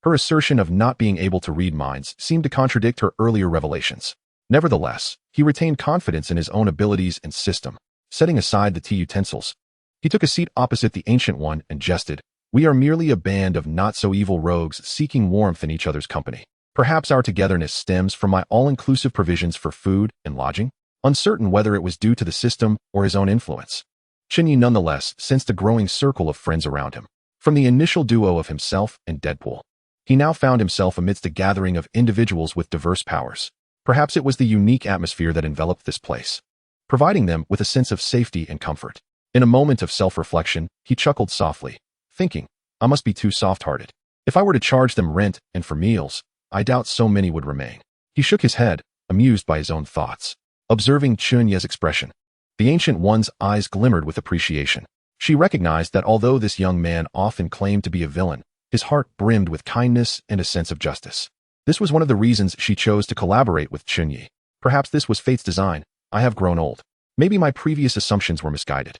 Her assertion of not being able to read minds seemed to contradict her earlier revelations. Nevertheless, he retained confidence in his own abilities and system. Setting aside the tea utensils, he took a seat opposite the Ancient One and jested, we are merely a band of not-so-evil rogues seeking warmth in each other's company. Perhaps our togetherness stems from my all-inclusive provisions for food and lodging? Uncertain whether it was due to the system or his own influence, Chen Ye nonetheless sensed a growing circle of friends around him. From the initial duo of himself and Deadpool, he now found himself amidst a gathering of individuals with diverse powers. Perhaps it was the unique atmosphere that enveloped this place. providing them with a sense of safety and comfort. In a moment of self-reflection, he chuckled softly, thinking, I must be too soft-hearted. If I were to charge them rent and for meals, I doubt so many would remain. He shook his head, amused by his own thoughts. Observing Chen Ye's expression, the Ancient One's eyes glimmered with appreciation. She recognized that although this young man often claimed to be a villain, his heart brimmed with kindness and a sense of justice. This was one of the reasons she chose to collaborate with Chen Ye. Perhaps this was fate's design. I have grown old. Maybe my previous assumptions were misguided.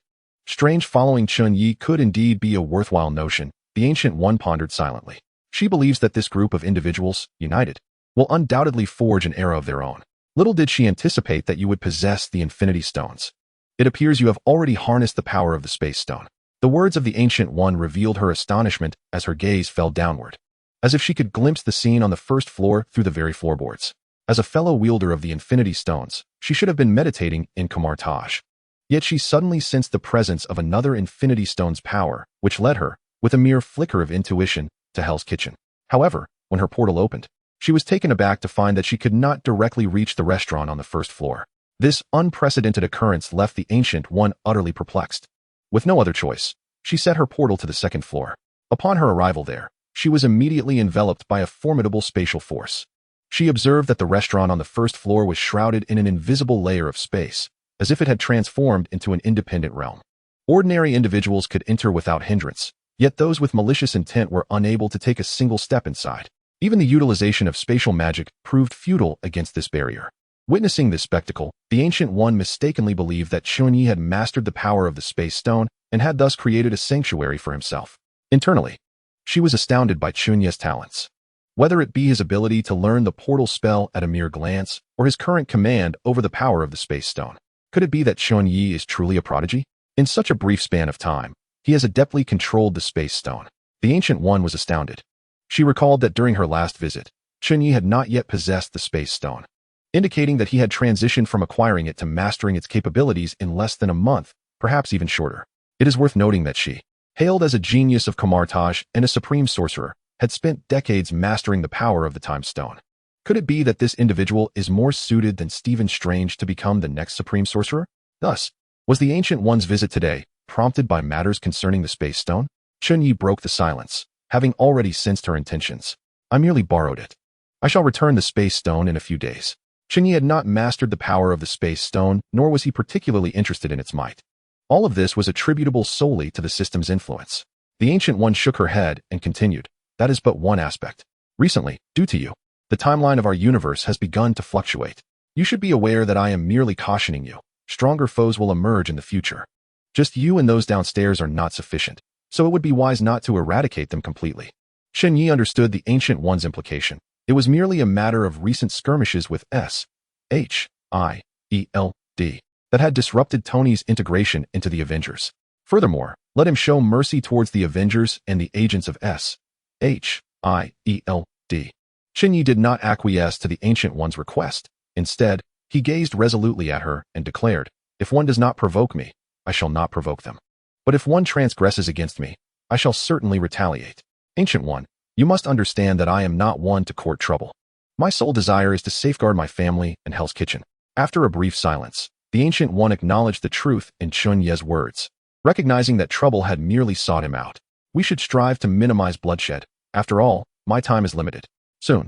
Strange, following Chen Ye could indeed be a worthwhile notion, the Ancient One pondered silently. She believes that this group of individuals, united, will undoubtedly forge an era of their own. Little did she anticipate that you would possess the Infinity Stones. It appears you have already harnessed the power of the Space Stone. The words of the Ancient One revealed her astonishment as her gaze fell downward, as if she could glimpse the scene on the first floor through the very floorboards. As a fellow wielder of the Infinity Stones, she should have been meditating in Kamartaj. Yet she suddenly sensed the presence of another Infinity Stone's power, which led her, with a mere flicker of intuition, to Hell's Kitchen. However, when her portal opened, she was taken aback to find that she could not directly reach the restaurant on the first floor. This unprecedented occurrence left the Ancient One utterly perplexed. With no other choice, she set her portal to the second floor. Upon her arrival there, she was immediately enveloped by a formidable spatial force. She observed that the restaurant on the first floor was shrouded in an invisible layer of space, as if it had transformed into an independent realm. Ordinary individuals could enter without hindrance, yet those with malicious intent were unable to take a single step inside. Even the utilization of spatial magic proved futile against this barrier. Witnessing this spectacle, the Ancient One mistakenly believed that Chen Ye had mastered the power of the Space Stone and had thus created a sanctuary for himself. Internally, she was astounded by Chen Ye's talents. Whether it be his ability to learn the portal spell at a mere glance, or his current command over the power of the Space Stone. Could it be that Chen Ye is truly a prodigy? In such a brief span of time, he has adeptly controlled the Space Stone. The Ancient One was astounded. She recalled that during her last visit, Chen Ye had not yet possessed the Space Stone, indicating that he had transitioned from acquiring it to mastering its capabilities in less than a month, perhaps even shorter. It is worth noting that she, hailed as a genius of Kamartaj and a supreme sorcerer, had spent decades mastering the power of the Time Stone. Could it be that this individual is more suited than Stephen Strange to become the next supreme sorcerer? Thus, was the Ancient One's visit today prompted by matters concerning the Space Stone? Chen Ye broke the silence, having already sensed her intentions. I merely borrowed it. I shall return the Space Stone in a few days. Chen Ye had not mastered the power of the Space Stone, nor was he particularly interested in its might. All of this was attributable solely to the system's influence. The Ancient One shook her head and continued, that is but one aspect. Recently, due to you, the timeline of our universe has begun to fluctuate. You should be aware that I am merely cautioning you. Stronger foes will emerge in the future. Just you and those downstairs are not sufficient, so it would be wise not to eradicate them completely. Chen Ye understood the Ancient One's implication. It was merely a matter of recent skirmishes with SHIELD that had disrupted Tony's integration into the Avengers. Furthermore, let him show mercy towards the Avengers and the agents of SHIELD. Chen Ye did not acquiesce to the Ancient One's request. Instead, he gazed resolutely at her and declared, if one does not provoke me, I shall not provoke them. But if one transgresses against me, I shall certainly retaliate. Ancient One, you must understand that I am not one to court trouble. My sole desire is to safeguard my family and Hell's Kitchen. After a brief silence, the Ancient One acknowledged the truth in Chen Ye's words, recognizing that trouble had merely sought him out. We should strive to minimize bloodshed. After all, my time is limited. Soon,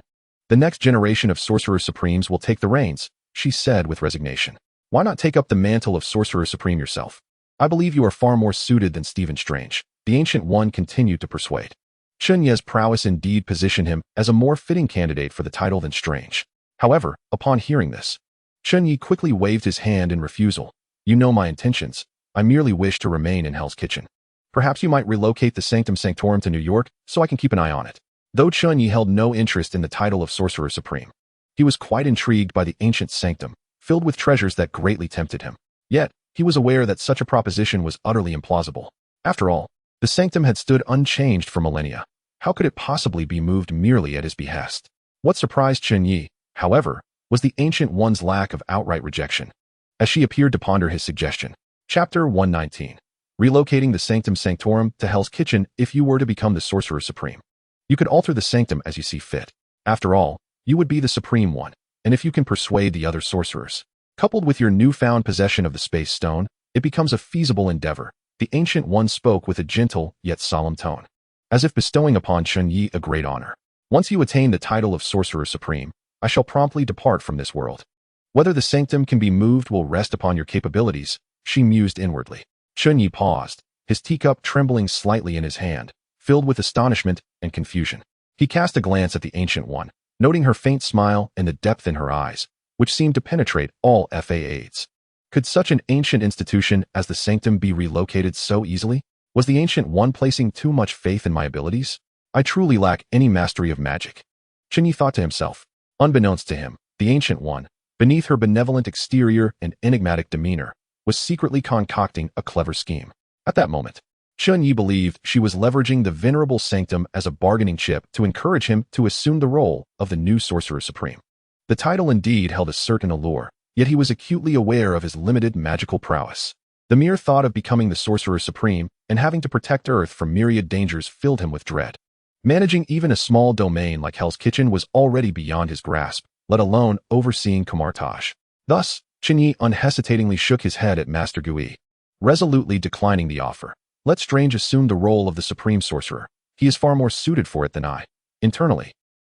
the next generation of Sorcerer Supremes will take the reins, she said with resignation. Why not take up the mantle of Sorcerer Supreme yourself? I believe you are far more suited than Stephen Strange. The Ancient One continued to persuade. Chen Ye's prowess indeed positioned him as a more fitting candidate for the title than Strange. However, upon hearing this, Chen Ye quickly waved his hand in refusal. You know my intentions. I merely wish to remain in Hell's Kitchen. Perhaps you might relocate the Sanctum Sanctorum to New York so I can keep an eye on it. Though Chen Ye held no interest in the title of Sorcerer Supreme, he was quite intrigued by the ancient sanctum, filled with treasures that greatly tempted him. Yet, he was aware that such a proposition was utterly implausible. After all, the sanctum had stood unchanged for millennia. How could it possibly be moved merely at his behest? What surprised Chen Ye, however, was the Ancient One's lack of outright rejection, as she appeared to ponder his suggestion. Chapter 119. Relocating the Sanctum Sanctorum to Hell's Kitchen if you were to become the Sorcerer Supreme. You could alter the sanctum as you see fit. After all, you would be the Supreme One, and if you can persuade the other sorcerers, Coupled with your newfound possession of the space stone, it becomes a feasible endeavor. The Ancient One spoke with a gentle yet solemn tone, as if bestowing upon Chen Ye a great honor. Once you attain the title of Sorcerer Supreme, I shall promptly depart from this world. Whether the sanctum can be moved will rest upon your capabilities, she mused inwardly. Chen Ye paused, his teacup trembling slightly in his hand, filled with astonishment and confusion. He cast a glance at the Ancient One, noting her faint smile and the depth in her eyes, which seemed to penetrate all FA8s. Could such an ancient institution as the sanctum be relocated so easily? Was the Ancient One placing too much faith in my abilities? I truly lack any mastery of magic. Chen Ye thought to himself. Unbeknownst to him, the Ancient One, beneath her benevolent exterior and enigmatic demeanor, was secretly concocting a clever scheme. At that moment, Chen Ye believed she was leveraging the venerable sanctum as a bargaining chip to encourage him to assume the role of the new Sorcerer Supreme. The title indeed held a certain allure, yet he was acutely aware of his limited magical prowess. The mere thought of becoming the Sorcerer Supreme and having to protect Earth from myriad dangers filled him with dread. Managing even a small domain like Hell's Kitchen was already beyond his grasp, let alone overseeing Kamartaj. Thus, Chen Ye unhesitatingly shook his head at Master Gui, resolutely declining the offer. Let Strange assume the role of the Supreme Sorcerer. He is far more suited for it than I. Internally,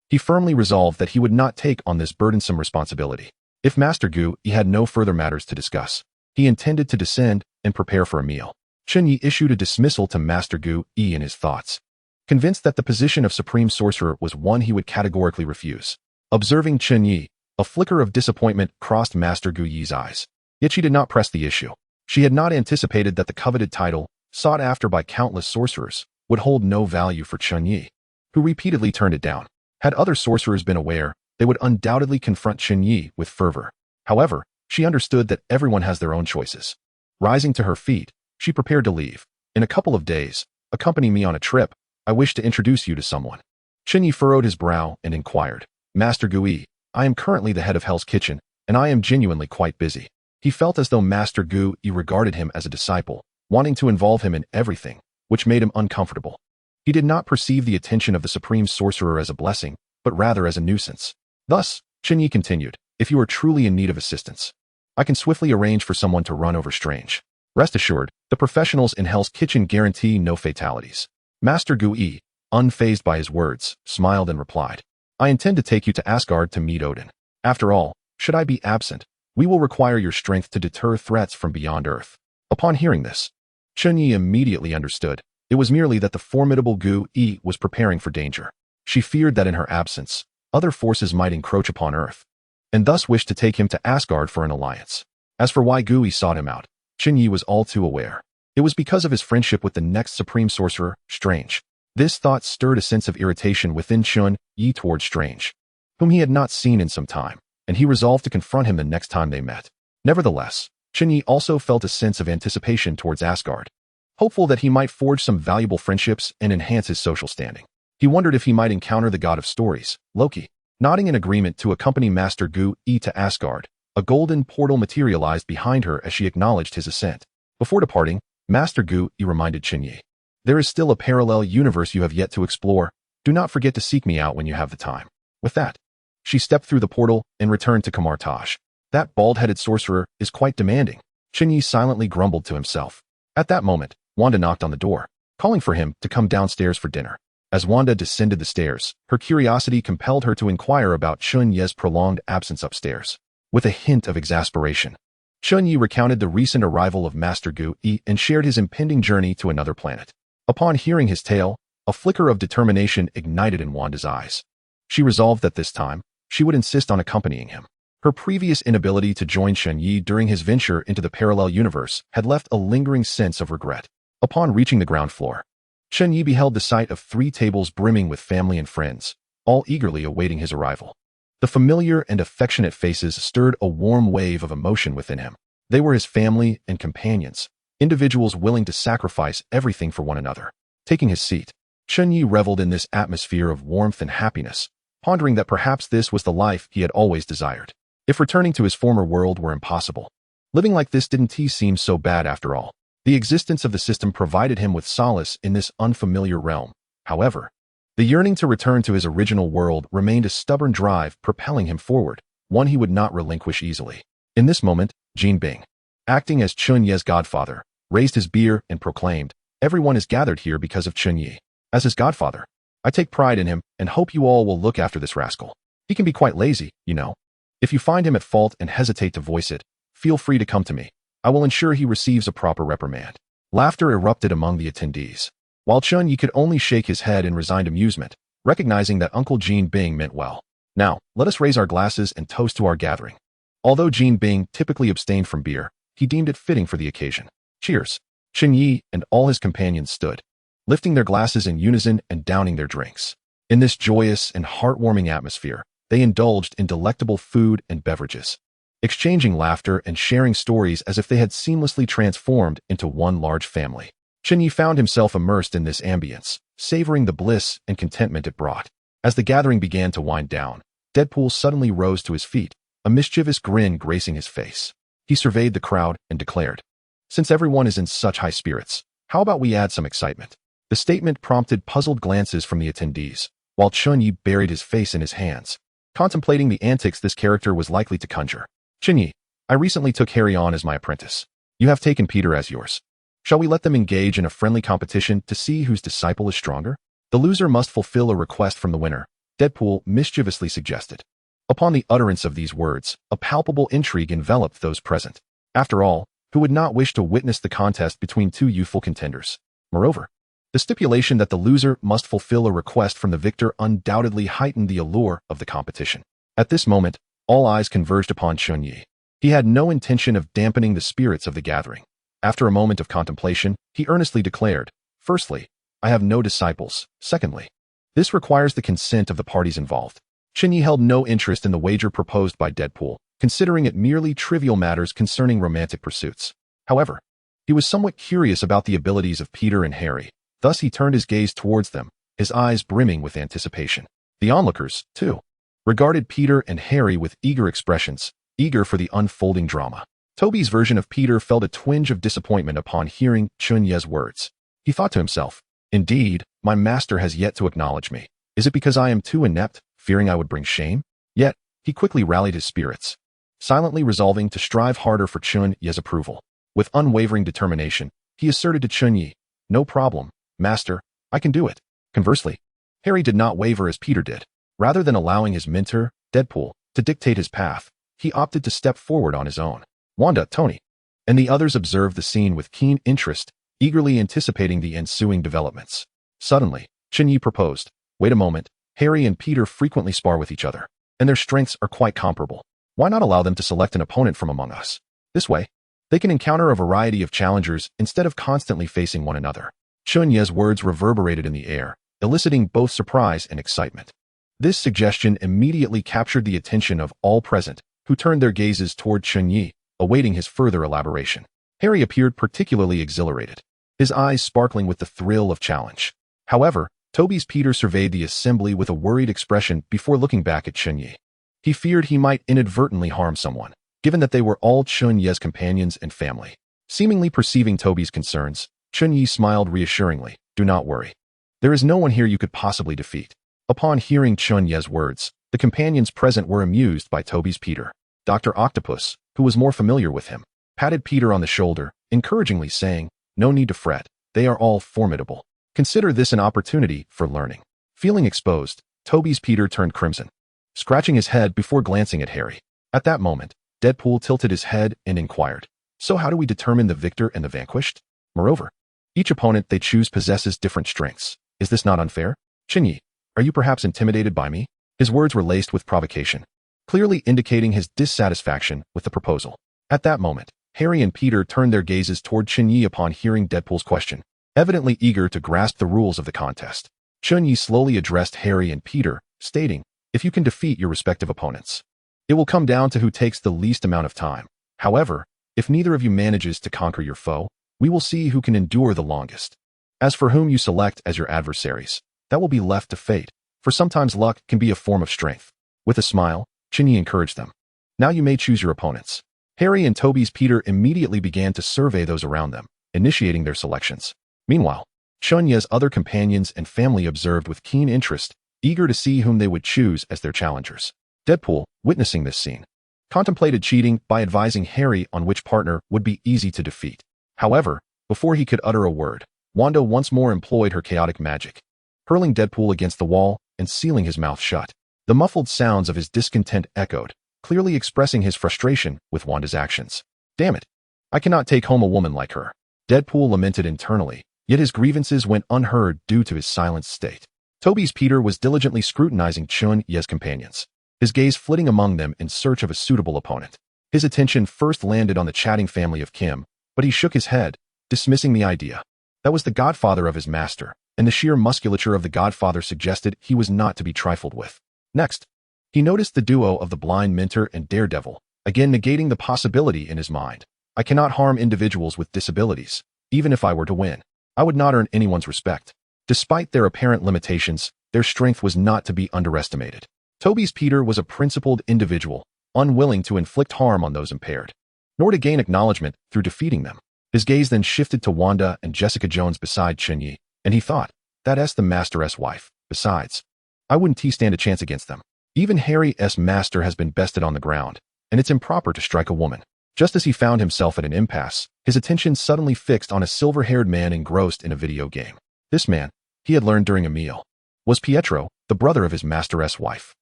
he firmly resolved that he would not take on this burdensome responsibility. If Master Gui had no further matters to discuss, he intended to descend and prepare for a meal. Chen Ye issued a dismissal to Master Gui in his thoughts, convinced that the position of Supreme Sorcerer was one he would categorically refuse. Observing Chen Ye, a flicker of disappointment crossed Master Gui's eyes. Yet she did not press the issue. She had not anticipated that the coveted title, sought after by countless sorcerers, would hold no value for Chen Ye, who repeatedly turned it down. Had other sorcerers been aware, they would undoubtedly confront Chen Ye with fervor. However, she understood that everyone has their own choices. Rising to her feet, she prepared to leave. In a couple of days, accompany me on a trip. I wish to introduce you to someone. Chen Ye furrowed his brow and inquired, Master Gui, I am currently the head of Hell's Kitchen, and I am genuinely quite busy. He felt as though Master Gui regarded him as a disciple, wanting to involve him in everything, which made him uncomfortable. He did not perceive the attention of the Supreme Sorcerer as a blessing, but rather as a nuisance. Thus, Chen Ye continued, if you are truly in need of assistance, I can swiftly arrange for someone to run over Strange. Rest assured, the professionals in Hell's Kitchen guarantee no fatalities. Master Gui, unfazed by his words, smiled and replied, I intend to take you to Asgard to meet Odin. After all, should I be absent, we will require your strength to deter threats from beyond Earth. Upon hearing this, Chen Ye immediately understood. It was merely that the formidable Gui was preparing for danger. She feared that in her absence, other forces might encroach upon Earth, and thus wished to take him to Asgard for an alliance. As for why Gui sought him out, Chen Ye was all too aware. It was because of his friendship with the next Supreme Sorcerer, Strange. This thought stirred a sense of irritation within Chen Ye towards Strange, whom he had not seen in some time, and he resolved to confront him the next time they met. Nevertheless, Chen Ye also felt a sense of anticipation towards Asgard, hopeful that he might forge some valuable friendships and enhance his social standing. He wondered if he might encounter the god of stories, Loki. Nodding in agreement to accompany Master Gui to Asgard, a golden portal materialized behind her as she acknowledged his assent. Before departing, Master Gui reminded Chen Ye, there is still a parallel universe you have yet to explore. Do not forget to seek me out when you have the time. With that, she stepped through the portal and returned to Kamartaj. That bald-headed sorcerer is quite demanding, Chen Ye silently grumbled to himself. At that moment, Wanda knocked on the door, calling for him to come downstairs for dinner. As Wanda descended the stairs, her curiosity compelled her to inquire about Chen Ye's prolonged absence upstairs. With a hint of exasperation, Chen Ye recounted the recent arrival of Master Gui and shared his impending journey to another planet. Upon hearing his tale, a flicker of determination ignited in Wanda's eyes. She resolved that this time, she would insist on accompanying him. Her previous inability to join Chen Ye during his venture into the parallel universe had left a lingering sense of regret. Upon reaching the ground floor, Chen Ye beheld the sight of 3 tables brimming with family and friends, all eagerly awaiting his arrival. The familiar and affectionate faces stirred a warm wave of emotion within him. They were his family and companions, individuals willing to sacrifice everything for one another. Taking his seat, Chen Ye reveled in this atmosphere of warmth and happiness, pondering that perhaps this was the life he had always desired. If returning to his former world were impossible, living like this didn't seem so bad after all. The existence of the system provided him with solace in this unfamiliar realm. However, the yearning to return to his original world remained a stubborn drive propelling him forward, one he would not relinquish easily. In this moment, Jin Bing, acting as Chen Ye's godfather, raised his beer and proclaimed, "Everyone is gathered here because of Chen Ye. As his godfather, I take pride in him and hope you all will look after this rascal. He can be quite lazy, you know. If you find him at fault and hesitate to voice it, feel free to come to me. I will ensure he receives a proper reprimand." Laughter erupted among the attendees, while Chen Ye could only shake his head in resigned amusement, recognizing that Uncle Jin Bing meant well. Now, let us raise our glasses and toast to our gathering. Although Jin Bing typically abstained from beer, he deemed it fitting for the occasion. Cheers. Chen Ye and all his companions stood, lifting their glasses in unison and downing their drinks. In this joyous and heartwarming atmosphere, they indulged in delectable food and beverages, exchanging laughter and sharing stories as if they had seamlessly transformed into one large family. Chen Ye found himself immersed in this ambience, savoring the bliss and contentment it brought. As the gathering began to wind down, Deadpool suddenly rose to his feet, a mischievous grin gracing his face. He surveyed the crowd and declared, "Since everyone is in such high spirits, how about we add some excitement?" The statement prompted puzzled glances from the attendees, while Chen Ye buried his face in his hands, contemplating the antics this character was likely to conjure. "Chen Ye, I recently took Harry on as my apprentice. You have taken Peter as yours. Shall we let them engage in a friendly competition to see whose disciple is stronger? The loser must fulfill a request from the winner," Deadpool mischievously suggested. Upon the utterance of these words, a palpable intrigue enveloped those present. After all, who would not wish to witness the contest between two youthful contenders? Moreover, the stipulation that the loser must fulfill a request from the victor undoubtedly heightened the allure of the competition. At this moment, all eyes converged upon Chen Ye. He had no intention of dampening the spirits of the gathering. After a moment of contemplation, he earnestly declared, "Firstly, I have no disciples. Secondly, this requires the consent of the parties involved." Chen Ye held no interest in the wager proposed by Deadpool, considering it merely trivial matters concerning romantic pursuits. However, he was somewhat curious about the abilities of Peter and Harry. Thus he turned his gaze towards them, his eyes brimming with anticipation. The onlookers, too, regarded Peter and Harry with eager expressions, eager for the unfolding drama. Toby's version of Peter felt a twinge of disappointment upon hearing Chen Ye's words. He thought to himself, "Indeed, my master has yet to acknowledge me. Is it because I am too inept, fearing I would bring shame?" Yet, he quickly rallied his spirits, silently resolving to strive harder for Chen Ye's approval. With unwavering determination, he asserted to Chen Ye, "No problem, master, I can do it." Conversely, Harry did not waver as Peter did. Rather than allowing his mentor, Deadpool, to dictate his path, he opted to step forward on his own. Wanda, Tony, and the others observed the scene with keen interest, eagerly anticipating the ensuing developments. Suddenly, Chen Ye proposed, "Wait a moment, Harry and Peter frequently spar with each other, and their strengths are quite comparable. Why not allow them to select an opponent from among us? This way, they can encounter a variety of challengers instead of constantly facing one another." Chen Ye's words reverberated in the air, eliciting both surprise and excitement. This suggestion immediately captured the attention of all present, who turned their gazes toward Chen Ye, awaiting his further elaboration. Harry appeared particularly exhilarated, his eyes sparkling with the thrill of challenge. However, Toby's Peter surveyed the assembly with a worried expression before looking back at Chen Ye. He feared he might inadvertently harm someone, given that they were all Chen Ye's companions and family. Seemingly perceiving Toby's concerns, Chen Ye smiled reassuringly, "Do not worry. There is no one here you could possibly defeat." Upon hearing Chen Ye's words, the companions present were amused by Toby's Peter. Dr. Octopus, who was more familiar with him, patted Peter on the shoulder, encouragingly saying, "No need to fret, they are all formidable. Consider this an opportunity for learning." Feeling exposed, Toby's Peter turned crimson, scratching his head before glancing at Harry. At that moment, Deadpool tilted his head and inquired, "So how do we determine the victor and the vanquished? Moreover, each opponent they choose possesses different strengths. Is this not unfair? Chen Ye, are you perhaps intimidated by me?" His words were laced with provocation, clearly indicating his dissatisfaction with the proposal. At that moment, Harry and Peter turned their gazes toward Chen Ye upon hearing Deadpool's question, evidently eager to grasp the rules of the contest. Chen Ye slowly addressed Harry and Peter, stating, "If you can defeat your respective opponents, it will come down to who takes the least amount of time. However, if neither of you manages to conquer your foe, we will see who can endure the longest. As for whom you select as your adversaries, that will be left to fate, for sometimes luck can be a form of strength." With a smile, Chen Ye encouraged them, "Now you may choose your opponents." Harry and Toby's Peter immediately began to survey those around them, initiating their selections. Meanwhile, Chen Ye's other companions and family observed with keen interest, eager to see whom they would choose as their challengers. Deadpool, witnessing this scene, contemplated cheating by advising Harry on which partner would be easy to defeat. However, before he could utter a word, Wanda once more employed her chaotic magic, hurling Deadpool against the wall and sealing his mouth shut. The muffled sounds of his discontent echoed, clearly expressing his frustration with Wanda's actions. Damn it! I cannot take home a woman like her. Deadpool lamented internally, yet his grievances went unheard due to his silent state. Toby's Peter was diligently scrutinizing Chen Ye's companions, his gaze flitting among them in search of a suitable opponent. His attention first landed on the chatting family of Kim, but he shook his head, dismissing the idea. That was the godfather of his master, and the sheer musculature of the godfather suggested he was not to be trifled with. Next, he noticed the duo of the blind mentor and daredevil, again negating the possibility in his mind. I cannot harm individuals with disabilities. Even if I were to win, I would not earn anyone's respect. Despite their apparent limitations, their strength was not to be underestimated. Toby's Peter was a principled individual, unwilling to inflict harm on those impaired, nor to gain acknowledgement through defeating them. His gaze then shifted to Wanda and Jessica Jones beside Chen Ye, and he thought, that's the Master's wife. Besides, I wouldn't stand a chance against them. Even Harry's master has been bested on the ground, and it's improper to strike a woman. Just as he found himself at an impasse, his attention suddenly fixed on a silver-haired man engrossed in a video game. This man, he had learned during a meal, was Pietro, the brother of his master's wife.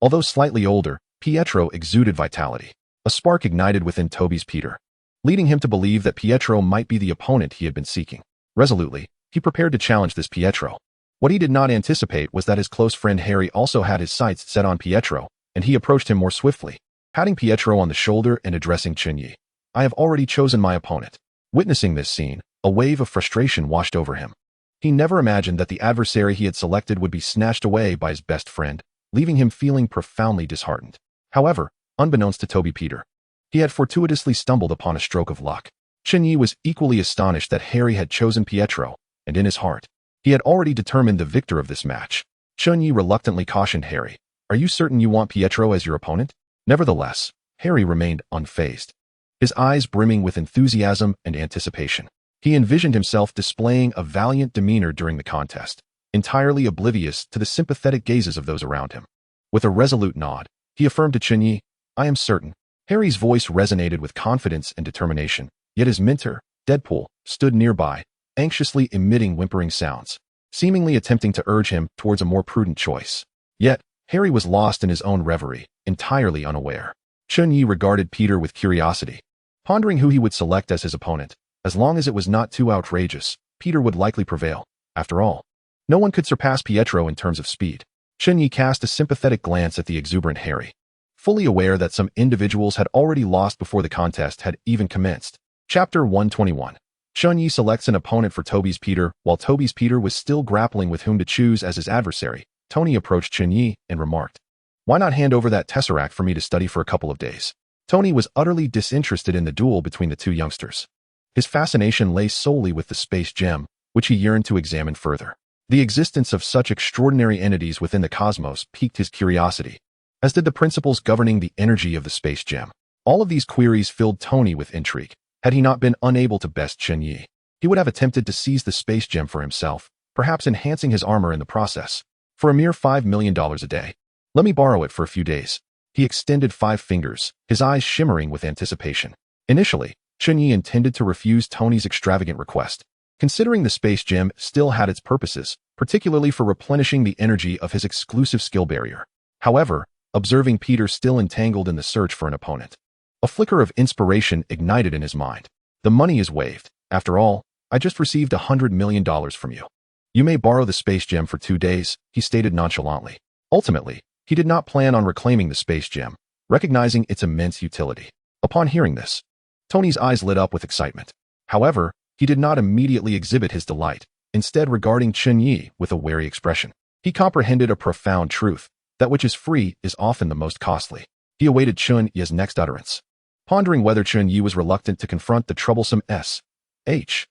Although slightly older, Pietro exuded vitality. A spark ignited within Toby's Peter, leading him to believe that Pietro might be the opponent he had been seeking. Resolutely, he prepared to challenge this Pietro. What he did not anticipate was that his close friend Harry also had his sights set on Pietro, and he approached him more swiftly, patting Pietro on the shoulder and addressing Chen Ye. I have already chosen my opponent. Witnessing this scene, a wave of frustration washed over him. He never imagined that the adversary he had selected would be snatched away by his best friend, leaving him feeling profoundly disheartened. However, unbeknownst to Toby Peter, he had fortuitously stumbled upon a stroke of luck. Chen Ye was equally astonished that Harry had chosen Pietro, and in his heart, he had already determined the victor of this match. Chen Ye reluctantly cautioned Harry, "Are you certain you want Pietro as your opponent?" Nevertheless, Harry remained unfazed, his eyes brimming with enthusiasm and anticipation. He envisioned himself displaying a valiant demeanor during the contest, entirely oblivious to the sympathetic gazes of those around him. With a resolute nod, he affirmed to Chen Ye, "I am certain." Harry's voice resonated with confidence and determination, yet his mentor, Deadpool, stood nearby, anxiously emitting whimpering sounds, seemingly attempting to urge him towards a more prudent choice. Yet, Harry was lost in his own reverie, entirely unaware. Chen Ye regarded Peter with curiosity, pondering who he would select as his opponent. As long as it was not too outrageous, Peter would likely prevail. After all, no one could surpass Pietro in terms of speed. Chen Ye cast a sympathetic glance at the exuberant Harry, fully aware that some individuals had already lost before the contest had even commenced. Chapter 121. Chen Ye selects an opponent for Toby's Peter. While Toby's Peter was still grappling with whom to choose as his adversary, Tony approached Chen Ye and remarked, "Why not hand over that tesseract for me to study for a couple of days?" Tony was utterly disinterested in the duel between the two youngsters. His fascination lay solely with the space gem, which he yearned to examine further. The existence of such extraordinary entities within the cosmos piqued his curiosity, as did the principles governing the energy of the space gem. All of these queries filled Tony with intrigue. Had he not been unable to best Chen Ye, he would have attempted to seize the space gem for himself, perhaps enhancing his armor in the process. For a mere $5 million a day. Let me borrow it for a few days. He extended 5 fingers, his eyes shimmering with anticipation. Initially, Chen Ye intended to refuse Tony's extravagant request, considering the space gem still had its purposes, particularly for replenishing the energy of his exclusive skill barrier. However, observing Peter still entangled in the search for an opponent, a flicker of inspiration ignited in his mind. The money is waived. After all, I just received $100 million from you. You may borrow the space gem for 2 days, he stated nonchalantly. Ultimately, he did not plan on reclaiming the space gem, recognizing its immense utility. Upon hearing this, Tony's eyes lit up with excitement. However, he did not immediately exhibit his delight, instead regarding Chen Ye with a wary expression. He comprehended a profound truth: that which is free is often the most costly. He awaited Chen Ye's next utterance, pondering whether Chen Ye was reluctant to confront the troublesome S-H-I-E-L-D,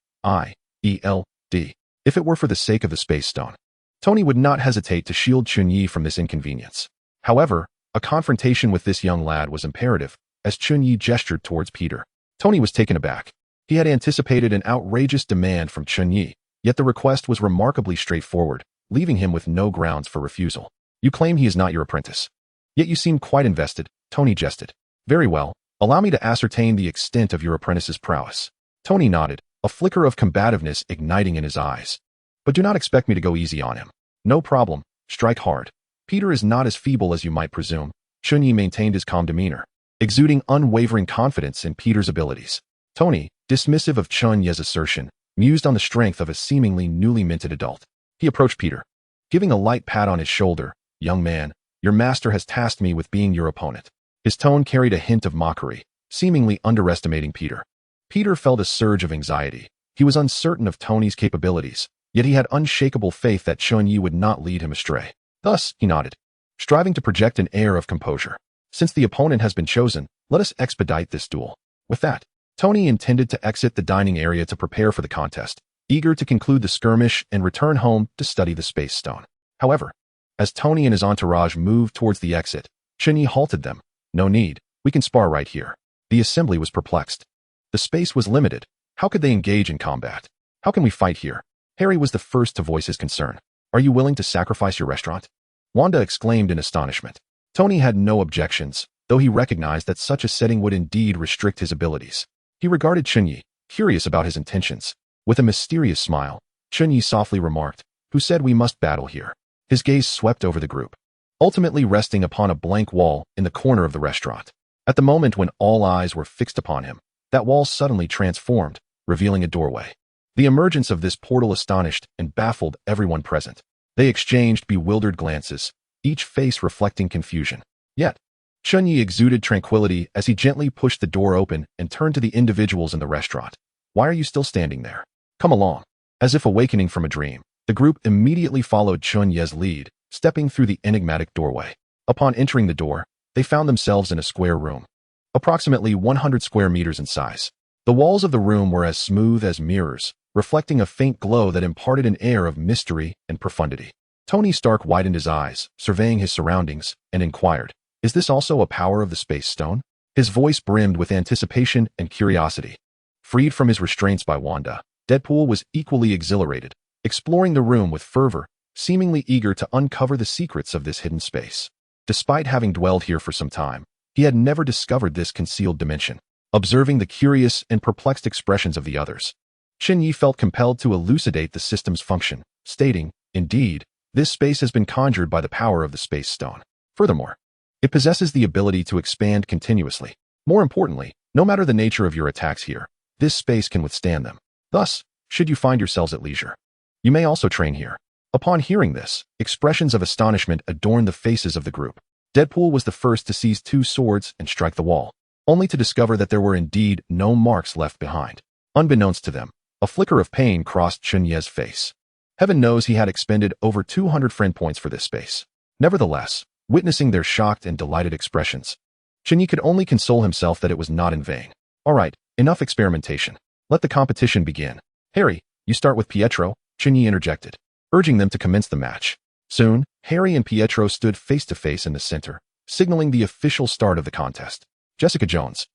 if it were for the sake of the space stone. Tony would not hesitate to shield Chen Ye from this inconvenience. However, a confrontation with this young lad was imperative, as Chen Ye gestured towards Peter. Tony was taken aback. He had anticipated an outrageous demand from Chen Ye, yet the request was remarkably straightforward, leaving him with no grounds for refusal. You claim he is not your apprentice. Yet you seem quite invested, Tony jested. Very well. Allow me to ascertain the extent of your apprentice's prowess. Tony nodded, a flicker of combativeness igniting in his eyes. But do not expect me to go easy on him. No problem. Strike hard. Peter is not as feeble as you might presume. Chen Ye maintained his calm demeanor, exuding unwavering confidence in Peter's abilities. Tony, dismissive of Chen Ye's assertion, mused on the strength of a seemingly newly minted adult. He approached Peter, giving a light pat on his shoulder. Young man, your master has tasked me with being your opponent. His tone carried a hint of mockery, seemingly underestimating Peter. Peter felt a surge of anxiety. He was uncertain of Tony's capabilities, yet he had unshakable faith that Chen Ye would not lead him astray. Thus, he nodded, striving to project an air of composure. Since the opponent has been chosen, let us expedite this duel. With that, Tony intended to exit the dining area to prepare for the contest, eager to conclude the skirmish and return home to study the space stone. However, as Tony and his entourage moved towards the exit, Chen Ye halted them. No need, we can spar right here. The assembly was perplexed. The space was limited. How could they engage in combat? How can we fight here? Harry was the first to voice his concern. Are you willing to sacrifice your restaurant? Wanda exclaimed in astonishment. Tony had no objections, though he recognized that such a setting would indeed restrict his abilities. He regarded Chen Ye, curious about his intentions. With a mysterious smile, Chen Ye softly remarked, "Who said we must battle here?" His gaze swept over the group, ultimately resting upon a blank wall in the corner of the restaurant. At the moment when all eyes were fixed upon him, that wall suddenly transformed, revealing a doorway. The emergence of this portal astonished and baffled everyone present. They exchanged bewildered glances, each face reflecting confusion. Yet, Chen Ye exuded tranquility as he gently pushed the door open and turned to the individuals in the restaurant. "Why are you still standing there? Come along." As if awakening from a dream, the group immediately followed Chen Ye's lead, stepping through the enigmatic doorway. Upon entering the door, they found themselves in a square room, approximately 100 square meters in size. The walls of the room were as smooth as mirrors, reflecting a faint glow that imparted an air of mystery and profundity. Tony Stark widened his eyes, surveying his surroundings, and inquired, "Is this also a power of the space stone?" His voice brimmed with anticipation and curiosity. Freed from his restraints by Wanda, Deadpool was equally exhilarated, exploring the room with fervor, seemingly eager to uncover the secrets of this hidden space. Despite having dwelled here for some time, he had never discovered this concealed dimension. Observing the curious and perplexed expressions of the others, Chen Ye felt compelled to elucidate the system's function, stating, "Indeed, this space has been conjured by the power of the space stone. Furthermore, it possesses the ability to expand continuously. More importantly, no matter the nature of your attacks here, this space can withstand them. Thus, should you find yourselves at leisure, you may also train here." Upon hearing this, expressions of astonishment adorned the faces of the group. Deadpool was the first to seize two swords and strike the wall, only to discover that there were indeed no marks left behind. Unbeknownst to them, a flicker of pain crossed Chen Ye's face. Heaven knows he had expended over 200 friend points for this space. Nevertheless, witnessing their shocked and delighted expressions, Chen Ye could only console himself that it was not in vain. "All right, enough experimentation. Let the competition begin. Harry, you start with Pietro," Chen Ye interjected, urging them to commence the match. Soon, Harry and Pietro stood face to face in the center, signaling the official start of the contest. Jessica Jones,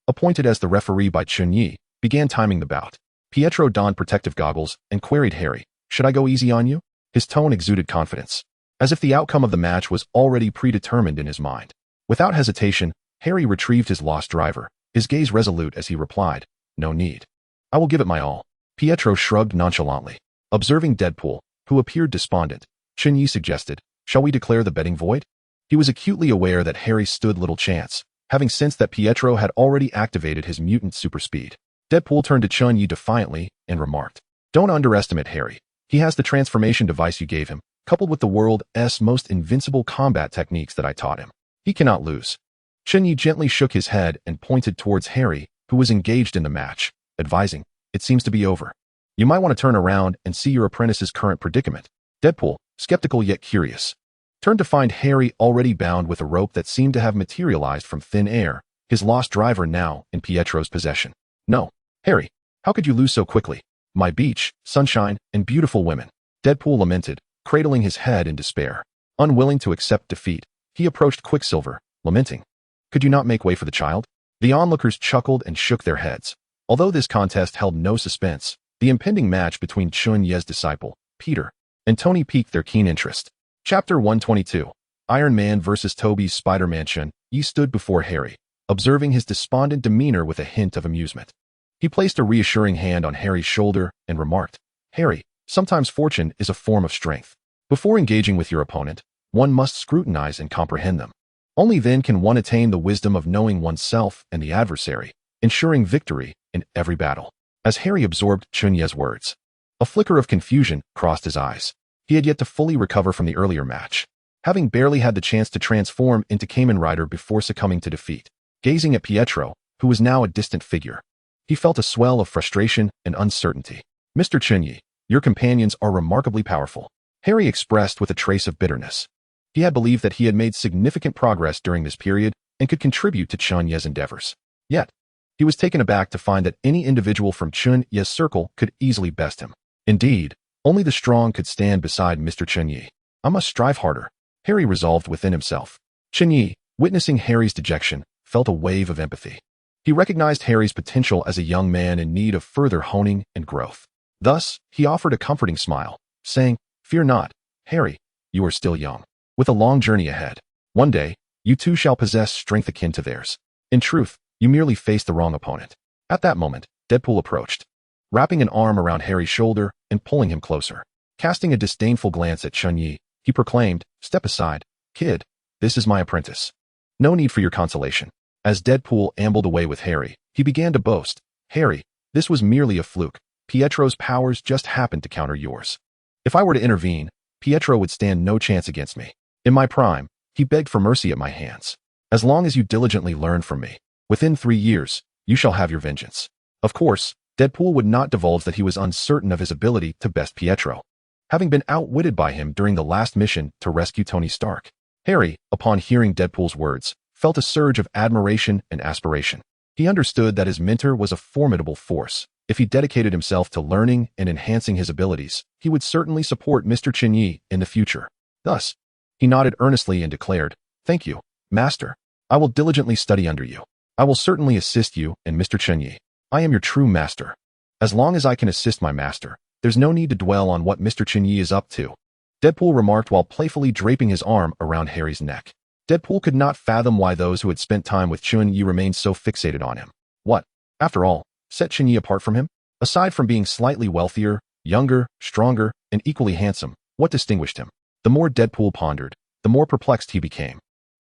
appointed as the referee by Chen Ye, began timing the bout. Pietro donned protective goggles and queried Harry, "Should I go easy on you?" His tone exuded confidence, as if the outcome of the match was already predetermined in his mind. Without hesitation, Harry retrieved his lost driver, his gaze resolute as he replied, "No need. I will give it my all." Pietro shrugged nonchalantly. Observing Deadpool, who appeared despondent, Chen Ye suggested, "Shall we declare the betting void?" He was acutely aware that Harry stood little chance, having sensed that Pietro had already activated his mutant super speed. Deadpool turned to Chen Ye defiantly and remarked, "Don't underestimate Harry. He has the transformation device you gave him, coupled with the world's most invincible combat techniques that I taught him. He cannot lose." Chen Ye gently shook his head and pointed towards Harry, who was engaged in the match, advising, "It seems to be over. You might want to turn around and see your apprentice's current predicament." Deadpool, skeptical yet curious, turned to find Harry already bound with a rope that seemed to have materialized from thin air, his lost driver now in Pietro's possession. "No, Harry, how could you lose so quickly? My beach, sunshine, and beautiful women." Deadpool lamented, cradling his head in despair. Unwilling to accept defeat, he approached Quicksilver, lamenting, "Could you not make way for the child?" The onlookers chuckled and shook their heads. Although this contest held no suspense, the impending match between Chen Ye's disciple, Peter, and Tony piqued their keen interest. Chapter 122. Iron Man vs. Tobey's Spider-Man. Chen Ye stood before Harry, observing his despondent demeanor with a hint of amusement. He placed a reassuring hand on Harry's shoulder and remarked, "Harry, sometimes fortune is a form of strength. Before engaging with your opponent, one must scrutinize and comprehend them. Only then can one attain the wisdom of knowing oneself and the adversary, ensuring victory in every battle." As Harry absorbed Chen Ye's words, a flicker of confusion crossed his eyes. He had yet to fully recover from the earlier match, having barely had the chance to transform into Kamen Rider before succumbing to defeat. Gazing at Pietro, who was now a distant figure, he felt a swell of frustration and uncertainty. "Mr. Chen Ye, your companions are remarkably powerful," Harry expressed with a trace of bitterness. He had believed that he had made significant progress during this period and could contribute to Chen Ye's endeavors. Yet, he was taken aback to find that any individual from Chen Ye's circle could easily best him. Indeed, only the strong could stand beside Mr. Chen Ye. "I must strive harder," Harry resolved within himself. Chen Ye, witnessing Harry's dejection, felt a wave of empathy. He recognized Harry's potential as a young man in need of further honing and growth. Thus, he offered a comforting smile, saying, "Fear not, Harry, you are still young, with a long journey ahead. One day, you too shall possess strength akin to theirs. In truth, you merely faced the wrong opponent." At that moment, Deadpool approached, wrapping an arm around Harry's shoulder and pulling him closer. Casting a disdainful glance at Chen Ye, he proclaimed, "Step aside, kid. This is my apprentice. No need for your consolation." As Deadpool ambled away with Harry, he began to boast, "Harry, this was merely a fluke. Pietro's powers just happened to counter yours. If I were to intervene, Pietro would stand no chance against me. In my prime, he begged for mercy at my hands. As long as you diligently learn from me, within 3 years, you shall have your vengeance." Of course, Deadpool would not divulge that he was uncertain of his ability to best Pietro, having been outwitted by him during the last mission to rescue Tony Stark. Harry, upon hearing Deadpool's words, felt a surge of admiration and aspiration. He understood that his mentor was a formidable force. If he dedicated himself to learning and enhancing his abilities, he would certainly support Mr. Chen Ye in the future. Thus, he nodded earnestly and declared, "Thank you, Master. I will diligently study under you. I will certainly assist you and Mr. Chen Ye. I am your true master. As long as I can assist my master, there's no need to dwell on what Mr. Chen Ye is up to," Deadpool remarked while playfully draping his arm around Harry's neck. Deadpool could not fathom why those who had spent time with Chen Ye remained so fixated on him. What, after all, set Chen Ye apart from him? Aside from being slightly wealthier, younger, stronger, and equally handsome, what distinguished him? The more Deadpool pondered, the more perplexed he became,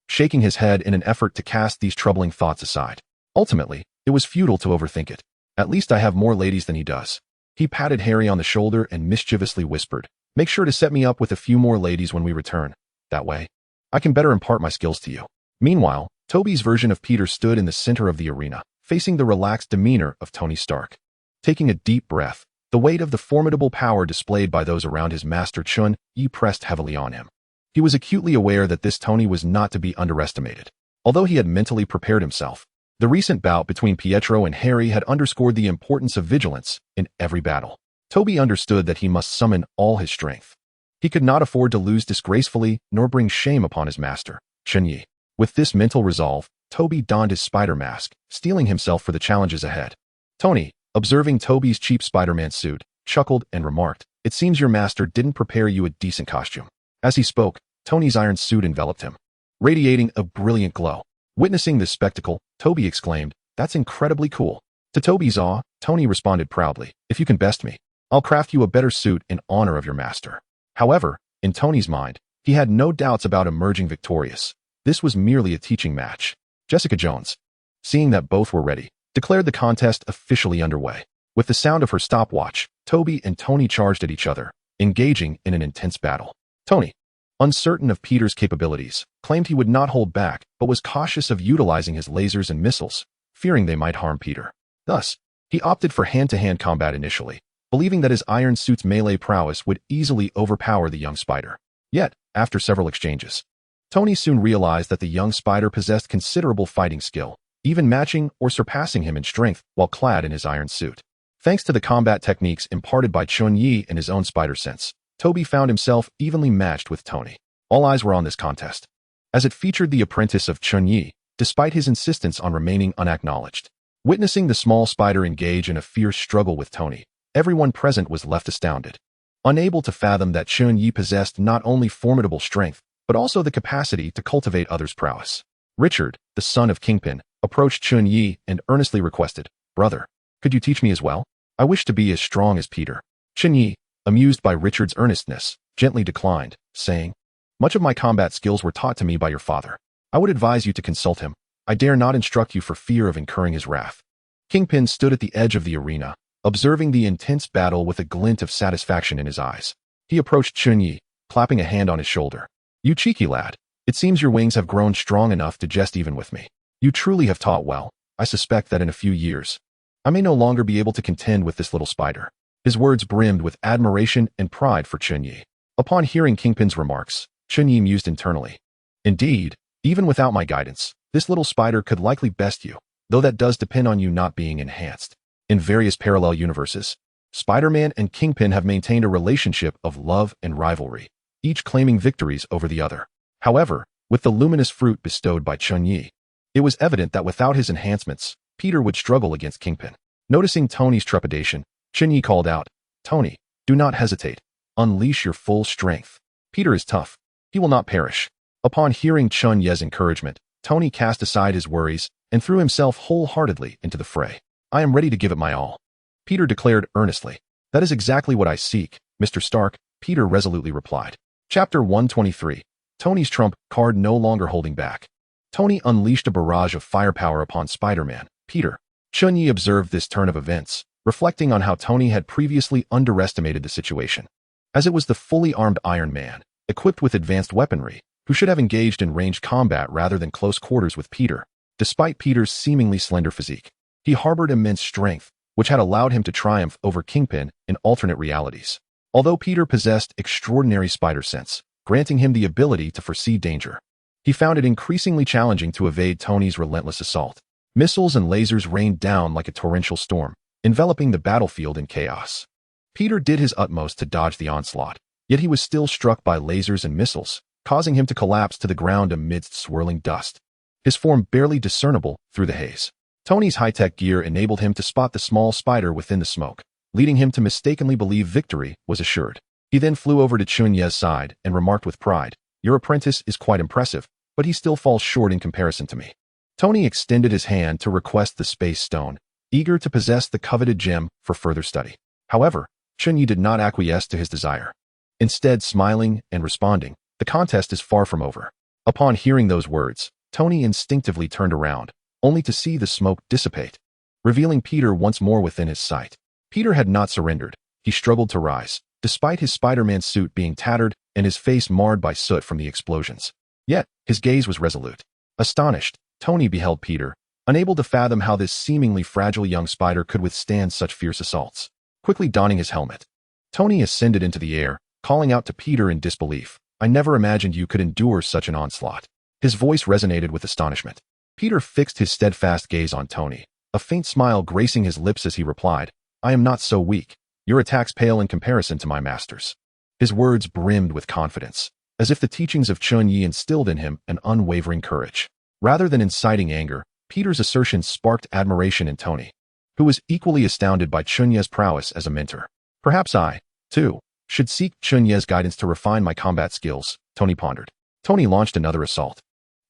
shaking his head in an effort to cast these troubling thoughts aside. Ultimately, it was futile to overthink it. "At least I have more ladies than he does." He patted Harry on the shoulder and mischievously whispered, "Make sure to set me up with a few more ladies when we return. That way, I can better impart my skills to you." Meanwhile, Toby's version of Peter stood in the center of the arena, facing the relaxed demeanor of Tony Stark. Taking a deep breath, the weight of the formidable power displayed by those around his master Chen Ye pressed heavily on him. He was acutely aware that this Tony was not to be underestimated. Although he had mentally prepared himself, the recent bout between Pietro and Harry had underscored the importance of vigilance in every battle. Toby understood that he must summon all his strength. He could not afford to lose disgracefully nor bring shame upon his master, Chen Ye. With this mental resolve, Toby donned his spider mask, steeling himself for the challenges ahead. Tony, observing Toby's cheap Spider-Man suit, chuckled and remarked, "It seems your master didn't prepare you a decent costume." As he spoke, Tony's iron suit enveloped him, radiating a brilliant glow. Witnessing this spectacle, Toby exclaimed, "That's incredibly cool." To Toby's awe, Tony responded proudly, "If you can best me, I'll craft you a better suit in honor of your master." However, in Tony's mind, he had no doubts about emerging victorious. This was merely a teaching match. Jessica Jones, seeing that both were ready, declared the contest officially underway. With the sound of her stopwatch, Toby and Tony charged at each other, engaging in an intense battle. Tony, uncertain of Peter's capabilities, claimed he would not hold back, but was cautious of utilizing his lasers and missiles, fearing they might harm Peter. Thus, he opted for hand-to-hand combat initially, believing that his iron suit's melee prowess would easily overpower the young spider. Yet, after several exchanges, Tony soon realized that the young spider possessed considerable fighting skill, even matching or surpassing him in strength while clad in his iron suit. Thanks to the combat techniques imparted by Chen Ye and his own spider sense, Toby found himself evenly matched with Tony. All eyes were on this contest, as it featured the apprentice of Chen Ye, despite his insistence on remaining unacknowledged. Witnessing the small spider engage in a fierce struggle with Tony, everyone present was left astounded, unable to fathom that Chen Ye possessed not only formidable strength, but also the capacity to cultivate others' prowess. Richard, the son of Kingpin, approached Chen Ye and earnestly requested, "Brother, could you teach me as well? I wish to be as strong as Peter." Chen Ye, amused by Richard's earnestness, gently declined, saying, "Much of my combat skills were taught to me by your father. I would advise you to consult him. I dare not instruct you for fear of incurring his wrath." Kingpin stood at the edge of the arena, observing the intense battle with a glint of satisfaction in his eyes. He approached Chen Ye, clapping a hand on his shoulder. "You cheeky lad, it seems your wings have grown strong enough to jest even with me. You truly have taught well. I suspect that in a few years, I may no longer be able to contend with this little spider." His words brimmed with admiration and pride for Chen Ye. Upon hearing Kingpin's remarks, Chen Ye mused internally. "Indeed, even without my guidance, this little spider could likely best you, though that does depend on you not being enhanced." In various parallel universes, Spider-Man and Kingpin have maintained a relationship of love and rivalry, each claiming victories over the other. However, with the luminous fruit bestowed by Chen Ye, it was evident that without his enhancements, Peter would struggle against Kingpin. Noticing Tony's trepidation, Chen Ye called out, "Tony, do not hesitate. Unleash your full strength. Peter is tough. He will not perish." Upon hearing Chen Ye's encouragement, Tony cast aside his worries and threw himself wholeheartedly into the fray. "I am ready to give it my all," Peter declared earnestly. "That is exactly what I seek, Mr. Stark," Peter resolutely replied. Chapter 123. Tony's trump card no longer holding back. Tony unleashed a barrage of firepower upon Spider-Man, Peter. Chen Ye observed this turn of events, reflecting on how Tony had previously underestimated the situation. As it was the fully armed Iron Man, equipped with advanced weaponry, who should have engaged in ranged combat rather than close quarters with Peter. Despite Peter's seemingly slender physique, he harbored immense strength, which had allowed him to triumph over Kingpin in alternate realities. Although Peter possessed extraordinary spider sense, granting him the ability to foresee danger, he found it increasingly challenging to evade Tony's relentless assault. Missiles and lasers rained down like a torrential storm, enveloping the battlefield in chaos. Peter did his utmost to dodge the onslaught, yet he was still struck by lasers and missiles, causing him to collapse to the ground amidst swirling dust, his form barely discernible through the haze. Tony's high-tech gear enabled him to spot the small spider within the smoke, leading him to mistakenly believe victory was assured. He then flew over to Chen Ye's side and remarked with pride, "Your apprentice is quite impressive, but he still falls short in comparison to me." Tony extended his hand to request the space stone, eager to possess the coveted gem for further study. However, Chen Ye did not acquiesce to his desire. Instead, smiling and responding, "The contest is far from over." Upon hearing those words, Tony instinctively turned around, only to see the smoke dissipate, revealing Peter once more within his sight. Peter had not surrendered. He struggled to rise, despite his Spider-Man suit being tattered and his face marred by soot from the explosions. Yet, his gaze was resolute. Astonished, Tony beheld Peter, unable to fathom how this seemingly fragile young spider could withstand such fierce assaults. Quickly donning his helmet, Tony ascended into the air, calling out to Peter in disbelief, "I never imagined you could endure such an onslaught." His voice resonated with astonishment. Peter fixed his steadfast gaze on Tony, a faint smile gracing his lips as he replied, "I am not so weak. Your attacks pale in comparison to my master's." His words brimmed with confidence, as if the teachings of Chen Ye instilled in him an unwavering courage. Rather than inciting anger, Peter's assertion sparked admiration in Tony, who was equally astounded by Chen Ye's prowess as a mentor. "Perhaps I, too, should seek Chen Ye's guidance to refine my combat skills," Tony pondered. Tony launched another assault,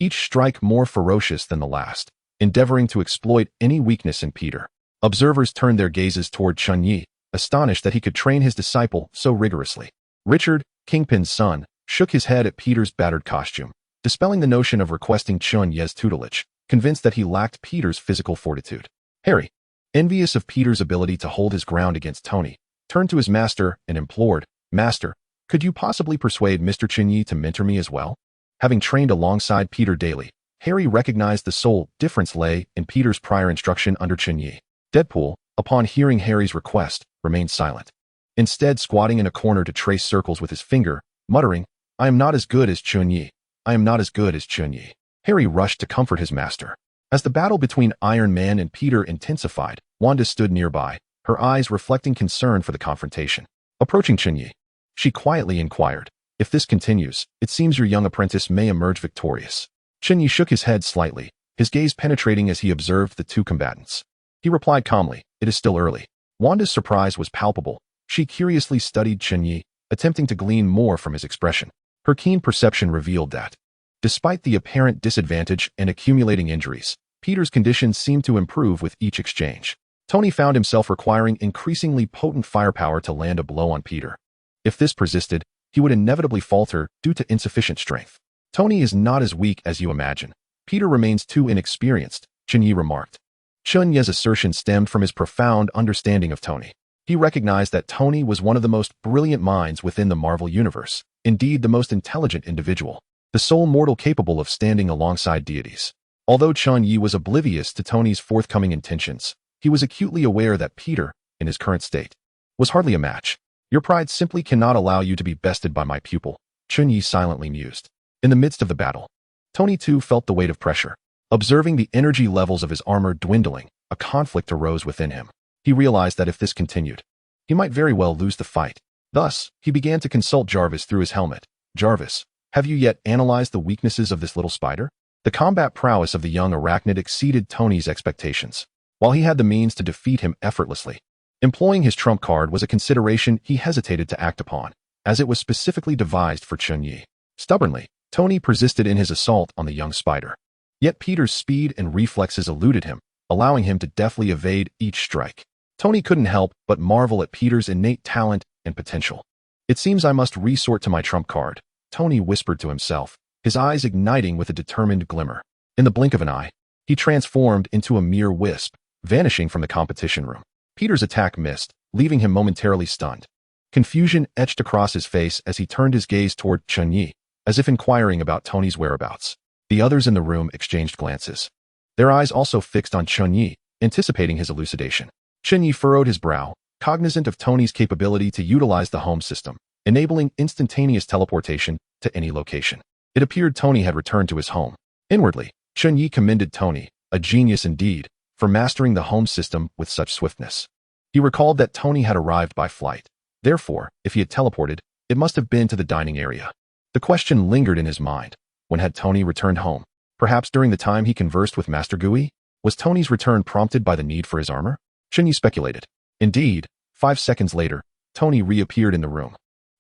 each strike more ferocious than the last, endeavoring to exploit any weakness in Peter. Observers turned their gazes toward Chen Ye, astonished that he could train his disciple so rigorously. Richard, Kingpin's son, shook his head at Peter's battered costume, dispelling the notion of requesting Chen Ye's tutelage, convinced that he lacked Peter's physical fortitude. Harry, envious of Peter's ability to hold his ground against Tony, turned to his master and implored, "Master, could you possibly persuade Mr. Chen Ye to mentor me as well?" Having trained alongside Peter daily, Harry recognized the sole difference lay in Peter's prior instruction under Chen Ye. Deadpool, upon hearing Harry's request, remained silent, instead squatting in a corner to trace circles with his finger, muttering, "I am not as good as Chen Ye. I am not as good as Chen Ye." Harry rushed to comfort his master. As the battle between Iron Man and Peter intensified, Wanda stood nearby, her eyes reflecting concern for the confrontation. Approaching Chen Ye, she quietly inquired, "If this continues, it seems your young apprentice may emerge victorious." Chen Ye shook his head slightly, his gaze penetrating as he observed the two combatants. He replied calmly, "It is still early." Wanda's surprise was palpable. She curiously studied Chen Ye, attempting to glean more from his expression. Her keen perception revealed that, despite the apparent disadvantage and accumulating injuries, Peter's condition seemed to improve with each exchange. Tony found himself requiring increasingly potent firepower to land a blow on Peter. If this persisted, he would inevitably falter due to insufficient strength. Tony is not as weak as you imagine. Peter remains too inexperienced, Chen Ye remarked. Chen Ye's assertion stemmed from his profound understanding of Tony. He recognized that Tony was one of the most brilliant minds within the Marvel Universe, indeed the most intelligent individual, the sole mortal capable of standing alongside deities. Although Chen Ye was oblivious to Tony's forthcoming intentions, he was acutely aware that Peter, in his current state, was hardly a match. Your pride simply cannot allow you to be bested by my pupil, Chen Ye silently mused. In the midst of the battle, Tony too felt the weight of pressure. Observing the energy levels of his armor dwindling, a conflict arose within him. He realized that if this continued, he might very well lose the fight. Thus, he began to consult Jarvis through his helmet. Jarvis, have you yet analyzed the weaknesses of this little spider? The combat prowess of the young arachnid exceeded Tony's expectations. While he had the means to defeat him effortlessly, employing his trump card was a consideration he hesitated to act upon, as it was specifically devised for Chen Ye. Stubbornly, Tony persisted in his assault on the young spider. Yet Peter's speed and reflexes eluded him, allowing him to deftly evade each strike. Tony couldn't help but marvel at Peter's innate talent and potential. It seems I must resort to my trump card, Tony whispered to himself, his eyes igniting with a determined glimmer. In the blink of an eye, he transformed into a mere wisp, vanishing from the competition room. Peter's attack missed, leaving him momentarily stunned. Confusion etched across his face as he turned his gaze toward Chen Ye, as if inquiring about Tony's whereabouts. The others in the room exchanged glances. Their eyes also fixed on Chen Ye, anticipating his elucidation. Chen Ye furrowed his brow, cognizant of Tony's capability to utilize the home system, enabling instantaneous teleportation to any location. It appeared Tony had returned to his home. Inwardly, Chen Ye commended Tony, a genius indeed, for mastering the home system with such swiftness. He recalled that Tony had arrived by flight. Therefore, if he had teleported, it must have been to the dining area. The question lingered in his mind. When had Tony returned home? Perhaps during the time he conversed with Master Gui? Was Tony's return prompted by the need for his armor? Chen Ye speculated. Indeed, 5 seconds later, Tony reappeared in the room,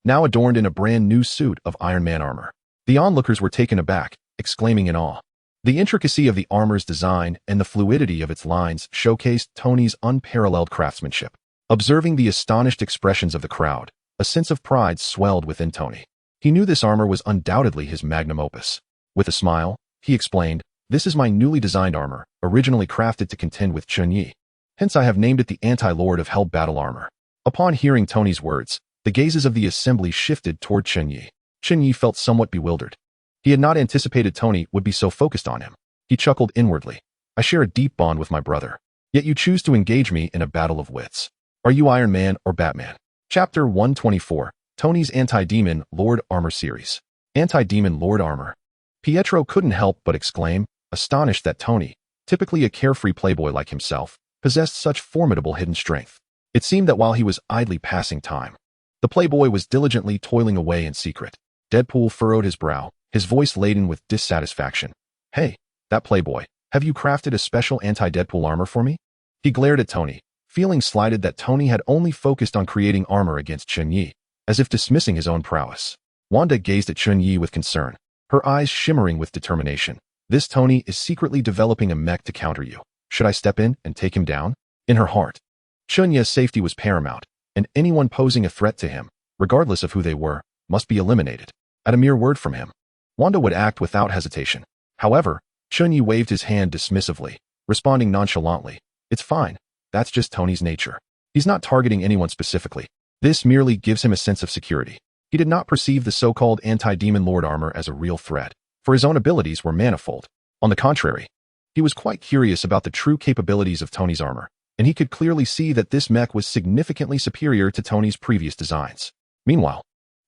now adorned in a brand new suit of Iron Man armor. The onlookers were taken aback, exclaiming in awe. The intricacy of the armor's design and the fluidity of its lines showcased Tony's unparalleled craftsmanship. Observing the astonished expressions of the crowd, a sense of pride swelled within Tony. He knew this armor was undoubtedly his magnum opus. With a smile, he explained, "This is my newly designed armor, originally crafted to contend with Chen Ye. Hence I have named it the Anti-Lord of Hell Battle Armor." Upon hearing Tony's words, the gazes of the assembly shifted toward Chen Ye. Chen Ye felt somewhat bewildered. He had not anticipated Tony would be so focused on him. He chuckled inwardly. "I share a deep bond with my brother. Yet you choose to engage me in a battle of wits. Are you Iron Man or Batman?" Chapter 124. Tony's Anti-Demon Lord Armor Series. Anti-Demon Lord Armor. Pietro couldn't help but exclaim, astonished that Tony, typically a carefree playboy like himself, possessed such formidable hidden strength. It seemed that while he was idly passing time, the playboy was diligently toiling away in secret. Deadpool furrowed his brow, his voice laden with dissatisfaction. "Hey, that playboy, have you crafted a special anti-Deadpool armor for me?" He glared at Tony, feeling slighted that Tony had only focused on creating armor against Chen Ye, as if dismissing his own prowess. Wanda gazed at Chen Ye with concern, her eyes shimmering with determination. "This Tony is secretly developing a mech to counter you. Should I step in and take him down?" In her heart, Chen Ye's safety was paramount, and anyone posing a threat to him, regardless of who they were, must be eliminated. At a mere word from him, Wanda would act without hesitation. However, Chen Ye waved his hand dismissively, responding nonchalantly, "It's fine. That's just Tony's nature. He's not targeting anyone specifically. This merely gives him a sense of security." He did not perceive the so-called anti-demon lord armor as a real threat, for his own abilities were manifold. On the contrary, he was quite curious about the true capabilities of Tony's armor, and he could clearly see that this mech was significantly superior to Tony's previous designs. Meanwhile,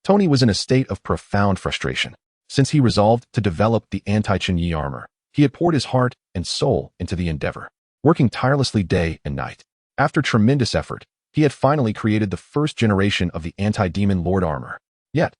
Tony was in a state of profound frustration. Since he resolved to develop the anti-Chen Ye armor, he had poured his heart and soul into the endeavor, working tirelessly day and night. After tremendous effort, he had finally created the first generation of the anti-demon lord armor. Yet,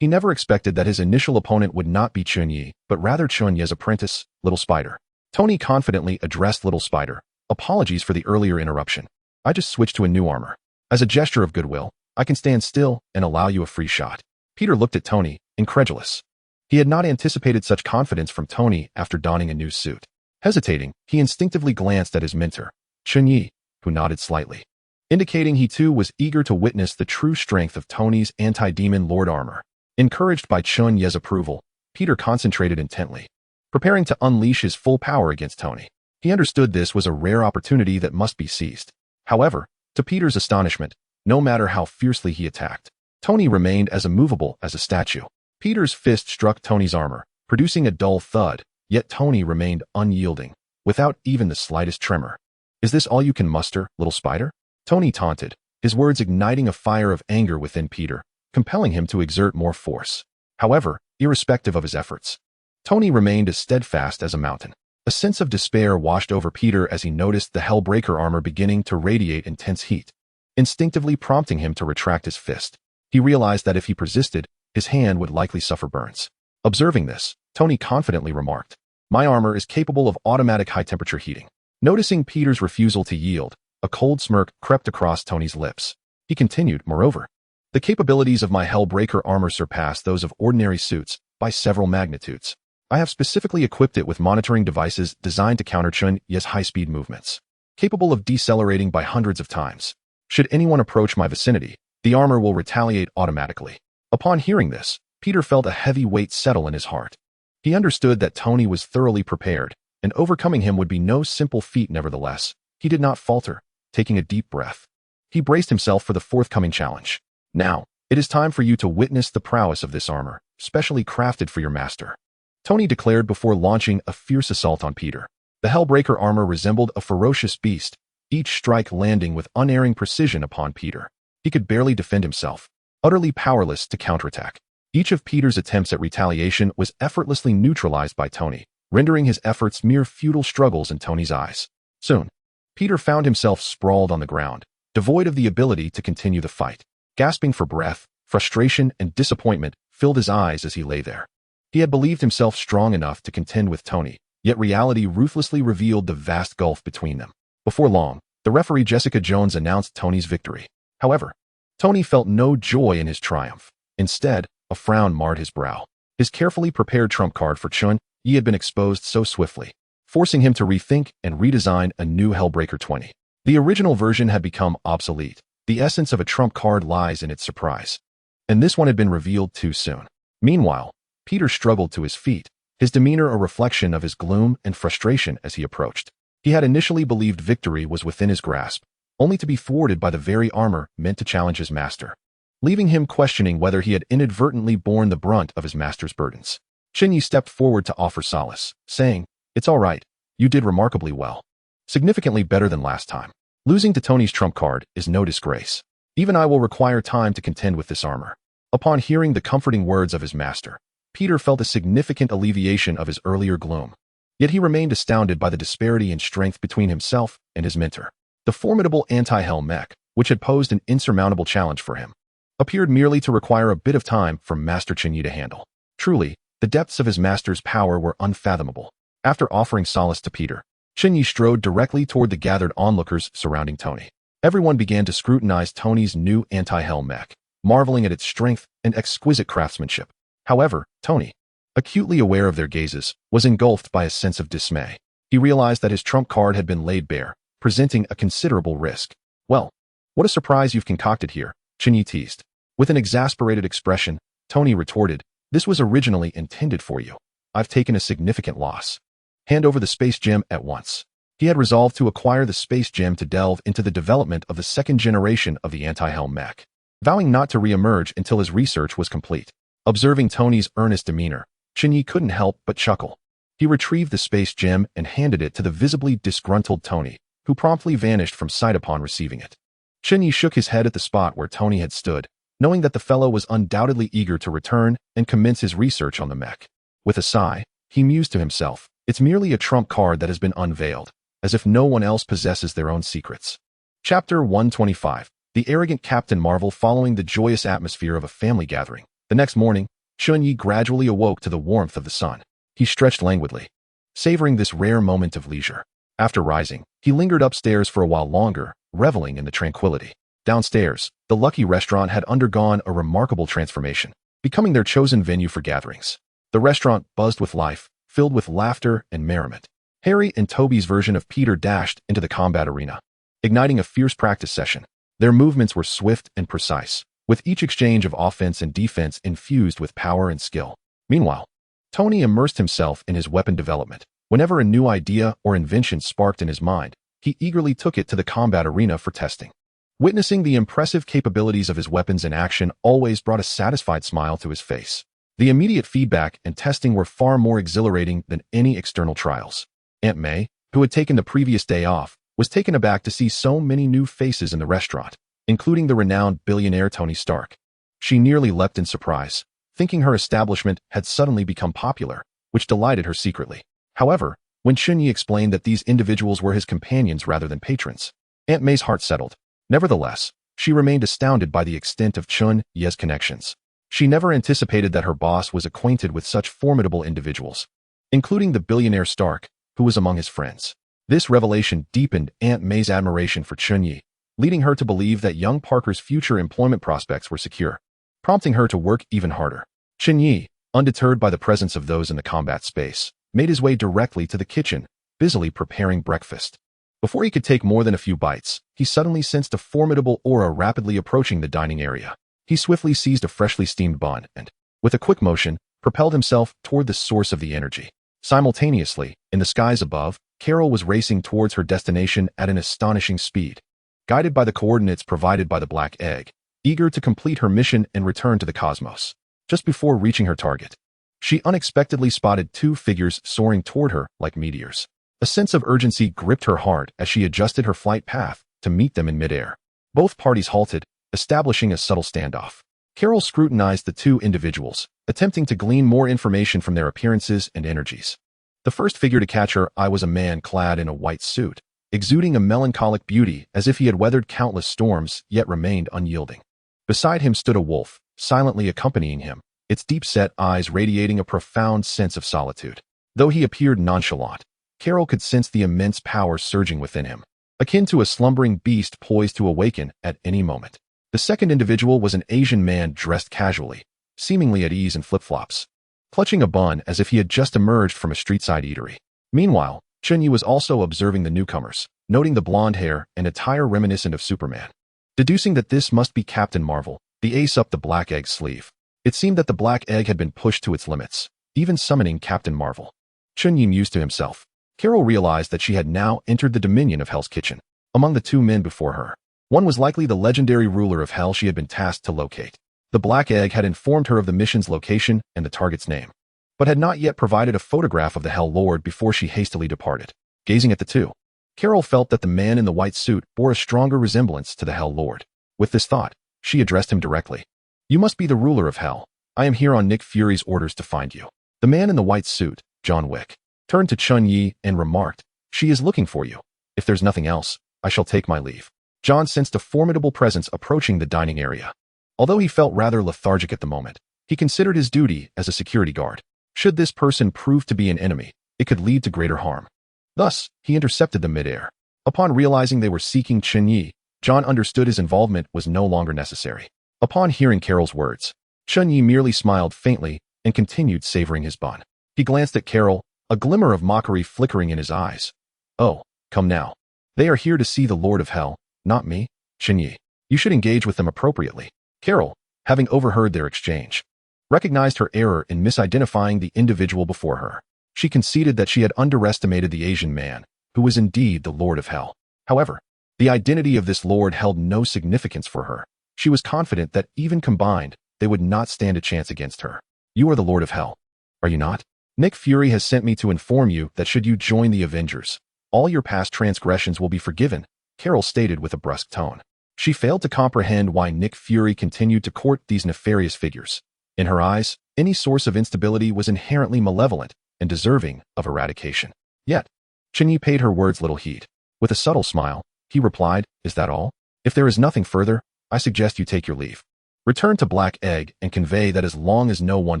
he never expected that his initial opponent would not be Chen Ye, but rather Chen Ye's apprentice, Little Spider. Tony confidently addressed Little Spider. "Apologies for the earlier interruption. I just switched to a new armor. As a gesture of goodwill, I can stand still and allow you a free shot." Peter looked at Tony, incredulous. He had not anticipated such confidence from Tony after donning a new suit. Hesitating, he instinctively glanced at his mentor, Chen Ye, who nodded slightly, indicating he too was eager to witness the true strength of Tony's anti-demon lord armor. Encouraged by Chen Ye's approval, Peter concentrated intently, preparing to unleash his full power against Tony. He understood this was a rare opportunity that must be seized. However, to Peter's astonishment, no matter how fiercely he attacked, Tony remained as immovable as a statue. Peter's fist struck Tony's armor, producing a dull thud, yet Tony remained unyielding, without even the slightest tremor. "Is this all you can muster, little spider?" Tony taunted, his words igniting a fire of anger within Peter, compelling him to exert more force. However, irrespective of his efforts, Tony remained as steadfast as a mountain. A sense of despair washed over Peter as he noticed the Hellbreaker armor beginning to radiate intense heat, instinctively prompting him to retract his fist. He realized that if he persisted, his hand would likely suffer burns. Observing this, Tony confidently remarked, "My armor is capable of automatic high-temperature heating." Noticing Peter's refusal to yield, a cold smirk crept across Tony's lips. He continued, "Moreover, the capabilities of my Hellbreaker armor surpass those of ordinary suits by several magnitudes. I have specifically equipped it with monitoring devices designed to counter Chen Ye's high-speed movements, capable of decelerating by hundreds of times. Should anyone approach my vicinity, the armor will retaliate automatically." Upon hearing this, Peter felt a heavy weight settle in his heart. He understood that Tony was thoroughly prepared, and overcoming him would be no simple feat. Nevertheless, he did not falter. Taking a deep breath, he braced himself for the forthcoming challenge. "Now, it is time for you to witness the prowess of this armor, specially crafted for your master," Tony declared before launching a fierce assault on Peter. The Hellbreaker armor resembled a ferocious beast, each strike landing with unerring precision upon Peter. He could barely defend himself, utterly powerless to counterattack. Each of Peter's attempts at retaliation was effortlessly neutralized by Tony, rendering his efforts mere futile struggles in Tony's eyes. Soon, Peter found himself sprawled on the ground, devoid of the ability to continue the fight. Gasping for breath, frustration and disappointment filled his eyes as he lay there. He had believed himself strong enough to contend with Tony, yet reality ruthlessly revealed the vast gulf between them. Before long, the referee Jessica Jones announced Tony's victory. However, Tony felt no joy in his triumph. Instead, a frown marred his brow. His carefully prepared trump card for Chen Ye had been exposed so swiftly, forcing him to rethink and redesign a new Hellbreaker 20. The original version had become obsolete. The essence of a trump card lies in its surprise. And this one had been revealed too soon. Meanwhile, Peter struggled to his feet, his demeanor a reflection of his gloom and frustration as he approached. He had initially believed victory was within his grasp, only to be thwarted by the very armor meant to challenge his master, leaving him questioning whether he had inadvertently borne the brunt of his master's burdens. Chen Ye stepped forward to offer solace, saying, "It's all right. You did remarkably well. Significantly better than last time. Losing to Tony's trump card is no disgrace. Even I will require time to contend with this armor." Upon hearing the comforting words of his master, Peter felt a significant alleviation of his earlier gloom. Yet he remained astounded by the disparity in strength between himself and his mentor. The formidable anti-hell mech, which had posed an insurmountable challenge for him, appeared merely to require a bit of time for Master Chen Ye to handle. Truly, the depths of his master's power were unfathomable. After offering solace to Peter, Chen Ye strode directly toward the gathered onlookers surrounding Tony. Everyone began to scrutinize Tony's new anti-hell mech, marveling at its strength and exquisite craftsmanship. However, Tony, acutely aware of their gazes, was engulfed by a sense of dismay. He realized that his trump card had been laid bare, presenting a considerable risk. "Well, what a surprise you've concocted here," Chen Ye teased. With an exasperated expression, Tony retorted, "This was originally intended for you. I've taken a significant loss. Hand over the space gem at once." He had resolved to acquire the space gem to delve into the development of the second generation of the anti-hell mech, vowing not to re-emerge until his research was complete. Observing Tony's earnest demeanor, Chen Ye couldn't help but chuckle. He retrieved the space gem and handed it to the visibly disgruntled Tony, who promptly vanished from sight upon receiving it. Chen Ye shook his head at the spot where Tony had stood, knowing that the fellow was undoubtedly eager to return and commence his research on the mech. With a sigh, he mused to himself, "It's merely a trump card that has been unveiled, as if no one else possesses their own secrets." Chapter 125. The Arrogant Captain Marvel. Following the joyous atmosphere of a family gathering, the next morning, Chen Ye gradually awoke to the warmth of the sun. He stretched languidly, savoring this rare moment of leisure. After rising, he lingered upstairs for a while longer, reveling in the tranquility. Downstairs, the Lucky restaurant had undergone a remarkable transformation, becoming their chosen venue for gatherings. The restaurant buzzed with life, filled with laughter and merriment. Harry and Toby's version of Peter dashed into the combat arena, igniting a fierce practice session. Their movements were swift and precise, with each exchange of offense and defense infused with power and skill. Meanwhile, Tony immersed himself in his weapon development. Whenever a new idea or invention sparked in his mind, he eagerly took it to the combat arena for testing. Witnessing the impressive capabilities of his weapons in action always brought a satisfied smile to his face. The immediate feedback and testing were far more exhilarating than any external trials. Aunt May, who had taken the previous day off, was taken aback to see so many new faces in the restaurant, including the renowned billionaire Tony Stark. She nearly leapt in surprise, thinking her establishment had suddenly become popular, which delighted her secretly. However, when Chen Ye explained that these individuals were his companions rather than patrons, Aunt May's heart settled. Nevertheless, she remained astounded by the extent of Chen Ye's connections. She never anticipated that her boss was acquainted with such formidable individuals, including the billionaire Stark, who was among his friends. This revelation deepened Aunt May's admiration for Chen Ye, leading her to believe that young Parker's future employment prospects were secure, prompting her to work even harder. Chen Ye, undeterred by the presence of those in the combat space, made his way directly to the kitchen, busily preparing breakfast. Before he could take more than a few bites, he suddenly sensed a formidable aura rapidly approaching the dining area. He swiftly seized a freshly steamed bun and, with a quick motion, propelled himself toward the source of the energy. Simultaneously, in the skies above, Carol was racing towards her destination at an astonishing speed, guided by the coordinates provided by the black egg, eager to complete her mission and return to the cosmos. Just before reaching her target, she unexpectedly spotted two figures soaring toward her like meteors. A sense of urgency gripped her heart as she adjusted her flight path to meet them in midair. Both parties halted, establishing a subtle standoff. Carol scrutinized the two individuals, attempting to glean more information from their appearances and energies. The first figure to catch her eye was a man clad in a white suit, exuding a melancholic beauty as if he had weathered countless storms yet remained unyielding. Beside him stood a wolf, silently accompanying him, its deep-set eyes radiating a profound sense of solitude. Though he appeared nonchalant, Carol could sense the immense power surging within him, akin to a slumbering beast poised to awaken at any moment. The second individual was an Asian man dressed casually, seemingly at ease in flip-flops, clutching a bun as if he had just emerged from a street-side eatery. Meanwhile, Chen Ye was also observing the newcomers, noting the blonde hair and attire reminiscent of Superman. Deducing that this must be Captain Marvel, the ace up the black egg's sleeve. It seemed that the black egg had been pushed to its limits, even summoning Captain Marvel. Chen Ye mused to himself. Carol realized that she had now entered the dominion of Hell's Kitchen. Among the two men before her, one was likely the legendary ruler of Hell she had been tasked to locate. The black egg had informed her of the mission's location and the target's name, but had not yet provided a photograph of the Hell Lord before she hastily departed. Gazing at the two, Carol felt that the man in the white suit bore a stronger resemblance to the Hell Lord. With this thought, she addressed him directly. "You must be the ruler of Hell. I am here on Nick Fury's orders to find you." The man in the white suit, John Wick, turned to Chen Ye and remarked, "She is looking for you. If there's nothing else, I shall take my leave." John sensed a formidable presence approaching the dining area. Although he felt rather lethargic at the moment, he considered his duty as a security guard. Should this person prove to be an enemy, it could lead to greater harm. Thus, he intercepted them midair. Upon realizing they were seeking Chen Ye, John understood his involvement was no longer necessary. Upon hearing Carol's words, Chen Ye merely smiled faintly and continued savoring his bun. He glanced at Carol, a glimmer of mockery flickering in his eyes. "Oh, come now. They are here to see the Lord of Hell, not me, Chen Ye. You should engage with them appropriately." Carol, having overheard their exchange, recognized her error in misidentifying the individual before her. She conceded that she had underestimated the Asian man, who was indeed the Lord of Hell. However, the identity of this Lord held no significance for her. She was confident that even combined, they would not stand a chance against her. "You are the Lord of Hell, are you not? Nick Fury has sent me to inform you that should you join the Avengers, all your past transgressions will be forgiven," Carol stated with a brusque tone. She failed to comprehend why Nick Fury continued to court these nefarious figures. In her eyes, any source of instability was inherently malevolent and deserving of eradication. Yet, Chen Ye paid her words little heed. With a subtle smile, he replied, "Is that all? If there is nothing further, I suggest you take your leave. Return to Black Egg and convey that as long as no one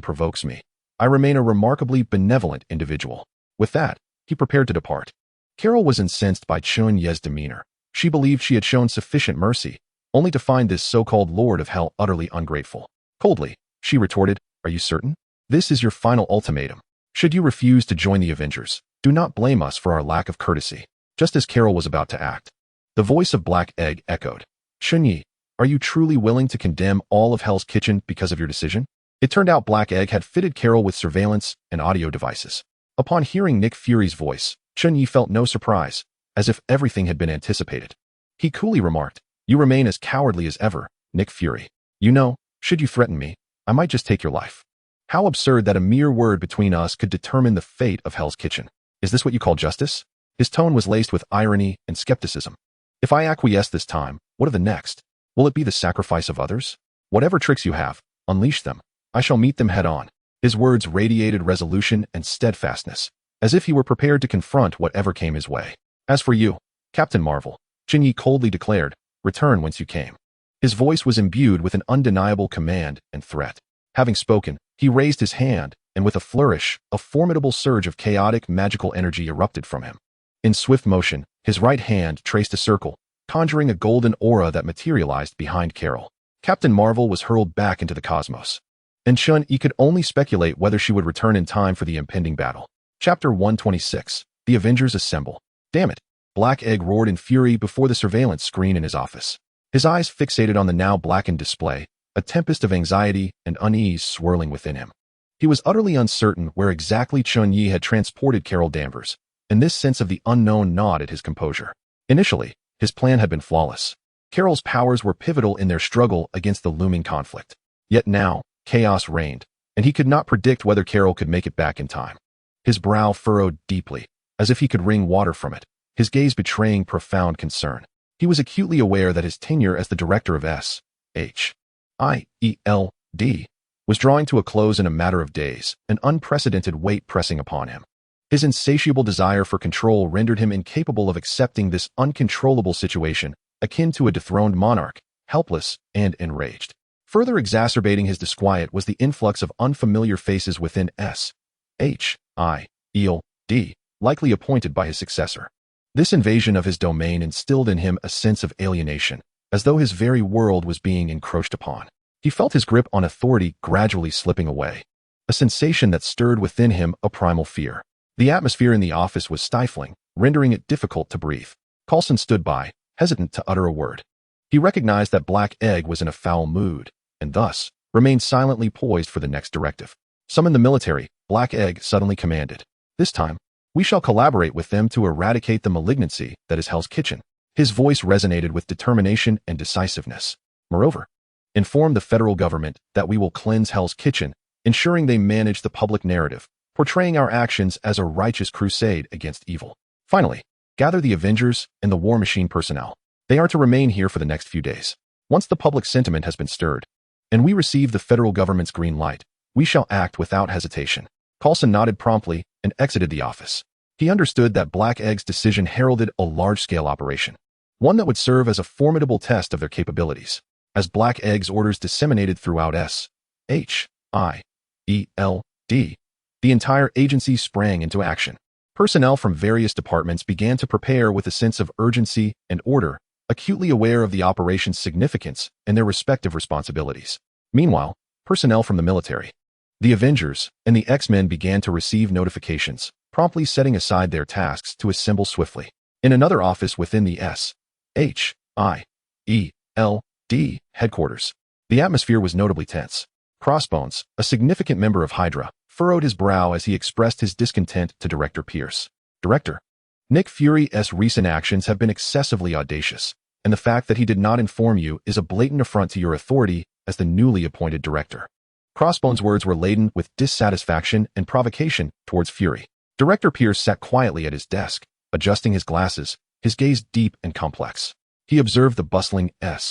provokes me, I remain a remarkably benevolent individual." With that, he prepared to depart. Carol was incensed by Chen Ye's demeanor. She believed she had shown sufficient mercy, only to find this so-called Lord of Hell utterly ungrateful. Coldly, she retorted, "Are you certain? This is your final ultimatum. Should you refuse to join the Avengers, do not blame us for our lack of courtesy. Just as Carol was about to act, the voice of Black Egg echoed. Chen Ye, are you truly willing to condemn all of Hell's Kitchen because of your decision? It turned out Black Egg had fitted Carol with surveillance and audio devices. Upon hearing Nick Fury's voice, Chen Ye felt no surprise, as if everything had been anticipated. He coolly remarked, you remain as cowardly as ever, Nick Fury. You know, should you threaten me, I might just take your life. How absurd that a mere word between us could determine the fate of Hell's Kitchen. Is this what you call justice? His tone was laced with irony and skepticism. If I acquiesce this time, what of the next? Will it be the sacrifice of others? Whatever tricks you have, unleash them. I shall meet them head on. His words radiated resolution and steadfastness, as if he were prepared to confront whatever came his way. As for you, Captain Marvel, Chen Ye coldly declared, return whence you came. His voice was imbued with an undeniable command and threat. Having spoken, he raised his hand, and with a flourish, a formidable surge of chaotic magical energy erupted from him. In swift motion, his right hand traced a circle, conjuring a golden aura that materialized behind Carol. Captain Marvel was hurled back into the cosmos, and Chen Ye could only speculate whether she would return in time for the impending battle. Chapter 126. The Avengers Assemble. Damn it! Black Egg roared in fury before the surveillance screen in his office. His eyes fixated on the now blackened display, a tempest of anxiety and unease swirling within him. He was utterly uncertain where exactly Chen Ye had transported Carol Danvers, and this sense of the unknown gnawed at his composure. Initially, his plan had been flawless. Carol's powers were pivotal in their struggle against the looming conflict. Yet now, chaos reigned, and he could not predict whether Carol could make it back in time. His brow furrowed deeply, as if he could wring water from it, his gaze betraying profound concern. He was acutely aware that his tenure as the director of S.H.I.E.L.D. was drawing to a close in a matter of days, an unprecedented weight pressing upon him. His insatiable desire for control rendered him incapable of accepting this uncontrollable situation, akin to a dethroned monarch, helpless and enraged. Further exacerbating his disquiet was the influx of unfamiliar faces within S.H.I.E.L.D., likely appointed by his successor. This invasion of his domain instilled in him a sense of alienation, as though his very world was being encroached upon. He felt his grip on authority gradually slipping away, a sensation that stirred within him a primal fear. The atmosphere in the office was stifling, rendering it difficult to breathe. Coulson stood by, hesitant to utter a word. He recognized that Black Egg was in a foul mood, and thus remained silently poised for the next directive. Summon the military, Black Egg suddenly commanded. This time, we shall collaborate with them to eradicate the malignancy that is Hell's Kitchen. His voice resonated with determination and decisiveness. Moreover, inform the federal government that we will cleanse Hell's Kitchen, ensuring they manage the public narrative, portraying our actions as a righteous crusade against evil. Finally, gather the Avengers and the War Machine personnel. They are to remain here for the next few days. Once the public sentiment has been stirred, and we receive the federal government's green light, we shall act without hesitation. Coulson nodded promptly and exited the office. He understood that Black Egg's decision heralded a large-scale operation, one that would serve as a formidable test of their capabilities. As Black Egg's orders disseminated throughout S.H.I.E.L.D., the entire agency sprang into action. Personnel from various departments began to prepare with a sense of urgency and order, acutely aware of the operation's significance and their respective responsibilities. Meanwhile, personnel from the military, the Avengers, and the X-Men began to receive notifications, promptly setting aside their tasks to assemble swiftly. In another office within the S.H.I.E.L.D. headquarters, the atmosphere was notably tense. Crossbones, a significant member of Hydra, furrowed his brow as he expressed his discontent to Director Pierce. Director, Nick Fury's recent actions have been excessively audacious, and the fact that he did not inform you is a blatant affront to your authority as the newly appointed director. Crossbones' words were laden with dissatisfaction and provocation towards Fury. Director Pierce sat quietly at his desk, adjusting his glasses, his gaze deep and complex. He observed the bustling S.H.I.E.L.D.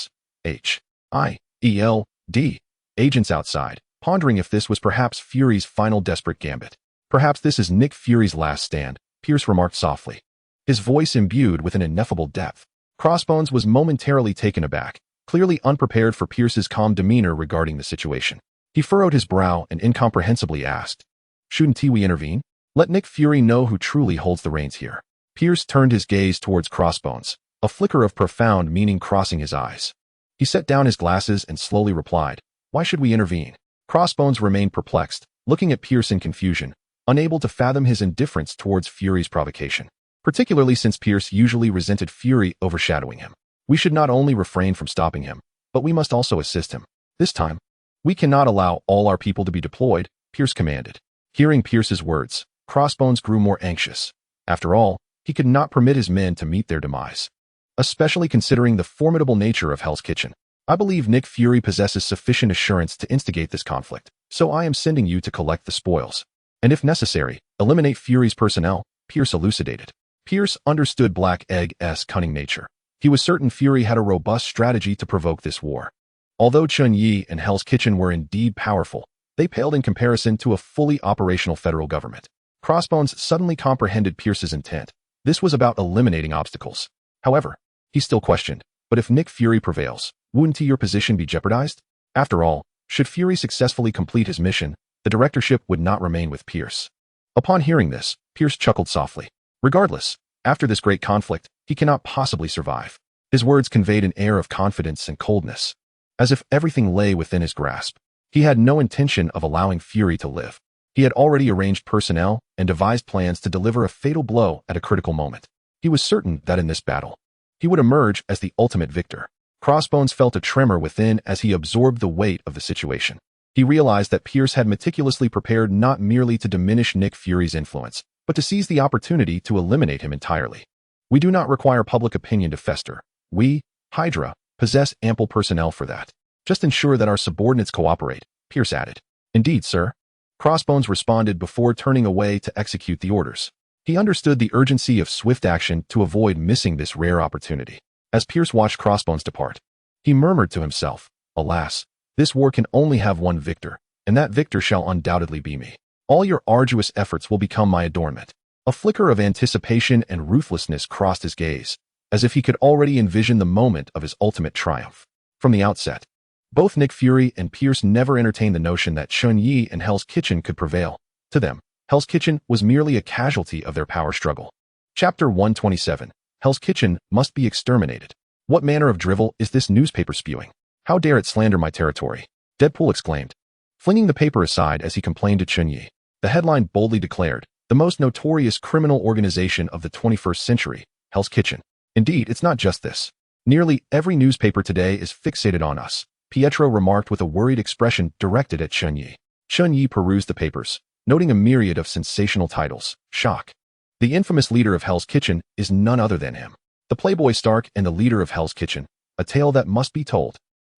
agents outside, pondering if this was perhaps Fury's final desperate gambit. Perhaps this is Nick Fury's last stand, Pierce remarked softly, his voice imbued with an ineffable depth. Crossbones was momentarily taken aback, clearly unprepared for Pierce's calm demeanor regarding the situation. He furrowed his brow and incomprehensibly asked, "Shouldn't we intervene? Let Nick Fury know who truly holds the reins here." Pierce turned his gaze towards Crossbones, a flicker of profound meaning crossing his eyes. He set down his glasses and slowly replied, "Why should we intervene?" Crossbones remained perplexed, looking at Pierce in confusion, unable to fathom his indifference towards Fury's provocation, particularly since Pierce usually resented Fury overshadowing him. We should not only refrain from stopping him, but we must also assist him. This time, we cannot allow all our people to be deployed, Pierce commanded. Hearing Pierce's words, Crossbones grew more anxious. After all, he could not permit his men to meet their demise, especially considering the formidable nature of Hell's Kitchen. I believe Nick Fury possesses sufficient assurance to instigate this conflict, so I am sending you to collect the spoils. And if necessary, eliminate Fury's personnel, Pierce elucidated. Pierce understood Black Egg's cunning nature. He was certain Fury had a robust strategy to provoke this war. Although Chen Ye and Hell's Kitchen were indeed powerful, they paled in comparison to a fully operational federal government. Crossbones suddenly comprehended Pierce's intent. This was about eliminating obstacles. However, he still questioned, but if Nick Fury prevails, wouldn't your position be jeopardized? After all, should Fury successfully complete his mission, the directorship would not remain with Pierce. Upon hearing this, Pierce chuckled softly. Regardless, after this great conflict, he cannot possibly survive. His words conveyed an air of confidence and coldness, as if everything lay within his grasp. He had no intention of allowing Fury to live. He had already arranged personnel and devised plans to deliver a fatal blow at a critical moment. He was certain that in this battle, he would emerge as the ultimate victor. Crossbones felt a tremor within as he absorbed the weight of the situation. He realized that Pierce had meticulously prepared not merely to diminish Nick Fury's influence, but to seize the opportunity to eliminate him entirely. We do not require public opinion to fester. We, Hydra, possess ample personnel for that. Just ensure that our subordinates cooperate, Pierce added. Indeed, sir. Crossbones responded before turning away to execute the orders. He understood the urgency of swift action to avoid missing this rare opportunity. As Pierce watched Crossbones depart, he murmured to himself, "Alas, this war can only have one victor, and that victor shall undoubtedly be me. All your arduous efforts will become my adornment." A flicker of anticipation and ruthlessness crossed his gaze, as if he could already envision the moment of his ultimate triumph. From the outset, both Nick Fury and Pierce never entertained the notion that Chen Ye and Hell's Kitchen could prevail. To them, Hell's Kitchen was merely a casualty of their power struggle. Chapter 127. Hell's Kitchen must be exterminated. What manner of drivel is this newspaper spewing? How dare it slander my territory? Deadpool exclaimed, flinging the paper aside as he complained to Chen Ye. The headline boldly declared, the most notorious criminal organization of the 21st century, Hell's Kitchen. Indeed, it's not just this. Nearly every newspaper today is fixated on us, Pietro remarked with a worried expression directed at Chen Ye. Chen Ye perused the papers, noting a myriad of sensational titles. Shock. The infamous leader of Hell's Kitchen is none other than him. The Playboy Stark and the leader of Hell's Kitchen, a tale that must be told.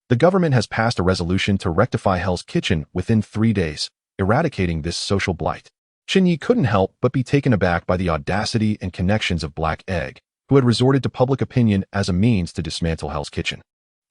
The government has passed a resolution to rectify Hell's Kitchen within 3 days, eradicating this social blight. Chen Ye couldn't help but be taken aback by the audacity and connections of Black Egg, who had resorted to public opinion as a means to dismantle Hell's Kitchen.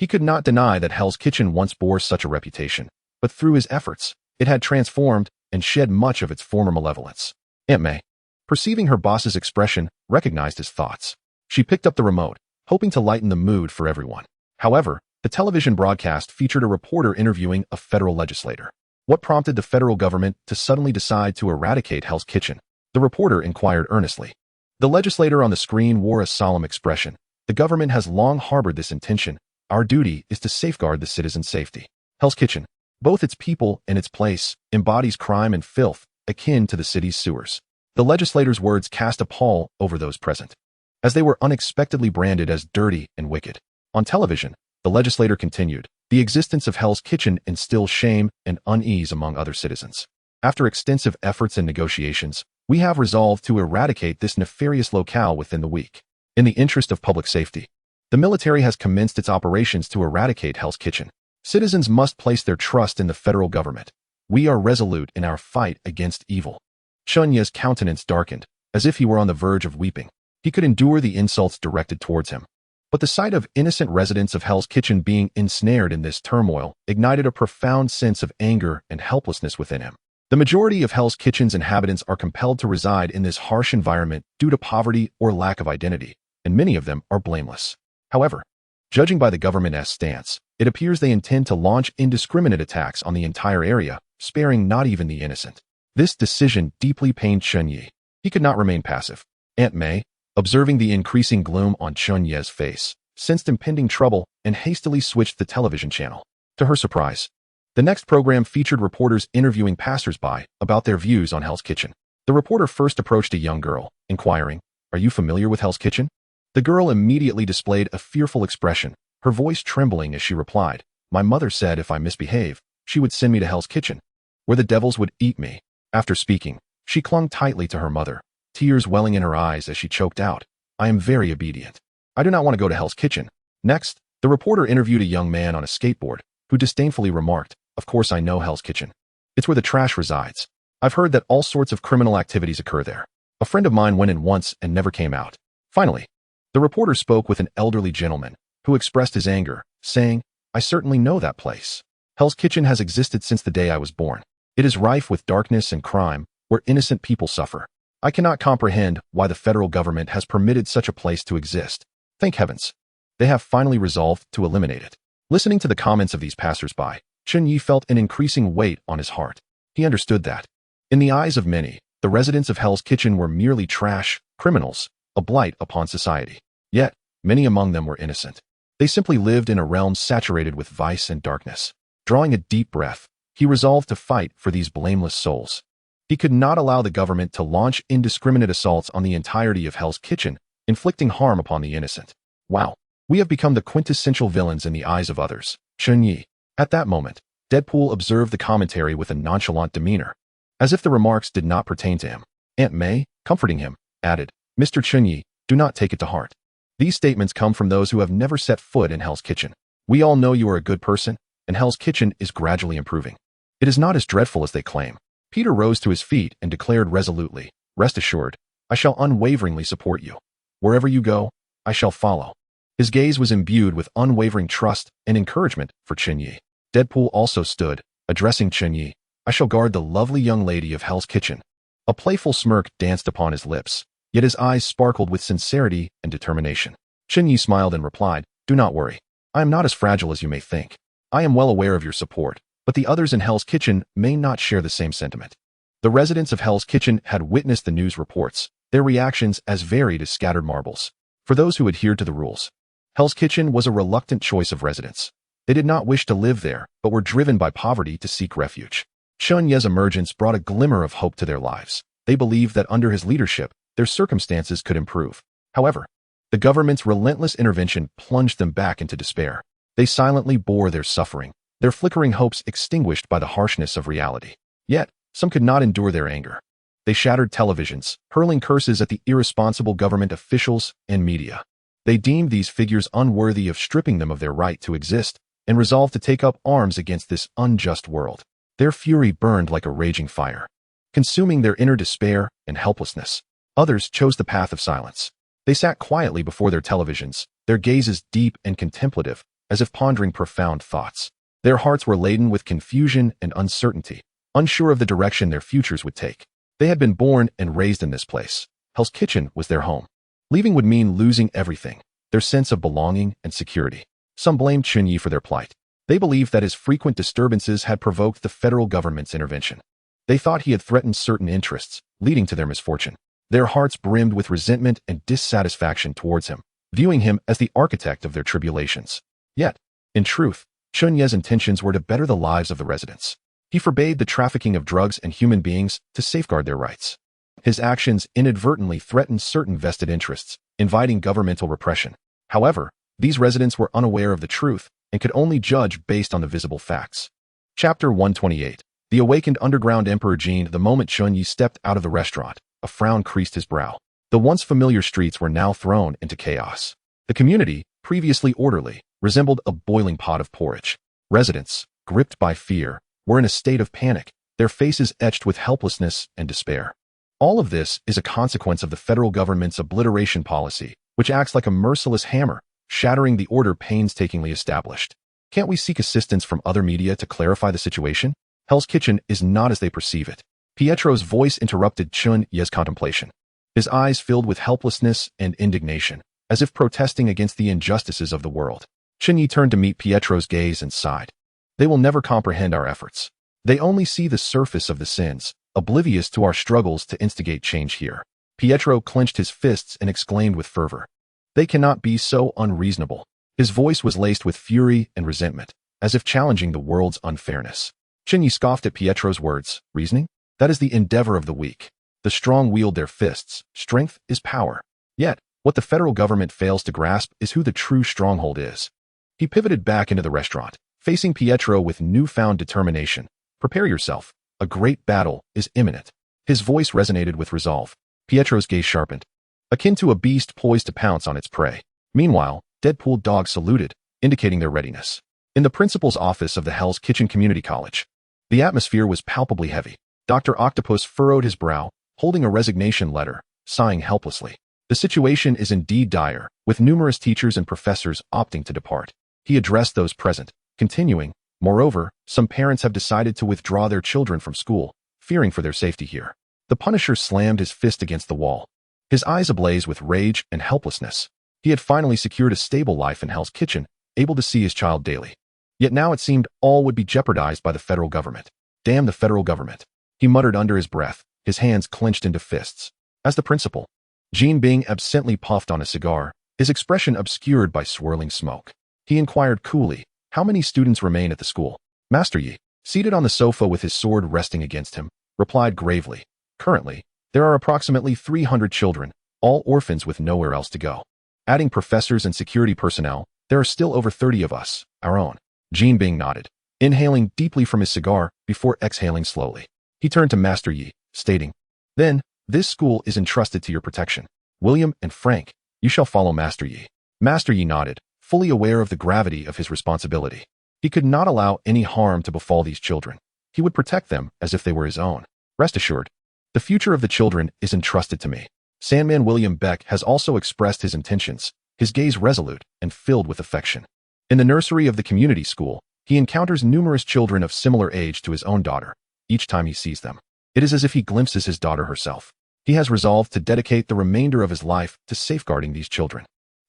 He could not deny that Hell's Kitchen once bore such a reputation, but through his efforts, it had transformed and shed much of its former malevolence. Aunt May, perceiving her boss's expression, recognized his thoughts. She picked up the remote, hoping to lighten the mood for everyone. However, the television broadcast featured a reporter interviewing a federal legislator. What prompted the federal government to suddenly decide to eradicate Hell's Kitchen? The reporter inquired earnestly. The legislator on the screen wore a solemn expression. The government has long harbored this intention. Our duty is to safeguard the citizens' safety. Hell's Kitchen, both its people and its place, embodies crime and filth, akin to the city's sewers. The legislator's words cast a pall over those present, as they were unexpectedly branded as dirty and wicked. On television, the legislator continued, the existence of Hell's Kitchen instills shame and unease among other citizens. After extensive efforts and negotiations, we have resolved to eradicate this nefarious locale within the week. In the interest of public safety, the military has commenced its operations to eradicate Hell's Kitchen. Citizens must place their trust in the federal government. We are resolute in our fight against evil. Chen Ye's countenance darkened, as if he were on the verge of weeping. He could endure the insults directed towards him, but the sight of innocent residents of Hell's Kitchen being ensnared in this turmoil ignited a profound sense of anger and helplessness within him. The majority of Hell's Kitchen's inhabitants are compelled to reside in this harsh environment due to poverty or lack of identity, and many of them are blameless. However, judging by the government's stance, it appears they intend to launch indiscriminate attacks on the entire area, sparing not even the innocent. This decision deeply pained Chen Ye. He could not remain passive. Aunt May, observing the increasing gloom on Chen Ye's face, sensed impending trouble and hastily switched the television channel. To her surprise, the next program featured reporters interviewing passers-by about their views on Hell's Kitchen. The reporter first approached a young girl, inquiring, "Are you familiar with Hell's Kitchen?" The girl immediately displayed a fearful expression, her voice trembling as she replied, "My mother said if I misbehave, she would send me to Hell's Kitchen, where the devils would eat me." After speaking, she clung tightly to her mother, tears welling in her eyes as she choked out, "I am very obedient. I do not want to go to Hell's Kitchen." Next, the reporter interviewed a young man on a skateboard, who disdainfully remarked, "Of course I know Hell's Kitchen. It's where the trash resides. I've heard that all sorts of criminal activities occur there. A friend of mine went in once and never came out." Finally, the reporter spoke with an elderly gentleman, who expressed his anger, saying, "I certainly know that place. Hell's Kitchen has existed since the day I was born. It is rife with darkness and crime, where innocent people suffer. I cannot comprehend why the federal government has permitted such a place to exist. Thank heavens, they have finally resolved to eliminate it." Listening to the comments of these passers-by, Chen Ye felt an increasing weight on his heart. He understood that, in the eyes of many, the residents of Hell's Kitchen were merely trash, criminals, a blight upon society. Yet, many among them were innocent. They simply lived in a realm saturated with vice and darkness. Drawing a deep breath, he resolved to fight for these blameless souls. He could not allow the government to launch indiscriminate assaults on the entirety of Hell's Kitchen, inflicting harm upon the innocent. "Wow, we have become the quintessential villains in the eyes of others." Chen Ye. At that moment, Deadpool observed the commentary with a nonchalant demeanor, as if the remarks did not pertain to him. Aunt May, comforting him, added, "Mr. Chen Ye, do not take it to heart. These statements come from those who have never set foot in Hell's Kitchen. We all know you are a good person, and Hell's Kitchen is gradually improving. It is not as dreadful as they claim." Peter rose to his feet and declared resolutely, "Rest assured, I shall unwaveringly support you. Wherever you go, I shall follow." His gaze was imbued with unwavering trust and encouragement for Chen Ye. Deadpool also stood, addressing Chen Ye, "I shall guard the lovely young lady of Hell's Kitchen." A playful smirk danced upon his lips, yet his eyes sparkled with sincerity and determination. Chen Ye smiled and replied, "Do not worry. I am not as fragile as you may think. I am well aware of your support, but the others in Hell's Kitchen may not share the same sentiment." The residents of Hell's Kitchen had witnessed the news reports, their reactions as varied as scattered marbles. For those who adhered to the rules, Hell's Kitchen was a reluctant choice of residents. They did not wish to live there, but were driven by poverty to seek refuge. Chen Ye's emergence brought a glimmer of hope to their lives. They believed that under his leadership, their circumstances could improve. However, the government's relentless intervention plunged them back into despair. They silently bore their suffering, their flickering hopes extinguished by the harshness of reality. Yet, some could not endure their anger. They shattered televisions, hurling curses at the irresponsible government officials and media. They deemed these figures unworthy of stripping them of their right to exist, and resolved to take up arms against this unjust world. Their fury burned like a raging fire, consuming their inner despair and helplessness. Others chose the path of silence. They sat quietly before their televisions, their gazes deep and contemplative, as if pondering profound thoughts. Their hearts were laden with confusion and uncertainty, unsure of the direction their futures would take. They had been born and raised in this place. Hell's Kitchen was their home. Leaving would mean losing everything, their sense of belonging and security. Some blamed Chen Ye for their plight. They believed that his frequent disturbances had provoked the federal government's intervention. They thought he had threatened certain interests, leading to their misfortune. Their hearts brimmed with resentment and dissatisfaction towards him, viewing him as the architect of their tribulations. Yet, in truth, Chen Ye's intentions were to better the lives of the residents. He forbade the trafficking of drugs and human beings to safeguard their rights. His actions inadvertently threatened certain vested interests, inviting governmental repression. However, these residents were unaware of the truth and could only judge based on the visible facts. Chapter 128. The awakened underground Emperor Jin. The moment Chen Ye stepped out of the restaurant, a frown creased his brow. The once familiar streets were now thrown into chaos. The community, previously orderly, resembled a boiling pot of porridge. Residents, gripped by fear, were in a state of panic, their faces etched with helplessness and despair. All of this is a consequence of the federal government's obliteration policy, which acts like a merciless hammer, shattering the order painstakingly established. Can't we seek assistance from other media to clarify the situation? Hell's Kitchen is not as they perceive it. Pietro's voice interrupted Chen Ye's contemplation. His eyes filled with helplessness and indignation, as if protesting against the injustices of the world. Chen Ye turned to meet Pietro's gaze and sighed. They will never comprehend our efforts. They only see the surface of the sins, oblivious to our struggles to instigate change here. Pietro clenched his fists and exclaimed with fervor, "They cannot be so unreasonable." His voice was laced with fury and resentment, as if challenging the world's unfairness. Chen Ye scoffed at Pietro's words. "Reasoning? That is the endeavor of the weak. The strong wield their fists. Strength is power. Yet, what the federal government fails to grasp is who the true stronghold is. He pivoted back into the restaurant, facing Pietro with newfound determination. Prepare yourself. A great battle is imminent. His voice resonated with resolve. Pietro's gaze sharpened, akin to a beast poised to pounce on its prey. Meanwhile, Deadpool dogs saluted, indicating their readiness. In the principal's office of the Hell's Kitchen Community College, the atmosphere was palpably heavy. Dr. Octopus furrowed his brow, holding a resignation letter, sighing helplessly. The situation is indeed dire, with numerous teachers and professors opting to depart. He addressed those present, continuing, moreover, some parents have decided to withdraw their children from school, fearing for their safety here. The Punisher slammed his fist against the wall, his eyes ablaze with rage and helplessness. He had finally secured a stable life in Hell's Kitchen, able to see his child daily. Yet now it seemed all would be jeopardized by the federal government. Damn the federal government, he muttered under his breath, his hands clenched into fists. As the principal, Jean Bing absently puffed on a cigar, his expression obscured by swirling smoke. He inquired coolly, how many students remain at the school? Master Ye, seated on the sofa with his sword resting against him, replied gravely, currently, there are approximately 300 children, all orphans with nowhere else to go. Adding professors and security personnel, there are still over 30 of us, our own. Jean Bing nodded, inhaling deeply from his cigar before exhaling slowly. He turned to Master Yi, stating, then, this school is entrusted to your protection. William and Frank, you shall follow Master Yi. Master Yi nodded, fully aware of the gravity of his responsibility. He could not allow any harm to befall these children. He would protect them as if they were his own. Rest assured, the future of the children is entrusted to me. Sandman William Beck has also expressed his intentions, his gaze resolute and filled with affection. In the nursery of the community school, he encounters numerous children of similar age to his own daughter. Each time he sees them, it is as if he glimpses his daughter herself. He has resolved to dedicate the remainder of his life to safeguarding these children.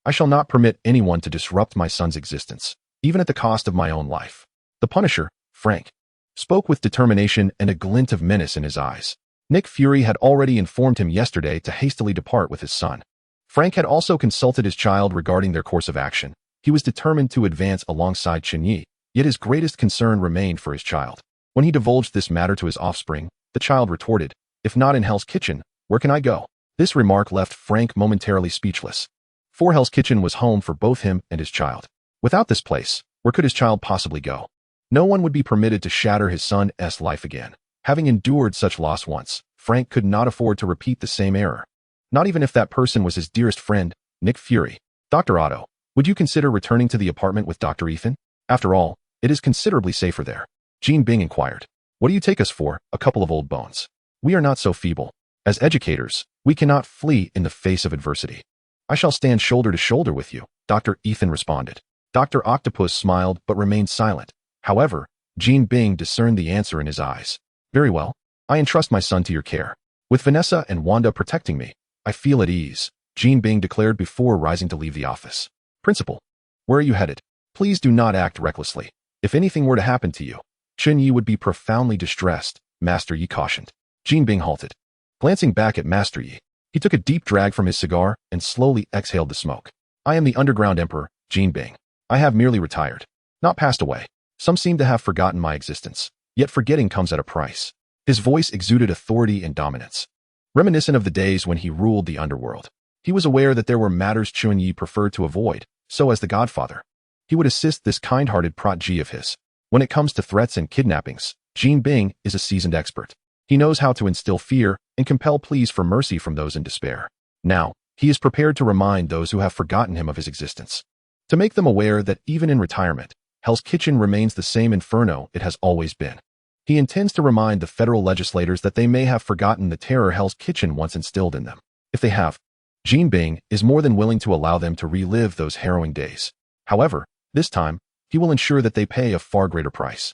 I shall not permit anyone to disrupt my son's existence, even at the cost of my own life. The Punisher, Frank, spoke with determination and a glint of menace in his eyes. Nick Fury had already informed him yesterday to hastily depart with his son. Frank had also consulted his child regarding their course of action. He was determined to advance alongside Chen Ye, yet his greatest concern remained for his child. When he divulged this matter to his offspring, the child retorted, if not in Hell's Kitchen, where can I go? This remark left Frank momentarily speechless. For Hell's Kitchen was home for both him and his child. Without this place, where could his child possibly go? No one would be permitted to shatter his son's life again. Having endured such loss once, Frank could not afford to repeat the same error. Not even if that person was his dearest friend, Nick Fury. Dr. Otto, would you consider returning to the apartment with Dr. Ethan? After all, it is considerably safer there. Jean Bing inquired. What do you take us for, a couple of old bones? We are not so feeble. As educators, we cannot flee in the face of adversity. I shall stand shoulder to shoulder with you, Dr. Ethan responded. Dr. Octopus smiled but remained silent. However, Jean Bing discerned the answer in his eyes. Very well. I entrust my son to your care. With Vanessa and Wanda protecting me, I feel at ease, Jean Bing declared before rising to leave the office. Principal, where are you headed? Please do not act recklessly. If anything were to happen to you, Chen Ye would be profoundly distressed, Master Yi cautioned. Jean Bing halted. Glancing back at Master Yi, he took a deep drag from his cigar and slowly exhaled the smoke. I am the Underground Emperor, Jean Bing. I have merely retired, not passed away. Some seem to have forgotten my existence, yet forgetting comes at a price. His voice exuded authority and dominance, reminiscent of the days when he ruled the underworld. He was aware that there were matters Chen Ye preferred to avoid, so as the Godfather, he would assist this kind-hearted protege of his. When it comes to threats and kidnappings, Jean Bing is a seasoned expert. He knows how to instill fear and compel pleas for mercy from those in despair. Now, he is prepared to remind those who have forgotten him of his existence, to make them aware that even in retirement, Hell's Kitchen remains the same inferno it has always been. He intends to remind the federal legislators that they may have forgotten the terror Hell's Kitchen once instilled in them. If they have, Jean Bing is more than willing to allow them to relive those harrowing days. However, this time, he will ensure that they pay a far greater price.